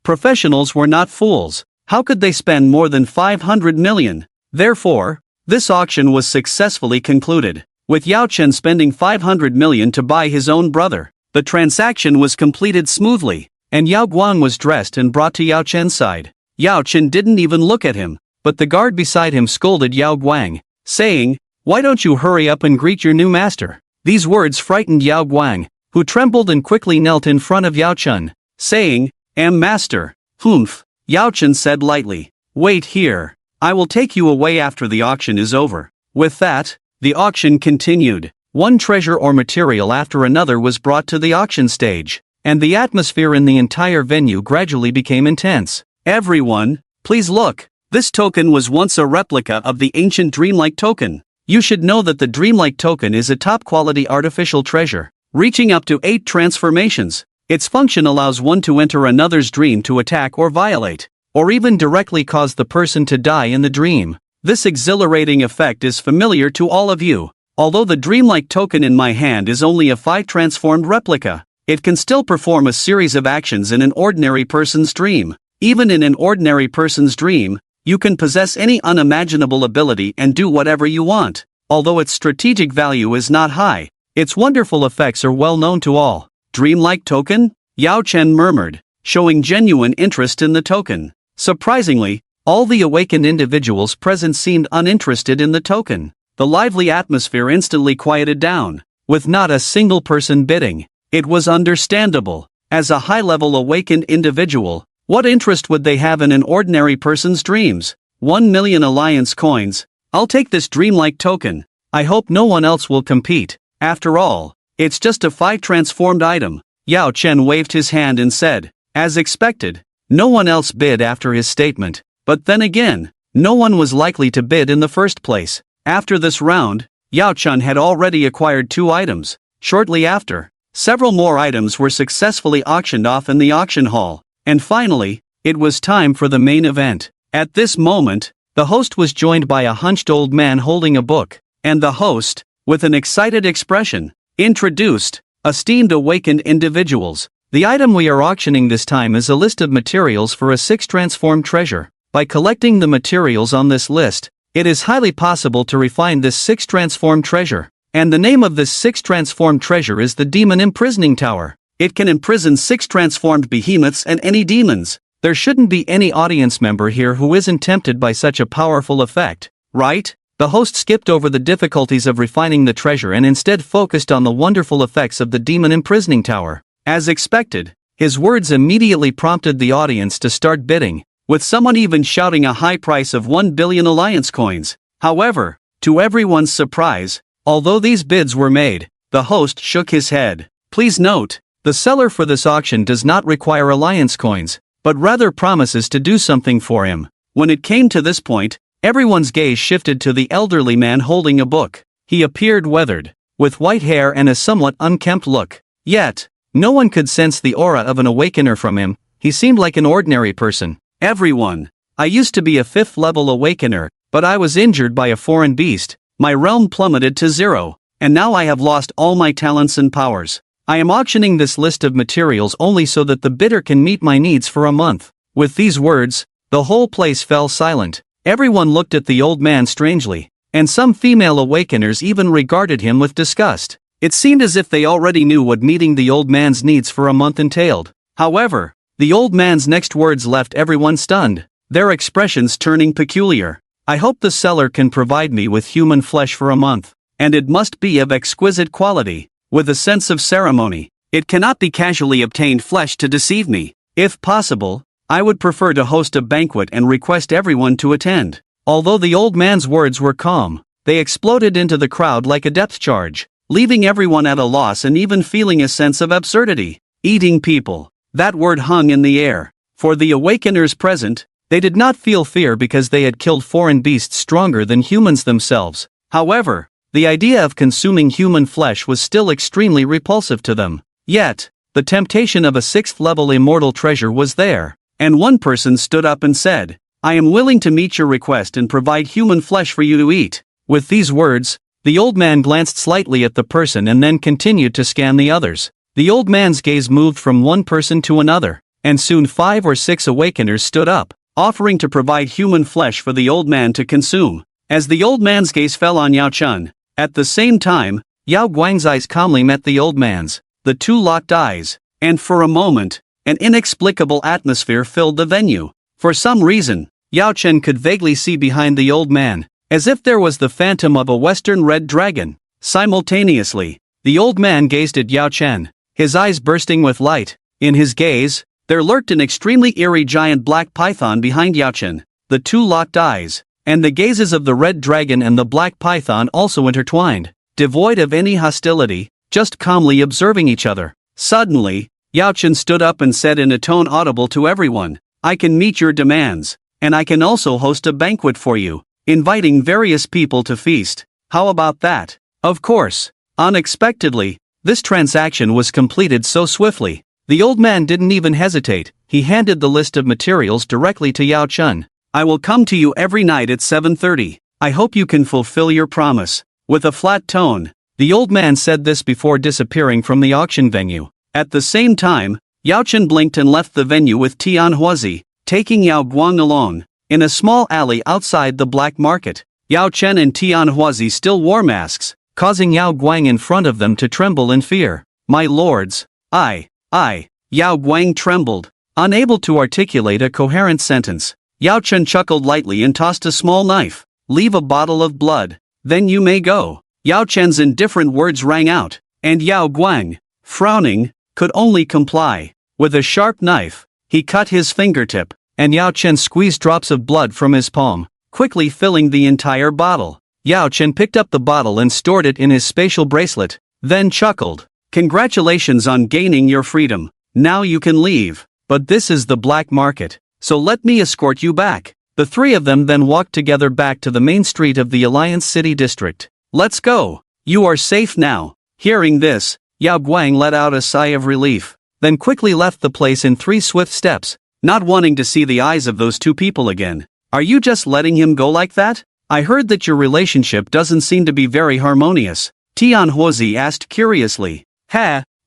[SPEAKER 2] Professionals were not fools. How could they spend more than 500 million? Therefore, this auction was successfully concluded, with Yao Chen spending 500 million to buy his own brother. The transaction was completed smoothly, and Yao Guang was dressed and brought to Yao Chen's side. Yao Chen didn't even look at him, but the guard beside him scolded Yao Guang, saying, "Why don't you hurry up and greet your new master?" These words frightened Yao Guang, who trembled and quickly knelt in front of Yao Chen, saying, "Am master." "Humph, Yao Chen said lightly. Wait here. I will take you away after the auction is over. With that, the auction continued. One treasure or material after another was brought to the auction stage, and the atmosphere in the entire venue gradually became intense. Everyone, please look. This token was once a replica of the ancient dreamlike token. You should know that the dreamlike token is a top-quality artificial treasure, reaching up to 8 transformations. Its function allows one to enter another's dream to attack or violate, or even directly cause the person to die in the dream. This exhilarating effect is familiar to all of you. Although the dreamlike token in my hand is only a 5-transformed replica, it can still perform a series of actions in an ordinary person's dream. Even in an ordinary person's dream, you can possess any unimaginable ability and do whatever you want. Although its strategic value is not high, its wonderful effects are well known to all. Dreamlike token? Yao Chen murmured, showing genuine interest in the token. Surprisingly, all the awakened individuals present seemed uninterested in the token. The lively atmosphere instantly quieted down, with not a single person bidding. It was understandable. As a high-level awakened individual, what interest would they have in an ordinary person's dreams? 1 million alliance coins. I'll take this dreamlike token. I hope no one else will compete. After all, it's just a 5-transformed item. Yao Chen waved his hand and said, as expected, no one else bid after his statement. But then again, no one was likely to bid in the first place. After this round, Yao Chen had already acquired 2 items. Shortly after, several more items were successfully auctioned off in the auction hall. And finally, it was time for the main event. At this moment, the host was joined by a hunched old man holding a book, and the host, with an excited expression, introduced, esteemed awakened individuals. The item we are auctioning this time is a list of materials for a 6-transformed treasure. By collecting the materials on this list, it is highly possible to refine this 6-transformed treasure. And the name of this 6-transformed treasure is the Demon Imprisoning Tower. It can imprison 6 transformed behemoths and any demons. There shouldn't be any audience member here who isn't tempted by such a powerful effect, right? The host skipped over the difficulties of refining the treasure and instead focused on the wonderful effects of the Demon Imprisoning Tower. As expected, his words immediately prompted the audience to start bidding, with someone even shouting a high price of 1 billion alliance coins. However, to everyone's surprise, although these bids were made, the host shook his head. Please note, the seller for this auction does not require alliance coins, but rather promises to do something for him. When it came to this point, everyone's gaze shifted to the elderly man holding a book. He appeared weathered, with white hair and a somewhat unkempt look. Yet, no one could sense the aura of an awakener from him. He seemed like an ordinary person. Everyone. I used to be a 5th-level awakener, but I was injured by a foreign beast. My realm plummeted to 0, and now I have lost all my talents and powers. I am auctioning this list of materials only so that the bidder can meet my needs for a month. With these words, the whole place fell silent. Everyone looked at the old man strangely, and some female awakeners even regarded him with disgust. It seemed as if they already knew what meeting the old man's needs for a month entailed. However, the old man's next words left everyone stunned, their expressions turning peculiar. I hope the seller can provide me with human flesh for a month, and it must be of exquisite quality, with a sense of ceremony. It cannot be casually obtained flesh to deceive me. If possible, I would prefer to host a banquet and request everyone to attend. Although the old man's words were calm, they exploded into the crowd like a depth charge, leaving everyone at a loss and even feeling a sense of absurdity. Eating people. That word hung in the air. For the awakeners present, they did not feel fear because they had killed foreign beasts stronger than humans themselves. However, the idea of consuming human flesh was still extremely repulsive to them. Yet, the temptation of a 6th-level immortal treasure was there. And one person stood up and said, I am willing to meet your request and provide human flesh for you to eat. With these words, the old man glanced slightly at the person and then continued to scan the others. The old man's gaze moved from one person to another, and soon 5 or 6 awakeners stood up, offering to provide human flesh for the old man to consume. As the old man's gaze fell on Yao Chen, at the same time, Yao Guang's eyes calmly met the old man's. The two locked eyes, and for a moment, an inexplicable atmosphere filled the venue. For some reason, Yao Chen could vaguely see behind the old man, as if there was the phantom of a western red dragon. Simultaneously, the old man gazed at Yao Chen, his eyes bursting with light. In his gaze, there lurked an extremely eerie giant black python behind Yao Chen. The two locked eyes, and the gazes of the red dragon and the black python also intertwined, devoid of any hostility, just calmly observing each other. Suddenly, Yao Chen stood up and said in a tone audible to everyone, "I can meet your demands, and I can also host a banquet for you, inviting various people to feast. How about that?" Of course. Unexpectedly, this transaction was completed so swiftly. The old man didn't even hesitate. He handed the list of materials directly to Yao Chen. "I will come to you every night at 7:30. I hope you can fulfill your promise." With a flat tone, the old man said this before disappearing from the auction venue. At the same time, Yao Chen blinked and left the venue with Tian Huazi, taking Yao Guang along. In a small alley outside the black market, Yao Chen and Tian Huazi still wore masks, causing Yao Guang in front of them to tremble in fear. "My lords, Yao Guang trembled, unable to articulate a coherent sentence. Yao Chen chuckled lightly and tossed a small knife. "Leave a bottle of blood, then you may go." Yao Chen's indifferent words rang out, and Yao Guang, frowning, could only comply. With a sharp knife, he cut his fingertip, and Yao Chen squeezed drops of blood from his palm, quickly filling the entire bottle. Yao Chen picked up the bottle and stored it in his spatial bracelet, then chuckled. "Congratulations on gaining your freedom. Now you can leave. But this is the black market, so let me escort you back." The three of them then walked together back to the main street of the Alliance City District. "Let's go. You are safe now." Hearing this, Yao Guang let out a sigh of relief, then quickly left the place in 3 swift steps, not wanting to see the eyes of those two people again. "Are you just letting him go like that? I heard that your relationship doesn't seem to be very harmonious." Tian Huozi asked curiously.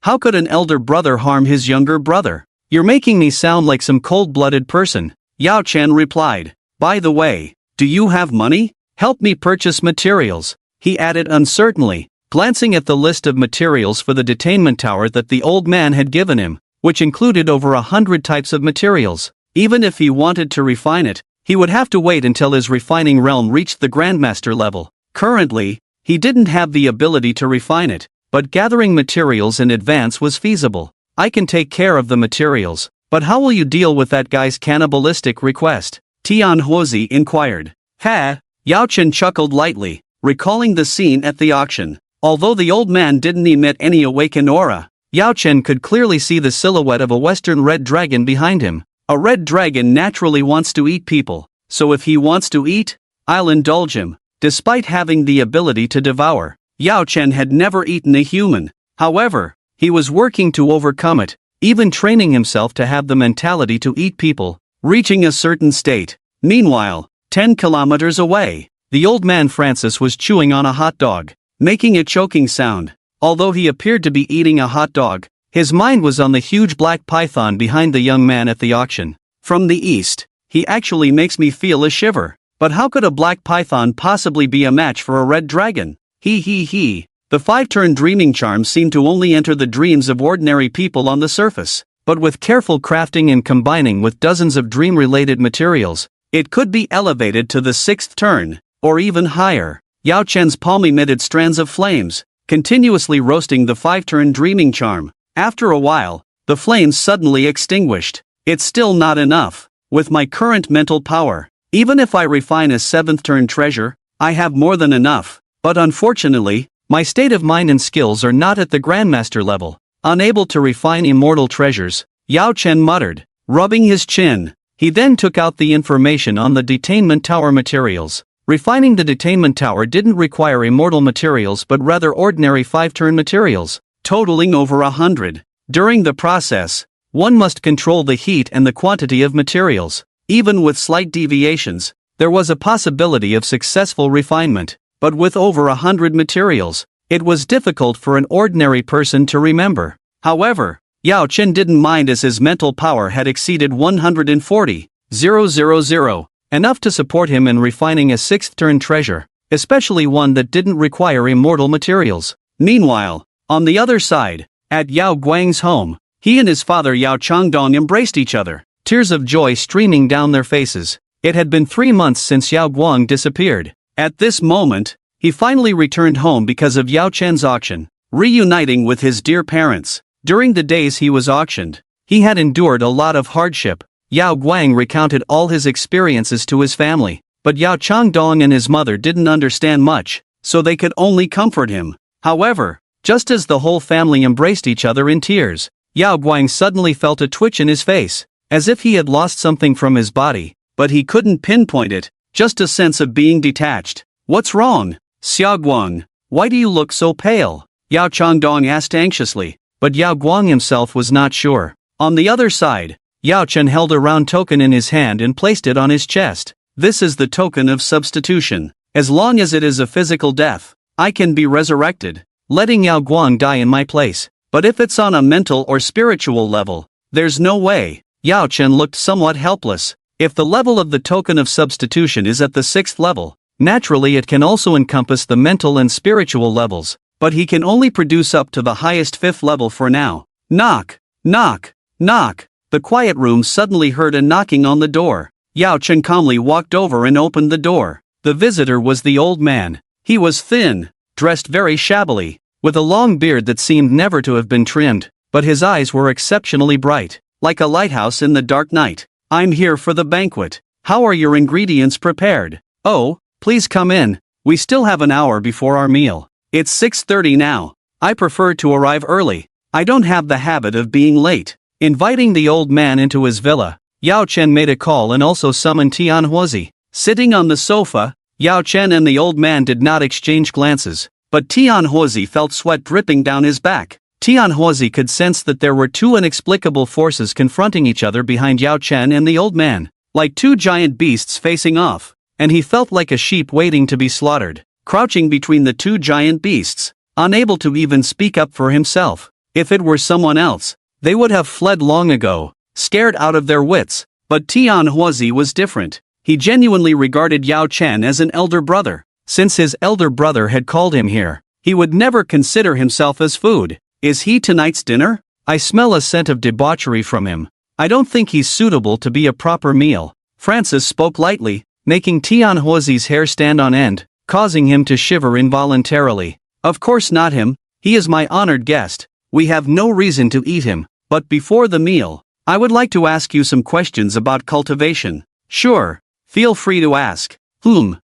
[SPEAKER 2] How could an elder brother harm his younger brother? You're making me sound like some cold-blooded person." Yao Chen replied. "By the way, do you have money? Help me purchase materials," he added uncertainly, glancing at the list of materials for the detainment tower that the old man had given him, which included over 100 types of materials. Even if he wanted to refine it, he would have to wait until his refining realm reached the Grandmaster level. Currently, he didn't have the ability to refine it, but gathering materials in advance was feasible. "I can take care of the materials, but how will you deal with that guy's cannibalistic request?" Tian Huozi inquired. Yao Chen chuckled lightly, recalling the scene at the auction. Although the old man didn't emit any awakened aura, Yao Chen could clearly see the silhouette of a western red dragon behind him. A red dragon naturally wants to eat people, so if he wants to eat, I'll indulge him. Despite having the ability to devour, Yao Chen had never eaten a human. However, he was working to overcome it, even training himself to have the mentality to eat people, reaching a certain state. Meanwhile, 10 kilometers away, the old man Francis was chewing on a hot dog, making a choking sound. Although he appeared to be eating a hot dog, his mind was on the huge black python behind the young man at the auction. "From the east, he actually makes me feel a shiver. But how could a black python possibly be a match for a red dragon? He. The 5-turn dreaming charm seemed to only enter the dreams of ordinary people on the surface, but with careful crafting and combining with dozens of dream-related materials, it could be elevated to the 6th turn, or even higher. Yao Chen's palm emitted strands of flames, continuously roasting the 5-turn dreaming charm. After a while, the flames suddenly extinguished. "It's still not enough. With my current mental power, even if I refine a 7th turn treasure, I have more than enough. But unfortunately, my state of mind and skills are not at the Grandmaster level." Unable to refine immortal treasures, Yao Chen muttered, rubbing his chin. He then took out the information on the detainment tower materials. Refining the detainment tower didn't require immortal materials but rather ordinary 5-turn materials, totaling over 100. During the process, one must control the heat and the quantity of materials. Even with slight deviations, there was a possibility of successful refinement. But with over 100 materials, it was difficult for an ordinary person to remember. However, Yao Chen didn't mind as his mental power had exceeded 140,000, enough to support him in refining a 6th turn treasure, especially one that didn't require immortal materials. Meanwhile, on the other side, at Yao Guang's home, he and his father Yao Changdong embraced each other, tears of joy streaming down their faces. It had been 3 months since Yao Guang disappeared. At this moment, he finally returned home because of Yao Chen's auction, reuniting with his dear parents. During the days he was auctioned,
[SPEAKER 1] He had endured a lot of hardship. Yao Guang recounted all his experiences to his family, but Yao Changdong and his mother didn't understand much, so they could only comfort him. However, just as the whole family embraced each other in tears, Yao Guang suddenly felt a twitch in his face, as if he had lost something from his body, but he couldn't pinpoint it, just a sense of being detached. "What's wrong, Xiaoguang? Why do you look so pale?" Yao Changdong asked anxiously, but Yao Guang himself was not sure. On the other side, Yao Chen held a round token in his hand and placed it on his chest. "This is the token of substitution. As long as it is a physical death, I can be resurrected, letting Yao Guang die in my place. But if it's on a mental or spiritual level, there's no way." Yao Chen looked somewhat helpless. If the level of the token of substitution is at the 6th level, naturally it can also encompass the mental and spiritual levels, but he can only produce up to the highest 5th level for now. Knock, knock, knock. The quiet room suddenly heard a knocking on the door. Yao Chen calmly walked over and opened the door. The visitor was the old man. He was thin, dressed very shabbily, with a long beard that seemed never to have been trimmed, but his eyes were exceptionally bright, like a lighthouse in the dark night. "I'm here for the banquet. How are your ingredients prepared?" "Oh, please come in. We still have an hour before our meal. It's 6:30 now. I prefer to arrive early. I don't have the habit of being late." Inviting the old man into his villa, Yao Chen made a call and also summoned Tianhuozi. Sitting on the sofa, Yao Chen and the old man did not exchange glances, but Tianhuozi felt sweat dripping down his back. Tianhuozi could sense that there were two inexplicable forces confronting each other behind Yao Chen and the old man, like two giant beasts facing off, and he felt like a sheep waiting to be slaughtered, crouching between the two giant beasts, unable to even speak up for himself. If it were someone else, they would have fled long ago, scared out of their wits, but Tianhuozi was different. He genuinely regarded Yao Chen as an elder brother. Since his elder brother had called him here, he would never consider himself as food. "Is he tonight's dinner? I smell a scent of debauchery from him. I don't think he's suitable to be a proper meal." Francis spoke lightly, making Tianhuozi's hair stand on end, causing him to shiver involuntarily. "Of course not him. He is my honored guest. We have no reason to eat him. But before the meal, I would like to ask you some questions about cultivation." "Sure. Feel free to ask."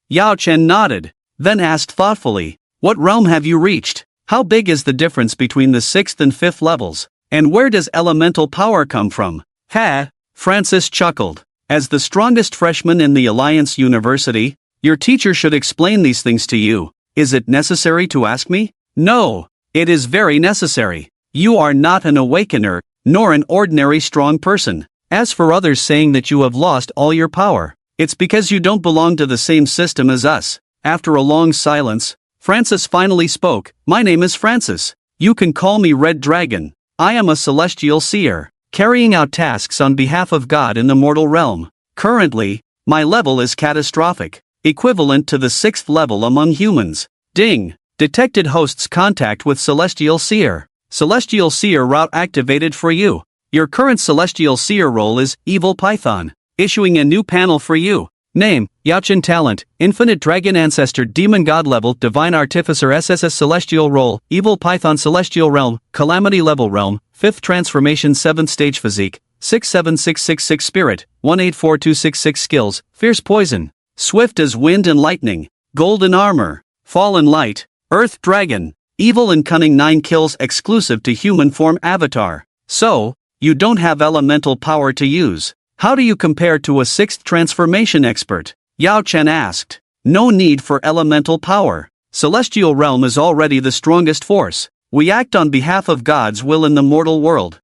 [SPEAKER 1] Yao Chen nodded, then asked thoughtfully, "What realm have you reached? How big is the difference between the 6th and 5th levels? And where does elemental power come from?" "Ha!" Francis chuckled. "As the strongest freshman in the Alliance University, your teacher should explain these things to you. Is it necessary to ask me?" "No, it is very necessary. You are not an awakener, nor an ordinary strong person. As for others saying that you have lost all your power, it's because you don't belong to the same system as us." After a long silence, Francis finally spoke. "My name is Francis. You can call me Red Dragon. I am a celestial seer, carrying out tasks on behalf of God in the mortal realm. Currently, my level is catastrophic, equivalent to the 6th level among humans." Ding! Detected host's contact with Celestial Seer. Celestial Seer route activated for you. Your current Celestial Seer role is Evil Python. Issuing a new panel for you. Name, Yachen Talent, Infinite Dragon Ancestor Demon God Level Divine Artificer SSS Celestial Role, Evil Python Celestial Realm, Calamity Level Realm, 5th Transformation 7th Stage Physique, 67666 Spirit, 184266 Skills, Fierce Poison, Swift as Wind and Lightning, Golden Armor, Fallen Light, Earth Dragon, Evil and Cunning 9 kills exclusive to human form avatar. So, you don't have elemental power to use. How do you compare to a 6th transformation expert? Yao Chen asked. No need for elemental power. Celestial realm is already the strongest force. We act on behalf of God's will in the mortal world.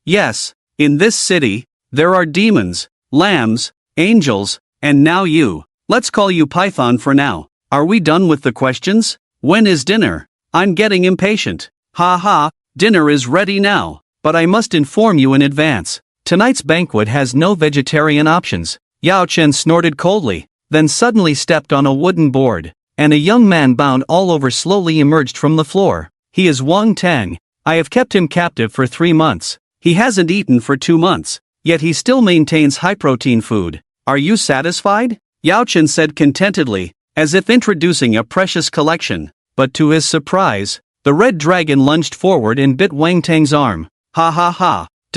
[SPEAKER 1] Yes, in this city, there are demons, lambs, angels, and now you. Let's call you Python for now. Are we done with the questions? When is dinner? I'm getting impatient. Dinner is ready now. But I must inform you in advance. Tonight's banquet has no vegetarian options. Yao Chen snorted coldly, then suddenly stepped on a wooden board, and a young man bound all over slowly emerged from the floor. He is Wang Tang. I have kept him captive for 3 months. He hasn't eaten for 2 months, yet he still maintains high-protein food. Are you satisfied? Yao Chen said contentedly, as if introducing a precious collection. But to his surprise, the red dragon lunged forward and bit Wang Tang's arm.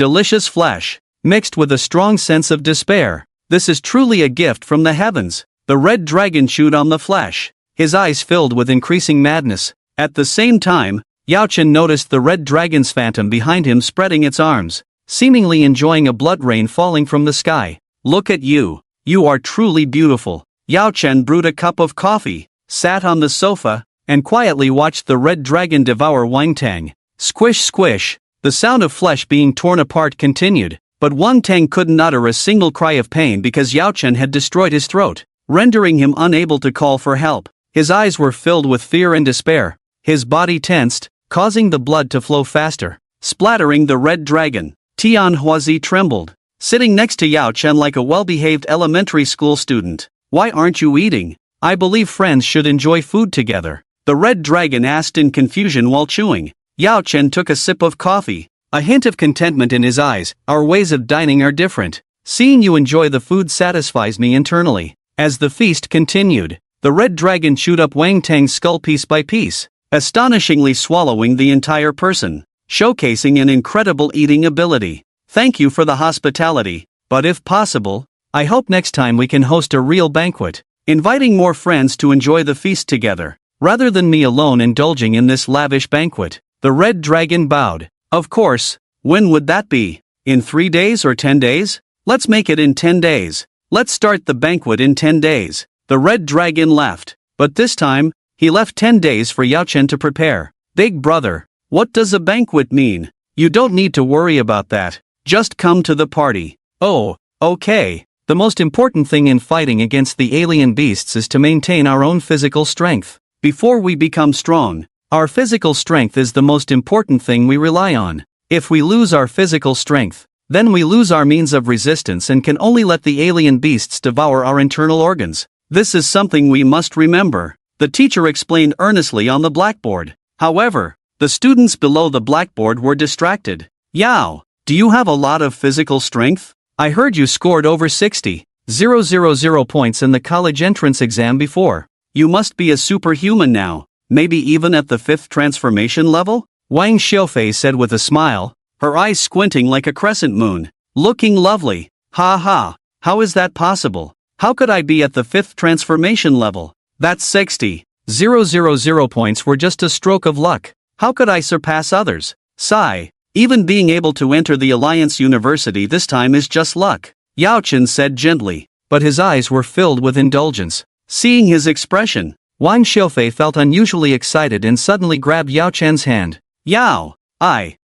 [SPEAKER 2] delicious flesh, mixed with a strong sense of despair. This is truly a gift from the heavens. The red dragon chewed on the flesh, his eyes filled with increasing madness. At the same time, Yao Chen noticed the red dragon's phantom behind him spreading its arms, seemingly enjoying a blood rain falling from the sky. Look at you. You are truly beautiful. Yao Chen brewed a cup of coffee, sat on the sofa, and quietly watched the red dragon devour Wang Tang. Squish squish. The sound of flesh being torn apart continued, but Wang Tang couldn't utter a single cry of pain because Yao Chen had destroyed his throat, rendering him unable to call for help. His eyes were filled with fear and despair. His body tensed, causing the blood to flow faster, splattering the red dragon. Tian Huazi trembled, sitting next to Yao Chen like a well-behaved elementary school student. Why aren't you eating? I believe friends should enjoy food together. The red dragon asked in confusion while chewing. Yao Chen took a sip of coffee, a hint of contentment in his eyes. Our ways of dining are different. Seeing you enjoy the food satisfies me internally. As the feast continued, the red dragon chewed up Wang Tang's skull piece by piece, astonishingly swallowing the entire person, showcasing an incredible eating ability. Thank you for the hospitality, but if possible, I hope next time we can host a real banquet, inviting more friends to enjoy the feast together, rather than me alone indulging in this lavish banquet. The red dragon bowed. Of course. When would that be? In 3 days or 10 days? Let's make it in 10 days. Let's start the banquet in 10 days. The red dragon left, but this time, he left 10 days for Yao Chen to prepare. Big brother, what does a banquet mean? You don't need to worry about that. Just come to the party. Oh, okay. The most important thing in fighting against the alien beasts is to maintain our own physical strength. Before we become strong, our physical strength is the most important thing we rely on. If we lose our physical strength, then we lose our means of resistance and can only let the alien beasts devour our internal organs. This is something we must remember, the teacher explained earnestly on the blackboard. However, the students below the blackboard were distracted. Yao, do you have a lot of physical strength? I heard you scored over 60,000 points in the college entrance exam before. You must be a superhuman now. Maybe even at the 5th transformation level? Wang Xiaofei said with a smile, her eyes squinting like a crescent moon. Looking lovely. Ha ha. How is that possible? How could I be at the 5th transformation level? That's 60,000 points were just a stroke of luck. How could I surpass others? Sigh. Even being able to enter the Alliance University this time is just luck. Yao Chen said gently, but his eyes were filled with indulgence. Seeing his expression, Wang Xiaofei felt unusually excited and suddenly grabbed Yao Chen's hand. Yao,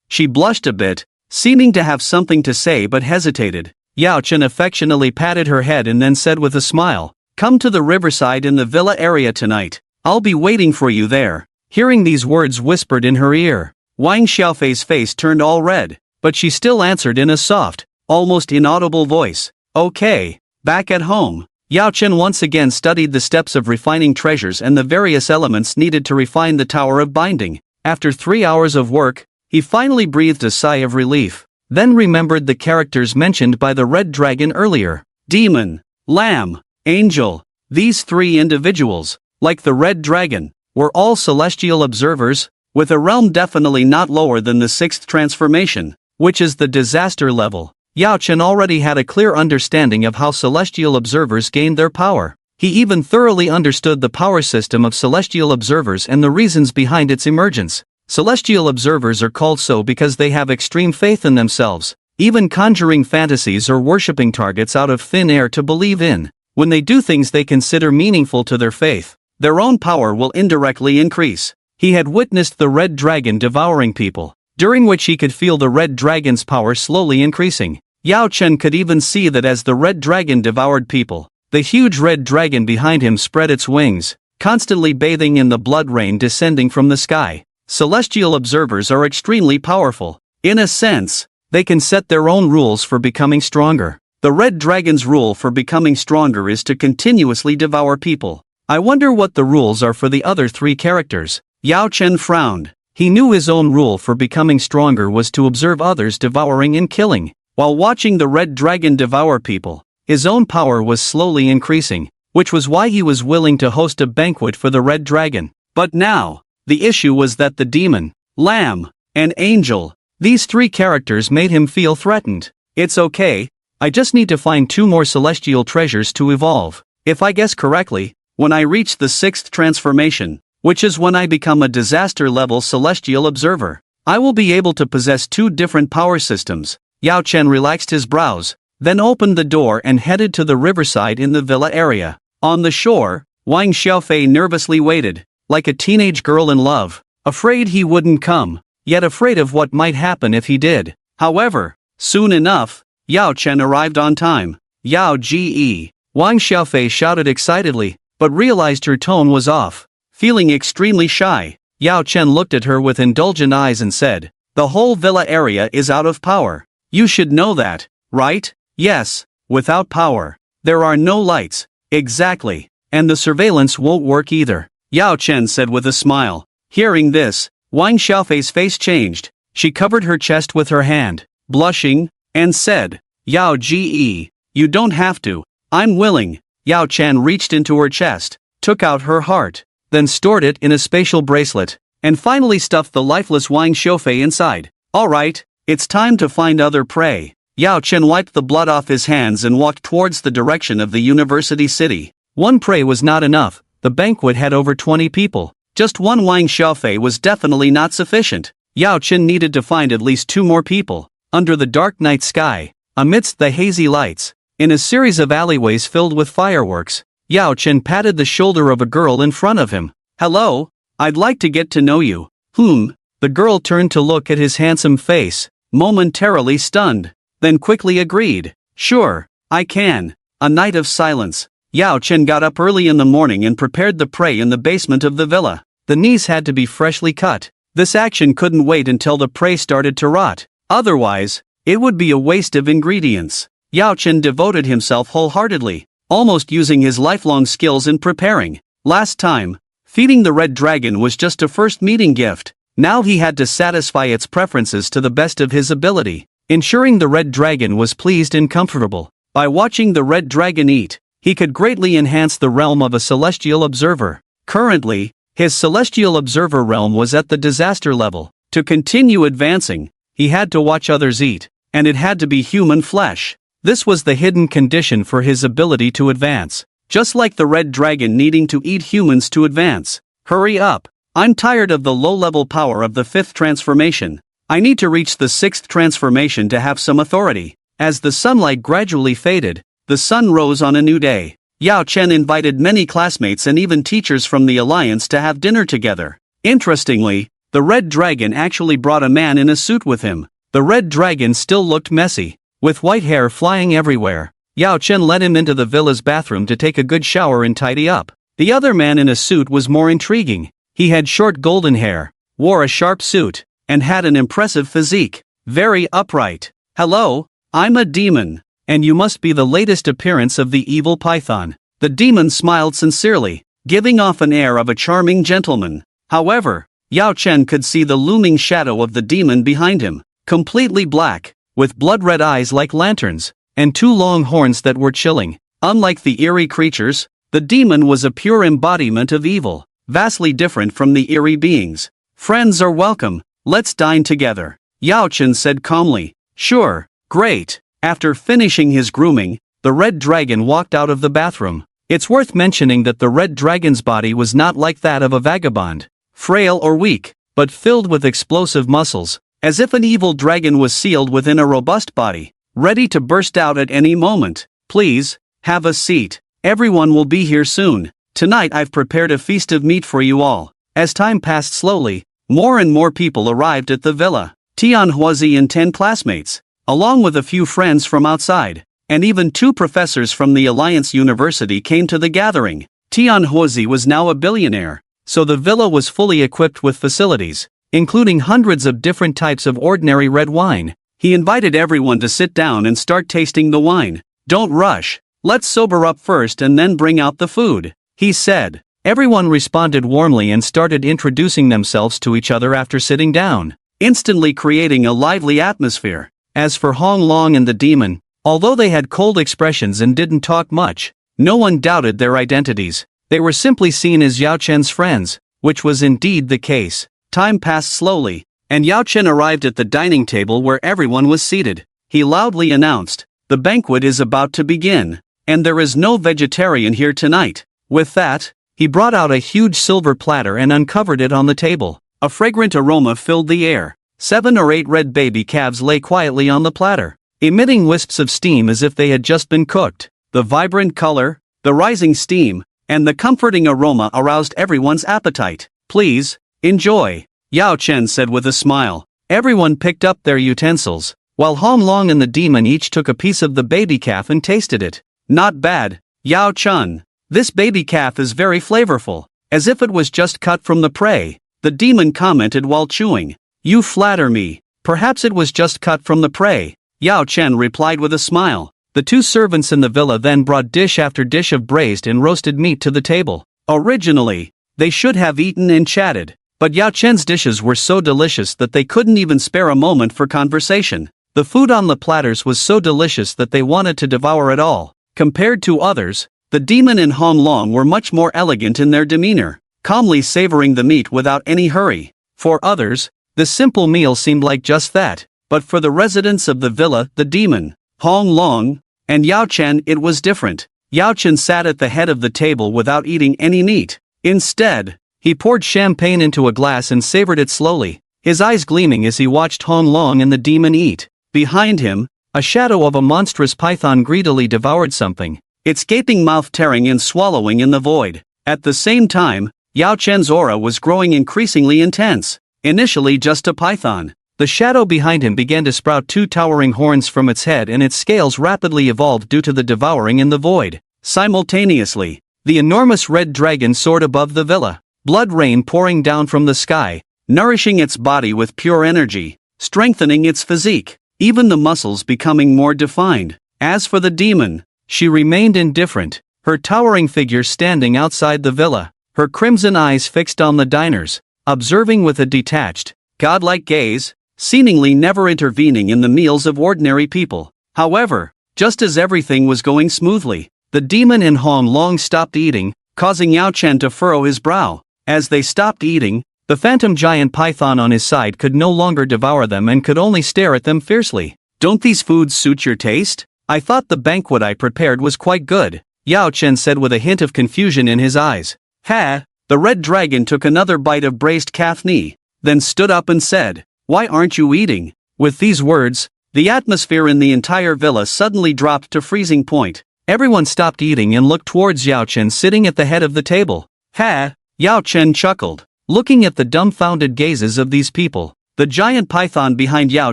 [SPEAKER 2] she blushed a bit, seeming to have something to say but hesitated. Yao Chen affectionately patted her head and then said with a smile, come to the riverside in the villa area tonight. I'll be waiting for you there. Hearing these words whispered in her ear, Wang Xiaofei's face turned all red, but she still answered in a soft, almost inaudible voice. Okay. Back at home, Yao Chen once again studied the steps of refining treasures and the various elements needed to refine the Tower of Binding. After 3 hours of work, he finally breathed a sigh of relief, then remembered the characters mentioned by the red dragon earlier. Demon, Lamb, Angel. These 3 individuals, like the red dragon, were all celestial observers, with a realm definitely not lower than the 6th transformation, which is the disaster level. Yao Chen already had a clear understanding of how celestial observers gained their power. He even thoroughly understood the power system of celestial observers and the reasons behind its emergence. Celestial observers are called so because they have extreme faith in themselves, even conjuring fantasies or worshipping targets out of thin air to believe in. When they do things they consider meaningful to their faith, their own power will indirectly increase. He had witnessed the red dragon devouring people, during which he could feel the red dragon's power slowly increasing. Yao Chen could even see that as the red dragon devoured people, the huge red dragon behind him spread its wings, constantly bathing in the blood rain descending from the sky. Celestial observers are extremely powerful. In a sense, they can set their own rules for becoming stronger. The red dragon's rule for becoming stronger is to continuously devour people. I wonder what the rules are for the other 3 characters. Yao Chen frowned. He knew his own rule for becoming stronger was to observe others devouring and killing. While watching the red dragon devour people, his own power was slowly increasing, which was why he was willing to host a banquet for the red dragon. But now, the issue was that the demon, Lamb, and Angel,
[SPEAKER 1] These three characters made him feel threatened. It's okay, I just need to find 2 more celestial treasures to evolve. If I guess correctly, when I reach the 6th transformation, which is when I become a disaster-level celestial observer, I will be able to possess 2 different power systems. Yao Chen relaxed his brows, then opened the door and headed to the riverside in the villa area. On the shore, Wang Xiaofei nervously waited, like a teenage girl in love, afraid he wouldn't come, yet afraid of what might happen if he did. However, soon enough, Yao Chen arrived on time. Yao Ge. Wang Xiaofei shouted excitedly, but realized her tone was off. Feeling extremely shy, Yao Chen looked at her with indulgent eyes and said, "The whole villa area is out of power. You should know that, right?" "Yes, without power, there are no lights." "Exactly. And the surveillance won't work either," Yao Chen said with a smile. Hearing this, Wang Xiaofei's face changed. She covered her chest with her hand, blushing, and said, "Yao Ge, you don't have to. I'm willing." Yao Chen reached into her chest, took out her heart, then stored it in a spatial bracelet, and finally stuffed the lifeless Wang Xiaofei inside. "Alright, it's time to find other prey." Yao Chen wiped the blood off his hands and walked towards the direction of the university city. One prey was not enough, the banquet had over 20 people. Just one Wang Xiaofei was definitely not sufficient. Yao Chen needed to find at least 2 more people. Under the dark night sky, amidst the hazy lights, in a series of alleyways filled with fireworks, Yao Chen patted the shoulder of a girl in front of him. "Hello, I'd like to get to know you." The girl turned to look at his handsome face, momentarily stunned, then quickly agreed. "Sure, I can." A night of silence. Yao Chen got up early in the morning and prepared the prey in the basement of the villa. The knees had to be freshly cut. This action couldn't wait until the prey started to rot. Otherwise, it would be a waste of ingredients. Yao Chen devoted himself wholeheartedly, almost using his lifelong skills in preparing. Last time, feeding the red dragon was just a first meeting gift. Now he had to satisfy its preferences to the best of his ability, ensuring the red dragon was pleased and comfortable. By watching the red dragon eat, he could greatly enhance the realm of a celestial observer. Currently, his celestial observer realm was at the disaster level. To continue advancing, he had to watch others eat, and it had to be human flesh. This was the hidden condition for his ability to advance. Just like the red dragon needing to eat humans to advance. Hurry up, I'm tired of the low-level power of the 5th transformation. I need to reach the 6th transformation to have some authority. As the sunlight gradually faded, the sun rose on a new day. Yao Chen invited many classmates and even teachers from the Alliance to have dinner together. Interestingly, the red dragon actually brought a man in a suit with him. The red dragon still looked messy, with white hair flying everywhere. Yao Chen led him into the villa's bathroom to take a good shower and tidy up. The other man in a suit was more intriguing. He had short golden hair, wore a sharp suit, and had an impressive physique. Very upright. "Hello, I'm a demon, and you must be the latest appearance of the evil python." The demon smiled sincerely, giving off an air of a charming gentleman. However, Yao Chen could see the looming shadow of the demon behind him, completely black, with blood-red eyes like lanterns, and 2 long horns that were chilling. Unlike the eerie creatures, the demon was a pure embodiment of evil, vastly different from the eerie beings. "Friends are welcome, let's dine together," Yao Chen said calmly. "Sure, great." After finishing his grooming, the red dragon walked out of the bathroom. It's worth mentioning that the red dragon's body was not like that of a vagabond, frail or weak, but filled with explosive muscles, as if an evil dragon was sealed within a robust body, ready to burst out at any moment. "Please, have a seat. Everyone will be here soon. Tonight I've prepared a feast of meat for you all." As time passed slowly, more and more people arrived at the villa. Tianhuazi and 10 classmates, along with a few friends from outside, and even 2 professors from the Alliance University came to the gathering. Tianhuazi was now a billionaire, so the villa was fully equipped with facilities, including hundreds of different types of ordinary red wine. He invited everyone to sit down and start tasting the wine. "Don't rush, let's sober up first and then bring out the food," he said. Everyone responded warmly and started introducing themselves to each other after sitting down, instantly creating a lively atmosphere. As for Hong Long and the demon, although they had cold expressions and didn't talk much, no one doubted their identities. They were simply seen as Yao Chen's friends, which was indeed the case. Time passed slowly,
[SPEAKER 2] and Yao Chen arrived at the dining table where everyone was seated. He loudly announced, "The banquet is about to begin, and there is no vegetarian here tonight." With that, he brought out a huge silver platter and uncovered it on the table. A fragrant aroma filled the air. 7 or 8 red baby calves lay quietly on the platter, emitting wisps of steam as if they had just been cooked. The vibrant color, the rising steam, and the comforting aroma aroused everyone's appetite. "Please, enjoy," Yao Chen said with a smile. Everyone picked up their utensils, while Hong Long and the demon each took a piece of the baby calf and tasted it. "Not bad, Yao Chen. This baby calf is very flavorful, as if it was just cut from the prey," the demon commented while chewing. "You flatter me. Perhaps it was just cut from the prey," Yao Chen replied with a smile. The 2 servants in the villa then brought dish after dish of braised and roasted meat to the table. Originally, they should have eaten and chatted, but Yao Chen's dishes were so delicious that they couldn't even spare a moment for conversation. The food on the platters was so delicious that they wanted to devour it all. Compared to others, the demon and Hong Long were much more elegant in their demeanor, calmly savoring the meat without any hurry. For others, the simple meal seemed like just that, but for the residents of the villa, the demon, Hong Long, and Yao Chen, it was different. Yao Chen sat at the head of the table without eating any meat. Instead, he poured champagne into a glass and savored it slowly, his eyes gleaming as he watched Hong Long and the demon eat. Behind him, a shadow of a monstrous python greedily devoured something, its gaping mouth tearing and swallowing in the void. At the same time, Yao Chen's aura was growing increasingly intense. Initially just a python, the shadow behind him began to sprout 2 towering horns from its head and its scales rapidly evolved due to the devouring in the void. Simultaneously, the enormous red dragon soared above the villa, blood rain pouring down from the sky, nourishing its body with pure energy, strengthening its physique, even the muscles becoming more defined. As for the demon, she remained indifferent, her towering figure standing outside the villa, her crimson eyes fixed on the diners, observing with a detached, godlike gaze, seemingly never intervening in the meals of ordinary people. However, just as everything was going smoothly, the demon and Hong Long stopped eating, causing Yao Chen to furrow his brow. As they stopped eating, the phantom giant python on his side could no longer devour them and could only stare at them fiercely. "Don't these foods suit your taste? I thought the banquet I prepared was quite good," Yao Chen said with a hint of confusion in his eyes. "Ha!" The red dragon took another bite of braised calf knee, then stood up and said, "Why aren't you eating?" With these words, the atmosphere in the entire villa suddenly dropped to freezing point. Everyone stopped eating and looked towards Yao Chen sitting at the head of the table. "Ha!" Yao Chen chuckled, looking at the dumbfounded gazes of these people. The giant python behind Yao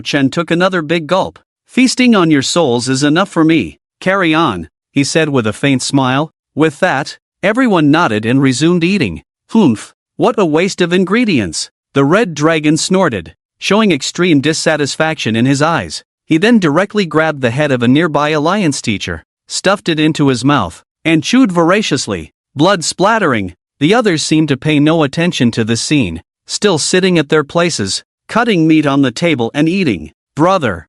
[SPEAKER 2] Chen took another big gulp. "Feasting on your souls is enough for me. Carry on," he said with a faint smile. With that, everyone nodded and resumed eating. "Humph, what a waste of ingredients," the red dragon snorted, showing extreme dissatisfaction in his eyes. He then directly grabbed the head of a nearby alliance teacher, stuffed it into his mouth, and chewed voraciously, blood splattering. The others seemed to pay no attention to this scene, still sitting at their places, cutting meat on the table and eating. "Brother,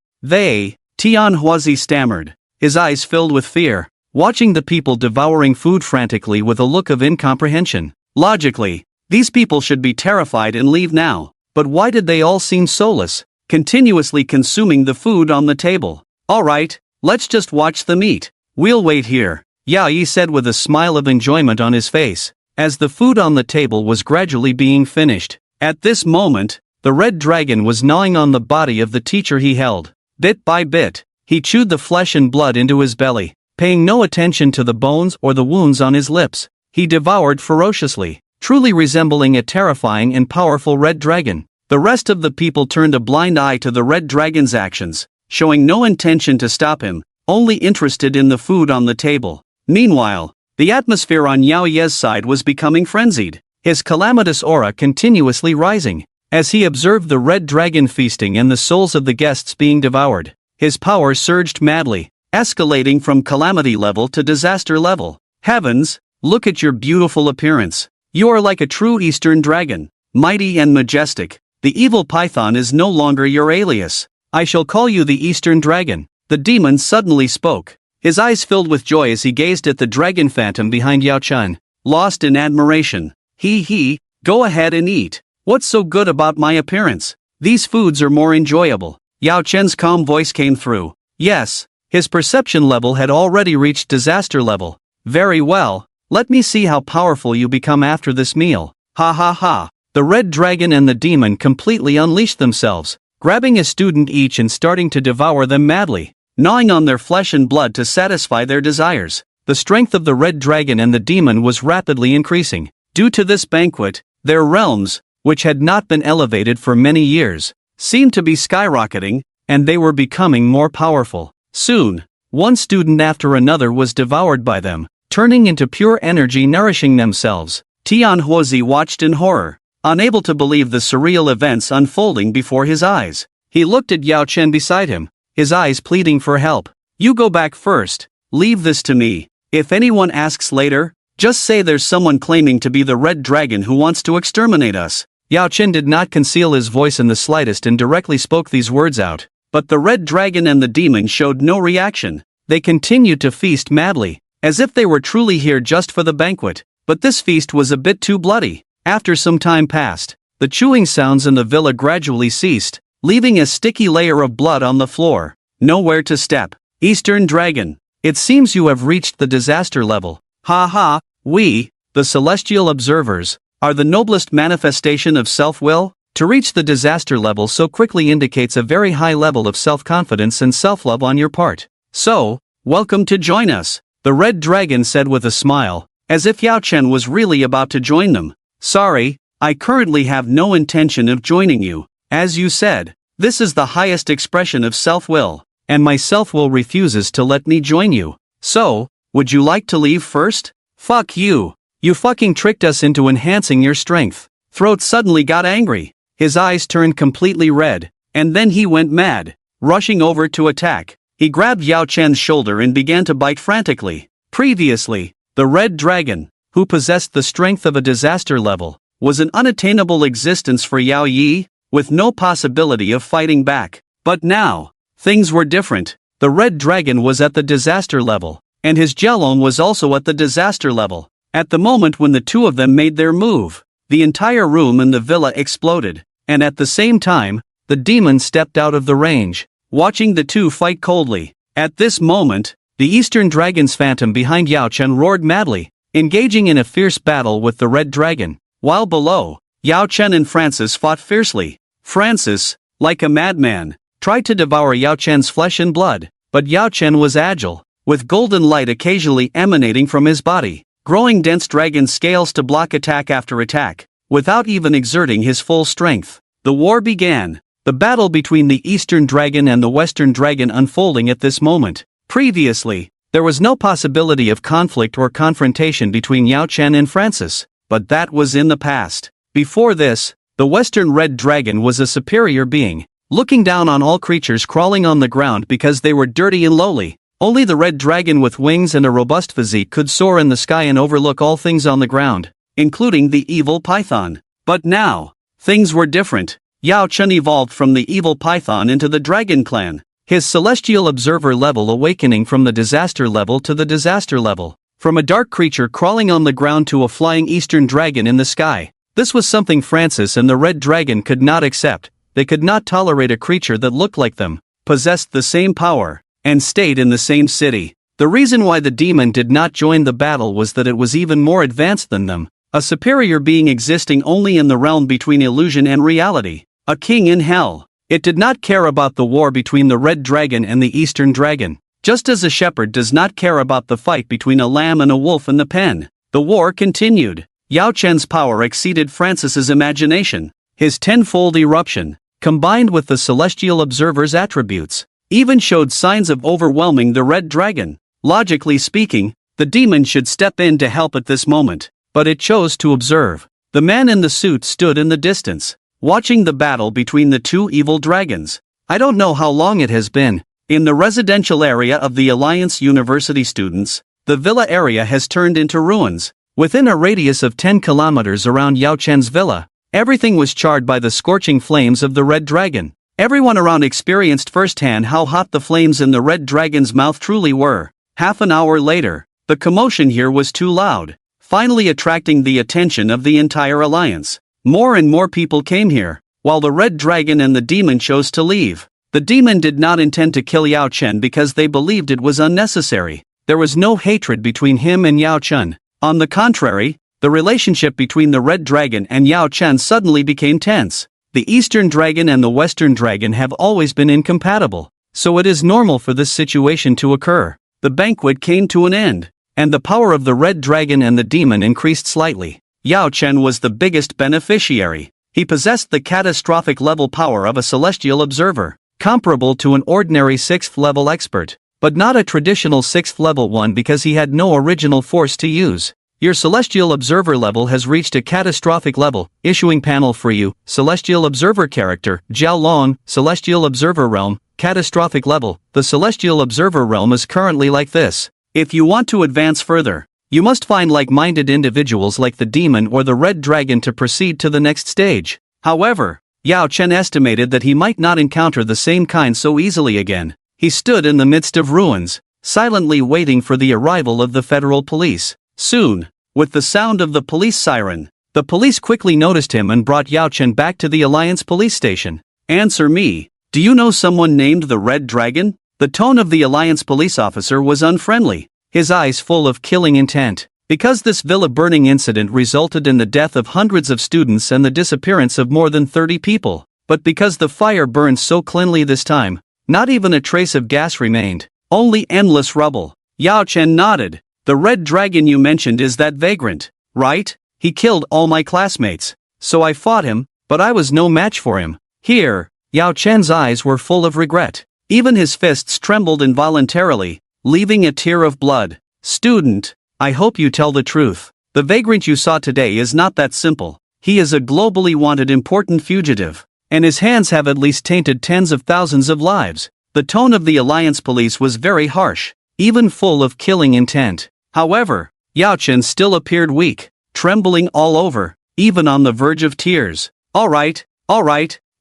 [SPEAKER 2] Tian Huazi stammered, his eyes filled with fear, watching the people devouring food frantically with a look of incomprehension. Logically, these people should be terrified and leave now, but why did they all seem soulless, continuously consuming the food on the table? "Alright, let's just watch them eat. We'll wait here," Yao Yi said with a smile of enjoyment on his face, as the food on the table was gradually being finished. At this moment, the red dragon was gnawing on the body of the teacher he held. Bit by bit, he chewed the flesh and blood into his belly, paying no attention to the bones or the wounds on his lips. He devoured ferociously, truly resembling a terrifying and powerful red dragon. The rest of the people turned a blind eye to the red dragon's actions, showing no intention to stop him, only interested in the food on the table. Meanwhile, the atmosphere on Yao Ye's side was becoming frenzied, his calamitous aura continuously rising. As he observed the red dragon feasting and the souls of the guests being devoured, his power surged madly, escalating from calamity level to disaster level. "Heavens, look at your beautiful appearance. You are like a true Eastern dragon, mighty and majestic. The evil python is no longer your alias. I shall call you the Eastern dragon." The demon suddenly spoke, his eyes filled with joy as he gazed at the dragon phantom behind Yao Chen, lost in admiration. He, go ahead and eat. What's so good about my appearance? These foods are more enjoyable. Yao Chen's calm voice came through. Yes, his perception level had already reached disaster level. Very well, let me see how powerful you become after this meal. Ha ha ha. The red dragon and the demon completely unleashed themselves, grabbing a student each and starting to devour them madly, gnawing on their flesh and blood to satisfy their desires. The strength of the red dragon and the demon was rapidly increasing. Due to this banquet, their realms, which had not been elevated for many years, seemed to be skyrocketing, and they were becoming more powerful. Soon, one student after another was devoured by them, turning into pure energy, nourishing themselves. Tian Huozi watched in horror, unable to believe the surreal events unfolding before his eyes. He looked at Yao Chen beside him, his eyes pleading for help. You go back first, leave this to me. If anyone asks later, just say there's someone claiming to be the red dragon who wants to exterminate us. Yao Chen did not conceal his voice in the slightest and directly spoke these words out. But the red dragon and the demon showed no reaction. They continued to feast madly, as if they were truly here just for the banquet. But this feast was a bit too bloody. After some time passed, the chewing sounds in the villa gradually ceased, leaving a sticky layer of blood on the floor. Nowhere to step. Eastern Dragon, it seems you have reached the disaster level. Ha ha, we, the celestial observers, are the noblest manifestation of self-will. To reach the disaster level so quickly indicates a very high level of self-confidence and self-love on your part. So, welcome to join us, the red dragon said with a smile, as if Yao Chen was really about to join them. Sorry, I currently have no intention of joining you. As you said, this is the highest expression of self-will, and my self-will refuses to let me join you. So, would you like to leave first? Fuck you. You fucking tricked us into enhancing your strength. Throat suddenly got angry. His eyes turned completely red, and then he went mad, rushing over to attack. He grabbed Yao Chen's shoulder and began to bite frantically. Previously, the red dragon, who possessed the strength of a disaster level, was an unattainable existence for Yao Yi, with no possibility of fighting back. But now, things were different. The red dragon was at the disaster level, and his Jelon was also at the disaster level. At the moment when the two of them made their move, the entire room in the villa exploded, and at the same time, the demon stepped out of the range, watching the two fight coldly. At this moment, the Eastern Dragon's phantom behind Yao Chen roared madly, engaging in a fierce battle with the red dragon, while below, Yao Chen and Francis fought fiercely. Francis, like a madman, tried to devour Yao Chen's flesh and blood, but Yao Chen was agile, with golden light occasionally emanating from his body, growing dense dragon scales to block attack after attack, without even exerting his full strength. The war began, the battle between the Eastern Dragon and the Western Dragon unfolding at this moment. Previously, there was no possibility of conflict or confrontation between Yao Chen and Francis, but that was in the past. Before this, the Western Red Dragon was a superior being, looking down on all creatures crawling on the ground because they were dirty and lowly. Only the Red Dragon with wings and a robust physique could soar in the sky and overlook all things on the ground, including the evil python. But now, things were different. Yao Chen evolved from the evil python into the dragon clan, his celestial observer level awakening from the disaster level to the disaster level, from a dark creature crawling on the ground to a flying Eastern Dragon in the sky. This was something Francis and the Red Dragon could not accept. They could not tolerate a creature that looked like them, possessed the same power, and stayed in the same city. The reason why the demon did not join the battle was that it was even more advanced than them, a superior being existing only in the realm between illusion and reality, a king in hell. It did not care about the war between the Red Dragon and the Eastern Dragon, just as a shepherd does not care about the fight between a lamb and a wolf in the pen. The war continued. Yao Chen's power exceeded Francis's imagination. His tenfold eruption, combined with the celestial observer's attributes, even showed signs of overwhelming the Red Dragon. Logically speaking, the demon should step in to help at this moment, but it chose to observe. The man in the suit stood in the distance, watching the battle between the two evil dragons. I don't know how long it has been. In the residential area of the Alliance University students, the villa area has turned into ruins. Within a radius of 10 kilometers around Yao Chen's villa, everything was charred by the scorching flames of the Red Dragon. Everyone around experienced firsthand how hot the flames in the Red Dragon's mouth truly were. Half an hour later, the commotion here was too loud, finally attracting the attention of the entire alliance. More and more people came here. while the red dragon and the demon chose to leave. The demon did not intend to kill Yao Chen because they believed it was unnecessary. There was no hatred between him and Yao Chen. On the contrary, the relationship between the red dragon and Yao Chen suddenly became tense. The Eastern dragon and the Western dragon have always been incompatible, so it is normal for this situation to occur. The banquet came to an end, and the power of the red dragon and the demon increased slightly. Yao Chen was the biggest beneficiary. He possessed the catastrophic level power of a celestial observer, comparable to an ordinary 6th level expert, but not a traditional 6th level one because he had no original force to use. Your celestial observer level has reached a catastrophic level. Issuing panel for you. Celestial observer character, Jiao Long, celestial observer realm, catastrophic level. The celestial observer realm is currently like this. If you want to advance further, you must find like-minded individuals like the demon or the red dragon to proceed to the next stage. However, Yao Chen estimated that he might not encounter the same kind so easily again. He stood in the midst of ruins, silently waiting for the arrival of the federal police. Soon, with the sound of the police siren, the police quickly noticed him and brought Yao Chen back to the Alliance police station. Answer me, do you know someone named the Red Dragon? The tone of the Alliance police officer was unfriendly, his eyes full of killing intent. Because this villa burning incident resulted in the death of hundreds of students and the disappearance of more than 30 people, but because the fire burned so cleanly this time, not even a trace of gas remained, only endless rubble. Yao Chen nodded. The red dragon you mentioned is that vagrant, right? He killed all my classmates. So I fought him, but I was no match for him. Here, Yao Chen's eyes were full of regret. Even his fists trembled involuntarily, leaving a tear of blood. Student, I hope you tell the truth. The vagrant you saw today is not that simple. He is a globally wanted important fugitive, and his hands have at least tainted tens of thousands of lives. The tone of the Alliance police was very harsh, even full of killing intent. However, Yao Chen still appeared weak, trembling all over, even on the verge of tears. All right,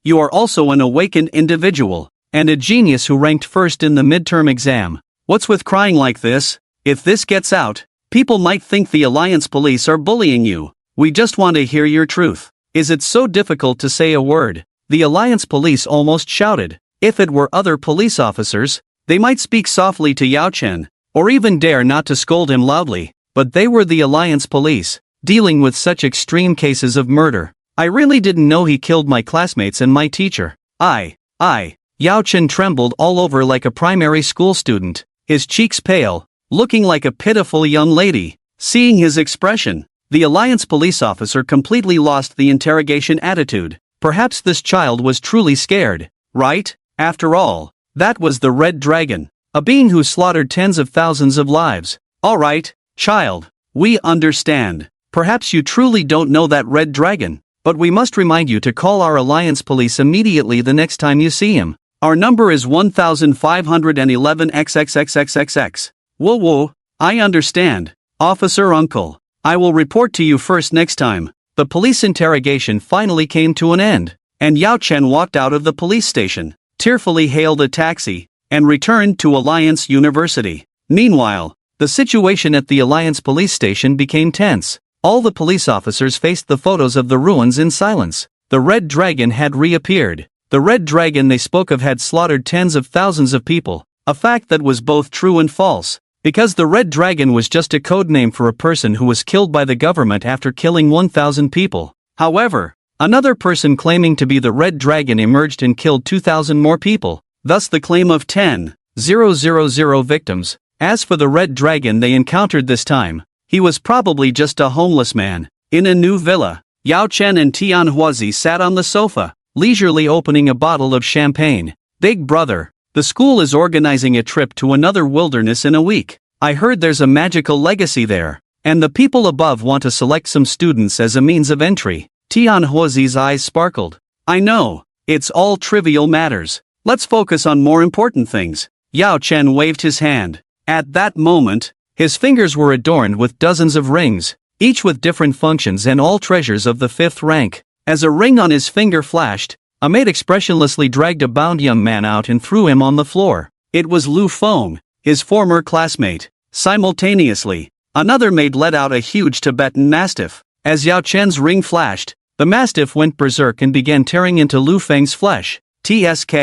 [SPEAKER 2] you are also an awakened individual, and a genius who ranked first in the midterm exam. What's with crying like this? If this gets out, people might think the Alliance police are bullying you. We just want to hear your truth. Is it so difficult to say a word? The Alliance police almost shouted. If it were other police officers, they might speak softly to Yao Chen, or even dare not to scold him loudly, but they were the Alliance police, dealing with such extreme cases of murder. I really didn't know he killed my classmates and my teacher. Yao Chen trembled all over like a primary school student, his cheeks pale, looking like a pitiful young lady. Seeing his expression, the Alliance police officer completely lost the interrogation attitude. Perhaps this child was truly scared, right? After all, that was the Red Dragon, a being who slaughtered tens of thousands of lives. All right, child, we understand. Perhaps you truly don't know that Red Dragon, but we must remind you to call our Alliance police immediately the next time you see him. Our number is 1511 XXXXXX. Whoa, I understand. Officer Uncle, I will report to you first next time. The police interrogation finally came to an end, and Yao Chen walked out of the police station, tearfully hailed a taxi, and returned to Alliance University. Meanwhile, the situation at the Alliance police station became tense. All the police officers faced the photos of the ruins in silence. The Red Dragon had reappeared. The Red Dragon they spoke of had slaughtered tens of thousands of people, a fact that was both true and false, because the Red Dragon was just a code name for a person who was killed by the government after killing 1,000 people. However, another person claiming to be the Red Dragon emerged and killed 2,000 more people, thus the claim of 10,000 victims. As for the Red Dragon they encountered this time, he was probably just a homeless man. In a new villa, Yao Chen and Tianhuazi sat on the sofa, leisurely opening a bottle of champagne. Big brother, the school is organizing a trip to another wilderness in a week. I heard there's a magical legacy there, and the people above want to select some students as a means of entry. Tianhuazi's eyes sparkled. I know, it's all trivial matters. Let's focus on more important things. Yao Chen waved his hand. At that moment, his fingers were adorned with dozens of rings, each with different functions and all treasures of the 5th rank. As a ring on his finger flashed, a maid expressionlessly dragged a bound young man out and threw him on the floor. It was Lu Feng, his former classmate. Simultaneously, another maid let out a huge Tibetan mastiff. As Yao Chen's ring flashed,
[SPEAKER 1] The Mastiff went berserk and began tearing into Lu Feng's flesh. TSK.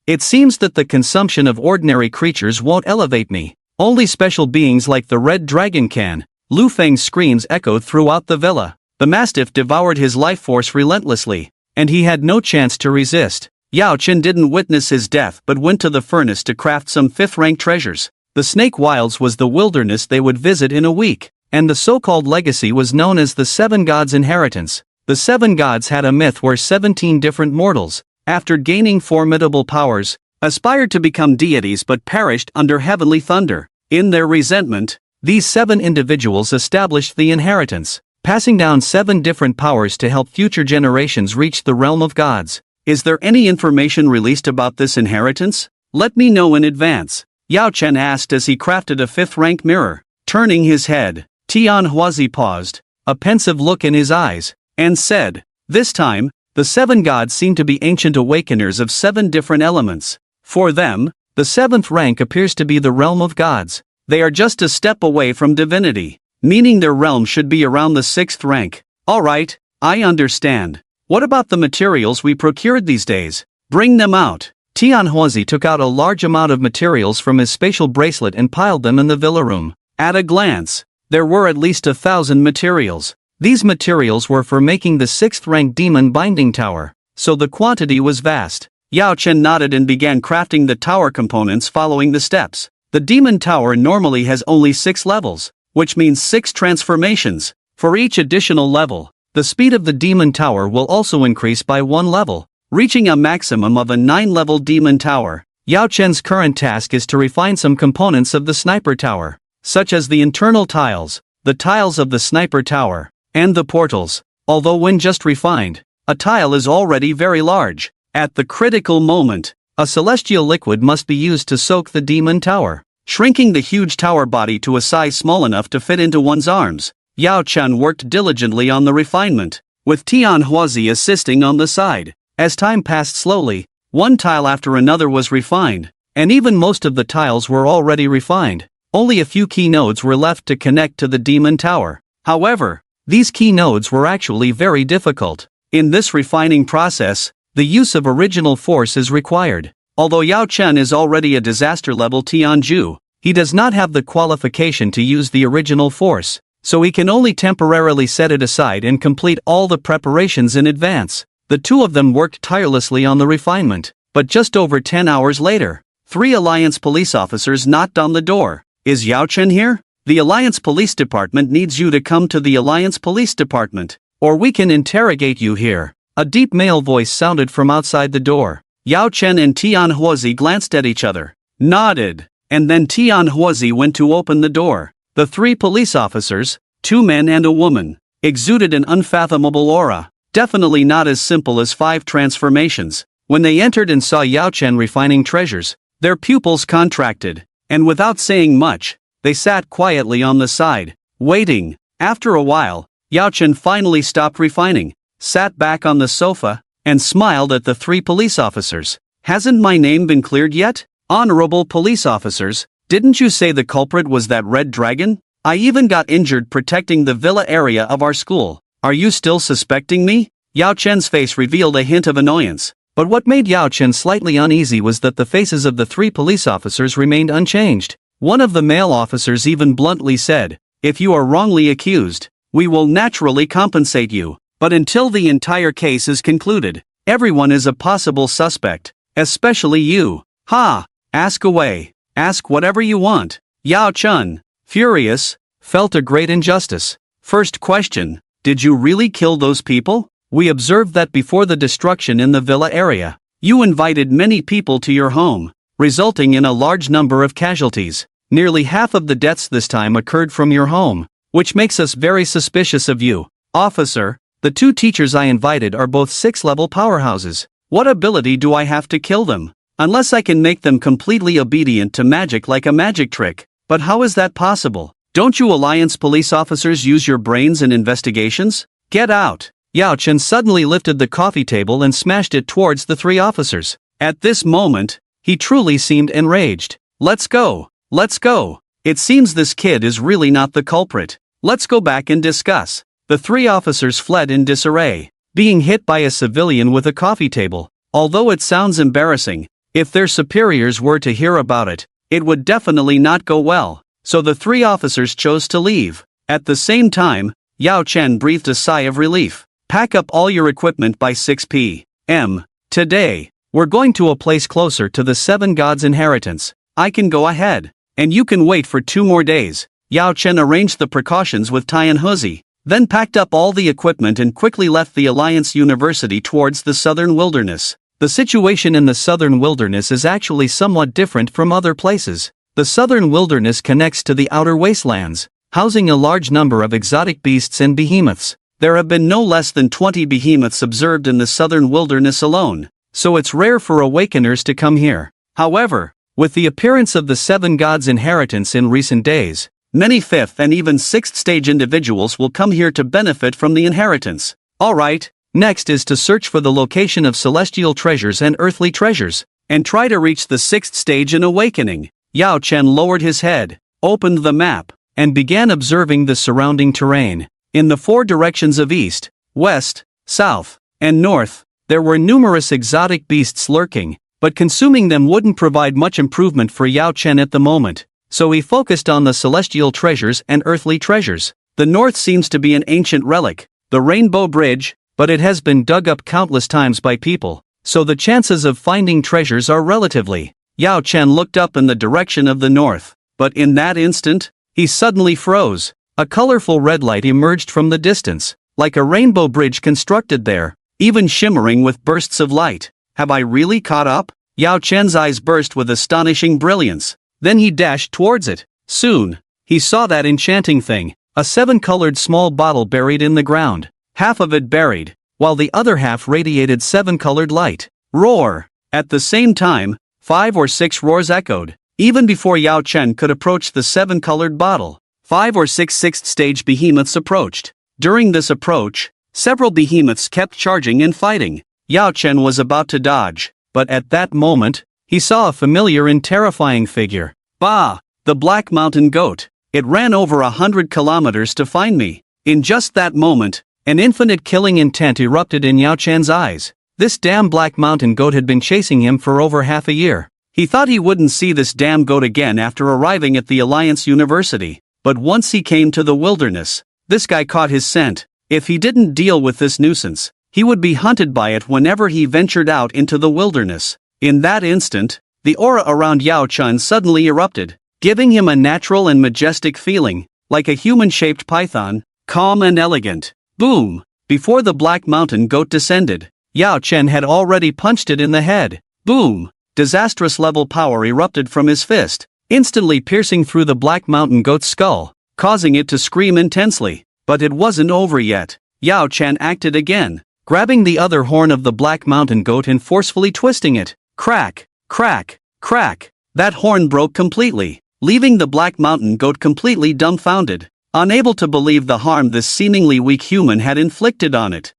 [SPEAKER 1] It seems that the consumption of ordinary creatures won't elevate me. Only special beings like the Red Dragon can. Lu Feng's screams echoed throughout the villa. The Mastiff devoured his life force relentlessly, and he had no chance to resist. Yao Chen didn't witness his death but went to the furnace to craft some 5th-rank treasures. The Snake Wilds was the wilderness they would visit in a week, and the so-called legacy was known as the Seven Gods' Inheritance. The Seven Gods had a myth where 17 different mortals, after gaining formidable powers, aspired to become deities but perished under heavenly thunder. In their resentment, these 7 individuals established the inheritance, passing down 7 different powers to help future generations reach the realm of gods. Is there any information released about this inheritance? Let me know in advance, Yao Chen asked as he crafted a 5th-rank mirror. Turning his head, Tian Huazi paused, a pensive look in his eyes, and said, "This time, the 7 gods seem to be ancient awakeners of 7 different elements. For them, the 7th rank appears to be the realm of gods. They are just a step away from divinity, meaning their realm should be around the 6th rank. Alright, I understand. What about the materials we procured these days? Bring them out." Tian Huazi took out a large amount of materials from his spatial bracelet and piled them in the villa room. At a glance, there were at least 1,000 materials. These materials were for making the 6th rank demon binding tower, so the quantity was vast. Yao Chen nodded and began crafting the tower components following the steps. The demon tower normally has only 6 levels, which means 6 transformations. For each additional level, the speed of the demon tower will also increase by 1 level, reaching a maximum of a 9-level demon tower. Yao Chen's current task is to refine some components of the sniper tower, such as the internal tiles, the tiles of the sniper tower, and the portals. Although when just refined, a tile is already very large. At the critical moment, a celestial liquid must be used to soak the demon tower, shrinking the huge tower body to a size small enough to fit into one's arms. Yao Chen worked diligently on the refinement, with Tian Huazi assisting on the side. As time passed slowly, one tile after another was refined, and even most of the tiles were already refined. Only a few key nodes were left to connect to the demon tower. However, these key nodes were actually very difficult. In this refining process, the use of original force is required. Although Yao Chen is already a disaster-level Tianju, he does not have the qualification to use the original force, so he can only temporarily set it aside and complete all the preparations in advance. The two of them worked tirelessly on the refinement, but just over 10 hours later, 3 Alliance police officers knocked on the door. "Is Yao Chen here? The Alliance Police Department needs you to come to the Alliance Police Department, or we can interrogate you here." A deep male voice sounded from outside the door. Yao Chen and Tian Huazi glanced at each other, nodded, and then Tian Huazi went to open the door. The 3 police officers, 2 men and a woman, exuded an unfathomable aura, definitely not as simple as 5 transformations. When they entered and saw Yao Chen refining treasures, their pupils contracted, and without saying much, they sat quietly on the side, waiting. After a while, Yao Chen finally stopped refining, sat back on the sofa, and smiled at the 3 police officers. "Hasn't my name been cleared yet? Honorable police officers, didn't you say the culprit was that red dragon? I even got injured protecting the villa area of our school. Are you still suspecting me?" Yao Chen's face revealed a hint of annoyance, but what made Yao Chen slightly uneasy was that the faces of the 3 police officers remained unchanged. One of the male officers even bluntly said, "If you are wrongly accused, we will naturally compensate you, but until the entire case is concluded, everyone is a possible suspect, especially you. Ha! Ask away. Ask whatever you want." Yao Chen, furious, felt a great injustice. First question, did you really kill those people? We observed that before the destruction in the villa area, you invited many people to your home, resulting in a large number of casualties. Nearly half of the deaths this time occurred from your home, which makes us very suspicious of you. Officer, the 2 teachers I invited are both 6-level powerhouses. What ability do I have to kill them? Unless I can make them completely obedient to magic like a magic trick. But how is that possible? Don't you Alliance police officers use your brains in investigations? Get out! Yao Chen suddenly lifted the coffee table and smashed it towards the 3 officers. At this moment, he truly seemed enraged. Let's go! Let's go! It seems this kid is really not the culprit. Let's go back and discuss. The 3 officers fled in disarray.
[SPEAKER 2] being hit by a civilian with a coffee table. Although it sounds embarrassing, if their superiors were to hear about it, it would definitely not go well. So the three officers chose to leave. At the same time, Yao Chen breathed a sigh of relief. Pack up all your equipment by 6 p.m. today. We're going to a place closer to the Seven Gods' inheritance. I can go ahead, and you can wait for 2 more days. Yao Chen arranged the precautions with Tian Huzi, then packed up all the equipment and quickly left the Alliance University towards the southern wilderness. The situation in the southern wilderness is actually somewhat different from other places. The southern wilderness connects to the outer wastelands, housing a large number of exotic beasts and behemoths. There have been no less than 20 behemoths observed in the southern wilderness alone, so it's rare for awakeners to come here. However, with the appearance of the Seven Gods' inheritance in recent days, many 5th and even 6th stage individuals will come here to benefit from the inheritance. Alright, next is to search for the location of celestial treasures and earthly treasures, and try to reach the 6th stage in awakening. Yao Chen lowered his head, opened the map, and began observing the surrounding terrain. In the 4 directions of east, west, south, and north, there were numerous exotic beasts lurking, but consuming them wouldn't provide much improvement for Yao Chen at the moment, so he focused on the celestial treasures and earthly treasures. The north seems to be an ancient relic, the Rainbow Bridge, but it has been dug up countless times by people, so the chances of finding treasures are relatively. Yao Chen looked up in the direction of the north, but in that instant, he suddenly froze. A colorful red light emerged from the distance, like a rainbow bridge constructed there, even shimmering with bursts of light. Have I really caught up? Yao Chen's eyes burst with astonishing brilliance. Then he dashed towards it. Soon, he saw that enchanting thing, a 7-colored small bottle buried in the ground. Half of it buried, while the other half radiated 7-colored light. Roar! At the same time, 5 or 6 roars echoed. Even before Yao Chen could approach the 7-colored bottle, 5 or 6 6th stage behemoths approached. During this approach, several behemoths kept charging and fighting. Yao Chen was about to dodge, but at that moment, he saw a familiar and terrifying figure. Bah! The Black Mountain Goat. It ran over 100 kilometers to find me. In just that moment, an infinite killing intent erupted in Yao Chen's eyes. This damn Black Mountain Goat had been chasing him for over half a year. He thought he wouldn't see this damn goat again after arriving at the Alliance University. But once he came to the wilderness, this guy caught his scent. If he didn't deal with this nuisance, he would be hunted by it whenever he ventured out into the wilderness. In that instant, the aura around Yao Chen suddenly erupted, giving him a natural and majestic feeling, like a human-shaped python, calm and elegant. Boom! Before the Black Mountain Goat descended, Yao Chen had already punched it in the head. Boom! Disastrous level power erupted from his fist, instantly piercing through the Black Mountain Goat's skull, causing it to scream intensely. But it wasn't over yet. Yao Chen acted again, grabbing the other horn of the Black Mountain Goat and forcefully twisting it. Crack! Crack! Crack! That horn broke completely, leaving the Black Mountain Goat completely dumbfounded, unable to believe the harm this seemingly weak human had inflicted on it.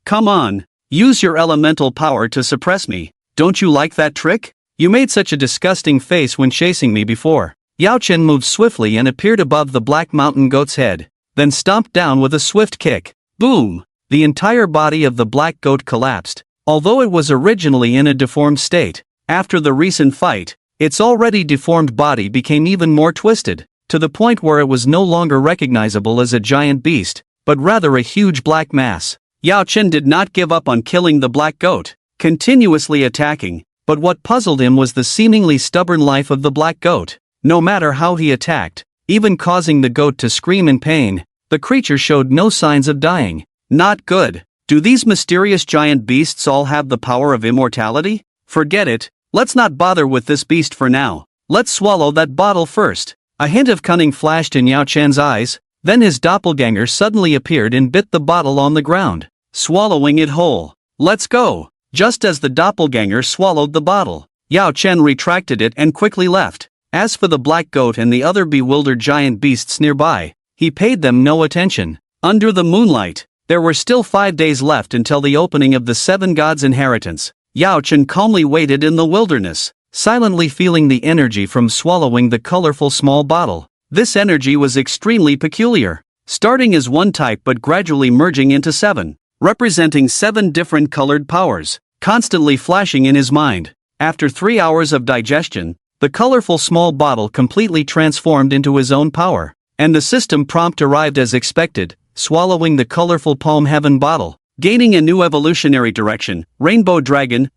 [SPEAKER 2] Come on, use your elemental power to suppress me. Don't you like that trick? You made such a disgusting face when chasing me before. Yao Chen moved swiftly and appeared above the Black Mountain Goat's head, then stomped down with a swift kick. Boom! The entire body of the Black Goat collapsed, although it was originally in a deformed state. After the recent fight, its already deformed body became even more twisted, to the point where it was no longer recognizable as a giant beast, but rather a huge black mass. Yao Chen did not give up on killing the Black Goat, continuously attacking. But what puzzled him was the seemingly stubborn life of the Black Goat. No matter how he attacked, even causing the goat to scream in pain, the creature showed no signs of dying. Not good. Do these mysterious giant beasts all have the power of immortality? Forget it, let's not bother with this beast for now. Let's swallow that bottle first. A hint of cunning flashed in Yao Chen's eyes, then his doppelganger suddenly appeared and bit the bottle on the ground, swallowing it whole. Let's go. Just as the doppelganger swallowed the bottle, Yao Chen retracted it and quickly left. As for the Black Goat and the other bewildered giant beasts nearby, he paid them no attention. Under the moonlight, there were still 5 days left until the opening of the Seven Gods' inheritance. Yao Chen calmly waited in the wilderness, silently feeling the energy from swallowing the colorful small bottle. This energy was extremely peculiar, starting as one type but gradually merging into 7. representing 7 different colored powers, constantly flashing in his mind. After 3 hours of digestion, the colorful small bottle completely transformed into his own power, and the system prompt arrived as expected, swallowing the colorful Palm Heaven bottle, gaining a new evolutionary direction, Rainbow Dragon,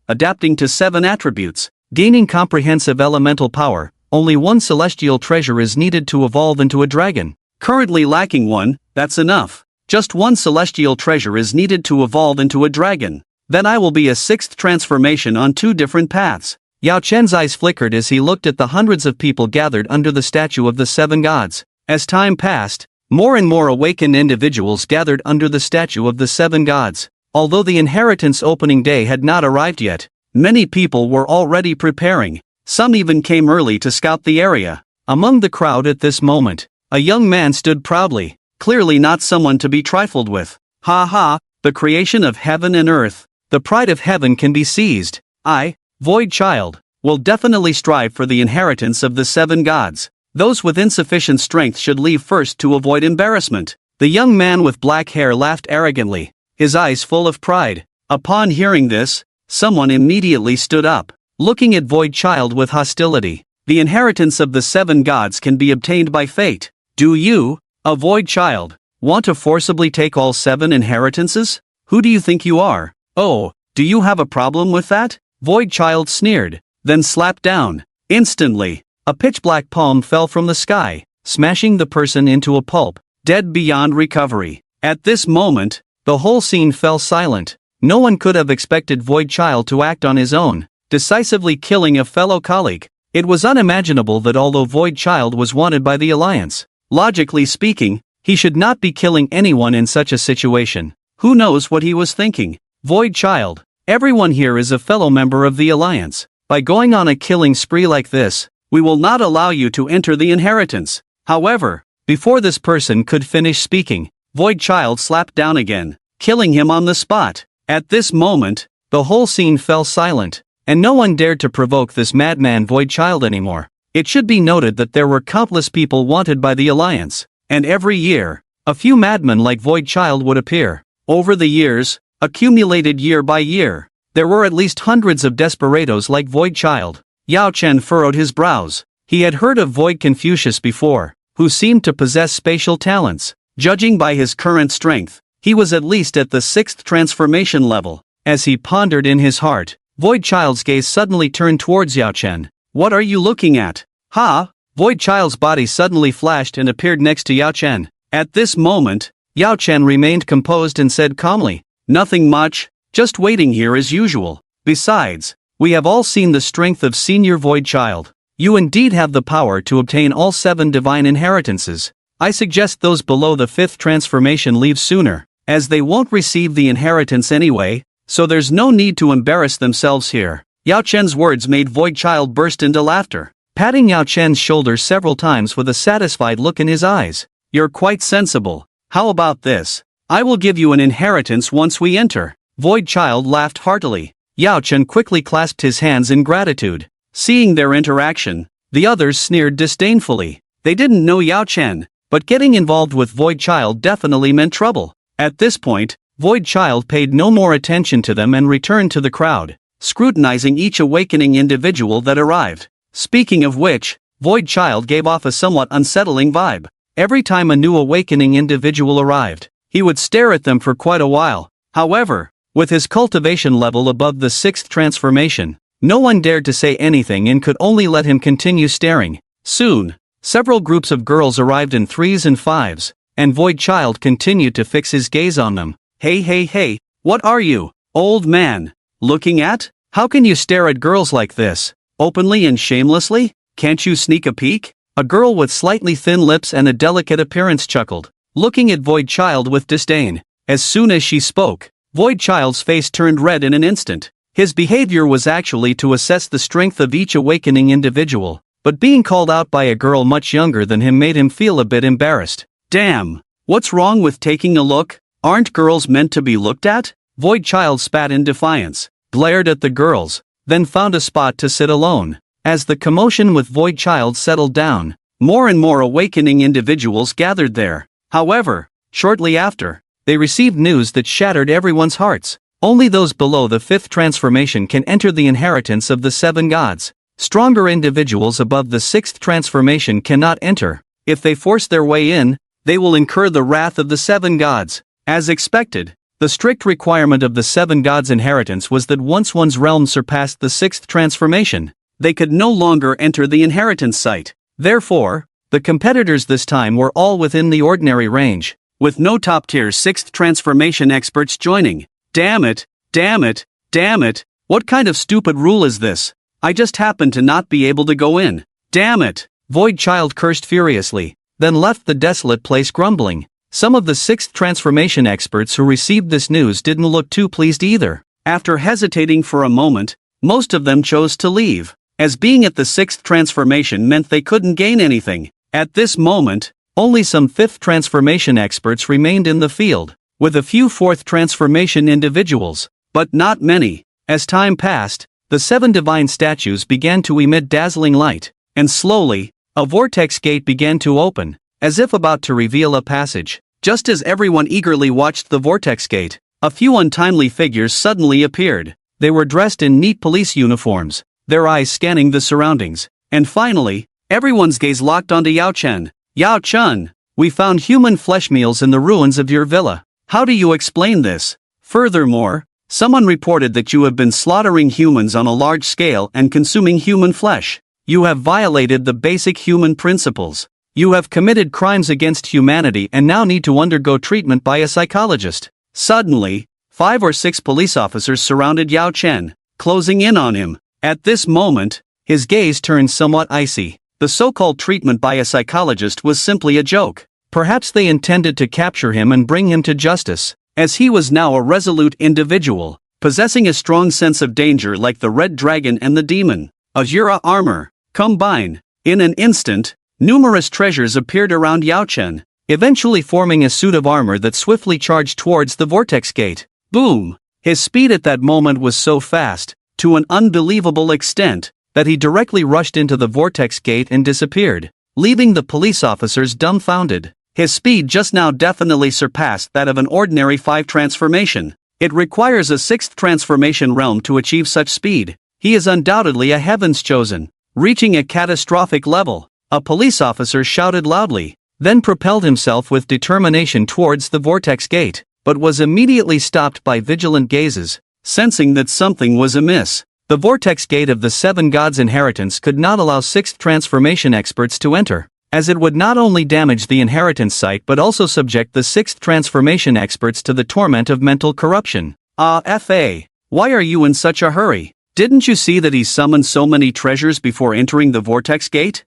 [SPEAKER 2] adapting to 7 attributes, gaining comprehensive elemental power. Only 1 celestial treasure is needed to evolve into a dragon. Currently lacking 1, that's enough. Just 1 celestial treasure is needed to evolve into a dragon. Then I will be a 6th transformation on 2 different paths. Yao Chen's eyes flickered as he looked at the hundreds of people gathered under the statue of the 7 gods. As time passed, more and more awakened individuals gathered under the statue of the 7 gods. Although the inheritance opening day had not arrived yet, many people were already preparing. Some even came early to scout the area. Among the crowd at this moment, a young man stood proudly, clearly not someone to be trifled with. Ha ha, the creation of heaven and earth. The pride of heaven can be seized. I, Void Child, will definitely strive for the inheritance of the 7 gods. Those with insufficient strength should leave first to avoid embarrassment. The young man with black hair laughed arrogantly, his eyes full of pride. Upon hearing this, someone immediately stood up, looking at Void Child with hostility. The inheritance of the 7 gods can be obtained by fate. Do you, a Void Child, want to forcibly take all 7 inheritances? Who do you think you are? Oh, do you have a problem with that? Void Child sneered, then slapped down. Instantly, a pitch-black palm fell from the sky, smashing the person into a pulp, dead beyond recovery. At this moment, the whole scene fell silent. No one could have expected Void Child to act on his own, decisively killing a fellow colleague. It was unimaginable that although Void Child was wanted by the Alliance, logically speaking, he should not be killing anyone in such a situation. Who knows what he was thinking? Void Child, everyone here is a fellow member of the Alliance. By going on a killing spree like this, we will not allow you to enter the inheritance. However, before this person could finish speaking, Void Child slapped down again, killing him on the spot. At this moment, the whole scene fell silent, and no one dared to provoke this madman Void Child anymore. It should be noted that there were countless people wanted by the Alliance, and every year, a few madmen like Void Child would appear. Over the years, accumulated year by year, there were at least hundreds of desperados like Void Child. Yao Chen furrowed his brows. He had heard of Void Confucius before, who seemed to possess spatial talents. Judging by his current strength, he was at least at the 6th transformation level. As he pondered in his heart, Void Child's gaze suddenly turned towards Yao Chen. What are you looking at? Ha! Void Child's body suddenly flashed and appeared next to Yao Chen. At this moment, Yao Chen remained composed and said calmly, nothing much, just waiting here as usual. Besides, we have all seen the strength of Senior Void Child. You indeed have the power to obtain all 7 divine inheritances. I suggest those below the 5th transformation leave sooner, as they won't receive the inheritance anyway, so there's no need to embarrass themselves here. Yao Chen's words made Void Child burst into laughter, patting Yao Chen's shoulder several times with a satisfied look in his eyes. You're quite sensible. How about this? I will give you an inheritance once we enter. Void Child laughed heartily. Yao Chen quickly clasped his hands in gratitude. Seeing their interaction, the others sneered disdainfully. They didn't know Yao Chen, but getting involved with Void Child definitely meant trouble. At this point, Void Child paid no more attention to them and returned to the crowd, scrutinizing each awakening individual that arrived. Speaking of which, Void Child gave off a somewhat unsettling vibe. Every time a new awakening individual arrived, he would stare at them for quite a while. However, with his cultivation level above the 6th transformation, no one dared to say anything and could only let him continue staring. Soon, several groups of girls arrived in 3s and 5s, and Void Child continued to fix his gaze on them. Hey, what are you, old man, looking at? How can you stare at girls like this, openly and shamelessly? Can't you sneak a peek? A girl with slightly thin lips and a delicate appearance chuckled, looking at Void Child with disdain. As soon as she spoke, Void Child's face turned red in an instant. His behavior was actually to assess the strength of each awakening individual, but being called out by a girl much younger than him made him feel a bit embarrassed. Damn, what's wrong with taking a look? Aren't girls meant to be looked at? Void Child spat in defiance, glared at the girls, then found a spot to sit alone. As the commotion with Void Child settled down, more and more awakening individuals gathered there. However, shortly after,
[SPEAKER 1] they received news that shattered everyone's hearts. Only those below the 5th transformation can enter the inheritance of the 7 gods. Stronger individuals above the 6th transformation cannot enter. If they force their way in, they will incur the wrath of the 7 gods. As expected, the strict requirement of the 7 gods' inheritance was that once one's realm surpassed the 6th transformation, they could no longer enter the inheritance site. Therefore, the competitors this time were all within the ordinary range, with no top-tier 6th transformation experts joining. Damn it, damn it, damn it, what kind of stupid rule is this? I just happened to not be able to go in. Damn it! Void Child cursed furiously, then left the desolate place grumbling. Some of the 6th transformation experts who received this news didn't look too pleased either. After hesitating for a moment, most of them chose to leave, as being at the 6th transformation meant they couldn't gain anything. At this moment, only some 5th transformation experts remained in the field, with a few 4th transformation individuals, but not many. As time passed, the 7 divine statues began to emit dazzling light, and slowly, a vortex gate began to open, as if about to reveal a passage. Just as everyone eagerly watched the vortex gate, a few untimely figures suddenly appeared. They were dressed in neat police uniforms, their eyes scanning the surroundings, and finally, everyone's gaze locked onto Yao Chen. Yao Chen, we found human flesh meals in the ruins of your villa. How do you explain this? Furthermore, someone reported that you have been slaughtering humans on a large scale and consuming human flesh. You have violated the basic human principles. You have committed crimes against humanity and now need to undergo treatment by a psychologist. Suddenly, 5 or 6 police officers surrounded Yao Chen, closing in on him. At this moment, his gaze turned somewhat icy. The so-called treatment by a psychologist was simply a joke. Perhaps they intended to capture him and bring him to justice, as he was now a resolute individual, possessing a strong sense of danger like the Red Dragon and the Demon. Azura armor. Combine. In an instant, numerous treasures appeared around Yao Chen, eventually forming a suit of armor that swiftly charged towards the vortex gate. Boom! His speed at that moment was so fast, to an unbelievable extent, that he directly rushed into the vortex gate and disappeared, leaving the police officers dumbfounded. His speed just now definitely surpassed that of an ordinary 5 transformation. It requires a 6th transformation realm to achieve such speed. He is undoubtedly a heaven's chosen, reaching a catastrophic level. A police officer shouted loudly, then propelled himself with determination towards the vortex gate, but was immediately stopped by vigilant gazes, sensing that something was amiss. The vortex gate of the 7 gods' inheritance could not allow 6th transformation experts to enter, as it would not only damage the inheritance site but also subject the 6th transformation experts to the torment of mental corruption. Fa, why are you in such a hurry? Didn't you see that he summoned so many treasures before entering the vortex gate?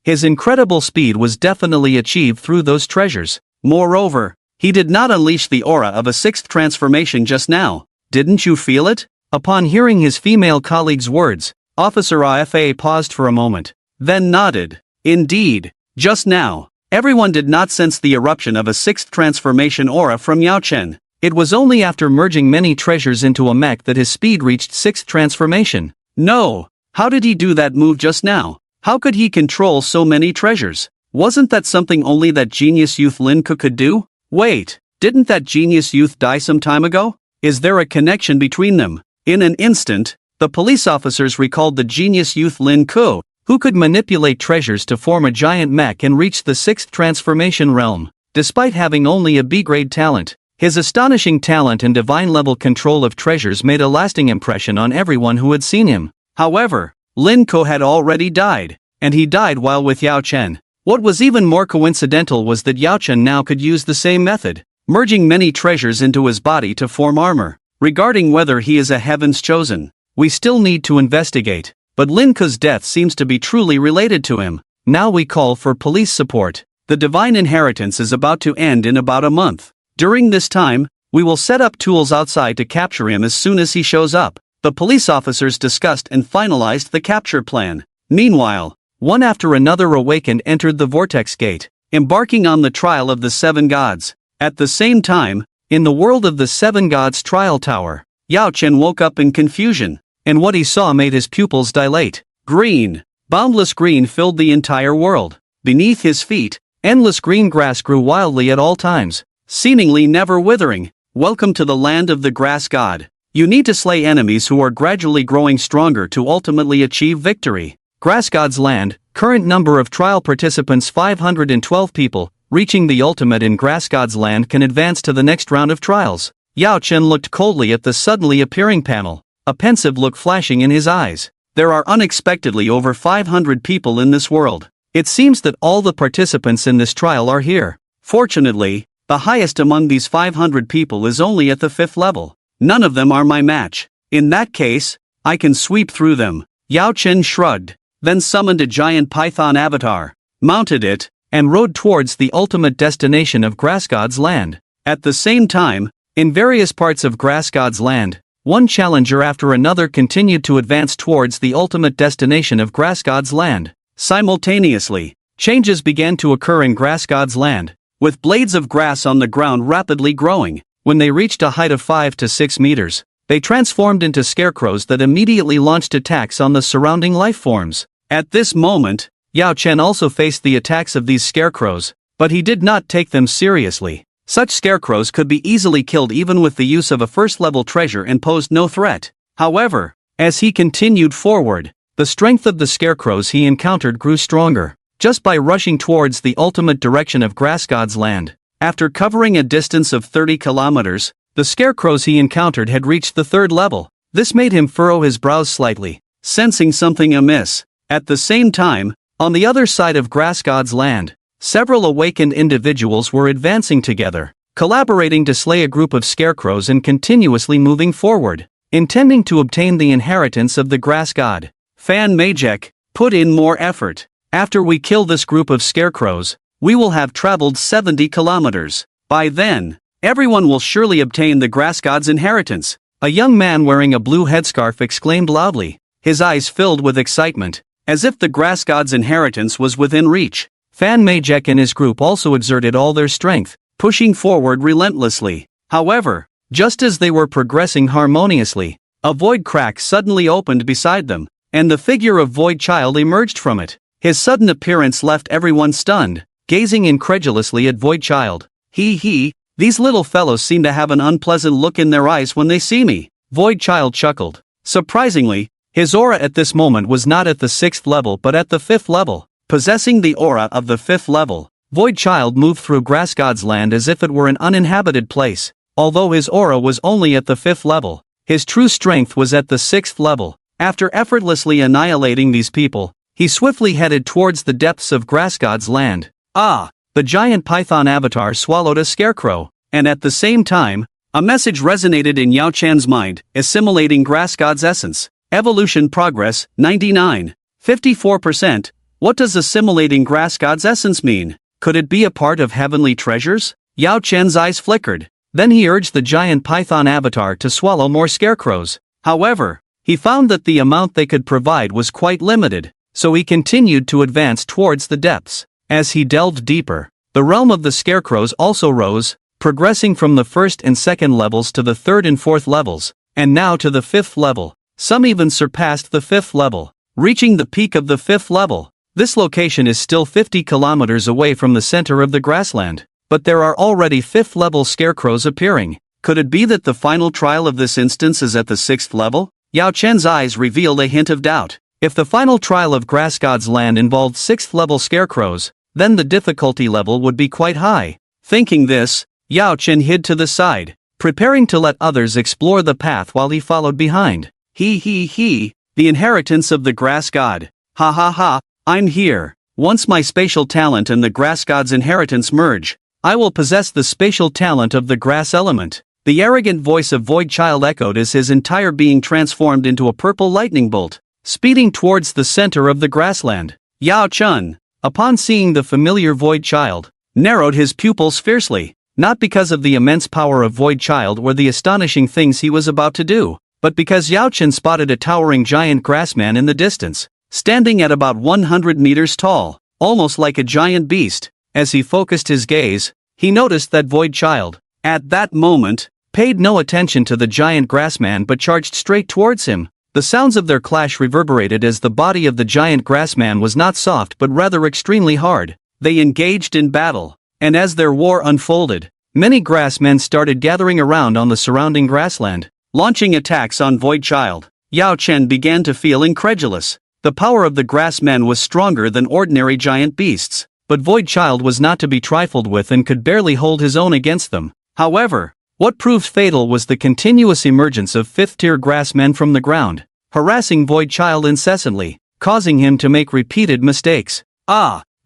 [SPEAKER 1] His incredible speed was definitely achieved through those treasures. Moreover, he did not unleash the aura of a 6th transformation just now. Didn't you feel it? Upon hearing his female colleague's words, Officer AFA paused for a moment, then nodded. Indeed, just now, everyone did not sense the eruption of a 6th transformation aura from Yao Chen. It was only after merging many treasures into a mech that his speed reached 6th transformation. No, how did he do that move just now? How could he control so many treasures? Wasn't that something only that genius youth Lin Ke could do? Wait, didn't that genius youth die some time ago? Is there a connection between them? In an instant, the police officers recalled the genius youth Lin Ke, who could manipulate treasures to form a giant mech and reach the 6th transformation realm. Despite having only a B-grade talent, his astonishing talent and divine-level control of treasures made a lasting impression on everyone who had seen him. However, Lin Ke had already died, and he died while with Yao Chen. What was even more coincidental was that Yao Chen now could use the same method, merging many treasures into his body to form armor. Regarding whether he is a heaven's chosen, we still need to investigate, but Lin Ke's death seems to be truly related to him. Now we call for police support. The divine inheritance is about to end in about a month. During this time, we will set up tools outside to capture him as soon as he shows up. The police officers discussed and finalized the capture plan. Meanwhile, one after another awakened entered the vortex gate, embarking on the trial of the 7 gods. At the same time, in the world of the 7 gods trial tower, Yao Chen woke up in confusion, and what he saw made his pupils dilate. Green, boundless green filled the entire world. Beneath his feet, endless green grass grew wildly at all times.
[SPEAKER 2] seemingly never withering. Welcome to the land of the grass god. You need to slay enemies who are gradually growing stronger to ultimately achieve victory. Grass God's Land, current number of trial participants 512 people, reaching the ultimate in Grass God's Land can advance to the next round of trials. Yao Chen looked coldly at the suddenly appearing panel, a pensive look flashing in his eyes. There are unexpectedly over 500 people in this world. It seems that all the participants in this trial are here. Fortunately, the highest among these 500 people is only at the 5th level. None of them are my match. In that case, I can sweep through them. Yao Chen shrugged, then summoned a giant python avatar, mounted it, and rode towards the ultimate destination of Grass God's Land. At the same time, in various parts of Grass God's Land, one challenger after another continued to advance towards the ultimate destination of Grass God's Land. Simultaneously, changes began to occur in Grass God's Land, with blades of grass on the ground rapidly growing. When they reached a height of 5 to 6 meters, they transformed into scarecrows that immediately launched attacks on the surrounding life forms. At this moment, Yao Chen also faced the attacks of these scarecrows, but he did not take them seriously. Such scarecrows could be easily killed even with the use of a first-level treasure and posed no threat. However, as he continued forward, the strength of the scarecrows he encountered grew stronger. Just by rushing towards the ultimate direction of Grass God's Land, after covering a distance of 30 kilometers, the scarecrows he encountered had reached the 3rd level. This made him furrow his brows slightly, sensing something amiss. At the same time, on the other side of Grass God's Land, several awakened individuals were advancing together, collaborating to slay a group of scarecrows and continuously moving forward, intending to obtain the inheritance of the grass god. Fan Majek, put in more effort. After we kill this group of scarecrows, we will have traveled 70 kilometers. By then, everyone will surely obtain the grass god's inheritance. A young man wearing a blue headscarf exclaimed loudly, his eyes filled with excitement, as if the grass god's inheritance was within reach. Fan Majek and his group also exerted all their strength, pushing forward relentlessly. However, just as they were progressing harmoniously, a void crack suddenly opened beside them, and the figure of Void Child emerged from it. His sudden appearance left everyone stunned, gazing incredulously at Void Child. These little fellows seem to have an unpleasant look in their eyes when they see me. Void Child chuckled. Surprisingly, his aura at this moment was not at the 6th level but at the 5th level. Possessing the aura of the 5th level, Void Child moved through Grass God's Land as if it were an uninhabited place. Although his aura was only at the 5th level, his true strength was at the 6th level. After effortlessly annihilating these people, he swiftly headed towards the depths of Grass God's Land. The giant python avatar swallowed a scarecrow, and at the same time, a message resonated in Yao Chan's mind, assimilating Grass God's essence. Evolution progress, 99. 54%. What does assimilating Grass God's essence mean? Could it be a part of heavenly treasures? Yao Chan's eyes flickered. Then he urged the giant python avatar to swallow more scarecrows. However, he found that the amount they could provide was quite limited, so he continued to advance towards the depths. As he delved deeper, the realm of the scarecrows also rose, progressing from the 1st and 2nd levels to the 3rd and 4th levels, and now to the 5th level. Some even surpassed the 5th level, reaching the peak of the 5th level. This location is still 50 kilometers away from the center of the grassland, but there are already 5th level scarecrows appearing. Could it be that the final trial of this instance is at the 6th level? Yao Chen's eyes revealed a hint of doubt. If the final trial of Grass God's Land involved 6th level scarecrows, then the difficulty level would be quite high. Thinking this, Yao Chen hid to the side, preparing to let others explore the path while he followed behind. The inheritance of the grass god. I'm here. Once my spatial talent and the grass god's inheritance merge, I will possess the spatial talent of the grass element. The arrogant voice of Void Child echoed as his entire being transformed into a purple lightning bolt, speeding towards the center of the grassland. Yao Chen, upon seeing the familiar Void Child, narrowed his pupils fiercely, not because of the immense power of Void Child or the astonishing things he was about to do, but because Yao Chen spotted a towering giant grassman in the distance, standing at about 100 meters tall, almost like a giant beast. As he focused his gaze, he noticed that Void Child, at that moment, paid no attention to the giant grassman but charged straight towards him. The sounds of their clash reverberated as the body of the giant grassman was not soft but rather extremely hard. They engaged in battle, and as their war unfolded,
[SPEAKER 1] many grass men started gathering around on the surrounding grassland,
[SPEAKER 2] launching attacks on Void Child. Yao Chen began to feel incredulous. The power of the grass men was stronger than ordinary giant beasts,
[SPEAKER 1] but Void Child was not to be trifled with and could barely hold his own against them.
[SPEAKER 2] However,
[SPEAKER 1] what proved fatal was the continuous emergence of fifth-tier grass men from the ground, harassing Void Child incessantly, causing him to make repeated mistakes.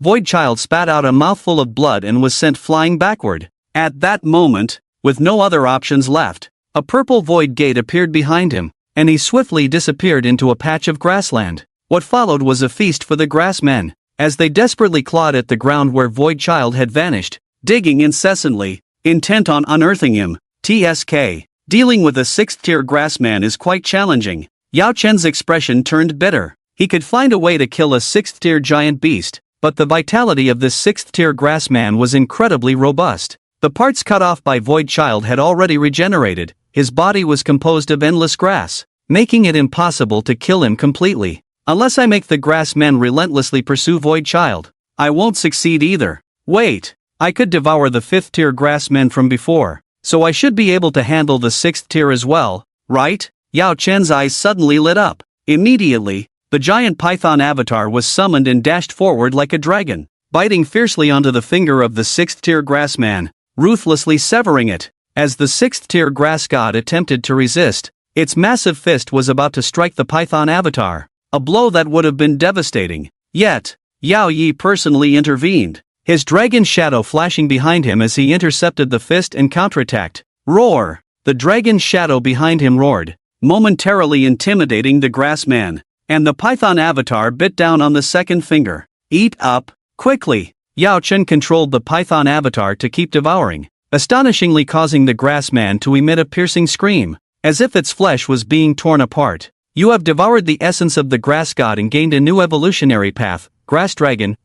[SPEAKER 1] Void Child spat out a mouthful of blood and was sent flying backward.
[SPEAKER 2] At that moment, with no other options left,
[SPEAKER 1] a purple void gate appeared behind him, and he swiftly disappeared into a patch of grassland. What followed was a feast for the grass men, as they desperately clawed at the ground where Void Child had vanished,
[SPEAKER 2] digging incessantly, intent on unearthing him. TSK. Dealing with a 6th-tier grassman is quite challenging. Yao Chen's expression turned bitter. He could find a way to kill a 6th-tier giant beast, but the vitality of this 6th-tier grassman was incredibly robust. The parts cut off by Void Child had already regenerated. His body was composed of endless grass, making it impossible to kill him completely. Unless I make the grass men relentlessly pursue Void Child, I won't succeed either.
[SPEAKER 1] Wait, I could devour the 5th-tier grass men from before, so I should be able to handle the 6th tier as well, right?
[SPEAKER 2] Yao Chen's eyes suddenly lit up. Immediately, the giant python avatar was summoned and dashed forward like a dragon,
[SPEAKER 1] biting fiercely onto the finger of the 6th-tier grass man, ruthlessly severing it. As the 6th-tier grass god attempted to resist, its massive fist was about to strike the python avatar, a blow that would have been devastating. Yet, Yao Yi personally intervened, his dragon shadow flashing behind him as he intercepted the fist and counterattacked. Roar! The dragon shadow behind him roared,
[SPEAKER 2] momentarily intimidating the grass man, and the python avatar bit down on the second finger.
[SPEAKER 1] Eat up, quickly! Yao Chen controlled the python avatar to keep devouring, astonishingly causing the grass man to emit a piercing scream, as if its flesh was being torn apart. You have devoured the essence of the grass god and gained a new evolutionary path, Grass Dragon,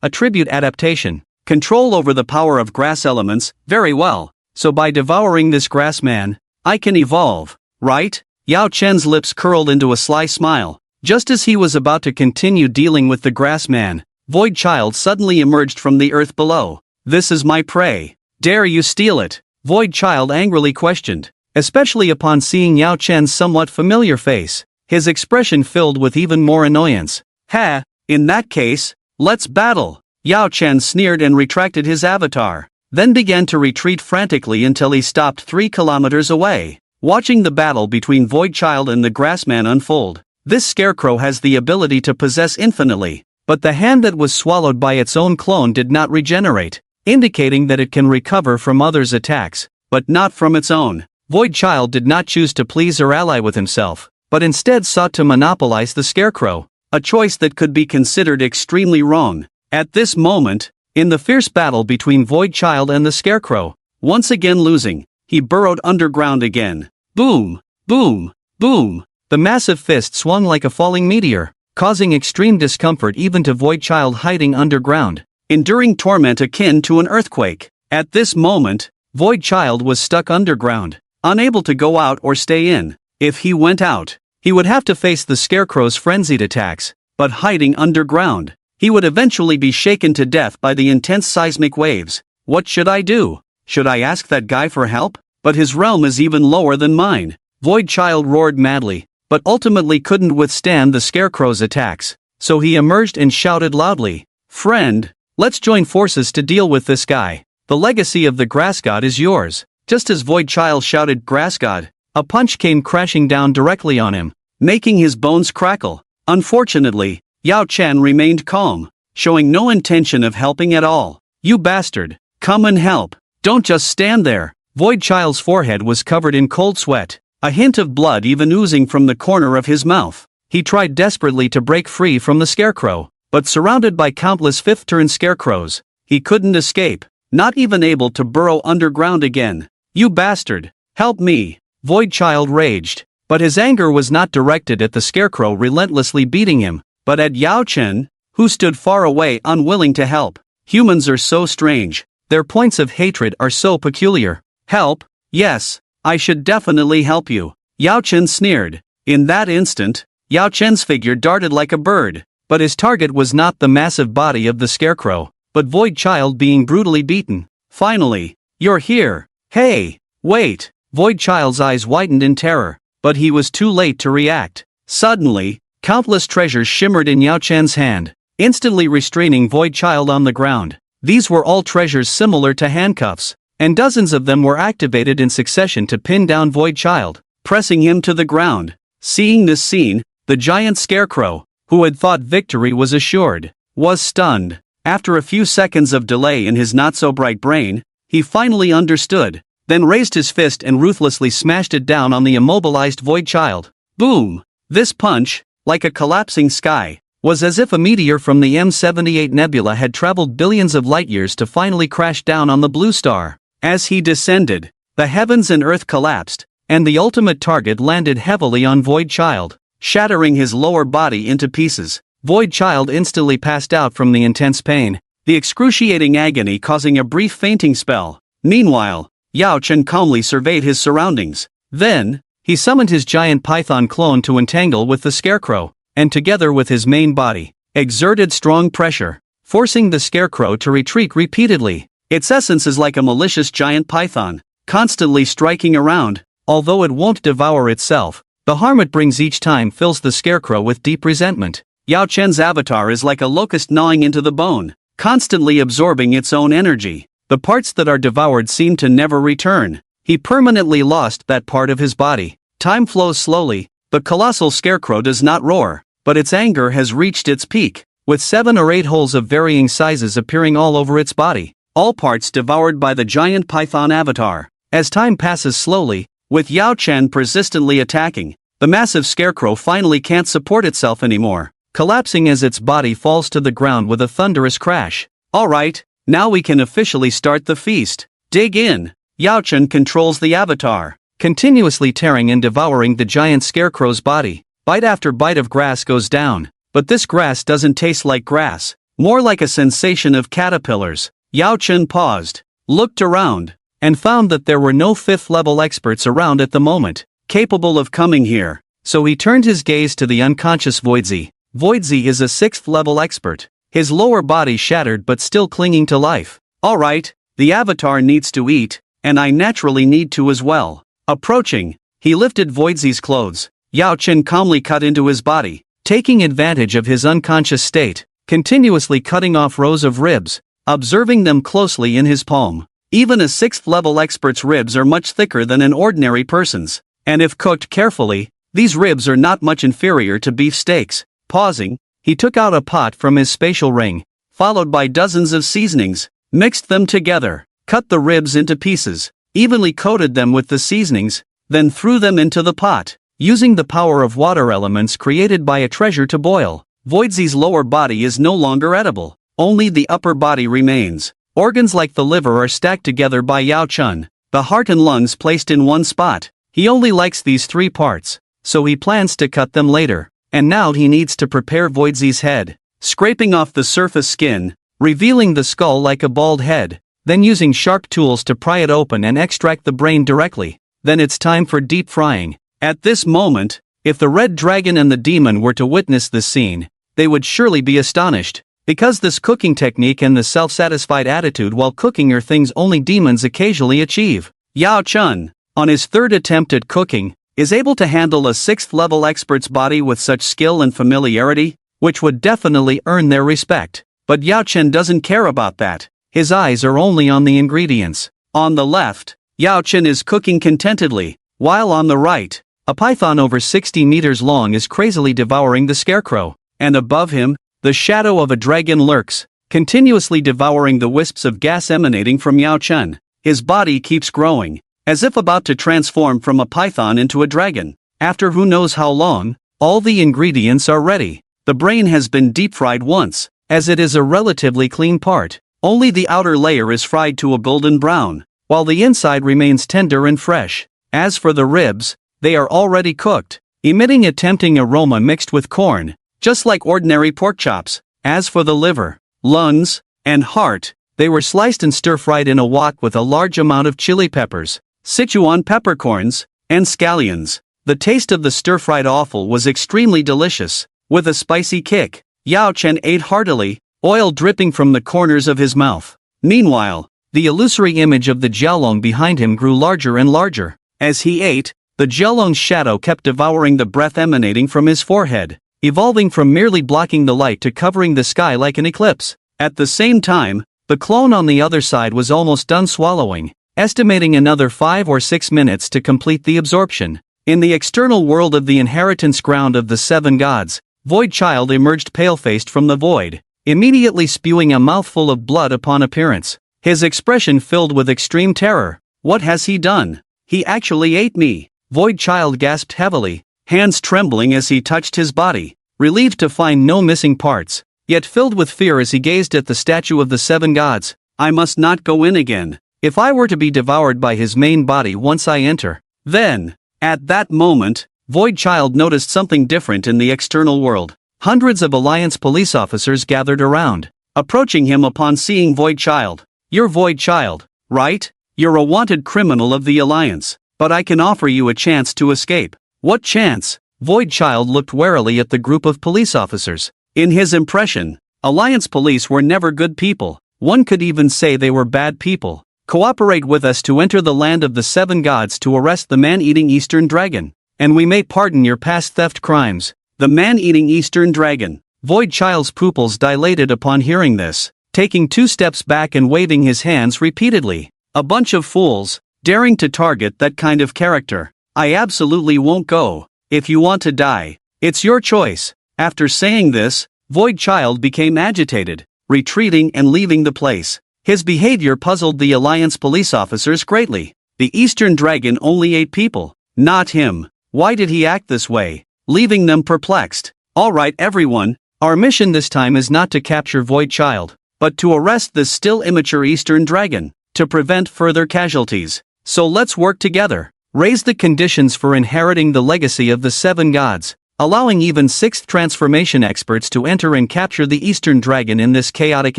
[SPEAKER 1] attribute adaptation.
[SPEAKER 2] Control over the power of grass elements, very well.
[SPEAKER 1] So by devouring this grass man,
[SPEAKER 2] I can evolve, right?
[SPEAKER 1] Yao Chen's lips curled into a sly smile. Just as he was about to continue dealing with the grass man, Void Child suddenly emerged from the earth below.
[SPEAKER 2] This is my prey. Dare you steal it?
[SPEAKER 1] Void Child angrily questioned, especially upon seeing Yao Chen's somewhat familiar face. His expression filled with even more annoyance.
[SPEAKER 2] Ha! In that case, let's battle. Yao Chen sneered and retracted his avatar,
[SPEAKER 1] then began to retreat frantically until he stopped 3 kilometers away. Watching the battle between Void Child and the Grassman unfold, this scarecrow has the ability to possess infinitely, but the hand that was swallowed by its own clone did not regenerate, indicating that it can recover from others' attacks,
[SPEAKER 2] but not from its own.
[SPEAKER 1] Void Child did not choose to please or ally with himself, but instead sought to monopolize the scarecrow,
[SPEAKER 2] a choice that could be considered extremely wrong.
[SPEAKER 1] At this moment, in the fierce battle between Void Child and the scarecrow,
[SPEAKER 2] once again losing, he burrowed underground again.
[SPEAKER 1] Boom! Boom! Boom! The massive fist swung like a falling meteor, causing extreme discomfort even to Void Child hiding underground,
[SPEAKER 2] enduring torment akin to an earthquake.
[SPEAKER 1] At this moment, Void Child was stuck underground,
[SPEAKER 2] unable to go out or stay in. If he went out,
[SPEAKER 1] he would have to face the scarecrow's frenzied attacks,
[SPEAKER 2] but hiding underground, he would eventually be shaken to death by the intense seismic waves. What should I do? Should I ask that guy for help? But his realm is even lower than mine.
[SPEAKER 1] Void Child roared madly, but ultimately couldn't withstand the scarecrow's attacks, so he emerged and shouted loudly, "Friend, let's join forces to deal with this guy. The legacy of the Grass God is yours." Just as Void Child shouted "Grass God," a punch came crashing down directly on him,
[SPEAKER 2] making his bones crackle. Unfortunately, Yao Chen remained calm, showing no intention of helping at all.
[SPEAKER 1] "You bastard,
[SPEAKER 2] come and help. Don't just stand there."
[SPEAKER 1] Void Child's forehead was covered in cold sweat, a hint of blood even oozing from the corner of his mouth. He tried desperately to break free from the scarecrow, but surrounded by countless fifth-turn scarecrows, he couldn't escape, not even able to burrow underground again. "You bastard, help me!" Void Child raged, but his anger was not directed at the scarecrow relentlessly beating him, but at Yao Chen, who stood far away unwilling to help. Humans are so strange, their points of hatred are so peculiar.
[SPEAKER 2] "Help? Yes, I should definitely help you," Yao Chen sneered. In that instant, Yao Chen's figure darted like a bird,
[SPEAKER 1] but his target was not the massive body of the scarecrow, but Void Child being brutally beaten.
[SPEAKER 2] Finally, You're here. Hey, wait. Void Child's eyes widened in terror, but he was too late to react. Suddenly, countless treasures shimmered in Yao Chen's hand, instantly restraining Void Child on the ground. These were all treasures similar to handcuffs, and dozens of them were activated in succession to pin down Void Child, pressing him to the ground. Seeing this scene, the giant scarecrow, who had thought victory was assured, was stunned. After a few seconds of delay in his not-so-bright brain, he finally understood, then raised his fist and ruthlessly smashed it down on the immobilized Void Child. Boom! This punch, like a collapsing sky, was as if a meteor from the M78 nebula had traveled billions of light-years to finally crash down on the blue star. As he descended, the heavens and earth collapsed, and the ultimate target landed heavily on Void Child, shattering his lower body into pieces. Void Child instantly passed out from the intense pain, the excruciating agony causing a brief fainting spell. Meanwhile, Yao Chen calmly surveyed his surroundings. Then, he summoned his giant python clone to entangle with the scarecrow, and together with his main body, exerted strong pressure, forcing the scarecrow to retreat repeatedly. Its essence is like a malicious giant python, constantly striking around. Although it won't devour itself, the harm it brings each time fills the scarecrow with deep resentment. Yao Chen's avatar is like a locust gnawing into the bone, constantly absorbing its own energy. The parts that are devoured seem to never return. He permanently lost that part of his body. Time flows slowly. The colossal scarecrow does not roar, but its anger has reached its peak, with 7 or 8 holes of varying sizes appearing all over its body, all parts devoured by the giant python avatar. As time passes slowly, with Yao Chen persistently attacking, the massive scarecrow finally can't support itself anymore, collapsing as its body falls to the ground with a thunderous crash. Alright, now we can officially start the feast. Dig in. Yao Chen controls the avatar, continuously tearing and devouring the giant scarecrow's body. Bite after bite of grass goes down, but this grass doesn't taste like grass, more like a sensation of caterpillars. Yao Chen paused, looked around, and found that there were no 5th-level experts around at the moment, capable of coming here, so he turned his gaze to the unconscious Voidzi. Voidzi is a 6th-level expert, his lower body shattered but still clinging to life. Alright, the avatar needs to eat, and I naturally need to as well. Approaching, he lifted Voidzi's clothes. Yao Chen calmly cut into his body, taking advantage of his unconscious state, continuously cutting off rows of ribs, observing them closely in his palm. Even a 6th-level expert's ribs are much thicker than an ordinary person's, and if cooked carefully, these ribs are not much inferior to beef steaks. Pausing, he took out a pot from his spatial ring, followed by dozens of seasonings, mixed them together, cut the ribs into pieces, evenly coated them with the seasonings, then threw them into the pot, using the power of water elements created by a treasure to boil. Voidzi's lower body is no longer edible, only the upper body remains. Organs like the liver are stacked together by Yao Chen, the heart and lungs placed in one spot. He only likes these 3 parts, so he plans to cut them later. And now he needs to prepare Voidzi's head, scraping off the surface skin, revealing the skull like a bald head, then using sharp tools to pry it open and extract the brain directly. Then it's time for deep frying. At this moment, if the red dragon and the demon were to witness this scene, they would surely be astonished, because this cooking technique and the self-satisfied attitude while cooking are things only demons occasionally achieve. Yao Chen, on his 3rd attempt at cooking, is able to handle a 6th-level expert's body with such skill and familiarity, which would definitely earn their respect. But Yao Chen doesn't care about that. His eyes are only on the ingredients. On the left, Yao Chen is cooking contentedly, while on the right, a python over 60 meters long is crazily devouring the scarecrow, and above him, the shadow of a dragon lurks, continuously devouring the wisps of gas emanating from Yao Chen. His body keeps growing, as if about to transform from a python into a dragon. After who knows how long, all the ingredients are ready. The brain has been deep-fried once, as it is a relatively clean part. Only the outer layer is fried to a golden brown, while the inside remains tender and fresh. As for the ribs, they are already cooked, emitting a tempting aroma mixed with corn, just like ordinary pork chops. As for the liver, lungs, and heart, they were sliced and stir-fried in a wok with a large amount of chili peppers, Sichuan peppercorns, and scallions. The taste of the stir-fried offal was extremely delicious, with a spicy kick. Yao Chen ate heartily, oil dripping from the corners of his mouth. Meanwhile,
[SPEAKER 1] the illusory image of the Jiaolong behind him grew larger and larger. As he ate, the Jiaolong's shadow kept devouring the breath emanating from his forehead, evolving from merely blocking the light to covering the sky like an eclipse. At the same time, the clone on the other side was almost done swallowing, estimating another 5 or 6 minutes to complete the absorption. In the external world of the inheritance ground of the 7 gods, Void Child emerged pale-faced from the void, immediately spewing a mouthful of blood upon appearance. His expression filled with extreme terror. What has he done? He actually ate me. Void Child gasped heavily, hands trembling as he touched his body, relieved to find no missing parts, yet filled with fear as he gazed at the statue of the 7 gods. I must not go in again. If I were to be devoured by his main body once I enter, then, at that moment, Void Child noticed something different in the external world. Hundreds of Alliance police officers gathered around, approaching him upon seeing Void Child. You're Void Child, right? You're a wanted criminal of the Alliance, but I can offer you a chance to escape. What chance? Void Child looked warily at the group of police officers. In his impression, Alliance police were never good people. One could even say they were bad people. Cooperate with us to enter the land of the 7 gods to arrest the man-eating Eastern Dragon, and we may pardon your past theft crimes. The man-eating Eastern Dragon. Void Child's pupils dilated upon hearing this, taking 2 steps back and waving his hands repeatedly. A bunch of fools, daring to target that kind of character. I absolutely won't go. If you want to die, it's your choice. After saying this, Void Child became agitated, retreating and leaving the place. His behavior puzzled the Alliance police officers greatly. The Eastern Dragon only ate people, not him. Why did he act this way? Leaving them perplexed. Alright everyone, our mission this time is not to capture Void Child, but to arrest this still immature Eastern Dragon, to prevent further casualties. So let's work together. Raise the conditions for inheriting the legacy of the 7 gods, allowing even 6th transformation experts to enter and capture the Eastern Dragon in this chaotic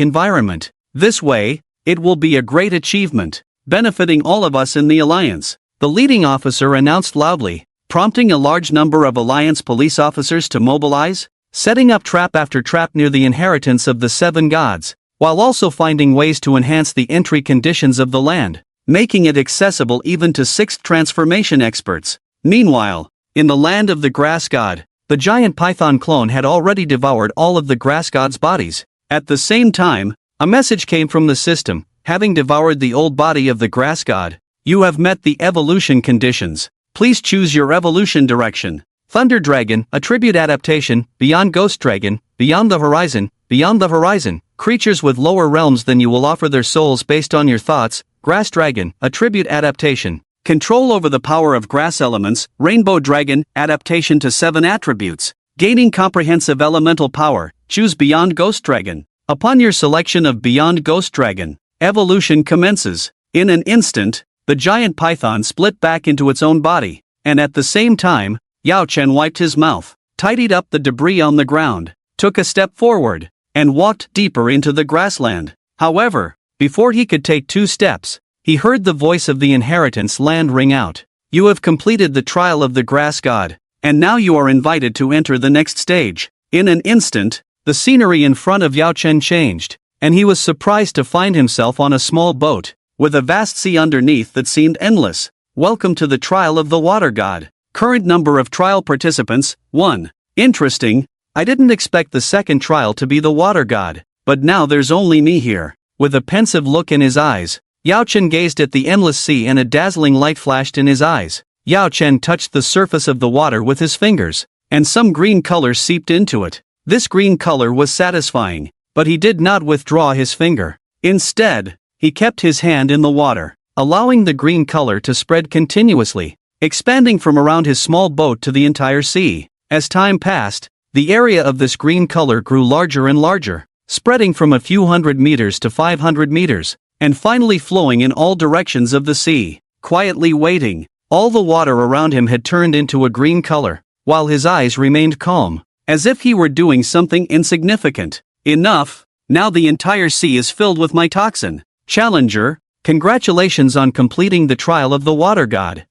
[SPEAKER 1] environment. This way, it will be a great achievement, benefiting all of us in the Alliance. The leading officer announced loudly, prompting a large number of Alliance police officers to mobilize, setting up trap after trap near the inheritance of the 7 gods, while also finding ways to enhance the entry conditions of the land, making it accessible even to 6th transformation experts. Meanwhile, in the land of the grass god, the giant python clone had already devoured all of the grass god's bodies. At the same time, a message came from the system, having devoured the old body of the grass god. You have met the evolution conditions. Please choose your evolution direction. Thunder Dragon, Attribute Adaptation, Beyond Ghost Dragon, Beyond the Horizon, Beyond the Horizon. Creatures with lower realms than you will offer their souls based on your thoughts. Grass Dragon, Attribute Adaptation. Control over the power of grass elements. Rainbow Dragon, Adaptation to 7 attributes. Gaining comprehensive elemental power. Choose Beyond Ghost Dragon. Upon your selection of Beyond Ghost Dragon, evolution commences. In an instant, the giant python split back into its own body, and at the same time, Yao Chen wiped his mouth, tidied up the debris on the ground, took a step forward, and walked deeper into the grassland. However, before he could take 2 steps, he heard the voice of the inheritance land ring out. You have completed the trial of the grass god, and now you are invited to enter the next stage. In an instant, the scenery in front of Yao Chen changed, and he was surprised to find himself on a small boat, with a vast sea underneath that seemed endless. Welcome to the trial of the water god. Current number of trial participants, 1. Interesting, I didn't expect the second trial to be the water god, but now there's only me here. With a pensive look in his eyes, Yao Chen gazed at the endless sea and a dazzling light flashed in his eyes. Yao Chen touched the surface of the water with his fingers, and some green color seeped into it. This green color was satisfying, but he did not withdraw his finger. Instead, he kept his hand in the water, allowing the green color to spread continuously, expanding from around his small boat to the entire sea. As time passed, the area of this green color grew larger and larger, spreading from a few hundred meters to 500 meters, and finally flowing in all directions of the sea. Quietly waiting, all the water around him had turned into a green color, while his eyes remained calm, as if he were doing something insignificant. Enough, now the entire sea is filled with my toxin. Challenger, congratulations on completing the trial of the water god.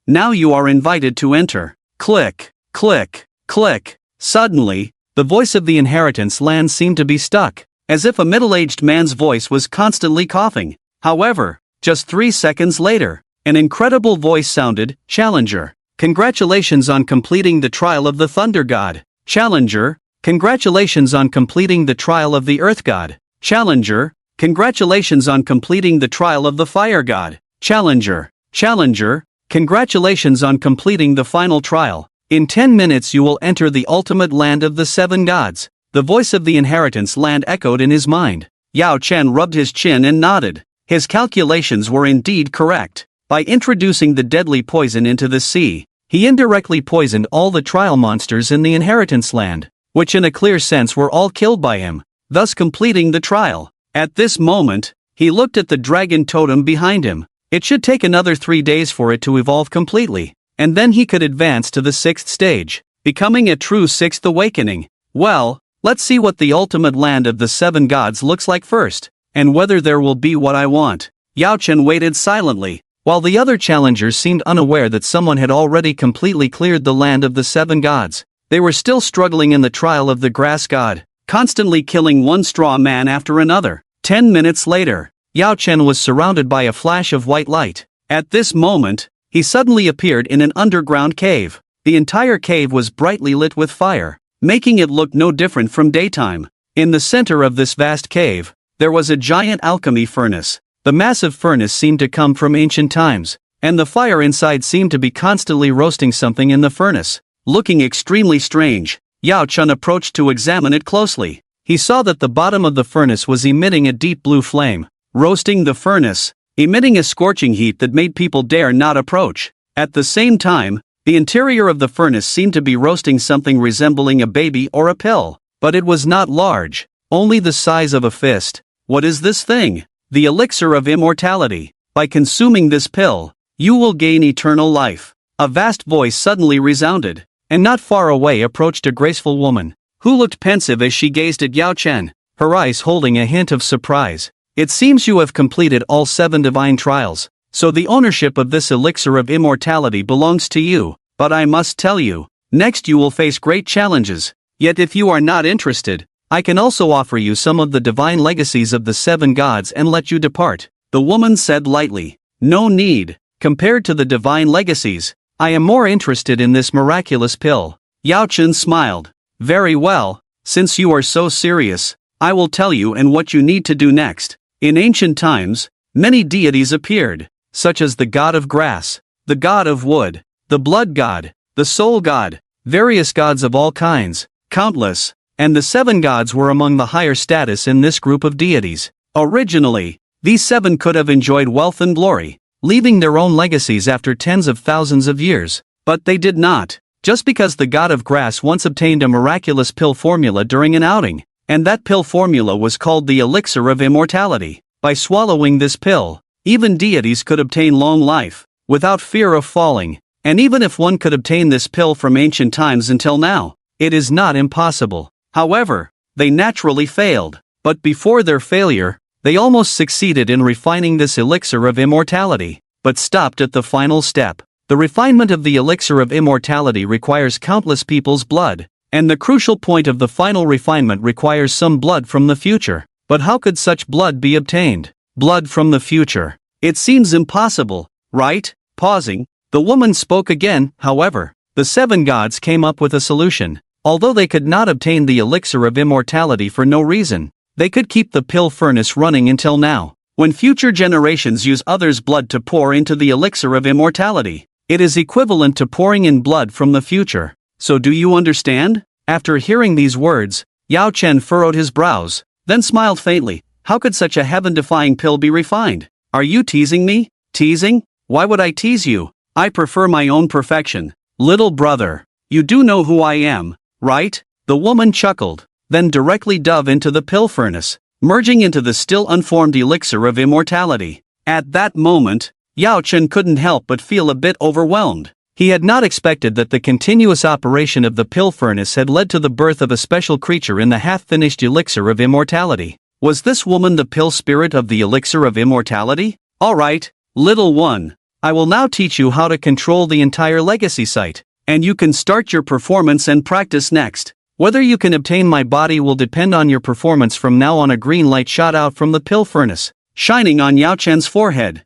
[SPEAKER 1] Now you are invited to enter. Click, click, click. Suddenly, the voice of the inheritance land seemed to be stuck.
[SPEAKER 2] as if a middle-aged man's voice was constantly coughing. However, just 3 seconds later, an incredible voice sounded, "Challenger, congratulations on completing the trial of the Thunder God. Challenger, congratulations on completing the trial of the Earth God. Challenger, congratulations on completing the trial of the Fire God. Challenger, Challenger, congratulations on completing the final trial. In 10 minutes you will enter the ultimate land of the 7 gods." The voice of the inheritance land echoed in his mind. Yao Chen rubbed his chin and nodded. His calculations were indeed correct. By introducing the deadly poison into the sea, he indirectly poisoned all the trial monsters in the inheritance land, which in a clear sense were all killed by him, thus completing the trial. At this moment, he looked at the dragon totem behind him. It should take another 3 days for it to evolve completely, and then he could advance to the 6th stage, becoming a true 6th awakening. Well, let's see what the ultimate land of the 7 gods looks like first, and whether there will be what I want. Yao Chen waited silently, while the other challengers seemed unaware that someone had already completely cleared the land of the 7 gods. They were still struggling in the trial of the grass god, constantly killing one straw man after another. 10 minutes later, Yao Chen was surrounded by a flash of white light. At this moment, he suddenly appeared in an underground cave. The entire cave was brightly lit with fire, making it look no different from daytime. In the center of this vast cave, there was a giant alchemy furnace. The massive furnace seemed to come from ancient times, and the fire inside seemed to be constantly roasting something in the furnace. Looking extremely strange, Yao Chen approached to examine it closely. He saw that the bottom of the furnace was emitting a deep blue flame, roasting the furnace, emitting a scorching heat that made people dare not approach. At the same time, the interior of the furnace seemed to be roasting something resembling a baby or a pill, but it was not large, only the size of a fist. What is this thing? The elixir of immortality. By consuming this pill, you will gain eternal life. A vast voice suddenly resounded, and not far away approached a graceful woman, who looked pensive as she gazed at Yao Chen, her eyes holding a hint of surprise. It seems you have completed all 7 divine trials, so the ownership of this elixir of immortality belongs to you, but I must tell you, next you will face great challenges. Yet if you are not interested, I can also offer you some of the divine legacies of the 7 gods and let you depart. The woman said lightly. No need. Compared to the divine legacies, I am more interested in this miraculous pill. Yao Chen smiled. Very well, since you are so serious, I will tell you and what you need to do next. In ancient times, many deities appeared, such as the god of grass, the god of wood, the blood god, the soul god, various gods of all kinds, countless. And the 7 gods were among the higher status in this group of deities. Originally, these 7 could have enjoyed wealth and glory, leaving their own legacies after tens of thousands of years. But they did not, just because the god of grass once obtained a miraculous pill formula during an outing, and that pill formula was called the elixir of immortality. By swallowing this pill, even deities could obtain long life, without fear of falling. And even if one could obtain this pill from ancient times until now, it is not impossible. However, they naturally failed, but before their failure, they almost succeeded in refining this elixir of immortality, but stopped at the final step. The refinement of the elixir of immortality requires countless people's blood, and the crucial point of the final refinement requires some blood from the future. But how could such blood be obtained? Blood from the future. It seems impossible, right? Pausing, the woman spoke again. However, the 7 gods came up with a solution. Although they could not obtain the elixir of immortality for no reason, they could keep the pill furnace running until now. When future generations use others' blood to pour into the elixir of immortality, it is equivalent to pouring in blood from the future. So do you understand? After hearing these words, Yao Chen furrowed his brows, then smiled faintly. How could such a heaven-defying pill be refined? Are you teasing me? Teasing? Why would I tease you? I prefer my own perfection. Little brother, you do know who I am, right? The woman chuckled, then directly dove into the pill furnace, merging into the still unformed elixir of immortality. At that moment, Yao Chen couldn't help but feel a bit overwhelmed. He had not expected that the continuous operation of the pill furnace had led to the birth of a special creature in the half-finished elixir of immortality. Was this woman the pill spirit of the elixir of immortality? Alright, little one, I will now teach you how to control the entire legacy site, and you can start your performance and practice next.
[SPEAKER 1] Whether you can obtain my body will depend on your performance from now on. A green light shot out from the pill furnace, shining on Yao Chen's forehead.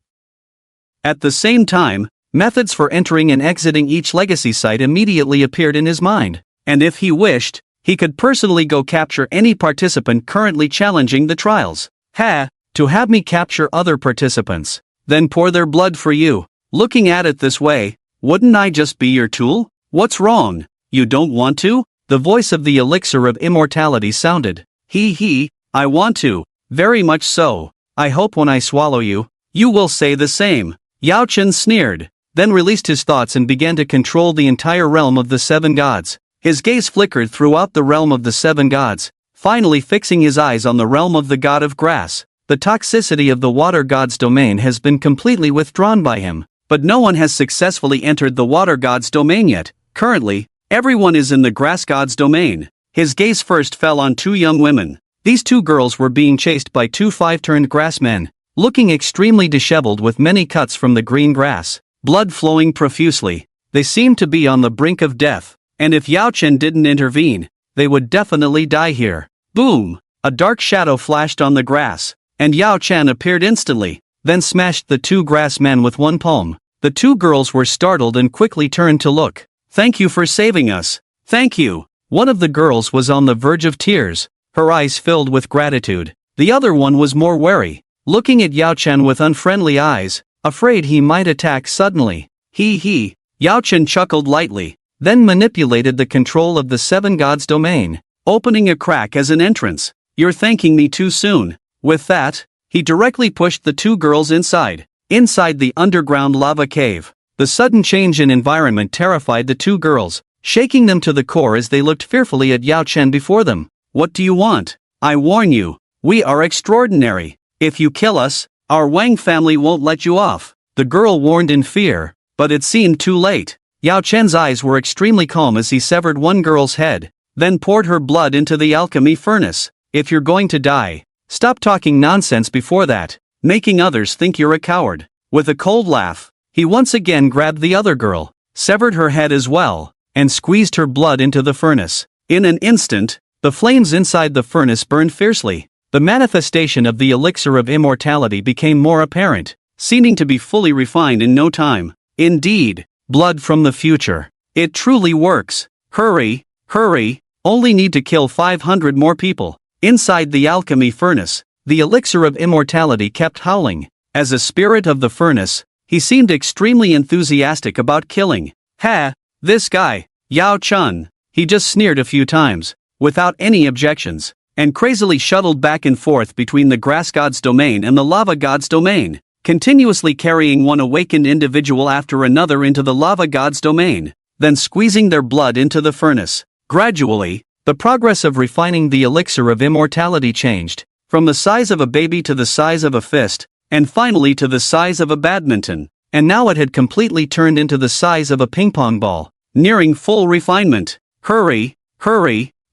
[SPEAKER 1] At the same time, methods for entering and exiting each legacy site immediately appeared in his mind, and if he wished, he could personally go capture any participant currently challenging the trials. To have me capture other participants, then pour their blood for you. Looking at it this way, wouldn't I just be your tool? What's wrong? You don't want to? The voice of the elixir of immortality sounded. I want to. Very much so. I hope when I swallow you, you will say the same. Yao Chen sneered, then released his thoughts and began to control the entire realm of the seven gods. His gaze flickered throughout the realm of the seven gods, finally fixing his eyes on the realm of the god of grass. The toxicity of the water god's domain has been completely withdrawn by him, but no one has successfully entered the water god's domain yet. Currently, everyone is in the grass god's domain. His gaze first fell on two young women. These two girls were being chased by two five-turned grass men, looking extremely disheveled with many cuts from the green grass, blood flowing profusely. They seemed to be on the brink of death, and if Yao Chen didn't intervene, they would definitely die here. Boom! A dark shadow flashed on the grass, and Yao Chen appeared instantly, then smashed the two grass men with one palm. The two girls were startled and quickly turned to look. Thank you for saving us. Thank you. One of the girls was on the verge of tears, her eyes filled with gratitude. The other one was more wary, looking at Yao Chen with unfriendly eyes, afraid he might attack suddenly. Yao Chen chuckled lightly, then manipulated the control of the seven gods' domain, opening a crack as an entrance. You're thanking me too soon. With that, he directly pushed the two girls inside the underground lava cave. The sudden change in environment terrified the two girls, shaking them to the core as they looked fearfully at Yao Chen before them. What do you want? I warn you, we are extraordinary. If you kill us, our Wang family won't let you off. The girl warned in fear, but it seemed too late. Yao Chen's eyes were extremely calm as he severed one girl's head, then poured her blood into the alchemy furnace. If you're going to die, stop talking nonsense before that, making others think you're a coward. With a cold laugh, he once again grabbed the other girl, severed her head as well, and squeezed her blood into the furnace. In an instant, the flames inside the furnace burned fiercely. The manifestation of the elixir of immortality became more apparent, seeming to be fully refined in no time. Indeed, blood from the future. It truly works. Hurry, only need to kill 500 more people. Inside the alchemy furnace, the elixir of immortality kept howling. As a spirit of the furnace, he seemed extremely enthusiastic about killing. This guy, Yao Chen. He just sneered a few times, without any objections, and crazily shuttled back and forth between the grass god's domain and the lava god's domain, continuously carrying one awakened individual after another into the lava god's domain, then squeezing their blood into the furnace. Gradually, the progress of refining the elixir of immortality changed, from the size of a baby to the size of a fist, and finally to the size of a badminton, and now it had completely turned into the size of a ping-pong ball, nearing full refinement. Hurry,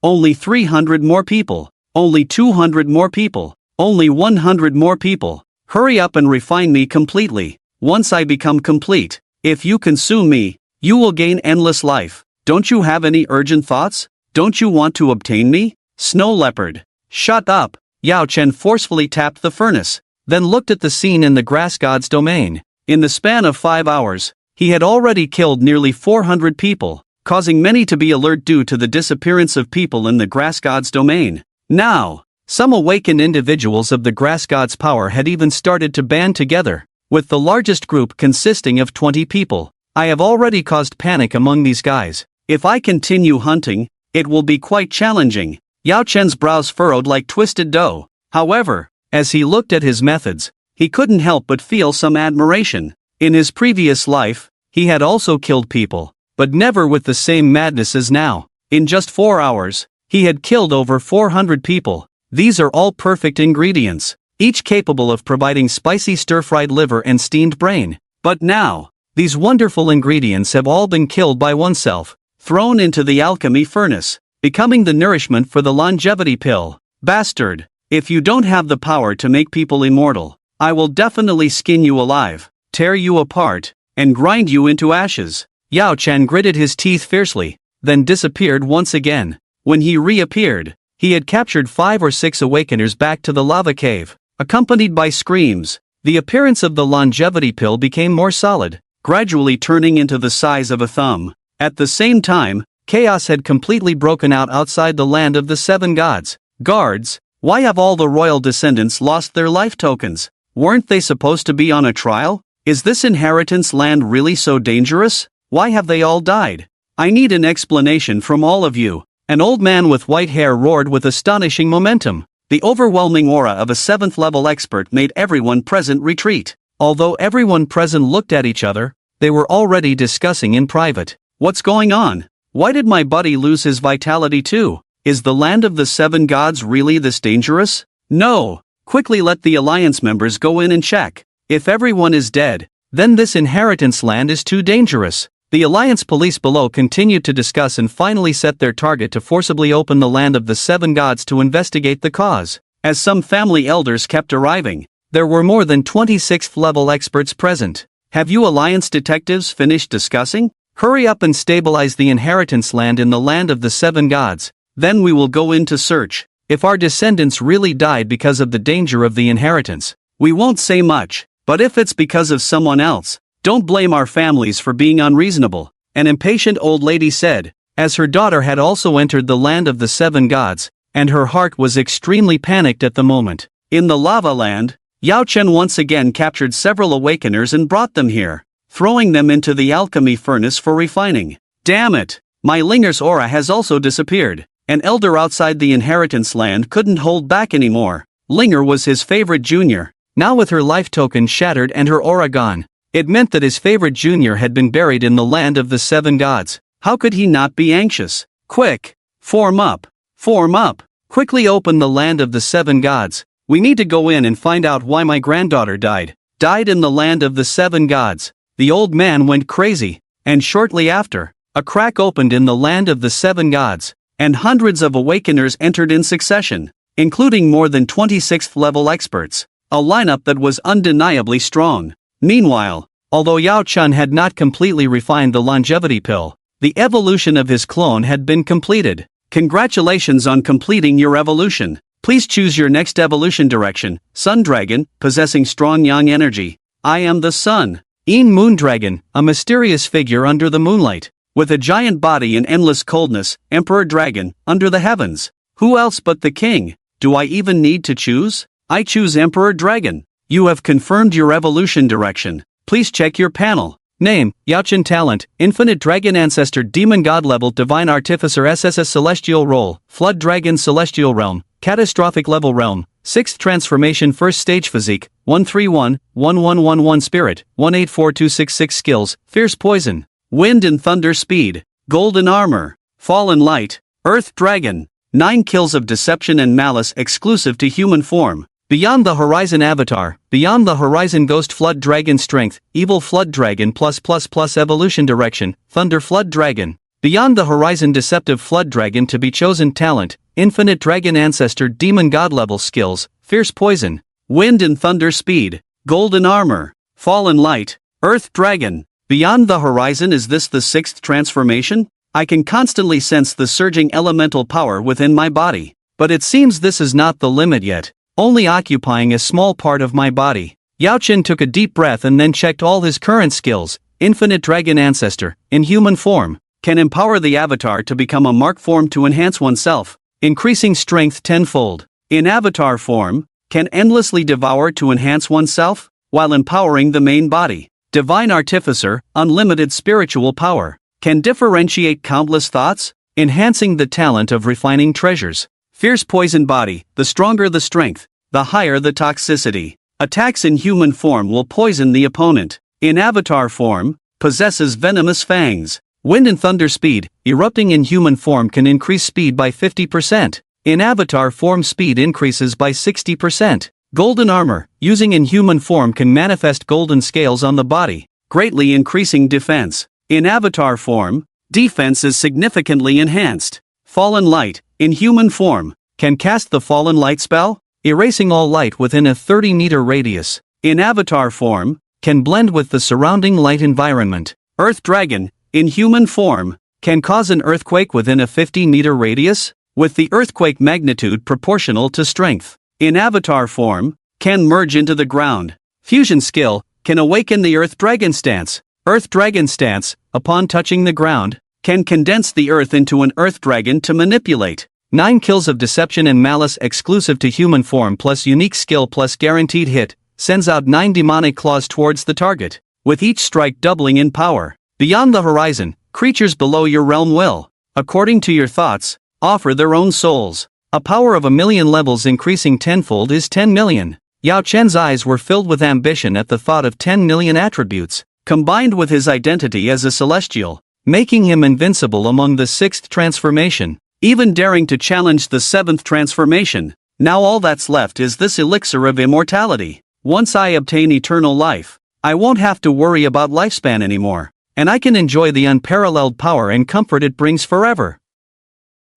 [SPEAKER 1] only 300 more people, only 200 more people, only 100 more people. Hurry up and refine me completely. Once I become complete, if you consume me, you will gain endless life. Don't you have any urgent thoughts? Don't you want to obtain me? Snow leopard. Shut up. Yao Chen forcefully tapped the furnace, then looked at the scene in the grass god's domain. In the span of 5 hours, he had already killed nearly 400 people, causing many to be alert due to the disappearance of people in the grass god's domain. Now, some awakened individuals of the grass god's power had even started to band together, with the largest group consisting of 20 people. I have already caused panic among these guys. If I continue hunting, it will be quite challenging. Yao Chen's brows furrowed like twisted dough. However, as he looked at his methods, he couldn't help but feel some admiration. In his previous life, he had also killed people, but never with the same madness as now. In just 4 hours, he had killed over 400 people. These are all perfect ingredients, each capable of providing spicy stir-fried liver and steamed brain. But now, these wonderful ingredients have all been killed by oneself, thrown into the alchemy furnace, becoming the nourishment for the longevity pill. Bastard, if you don't have the power to make people immortal, I will definitely skin you alive, tear you apart, and grind you into ashes. Yao Chen gritted his teeth fiercely, then disappeared once again.
[SPEAKER 2] When he reappeared, he had captured 5 or 6 awakeners back to the lava cave, accompanied by screams. The appearance of the longevity pill became more solid, gradually turning into the size of a thumb. At the same time, chaos had completely broken out outside the land of the 7 gods. Guards, why have all the royal descendants lost their life tokens? Weren't they supposed to be on a trial? Is this inheritance land really so dangerous? Why have they all died? I need an explanation from all of you. An old man with white hair roared with astonishing momentum. The overwhelming aura of a 7th level expert made everyone present retreat. Although everyone present looked at each other, they were already discussing in private. What's going on? Why did my buddy lose his vitality too? Is the land of the 7 gods really this dangerous? No! Quickly let the alliance members go in and check. If everyone is dead, then this inheritance land is too dangerous. The alliance police below continued to discuss and finally set their target to forcibly open the land of the 7 gods to investigate the cause. As some family elders kept arriving, there were more than 26th level experts present. Have you alliance detectives finished discussing? Hurry up and stabilize the inheritance land in the land of the 7 gods. Then we will go in to search. If our descendants really died because of the danger of the inheritance, we won't say much, but if it's because of someone else, don't blame our families for being unreasonable, an impatient old lady said, as her daughter had also entered the land of the 7 gods, and her heart was extremely panicked at the moment. In the lava land, Yao Chen once again captured several awakeners and brought them here, throwing them into the alchemy furnace for refining. Damn it! My Linger's aura has also disappeared. An elder outside the inheritance land couldn't hold back anymore. Linger was his favorite junior. Now with her life token shattered and her aura gone, it meant that his favorite junior had been buried in the land of the 7 gods. How could he not be anxious? Quick! Form up! Form up! Quickly open the land of the 7 gods. We need to go in and find out why my granddaughter died. Died in the land of the 7 gods. The old man went crazy, and shortly after, a crack opened in the land of the 7 gods, and hundreds of awakeners entered in succession, including more than 26th level experts. A lineup that was undeniably strong. Meanwhile, although Yao Chun had not completely refined the longevity pill, the evolution of his clone had been completed. Congratulations on completing your evolution. Please choose your next evolution direction. Sun Dragon, possessing strong yang energy. I am the sun. Een Moon Dragon, a mysterious figure under the moonlight, with a giant body and endless coldness. Emperor Dragon, under the heavens. Who else but the king? Do I even need to choose? I choose Emperor Dragon. You have confirmed your evolution direction. Please check your panel. Name, Yaochen Talent, Infinite Dragon Ancestor Demon God Level Divine Artificer SSS Celestial Role, Flood Dragon Celestial Realm, Catastrophic Level Realm, 6th Transformation First Stage Physique, 131-1111 Spirit, 184266 Skills, Fierce Poison, Wind and Thunder Speed, Golden Armor, Fallen Light, Earth Dragon, 9 Kills of Deception and Malice exclusive to human form. Beyond the Horizon Avatar, Beyond the Horizon Ghost Flood Dragon Strength, Evil Flood Dragon +++ Evolution Direction, Thunder Flood Dragon. Beyond the Horizon Deceptive Flood Dragon to be chosen Talent, Infinite Dragon Ancestor Demon God Level Skills, Fierce Poison, Wind and Thunder Speed, Golden Armor, Fallen Light, Earth Dragon. Beyond the Horizon, is this the 6th transformation? I can constantly sense the surging elemental power within my body. But it seems this is not the limit yet. Only occupying a small part of my body. Yao Chen took a deep breath and then checked all his current skills. Infinite Dragon Ancestor, in human form, can empower the avatar to become a mark form to enhance oneself, increasing strength tenfold. In avatar form, can endlessly devour to enhance oneself, while empowering the main body. Divine Artificer, unlimited spiritual power, can differentiate countless thoughts, enhancing the talent of refining treasures. Fierce Poison Body, the stronger the strength, the higher the toxicity. Attacks in human form will poison the opponent. In avatar form, possesses venomous fangs. Wind and Thunder Speed, erupting in human form can increase speed by 50%. In avatar form, speed increases by 60%. Golden Armor, using in human form, can manifest golden scales on the body, greatly increasing defense. In avatar form, defense is significantly enhanced. Fallen Light, in human form, can cast the Fallen Light spell, erasing all light within a 30-meter radius. In avatar form, can blend with the surrounding light environment. Earth Dragon, in human form, can cause an earthquake within a 50-meter radius, with the earthquake magnitude proportional to strength. In avatar form, can merge into the ground. Fusion skill, can awaken the Earth Dragon stance. Earth Dragon stance, upon touching the ground, can condense the Earth into an Earth Dragon to manipulate. 9 kills of deception and malice exclusive to human form plus unique skill plus guaranteed hit, sends out 9 demonic claws towards the target, with each strike doubling in power. Beyond the horizon, creatures below your realm will, according to your thoughts, offer their own souls. A power of 1,000,000 levels increasing tenfold is 10 million. Yao Chen's eyes were filled with ambition at the thought of 10 million attributes, combined with his identity as a celestial, making him invincible among the 6th transformation, even daring to challenge the 7th transformation. Now all that's left is this elixir of immortality. Once I obtain eternal life, I won't have to worry about lifespan anymore, and I can enjoy the unparalleled power and comfort it brings forever.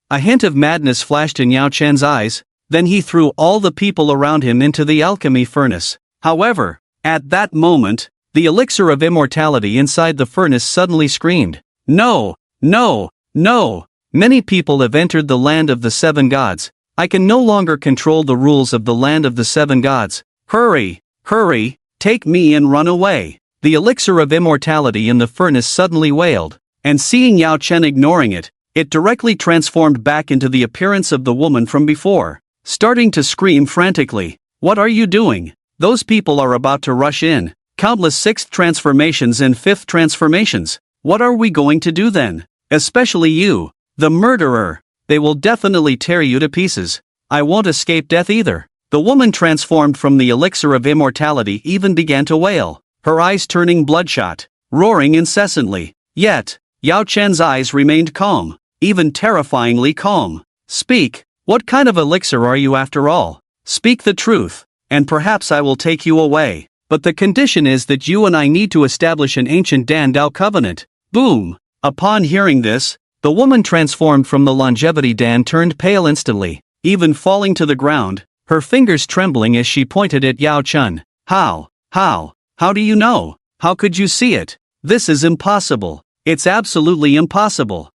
[SPEAKER 2] A hint of madness flashed in Yao Chen's eyes, then he threw all the people around him into the alchemy furnace. However, at that moment, the elixir of immortality inside the furnace suddenly screamed, "No, no, no! Many people have entered the land of the 7 gods. I can no longer control the rules of the land of the 7 gods. Hurry, hurry, take me and run away." The elixir of immortality in the furnace suddenly wailed, and seeing Yao Chen ignoring it, it directly transformed back into the appearance of the woman from before, starting to scream frantically. "What are you doing? Those people are about to rush in. Countless 6th transformations and 5th transformations. What are we going to do then? Especially you, the murderer. They will definitely tear you to pieces. I won't escape death either." The woman transformed from the elixir of immortality even began to wail, her eyes turning bloodshot, roaring incessantly. Yet, Yao Chen's eyes remained calm, even terrifyingly calm. "Speak, what kind of elixir are you after all? Speak the truth, and perhaps I will take you away. But the condition is that you and I need to establish an ancient Dan Dao covenant." Boom! Upon hearing this, the woman transformed from the longevity Dan turned pale instantly, even falling to the ground, her fingers trembling as she pointed at Yao Chen. How do you know? How could you see it? This is impossible. It's absolutely impossible.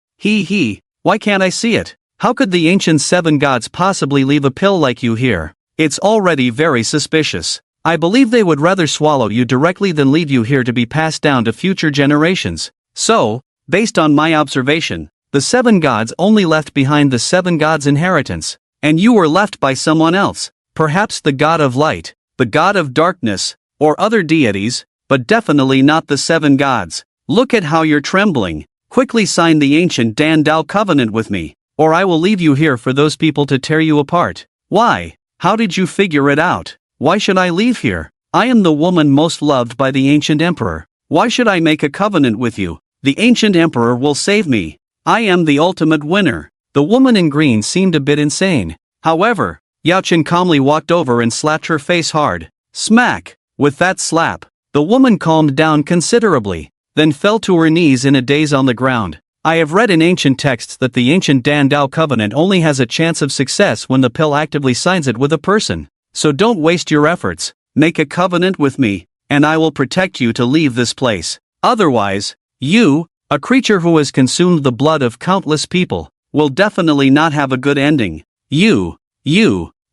[SPEAKER 2] Why can't I see it? How could the ancient 7 gods possibly leave a pill like you here? It's already very suspicious. I believe they would rather swallow you directly than leave you here to be passed down to future generations. So, based on my observation, the 7 gods only left behind the 7 gods' inheritance, and you were left by someone else, perhaps the god of light, the god of darkness, or other deities, but definitely not the 7 gods. Look at how you're trembling. Quickly sign the ancient Dan Dao covenant with me, or I will leave you here for those people to tear you apart. Why? How did you figure it out? Why should I leave here? I am the woman most loved by the ancient emperor. Why should I make a covenant with you? The ancient emperor will save me. I am the ultimate winner. The woman in green seemed a bit insane. However, Yao Chen calmly walked over and slapped her face hard. Smack! With that slap, the woman calmed down considerably, then fell to her knees in a daze on the ground. I have read in ancient texts that the ancient Dan Dao covenant only has a chance of success when the pill actively signs it with a person. So don't waste your efforts. Make a covenant with me, and I will protect you to leave this place. Otherwise, you, a creature who has consumed the blood of countless people, will definitely not have a good ending. You.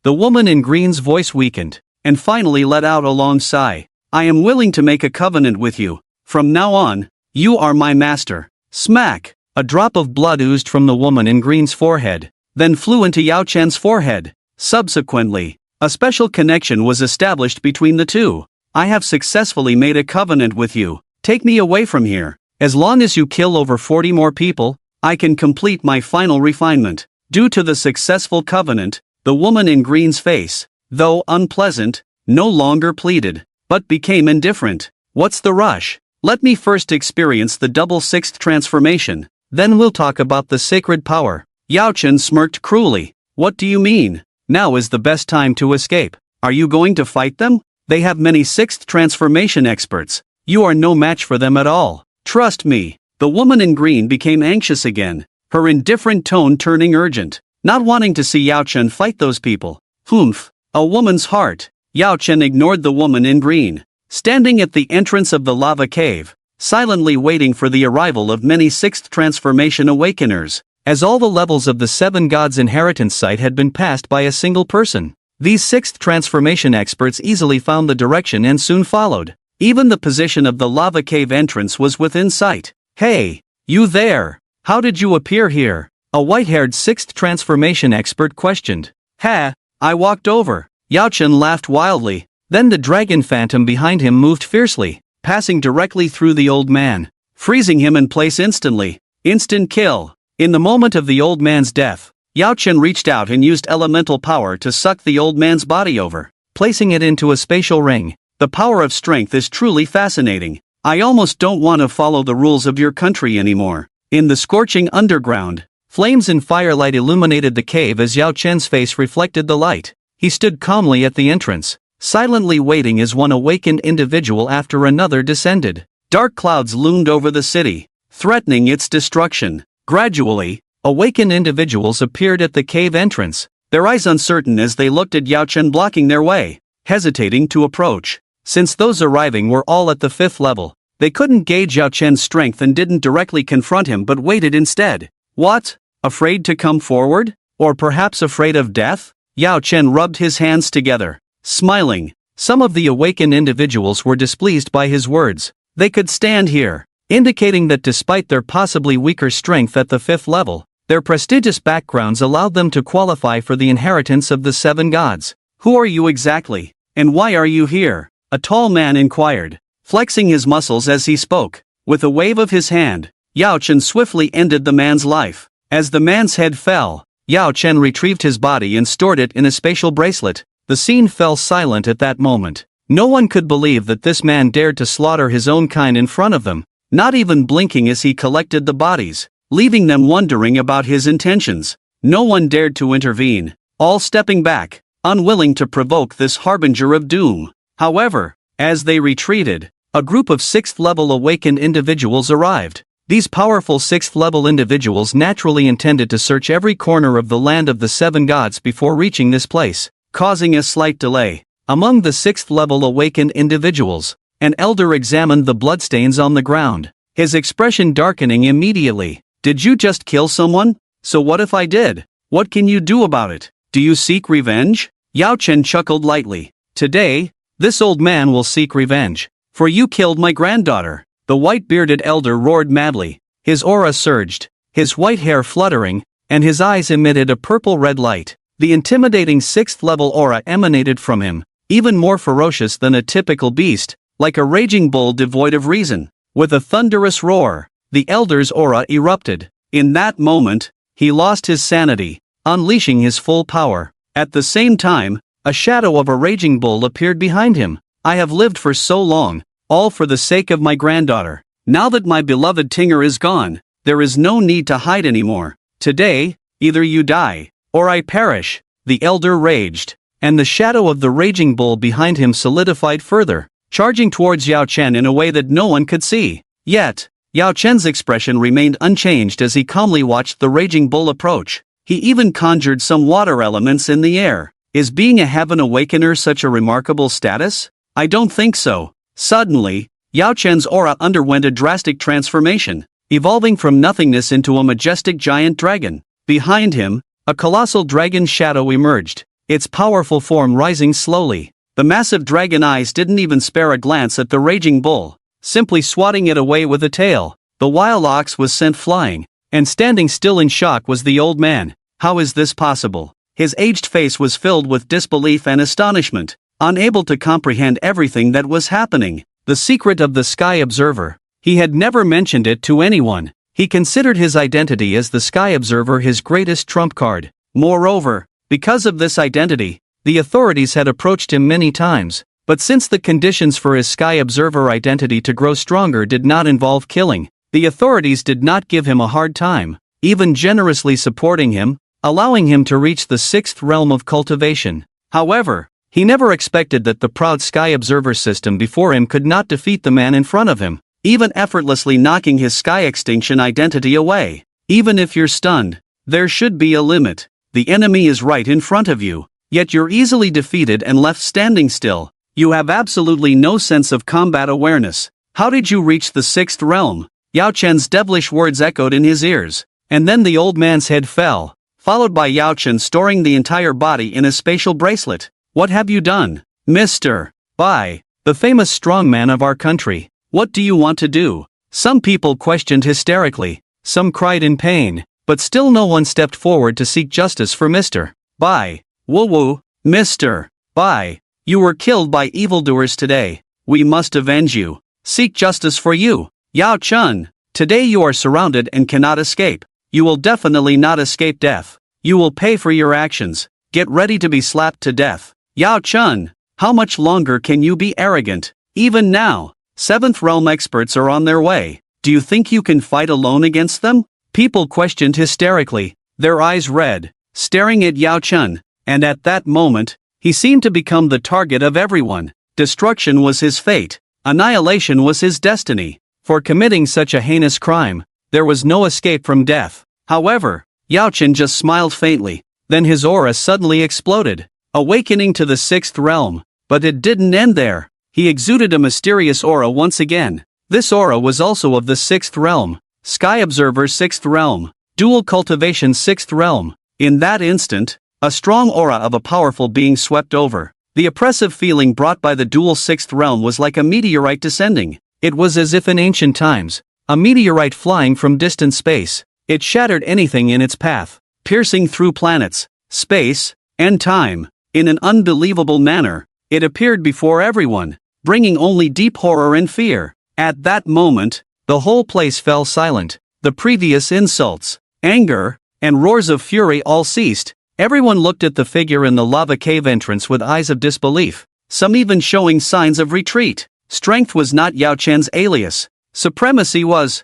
[SPEAKER 2] The woman in green's voice weakened, and finally let out a long sigh. I am willing to make a covenant with you. From now on, you are my master. Smack! A drop of blood oozed from the woman in green's forehead, then flew into Yao Chen's forehead. Subsequently, a special connection was established between the two. I have successfully made a covenant with you. Take me away from here. As long as you kill over 40 more people, I can complete my final refinement. Due to the successful covenant, the woman in green's face, though unpleasant, no longer pleaded, but became indifferent. What's the rush? Let me first experience the double 6th transformation, then we'll talk about the sacred power. Yao Chen smirked cruelly. What do you mean? Now is the best time to escape. Are you going to fight them? They have many 6th transformation experts. You are no match for them at all. Trust me. The woman in green became anxious again, her indifferent tone turning urgent, not wanting to see Yao Chen fight those people. Humph, a woman's heart. Yao Chen ignored the woman in green. Standing at the entrance of the lava cave, silently waiting for the arrival of many sixth transformation awakeners, as all the levels of the seven gods' inheritance site had been passed by a single person. These sixth transformation experts easily found the direction and soon followed. Even the position of the lava cave entrance was within sight. "Hey, you there! How did you appear here?" a white-haired sixth transformation expert questioned. "Ha, I walked over." Yao Chen laughed wildly. Then the dragon phantom behind him moved fiercely, passing directly through the old man, freezing him in place instantly. Instant kill. In the moment of the old man's death, Yao Chen reached out and used elemental power to suck the old man's body over, placing it into a spatial ring. The power of strength is truly fascinating. I almost don't want to follow the rules of your country anymore. In the scorching underground, flames and firelight illuminated the cave as Yao Chen's face reflected the light. He stood calmly at the entrance, silently waiting as one awakened individual after another descended. Dark clouds loomed over the city, threatening its destruction. Gradually, awakened individuals appeared at the cave entrance, their eyes uncertain as they looked at Yao Chen blocking their way, hesitating to approach. Since those arriving were all at the 5th level, they couldn't gauge Yao Chen's strength and didn't directly confront him but waited instead. What? Afraid to come forward? Or perhaps afraid of death? Yao Chen rubbed his hands together, smiling. Some of the awakened individuals were displeased by his words. They could stand here, indicating that despite their possibly weaker strength at the 5th level, their prestigious backgrounds allowed them to qualify for the inheritance of the 7 gods. "Who are you exactly? And why are you here?" a tall man inquired, flexing his muscles as he spoke. With a wave of his hand, Yao Chen swiftly ended the man's life. As the man's head fell, Yao Chen retrieved his body and stored it in a spatial bracelet. The scene fell silent at that moment. No one could believe that this man dared to slaughter his own kind in front of them, not even blinking as he collected the bodies, leaving them wondering about his intentions. No one dared to intervene, all stepping back, unwilling to provoke this harbinger of doom. However, as they retreated, a group of 6th-level awakened individuals arrived. These powerful 6th-level individuals naturally intended to search every corner of the land of the 7 gods before reaching this place, causing a slight delay. Among the 6th-level awakened individuals, an elder examined the bloodstains on the ground, his expression darkening immediately. "Did you just kill someone? So what if I did? What can you do about it? Do you seek revenge?" Yao Chen chuckled lightly. "Today, this old man will seek revenge. For you killed my granddaughter." The white-bearded elder roared madly. His aura surged, his white hair fluttering, and his eyes emitted a purple-red light. The intimidating 6th-level aura emanated from him, even more ferocious than a typical beast, like a raging bull devoid of reason. With a thunderous roar, the elder's aura erupted. In that moment, he lost his sanity, unleashing his full power. At the same time, a shadow of a raging bull appeared behind him. "I have lived for so long, all for the sake of my granddaughter. Now that my beloved Tinger is gone, there is no need to hide anymore. Today, either you die, or I perish." The elder raged, and the shadow of the raging bull behind him solidified further, charging towards Yao Chen in a way that no one could see. Yet, Yao Chen's expression remained unchanged as he calmly watched the raging bull approach. He even conjured some water elements in the air. Is being a heaven awakener such a remarkable status? I don't think so. Suddenly, Yao Chen's aura underwent a drastic transformation, evolving from nothingness into a majestic giant dragon. Behind him, a colossal dragon shadow emerged, its powerful form rising slowly. The massive dragon eyes didn't even spare a glance at the raging bull, simply swatting it away with a tail. The wild ox was sent flying, and standing still in shock was the old man. How is this possible? His aged face was filled with disbelief and astonishment, unable to comprehend everything that was happening. The secret of the Sky Observer. He had never mentioned it to anyone. He considered his identity as the Sky Observer his greatest trump card. Moreover, because of this identity, the authorities had approached him many times, but since the conditions for his Sky Observer identity to grow stronger did not involve killing, the authorities did not give him a hard time, even generously supporting him, allowing him to reach the 6th realm of cultivation. However, he never expected that the proud Sky Observer system before him could not defeat the man in front of him, even effortlessly knocking his Sky Extinction identity away. Even if you're stunned, there should be a limit. The enemy is right in front of you, yet you're easily defeated and left standing still. You have absolutely no sense of combat awareness. How did you reach the sixth realm? Yao Chen's devilish words echoed in his ears. And then the old man's head fell, followed by Yao Chen storing the entire body in a spatial bracelet. What have you done, Mr. Bai, the famous strongman of our country? What do you want to do? Some people questioned hysterically, some cried in pain, but still no one stepped forward to seek justice for Mr. Bai. Woo, Mr. Bai, you were killed by evildoers today. We must avenge you. Seek justice for you. Yao Chen, today you are surrounded and cannot escape. You will definitely not escape death. You will pay for your actions. Get ready to be slapped to death. Yao Chen, how much longer can you be arrogant? Even now, 7th realm experts are on their way. Do you think you can fight alone against them? People questioned hysterically, their eyes red, staring at Yao Chen, and at that moment, he seemed to become the target of everyone. Destruction was his fate. Annihilation was his destiny. For committing such a heinous crime, there was no escape from death. However, Yao Chen just smiled faintly, then his aura suddenly exploded, awakening to the 6th realm. But it didn't end there. He exuded a mysterious aura once again. This aura was also of the 6th realm. Sky Observer 6th realm. Dual Cultivation 6th realm. In that instant, a strong aura of a powerful being swept over. The oppressive feeling brought by the dual 6th realm was like a meteorite descending. It was as if in ancient times, a meteorite flying from distant space. It shattered anything in its path, piercing through planets, space, and time. In an unbelievable manner, it appeared before everyone, bringing only deep horror and fear. At that moment, the whole place fell silent. The previous insults, anger, and roars of fury all ceased. Everyone looked at the figure in the lava cave entrance with eyes of disbelief, some even showing signs of retreat. Strength was not Yao Chen's alias. Supremacy was.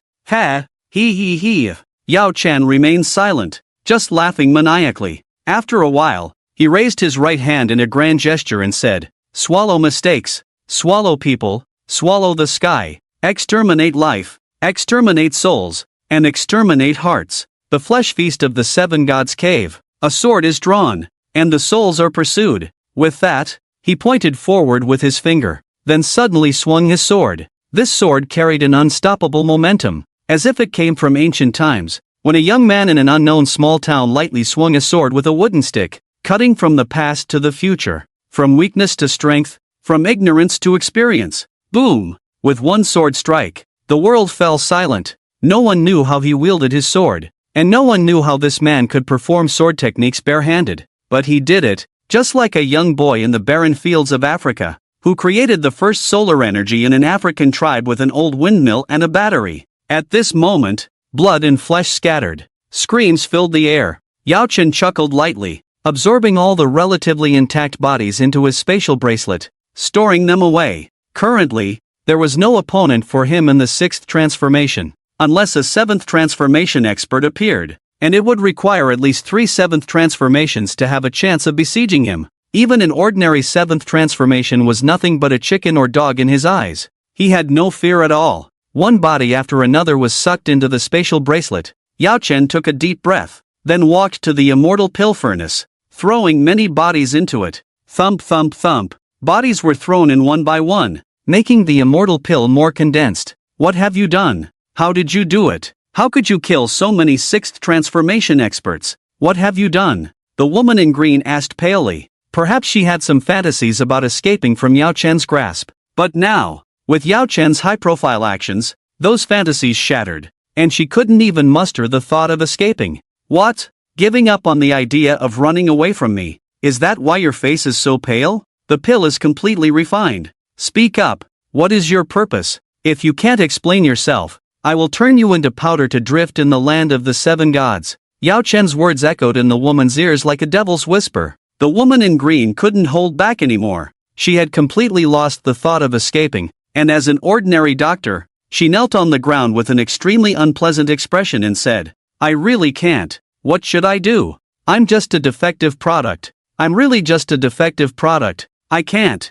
[SPEAKER 2] He. Yao Chen remained silent, just laughing maniacally. After a while, he raised his right hand in a grand gesture and said, "Swallow mistakes, swallow people, swallow the sky, exterminate life, exterminate souls, and exterminate hearts. The flesh feast of the 7 gods' cave. A sword is drawn, and the souls are pursued." With that, he pointed forward with his finger, then suddenly swung his sword. This sword carried an unstoppable momentum, as if it came from ancient times, when a young man in an unknown small town lightly swung a sword with a wooden stick, cutting from the past to the future, from weakness to strength, from ignorance to experience. Boom! With one sword strike, the world fell silent. No one knew how he wielded his sword, and no one knew how this man could perform sword techniques barehanded. But he did it, just like a young boy in the barren fields of Africa, who created the first solar energy in an African tribe with an old windmill and a battery. At this moment, blood and flesh scattered. Screams filled the air. Yao Chen chuckled lightly, absorbing all the relatively intact bodies into his spatial bracelet, storing them away. Currently, there was no opponent for him in the 6th transformation, unless a 7th transformation expert appeared, and it would require at least 3 7th transformations to have a chance of besieging him. Even an ordinary 7th transformation was nothing but a chicken or dog in his eyes. He had no fear at all. One body after another was sucked into the spatial bracelet. Yao Chen took a deep breath, then walked to the immortal pill furnace, throwing many bodies into it. Thump thump thump. Bodies were thrown in one by one, making the immortal pill more condensed. What have you done? How did you do it? How could you kill so many 6th transformation experts? What have you done? The woman in green asked palely. Perhaps she had some fantasies about escaping from Yao Chen's grasp. But now, with Yao Chen's high-profile actions, those fantasies shattered, and she couldn't even muster the thought of escaping. What? Giving up on the idea of running away from me? Is that why your face is so pale? The pill is completely refined. Speak up. What is your purpose? If you can't explain yourself, I will turn you into powder to drift in the land of the 7 gods. Yao Chen's words echoed in the woman's ears like a devil's whisper. The woman in green couldn't hold back anymore. She had completely lost the thought of escaping, and as an ordinary doctor, she knelt on the ground with an extremely unpleasant expression and said, "I really can't. What should I do? I'm just a defective product. I'm really just a defective product. I can't.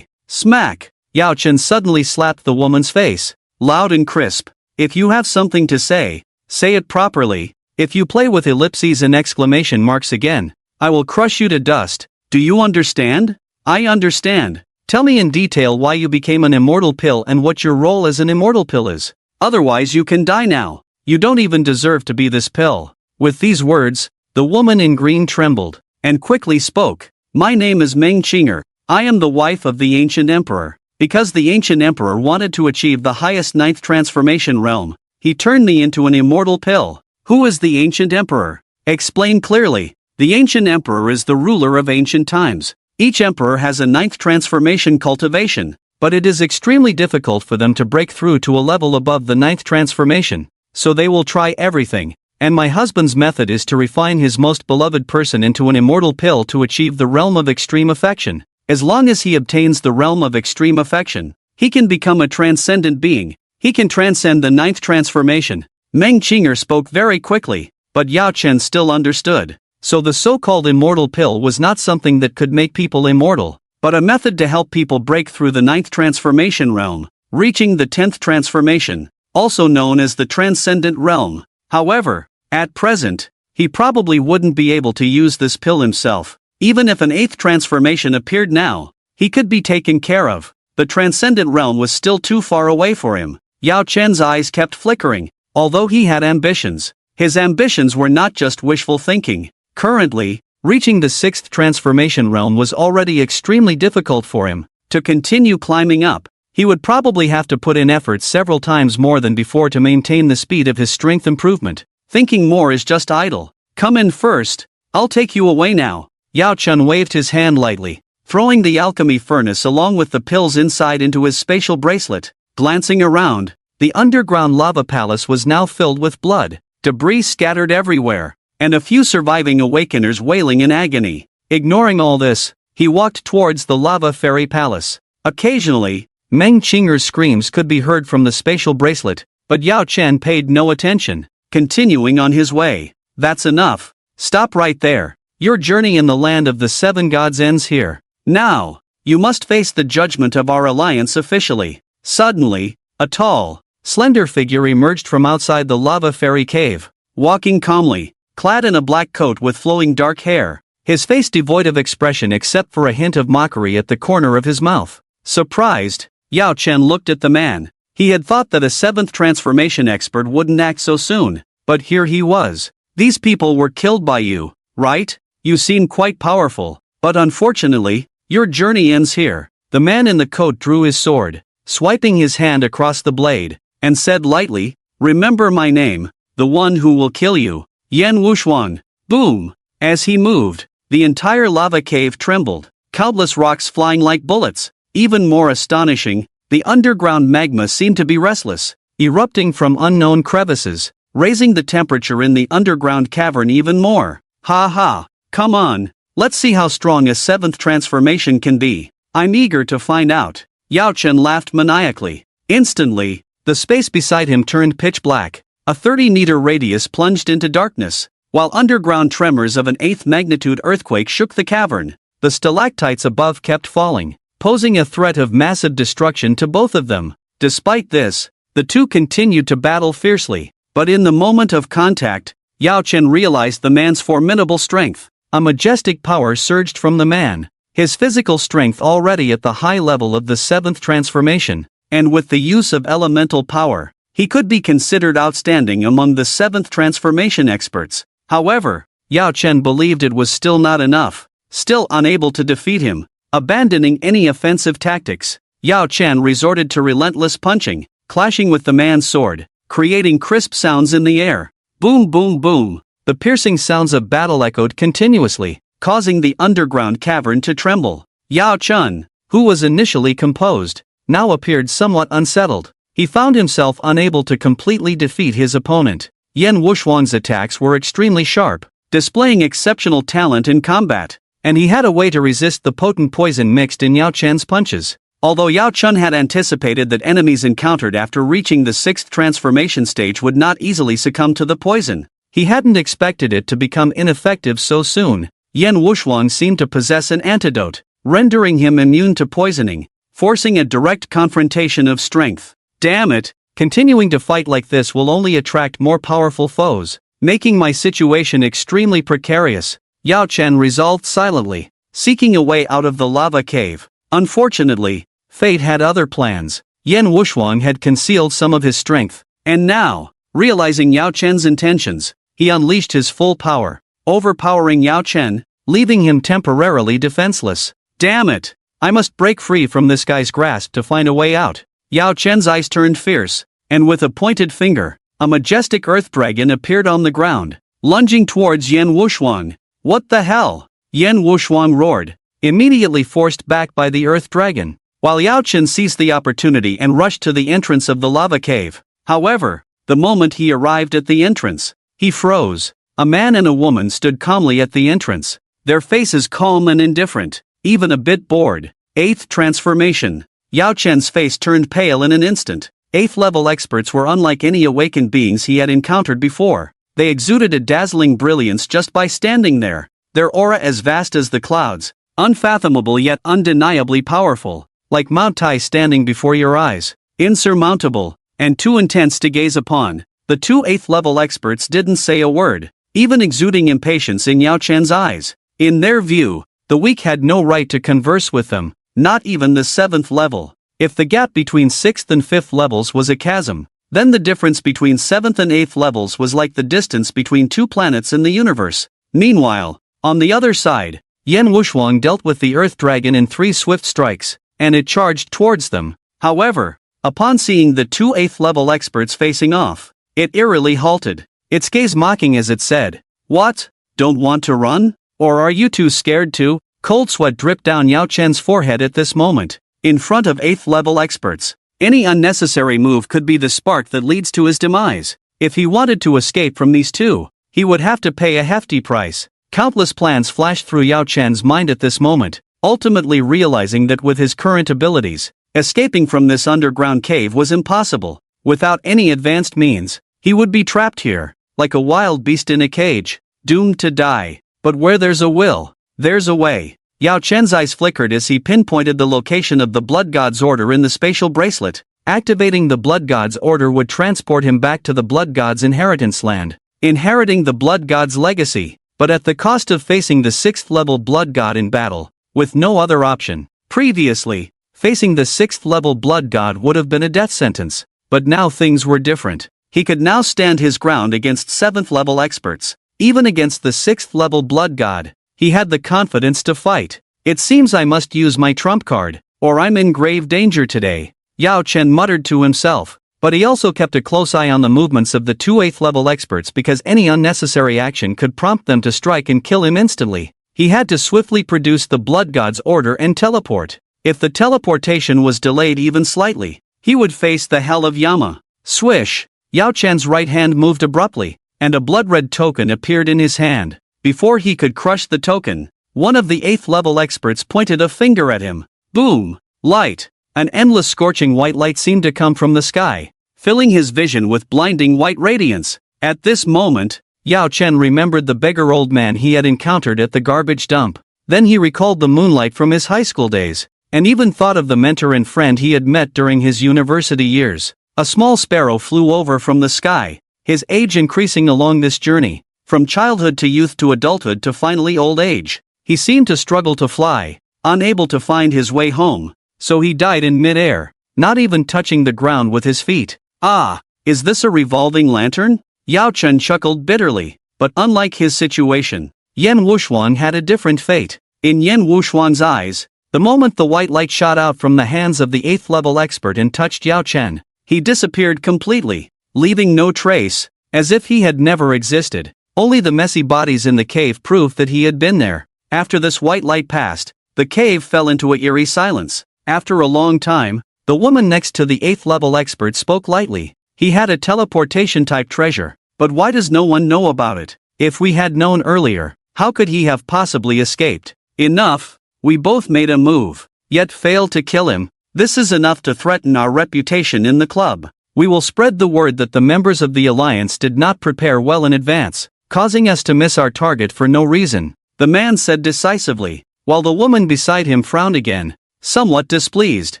[SPEAKER 2] Smack!" Yao Chen suddenly slapped the woman's face, loud and crisp. "If you have something to say it properly. If you play with ellipses and exclamation marks again, I will crush you to dust. Do you understand?" "I understand.
[SPEAKER 1] Tell me in detail why you became an immortal pill and what your role as an immortal pill is. Otherwise you can die now. You don't even deserve to be this pill." With these words, the woman in green trembled, and quickly spoke. "My name is Meng Qinger. I am the wife of the ancient emperor. Because the ancient emperor wanted to achieve the highest ninth transformation realm, he turned me into an immortal pill." "Who is the ancient emperor? Explain clearly." "The ancient emperor is the ruler of ancient times. Each emperor has a ninth transformation cultivation, but it is extremely difficult for them to break through to a level above the ninth transformation, so they will try everything, and my husband's method is to refine his most beloved person into an immortal pill to achieve the realm of extreme affection. As long as he obtains the realm of extreme affection, he can become a transcendent being. He can transcend the ninth transformation." Meng Qinger spoke very quickly, but Yao Chen still understood. So the so-called immortal pill was not something that could make people immortal, but a method to help people break through the ninth transformation realm, reaching the 10th transformation, also known as the transcendent realm. However, at present, he probably wouldn't be able to use this pill himself. Even if an 8th transformation appeared now, he could be taken care of. The transcendent realm was still too far away for him. Yao Chen's eyes kept flickering. Although he had ambitions, his ambitions were not just wishful thinking. Currently, reaching the 6th transformation realm was already extremely difficult for him. To continue climbing up, he would probably have to put in effort several times more than before to maintain the speed of his strength improvement. Thinking more is just idle. "Come in first, I'll take you away now." Yao Chen waved his hand lightly, throwing the alchemy furnace along with the pills inside into his spatial bracelet. Glancing around, the underground lava palace was now filled with blood, debris scattered everywhere, and a few surviving awakeners wailing in agony. Ignoring all this, he walked towards the lava fairy palace. Occasionally, Meng Qinger's screams could be heard from the spatial bracelet, but Yao Chen paid no attention, continuing on his way. "That's enough. Stop right there. Your journey in the land of the 7 gods ends here. Now, you must face the judgment of our alliance officially." Suddenly, a tall, slender figure emerged from outside the lava fairy cave, walking calmly, clad in a black coat with flowing dark hair, his face devoid of expression except for a hint of mockery at the corner of his mouth. Surprised, Yao Chen looked at the man. He had thought that a 7th transformation expert wouldn't act so soon, but here he was. "These people were killed by you, right? You seem quite powerful, but unfortunately, your journey ends here." The man in the coat drew his sword, swiping his hand across the blade, and said lightly, "Remember my name, the one who will kill you. Yan Wushuang." Boom! As he moved, the entire lava cave trembled, countless rocks flying like bullets. Even more astonishing, the underground magma seemed to be restless, erupting from unknown crevices, raising the temperature in the underground cavern even more. "Ha ha! Come on, let's see how strong a 7th transformation can be. I'm eager to find out." Yao Chen laughed maniacally. Instantly, the space beside him turned pitch black. A 30-meter radius plunged into darkness, while underground tremors of an 8th magnitude earthquake shook the cavern. The stalactites above kept falling, posing a threat of massive destruction to both of them. Despite this, the two continued to battle fiercely, but in the moment of contact, Yao Chen realized the man's formidable strength. A majestic power surged from the man, his physical strength already at the high level of the 7th transformation, and with the use of elemental power, he could be considered outstanding among the 7th transformation experts. However, Yao Chen believed it was still not enough. Still unable to defeat him, abandoning any offensive tactics, Yao Chen resorted to relentless punching, clashing with the man's sword, creating crisp sounds in the air. Boom boom boom! The piercing sounds of battle echoed continuously, causing the underground cavern to tremble. Yao Chen, who was initially composed, now appeared somewhat unsettled. He found himself unable to completely defeat his opponent. Yan Wushuang's attacks were extremely sharp, displaying exceptional talent in combat, and he had a way to resist the potent poison mixed in Yao Chen's punches. Although Yao Chen had anticipated that enemies encountered after reaching the 6th transformation stage would not easily succumb to the poison, he hadn't expected it to become ineffective so soon. Yan Wushuang seemed to possess an antidote, rendering him immune to poisoning, forcing a direct confrontation of strength. Damn it, continuing to fight like this will only attract more powerful foes, making my situation extremely precarious, Yao Chen resolved silently. Seeking a way out of the lava cave,
[SPEAKER 2] Unfortunately, fate had other plans. Yan Wushuang had concealed some of his strength, and now, realizing Yao Chen's intentions, he unleashed his full power, overpowering Yao Chen, leaving him temporarily defenseless. Damn it! I must break free from this guy's grasp to find a way out. Yao Chen's eyes turned fierce, and with a pointed finger, a majestic earth dragon appeared on the ground, lunging towards Yan Wushuang. What the hell? Yan Wushuang roared, immediately forced back by the earth dragon, while Yao Chen seized the opportunity and rushed to the entrance of the lava cave. However, the moment he arrived at the entrance, he froze. A man and a woman stood calmly at the entrance, their faces calm and indifferent, even a bit bored. 8th transformation. Yao Chen's face turned pale in an instant. 8th level experts were unlike any awakened beings he had encountered before. They exuded a dazzling brilliance just by standing there, their aura as vast as the clouds, unfathomable yet undeniably powerful, like Mount Tai standing before your eyes, insurmountable, and too intense to gaze upon. The two 8th level experts didn't say a word, even exuding impatience in Yao Chen's eyes. In their view, the weak had no right to converse with them, not even the 7th level. If the gap between 6th and 5th levels was a chasm, then the difference between 7th and 8th levels was like the distance between two planets in the universe. Meanwhile, on the other side, Yan Wushuang dealt with the Earth Dragon in 3 swift strikes, and it charged towards them. However, upon seeing the two 8th level experts facing off, it eerily halted, its gaze mocking as it said, "What? Don't want to run? Or are you too scared to?" Cold sweat dripped down Yao Chen's forehead at this moment. In front of 8th level experts, any unnecessary move could be the spark that leads to his demise. If he wanted to escape from these two, he would have to pay a hefty price. Countless plans flashed through Yao Chen's mind at this moment, ultimately realizing that with his current abilities, escaping from this underground cave was impossible. Without any advanced means, he would be trapped here, like a wild beast in a cage, doomed to die. But where there's a will, there's a way. Yao Chen's eyes flickered as he pinpointed the location of the Blood God's order in the spatial bracelet. Activating the Blood God's order would transport him back to the Blood God's inheritance land, inheriting the Blood God's legacy, but at the cost of facing the 6th level Blood God in battle, with no other option. Previously, facing the 6th level Blood God would have been a death sentence, but now things were different. He could now stand his ground against 7th level experts. Even against the 6th level Blood God, he had the confidence to fight. It seems I must use my trump card, or I'm in grave danger today, Yao Chen muttered to himself, but he also kept a close eye on the movements of the two 8th level experts because any unnecessary action could prompt them to strike and kill him instantly. He had to swiftly produce the Blood God's order and teleport. If the teleportation was delayed even slightly, he would face the hell of Yama. Swish! Yao Chen's right hand moved abruptly, and a blood-red token appeared in his hand. Before he could crush the token, one of the 8th level experts pointed a finger at him. Boom! Light! An endless scorching white light seemed to come from the sky, filling his vision with blinding white radiance. At this moment, Yao Chen remembered the beggar old man he had encountered at the garbage dump. Then he recalled the moonlight from his high school days, and even thought of the mentor and friend he had met during his university years. A small sparrow flew over from the sky, his age increasing along this journey, from childhood to youth to adulthood to finally old age. He seemed to struggle to fly, unable to find his way home, so he died in mid-air, not even touching the ground with his feet. Ah, is this a revolving lantern? Yao Chen chuckled bitterly, but unlike his situation, Yan Wushuang had a different fate. In Yan Wushuang's eyes, the moment the white light shot out from the hands of the 8th level expert and touched Yao Chen, he disappeared completely, leaving no trace, as if he had never existed. Only the messy bodies in the cave proved that he had been there. After this white light passed, the cave fell into an eerie silence. After a long time, the woman next to the 8th level expert spoke lightly. He had a teleportation-type treasure, but why does no one know about it? If we had known earlier, how could he have possibly escaped? Enough! We both made a move, yet failed to kill him. This is enough to threaten our reputation in the club. We will spread the word that the members of the Alliance did not prepare well in advance, causing us to miss our target for no reason, the man said decisively, while the woman beside him frowned again, somewhat displeased.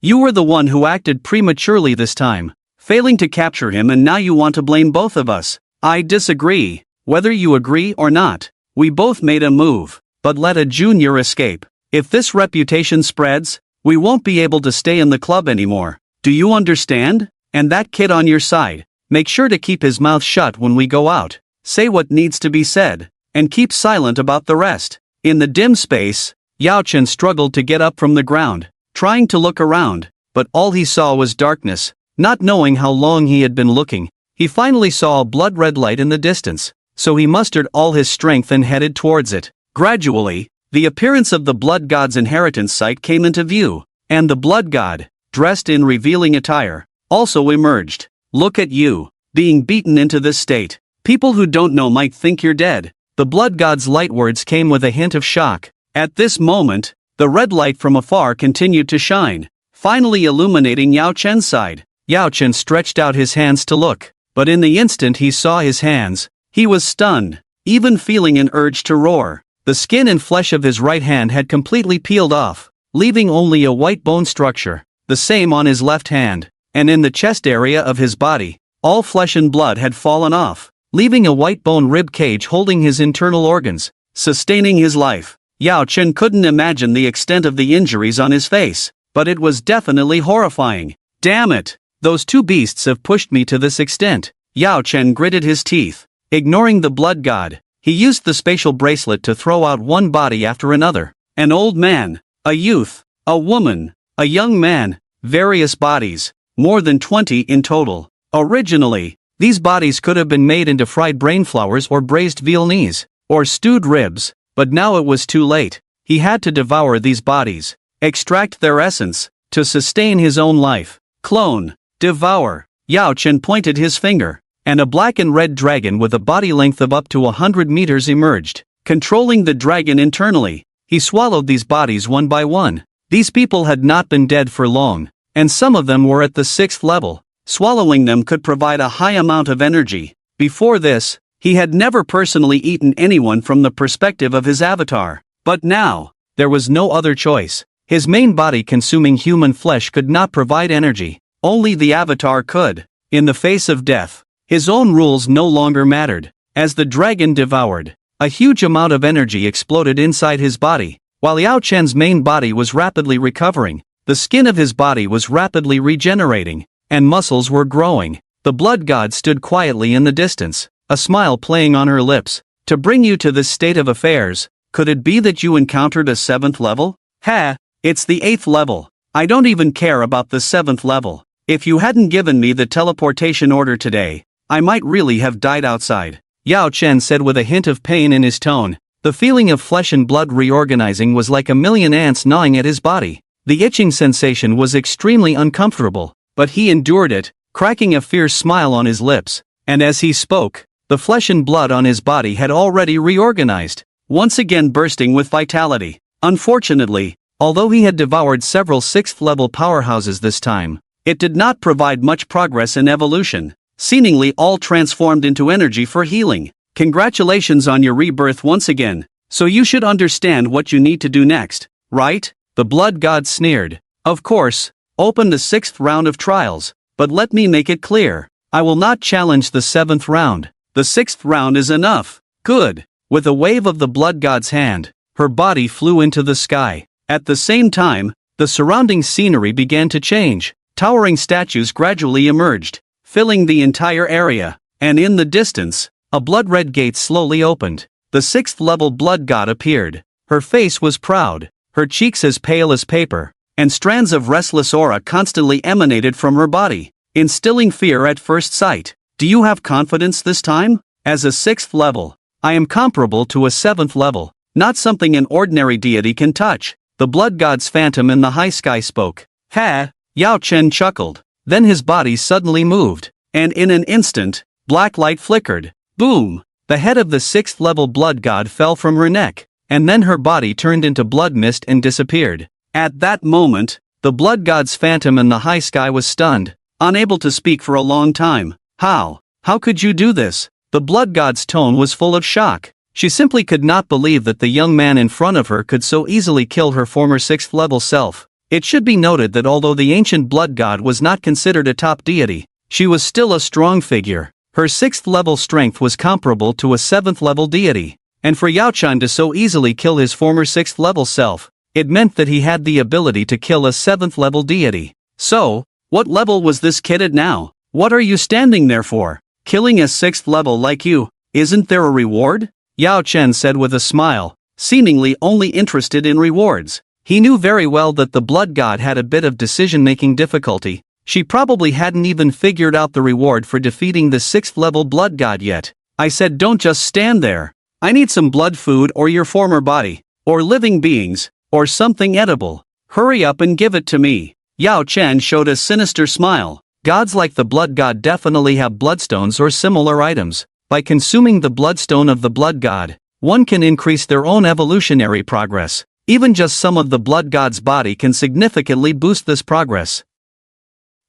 [SPEAKER 2] You were the one who acted prematurely this time, failing to capture him, and now you want to blame both of us. I disagree. Whether you agree or not, we both made a move, but let a junior escape. If this reputation spreads, we won't be able to stay in the club anymore. Do you understand? And that kid on your side, make sure to keep his mouth shut when we go out. Say what needs to be said, and keep silent about the rest." In the dim space, Yao Chen struggled to get up from the ground, trying to look around, but all he saw was darkness. Not knowing how long he had been looking, he finally saw a blood-red light in the distance, so he mustered all his strength and headed towards it. Gradually, the appearance of the blood god's inheritance site came into view, and the blood god, dressed in revealing attire, also emerged. "Look at you, being beaten into this state. People who don't know might think you're dead." The blood god's light words came with a hint of shock. At this moment, the red light from afar continued to shine, finally illuminating Yao Chen's side. Yao Chen stretched out his hands to look, but in the instant he saw his hands, he was stunned, even feeling an urge to roar. The skin and flesh of his right hand had completely peeled off, leaving only a white bone structure. The same on his left hand, and in the chest area of his body, all flesh and blood had fallen off, leaving a white bone rib cage holding his internal organs, sustaining his life. Yao Chen couldn't imagine the extent of the injuries on his face, but it was definitely horrifying. "Damn it! Those two beasts have pushed me to this extent." Yao Chen gritted his teeth. Ignoring the blood god, he used the spatial bracelet to throw out one body after another. An old man, a youth, a woman, a young man, various bodies, more than 20 in total. Originally, these bodies could have been made into fried brain flowers or braised veal knees, or stewed ribs, but now it was too late. He had to devour these bodies, extract their essence, to sustain his own life. Clone, devour. Yao Chen pointed his finger, and a black and red dragon with a body length of up to 100 meters emerged. Controlling the dragon internally, he swallowed these bodies one by one. These people had not been dead for long, and some of them were at the 6th level. Swallowing them could provide a high amount of energy. Before this, he had never personally eaten anyone from the perspective of his avatar. But now, there was no other choice. His main body consuming human flesh could not provide energy. Only the avatar could. In the face of death, his own rules no longer mattered. As the dragon devoured, a huge amount of energy exploded inside his body. While Yao Chen's main body was rapidly recovering, the skin of his body was rapidly regenerating, and muscles were growing. The blood god stood quietly in the distance, a smile playing on her lips. "To bring you to this state of affairs, could it be that you encountered a 7th level? Ha! It's the 8th level. I don't even care about the 7th level. If you hadn't given me the teleportation order today, I might really have died outside," Yao Chen said with a hint of pain in his tone. The feeling of flesh and blood reorganizing was like a million ants gnawing at his body. The itching sensation was extremely uncomfortable, but he endured it, cracking a fierce smile on his lips. And as he spoke, the flesh and blood on his body had already reorganized, once again bursting with vitality. Unfortunately, although he had devoured several 6th-level powerhouses this time, it did not provide much progress in evolution, seemingly all transformed into energy for healing. "Congratulations on your rebirth once again, so you should understand what you need to do next, right?" The blood god sneered. "Of course, open the 6th round of trials, but let me make it clear, I will not challenge the 7th round. The 6th round is enough." "Good." With a wave of the blood god's hand, her body flew into the sky. At the same time, the surrounding scenery began to change. Towering statues gradually emerged, filling the entire area, and in the distance, a blood-red gate slowly opened. The 6th-level blood god appeared. Her face was proud, her cheeks as pale as paper, and strands of restless aura constantly emanated from her body, instilling fear at first sight. "Do you have confidence this time? As a 6th level, I am comparable to a 7th level, not something an ordinary deity can touch." The blood god's phantom in the high sky spoke. "Ha!" Yao Chen chuckled. Then his body suddenly moved, and in an instant, black light flickered. Boom! The head of the 6th-level blood god fell from her neck, and then her body turned into blood mist and disappeared. At that moment, the blood god's phantom in the high sky was stunned, unable to speak for a long time. How could you do this?" The blood god's tone was full of shock. She simply could not believe that the young man in front of her could so easily kill her former 6th-level self. It should be noted that although the ancient blood god was not considered a top deity, she was still a strong figure. Her 6th-level strength was comparable to a 7th-level deity, and for Yao Chen to so easily kill his former 6th-level self,
[SPEAKER 1] It meant that he had the ability to kill a 7th level deity.
[SPEAKER 2] So, what level was this kid at now? What are you standing there for? Killing a 6th level like you, isn't there a reward?
[SPEAKER 1] Yao Chen said with a smile, seemingly only interested in rewards. He knew very well that the blood god had a bit of decision-making difficulty. She probably hadn't even figured out the reward for defeating the 6th level blood god yet.
[SPEAKER 2] I said don't just stand there. I need some blood food or your former body, or living beings, or something edible. Hurry up and give it to me.
[SPEAKER 1] Yao Chen showed a sinister smile. Gods like the blood god definitely have bloodstones or similar items. By consuming the bloodstone of the blood god, one can increase their own evolutionary progress. Even just some of the blood god's body can significantly boost this progress.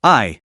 [SPEAKER 2] The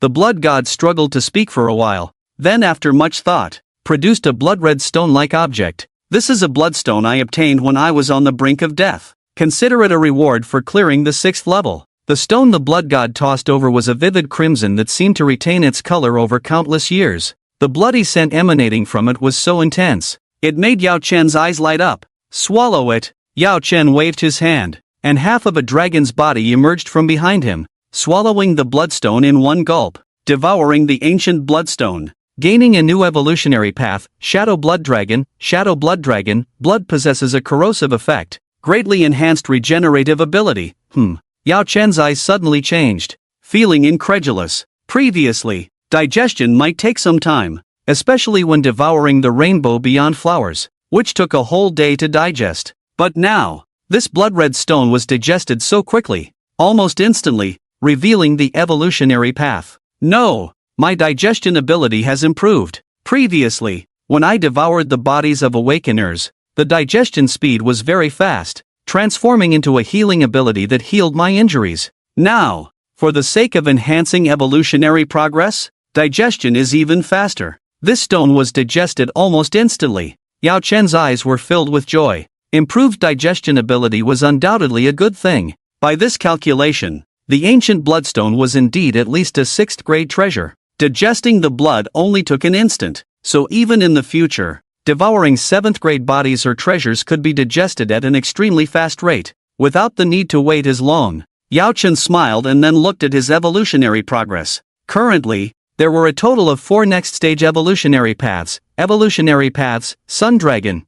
[SPEAKER 2] blood god struggled to speak for a while, then after much thought, produced a blood-red stone-like object. This is a bloodstone I obtained when I was on the brink of death. Consider it a reward for clearing the 6th level.
[SPEAKER 1] The stone the blood god tossed over was a vivid crimson that seemed to retain its color over countless years. The bloody scent emanating from it was so intense,
[SPEAKER 2] it made Yao Chen's eyes light up.
[SPEAKER 1] Swallow it. Yao Chen waved his hand, and half of a dragon's body emerged from behind him, swallowing the bloodstone in one gulp,
[SPEAKER 2] devouring the ancient bloodstone.
[SPEAKER 1] Gaining a new evolutionary path, Shadow Blood Dragon, blood possesses a corrosive effect,
[SPEAKER 2] greatly enhanced regenerative ability.
[SPEAKER 1] Yao Chen's eyes suddenly changed,
[SPEAKER 2] feeling incredulous. Previously, digestion might take some time,
[SPEAKER 1] especially when devouring the rainbow beyond flowers,
[SPEAKER 2] which took a whole day to digest. But now,
[SPEAKER 1] this blood-red stone was digested so quickly, almost instantly, revealing the evolutionary path.
[SPEAKER 2] No, my digestion ability has improved.
[SPEAKER 1] Previously, when I devoured the bodies of awakeners, the digestion speed was very fast, transforming into a healing ability that healed my injuries.
[SPEAKER 2] Now, for the sake of enhancing evolutionary progress, digestion is even faster.
[SPEAKER 1] This stone was digested almost instantly. Yao Chen's eyes were filled with joy. Improved digestion ability was undoubtedly a good thing.
[SPEAKER 2] By this calculation,
[SPEAKER 1] the ancient bloodstone was indeed at least a 6th grade treasure.
[SPEAKER 2] Digesting the blood only took an instant, so even in the future,
[SPEAKER 1] devouring 7th grade bodies or treasures could be digested at an extremely fast rate, without the need to wait as long.
[SPEAKER 2] Yao Chen smiled and then looked at his evolutionary progress.
[SPEAKER 1] Currently, there were a total of 4 next-stage evolutionary paths. Sun Dragon,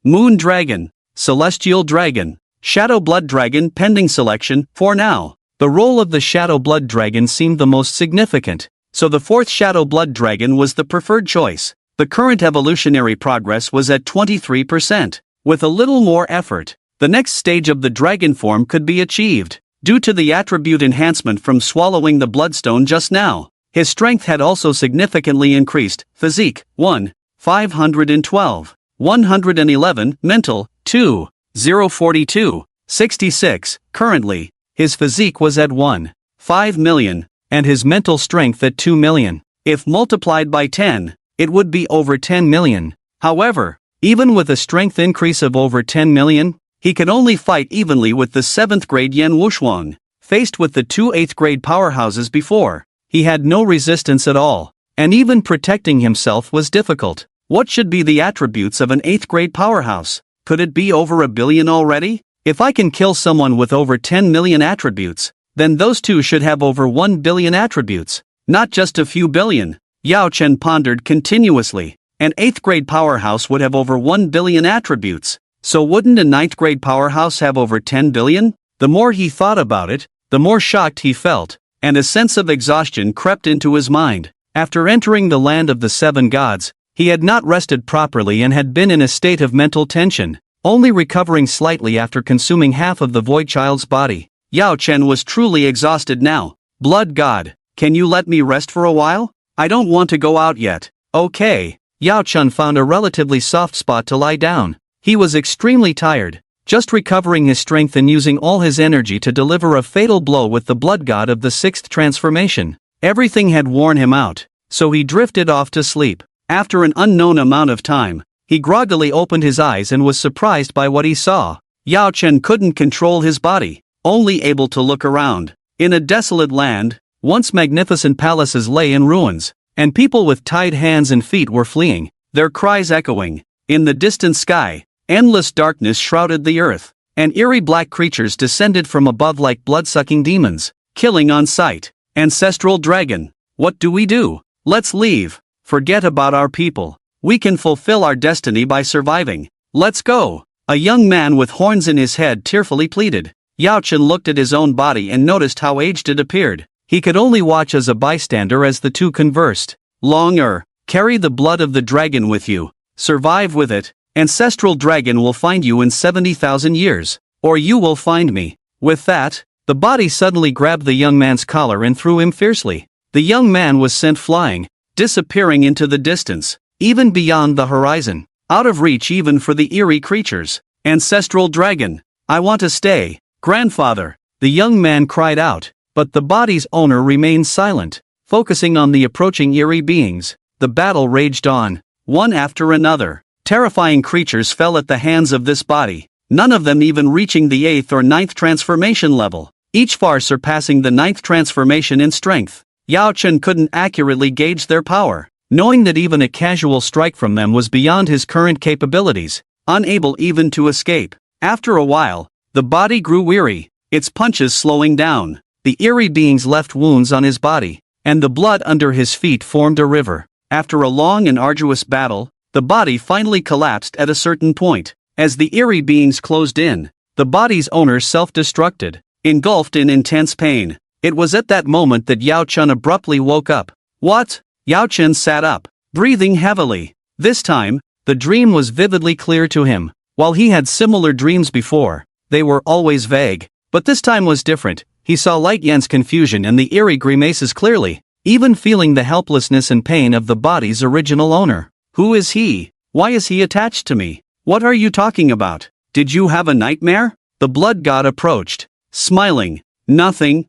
[SPEAKER 2] Moon Dragon, Celestial Dragon, Shadow Blood Dragon pending selection, for now.
[SPEAKER 1] The role of the Shadow Blood Dragon seemed the most significant,
[SPEAKER 2] so the 4th Shadow Blood Dragon was the preferred choice. The current evolutionary progress was at 23%. With a little more effort, the next stage of the dragon form could be achieved. Due to the attribute enhancement from swallowing the bloodstone just now, his strength had also significantly increased. Physique, 1, 512. 111, mental, 2, 042, 66, currently, his physique was at 1, 5 million,
[SPEAKER 1] and his mental strength at 2 million.
[SPEAKER 2] If multiplied by 10,
[SPEAKER 1] it would be over 10 million.
[SPEAKER 2] However,
[SPEAKER 1] even with a strength increase of over 10 million,
[SPEAKER 2] he could only fight evenly with the 7th grade Yan Wushuang. Faced with the 2 8th grade powerhouses before,
[SPEAKER 1] he had no resistance at all, and even protecting himself was difficult.
[SPEAKER 2] What should be the attributes of an 8th grade powerhouse? Could it be over a billion already?
[SPEAKER 1] If I can kill someone with over 10 million attributes, then those two should have over 1 billion attributes,
[SPEAKER 2] not just a few billion.
[SPEAKER 1] Yao Chen pondered continuously.
[SPEAKER 2] An 8th grade powerhouse would have over 1 billion attributes, so wouldn't a 9th grade powerhouse have over 10 billion?
[SPEAKER 1] The more he thought about it, the more shocked he felt,
[SPEAKER 2] and a sense of exhaustion crept into his mind.
[SPEAKER 1] After entering the land of the 7 gods, he had not rested properly and had been in a state of mental tension, only recovering slightly after consuming half of the Void Child's body.
[SPEAKER 2] Yao Chen was truly exhausted now.
[SPEAKER 1] Blood God,
[SPEAKER 2] can you let me rest for a while? I don't want to go out yet.
[SPEAKER 1] Okay. Yao Chen found a relatively soft spot to lie down. He was extremely tired, just recovering his strength and using all his energy to deliver a fatal blow with the blood god of the 6th transformation. Everything had worn him out, so he drifted off to sleep.
[SPEAKER 2] After an unknown amount of time,
[SPEAKER 1] he groggily opened his eyes and was surprised by what he saw.
[SPEAKER 2] Yao Chen couldn't control his body, only able to look around. In a desolate land,
[SPEAKER 1] once magnificent palaces lay in ruins, and people with tied hands and feet were fleeing,
[SPEAKER 2] their cries echoing. In the distant sky, endless darkness shrouded the earth. and eerie black creatures descended from above like blood-sucking demons, killing on sight. Ancestral dragon. What do we do? Let's leave. Forget about our people. We can fulfill our destiny by surviving. Let's go. A young man with horns in his head tearfully pleaded. Yao Chen looked at his own body and noticed how aged it appeared. He could only watch as a bystander as the two conversed. Longer. Carry the blood of the dragon with you. Survive with it. Ancestral dragon will find you in 70,000 years. Or you will find me. With that, the body suddenly grabbed the young man's collar and threw him fiercely. The young man was sent flying, disappearing into the distance, even beyond the horizon, out of reach even for the eerie creatures. Ancestral dragon, I want to stay. Grandfather, the young man cried out, but the body's owner remained silent, focusing on the approaching eerie beings. The battle raged on, one after another. Terrifying creatures fell at the hands of this body, none of them even reaching the 8th or 9th transformation level, each far surpassing the 9th transformation in strength. Yao Chen couldn't accurately gauge their power, knowing that even a casual strike from them was beyond his current capabilities, unable even to escape. After a while, the body grew weary, its punches slowing down. The eerie beings left wounds on his body, and the blood under his feet formed a river. After a long and arduous battle, the body finally collapsed at a certain point. As the eerie beings closed in, the body's owner self-destructed, engulfed in intense pain. It was at that moment that Yao Chen abruptly woke up. What? Yao Chen sat up, breathing heavily. This time, the dream was vividly clear to him. While he had similar dreams before, they were always vague. But this time was different. He saw Light Yan's confusion and the eerie grimaces clearly, even feeling the helplessness and pain of the body's original owner. Who is he? Why is he attached to me? What are you talking about? Did you have a nightmare? The blood god approached, smiling. Nothing.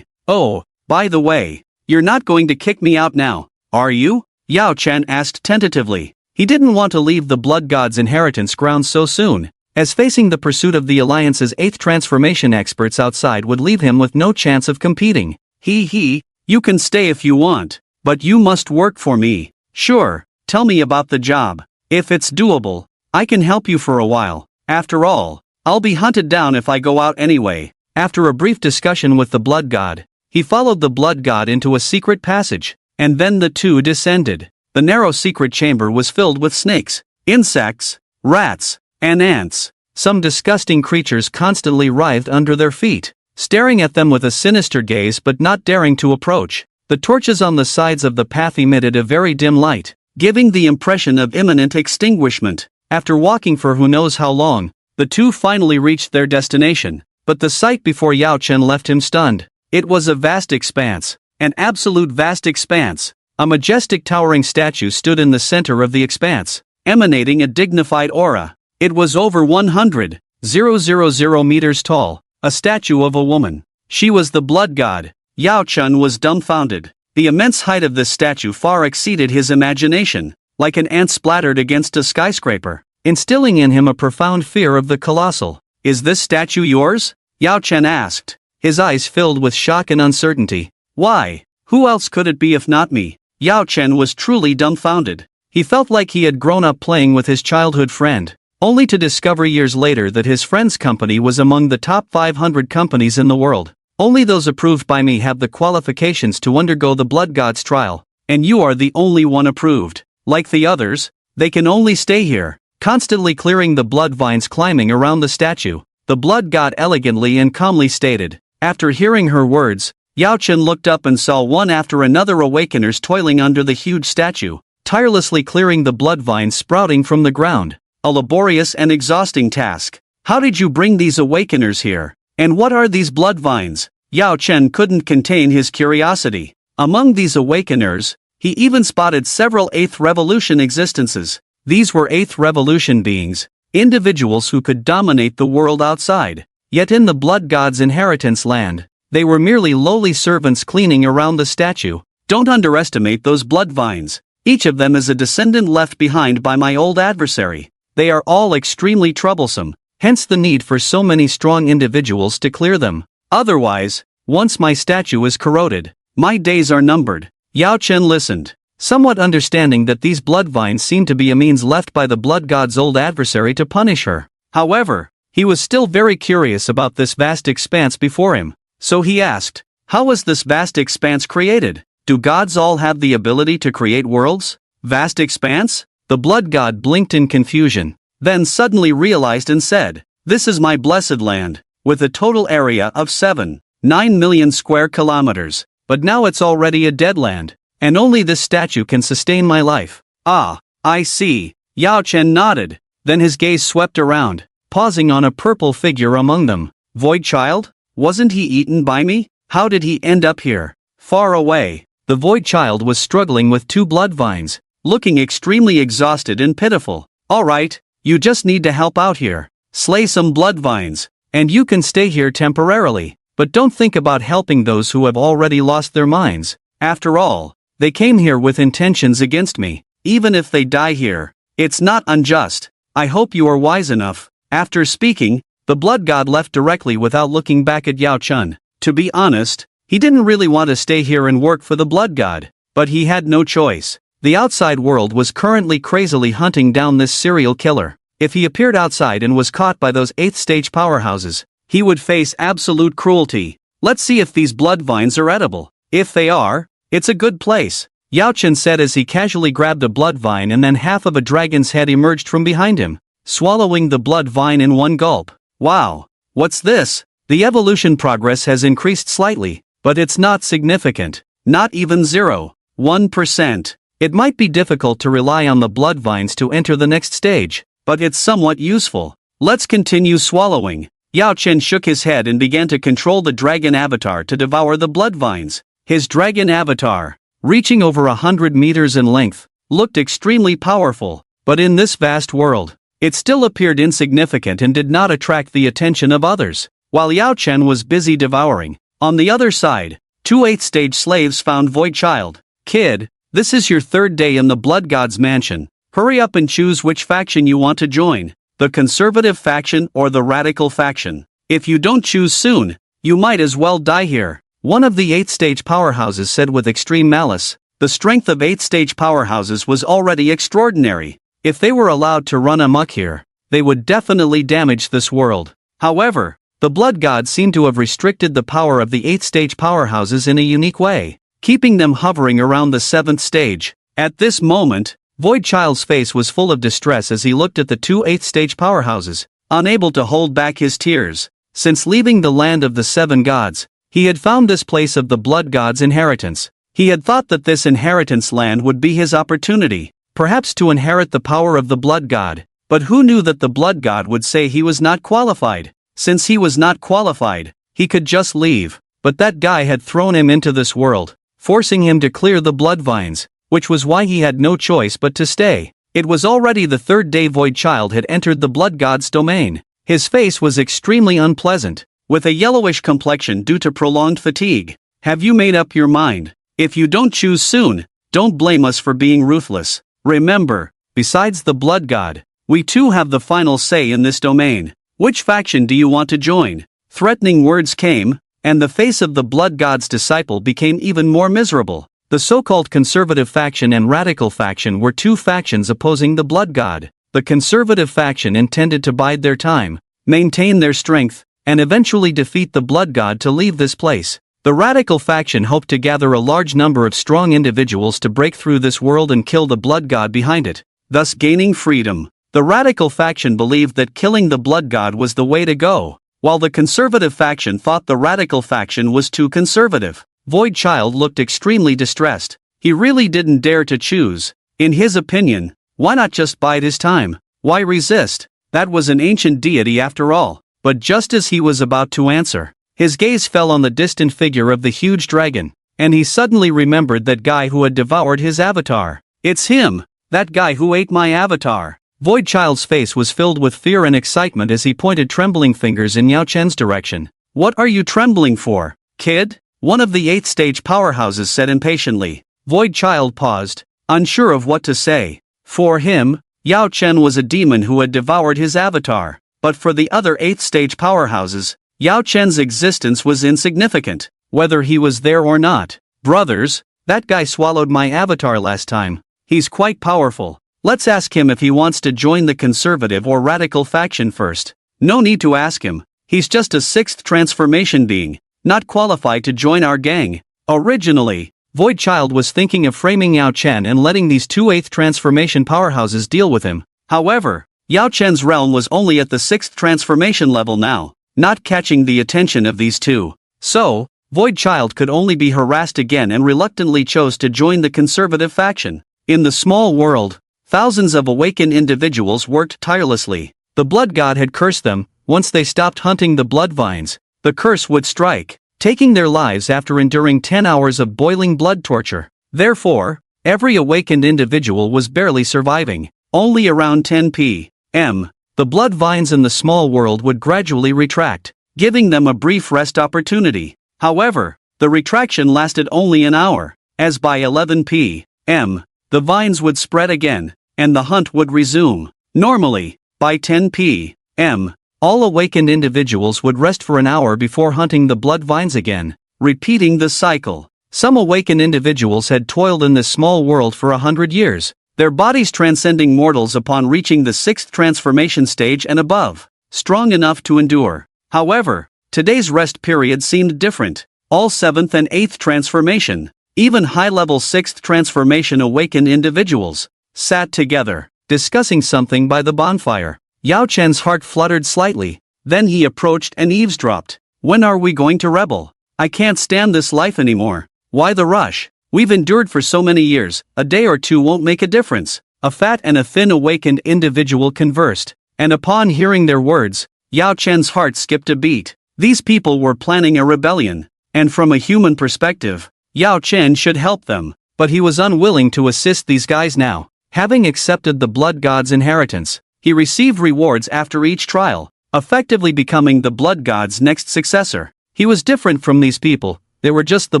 [SPEAKER 2] Oh, by the way, you're not going to kick me out now, are you? Yao Chen asked tentatively. He didn't want to leave the blood god's inheritance ground so soon, as facing the pursuit of the Alliance's 8th transformation experts outside would leave him with no chance of competing. You can stay if you want, but you must work for me. Sure, tell me about the job. If it's doable, I can help you for a while. After all, I'll be hunted down if I go out anyway. After a brief discussion with the blood god, he followed the blood god into a secret passage, and then the two descended. The narrow secret chamber was filled with snakes, insects, rats, and ants. Some disgusting creatures constantly writhed under their feet, staring at them with a sinister gaze but not daring to approach. The torches on the sides of the path emitted a very dim light, giving the impression of imminent extinguishment. After walking for who knows how long, the two finally reached their destination, but the sight before Yao Chen left him stunned. It was a vast expanse, an absolute vast expanse. A majestic towering statue stood in the center of the expanse, emanating a dignified aura. It was over 100,000 meters tall, a statue of a woman. She was the blood god. Yao Chen was dumbfounded. The immense height of this statue far exceeded his imagination, like an ant splattered against a skyscraper, instilling in him a profound fear of the colossal. Is this statue yours? Yao Chen asked, his eyes filled with shock and uncertainty. Why? Who else could it be if not me? Yao Chen was truly dumbfounded. He felt like he had grown up playing with his childhood friend, only to discover years later that his friend's company was among the top 500 companies in the world. Only those approved by me have the qualifications to undergo the blood god's trial, and you are the only one approved. Like the others, they can only stay here, constantly clearing the blood vines climbing around the statue. The blood god elegantly and calmly stated. After hearing her words, Yao Chen looked up and saw one after another awakeners toiling under the huge statue, tirelessly clearing the blood vines sprouting from the ground. A laborious and exhausting task. How did you bring these awakeners here? And what are these blood vines? Yao Chen couldn't contain his curiosity. Among these awakeners, he even spotted several 8th Revolution existences. These were 8th Revolution beings, individuals who could dominate the world outside. Yet in the blood god's inheritance land, they were merely lowly servants cleaning around the statue. Don't underestimate those blood vines. Each of them is a descendant left behind by my old adversary. They are all extremely troublesome, hence the need for so many strong individuals to clear them. Otherwise, once my statue is corroded, my days are numbered. Yao Chen listened, somewhat understanding that these blood vines seemed to be a means left by the blood god's old adversary to punish her. However, He was still very curious about this vast expanse before him, so he asked, how was this vast expanse created? Do gods all have the ability to create worlds? Vast expanse? The blood god blinked in confusion, then suddenly realized and said, this is my blessed land, with a total area of 7.9 million square kilometers, but now it's already a dead land, and only this statue can sustain my life. Ah, I see. Yao Chen nodded, then his gaze swept around, pausing on a purple figure among them. Void Child? Wasn't he eaten by me? How did he end up here? Far away. The Void Child was struggling with 2 blood vines, looking extremely exhausted and pitiful. Alright, you just need to help out here. Slay some blood vines, and you can stay here temporarily, but don't think about helping those who have already lost their minds. After all, they came here with intentions against me. Even if they die here, it's not unjust. I hope you are wise enough. After speaking, the blood god left directly without looking back at Yao Chen. To be honest, he didn't really want to stay here and work for the blood god, but he had no choice. The outside world was currently crazily hunting down this serial killer. If he appeared outside and was caught by those 8th stage powerhouses, he would face absolute cruelty. Let's see if these blood vines are edible. If they are, it's a good place, Yao Chen said as he casually grabbed a blood vine, and then half of a dragon's head emerged from behind him, swallowing the blood vine in one gulp. Wow, what's this? The evolution progress has increased slightly, but it's not significant. Not even 0.1%. It might be difficult to rely on the blood vines to enter the next stage, but it's somewhat useful. Let's continue swallowing. Yao Chen shook his head and began to control the dragon avatar to devour the blood vines. His dragon avatar, reaching over 100 meters in length, looked extremely powerful, but in this vast world, it still appeared insignificant and did not attract the attention of others. While Yao Chen was busy devouring, on the other side, 2 8th stage slaves found Void Child. Kid, this is your 3rd day in the blood god's mansion. Hurry up and choose which faction you want to join, the conservative faction or the radical faction. If you don't choose soon, you might as well die here. One of the 8th stage powerhouses said with extreme malice. The strength of 8th stage powerhouses was already extraordinary. If they were allowed to run amok here, they would definitely damage this world. However, the blood god seemed to have restricted the power of the 8th stage powerhouses in a unique way, keeping them hovering around the 7th stage. At this moment, Void Child's face was full of distress as he looked at the 2 8th stage powerhouses, unable to hold back his tears. Since leaving the land of the 7 gods, he had found this place of the blood god's inheritance. He had thought that this inheritance land would be his opportunity, perhaps to inherit the power of the blood god, but who knew that the blood god would say he was not qualified? Since he was not qualified, he could just leave, but that guy had thrown him into this world, forcing him to clear the blood vines, which was why he had no choice but to stay. It was already the 3rd day Void Child had entered the blood god's domain. His face was extremely unpleasant, with a yellowish complexion due to prolonged fatigue. Have you made up your mind? If you don't choose soon, don't blame us for being ruthless. Remember, besides the blood god, we too have the final say in this domain. Which faction do you want to join? Threatening words came, and the face of the blood god's disciple became even more miserable. The so-called conservative faction and radical faction were 2 factions opposing the blood god. The conservative faction intended to bide their time, maintain their strength, and eventually defeat the blood god to leave this place. The radical faction hoped to gather a large number of strong individuals to break through this world and kill the blood god behind it, thus gaining freedom. The radical faction believed that killing the blood god was the way to go, while the conservative faction thought the radical faction was too conservative. Void Child looked extremely distressed. He really didn't dare to choose. In his opinion, why not just bide his time? Why resist? That was an ancient deity after all. But just as he was about to answer, his gaze fell on the distant figure of the huge dragon, and he suddenly remembered that guy who had devoured his avatar. It's him! That guy who ate my avatar! Void Child's face was filled with fear and excitement as he pointed trembling fingers in Yao Chen's direction. What are you trembling for, kid? One of the 8th stage powerhouses said impatiently. Void Child paused, unsure of what to say. For him, Yao Chen was a demon who had devoured his avatar, but for the other 8th stage powerhouses, Yao Chen's existence was insignificant, whether he was there or not. Brothers, that guy swallowed my avatar last time. He's quite powerful. Let's ask him if he wants to join the conservative or radical faction first. No need to ask him, he's just a 6th transformation being, not qualified to join our gang. Originally, Void Child was thinking of framing Yao Chen and letting these two 8th transformation powerhouses deal with him. However, Yao Chen's realm was only at the 6th transformation level now, not catching the attention of these two. So, Void Child could only be harassed again and reluctantly chose to join the conservative faction. In the small world, thousands of awakened individuals worked tirelessly. The blood god had cursed them. Once they stopped hunting the blood vines, the curse would strike, taking their lives after enduring 10 hours of boiling blood torture. Therefore, every awakened individual was barely surviving. Only around 10 p.m., the blood vines in the small world would gradually retract, giving them a brief rest opportunity. However, the retraction lasted only an hour, as by 11 p.m., the vines would spread again, and the hunt would resume. Normally, by 10 p.m., all awakened individuals would rest for an hour before hunting the blood vines again, repeating the cycle. Some awakened individuals had toiled in this small world for 100 years, their bodies transcending mortals upon reaching the 6th transformation stage and above, strong enough to endure. However, today's rest period seemed different. All 7th and 8th transformation, even high-level 6th transformation awakened individuals, sat together, discussing something by the bonfire. Yao Chen's heart fluttered slightly, then he approached and eavesdropped. When are we going to rebel? I can't stand this life anymore. Why the rush? We've endured for so many years, a day or two won't make a difference. A fat and a thin awakened individual conversed, and upon hearing their words, Yao Chen's heart skipped a beat. These people were planning a rebellion, and from a human perspective, Yao Chen should help them, but he was unwilling to assist these guys now. Having accepted the blood god's inheritance, he received rewards after each trial, effectively becoming the blood god's next successor. He was different from these people, they were just the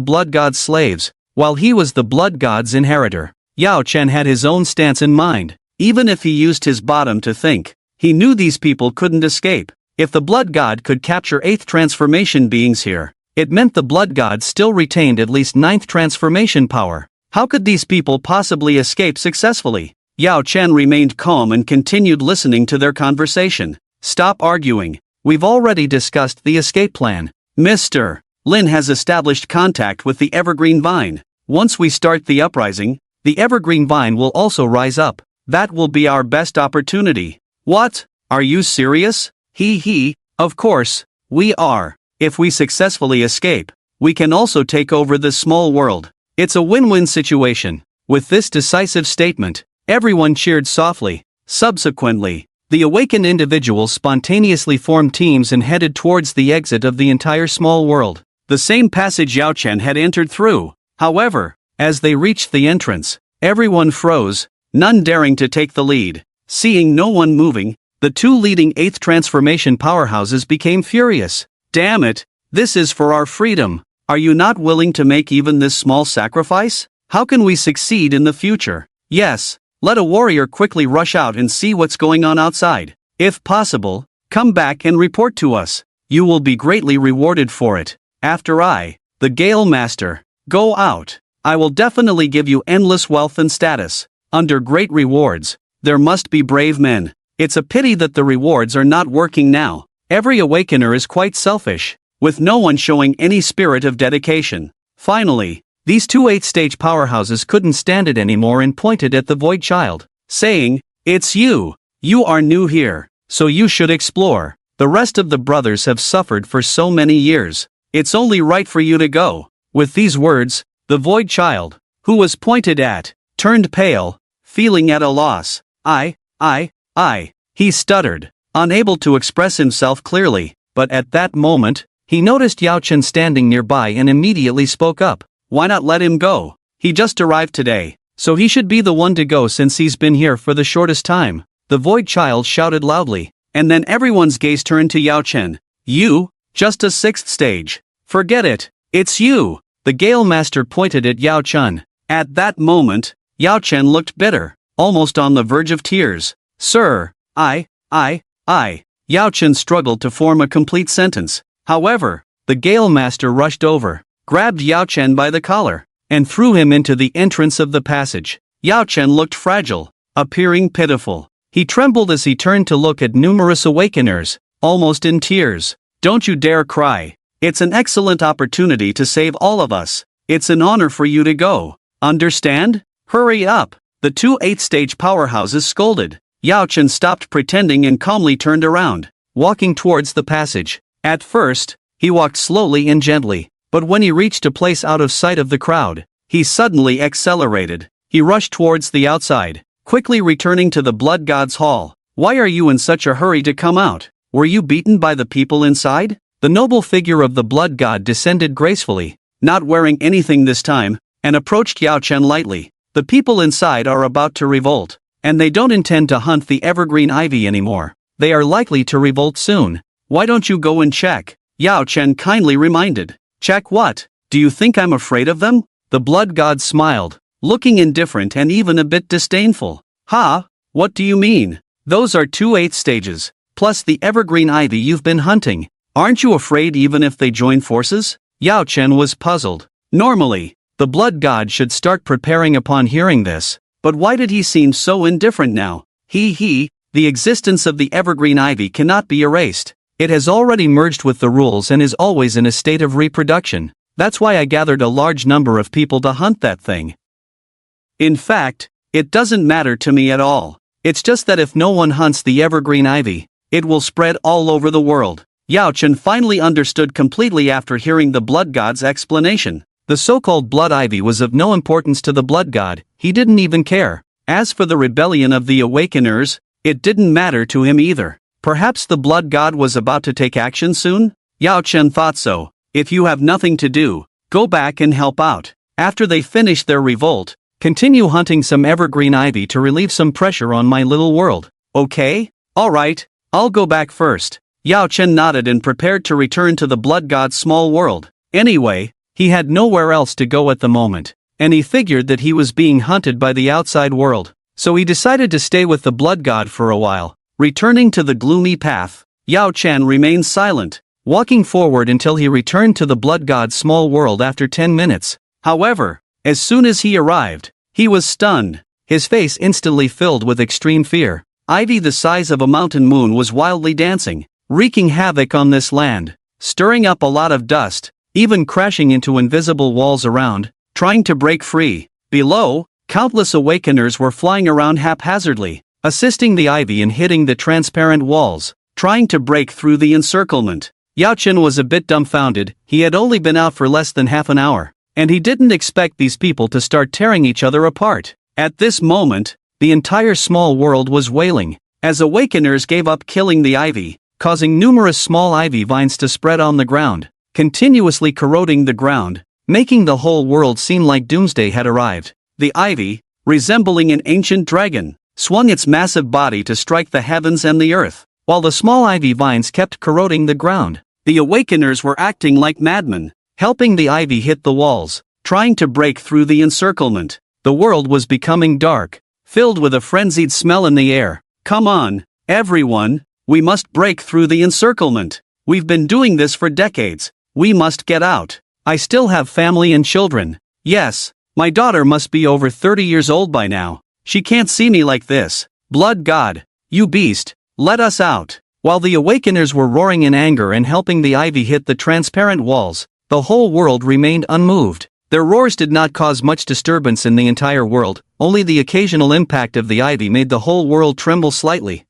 [SPEAKER 2] blood god's slaves, while he was the blood god's inheritor. Yao Chen had his own stance in mind. Even if he used his bottom to think, he knew these people couldn't escape. If the blood god could capture 8th transformation beings here, it meant the blood god still retained at least 9th transformation power. How could these people possibly escape successfully? Yao Chen remained calm and continued listening to their conversation. Stop arguing. We've already discussed the escape plan. Mr. Lin has established contact with the evergreen vine. Once we start the uprising, the evergreen vine will also rise up. That will be our best opportunity. What? Are you serious? Of course, we are. If we successfully escape, we can also take over this small world. It's a win-win situation. With this decisive statement, everyone cheered softly. Subsequently, the awakened individuals spontaneously formed teams and headed towards the exit of the entire small world. The same passage Yao Chen had entered through. However, as they reached the entrance, everyone froze, none daring to take the lead. Seeing no one moving, the two leading 8th transformation powerhouses became furious. Damn it, this is for our freedom. Are you not willing to make even this small sacrifice? How can we succeed in the future? Yes, let a warrior quickly rush out and see what's going on outside. If possible, come back and report to us. You will be greatly rewarded for it. After I, the Gale Master, go out, I will definitely give you endless wealth and status. Under great rewards, there must be brave men. It's a pity that the rewards are not working now. Every awakener is quite selfish, with no one showing any spirit of dedication. Finally, these two 8th-stage powerhouses couldn't stand it anymore and pointed at the Void Child, saying, "It's you. You are new here, so you should explore. The rest of the brothers have suffered for so many years. It's only right for you to go." With these words, the Void Child, who was pointed at, turned pale, feeling at a loss. He stuttered, unable to express himself clearly, but at that moment, he noticed Yao Chen standing nearby and immediately spoke up. Why not let him go? He just arrived today, so he should be the one to go since he's been here for the shortest time. The Void Child shouted loudly, and then everyone's gaze turned to Yao Chen. You? Just a 6th stage. Forget it. It's you. The Gale Master pointed at Yao Chen. At that moment, Yao Chen looked bitter, almost on the verge of tears. Sir, Yao Chen struggled to form a complete sentence. However, the Gale Master rushed over, grabbed Yao Chen by the collar, and threw him into the entrance of the passage. Yao Chen looked fragile, appearing pitiful. He trembled as he turned to look at numerous awakeners. almost in tears. "Don't you dare cry. It's an excellent opportunity to save all of us. It's an honor for you to go. Understand? Hurry up," the two 8th-stage powerhouses scolded. Yao Chen stopped pretending and calmly turned around, walking towards the passage. At first, he walked slowly and gently, but when he reached a place out of sight of the crowd, he suddenly accelerated. He rushed towards the outside, quickly returning to the Blood God's hall. "Why are you in such a hurry to come out? Were you beaten by the people inside?" The noble figure of the Blood God descended gracefully, not wearing anything this time, and approached Yao Chen lightly. "The people inside are about to revolt, and they don't intend to hunt the evergreen ivy anymore. They are likely to revolt soon. Why don't you go and check?" Yao Chen kindly reminded. "Check what? Do you think I'm afraid of them?" The Blood God smiled, looking indifferent and even a bit disdainful. "Ha? What do you mean? Those are 2 8th stages, plus the evergreen ivy you've been hunting. Aren't you afraid even if they join forces?" Yao Chen was puzzled. Normally, the Blood God should start preparing upon hearing this, but why did he seem so indifferent now? The existence of the evergreen ivy cannot be erased. It has already merged with the rules and is always in a state of reproduction. That's why I gathered a large number of people to hunt that thing. In fact, it doesn't matter to me at all. It's just that if no one hunts the evergreen ivy, it will spread all over the world. Yao Chen finally understood completely after hearing the Blood God's explanation. The so-called Blood Ivy was of no importance to the Blood God, he didn't even care. As for the rebellion of the Awakeners, it didn't matter to him either. Perhaps the Blood God was about to take action soon? Yao Chen thought so. "If you have nothing to do, go back and help out. After they finish their revolt, continue hunting some evergreen ivy to relieve some pressure on my little world. Okay? Alright, I'll go back first." Yao Chen nodded and prepared to return to the Blood God's small world. Anyway, he had nowhere else to go at the moment, and he figured that he was being hunted by the outside world, so he decided to stay with the Blood God for a while. Returning to the gloomy path, Yao Chen remained silent, walking forward until he returned to the Blood God's small world after 10 minutes. However, as soon as he arrived, he was stunned, his face instantly filled with extreme fear. Ivy the size of a mountain moon was wildly dancing, wreaking havoc on this land, stirring up a lot of dust, even crashing into invisible walls around, trying to break free. Below, countless Awakeners were flying around haphazardly, assisting the ivy in hitting the transparent walls, trying to break through the encirclement. Yao Chen was a bit dumbfounded. He had only been out for less than half an hour, and he didn't expect these people to start tearing each other apart. At this moment, the entire small world was wailing, as Awakeners gave up killing the ivy, causing numerous small ivy vines to spread on the ground, continuously corroding the ground, making the whole world seem like doomsday had arrived. The ivy, resembling an ancient dragon, swung its massive body to strike the heavens and the earth, while the small ivy vines kept corroding the ground. The Awakeners were acting like madmen, helping the ivy hit the walls, trying to break through the encirclement. The world was becoming dark, filled with a frenzied smell in the air. "Come on, everyone, we must break through the encirclement. We've been doing this for decades. We must get out. I still have family and children. Yes, my daughter must be over 30 years old by now. She can't see me like this. Blood God, you beast, let us out." While the Awakeners were roaring in anger and helping the ivy hit the transparent walls, the whole world remained unmoved. Their roars did not cause much disturbance in the entire world, only the occasional impact of the ivy made the whole world tremble slightly.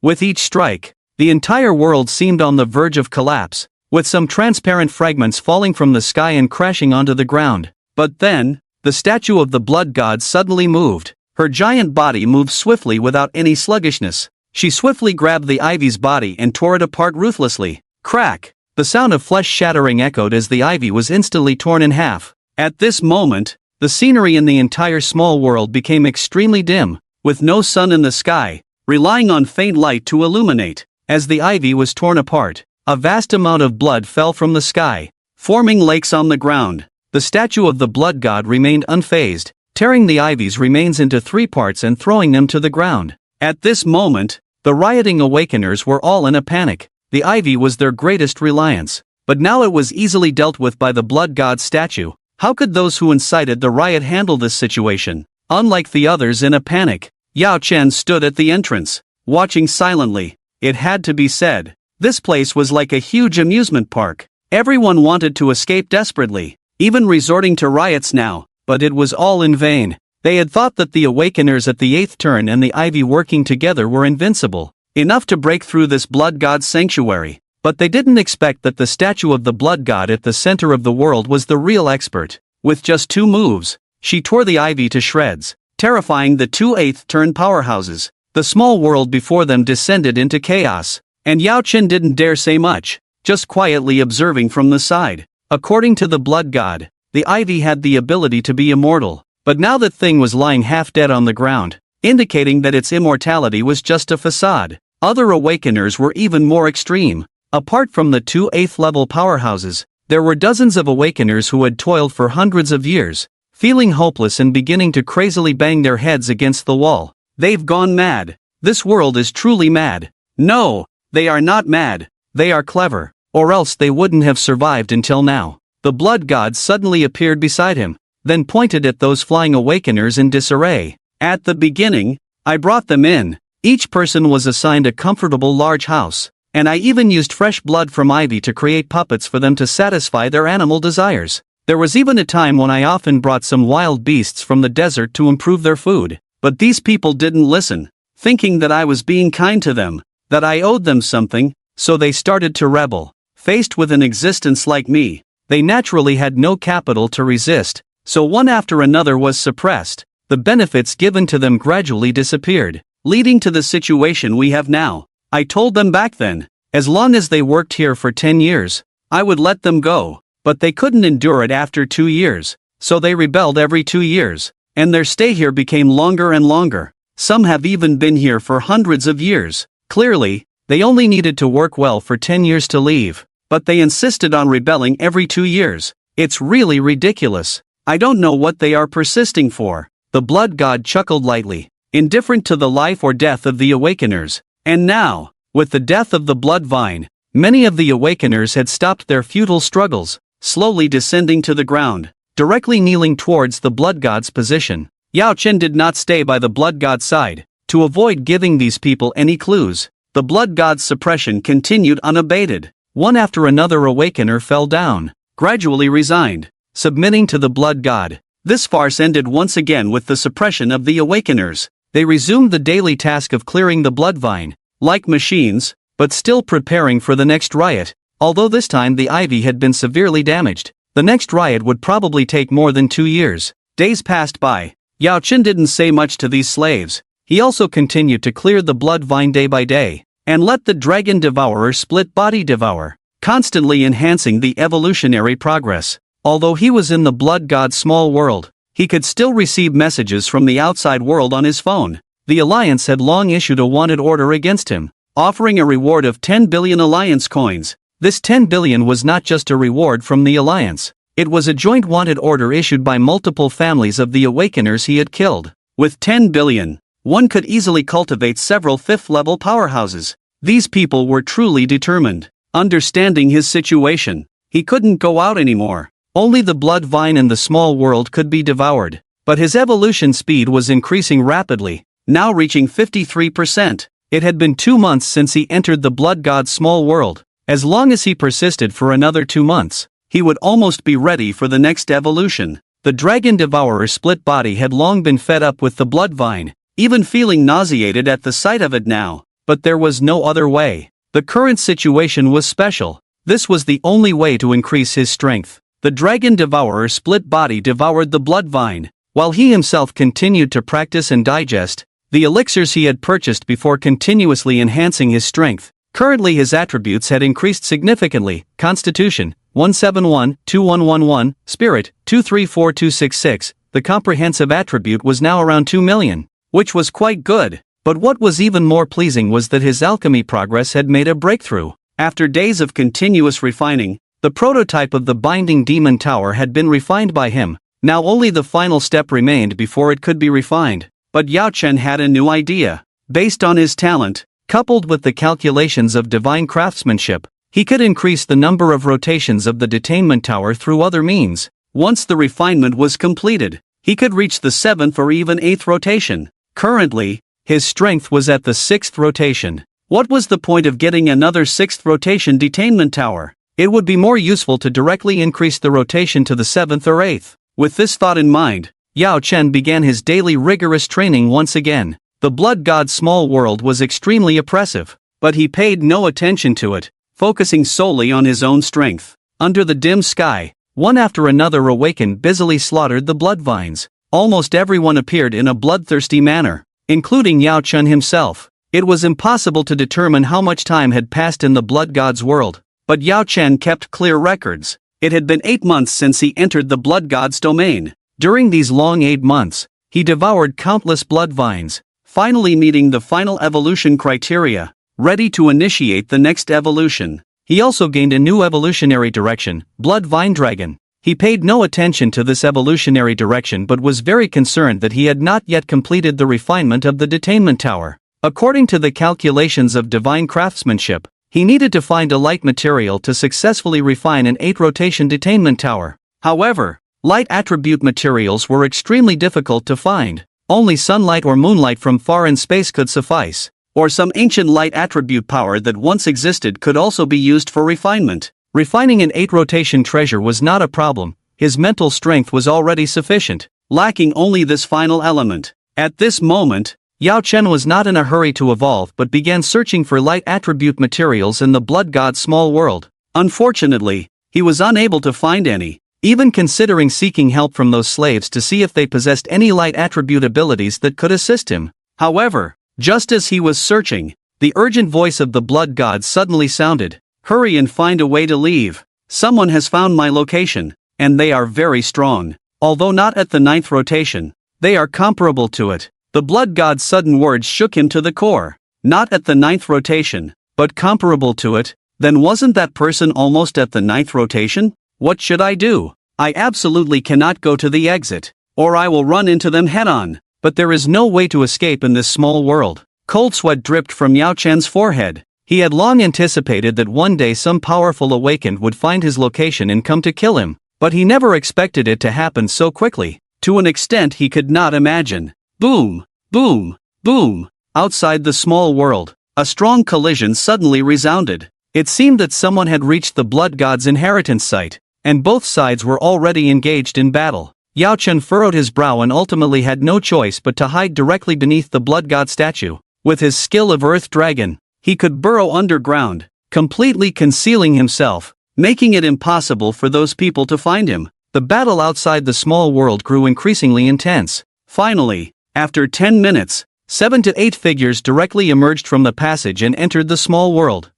[SPEAKER 2] With each strike, the entire world seemed on the verge of collapse, with some transparent fragments falling from the sky and crashing onto the ground. But then, the statue of the Blood God suddenly moved. Her giant body moved swiftly without any sluggishness. She swiftly grabbed the ivy's body and tore it apart ruthlessly. Crack! The sound of flesh shattering echoed as the ivy was instantly torn in half. At this moment, the scenery in the entire small world became extremely dim, with no sun in the sky, relying on faint light to illuminate. As the ivy was torn apart, a vast amount of blood fell from the sky, forming lakes on the ground. The statue of the Blood God remained unfazed, tearing the ivy's remains into 3 parts and throwing them to the ground. At this moment, the rioting Awakeners were all in a panic. The ivy was their greatest reliance, but now it was easily dealt with by the Blood God statue. How could those who incited the riot handle this situation? Unlike the others in a panic, Yao Chen stood at the entrance, watching silently. it had to be said. This place was like a huge amusement park. Everyone wanted to escape desperately, even resorting to riots now, but it was all in vain. They had thought that the Awakeners at the 8th turn and the Ivy working together were invincible, enough to break through this blood god's sanctuary. But they didn't expect that the statue of the blood god at the center of the world was the real expert. With just 2 moves, she tore the Ivy to shreds, terrifying the 2 8th turn powerhouses. The small world before them descended into chaos, and Yao Chen didn't dare say much, just quietly observing from the side. According to the blood god, the Ivy had the ability to be immortal, but now that thing was lying half dead on the ground, indicating that its immortality was just a facade. Other Awakeners were even more extreme. Apart from the 2 8th level powerhouses, there were dozens of Awakeners who had toiled for hundreds of years, feeling hopeless and beginning to crazily bang their heads against the wall. They've gone mad. This world is truly mad. No, they are not mad. They are clever, or else they wouldn't have survived until now. The blood god suddenly appeared beside him, then pointed at those flying Awakeners in disarray. At the beginning, I brought them in. Each person was assigned a comfortable large house, and I even used fresh blood from Ivy to create puppets for them to satisfy their animal desires. There was even a time when I often brought some wild beasts from the desert to improve their food. But these people didn't listen, thinking that I was being kind to them, that I owed them something, so they started to rebel. Faced with an existence like me, they naturally had no capital to resist, so one after another was suppressed. The benefits given to them gradually disappeared, leading to the situation we have now. I told them back then, as long as they worked here for 10 years, I would let them go, but they couldn't endure it after 2 years, so they rebelled every 2 years, and their stay here became longer and longer. Some have even been here for hundreds of years. Clearly, they only needed to work well for 10 years to leave, but they insisted on rebelling every 2 years. It's really ridiculous. I don't know what they are persisting for. The blood god chuckled lightly, indifferent to the life or death of the Awakeners. And now, with the death of the blood vine, many of the Awakeners had stopped their futile struggles, slowly descending to the ground, directly kneeling towards the blood god's position. Yao Chen did not stay by the blood god's side, to avoid giving these people any clues. The blood god's suppression continued unabated. One after another Awakener fell down, gradually resigned, submitting to the blood god. This farce ended once again with the suppression of the Awakeners. They resumed the daily task of clearing the blood vine, like machines, but still preparing for the next riot. Although this time the Ivy had been severely damaged, the next riot would probably take more than 2 years. Days passed by. Yao Chen didn't say much to these slaves. He also continued to clear the blood vine day by day, and let the dragon devourer split body devour, constantly enhancing the evolutionary progress. Although he was in the blood god's small world, he could still receive messages from the outside world on his phone. The Alliance had long issued a wanted order against him, offering a reward of 10 billion Alliance coins. This 10 billion was not just a reward from the Alliance. It was a joint wanted order issued by multiple families of the Awakeners he had killed. With 10 billion, one could easily cultivate several 5th-level powerhouses. These people were truly determined. Understanding his situation, he couldn't go out anymore. Only the blood vine in the small world could be devoured. But his evolution speed was increasing rapidly, now reaching 53%. It had been 2 months since he entered the blood god's small world. As long as he persisted for another 2 months, he would almost be ready for the next evolution. The dragon devourer's split body had long been fed up with the blood vine, even feeling nauseated at the sight of it now. But there was no other way. The current situation was special. This was the only way to increase his strength. The dragon devourer's split body devoured the blood vine, while he himself continued to practice and digest the elixirs he had purchased before continuously enhancing his strength. Currently his attributes had increased significantly: Constitution, 171-2111, Spirit, 234266, the comprehensive attribute was now around 2 million, which was quite good. But what was even more pleasing was that his alchemy progress had made a breakthrough. After days of continuous refining, the prototype of the Binding Demon Tower had been refined by him. Now only the final step remained before it could be refined. But Yao Chen had a new idea. Based on his talent, coupled with the calculations of divine craftsmanship, he could increase the number of rotations of the Detainment Tower through other means. Once the refinement was completed, he could reach the 7th or even 8th rotation. Currently, his strength was at the 6th rotation. What was the point of getting another 6th rotation detainment tower? It would be more useful to directly increase the rotation to the 7th or 8th. With this thought in mind, Yao Chen began his daily rigorous training once again. The blood god's small world was extremely oppressive, but he paid no attention to it, focusing solely on his own strength. Under the dim sky, one after another awakened busily slaughtered the blood vines. Almost everyone appeared in a bloodthirsty manner, including Yao Chen himself. It was impossible to determine how much time had passed in the blood god's world, but Yao Chen kept clear records. It had been 8 months since he entered the blood god's domain. During these long 8 months, he devoured countless blood vines, finally meeting the final evolution criteria, ready to initiate the next evolution. He also gained a new evolutionary direction, Blood Vine Dragon. He paid no attention to this evolutionary direction but was very concerned that he had not yet completed the refinement of the detainment tower. According to the calculations of divine craftsmanship, he needed to find a light material to successfully refine an 8-rotation detainment tower. However, light attribute materials were extremely difficult to find. Only sunlight or moonlight from far in space could suffice, or some ancient light attribute power that once existed could also be used for refinement. Refining an 8-rotation treasure was not a problem. His mental strength was already sufficient, lacking only this final element. At this moment, Yao Chen was not in a hurry to evolve but began searching for light attribute materials in the blood god's small world. Unfortunately, he was unable to find any, even considering seeking help from those slaves to see if they possessed any light attribute abilities that could assist him. However, just as he was searching, the urgent voice of the blood god suddenly sounded. "Hurry and find a way to leave. Someone has found my location, and they are very strong. Although not at the 9th rotation, they are comparable to it." The blood god's sudden words shook him to the core. Not at the 9th rotation, but comparable to it? Then wasn't that person almost at the 9th rotation? What should I do? I absolutely cannot go to the exit, or I will run into them head-on. But there is no way to escape in this small world. Cold sweat dripped from Yao Chen's forehead. He had long anticipated that one day some powerful awakened would find his location and come to kill him, but he never expected it to happen so quickly, to an extent he could not imagine. Boom! Boom! Boom! Outside the small world, a strong collision suddenly resounded. It seemed that someone had reached the blood god's inheritance site, and both sides were already engaged in battle. Yao Chen furrowed his brow and ultimately had no choice but to hide directly beneath the blood god statue. With his skill of Earth Dragon, he could burrow underground, completely concealing himself, making it impossible for those people to find him. The battle outside the small world grew increasingly intense. Finally, after 10 minutes, 7 to 8 figures directly emerged from the passage and entered the small world.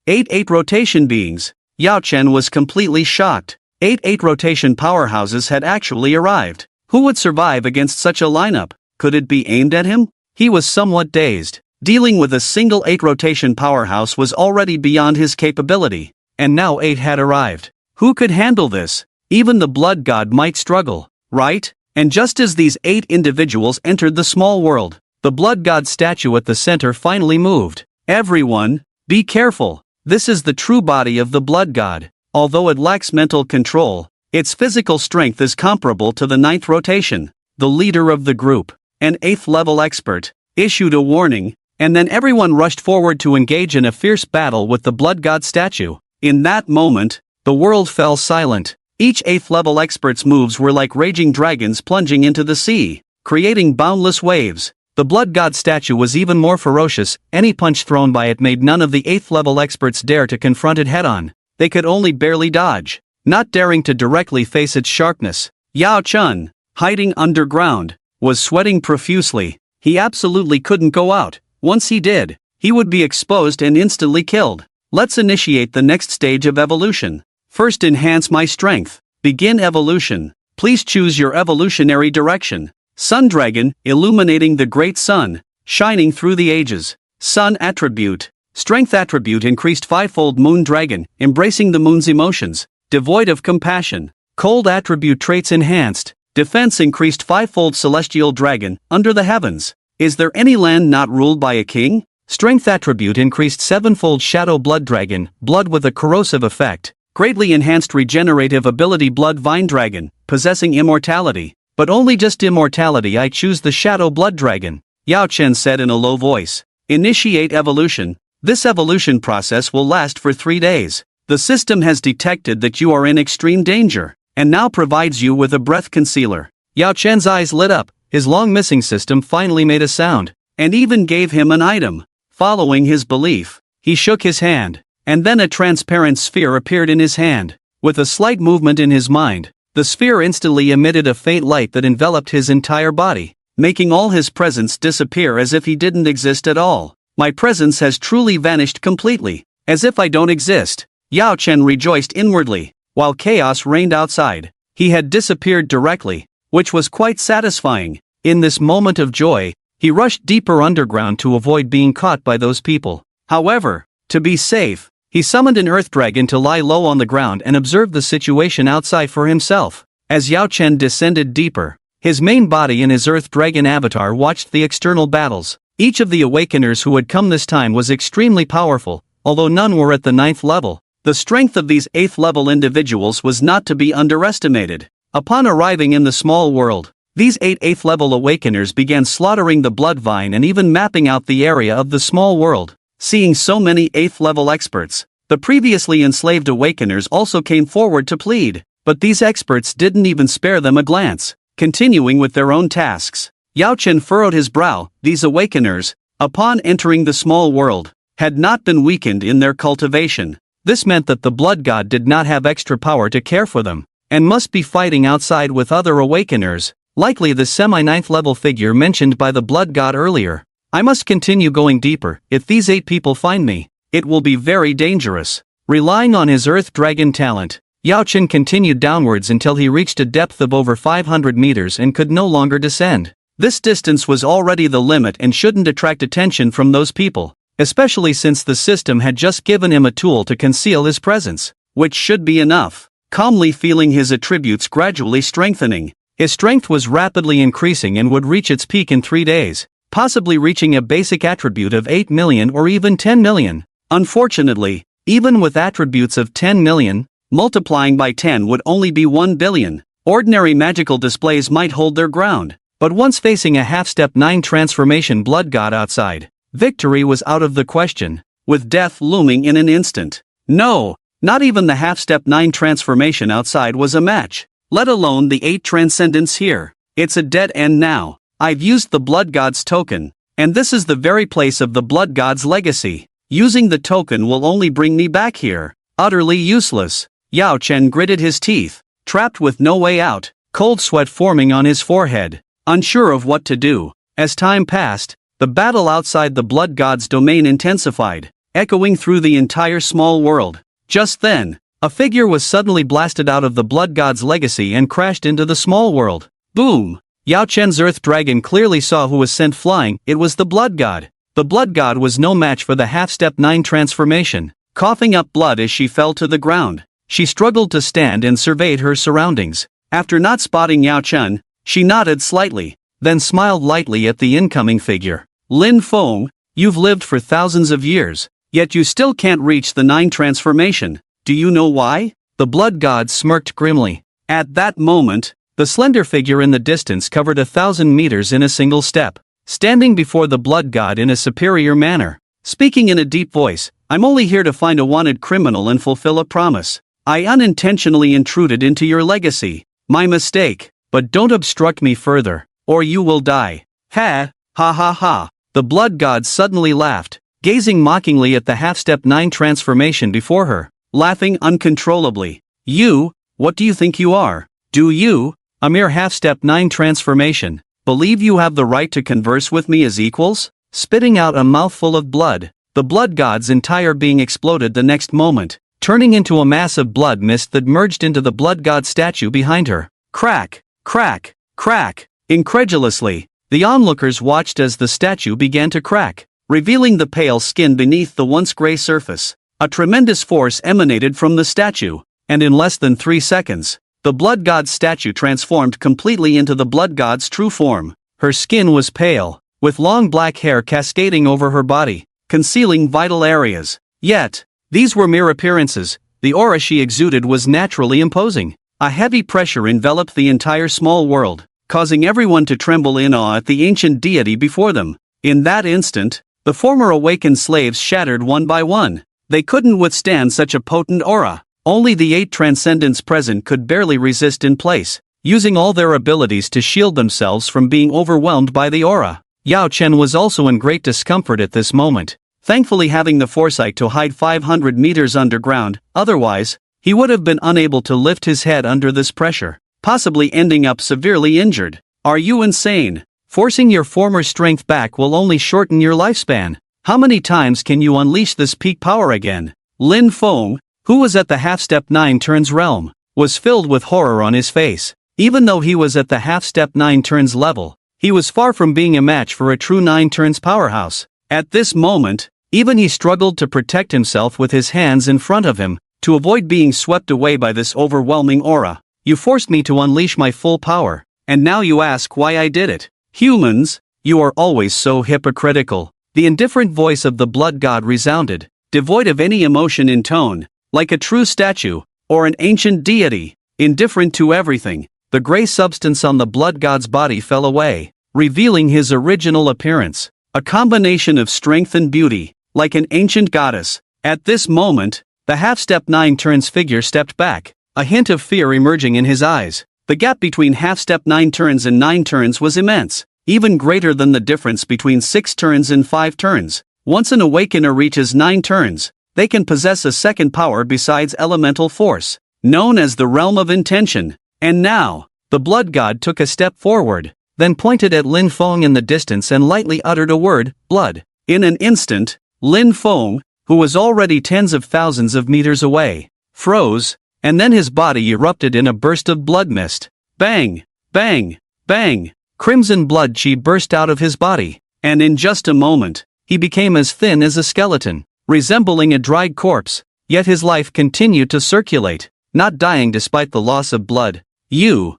[SPEAKER 2] 8 rotation beings. Yao Chen was completely shocked. 8 rotation powerhouses had actually arrived. Who would survive against such a lineup? Could it be aimed at him? He was somewhat dazed. Dealing with a single 8 rotation powerhouse was already beyond his capability, and now 8 had arrived. Who could handle this? Even the blood god might struggle, right? And just as these 8 individuals entered the small world, the blood god statue at the center finally moved. Everyone, be careful. This is the true body of the blood god. Although it lacks mental control, its physical strength is comparable to the 9th rotation. The leader of the group, an 8th level expert, issued a warning, and then everyone rushed forward to engage in a fierce battle with the blood god statue. In that moment, the world fell silent. Each 8th level expert's moves were like raging dragons plunging into the sea, creating boundless waves. The blood god statue was even more ferocious. Any punch thrown by it made none of the 8th level experts dare to confront it head-on. They could only barely dodge, not daring to directly face its sharpness. Yao Chen, hiding underground, was sweating profusely. He absolutely couldn't go out. Once he did, he would be exposed and instantly killed. Let's initiate the next stage of evolution. First, enhance my strength. Begin evolution. Please choose your evolutionary direction. Sun Dragon, illuminating the great sun, shining through the ages. Sun attribute. Strength attribute increased 5-fold. Moon Dragon, embracing the moon's emotions, devoid of compassion. Cold attribute traits enhanced. Defense increased 5-fold. Celestial Dragon, under the heavens. Is there any land not ruled by a king? Strength attribute increased 7-fold. Shadow Blood Dragon, blood with a corrosive effect. Greatly enhanced regenerative ability. Blood Vine Dragon, possessing immortality. But only just immortality. I choose the Shadow Blood Dragon, Yao Chen said in a low voice. Initiate evolution. This evolution process will last for 3 days. The system has detected that you are in extreme danger, and now provides you with a breath concealer.
[SPEAKER 1] Yao Chen's eyes lit up, his long missing system finally made a sound,
[SPEAKER 2] and even gave him an item. Following his belief, he shook his hand, and then a transparent sphere appeared in his hand. With a slight movement in his mind, the sphere instantly emitted a faint light that enveloped his entire body, making all his presence disappear as if he didn't exist at all. My presence has truly vanished completely, as if I don't exist. Yao Chen rejoiced inwardly, while chaos reigned outside. He had disappeared directly, which was quite satisfying. In this moment of joy, he rushed deeper underground to avoid being caught by those people. However, to be safe, he summoned an earth dragon to lie low on the ground and observe the situation outside for himself. As Yao Chen descended deeper, his main body and his earth dragon avatar watched the external battles. Each of the awakeners who had come this time was extremely powerful, although none were at the 9th level. The strength of these 8th level individuals was not to be underestimated. Upon arriving in the small world, these 8 8th level awakeners began slaughtering the blood vine and even mapping out the area of the small world. Seeing so many 8th level experts, the previously enslaved awakeners also came forward to plead, but these experts didn't even spare them a glance, continuing with their own tasks. Yao Chen furrowed his brow. These awakeners, upon entering the small world, had not been weakened in their cultivation. This meant that the blood god did not have extra power to care for them, and must be fighting outside with other awakeners, likely the semi-9th level figure mentioned by the blood god earlier. I must continue going deeper. If these 8 people find me, it will be very dangerous. Relying on his earth dragon talent, Yao Chen continued downwards until he reached a depth of over 500 meters and could no longer descend. This distance was already the limit and shouldn't attract attention from those people, especially since the system had just given him a tool to conceal his presence, which should be enough. Calmly feeling his attributes gradually strengthening, his strength was rapidly increasing and would reach its peak in 3 days, possibly reaching a basic attribute of 8 million or even 10 million. Unfortunately, even with attributes of 10 million, multiplying by 10 would only be 1 billion. Ordinary magical displays might hold their ground, but once facing a half-step 9 transformation blood god outside, victory was out of the question, with death looming in an instant. No, not even the half-step 9 transformation outside was a match, let alone the 8 transcendence here. It's a dead end now. I've used the blood god's token, and this is the very place of the blood god's legacy. Using the token will only bring me back here. Utterly useless. Yao Chen gritted his teeth, trapped with no way out, cold sweat forming on his forehead, unsure of what to do. As time passed, the battle outside the blood god's domain intensified, echoing through the entire small world. Just then, a figure was suddenly blasted out of the blood god's legacy and crashed into the small world. Boom! Yao Chen's earth dragon clearly saw who was sent flying. It was the blood god. The blood god was no match for the half-step 9 transformation. Coughing up blood as she fell to the ground, she struggled to stand and surveyed her surroundings. After not spotting Yao Chen, she nodded slightly, then smiled lightly at the incoming figure. Lin Feng, you've lived for thousands of years, yet you still can't reach the 9 transformation. Do you know why? The blood god smirked grimly. At that moment, the slender figure in the distance covered 1,000 meters in a single step, standing before the blood god in a superior manner. Speaking in a deep voice, I'm only here to find a wanted criminal and fulfill a promise. I unintentionally intruded into your legacy. My mistake, but don't obstruct me further, or you will die. Ha ha ha. The blood god suddenly laughed, gazing mockingly at the half-step 9 transformation before her, laughing uncontrollably. You, what do you think you are? Do you, a mere half-step 9 transformation, believe you have the right to converse with me as equals? Spitting out a mouthful of blood, the blood god's entire being exploded the next moment, turning into a mass of blood mist that merged into the blood god statue behind her. Crack, crack, crack. Incredulously, the onlookers watched as the statue began to crack, revealing the pale skin beneath the once gray surface. A tremendous force emanated from the statue, and in less than 3 seconds, the blood god's statue transformed completely into the blood god's true form. Her skin was pale, with long black hair cascading over her body, concealing vital areas. Yet, these were mere appearances. The aura she exuded was naturally imposing. A heavy pressure enveloped the entire small world, causing everyone to tremble in awe at the ancient deity before them. In that instant, The former awakened slaves shattered one by one. They couldn't withstand such a potent aura. Only the 8 transcendents present could barely resist in place, using all their abilities to shield themselves from being overwhelmed by the aura. Yao Chen was also in great discomfort at this moment, thankfully having the foresight to hide 500 meters underground. Otherwise, he would have been unable to lift his head under this pressure, possibly ending up severely injured. Are you insane? Forcing your former strength back will only shorten your lifespan. How many times can you unleash this peak power again? Lin Feng, who was at the half-step 9 turns realm, was filled with horror on his face. Even though he was at the half-step 9 turns level, he was far from being a match for a true 9 turns powerhouse. At this moment, even he struggled to protect himself with his hands in front of him, to avoid being swept away by this overwhelming aura. You forced me to unleash my full power, and now you ask why I did it. Humans, you are always so hypocritical. The indifferent voice of the blood god resounded, devoid of any emotion in tone, like a true statue, or an ancient deity, indifferent to everything. The gray substance on the blood god's body fell away, revealing his original appearance, a combination of strength and beauty, like an ancient goddess. At this moment, the half-step 9 turns figure stepped back, a hint of fear emerging in his eyes. The gap between half-step 9 turns and 9 turns was immense, even greater than the difference between 6 turns and 5 turns. Once an awakener reaches 9 turns, they can possess a second power besides elemental force, known as the realm of intention. And now, the blood god took a step forward, then pointed at Lin Feng in the distance and lightly uttered a word, blood. In an instant, Lin Feng, who was already tens of thousands of meters away, froze, and then his body erupted in a burst of blood mist. Bang! Bang! Bang! Crimson blood chi burst out of his body, and in just a moment, he became as thin as a skeleton, resembling a dried corpse, yet his life continued to circulate, not dying despite the loss of blood. You!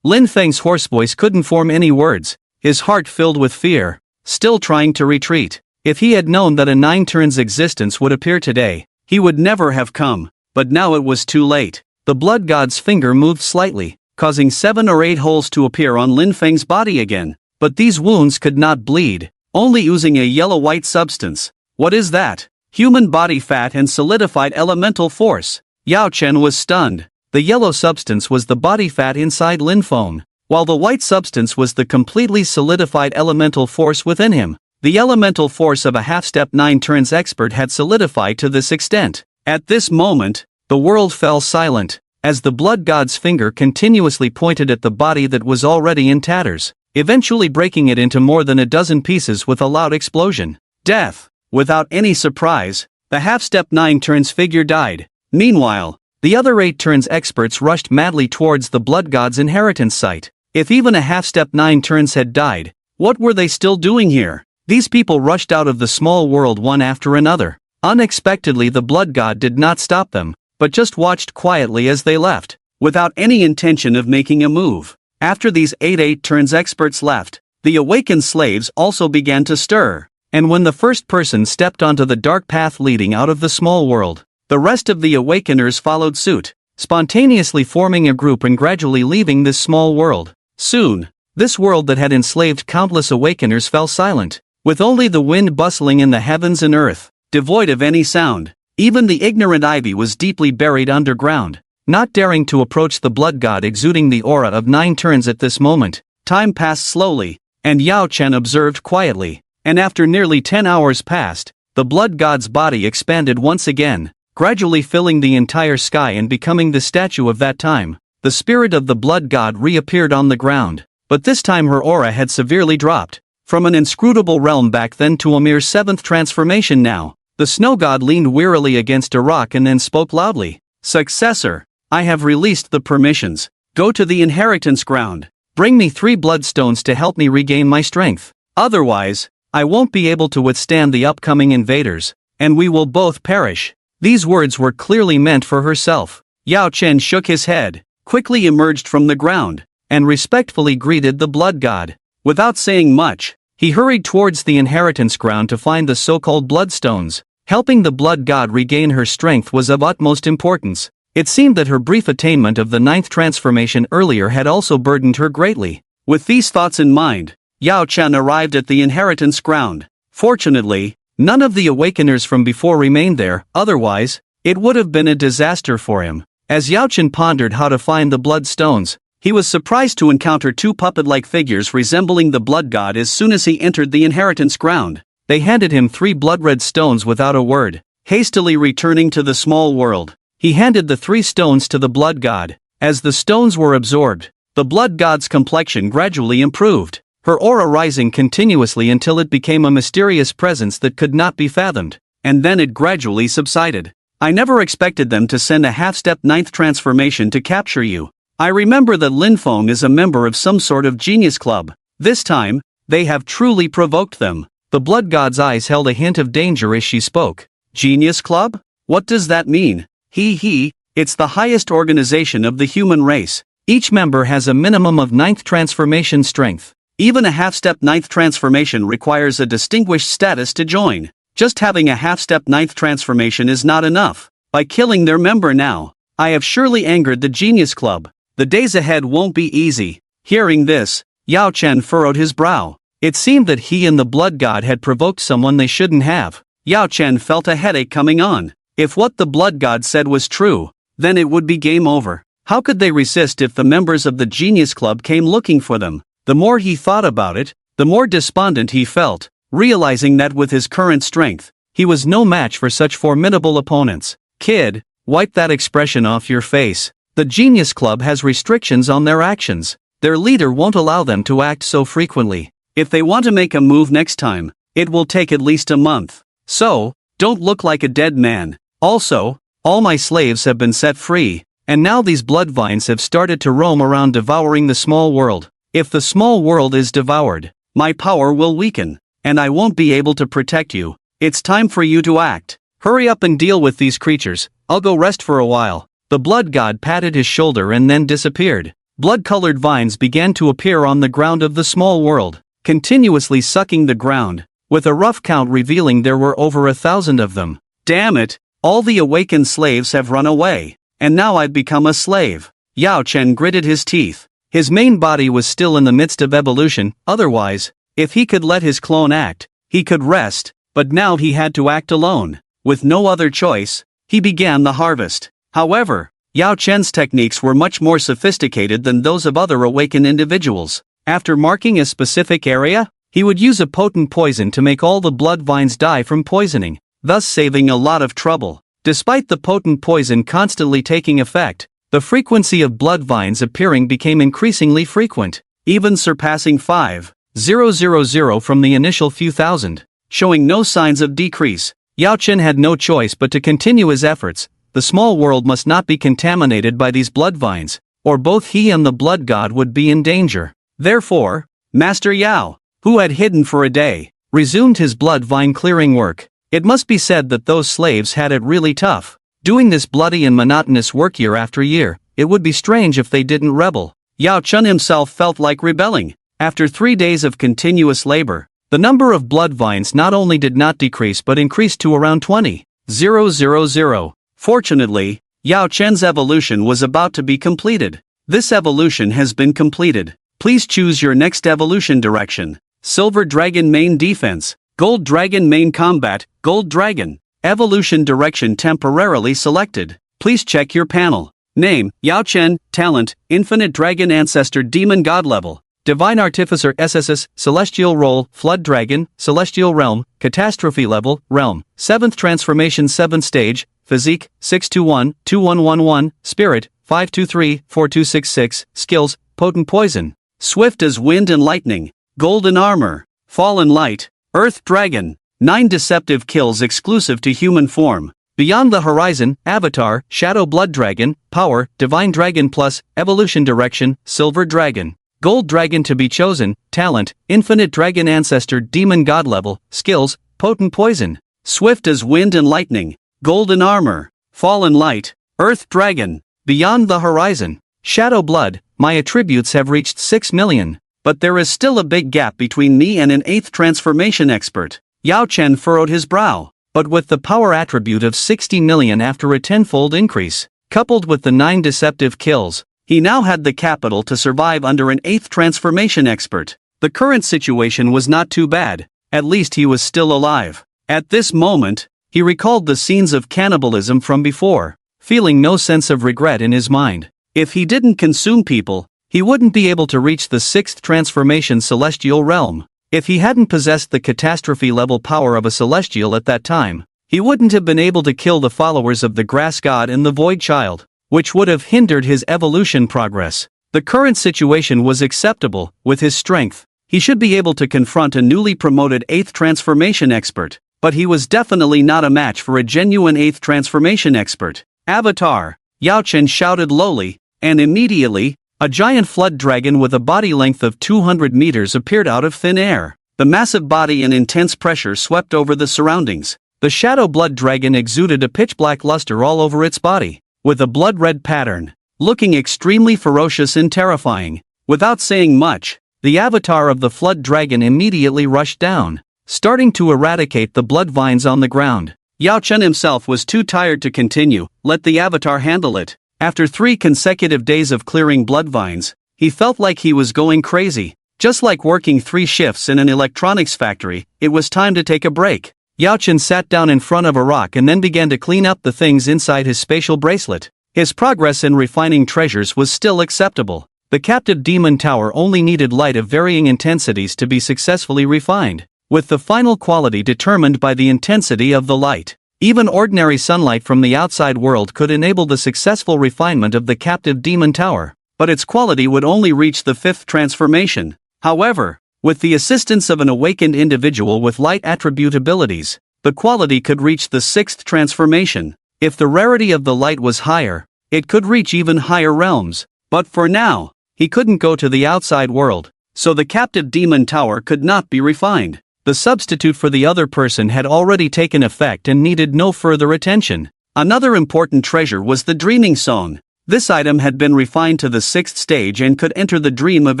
[SPEAKER 2] Lin Feng's hoarse voice couldn't form any words, his heart filled with fear, still trying to retreat. If he had known that a 9 turns existence would appear today, he would never have come. But now it was too late. The blood god's finger moved slightly, causing 7 or 8 holes to appear on Lin Feng's body again. But these wounds could not bleed, only oozing a yellow-white substance. What is that? Human body fat and solidified elemental force. Yao Chen was stunned. The yellow substance was the body fat inside Lin Feng, while the white substance was the completely solidified elemental force within him. The elemental force of a half-step 9 turns expert had solidified to this extent. At this moment, the world fell silent, as the blood god's finger continuously pointed at the body that was already in tatters, eventually breaking it into more than a dozen pieces with a loud explosion. Death! Without any surprise, the half-step 9 turns figure died. Meanwhile, the other 8 turns experts rushed madly towards the blood god's inheritance site. If even a half-step 9 turns had died, what were they still doing here? These people rushed out of the small world one after another. Unexpectedly, the blood god did not stop them, but just watched quietly as they left, without any intention of making a move. After these 8 turns experts left, the awakened slaves also began to stir, and when the first person stepped onto the dark path leading out of the small world, the rest of the awakeners followed suit, spontaneously forming a group and gradually leaving this small world. Soon, this world that had enslaved countless awakeners fell silent, with only the wind bustling in the heavens and earth, devoid of any sound. Even the ignorant ivy was deeply buried underground, not daring to approach the blood god exuding the aura of 9 turns at this moment. Time passed slowly, and Yao Chen observed quietly, and after nearly 10 hours passed, the blood god's body expanded once again, gradually filling the entire sky and becoming the statue of that time. The spirit of the blood god reappeared on the ground, but this time her aura had severely dropped, from an inscrutable realm back then to a mere 7th transformation now. The snow god leaned wearily against a rock and then spoke loudly. Successor, I have released the permissions. Go to the inheritance ground. Bring me 3 bloodstones to help me regain my strength. Otherwise, I won't be able to withstand the upcoming invaders, and we will both perish. These words were clearly meant for herself. Yao Chen shook his head, quickly emerged from the ground, and respectfully greeted the blood god. Without saying much, he hurried towards the inheritance ground to find the so-called bloodstones. Helping the blood god regain her strength was of utmost importance. It seemed that her brief attainment of the 9th transformation earlier had also burdened her greatly. With these thoughts in mind, Yao Chen arrived at the inheritance ground. Fortunately, none of the awakeners from before remained there, otherwise, it would have been a disaster for him. As Yao Chen pondered how to find the blood stones, he was surprised to encounter two puppet-like figures resembling the blood god as soon as he entered the inheritance ground. They handed him 3 blood-red stones without a word. Hastily returning to the small world, he handed the 3 stones to the blood god. As the stones were absorbed, the blood god's complexion gradually improved, her aura rising continuously until it became a mysterious presence that could not be fathomed, and then it gradually subsided. I never expected them to send a half-step 9th transformation to capture you. I remember that Lin Feng is a member of some sort of genius club. This time, they have truly provoked them. The blood god's eyes held a hint of danger as she spoke. Genius club? What does that mean? It's the highest organization of the human race. Each member has a minimum of 9th transformation strength. Even a half-step 9th transformation requires a distinguished status to join. Just having a half-step 9th transformation is not enough. By killing their member now, I have surely angered the Genius Club. The days ahead won't be easy. Hearing this, Yao Chen furrowed his brow. It seemed that he and the blood god had provoked someone they shouldn't have. Yao Chen felt a headache coming on. If what the blood god said was true, then it would be game over. How could they resist if the members of the Genius Club came looking for them? The more he thought about it, the more despondent he felt, realizing that with his current strength, he was no match for such formidable opponents. Kid, wipe that expression off your face. The Genius Club has restrictions on their actions. Their leader won't allow them to act so frequently. If they want to make a move next time, it will take at least a month. So, don't look like a dead man. Also, all my slaves have been set free, and now these blood vines have started to roam around devouring the small world. If the small world is devoured, my power will weaken, and I won't be able to protect you. It's time for you to act. Hurry up and deal with these creatures. I'll go rest for a while. The blood god patted his shoulder and then disappeared. Blood-colored vines began to appear on the ground of the small world, continuously sucking the ground, with a rough count revealing there were over 1,000 of them. Damn it, all the awakened slaves have run away, and now I've become a slave. Yao Chen gritted his teeth. His main body was still in the midst of evolution, otherwise, if he could let his clone act, he could rest, but now he had to act alone. With no other choice, he began the harvest. However, Yao Chen's techniques were much more sophisticated than those of other awakened individuals. After marking a specific area, he would use a potent poison to make all the blood vines die from poisoning, thus saving a lot of trouble. Despite the potent poison constantly taking effect, the frequency of blood vines appearing became increasingly frequent, even surpassing 5,000 from the initial few thousand. Showing no signs of decrease, Yao Chen had no choice but to continue his efforts. The small world must not be contaminated by these blood vines, or both he and the blood god would be in danger. Therefore, Master Yao, who had hidden for a day, resumed his blood vine clearing work. It must be said that those slaves had it really tough. Doing this bloody and monotonous work year after year, it would be strange if they didn't rebel. Yao Chen himself felt like rebelling. After 3 days of continuous labor, the number of blood vines not only did not decrease but increased to around 20,000. Fortunately, Yao Chen's evolution was about to be completed. This evolution has been completed. Please choose your next evolution direction. Silver Dragon Main Defense, Gold Dragon Main Combat, Gold Dragon. Evolution direction temporarily selected. Please check your panel. Name, Yao Chen. Talent, Infinite Dragon Ancestor Demon God Level. Divine Artificer SSS, Celestial Role, Flood Dragon, Celestial Realm, Catastrophe Level, Realm. 7th Transformation 7th Stage, Physique, 621-2111, Spirit, 523-4266, Skills, Potent Poison. Swift as Wind and Lightning, Golden Armor, Fallen Light, Earth Dragon. 9 deceptive kills exclusive to human form. Beyond the Horizon, Avatar, Shadow Blood Dragon, Power, Divine Dragon Plus, Evolution Direction, Silver Dragon. Gold Dragon to be chosen, Talent, Infinite Dragon Ancestor Demon God Level, Skills, Potent Poison. Swift as Wind and Lightning, Golden Armor, Fallen Light, Earth Dragon. Beyond the Horizon, Shadow Blood. My attributes have reached 6 million, but there is still a big gap between me and an 8th transformation expert. Yao Chen furrowed his brow, but with the power attribute of 60 million after a 10-fold increase, coupled with the 9 deceptive kills, he now had the capital to survive under an 8th transformation expert. The current situation was not too bad. At least he was still alive. At this moment, he recalled the scenes of cannibalism from before, feeling no sense of regret in his mind. If he didn't consume people, he wouldn't be able to reach the sixth transformation celestial realm. If he hadn't possessed the catastrophe-level power of a celestial at that time, he wouldn't have been able to kill the followers of the grass god and the void child, which would have hindered his evolution progress. The current situation was acceptable. With his strength, he should be able to confront a newly promoted 8th transformation expert, but he was definitely not a match for a genuine 8th transformation expert. Avatar, Yao Chen shouted lowly, and immediately, a giant flood dragon with a body length of 200 meters appeared out of thin air. The massive body and intense pressure swept over the surroundings. The shadow blood dragon exuded a pitch-black luster all over its body, with a blood-red pattern, looking extremely ferocious and terrifying. Without saying much, the avatar of the flood dragon immediately rushed down, starting to eradicate the blood vines on the ground. Yao Chen himself was too tired to continue. Let the avatar handle it. After 3 consecutive days of clearing blood vines, he felt like he was going crazy. Just like working 3 shifts in an electronics factory, it was time to take a break. Yao Chen sat down in front of a rock and then began to clean up the things inside his spatial bracelet. His progress in refining treasures was still acceptable. The captive demon tower only needed light of varying intensities to be successfully refined, with the final quality determined by the intensity of the light. Even ordinary sunlight from the outside world could enable the successful refinement of the captive demon tower, but its quality would only reach the 5th transformation. However, with the assistance of an awakened individual with light attribute abilities, the quality could reach the 6th transformation. If the rarity of the light was higher, it could reach even higher realms, but for now, he couldn't go to the outside world, so the captive demon tower could not be refined. The substitute for the other person had already taken effect and needed no further attention. Another important treasure was the dreaming song. This item had been refined to the 6th stage and could enter the dream of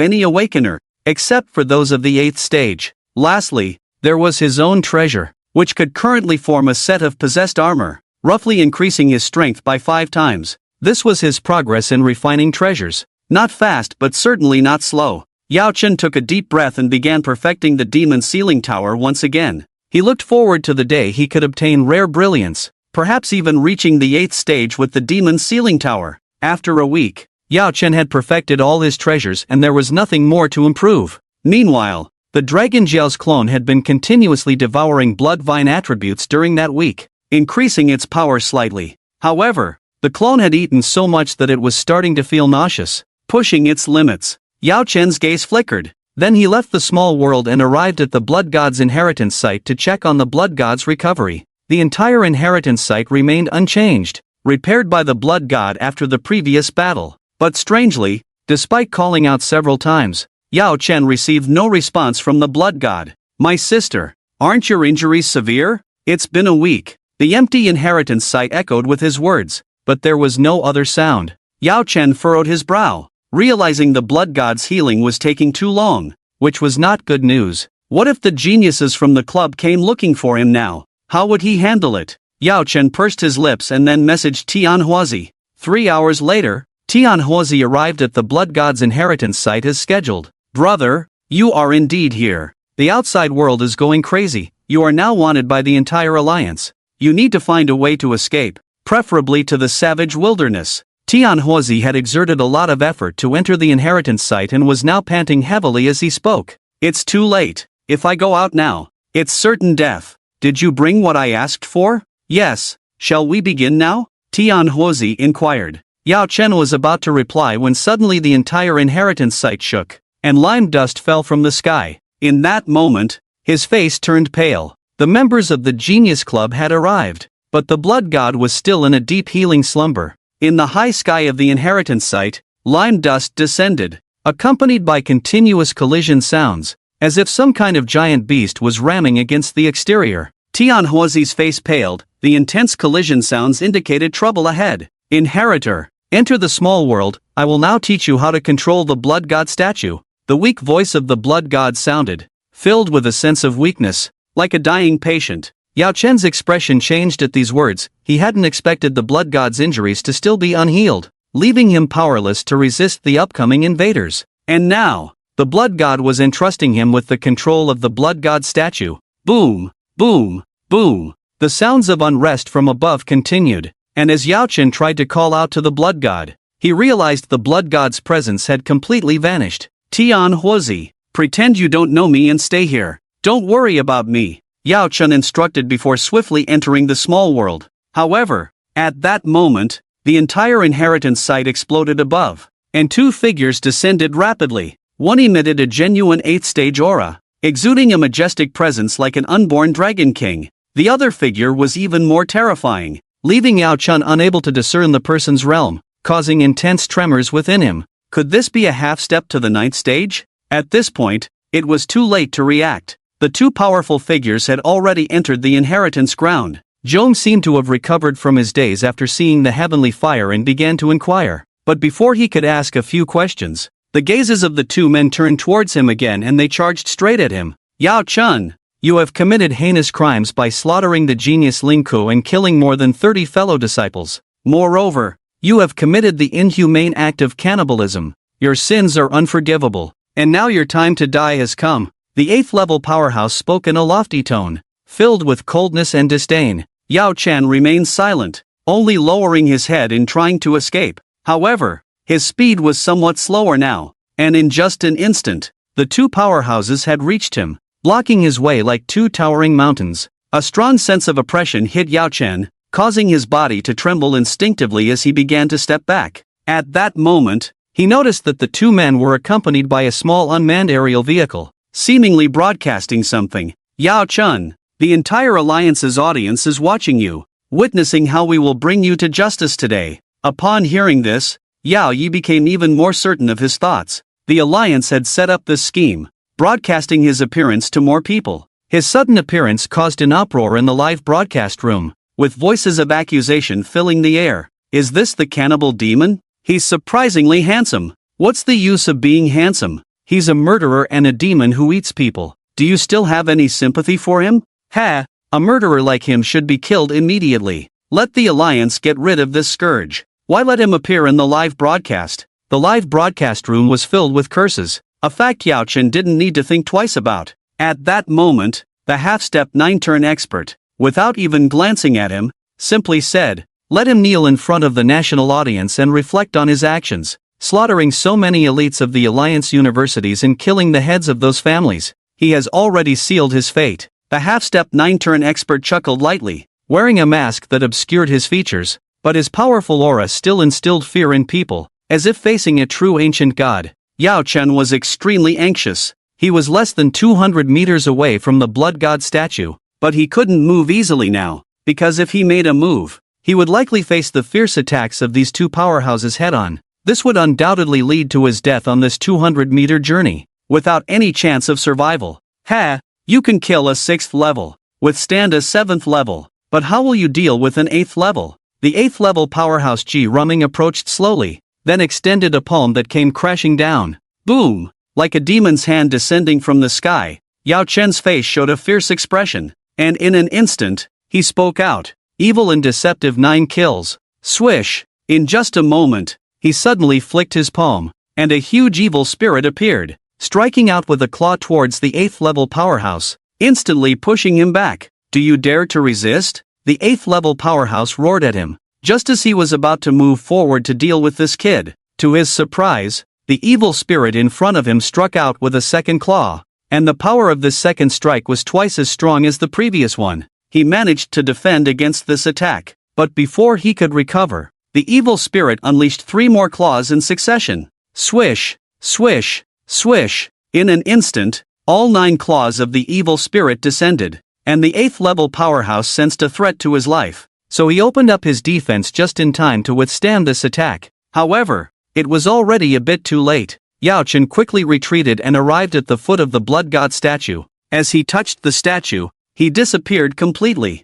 [SPEAKER 2] any awakener, except for those of the 8th stage. Lastly, there was his own treasure, which could currently form a set of possessed armor, roughly increasing his strength by 5 times. This was his progress in refining treasures. Not fast but certainly not slow. Yao Chen took a deep breath and began perfecting the demon ceiling tower once again. He looked forward to the day he could obtain rare brilliance, perhaps even reaching the 8th stage with the demon ceiling tower. After a week, Yao Chen had perfected all his treasures and there was nothing more to improve. Meanwhile, the Dragon Jiao's clone had been continuously devouring blood vine attributes during that week, increasing its power slightly. However, the clone had eaten so much that it was starting to feel nauseous, pushing its limits. Yao Chen's gaze flickered. Then he left the small world and arrived at the Blood God's inheritance site to check on the Blood God's recovery. The entire inheritance site remained unchanged, repaired by the Blood God after the previous battle. But strangely, despite calling out several times, Yao Chen received no response from the Blood God. "My sister, aren't your injuries severe? It's been a week." The empty inheritance site echoed with his words, but there was no other sound. Yao Chen furrowed his brow, realizing the Blood God's healing was taking too long, which was not good news. What if the geniuses from the club came looking for him now? How would he handle it? Yao Chen pursed his lips and then messaged Tianhuazi. 3 hours later, Tianhuazi arrived at the Blood God's inheritance site as scheduled. "Brother, you are indeed here. The outside world is going crazy. You are now wanted by the entire alliance. You need to find a way to escape, preferably to the savage wilderness." Tianhuazi had exerted a lot of effort to enter the inheritance site and was now panting heavily as he spoke. "It's too late. If I go out now, it's certain death. Did you bring what I asked for?" "Yes. Shall we begin now?" Tianhuazi inquired. Yao Chen was about to reply when suddenly the entire inheritance site shook, and lime dust fell from the sky. In that moment, his face turned pale. The members of the Genius Club had arrived, but the Blood God was still in a deep healing slumber. In the high sky of the inheritance site, lime dust descended, accompanied by continuous collision sounds, as if some kind of giant beast was ramming against the exterior. Tianhuazi's face paled. The intense collision sounds indicated trouble ahead. "Inheritor, enter the small world. I will now teach you how to control the Blood God statue." The weak voice of the Blood God sounded, filled with a sense of weakness, like a dying patient. Yao Chen's expression changed at these words. He hadn't expected the Blood God's injuries to still be unhealed, leaving him powerless to resist the upcoming invaders. And now,
[SPEAKER 1] The blood god was entrusting him with the control of the blood god statue. Boom, boom, boom. The sounds of unrest from above continued, and as Yao Chen tried to call out to the blood god, he realized the blood god's presence had completely vanished. Tian Huozi, pretend you don't know me and stay here. Don't worry about me, Yao Chen instructed before swiftly entering the small world. However, at that moment, the entire inheritance site exploded above, and two figures descended rapidly. One emitted a genuine 8th stage aura, exuding a majestic presence like an unborn dragon king. The other figure was even more terrifying, leaving Yao Chen unable to discern the person's realm, causing intense tremors within him. Could this be a half step to the 9th stage? At this point, it was too late to react. The two powerful figures had already entered the inheritance ground. Zhong seemed to have recovered from his daze after seeing the heavenly fire and began to inquire. But before he could ask a few questions, the gazes of the two men turned towards him again and they charged straight at him. Yao Chen, you have committed heinous crimes by slaughtering the genius Ling Ku and killing more than 30 fellow disciples. Moreover, you have committed the inhumane act of cannibalism. Your sins are unforgivable, and now your time to die has come. The 8th level powerhouse spoke in a lofty tone, filled with coldness and disdain. Yao Chen remained silent, only lowering his head in trying to escape. However, his speed was somewhat slower now, and in just an instant, the two powerhouses had reached him, blocking his way like two towering mountains. A strong sense of oppression hit Yao Chen, causing his body to tremble instinctively as he began to step back. At that moment, he noticed that the two men were accompanied by a small unmanned aerial vehicle, seemingly broadcasting something. Yao Chen, the entire Alliance's audience is watching you, witnessing how we will bring you to justice today. Upon hearing this, Yao Yi became even more certain of his thoughts. The Alliance had set up this scheme, broadcasting his appearance to more people. His sudden appearance caused an uproar in the live broadcast room, with voices of accusation filling the air. Is this the cannibal demon? He's surprisingly handsome. What's the use of being handsome? He's a murderer and a demon who eats people. Do you still have any sympathy for him? Ha! A murderer like him should be killed immediately. Let the Alliance get rid of this scourge. Why let him appear in the live broadcast? The live broadcast room was filled with curses, a fact Yao Chen didn't need to think twice about. At that moment, the half-step 9-turn expert, without even glancing at him, simply said, let him kneel in front of the national audience and reflect on his actions, slaughtering so many elites of the Alliance universities and killing the heads of those families. He has already sealed his fate. The half-step 9-turn expert chuckled lightly, wearing a mask that obscured his features, but his powerful aura still instilled fear in people, as if facing a true ancient god. Yao Chen was extremely anxious. He was less than 200 meters away from the blood god statue, but he couldn't move easily now, because if he made a move, he would likely face the fierce attacks of these two powerhouses head-on. This would undoubtedly lead to his death on this 200-meter journey, without any chance of survival. Ha! You can kill a 6th level, withstand a 7th level, but how will you deal with an 8th level? The 8th level powerhouse Ji Rumming approached slowly, then extended a palm that came crashing down. Boom! Like a demon's hand descending from the sky, Yao Chen's face showed a fierce expression, and in an instant, he spoke out. Evil and deceptive 9 kills. Swish! In just a moment, he suddenly flicked his palm, and a huge evil spirit appeared, striking out with a claw towards the 8th level powerhouse, instantly pushing him back. Do you dare to resist? The 8th level powerhouse roared at him, just as he was about to move forward to deal with this kid. To his surprise, the evil spirit in front of him struck out with a second claw, and the power of this second strike was twice as strong as the previous one. He managed to defend against this attack, but before he could recover, the evil spirit unleashed 3 more claws in succession. Swish! Swish! Swish! In an instant, all 9 claws of the evil spirit descended, and the 8th level powerhouse sensed a threat to his life, so he opened up his defense just in time to withstand this attack. However, it was already a bit too late. Yao Chen quickly retreated and arrived at the foot of the blood god statue. As he touched the statue, he disappeared completely.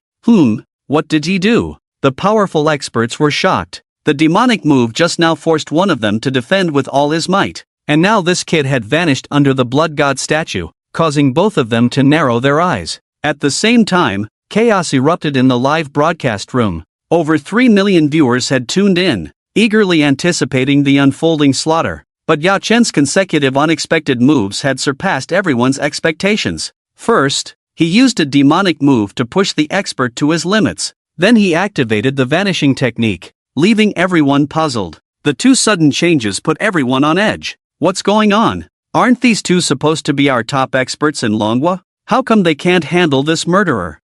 [SPEAKER 1] What did he do? The powerful experts were shocked. The demonic move just now forced one of them to defend with all his might, and now this kid had vanished under the blood god statue, causing both of them to narrow their eyes. At the same time, chaos erupted in the live broadcast room. Over 3 million viewers had tuned in, eagerly anticipating the unfolding slaughter.
[SPEAKER 2] But Yao Chen's consecutive unexpected moves had surpassed everyone's expectations. First, he used a demonic move to push the expert to his limits. Then he activated the vanishing technique, leaving everyone puzzled. The two sudden changes put everyone on edge. What's going on? Aren't these two supposed to be our top experts in Longwa? How come they can't handle this murderer?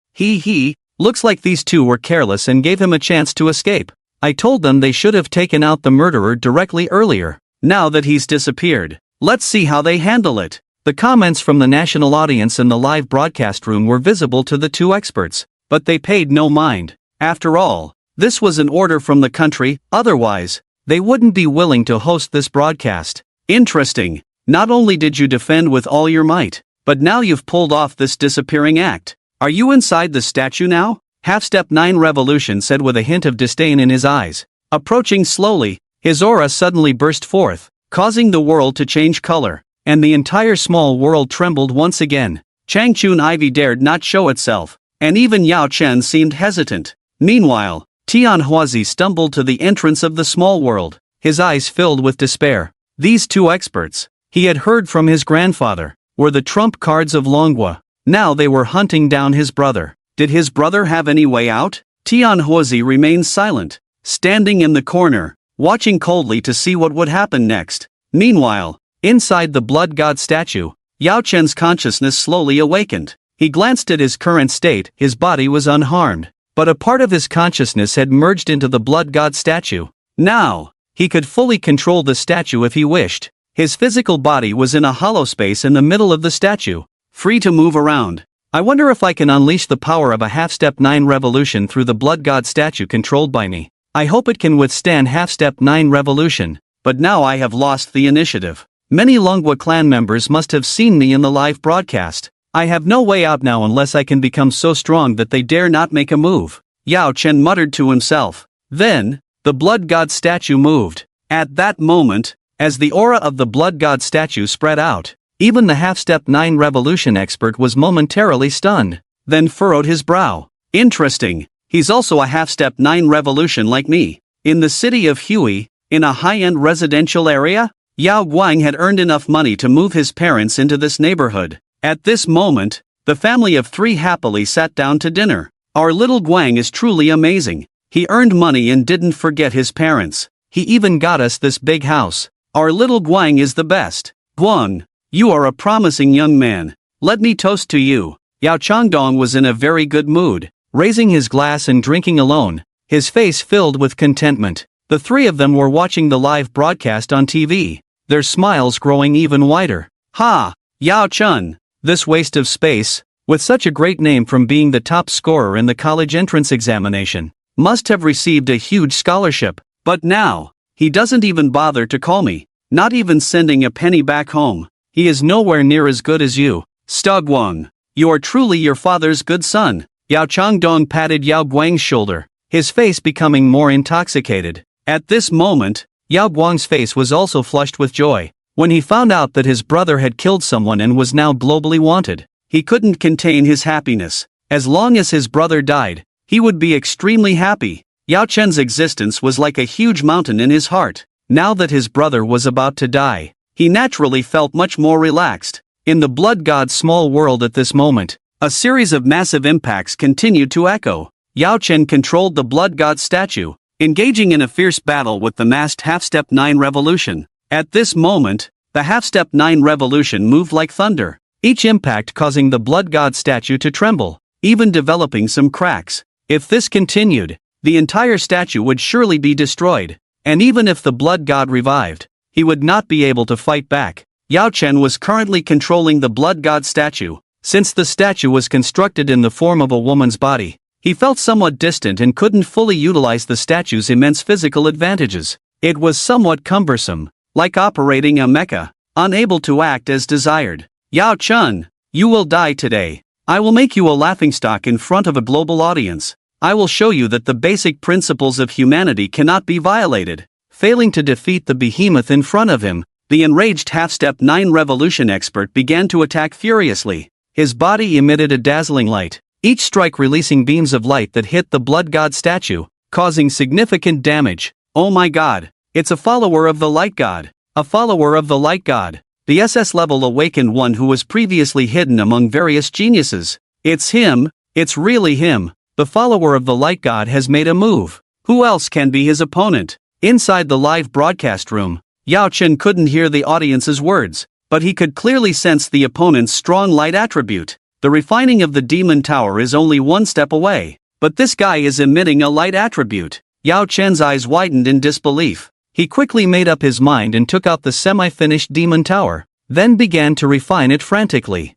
[SPEAKER 2] Looks like these two were careless and gave him a chance to escape. I told them they should have taken out the murderer directly earlier. Now that he's disappeared, let's see how they handle it. The comments from the national audience in the live broadcast room were visible to the two experts, but they paid no mind. After all, this was an order from the country, otherwise, they wouldn't be willing to host this broadcast. Interesting. Not only did you defend with all your might, but now you've pulled off this disappearing act. Are you inside the statue now? Half-Step 9 Revolution said with a hint of disdain in his eyes. Approaching slowly, his aura suddenly burst forth, causing the world to change color, and the entire small world trembled once again. Changchun Ivy dared not show itself, and even Yao Chen seemed hesitant. Meanwhile, Tian Huazi stumbled to the entrance of the small world, his eyes filled with despair. These two experts, he had heard from his grandfather, were the trump cards of Longwa. Now they were hunting down his brother. Did his brother have any way out? Tian Huazi remained silent, standing in the corner, watching coldly to see what would happen next. Meanwhile, inside the blood god statue, Yao Chen's consciousness slowly awakened. He glanced at his current state. His body was unharmed, but a part of his consciousness had merged into the blood god statue. Now, he could fully control the statue if he wished. His physical body was in a hollow space in the middle of the statue, free to move around. I wonder if I can unleash the power of a Half-Step 9 Revolution through the blood god statue controlled by me. I hope it can withstand Half-Step 9 Revolution, but now I have lost the initiative. Many Longwa clan members must have seen me in the live broadcast. I have no way out now unless I can become so strong that they dare not make a move. Yao Chen muttered to himself. Then, the blood god statue moved. At that moment, as the aura of the blood god statue spread out, even the Half-Step 9 Revolution expert was momentarily stunned, then furrowed his brow. Interesting, he's also a Half-Step 9 Revolution like me. In the city of Hui, in a high-end residential area, Yao Guang had earned enough money to move his parents into this neighborhood. At this moment, the family of three happily sat down to dinner. Our little Guang is truly amazing. He earned money and didn't forget his parents. He even got us this big house. Our little Guang is the best. Guang, you are a promising young man. Let me toast to you. Yao Changdong was in a very good mood, raising his glass and drinking alone, his face filled with contentment. The three of them were watching the live broadcast on TV, their smiles growing even wider. Ha! Yao Chun, this waste of space, with such a great name from being the top scorer in the college entrance examination, must have received a huge scholarship. But now, he doesn't even bother to call me, not even sending a penny back home. He is nowhere near as good as you. Stugwang, you are truly your father's good son. Yao Changdong patted Yao Guang's shoulder, his face becoming more intoxicated. At this moment, Yao Guang's face was also flushed with joy. When he found out that his brother had killed someone and was now globally wanted, he couldn't contain his happiness. As long as his brother died, he would be extremely happy. Yao Chen's existence was like a huge mountain in his heart. Now that his brother was about to die, he naturally felt much more relaxed. In the blood god's small world at this moment, a series of massive impacts continued to echo. Yao Chen controlled the blood god statue, engaging in a fierce battle with the masked Half-Step 9 Revolution. At this moment, the Half-Step 9 Revolution moved like thunder, each impact causing the blood god statue to tremble, even developing some cracks. If this continued, the entire statue would surely be destroyed, and even if the blood god revived, he would not be able to fight back. Yao Chen was currently controlling the blood god statue. Since the statue was constructed in the form of a woman's body, he felt somewhat distant and couldn't fully utilize the statue's immense physical advantages. It was somewhat cumbersome, like operating a mecha, unable to act as desired. Yao Chun, you will die today. I will make you a laughingstock in front of a global audience. I will show you that the basic principles of humanity cannot be violated. Failing to defeat the behemoth in front of him, the enraged Half-Step 9 Revolution expert began to attack furiously. His body emitted a dazzling light, each strike releasing beams of light that hit the blood god statue, causing significant damage. Oh my god, it's a follower of the light god. a follower of the light god. The SS level awakened one who was previously hidden among various geniuses. It's him, it's really him. The follower of the light god has made a move. Who else can be his opponent? Inside the live broadcast room, Yao Chen couldn't hear the audience's words, but he could clearly sense the opponent's strong light attribute. The refining of the demon tower is only one step away, but this guy is emitting a light attribute. Yao Chen's eyes widened in disbelief. He quickly made up his mind and took out the semi-finished demon tower, then began to refine it frantically.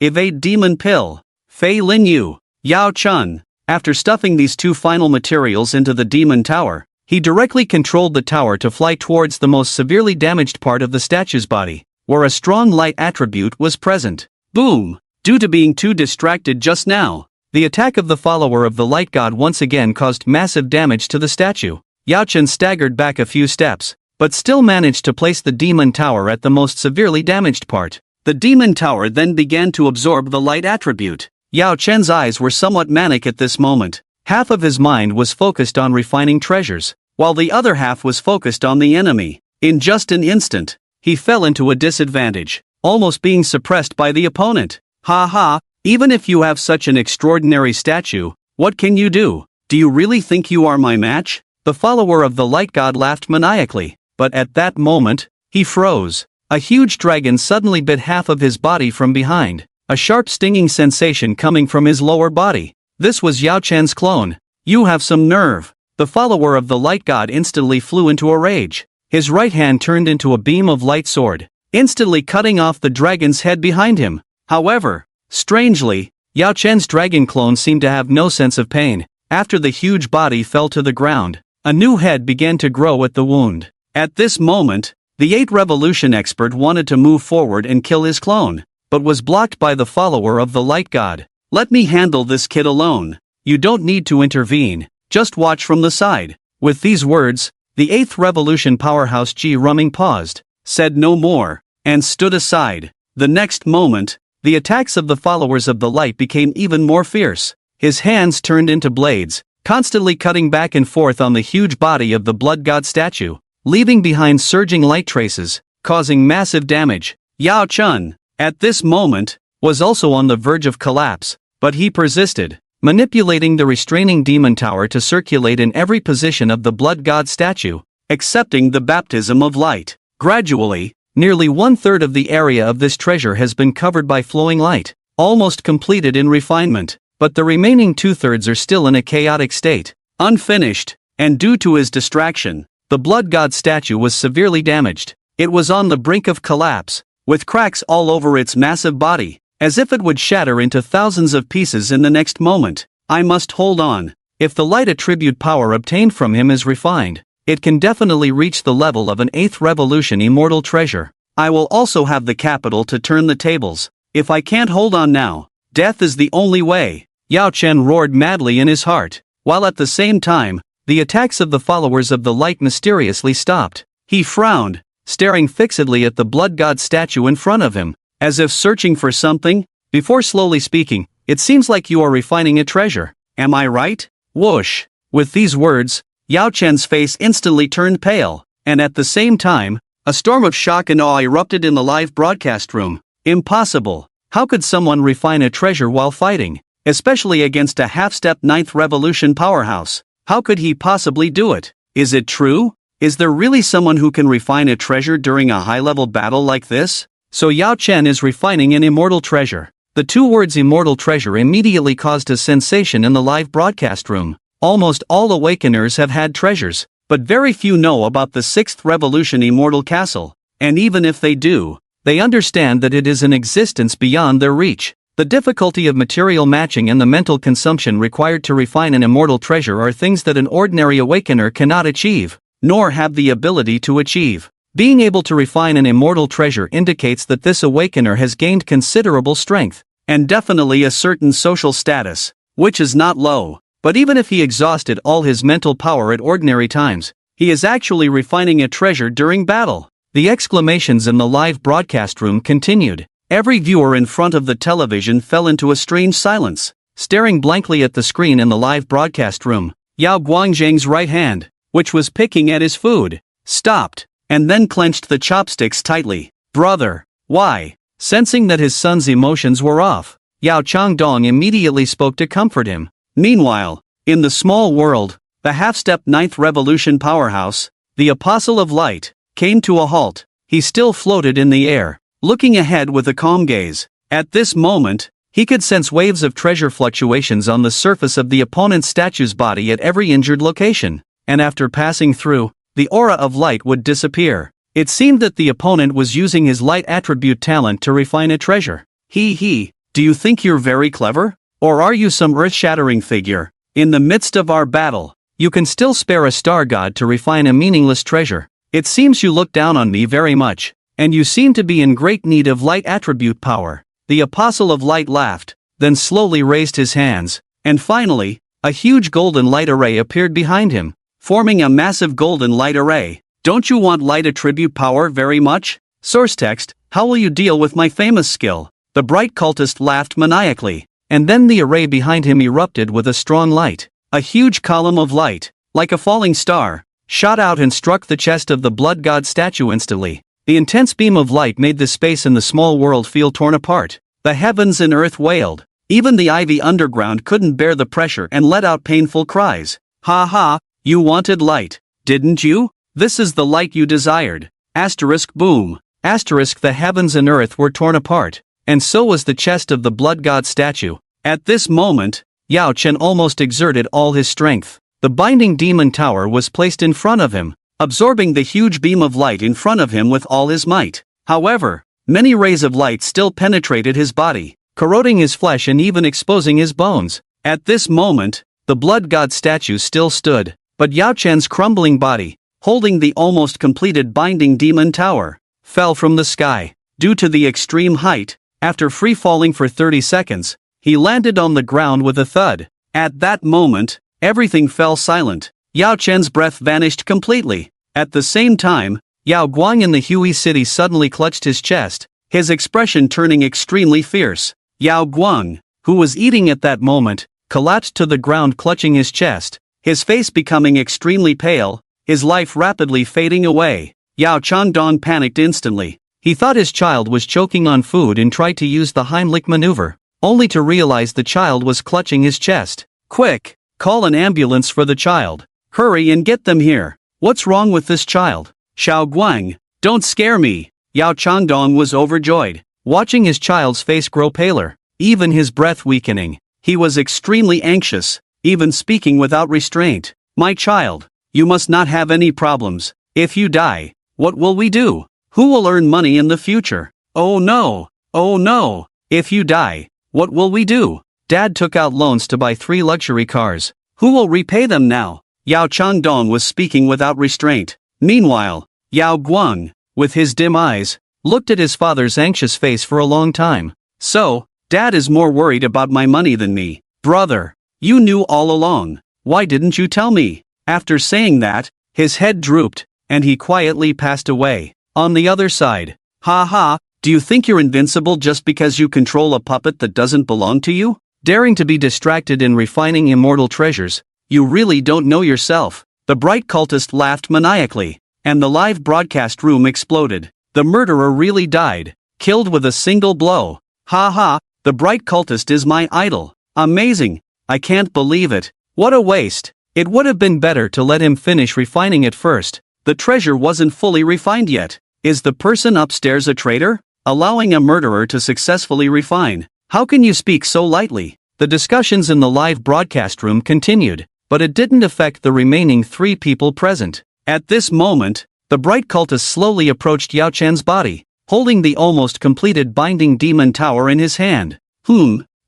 [SPEAKER 2] Evade demon pill. Fei Lin Yu. Yao Chen. After stuffing these two final materials into the demon tower, he directly controlled the tower to fly towards the most severely damaged part of the statue's body, where a strong light attribute was present. Boom! Due to being too distracted just now, the attack of the follower of the light god once again caused massive damage to the statue. Yao Chen staggered back a few steps, but still managed to place the demon tower at the most severely damaged part. The demon tower then began to absorb the light attribute. Yao Chen's eyes were somewhat manic at this moment. Half of his mind was focused on refining treasures, while the other half was focused on the enemy. In just an instant, he fell into a disadvantage, almost being suppressed by the opponent. Ha ha, even if you have such an extraordinary statue, what can you do? Do you really think you are my match? The follower of the light god laughed maniacally, but at that moment, he froze. A huge dragon suddenly bit half of his body from behind, a sharp stinging sensation coming from his lower body. This was Yao Chen's clone. You have some nerve. The follower of the light god instantly flew into a rage. His right hand turned into a beam of light sword, instantly cutting off the dragon's head behind him. However, strangely, Yao Chen's dragon clone seemed to have no sense of pain. After the huge body fell to the ground, a new head began to grow at the wound. At this moment, the 8th Revolution expert wanted to move forward and kill his clone, but was blocked by the follower of the light god. Let me handle this kid alone. You don't need to intervene, just watch from the side. With these words, the 8th Revolution powerhouse Ji Ruming paused, said no more, and stood aside. The next moment, the attacks of the followers of the light became even more fierce. His hands turned into blades, constantly cutting back and forth on the huge body of the blood god statue, leaving behind surging light traces, causing massive damage. Yao Chen, at this moment, was also on the verge of collapse, but he persisted, manipulating the restraining demon tower to circulate in every position of the blood god statue, accepting the baptism of light. Gradually, nearly 1/3 of the area of this treasure has been covered by flowing light, almost completed in refinement, but the remaining 2/3 are still in a chaotic state, unfinished, and due to his distraction, the blood god statue was severely damaged. It was on the brink of collapse, with cracks all over its massive body, as if it would shatter into thousands of pieces in the next moment. I must hold on. If the light attribute power obtained from him is refined, it can definitely reach the level of an 8th Revolution immortal treasure. I will also have the capital to turn the tables. If I can't hold on now, death is the only way. Yao Chen roared madly in his heart, while at the same time, the attacks of the followers of the light mysteriously stopped. He frowned, staring fixedly at the blood god statue in front of him, as if searching for something, before slowly speaking. It seems like you are refining a treasure. Am I right? Whoosh. With these words, Yao Chen's face instantly turned pale, and at the same time, a storm of shock and awe erupted in the live broadcast room. Impossible. How could someone refine a treasure while fighting, especially against a half-step 9th Revolution powerhouse? How could he possibly do it? Is it true? Is there really someone who can refine a treasure during a high-level battle like this? So Yao Chen is refining an immortal treasure. The two words immortal treasure immediately caused a sensation in the live broadcast room. Almost all awakeners have had treasures, but very few know about the 6th Revolution immortal castle, and even if they do, they understand that it is an existence beyond their reach. The difficulty of material matching and the mental consumption required to refine an immortal treasure are things that an ordinary awakener cannot achieve, nor have the ability to achieve. Being able to refine an immortal treasure indicates that this awakener has gained considerable strength, and definitely a certain social status, which is not low. But even if he exhausted all his mental power at ordinary times, he is actually refining a treasure during battle. The exclamations in the live broadcast room continued. Every viewer in front of the television fell into a strange silence, staring blankly at the screen in the live broadcast room. Yao Guangzhang's right hand, which was picking at his food, stopped. and then clenched the chopsticks tightly. "Brother, why?" Sensing that his son's emotions were off, Yao Changdong immediately spoke to comfort him. Meanwhile, in the small world, the half-step ninth revolution powerhouse, the Apostle of Light, came to a halt. He still floated in the air, looking ahead with a calm gaze. At this moment, he could sense waves of treasure fluctuations on the surface of the opponent's statue's body at every injured location, and after passing through, the aura of light would disappear. It seemed that the opponent was using his light attribute talent to refine a treasure. Do you think you're very clever? Or are you some earth-shattering figure? In the midst of our battle, you can still spare a star god to refine a meaningless treasure. It seems you look down on me very much, and you seem to be in great need of light attribute power. The Apostle of Light laughed, then slowly raised his hands, and finally, a huge golden light array appeared behind him, forming a massive golden light array. Don't you want light attribute power very much? Source text, how will you deal with my famous skill? The bright cultist laughed maniacally, and then the array behind him erupted with a strong light. A huge column of light, like a falling star, shot out and struck the chest of the blood god statue instantly. The intense beam of light made the space in the small world feel torn apart. The heavens and earth wailed. Even the ivy underground couldn't bear the pressure and let out painful cries. Ha ha, you wanted light, didn't you? This is the light you desired. Asterisk boom. Asterisk the heavens and earth were torn apart, and so was the chest of the blood god statue. At this moment, Yao Chen almost exerted all his strength. The binding demon tower was placed in front of him, absorbing the huge beam of light in front of him with all his might. However, many rays of light still penetrated his body, corroding his flesh and even exposing his bones. At this moment, the blood god statue still stood, but Yao Chen's crumbling body, holding the almost completed binding demon tower, fell from the sky. Due to the extreme height, after free falling for 30 seconds, he landed on the ground with a thud. At that moment, everything fell silent. Yao Chen's breath vanished completely. At the same time, Yao Guang in the Hui city suddenly clutched his chest, his expression turning extremely fierce. Yao Guang, who was eating at that moment, collapsed to the ground clutching his chest, his face becoming extremely pale, his life rapidly fading away. Yao Changdong panicked instantly. He thought his child was choking on food and tried to use the Heimlich maneuver, only to realize the child was clutching his chest. Quick, call an ambulance for the child. Hurry and get them here. What's wrong with this child? Xiao Guang, don't scare me. Yao Changdong was overjoyed, watching his child's face grow paler, even his breath weakening. He was extremely anxious, even speaking without restraint. My child, you must not have any problems. If you die, what will we do? Who will earn money in the future? Oh no! Oh no! If you die, what will we do? Dad took out loans to buy 3 luxury cars. Who will repay them now? Yao Changdong was speaking without restraint. Meanwhile, Yao Guang, with his dim eyes, looked at his father's anxious face for a long time. So, Dad is more worried about my money than me. Brother, you knew all along. Why didn't you tell me? After saying that, his head drooped, and he quietly passed away. On the other side, ha ha, do you think you're invincible just because you control a puppet that doesn't belong to you? Daring to be distracted in refining immortal treasures, you really don't know yourself. The bright cultist laughed maniacally, and the live broadcast room exploded. The murderer really died, killed with a single blow. Ha ha, the bright cultist is my idol. Amazing, I can't believe it. What a waste. It would have been better to let him finish refining it first. The treasure wasn't fully refined yet. Is the person upstairs a traitor? Allowing a murderer to successfully refine. How can you speak so lightly? The discussions in the live broadcast room continued, but it didn't affect the remaining 3 people present. At this moment, the bright cultist slowly approached Yao Chen's body, holding the almost completed binding demon tower in his hand.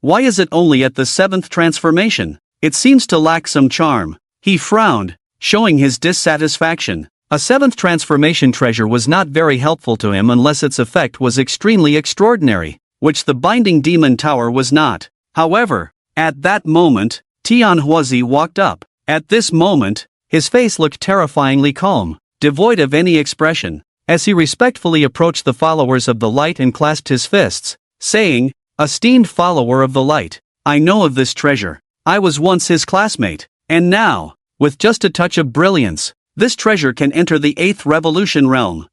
[SPEAKER 2] Why is it only at the 7th transformation? It seems to lack some charm. He frowned, showing his dissatisfaction. A 7th transformation treasure was not very helpful to him unless its effect was extremely extraordinary, which the binding demon tower was not. However, at that moment, Tian Huazi walked up. At this moment, his face looked terrifyingly calm, devoid of any expression, as he respectfully approached the followers of the light and clasped his fists, saying, "Esteemed follower of the light, I know of this treasure. I was once his classmate, and now, with just a touch of brilliance, this treasure can enter the 8th revolution realm,"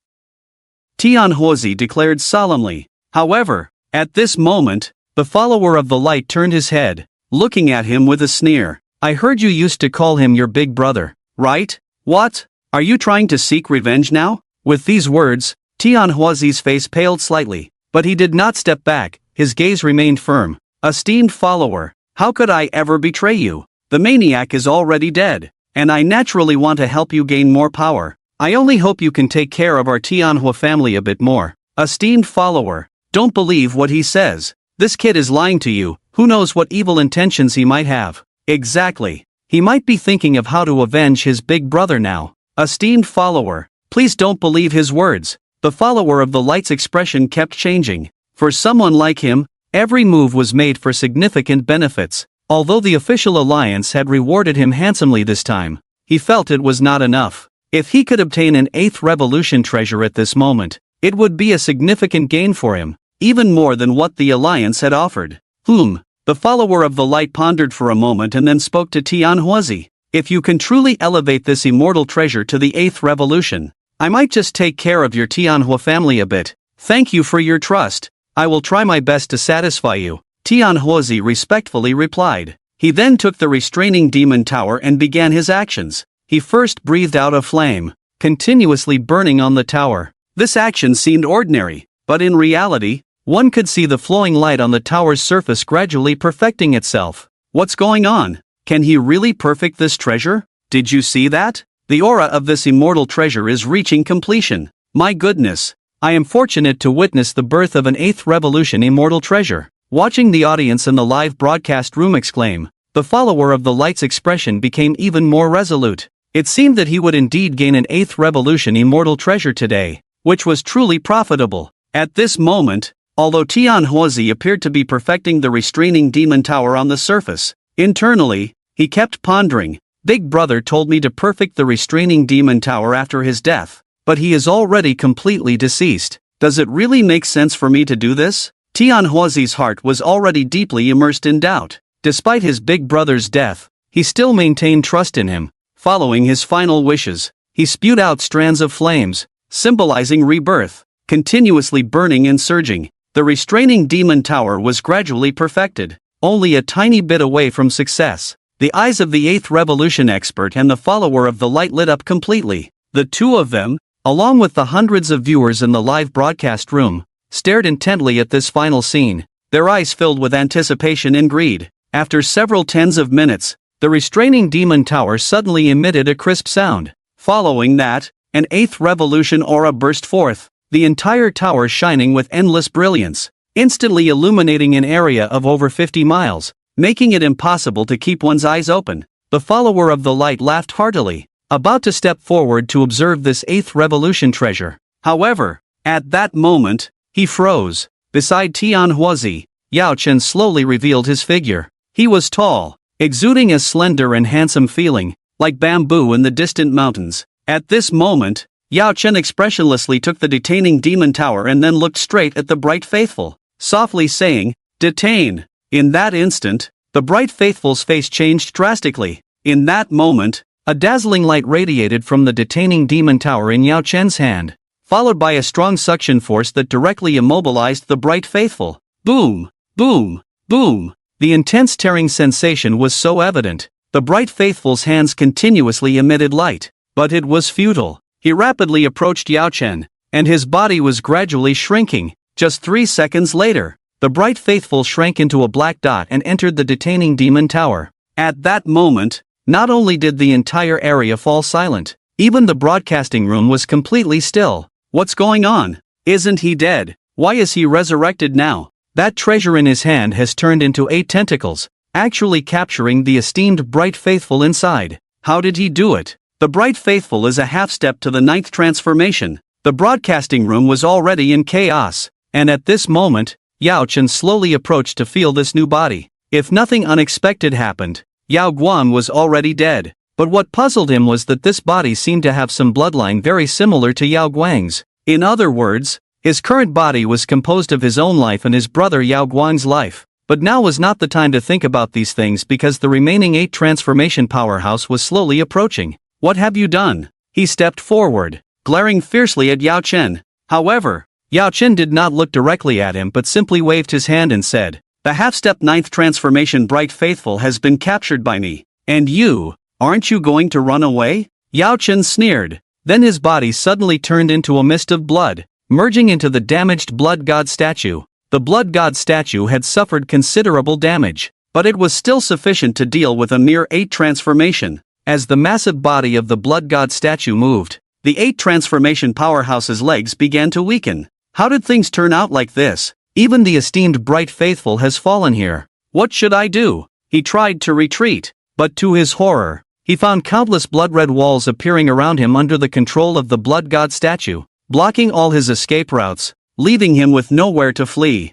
[SPEAKER 2] Tianhuozi declared solemnly. However, at this moment, the follower of the light turned his head, looking at him with a sneer. "I heard you used to call him your big brother, right? What? Are you trying to seek revenge now?" With these words, Tianhuozi's face paled slightly, but he did not step back, his gaze remained firm. "Esteemed follower, how could I ever betray you? The maniac is already dead, and I naturally want to help you gain more power. I only hope you can take care of our Tianhua family a bit more. Esteemed follower, don't believe what he says. This kid is lying to you, who knows what evil intentions he might have." Exactly. He might be thinking of how to avenge his big brother now. "Esteemed follower, please don't believe his words." The follower of the light's expression kept changing. For someone like him, every move was made for significant benefits. Although the official alliance had rewarded him handsomely this time, he felt it was not enough. If he could obtain an 8th revolution treasure at this moment, it would be a significant gain for him, even more than what the alliance had offered. The follower of the light pondered for a moment and then spoke to Tianhuozi. "If you can truly elevate this immortal treasure to the 8th revolution, I might just take care of your Tianhua family a bit. Thank you for your trust. I will try my best to satisfy you," Tianhuozi respectfully replied. He then took the restraining demon tower and began his actions. He first breathed out a flame, continuously burning on the tower. This action seemed ordinary, but in reality, one could see the flowing light on the tower's surface gradually perfecting itself. What's going on? Can he really perfect this treasure? Did you see that? The aura of this immortal treasure is reaching completion. My goodness! I am fortunate to witness the birth of an 8th revolution immortal treasure. Watching the audience in the live broadcast room exclaim, the follower of the light's expression became even more resolute. It seemed that he would indeed gain an 8th revolution immortal treasure today, which was truly profitable. At this moment, although Tianhuozi appeared to be perfecting the restraining demon tower on the surface, internally, he kept pondering. Big brother told me to perfect the restraining demon tower after his death, but he is already completely deceased. Does it really make sense for me to do this? Tianhuozi's heart was already deeply immersed in doubt. Despite his big brother's death, he still maintained trust in him. Following his final wishes, he spewed out strands of flames, symbolizing rebirth, continuously burning and surging. The restraining demon tower was gradually perfected, only a tiny bit away from success. The eyes of the 8th revolution expert and the follower of the light lit up completely. The two of them, along with the hundreds of viewers in the live broadcast room, stared intently at this final scene, their eyes filled with anticipation and greed. After several tens of minutes, the restraining demon tower suddenly emitted a crisp sound. Following that, an 8th revolution aura burst forth, the entire tower shining with endless brilliance, instantly illuminating an area of over 50 miles, making it impossible to keep one's eyes open. The follower of the light laughed heartily, about to step forward to observe this 8th revolution treasure. However, at that moment, he froze. Beside Tianhuozi, Yao Chen slowly revealed his figure. He was tall, exuding a slender and handsome feeling, like bamboo in the distant mountains. At this moment, Yao Chen expressionlessly took the detaining demon tower and then looked straight at the bright faithful, softly saying, "Detain." In that instant, the bright faithful's face changed drastically. In that moment, a dazzling light radiated from the detaining demon tower in Yao Chen's hand, followed by a strong suction force that directly immobilized the bright faithful. Boom! Boom! Boom! The intense tearing sensation was so evident, the bright faithful's hands continuously emitted light, but it was futile. He rapidly approached Yao Chen, and his body was gradually shrinking. Just 3 seconds later, the bright faithful shrank into a black dot and entered the detaining demon tower. At that moment, not only did the entire area fall silent, even the broadcasting room was completely still. What's going on? Isn't he dead? Why is he resurrected now? That treasure in his hand has turned into 8 tentacles, actually capturing the esteemed bright faithful inside. How did he do it? The bright faithful is a half step to the 9th transformation. The broadcasting room was already in chaos, and at this moment, Yao Chen slowly approached to feel this new body. If nothing unexpected happened, Yao Guan was already dead. But what puzzled him was that this body seemed to have some bloodline very similar to Yao Guang's. In other words, his current body was composed of his own life and his brother Yao Guang's life. But now was not the time to think about these things because the remaining 8 transformation powerhouse was slowly approaching. What have you done? He stepped forward, glaring fiercely at Yao Chen. However, Yao Chen did not look directly at him but simply waved his hand and said, "The half-step ninth transformation Bright Faithful has been captured by me. And you, aren't you going to run away?" Yao Chen sneered. Then his body suddenly turned into a mist of blood, merging into the damaged blood god statue. The blood god statue had suffered considerable damage, but it was still sufficient to deal with a mere 8 transformation. As the massive body of the blood god statue moved, the 8 transformation powerhouse's legs began to weaken. How did things turn out like this? Even the esteemed Bright Faithful has fallen here. What should I do? He tried to retreat, but to his horror, he found countless blood-red walls appearing around him under the control of the blood god statue, blocking all his escape routes, leaving him with nowhere to flee.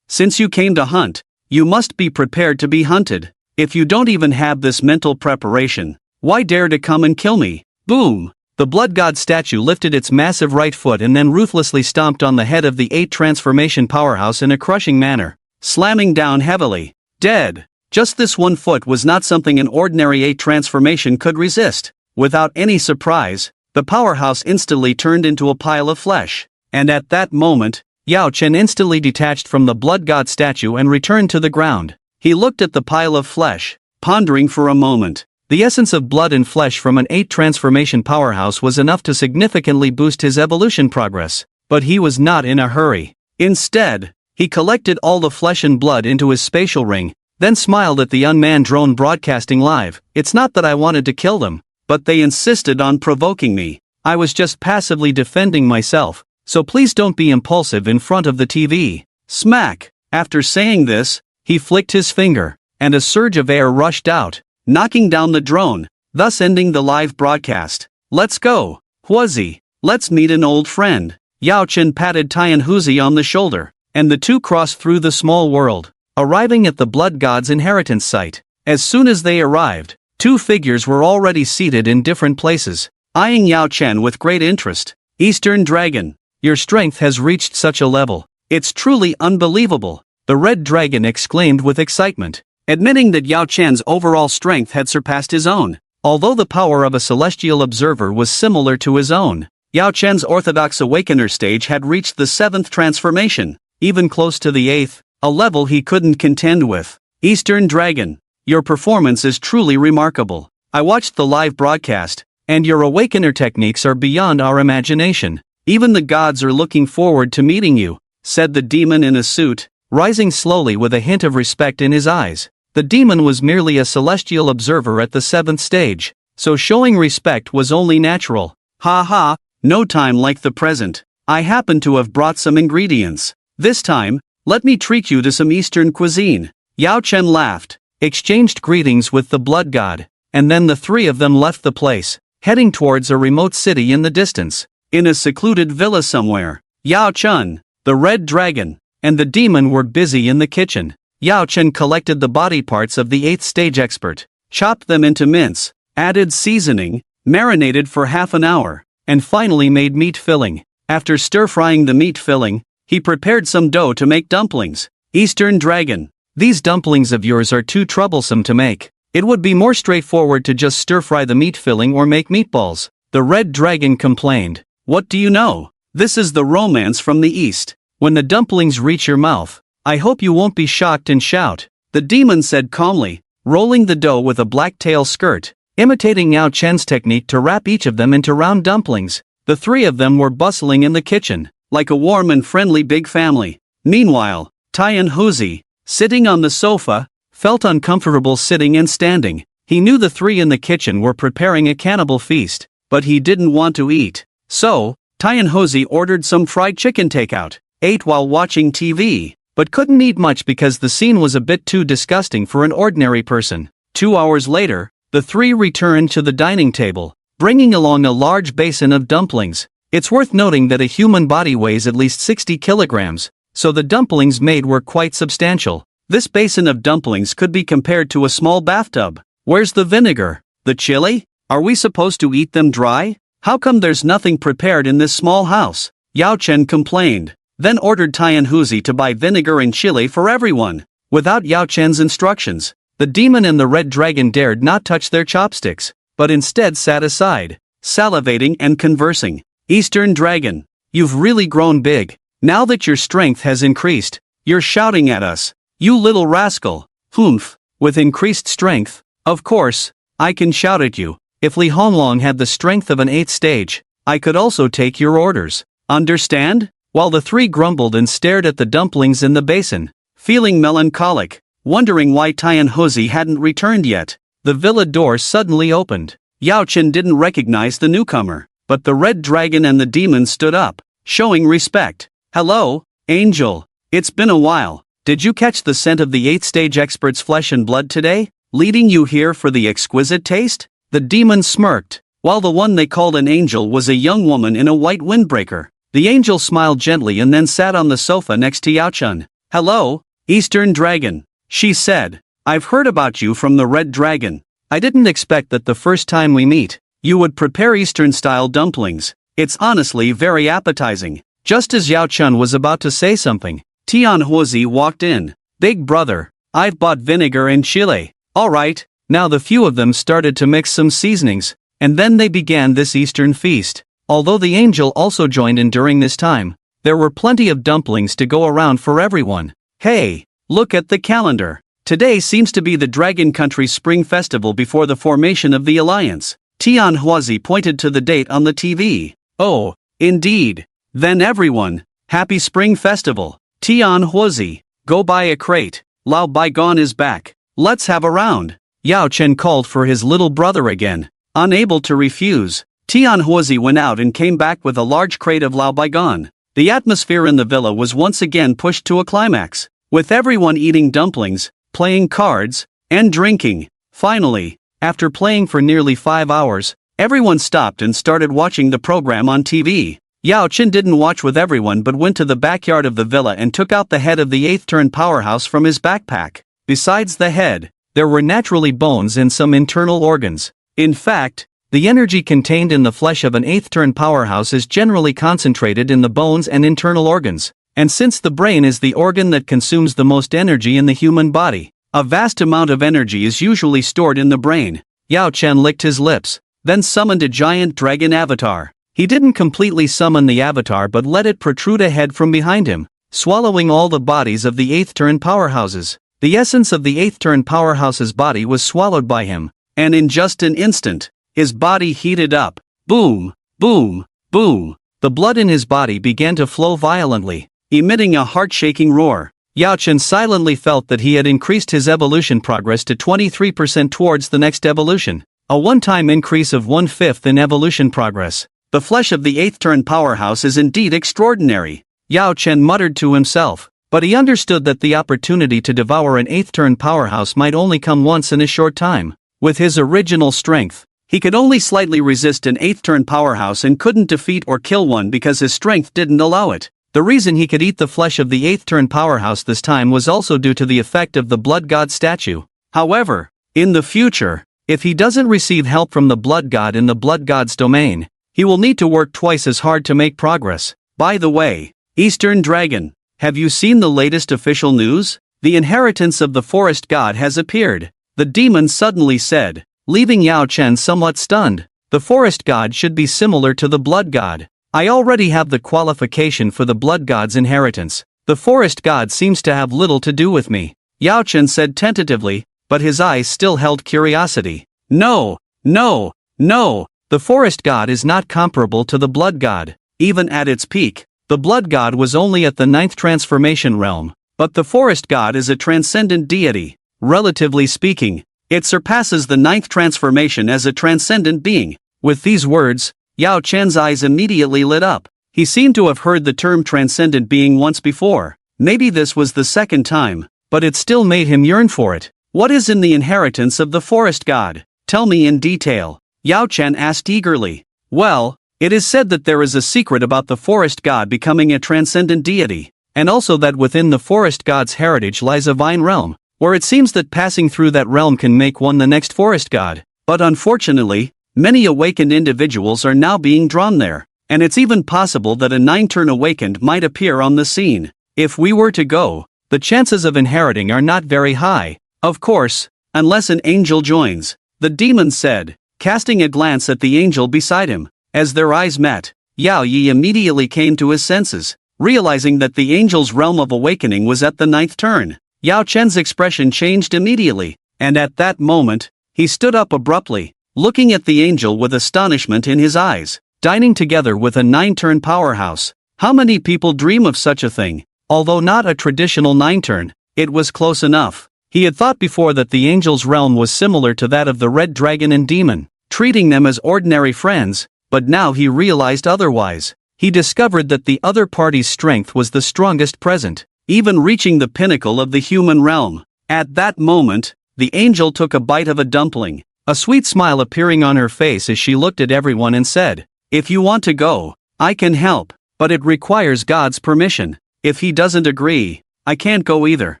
[SPEAKER 2] Since you came to hunt, you must be prepared to be hunted. If you don't even have this mental preparation, why dare to come and kill me? Boom! The blood god statue lifted its massive right foot and then ruthlessly stomped on the head of the 8 transformation powerhouse in a crushing manner, slamming down heavily. Dead! Just this one foot was not something an ordinary 8 transformation could resist. Without any surprise, the powerhouse instantly turned into a pile of flesh. And at that moment, Yao Chen instantly detached from the blood god statue and returned to the ground. He looked at the pile of flesh, pondering for a moment. The essence of blood and flesh from an 8 transformation powerhouse was enough to significantly boost his evolution progress, but he was not in a hurry. Instead, he collected all the flesh and blood into his spatial ring, then smiled at the unmanned drone broadcasting live. "It's not that I wanted to kill them, but they insisted on provoking me. I was just passively defending myself, so please don't be impulsive in front of the TV." Smack! After saying this, he flicked his finger, and a surge of air rushed out, knocking down the drone, thus ending the live broadcast. "Let's go, Huazi. Let's meet an old friend." Yao Chen patted Tian Huzi on the shoulder, and the two crossed through the small world, arriving at the blood god's inheritance site. As soon as they arrived, 2 figures were already seated in different places, eyeing Yao Chen with great interest. "Eastern Dragon, your strength has reached such a level. It's truly unbelievable," the red dragon exclaimed with excitement, admitting that Yao Chen's overall strength had surpassed his own. Although the power of a celestial observer was similar to his own, Yao Chen's Orthodox Awakener stage had reached the 7th transformation, even close to the 8th, a level he couldn't contend with. "Eastern Dragon, your performance is truly remarkable. I watched the live broadcast, and your Awakener techniques are beyond our imagination. Even the gods are looking forward to meeting you," said the demon in a suit, rising slowly with a hint of respect in his eyes. The demon was merely a celestial observer at the 7th stage, so showing respect was only natural. "Ha, no time like the present. I happen to have brought some ingredients. This time, let me treat you to some Eastern cuisine." Yao Chen laughed, exchanged greetings with the blood god, and then the 3 of them left the place, heading towards a remote city in the distance. In a secluded villa somewhere, Yao Chen, the red dragon, and the demon were busy in the kitchen. Yao Chen collected the body parts of the 8th stage expert, chopped them into mince, added seasoning, marinated for half an hour, and finally made meat filling. After stir-frying the meat filling, he prepared some dough to make dumplings. "Eastern Dragon, these dumplings of yours are too troublesome to make. It would be more straightforward to just stir-fry the meat filling or make meatballs," the red dragon complained. "What do you know? This is the romance from the East. When the dumplings reach your mouth, I hope you won't be shocked and shout," the demon said calmly, rolling the dough with a black tail skirt, imitating Yao Chen's technique to wrap each of them into round dumplings. The 3 of them were bustling in the kitchen, like a warm and friendly big family. Meanwhile, Tian Huzi, sitting on the sofa, felt uncomfortable sitting and standing. He knew the 3 in the kitchen were preparing a cannibal feast, but he didn't want to eat. So, Tian Huzi ordered some fried chicken takeout, ate while watching TV, but couldn't eat much because the scene was a bit too disgusting for an ordinary person. 2 hours later, the 3 returned to the dining table, bringing along a large basin of dumplings. It's worth noting that a human body weighs at least 60 kilograms, so the dumplings made were quite substantial. This basin of dumplings could be compared to a small bathtub. "Where's the vinegar? The chili? Are we supposed to eat them dry? How come there's nothing prepared in this small house?" Yao Chen complained, then ordered Tian Huzi to buy vinegar and chili for everyone. Without Yao Chen's instructions, the demon and the red dragon dared not touch their chopsticks, but instead sat aside, salivating and conversing. Eastern Dragon, you've really grown big. Now that your strength has increased, you're shouting at us. You little rascal. Humph, with increased strength, of course, I can shout at you. If Li Honglong had the strength of an 8th stage, I could also take your orders. Understand? While the three grumbled and stared at the dumplings in the basin, feeling melancholic, wondering why Tian Hozi hadn't returned yet, the villa door suddenly opened. Yao Chen didn't recognize the newcomer, but the red dragon and the demon stood up, showing respect. Hello, Angel. It's been a while. Did you catch the scent of the 8th stage expert's flesh and blood today, leading you here for the exquisite taste? The demon smirked, while the one they called an angel was a young woman in a white windbreaker. The angel smiled gently and then sat on the sofa next to Yao Chen. Hello, Eastern Dragon, she said. I've heard about you from the red dragon. I didn't expect that the first time we meet, you would prepare Eastern-style dumplings. It's honestly very appetizing. Just as Yao Chen was about to say something, Tian Hozi walked in. Big brother, I've bought vinegar and chile. Alright, now the few of them started to mix some seasonings, and then they began this Eastern feast. Although the angel also joined in during this time, there were plenty of dumplings to go around for everyone. Hey, look at the calendar. Today seems to be the Dragon Country's spring festival before the formation of the alliance. Tian Huazi pointed to the date on the TV. Oh, indeed. Then everyone, happy spring festival. Tian Huazi, go buy a crate. Lao Baigon is back. Let's have a round. Yao Chen called for his little brother again. Unable to refuse, Tian Huazi went out and came back with a large crate of Lao Baigon. The atmosphere in the villa was once again pushed to a climax, with everyone eating dumplings, playing cards, and drinking. Finally, after playing for nearly 5 hours, everyone stopped and started watching the program on TV. Yao Chen didn't watch with everyone but went to the backyard of the villa and took out the head of the 8th turn powerhouse from his backpack. Besides the head, there were naturally bones and some internal organs. In fact, the energy contained in the flesh of an 8th turn powerhouse is generally concentrated in the bones and internal organs. And since the brain is the organ that consumes the most energy in the human body, a vast amount of energy is usually stored in the brain. Yao Chen licked his lips, then summoned a giant dragon avatar. He didn't completely summon the avatar but let it protrude a head from behind him, swallowing all the bodies of the 8th turn powerhouses. The essence of the 8th turn powerhouse's body was swallowed by him, and in just an instant, his body heated up. Boom, boom, boom. The blood in his body began to flow violently, emitting a heart-shaking roar. Yao Chen silently felt that he had increased his evolution progress to 23% towards the next evolution, a one-time increase of 1/5 in evolution progress. The flesh of the 8th turn powerhouse is indeed extraordinary, Yao Chen muttered to himself, but he understood that the opportunity to devour an 8th turn powerhouse might only come once in a short time. With his original strength, he could only slightly resist an 8th turn powerhouse and couldn't defeat or kill one because his strength didn't allow it. The reason he could eat the flesh of the 8th turn powerhouse this time was also due to the effect of the blood god statue. However, in the future, if he doesn't receive help from the blood god in the blood god's domain, he will need to work twice as hard to make progress. By the way, Eastern Dragon, have you seen the latest official news? The inheritance of the forest god has appeared, the demon suddenly said, leaving Yao Chen somewhat stunned. The forest god should be similar to the blood god. I already have the qualification for the blood god's inheritance. The forest god seems to have little to do with me, Yao Chen said tentatively, but his eyes still held curiosity. No, no, no, the forest god is not comparable to the blood god. Even at its peak, the blood god was only at the 9th transformation realm, but the forest god is a transcendent deity. Relatively speaking, it surpasses the 9th transformation as a transcendent being. With these words, Yao Chen's eyes immediately lit up. He seemed to have heard the term transcendent being once before. Maybe this was the second time, but it still made him yearn for it. What is in the inheritance of the forest god? Tell me in detail, Yao Chen asked eagerly. Well, it is said that there is a secret about the forest god becoming a transcendent deity, and also that within the forest god's heritage lies a vine realm, where it seems that passing through that realm can make one the next forest god. But unfortunately, many awakened individuals are now being drawn there, and it's even possible that a 9-turn awakened might appear on the scene. If we were to go, the chances of inheriting are not very high, of course, unless an angel joins, the demon said. casting a glance at the angel beside him. As their eyes met, Yao Yi immediately came to his senses, realizing that the angel's realm of awakening was at the 9th turn. Yao Chen's expression changed immediately, and at that moment, he stood up abruptly, looking at the angel with astonishment in his eyes. Dining together with a 9-turn powerhouse. How many people dream of such a thing? Although not a traditional 9-turn, it was close enough. He had thought before that the angel's realm was similar to that of the red dragon and demon, treating them as ordinary friends, but now he realized otherwise. He discovered that the other party's strength was the strongest present, even reaching the pinnacle of the human realm. At that moment, the angel took a bite of a dumpling, a sweet smile appearing on her face as she looked at everyone and said, "If you want to go, I can help, but it requires God's permission. If he doesn't agree, I can't go either."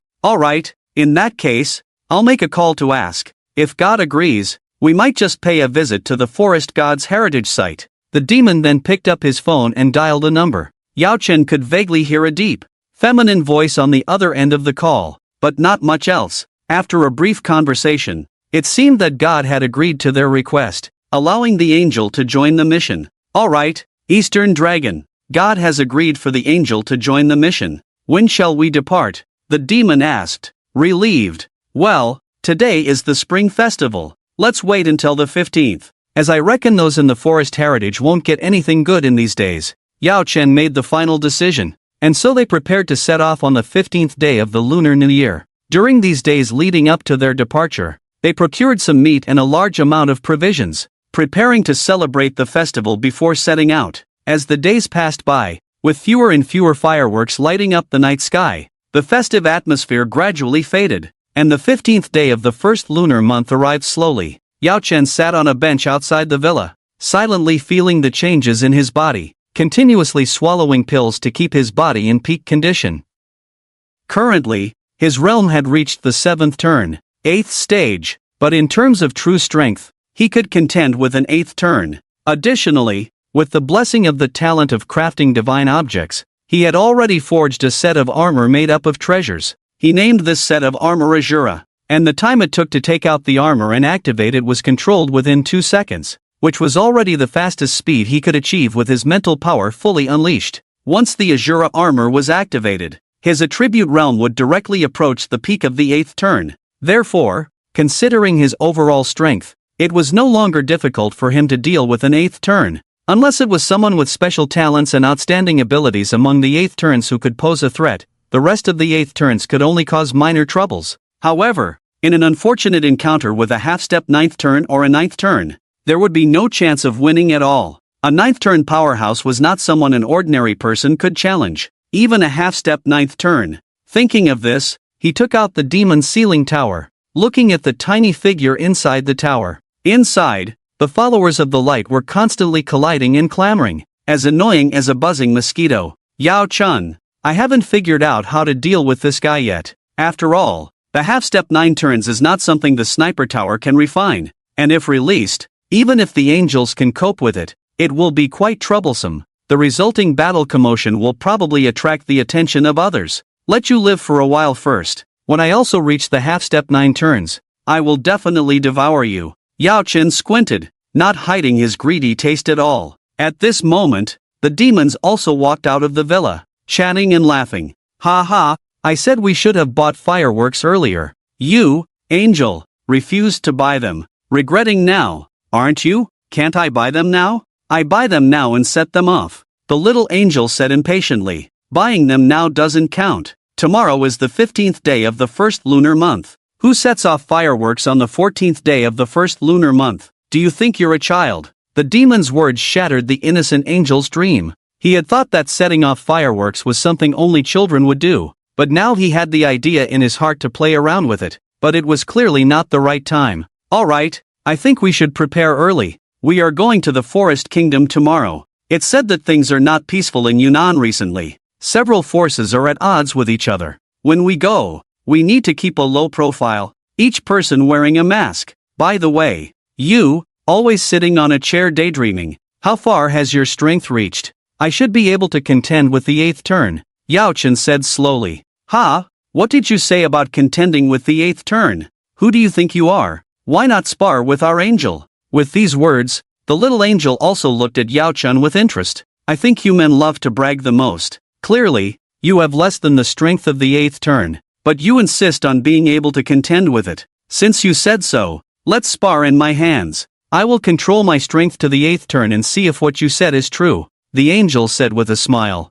[SPEAKER 2] "Alright, in that case, I'll make a call to ask. If God agrees, we might just pay a visit to the forest god's heritage site." The demon then picked up his phone and dialed a number. Yao Chen could vaguely hear a deep, feminine voice on the other end of the call, but not much else. After a brief conversation, it seemed that God had agreed to their request, allowing the angel to join the mission. "Alright, Eastern Dragon, God has agreed for the angel to join the mission. When shall we depart?" the demon asked, relieved. "Well, today is the spring festival. Let's wait until the 15th. As I reckon those in the forest heritage won't get anything good in these days." Yao Chen made the final decision, and so they prepared to set off on the 15th day of the Lunar New Year. During these days leading up to their departure, they procured some meat and a large amount of provisions, preparing to celebrate the festival before setting out. As the days passed by, with fewer and fewer fireworks lighting up the night sky, the festive atmosphere gradually faded, and the 15th day of the first lunar month arrived slowly. Yao Chen sat on a bench outside the villa, silently feeling the changes in his body, continuously swallowing pills to keep his body in peak condition. Currently, his realm had reached the 7th turn, 8th stage, but in terms of true strength, he could contend with an 8th turn. Additionally, with the blessing of the talent of crafting divine objects, he had already forged a set of armor made up of treasures. He named this set of armor Azura, and the time it took to take out the armor and activate it was controlled within 2 seconds, which was already the fastest speed he could achieve with his mental power fully unleashed. Once the Azura armor was activated, his attribute realm would directly approach the peak of the 8th turn. Therefore, considering his overall strength, it was no longer difficult for him to deal with an 8th turn. Unless it was someone with special talents and outstanding abilities among the 8th turns who could pose a threat, the rest of the 8th turns could only cause minor troubles. However, in an unfortunate encounter with a half-step 9th turn or a 9th turn, there would be no chance of winning at all. A 9th turn powerhouse was not someone an ordinary person could challenge, even a half-step 9th turn. Thinking of this, he took out the demon ceiling tower, looking at the tiny figure inside the tower. Inside, the followers of the light were constantly colliding and clamoring, as annoying as a buzzing mosquito. "Yao Chen, I haven't figured out how to deal with this guy yet. After all, the half-step 9 turns is not something the sniper tower can refine, and if released, even if the angels can cope with it, it will be quite troublesome. The resulting battle commotion will probably attract the attention of others. Let you live for a while first. When I also reach the half-step 9 turns, I will definitely devour you." Yao Chen squinted, not hiding his greedy taste at all. At this moment, the demons also walked out of the villa, chatting and laughing. "Ha ha, I said we should have bought fireworks earlier. You, angel, refused to buy them. Regretting now, aren't you? Can't I buy them now?" "I buy them now and set them off," the little angel said impatiently. "Buying them now doesn't count. Tomorrow is the 15th day of the first lunar month. Who sets off fireworks on the 14th day of the first lunar month? Do you think you're a child?" The demon's words shattered the innocent angel's dream. He had thought that setting off fireworks was something only children would do, but now he had the idea in his heart to play around with it, but it was clearly not the right time. "Alright, I think we should prepare early. We are going to the Forest Kingdom tomorrow. It's said that things are not peaceful in Yunnan recently. Several forces are at odds with each other. When we go, we need to keep a low profile, each person wearing a mask. By the way, you, always sitting on a chair daydreaming, how far has your strength reached? I should be able to contend with the 8th turn," Yao Chen said slowly. "Ha? What did you say about contending with the 8th turn? Who do you think you are? Why not spar with our angel?" With these words, the little angel also looked at Yao Chun with interest. I think you men love to brag the most. Clearly, you have less than the strength of the 8th turn, but you insist on being able to contend with it. Since you said so, let's spar in my hands. I will control my strength to the 8th turn and see if what you said is true, the angel said with a smile.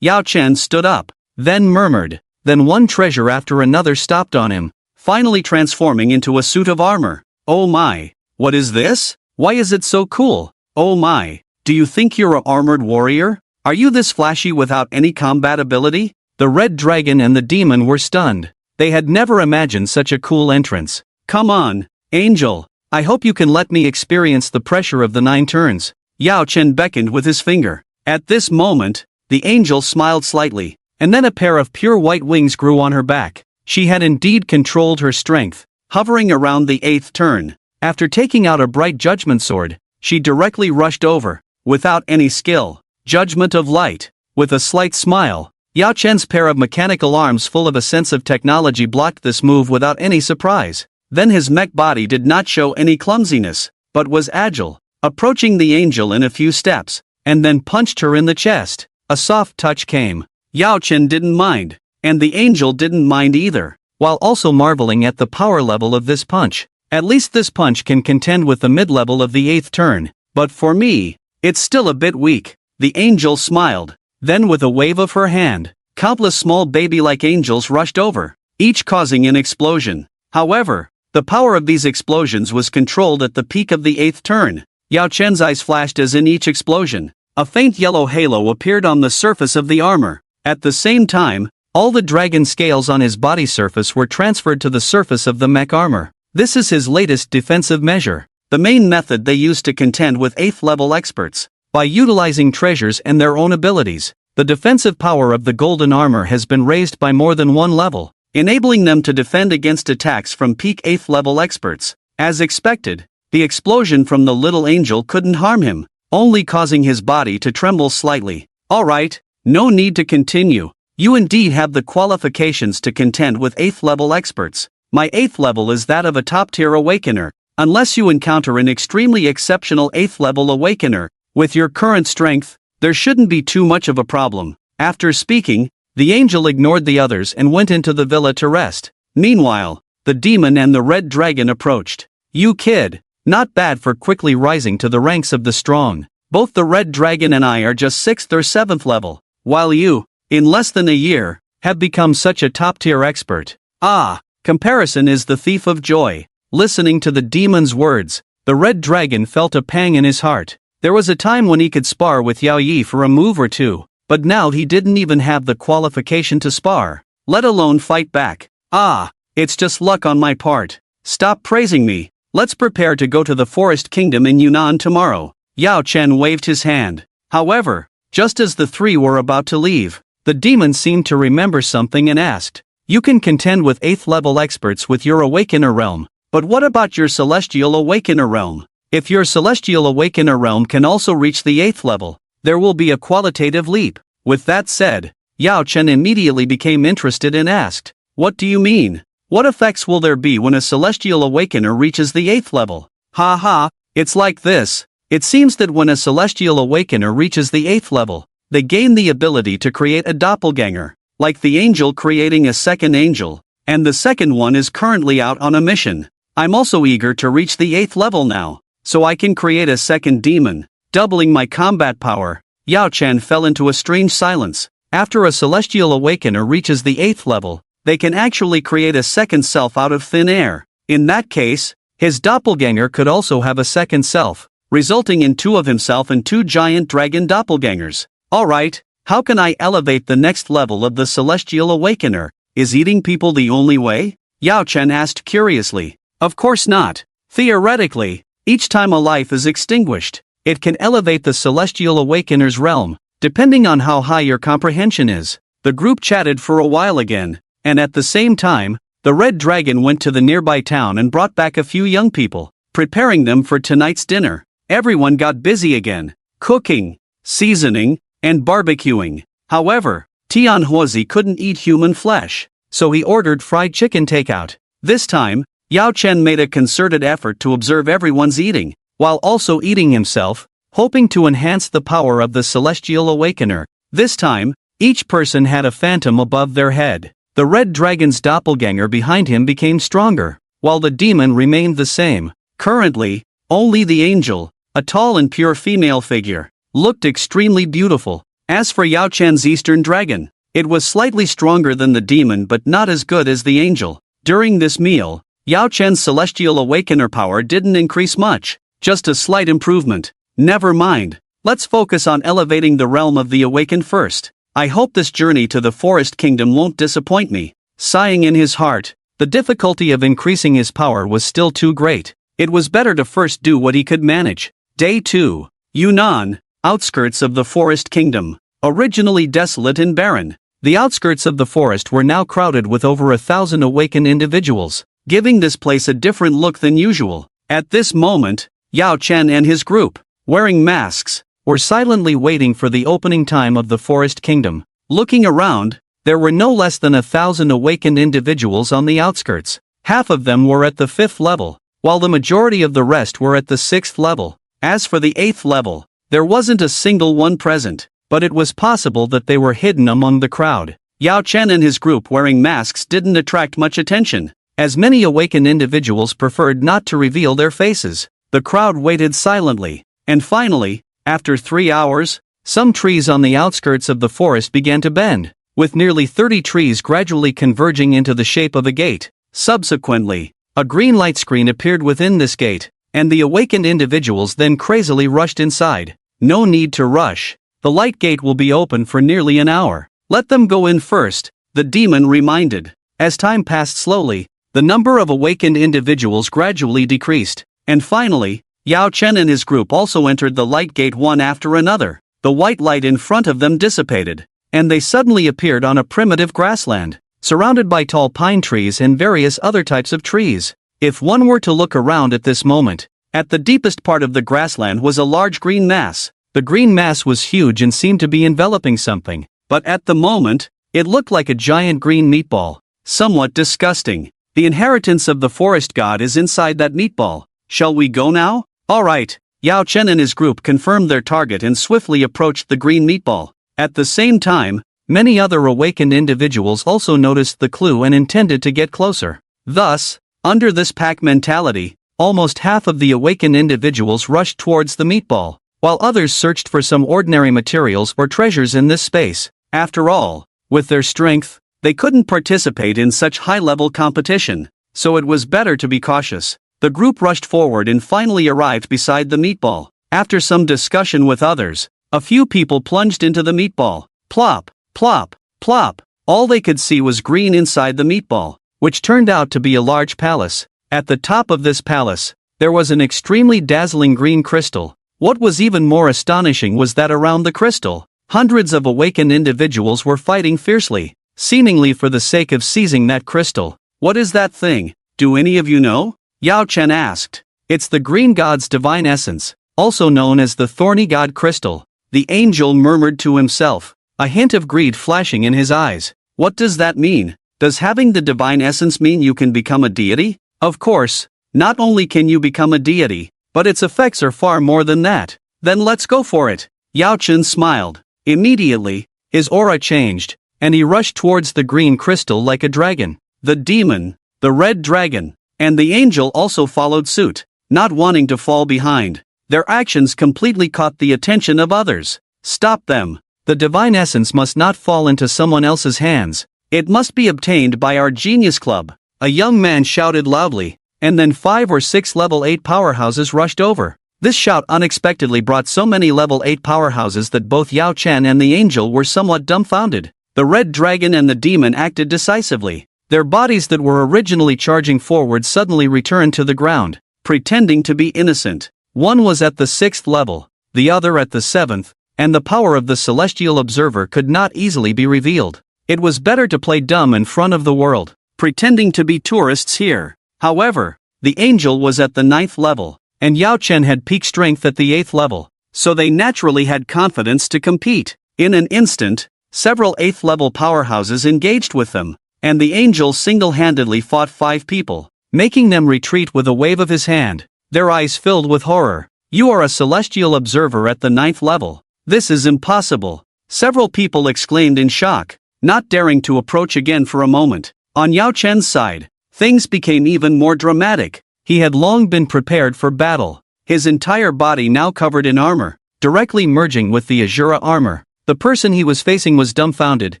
[SPEAKER 2] Yao Chen stood up, then murmured. Then one treasure after another stopped on him, finally transforming into a suit of armor. Oh my, what is this? Why is it so cool? Oh my, do you think you're a armored warrior? Are you this flashy without any combat ability? The red dragon and the demon were stunned. They had never imagined such a cool entrance. Come on, angel, I hope you can let me experience the pressure of the 9 turns. Yao Chen beckoned with his finger. At this moment, the angel smiled slightly, and then a pair of pure white wings grew on her back. She had indeed controlled her strength, hovering around the 8th turn. After taking out a bright judgment sword, she directly rushed over, without any skill. Judgment of light. With a slight smile, Yao Chen's pair of mechanical arms full of a sense of technology blocked this move without any surprise. Then his mech body did not show any clumsiness, but was agile, approaching the angel in a few steps, and then punched her in the chest. A soft touch came. Yao Chen didn't mind, and the angel didn't mind either, while also marveling at the power level of this punch. At least this punch can contend with the mid-level of the 8th turn, but for me, it's still a bit weak. The angel smiled. Then with a wave of her hand, countless small baby-like angels rushed over, each causing an explosion. However, the power of these explosions was controlled at the peak of the 8th turn. Yao Chen's eyes flashed as in each explosion, a faint yellow halo appeared on the surface of the armor. At the same time, all the dragon scales on his body surface were transferred to the surface of the mech armor. This is his latest defensive measure, the main method they use to contend with 8th level experts. By utilizing treasures and their own abilities, the defensive power of the golden armor has been raised by more than one level, enabling them to defend against attacks from peak 8th level experts. As expected, the explosion from the little angel couldn't harm him, only causing his body to tremble slightly. Alright, no need to continue. You indeed have the qualifications to contend with 8th level experts. My 8th level is that of a top-tier awakener. Unless you encounter an extremely exceptional 8th level awakener, with your current strength, there shouldn't be too much of a problem. After speaking, the angel ignored the others and went into the villa to rest. Meanwhile, the demon and the red dragon approached. You kid, not bad for quickly rising to the ranks of the strong. Both the red dragon and I are just 6th or 7th level, while you, in less than a year, have become such a top-tier expert. Ah, comparison is the thief of joy. Listening to the demon's words, the red dragon felt a pang in his heart. There was a time when he could spar with Yao Yi for a move or two, but now he didn't even have the qualification to spar, let alone fight back. Ah, it's just luck on my part. Stop praising me. Let's prepare to go to the Forest Kingdom in Yunnan tomorrow. Yao Chen waved his hand. However, just as the three were about to leave, the demon seemed to remember something and asked, you can contend with 8th level experts with your Awakener realm, but what about your Celestial Awakener realm? If your Celestial Awakener realm can also reach the 8th level, there will be a qualitative leap. With that said, Yao Chen immediately became interested and asked, what do you mean? What effects will there be when a Celestial Awakener reaches the 8th level? Ha, it's like this. It seems that when a Celestial Awakener reaches the 8th level, they gain the ability to create a Doppelgänger, like the angel creating a second angel, and the second one is currently out on a mission. I'm also eager to reach the 8th level now, so I can create a second demon, doubling my combat power. Yao Chen fell into a strange silence. After a Celestial Awakener reaches the 8th level, they can actually create a second self out of thin air. In that case, his doppelganger could also have a second self, resulting in 2 of himself and 2 giant dragon doppelgangers. Alright, how can I elevate the next level of the Celestial Awakener? Is eating people the only way? Yao Chen asked curiously. Of course not. Theoretically, each time a life is extinguished, it can elevate the Celestial Awakener's realm, depending on how high your comprehension is. The group chatted for a while again, and at the same time, the red dragon went to the nearby town and brought back a few young people, preparing them for tonight's dinner. Everyone got busy again, cooking, seasoning, and barbecuing. However, Tianhuozi couldn't eat human flesh, so he ordered fried chicken takeout. This time, Yao Chen made a concerted effort to observe everyone's eating, while also eating himself, hoping to enhance the power of the Celestial Awakener. This time, each person had a phantom above their head. The red dragon's doppelganger behind him became stronger, while the demon remained the same. Currently, only the angel, a tall and pure female figure, looked extremely beautiful. As for Yao Chen's Eastern Dragon, it was slightly stronger than the demon but not as good as the angel. During this meal, Yao Chen's Celestial Awakener power didn't increase much, just a slight improvement. Never mind, let's focus on elevating the realm of the awakened first. I hope this journey to the Forest Kingdom won't disappoint me. Sighing in his heart, the difficulty of increasing his power was still too great. It was better to first do what he could manage. Day 2. Yunnan, outskirts of the Forest Kingdom. Originally desolate and barren, the outskirts of the forest were now crowded with over 1,000 awakened individuals, giving this place a different look than usual. At this moment, Yao Chen and his group, wearing masks, were silently waiting for the opening time of the Forest Kingdom. Looking around, there were no less than 1,000 awakened individuals on the outskirts. Half of them were at the 5th level, while the majority of the rest were at the 6th level. As for the 8th level, there wasn't a single one present, but it was possible that they were hidden among the crowd. Yao Chen and his group wearing masks didn't attract much attention, as many awakened individuals preferred not to reveal their faces. The crowd waited silently, and finally, after 3 hours, some trees on the outskirts of the forest began to bend, with nearly 30 trees gradually converging into the shape of a gate. Subsequently, a green light screen appeared within this gate, and the awakened individuals then crazily rushed inside. No need to rush. The light gate will be open for nearly an hour. Let them go in first, the demon reminded. As time passed slowly, the number of awakened individuals gradually decreased, and finally, Yao Chen and his group also entered the light gate one after another. The white light in front of them dissipated, and they suddenly appeared on a primitive grassland, surrounded by tall pine trees and various other types of trees. If one were to look around at this moment, at the deepest part of the grassland was a large green mass. The green mass was huge and seemed to be enveloping something, but at the moment, it looked like a giant green meatball. Somewhat disgusting. The inheritance of the forest god is inside that meatball. Shall we go now? Alright. Yao Chen and his group confirmed their target and swiftly approached the green meatball. At the same time, many other awakened individuals also noticed the clue and intended to get closer. Thus, under this pack mentality, almost half of the awakened individuals rushed towards the meatball, while others searched for some ordinary materials or treasures in this space. After all, with their strength, they couldn't participate in such high-level competition, so it was better to be cautious. The group rushed forward and finally arrived beside the meatball. After some discussion with others, a few people plunged into the meatball. Plop, plop, plop. All they could see was green inside the meatball, which turned out to be a large palace. At the top of this palace, there was an extremely dazzling green crystal. What was even more astonishing was that around the crystal, hundreds of awakened individuals were fighting fiercely, seemingly for the sake of seizing that crystal. What is that thing? Do any of you know? Yao Chen asked. It's the green god's divine essence, also known as the thorny god crystal. The angel murmured to himself, a hint of greed flashing in his eyes. What does that mean? Does having the divine essence mean you can become a deity? Of course, not only can you become a deity, but its effects are far more than that. Then let's go for it. Yao Chen smiled. Immediately, his aura changed, and he rushed towards the green crystal like a dragon. The demon, the red dragon, and the angel also followed suit, not wanting to fall behind. Their actions completely caught the attention of others. Stop them. The divine essence must not fall into someone else's hands. It must be obtained by our genius club. A young man shouted loudly, and then 5 or 6 level 8 powerhouses rushed over. This shout unexpectedly brought so many level 8 powerhouses that both Yao Chen and the angel were somewhat dumbfounded. The red dragon and the demon acted decisively. Their bodies that were originally charging forward suddenly returned to the ground, pretending to be innocent. One was at the 6th level, the other at the 7th, and the power of the celestial observer could not easily be revealed. It was better to play dumb in front of the world, pretending to be tourists here. However, the angel was at the 9th level, and Yao Chen had peak strength at the 8th level, so they naturally had confidence to compete. In an instant, several 8th level powerhouses engaged with them, and the angel single-handedly fought 5 people.
[SPEAKER 1] making them retreat with a wave of his hand, their eyes filled with horror. "You are a celestial observer at the 9th level. This is impossible," several people exclaimed in shock, not daring to approach again for a moment. On Yao Chen's side, things became even more dramatic. He had long been prepared for battle, his entire body now covered in armor, directly merging with the Azura armor. The person he was facing was dumbfounded.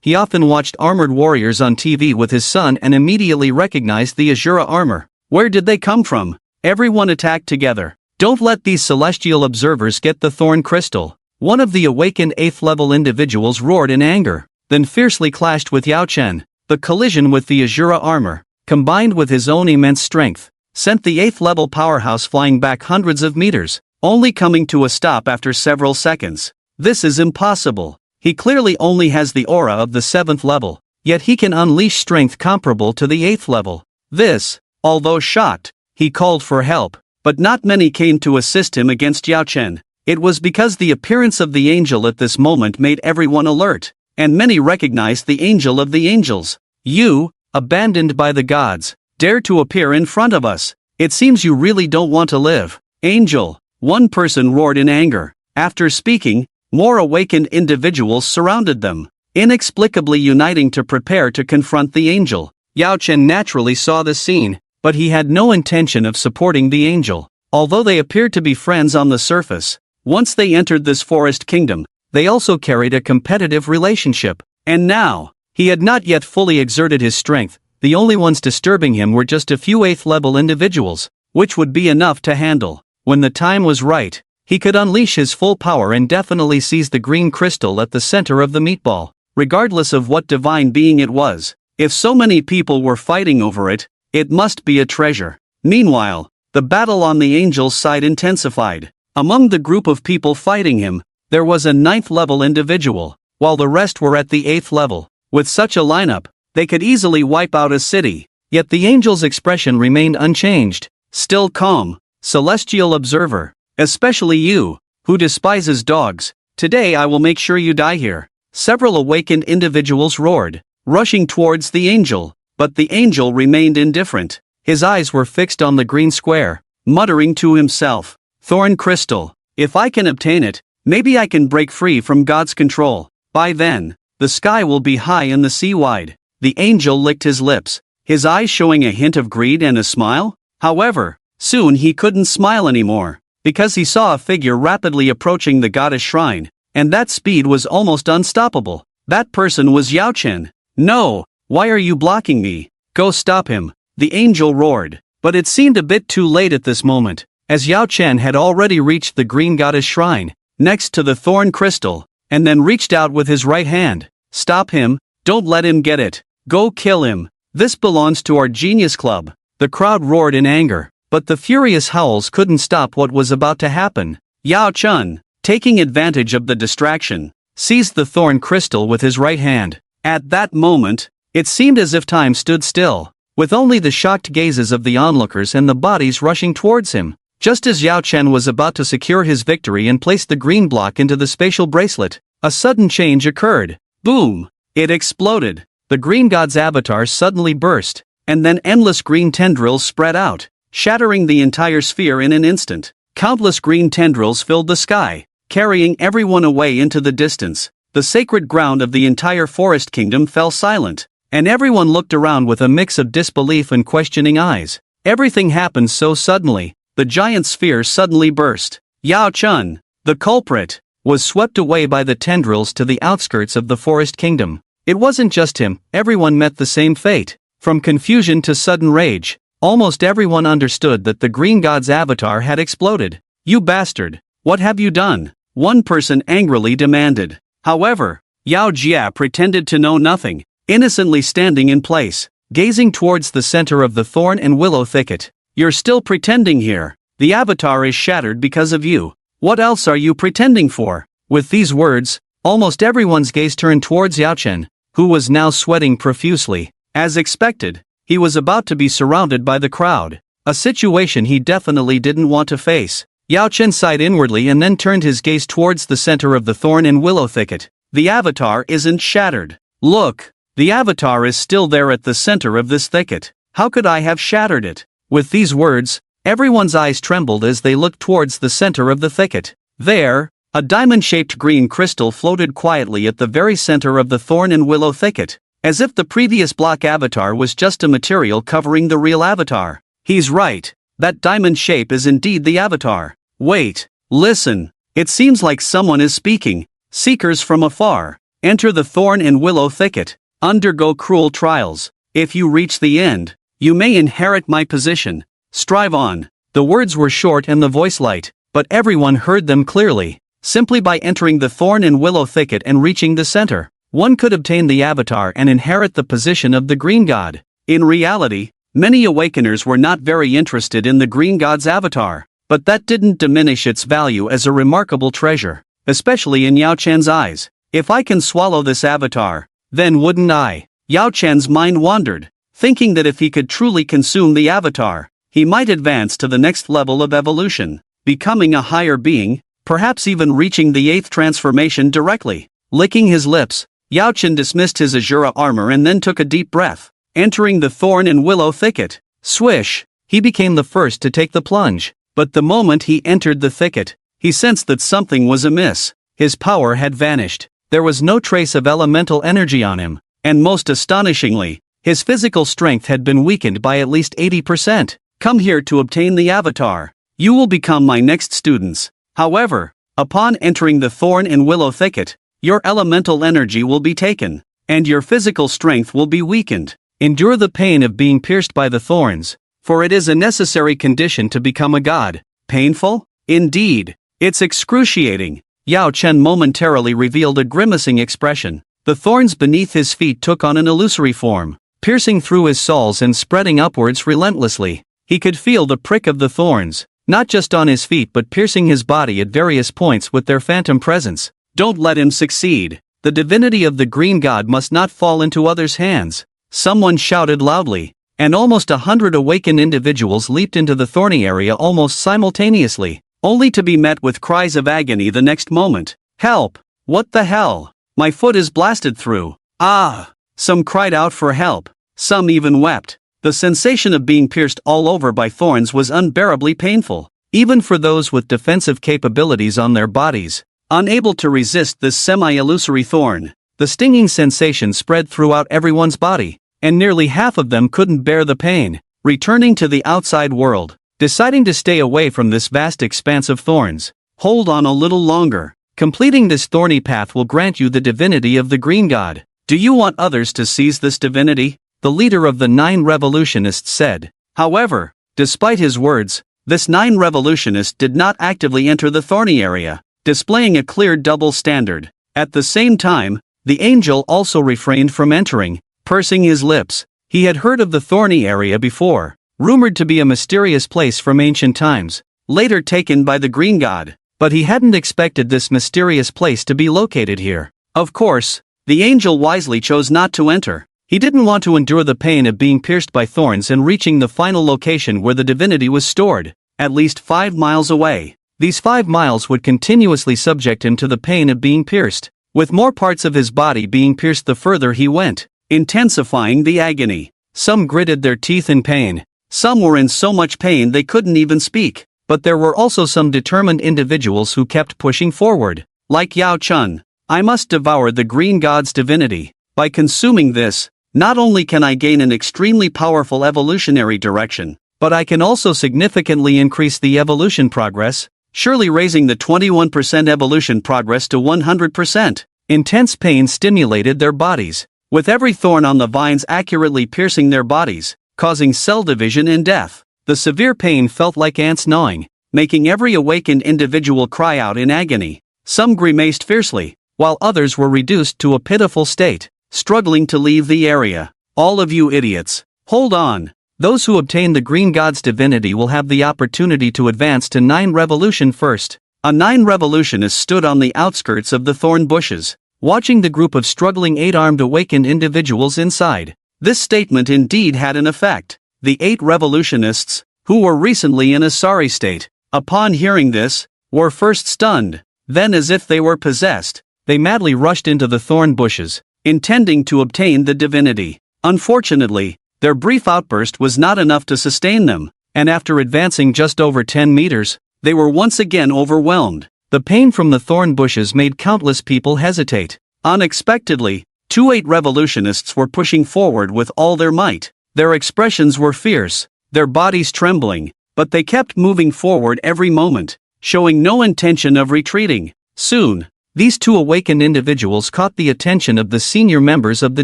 [SPEAKER 1] He often watched armored warriors on TV with his son and immediately recognized the Azura armor. Where did they come from? Everyone attacked together. "Don't let these celestial observers get the thorn crystal," one of the awakened 8th level individuals roared in anger, then fiercely clashed with Yao Chen. The collision with the Azura armor, combined with his own immense strength, sent the 8th level powerhouse flying back hundreds of meters, only coming to a stop after several seconds. "This is impossible. He clearly only has the aura of the 7th level, yet he can unleash strength comparable to the 8th level." This, although shocked, he called for help, but not many came to assist him against Yao Chen. It was because the appearance of the angel at this moment made everyone alert, and many recognized the angel of the angels. "You, abandoned by the gods, dare to appear in front of us. It seems you really don't want to live, angel," one person roared in anger. After speaking, more awakened individuals surrounded them, inexplicably uniting to prepare to confront the angel. Yao Chen naturally saw the scene, but he had no intention of supporting the angel. Although they appeared to be friends on the surface, once they entered this forest kingdom, they also carried a competitive relationship. And now, he had not yet fully exerted his strength. The only ones disturbing him were just a few 8th level individuals, which would be enough to handle. When the time was right, he could unleash his full power and definitely seize the green crystal at the center of the meatball, regardless of what divine being it was. If so many people were fighting over it, it must be a treasure. Meanwhile, the battle on the angel's side intensified. Among the group of people fighting him, there was a 9th level individual, while the rest were at the 8th level. With such a lineup, they could easily wipe out a city. Yet the angel's expression remained unchanged, still calm. "Celestial observer, especially you, who despises dogs, today I will make sure you die here," several awakened individuals roared, rushing towards the angel. But the angel remained indifferent. His eyes were fixed on the green square, muttering to himself, "Thorn crystal. If I can obtain it, maybe I can break free from God's control. By then, the sky will be high and the sea wide." The angel licked his lips, his eyes showing a hint of greed and a smile. However, soon he couldn't smile anymore, because he saw a figure rapidly approaching the goddess shrine, and that speed was almost unstoppable. That person was Yao Chen. "No, why are you blocking me? Go stop him," the angel roared. But it seemed a bit too late at this moment, as Yao Chen had already reached the green goddess shrine, next to the thorn crystal, and then reached out with his right hand. "Stop him, don't let him get it. Go kill him. This belongs to our genius club." The crowd roared in anger, but the furious howls couldn't stop what was about to happen. Yao Chen, taking advantage of the distraction, seized the thorn crystal with his right hand. At that moment, it seemed as if time stood still, with only the shocked gazes of the onlookers and the bodies rushing towards him. Just as Yao Chen was about to secure his victory and place the green block into the spatial bracelet, a sudden change occurred. Boom! It exploded. The green god's avatar suddenly burst, and then endless green tendrils spread out, shattering the entire sphere in an instant. Countless green tendrils filled the sky, carrying everyone away into the distance. The sacred ground of the entire forest kingdom fell silent, and everyone looked around with a mix of disbelief and questioning eyes. Everything happened so suddenly. The giant sphere suddenly burst. Yao Chen, the culprit, was swept away by the tendrils to the outskirts of the forest kingdom. It wasn't just him, everyone met the same fate. From confusion to sudden rage, almost everyone understood that the green god's avatar had exploded. "You bastard, what have you done?" one person angrily demanded. However, Yao Jia pretended to know nothing, innocently standing in place, gazing towards the center of the thorn and willow thicket. "You're still pretending here. The avatar is shattered because of you. What else are you pretending for?" With these words, almost everyone's gaze turned towards Yao Chen, who was now sweating profusely. As expected, he was about to be surrounded by the crowd, a situation he definitely didn't want to face. Yao Chen sighed inwardly and then turned his gaze towards the center of the thorn and willow thicket. "The avatar isn't shattered. Look, the avatar is still there at the center of this thicket. How could I have shattered it?"
[SPEAKER 2] With these words, everyone's eyes trembled as they looked towards the center of the thicket. There, a diamond-shaped green crystal floated quietly at the very center of the thorn and willow thicket, as if the previous block avatar was just a material covering the real avatar. He's right. That diamond shape is indeed the avatar. Wait, listen. It seems like someone is speaking. Seekers from afar, enter the thorn and willow thicket. Undergo cruel trials. If you reach the end, you may inherit my position. Strive on. The words were short and the voice light, but everyone heard them clearly. Simply by entering the thorn and willow thicket and reaching the center, one could obtain the avatar and inherit the position of the green god. In reality, many awakeners were not very interested in the green god's avatar, but that didn't diminish its value as a remarkable treasure, especially in Yao Chen's eyes. If I can swallow this avatar, then wouldn't I? Yao Chen's mind wandered, thinking that if he could truly consume the avatar, he might advance to the next level of evolution, becoming a higher being, perhaps even reaching the 8th transformation directly. Licking his lips, Yao Chen dismissed his Azura armor and then took a deep breath, entering the thorn and willow thicket. Swish! He became the first to take the plunge, but the moment he entered the thicket, he sensed that something was amiss. His power had vanished. There was no trace of elemental energy on him, and most astonishingly, his physical strength had been weakened by at least 80%. Come here to obtain the avatar. You will become my next students. However, upon entering the thorn and willow thicket, your elemental energy will be taken, and your physical strength will be weakened. Endure the pain of being pierced by the thorns, for it is a necessary condition to become a god. Painful? Indeed. It's excruciating. Yao Chen momentarily revealed a grimacing expression. The thorns beneath his feet took on an illusory form, piercing through his soles and spreading upwards relentlessly. He could feel the prick of the thorns, not just on his feet but piercing his body at various points with their phantom presence. Don't let him succeed. The divinity of the green god must not fall into others' hands. Someone shouted loudly, and almost 100 awakened individuals leaped into the thorny area almost simultaneously, only to be met with cries of agony the next moment. Help! What the hell? My foot is blasted through. Ah! Some cried out for help. Some even wept. The sensation of being pierced all over by thorns was unbearably painful, even for those with defensive capabilities on their bodies. Unable to resist this semi-illusory thorn, the stinging sensation spread throughout everyone's body, and nearly half of them couldn't bear the pain. Returning to the outside world, deciding to stay away from this vast expanse of thorns. Hold on a little longer. Completing this thorny path will grant you the divinity of the green god. Do you want others to seize this divinity? The leader of the 9 revolutionists said. However, despite his words, this 9 revolutionist did not actively enter the thorny area, displaying a clear double standard. At the same time, the angel also refrained from entering, pursing his lips. He had heard of the thorny area before, rumored to be a mysterious place from ancient times, later taken by the green god, but he hadn't expected this mysterious place to be located here. Of course, the angel wisely chose not to enter. He didn't want to endure the pain of being pierced by thorns and reaching the final location where the divinity was stored, at least 5 miles away. These 5 miles would continuously subject him to the pain of being pierced, with more parts of his body being pierced the further he went, intensifying the agony. Some gritted their teeth in pain. Some were in so much pain they couldn't even speak, but there were also some determined individuals who kept pushing forward. Like Yao Chen, I must devour the green god's divinity. By consuming this, not only can I gain an extremely powerful evolutionary direction, but I can also significantly increase the evolution progress, surely raising the 21% evolution progress to 100%. Intense pain stimulated their bodies, with every thorn on the vines accurately piercing their bodies, causing cell division and death. The severe pain felt like ants gnawing, making every awakened individual cry out in agony. Some grimaced fiercely, while others were reduced to a pitiful state, struggling to leave the area. All of you idiots, hold on. Those who obtain the green god's divinity will have the opportunity to advance to 9 revolution first. A 9 revolutionist stood on the outskirts of the thorn bushes, watching the group of struggling 8-armed awakened individuals inside. This statement indeed had an effect. The 8 revolutionists, who were recently in a sorry state, upon hearing this, were first stunned, then as if they were possessed, they madly rushed into the thorn bushes, intending to obtain the divinity. Unfortunately, their brief outburst was not enough to sustain them. and after advancing just over 10 meters, they were once again overwhelmed.
[SPEAKER 1] The pain from the thorn bushes made countless people hesitate.
[SPEAKER 2] Unexpectedly, 2 revolutionists were pushing forward with all their might. Their expressions were fierce, their bodies trembling, but they kept moving forward every moment, showing no intention of retreating. Soon,
[SPEAKER 1] these 2 awakened individuals caught the attention of the senior members of the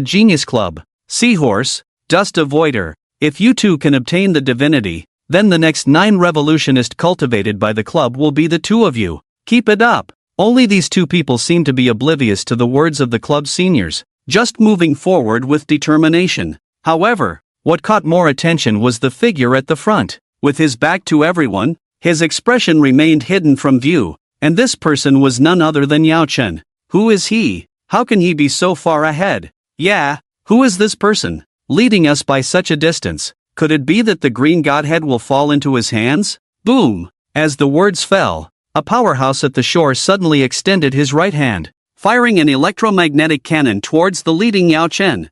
[SPEAKER 1] Genius Club.
[SPEAKER 2] Seahorse, Dust Avoider, if you 2 can obtain the divinity,
[SPEAKER 1] then the next 9 revolutionists cultivated by the club will be the 2 of you.
[SPEAKER 2] Keep it up.
[SPEAKER 1] Only these 2 people seemed to be oblivious to the words of the club's seniors,
[SPEAKER 2] just moving forward with determination.
[SPEAKER 1] However, what caught more attention was the figure at the front.
[SPEAKER 2] With his back to everyone, his expression remained hidden from view, and this person was none other than Yao Chen. Who is he? How can he be so far ahead? Yeah, who is this person, leading us by such a distance? Could it be that the green godhead will fall into his hands? Boom!
[SPEAKER 1] As the words fell, a powerhouse at the shore suddenly extended his right hand,
[SPEAKER 2] firing an electromagnetic cannon towards the leading Yao Chen.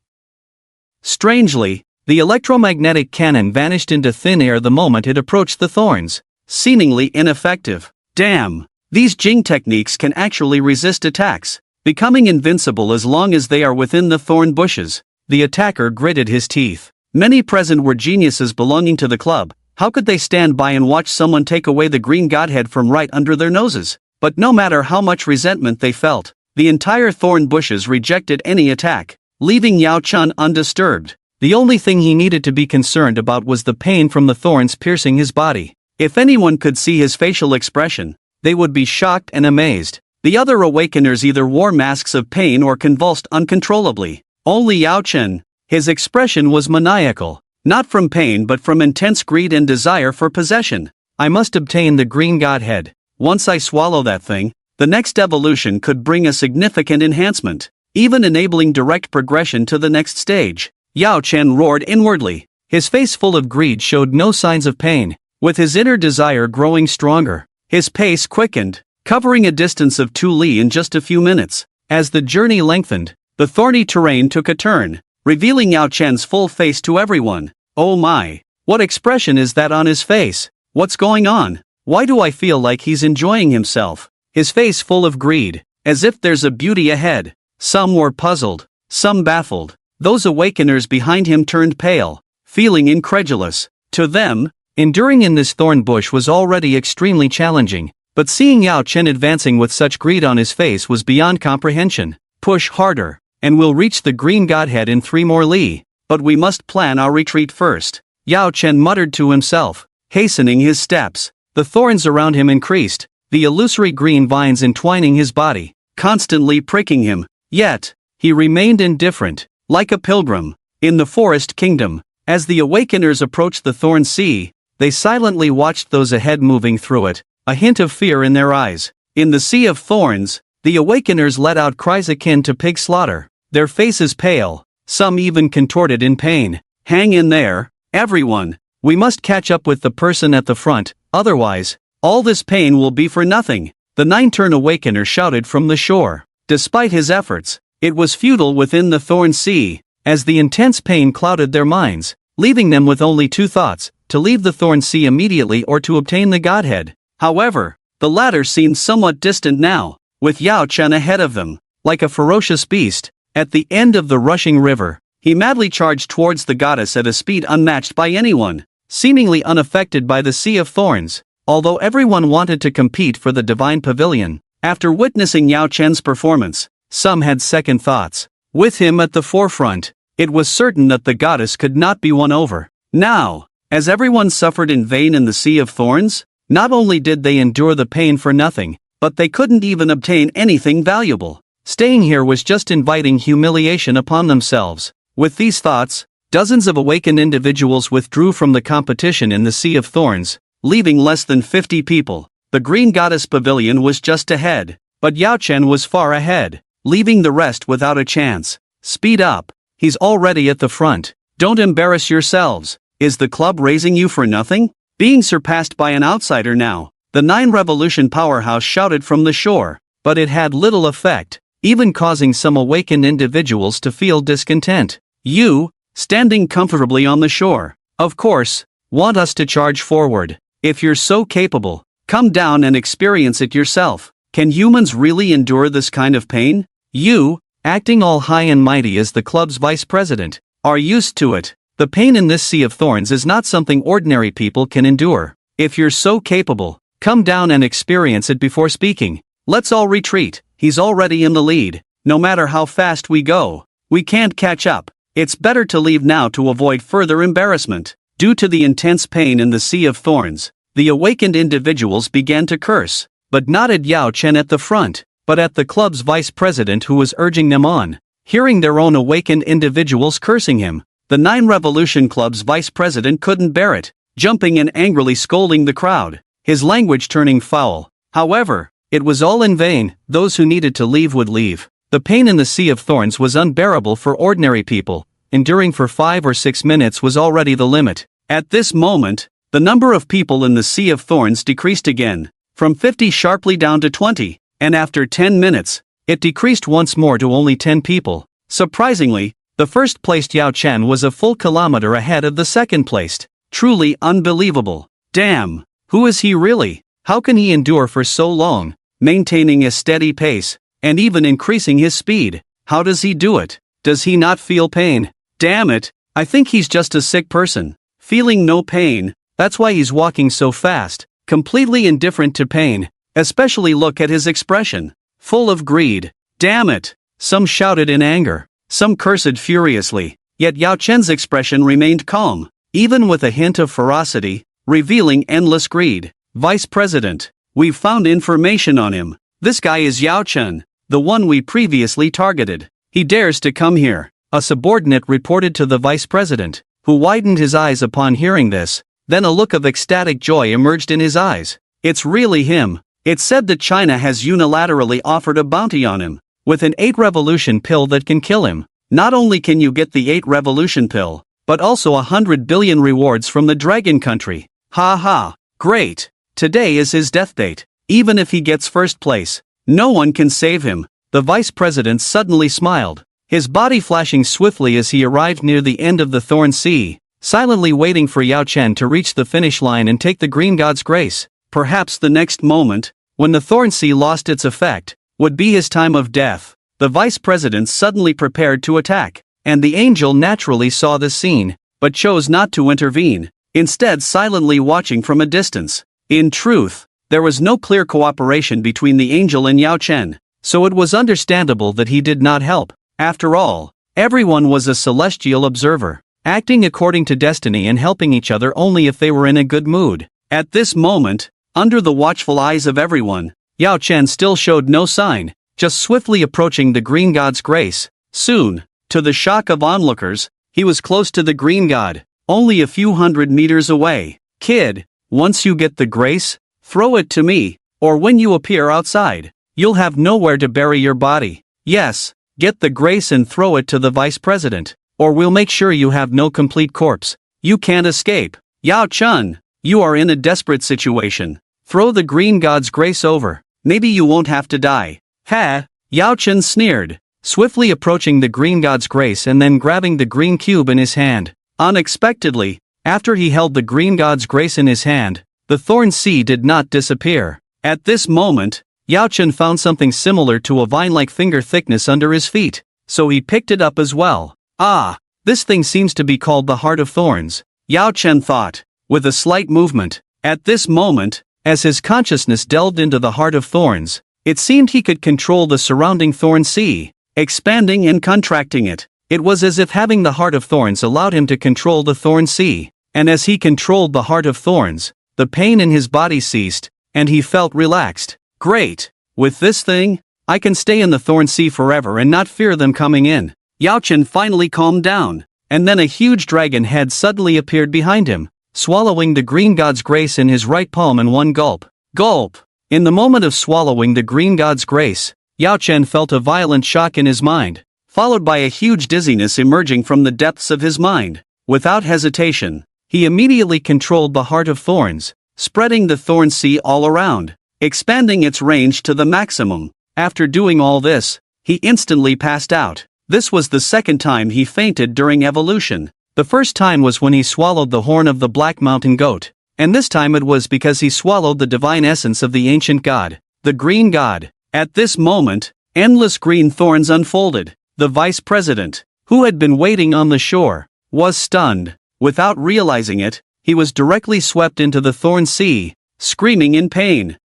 [SPEAKER 1] Strangely, the electromagnetic cannon vanished into thin air the moment it approached the thorns.
[SPEAKER 2] Seemingly ineffective. Damn! These Jing techniques can actually resist attacks, becoming invincible as long as they are within the thorn bushes.
[SPEAKER 1] The attacker gritted his teeth.
[SPEAKER 2] Many present were geniuses belonging to the club. How could they stand by and watch someone take away the green godhead from right under their noses? But no matter how much resentment they felt, the entire thorn bushes rejected any attack, leaving Yao Chen undisturbed.
[SPEAKER 1] The only thing he needed to be concerned about was the pain from the thorns piercing his body.
[SPEAKER 2] If anyone could see his facial expression, they would be shocked and amazed. The other awakeners either wore masks of pain or convulsed uncontrollably. Only Yao Chen, his expression was maniacal, not from pain but from intense greed and desire for possession.
[SPEAKER 1] I must obtain the green godhead.
[SPEAKER 2] Once I swallow that thing, the next evolution could bring a significant enhancement, even enabling direct progression to the next stage. Yao Chen roared inwardly.
[SPEAKER 1] His face full of greed showed no signs of pain.
[SPEAKER 2] With his inner desire growing stronger, his pace quickened, covering a distance of 2 li in just a few minutes.
[SPEAKER 1] As the journey lengthened,
[SPEAKER 2] the thorny terrain took a turn, revealing Yao Chen's full face to everyone. Oh my! What expression is that on his face? What's going on? Why do I feel like he's enjoying himself? His face full of greed, as if there's a beauty ahead. Some were puzzled, some baffled. Those awakeners behind him turned pale, feeling incredulous. To them,
[SPEAKER 1] enduring in this thorn bush was already extremely challenging, but seeing Yao Chen advancing with such greed on his face was beyond comprehension.
[SPEAKER 2] Push harder,
[SPEAKER 1] and we'll reach the green godhead in 3 more li.
[SPEAKER 2] But we must plan our retreat first,
[SPEAKER 1] Yao Chen muttered to himself,
[SPEAKER 2] hastening his steps.
[SPEAKER 1] The thorns around him increased, the illusory green vines entwining his body,
[SPEAKER 2] constantly pricking him.
[SPEAKER 1] Yet, he remained indifferent,
[SPEAKER 2] like a pilgrim, in the forest kingdom. As the awakeners approached the thorn sea,
[SPEAKER 1] they silently watched those ahead moving through it, a hint of fear in their eyes.
[SPEAKER 2] In the sea of thorns,
[SPEAKER 1] the awakeners let out cries akin to pig slaughter, their faces pale, some even contorted in pain.
[SPEAKER 2] Hang in there, everyone.
[SPEAKER 1] We must catch up with the person at the front, otherwise,
[SPEAKER 2] all this pain will be for nothing.
[SPEAKER 1] The 9-turn awakener shouted from the shore.
[SPEAKER 2] Despite his efforts, it was futile within the thorn sea,
[SPEAKER 1] as the intense pain clouded their minds, leaving them with only 2 thoughts, to leave the thorn sea immediately or to obtain the godhead.
[SPEAKER 2] However, the latter seemed somewhat distant now, with Yao Chen ahead of them.
[SPEAKER 1] Like a ferocious beast, at the end of the rushing river,
[SPEAKER 2] he madly charged towards the goddess at a speed unmatched by anyone,
[SPEAKER 1] seemingly unaffected by the sea of thorns. Although everyone wanted to compete for the divine pavilion,
[SPEAKER 2] after witnessing Yao Chen's performance,
[SPEAKER 1] some had second thoughts.
[SPEAKER 2] With him at the forefront, it was certain that the goddess could not be won over. Now, as everyone suffered in vain in the sea of thorns, not only did they endure the pain for nothing, but they couldn't even obtain anything valuable.
[SPEAKER 1] Staying here was just inviting humiliation upon themselves.
[SPEAKER 2] With these thoughts,
[SPEAKER 1] dozens of awakened individuals withdrew from the competition in the sea of thorns,
[SPEAKER 2] leaving less than 50 people. The Green Goddess Pavilion was just ahead, but Yao Chen was far ahead, leaving the rest without a chance. Speed up, he's already at the front. Don't embarrass yourselves. Is the club raising you for nothing? Being surpassed by an outsider now, the 9 Revolution powerhouse shouted from the shore,
[SPEAKER 1] but it had little effect, even causing some awakened individuals to feel discontent.
[SPEAKER 2] You, standing comfortably on the shore. Of course, Want us to charge forward? If you're so capable, come down and experience it yourself. Can humans really endure this kind of pain? You, acting all high and mighty as the club's vice president, are used to it. The pain in this sea of thorns is not something ordinary people can endure. If you're so capable, come down and experience it before speaking. Let's all retreat. He's already in the lead. No matter how fast we go, we can't catch up. It's better to leave now to avoid further embarrassment. Due to the intense pain in the sea of thorns, the awakened individuals began to curse, but not at Yao Chen at the front, but at the club's vice president who was urging them on. Hearing their own awakened individuals cursing him, the Nine Revolution Club's vice president couldn't bear it, jumping and angrily scolding the crowd, his language turning foul. However, it was all in vain. Those who needed to leave would leave. The pain in the sea of thorns was unbearable for ordinary people. Enduring for 5 or 6 minutes was already the limit. At this moment, the number of people in the sea of thorns decreased again, from 50 sharply down to 20, and after 10 minutes, it decreased once more to only 10 people. Surprisingly, the first-placed Yao Chen was a full kilometer ahead of the second-placed. Truly unbelievable. Damn, who is he really? How can he endure for so long, maintaining a steady pace, and even increasing his speed? How does he do it? Does he not feel pain? Damn it, I think he's just a sick person. Feeling no pain, that's why he's walking so fast, completely indifferent to pain. Especially look at his expression, full of greed. Damn it! Some shouted in anger, some cursed furiously, yet Yao Chen's expression remained calm, even with a hint of ferocity, revealing endless greed. Vice President, we've found information on him. This guy is Yao Chen, the one we previously targeted. He dares to come here, a subordinate reported to the Vice President, who widened his eyes upon hearing this. Then a look of ecstatic joy emerged in his eyes. It's really him. It's said that China has unilaterally offered a bounty on him, with an 8 revolution pill that can kill him. Not only can you get the 8 revolution pill, but also 100 billion rewards from the Dragon Country. Ha ha, great. Today is his death date. Even if he gets first place, no one can save him. The vice president suddenly smiled, his body flashing swiftly as he arrived near the end of the Thorn Sea, silently waiting for Yao Chen to reach the finish line and take the Green God's grace. Perhaps the next moment, when the Thorn Sea lost its effect, would be his time of death. The vice president suddenly prepared to attack, and the angel naturally saw this scene, but chose not to intervene, instead silently watching from a distance. In truth, there was no clear cooperation between the angel and Yao Chen, so it was understandable that he did not help. After all, everyone was a celestial observer, acting according to destiny and helping each other only if they were in a good mood. At this moment, under the watchful eyes of everyone, Yao Chen still showed no sign, just swiftly approaching the Green God's grace. Soon, to the shock of onlookers, he was close to the Green God, only a few hundred meters away. Kid, once you get the grace, throw it to me, or when you appear outside, you'll have nowhere to bury your body. Yes, get the grace and throw it to the vice president, or we'll make sure you have no complete corpse. You can't escape. Yao Chen, you are in a desperate situation. Throw the Green God's grace over. Maybe you won't have to die. Ha! Yao Chen sneered, swiftly approaching the Green God's grace and then grabbing the green cube in his hand. Unexpectedly, after he held the Green God's grace in his hand, the Thorn Sea did not disappear. At this moment, Yao Chen found something similar to a vine-like finger thickness under his feet, so he picked it up as well. Ah, this thing seems to be called the Heart of Thorns, Yao Chen thought, with a slight movement. At this moment, as his consciousness delved into the Heart of Thorns, it seemed he could control the surrounding Thorn Sea, expanding and contracting it. It was as if having the Heart of Thorns allowed him to control the Thorn Sea, and as he controlled the Heart of Thorns, the pain in his body ceased, and he felt relaxed. Great! With this thing, I can stay in the Thorn Sea forever and not fear them coming in. Yao Chen finally calmed down, and then a huge dragon head suddenly appeared behind him, swallowing the Green God's grace in his right palm in one gulp. Gulp! In the moment of swallowing the Green God's grace, Yao Chen felt a violent shock in his mind, followed by a huge dizziness emerging from the depths of his mind. Without hesitation, he immediately controlled the Heart of Thorns, spreading the Thorn Sea all around, expanding its range to the maximum. After doing all this, he instantly passed out. This was the second time he fainted during evolution.
[SPEAKER 1] The first time was when he swallowed the horn of the Black Mountain Goat. And this time it was because he swallowed the divine essence of the ancient god, the Green God. At this moment, endless green thorns unfolded. The vice president, who had been waiting on the shore, was stunned. Without realizing it, he was directly swept into the thorn sea, screaming in pain.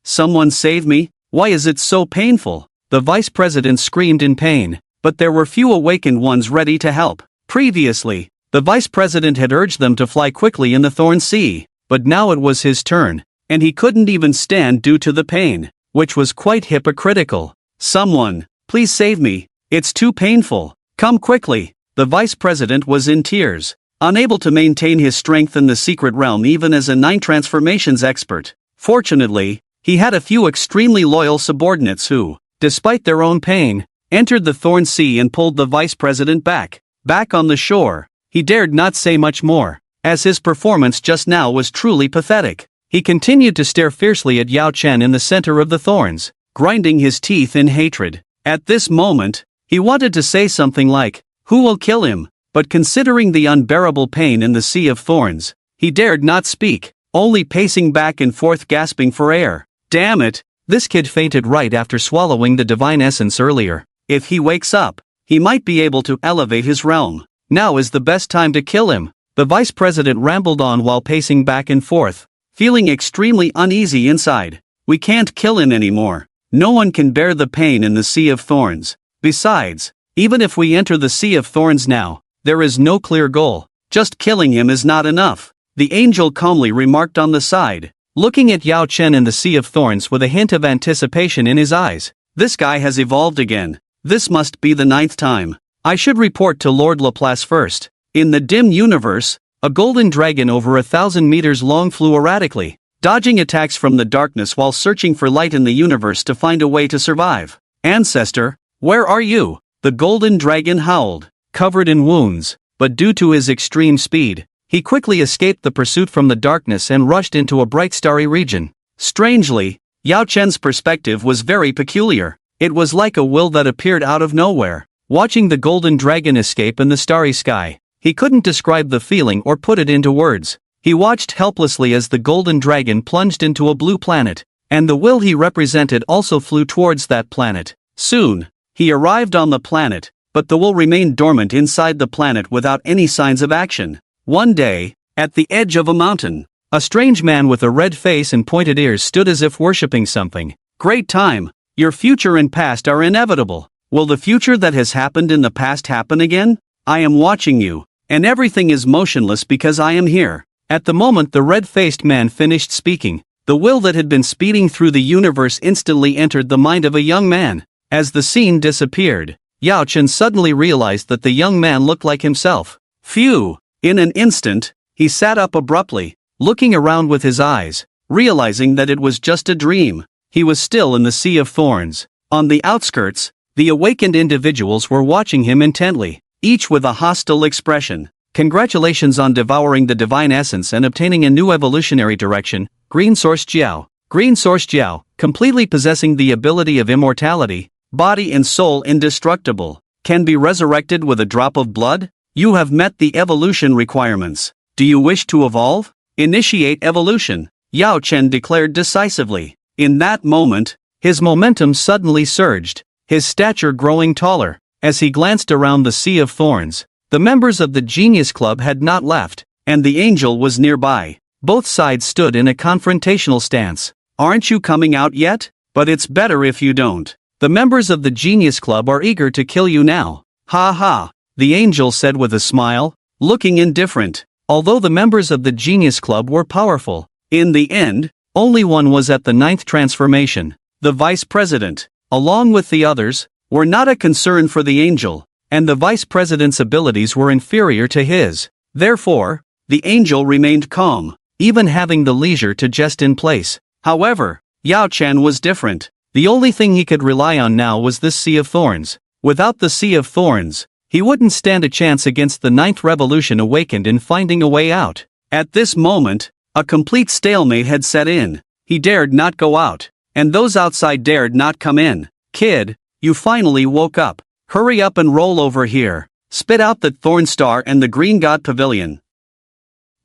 [SPEAKER 1] Someone save me, why is it so painful? The vice president screamed in pain, but there were few awakened ones ready to help. Previously, the vice president had urged them to fly quickly in the thorn sea, but now it was his turn, and he couldn't even stand due to the pain, which was quite hypocritical. Someone, please save me, it's too painful, come quickly. The vice president was in tears, unable to maintain his strength in the secret realm even as a 9 transformations expert. Fortunately, he had a few extremely loyal subordinates who, despite their own pain, entered the thorn sea and pulled the vice president back on the shore. He dared not say much more, as his performance just now was truly pathetic. He continued to stare fiercely at Yao Chen in the center of the thorns, grinding his teeth in hatred. At this moment, he wanted to say something like, "Who will kill him?" But considering the unbearable pain in the sea of thorns, he dared not speak, only pacing back and forth gasping for air. Damn it, this kid fainted right after swallowing the divine essence earlier. If he wakes up, he might be able to elevate his realm. Now is the best time to kill him. The vice president rambled on while pacing back and forth, feeling extremely uneasy inside. We can't kill him anymore. No one can bear the pain in the sea of thorns. Besides, even if we enter the sea of thorns now, there is no clear goal. Just killing him is not enough. The angel calmly remarked on the side, looking at Yao Chen in the sea of thorns with a hint of anticipation in his eyes. This guy has evolved again. This must be the 9th time. I should report to Lord Laplace first. In the dim universe, a golden dragon over 1,000 meters long flew erratically, dodging attacks from the darkness while searching for light in the universe to find a way to survive. Ancestor, where are you? The golden dragon howled, covered in wounds, but due to his extreme speed, he quickly escaped the pursuit from the darkness and rushed into a bright starry region. Strangely, Yao Chen's perspective was very peculiar. It was like a will that appeared out of nowhere. Watching the golden dragon escape in the starry sky, he couldn't describe the feeling or put it into words. He watched helplessly as the golden dragon plunged into a blue planet, and the will he represented also flew towards that planet. Soon, he arrived on the planet, but the will remained dormant inside the planet without any signs of action. One day, at the edge of a mountain, a strange man with a red face and pointed ears stood as if worshipping something. Great time! Your future and past are inevitable. Will the future that has happened in the past happen again? I am watching you, and everything is motionless because I am here. At the moment the red-faced man finished speaking, the will that had been speeding through the universe instantly entered the mind of a young man. As the scene disappeared, Yao Chen suddenly realized that the young man looked like himself. Phew! In an instant, he sat up abruptly, looking around with his eyes, realizing that it was just a dream. He was still in the sea of thorns. On the outskirts, the awakened individuals were watching him intently, each with a hostile expression. Congratulations on devouring the divine essence and obtaining a new evolutionary direction, Green Source Jiao. Green Source Jiao, completely possessing the ability of immortality, body and soul indestructible, can be resurrected with a drop of blood? You have met the evolution requirements. Do you wish to evolve? Initiate evolution, Yao Chen declared decisively. In that moment, his momentum suddenly surged, his stature growing taller. As he glanced around the sea of thorns, the members of the Genius Club had not left, and the angel was nearby. Both sides stood in a confrontational stance. Aren't you coming out yet? But it's better if you don't. The members of the Genius Club are eager to kill you now. Ha ha, the angel said with a smile, looking indifferent. Although the members of the Genius Club were powerful, in the end, only one was at the 9th transformation. The vice president, along with the others, were not a concern for the angel, and the vice president's abilities were inferior to his. Therefore, the angel remained calm, even having the leisure to jest in place. However, Yao Chen was different. The only thing he could rely on now was this sea of thorns. Without the sea of thorns, he wouldn't stand a chance against the 9th revolution awakened in finding a way out. At this moment, a complete stalemate had set in. He dared not go out, and those outside dared not come in. Kid, you finally woke up. Hurry up and roll over here.
[SPEAKER 2] spit out that thorn star and the green god pavilion,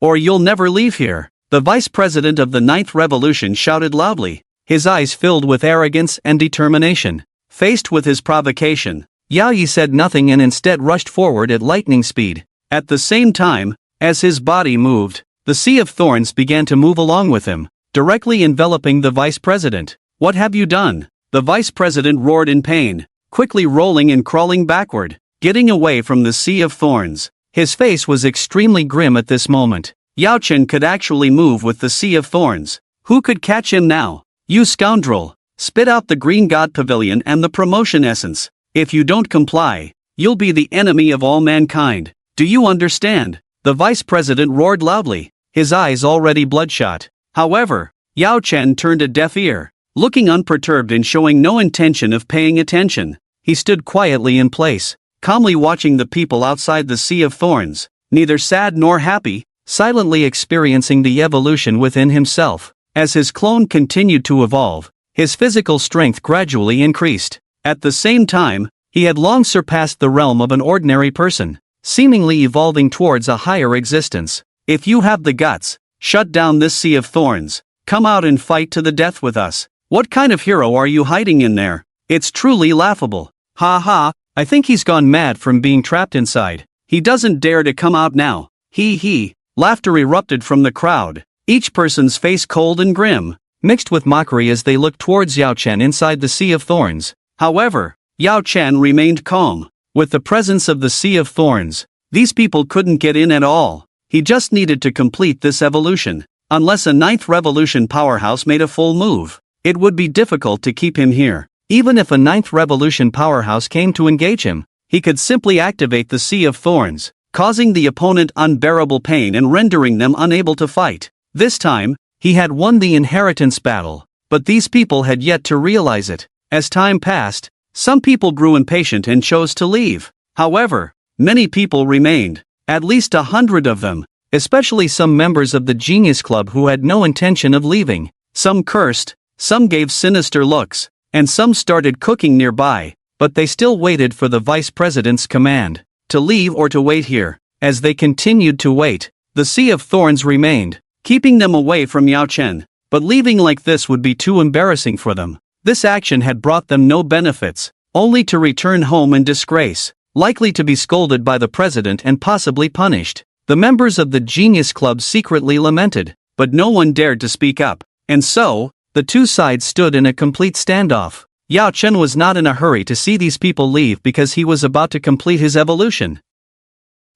[SPEAKER 2] or you'll never leave here. The vice president of the Ninth Revolution shouted loudly, his eyes filled with arrogance and determination. Faced with his provocation, Yao Yi said nothing and instead rushed forward at lightning speed. At the same time, as his body moved, the Sea of Thorns began to move along with him, directly enveloping the vice president. What have you done? The vice president roared in pain, quickly rolling and crawling backward, getting away from the Sea of Thorns. His face was extremely grim at this moment. Yao Chen could actually move with the Sea of Thorns. Who could catch him now? You scoundrel! Spit out the green god pavilion and the promotion essence. If you don't comply, you'll be the enemy of all mankind. Do you understand? The vice president roared loudly, his eyes already bloodshot. However, Yao Chen turned a deaf ear, looking unperturbed and showing no intention of paying attention. He stood quietly in place, calmly watching the people outside the Sea of Thorns, neither sad nor happy, silently experiencing the evolution within himself. As his clone continued to evolve, his physical strength gradually increased. At the same time, he had long surpassed the realm of an ordinary person, seemingly evolving towards a higher existence. If you have the guts, shut down this Sea of Thorns. Come out and fight to the death with us. What kind of hero are you hiding in there? It's truly laughable. Ha ha, I think he's gone mad from being trapped inside. He doesn't dare to come out now. He. Laughter erupted from the crowd, each person's face cold and grim, mixed with mockery as they looked towards Yao Chen inside the Sea of Thorns. However, Yao Chen remained calm. With the presence of the Sea of Thorns, these people couldn't get in at all. He just needed to complete this evolution. Unless a Ninth Revolution powerhouse made a full move, it would be difficult to keep him here. Even if a Ninth Revolution powerhouse came to engage him, he could simply activate the Sea of Thorns, causing the opponent unbearable pain and rendering them unable to fight. This time, he had won the inheritance battle, but these people had yet to realize it. As time passed, some people grew impatient and chose to leave. However, many people remained, at least 100 of them, especially some members of the Genius Club who had no intention of leaving. Some cursed, some gave sinister looks, and some started cooking nearby, but they still waited for the vice president's command to leave or to wait here. As they continued to wait, the Sea of Thorns remained, keeping them away from Yao Chen, but leaving like this would be too embarrassing for them. This action had brought them no benefits, only to return home in disgrace, likely to be scolded by the president and possibly punished. The members of the Genius Club secretly lamented, but no one dared to speak up, and so, the two sides stood in a complete standoff. Yao Chen was not in a hurry to see these people leave because he was about to complete his evolution.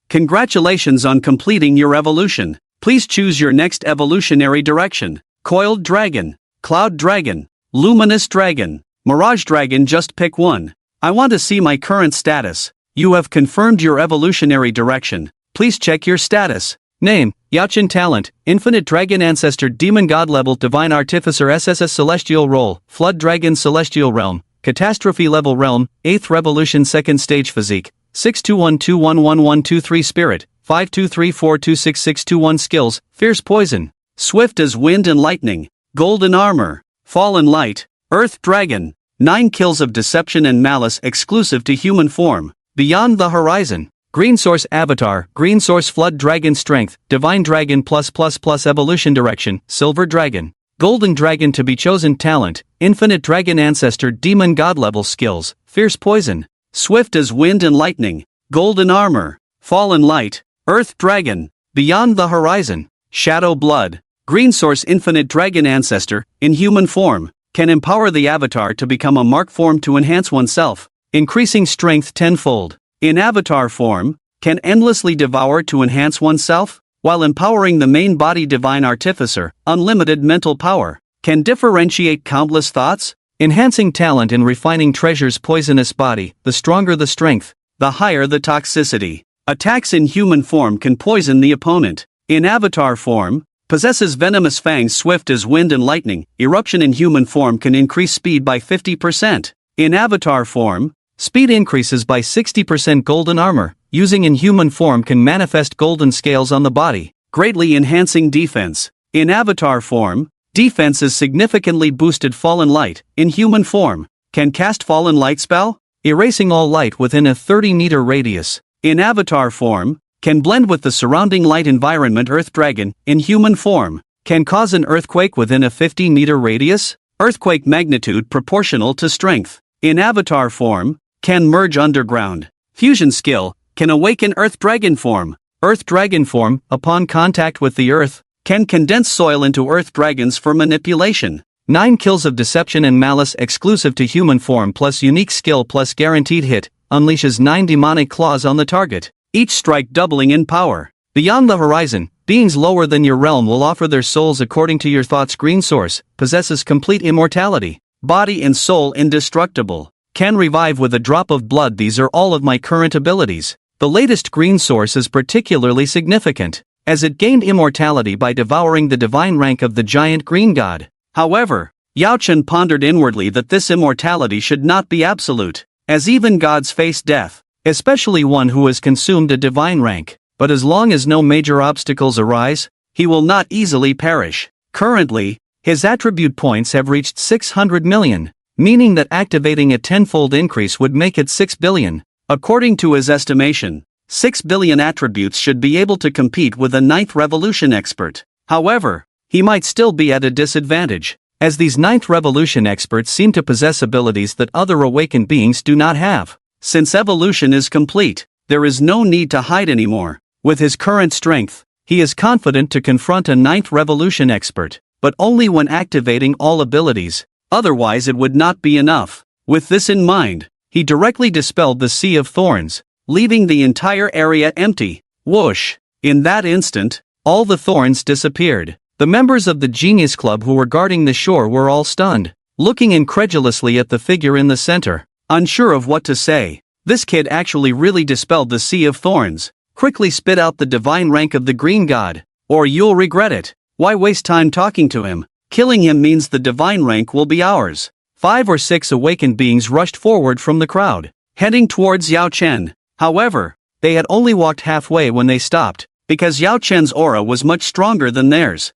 [SPEAKER 2] Congratulations on completing your evolution. Please choose your next evolutionary direction. Coiled Dragon, Cloud Dragon, Luminous Dragon, Mirage Dragon. Just pick one. I want to see my current status. You have confirmed your evolutionary direction. Please check your status. Name, Yao Chen. Talent, Infinite Dragon Ancestor, Demon God Level, Divine Artificer, SSS Celestial Role, Flood Dragon, Celestial Realm, Catastrophe Level Realm, 8th Revolution, 2nd Stage Physique, 621211123 Spirit, 5234266621 Skills, Fierce Poison, Swift as Wind and Lightning, Golden Armor, Fallen Light, Earth Dragon, 9 Kills of Deception and Malice exclusive to human form, Beyond the Horizon. Green Source Avatar, Green Source Flood Dragon Strength, Divine Dragon +++ Evolution Direction, Silver Dragon, Golden Dragon to be chosen. Talent, Infinite Dragon Ancestor, Demon God Level. Skills, Fierce Poison, Swift as Wind and Lightning, Golden Armor, Fallen Light, Earth Dragon, Beyond the Horizon, Shadow Blood. Green Source Infinite Dragon Ancestor, in human form, can empower the avatar to become a mark form to enhance oneself, increasing strength tenfold. In avatar form, can endlessly devour to enhance oneself, while empowering the main body. Divine Artificer, unlimited mental power, can differentiate countless thoughts, enhancing talent and refining treasures. Poisonous body, the stronger the strength, the higher the toxicity. Attacks in human form can poison the opponent. In avatar form, possesses venomous fangs. Swift as Wind and Lightning, eruption in human form can increase speed by 50%. In avatar form, speed increases by 60%. Golden Armor, using in human form can manifest golden scales on the body, greatly enhancing defense. In avatar form, defense is significantly boosted. Fallen Light, in human form, can cast Fallen Light spell, erasing all light within a 30-meter radius, in avatar form, can blend with the surrounding light environment. Earth Dragon, in human form, can cause an earthquake within a 50-meter radius. Earthquake magnitude proportional to strength. In avatar form, can merge underground. Fusion skill, can awaken Earth Dragon form. Earth Dragon form, upon contact with the earth, can condense soil into Earth Dragons for manipulation. 9 kills of deception and malice exclusive to human form plus unique skill plus guaranteed hit, unleashes 9 demonic claws on the target, each strike doubling in power. Beyond the horizon, beings lower than your realm will offer their souls according to your thoughts. Green source, possesses complete immortality, body and soul indestructible, can revive with a drop of blood. These are all of my current abilities. The latest green source is particularly significant, as it gained immortality by devouring the divine rank of the giant green god. However, Yao Chen pondered inwardly that this immortality should not be absolute, as even gods face death, especially one who has consumed a divine rank. But as long as no major obstacles arise, he will not easily perish. Currently, his attribute points have reached 600 million, meaning that activating a tenfold increase would make it 6 billion. According to his estimation, 6 billion attributes should be able to compete with a 9th Revolution expert. However, he might still be at a disadvantage, as these 9th Revolution experts seem to possess abilities that other awakened beings do not have. Since evolution is complete, there is no need to hide anymore. With his current strength, he is confident to confront a 9th Revolution expert, but only when activating all abilities, otherwise it would not be enough. With this in mind, he directly dispelled the Sea of Thorns, leaving the entire area empty. Whoosh! In that instant, all the thorns disappeared. The members of the Genius Club who were guarding the shore were all stunned, looking incredulously at the figure in the center, unsure of what to say. This kid actually really dispelled the Sea of Thorns. Quickly spit out the divine rank of the green god, or you'll regret it. Why waste time talking to him? Killing him means the divine rank will be ours. 5 or 6 awakened beings rushed forward from the crowd, heading towards Yao Chen. However, they had only walked halfway when they stopped, because Yao Chen's aura was much stronger than theirs.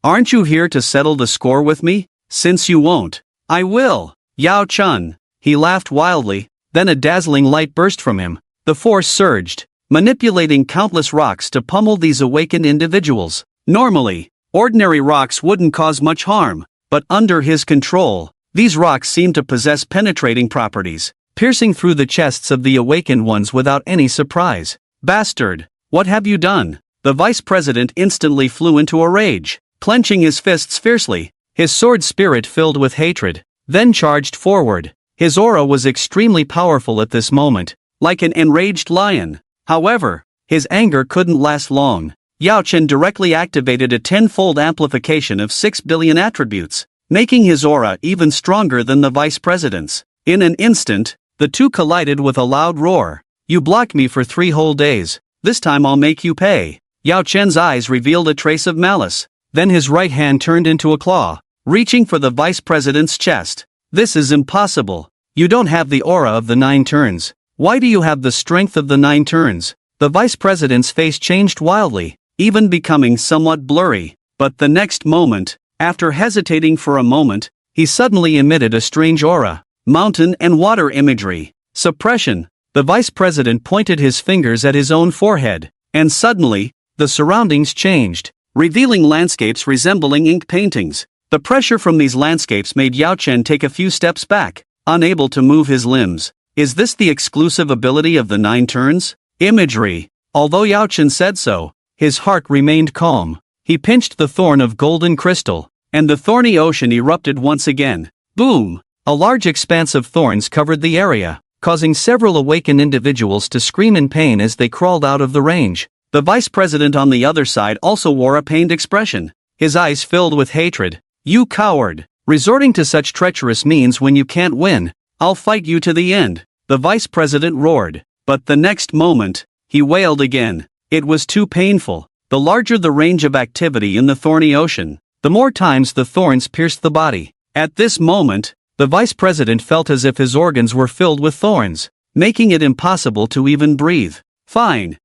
[SPEAKER 2] Aren't you here to settle the score with me? Since you won't, I will. Yao Chen. He laughed wildly, then a dazzling light burst from him. The force surged, manipulating countless rocks to pummel these awakened individuals. Normally, ordinary rocks wouldn't cause much harm, but under his control, these rocks seemed to possess penetrating properties, piercing through the chests of the awakened ones without any surprise. Bastard! What have you done? The vice president instantly flew into a rage, clenching his fists fiercely, his sword spirit filled with hatred, then charged forward. His aura was extremely powerful at this moment, like an enraged lion. However, his anger couldn't last long. Yao Chen directly activated a tenfold amplification of 6 billion attributes, making his aura even stronger than the vice president's. In an instant, the two collided with a loud roar. You blocked me for 3 whole days, this time I'll make you pay. Yao Chen's eyes revealed a trace of malice, then his right hand turned into a claw, reaching for the vice president's chest. This is impossible. You don't have the aura of the 9 turns. Why do you have the strength of the 9 turns? The vice president's face changed wildly, even becoming somewhat blurry. But the next moment, after hesitating for a moment, he suddenly emitted a strange aura. Mountain and water imagery. Suppression. The vice president pointed his fingers at his own forehead, and suddenly, the surroundings changed, revealing landscapes resembling ink paintings. The pressure from these landscapes made Yao Chen take a few steps back, unable to move his limbs. Is this the exclusive ability of the 9 turns? Imagery. Although Yao Chen said so, his heart remained calm. He pinched the thorn of golden crystal, and the thorny ocean erupted once again. Boom! A large expanse of thorns covered the area, causing several awakened individuals to scream in pain as they crawled out of the range. The vice president on the other side also wore a pained expression, his eyes filled with hatred. You coward! Resorting to such treacherous means when you can't win, I'll fight you to the end, the vice president roared. But the next moment, he wailed again. It was too painful. The larger the range of activity in the thorny ocean, the more times the thorns pierced the body. At this moment, the vice president felt as if his organs were filled with thorns, making it impossible to even breathe. Fine.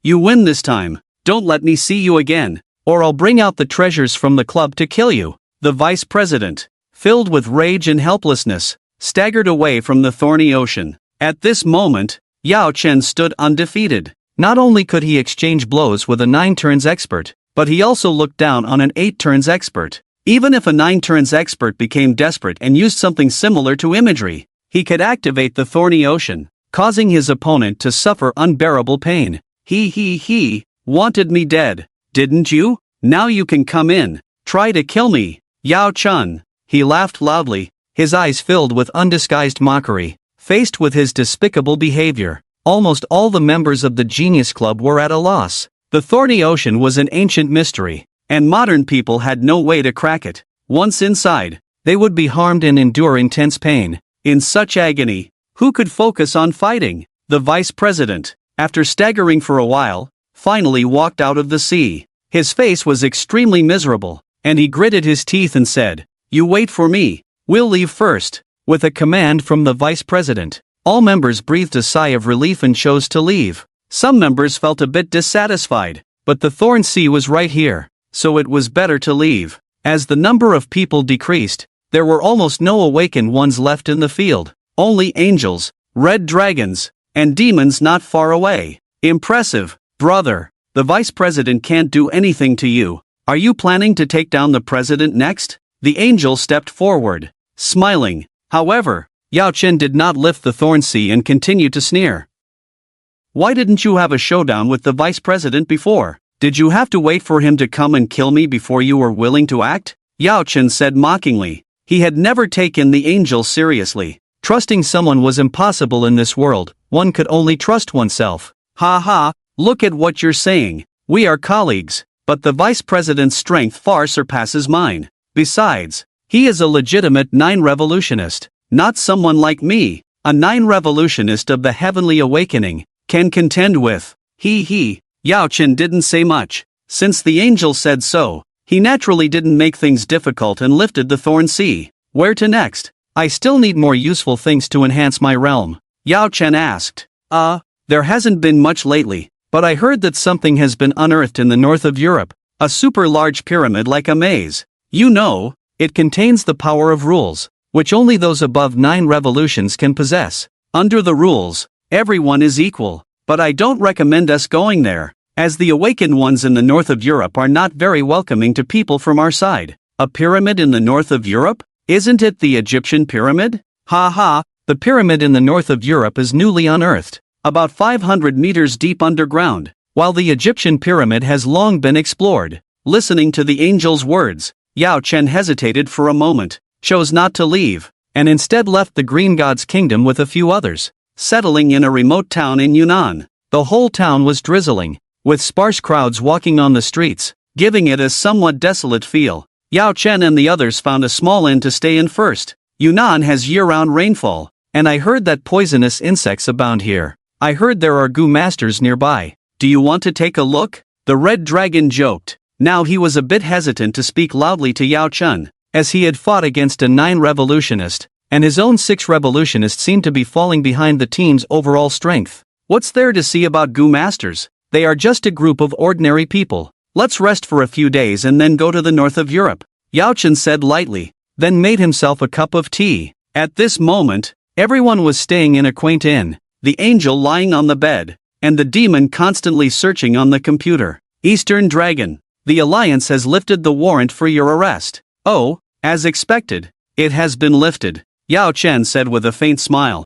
[SPEAKER 2] You win this time. Don't let me see you again, or I'll bring out the treasures from the club to kill you. The vice president, filled with rage and helplessness, staggered away from the thorny ocean. At this moment, Yao Chen stood undefeated.
[SPEAKER 1] Not only could he exchange blows with a 9 turns expert, but he also looked down on an 8 turns expert. Even if a 9 turns expert became desperate and used something similar to imagery, he could activate the thorny ocean, causing his opponent to suffer unbearable pain. He wanted me dead, didn't you? Now you can come in, try to kill me, Yao Chen. He laughed loudly, his eyes filled with undisguised mockery. Faced with his despicable behavior, almost all the members of the Genius Club were at a loss. The thorny ocean was an ancient mystery, and modern people had no way to crack it. Once inside, they would be harmed and endure intense pain. In such agony, who could focus on fighting? The vice president, after staggering for a while, finally walked out of the sea. His face was extremely miserable, and he gritted his teeth and said, "You wait for me, we'll leave first." With a command from the vice president, all members breathed a sigh of relief and chose to leave. Some members felt a bit dissatisfied, but the Thorn Sea was right here, so it was better to leave. As the number of people decreased, there were almost no awakened ones left in the field. Only angels, red dragons, and demons not far away. Impressive, brother. The vice president can't do anything to you. Are you planning to take down the president next? The angel stepped forward, smiling. However, Yao Chen did not lift the Thorn Sea and continued to sneer. Why didn't you have a showdown with the vice president before? Did you have to wait for him to come and kill me before you were willing to act? Yao Chen said mockingly. He had never taken the angel seriously. Trusting someone was impossible in this world, one could only trust oneself. Ha ha, look at what you're saying. We are colleagues, but the vice president's strength far surpasses mine. Besides, he is a legitimate 9 revolutionist, not someone like me. A 9 revolutionist of the heavenly awakening can contend with. Yao Chen didn't say much. Since the angel said so, he naturally didn't make things difficult and lifted the Thorn Sea. Where to next? I still need more useful things to enhance my realm. Yao Chen asked. There hasn't been much lately, but I heard that something has been unearthed in the north of Europe. A super large pyramid like a maze. You know, it contains the power of rules, which only those above 9 revolutions can possess. Under the rules, everyone is equal, but I don't recommend us going there, as the awakened ones in the north of Europe are not very welcoming to people from our side. A pyramid in the north of Europe? Isn't it the Egyptian pyramid? Ha ha, the pyramid in the north of Europe is newly unearthed, about 500 meters deep underground, while the Egyptian pyramid has long been explored. Listening to the angel's words, Yao Chen hesitated for a moment, chose not to leave, and instead left the Green God's kingdom with a few others, settling in a remote town in Yunnan. The whole town was drizzling, with sparse crowds walking on the streets, giving it a somewhat desolate feel. Yao Chen and the others found a small inn to stay in first. Yunnan has year-round rainfall, and I heard that poisonous insects abound here. I heard there are goo masters nearby. Do you want to take a look? The red dragon joked. Now he was a bit hesitant to speak loudly to Yao Chen, as he had fought against a 9 revolutionist, and his own 6 revolutionists seemed to be falling behind the team's overall strength. What's there to see about goo masters? They are just a group of ordinary people. Let's rest for a few days and then go to the north of Europe, Yao Chen said lightly, then made himself a cup of tea. At this moment, everyone was staying in a quaint inn, the angel lying on the bed, and the demon constantly searching on the computer. Eastern Dragon, the Alliance has lifted the warrant for your arrest. Oh, as expected, it has been lifted, Yao Chen said with a faint smile.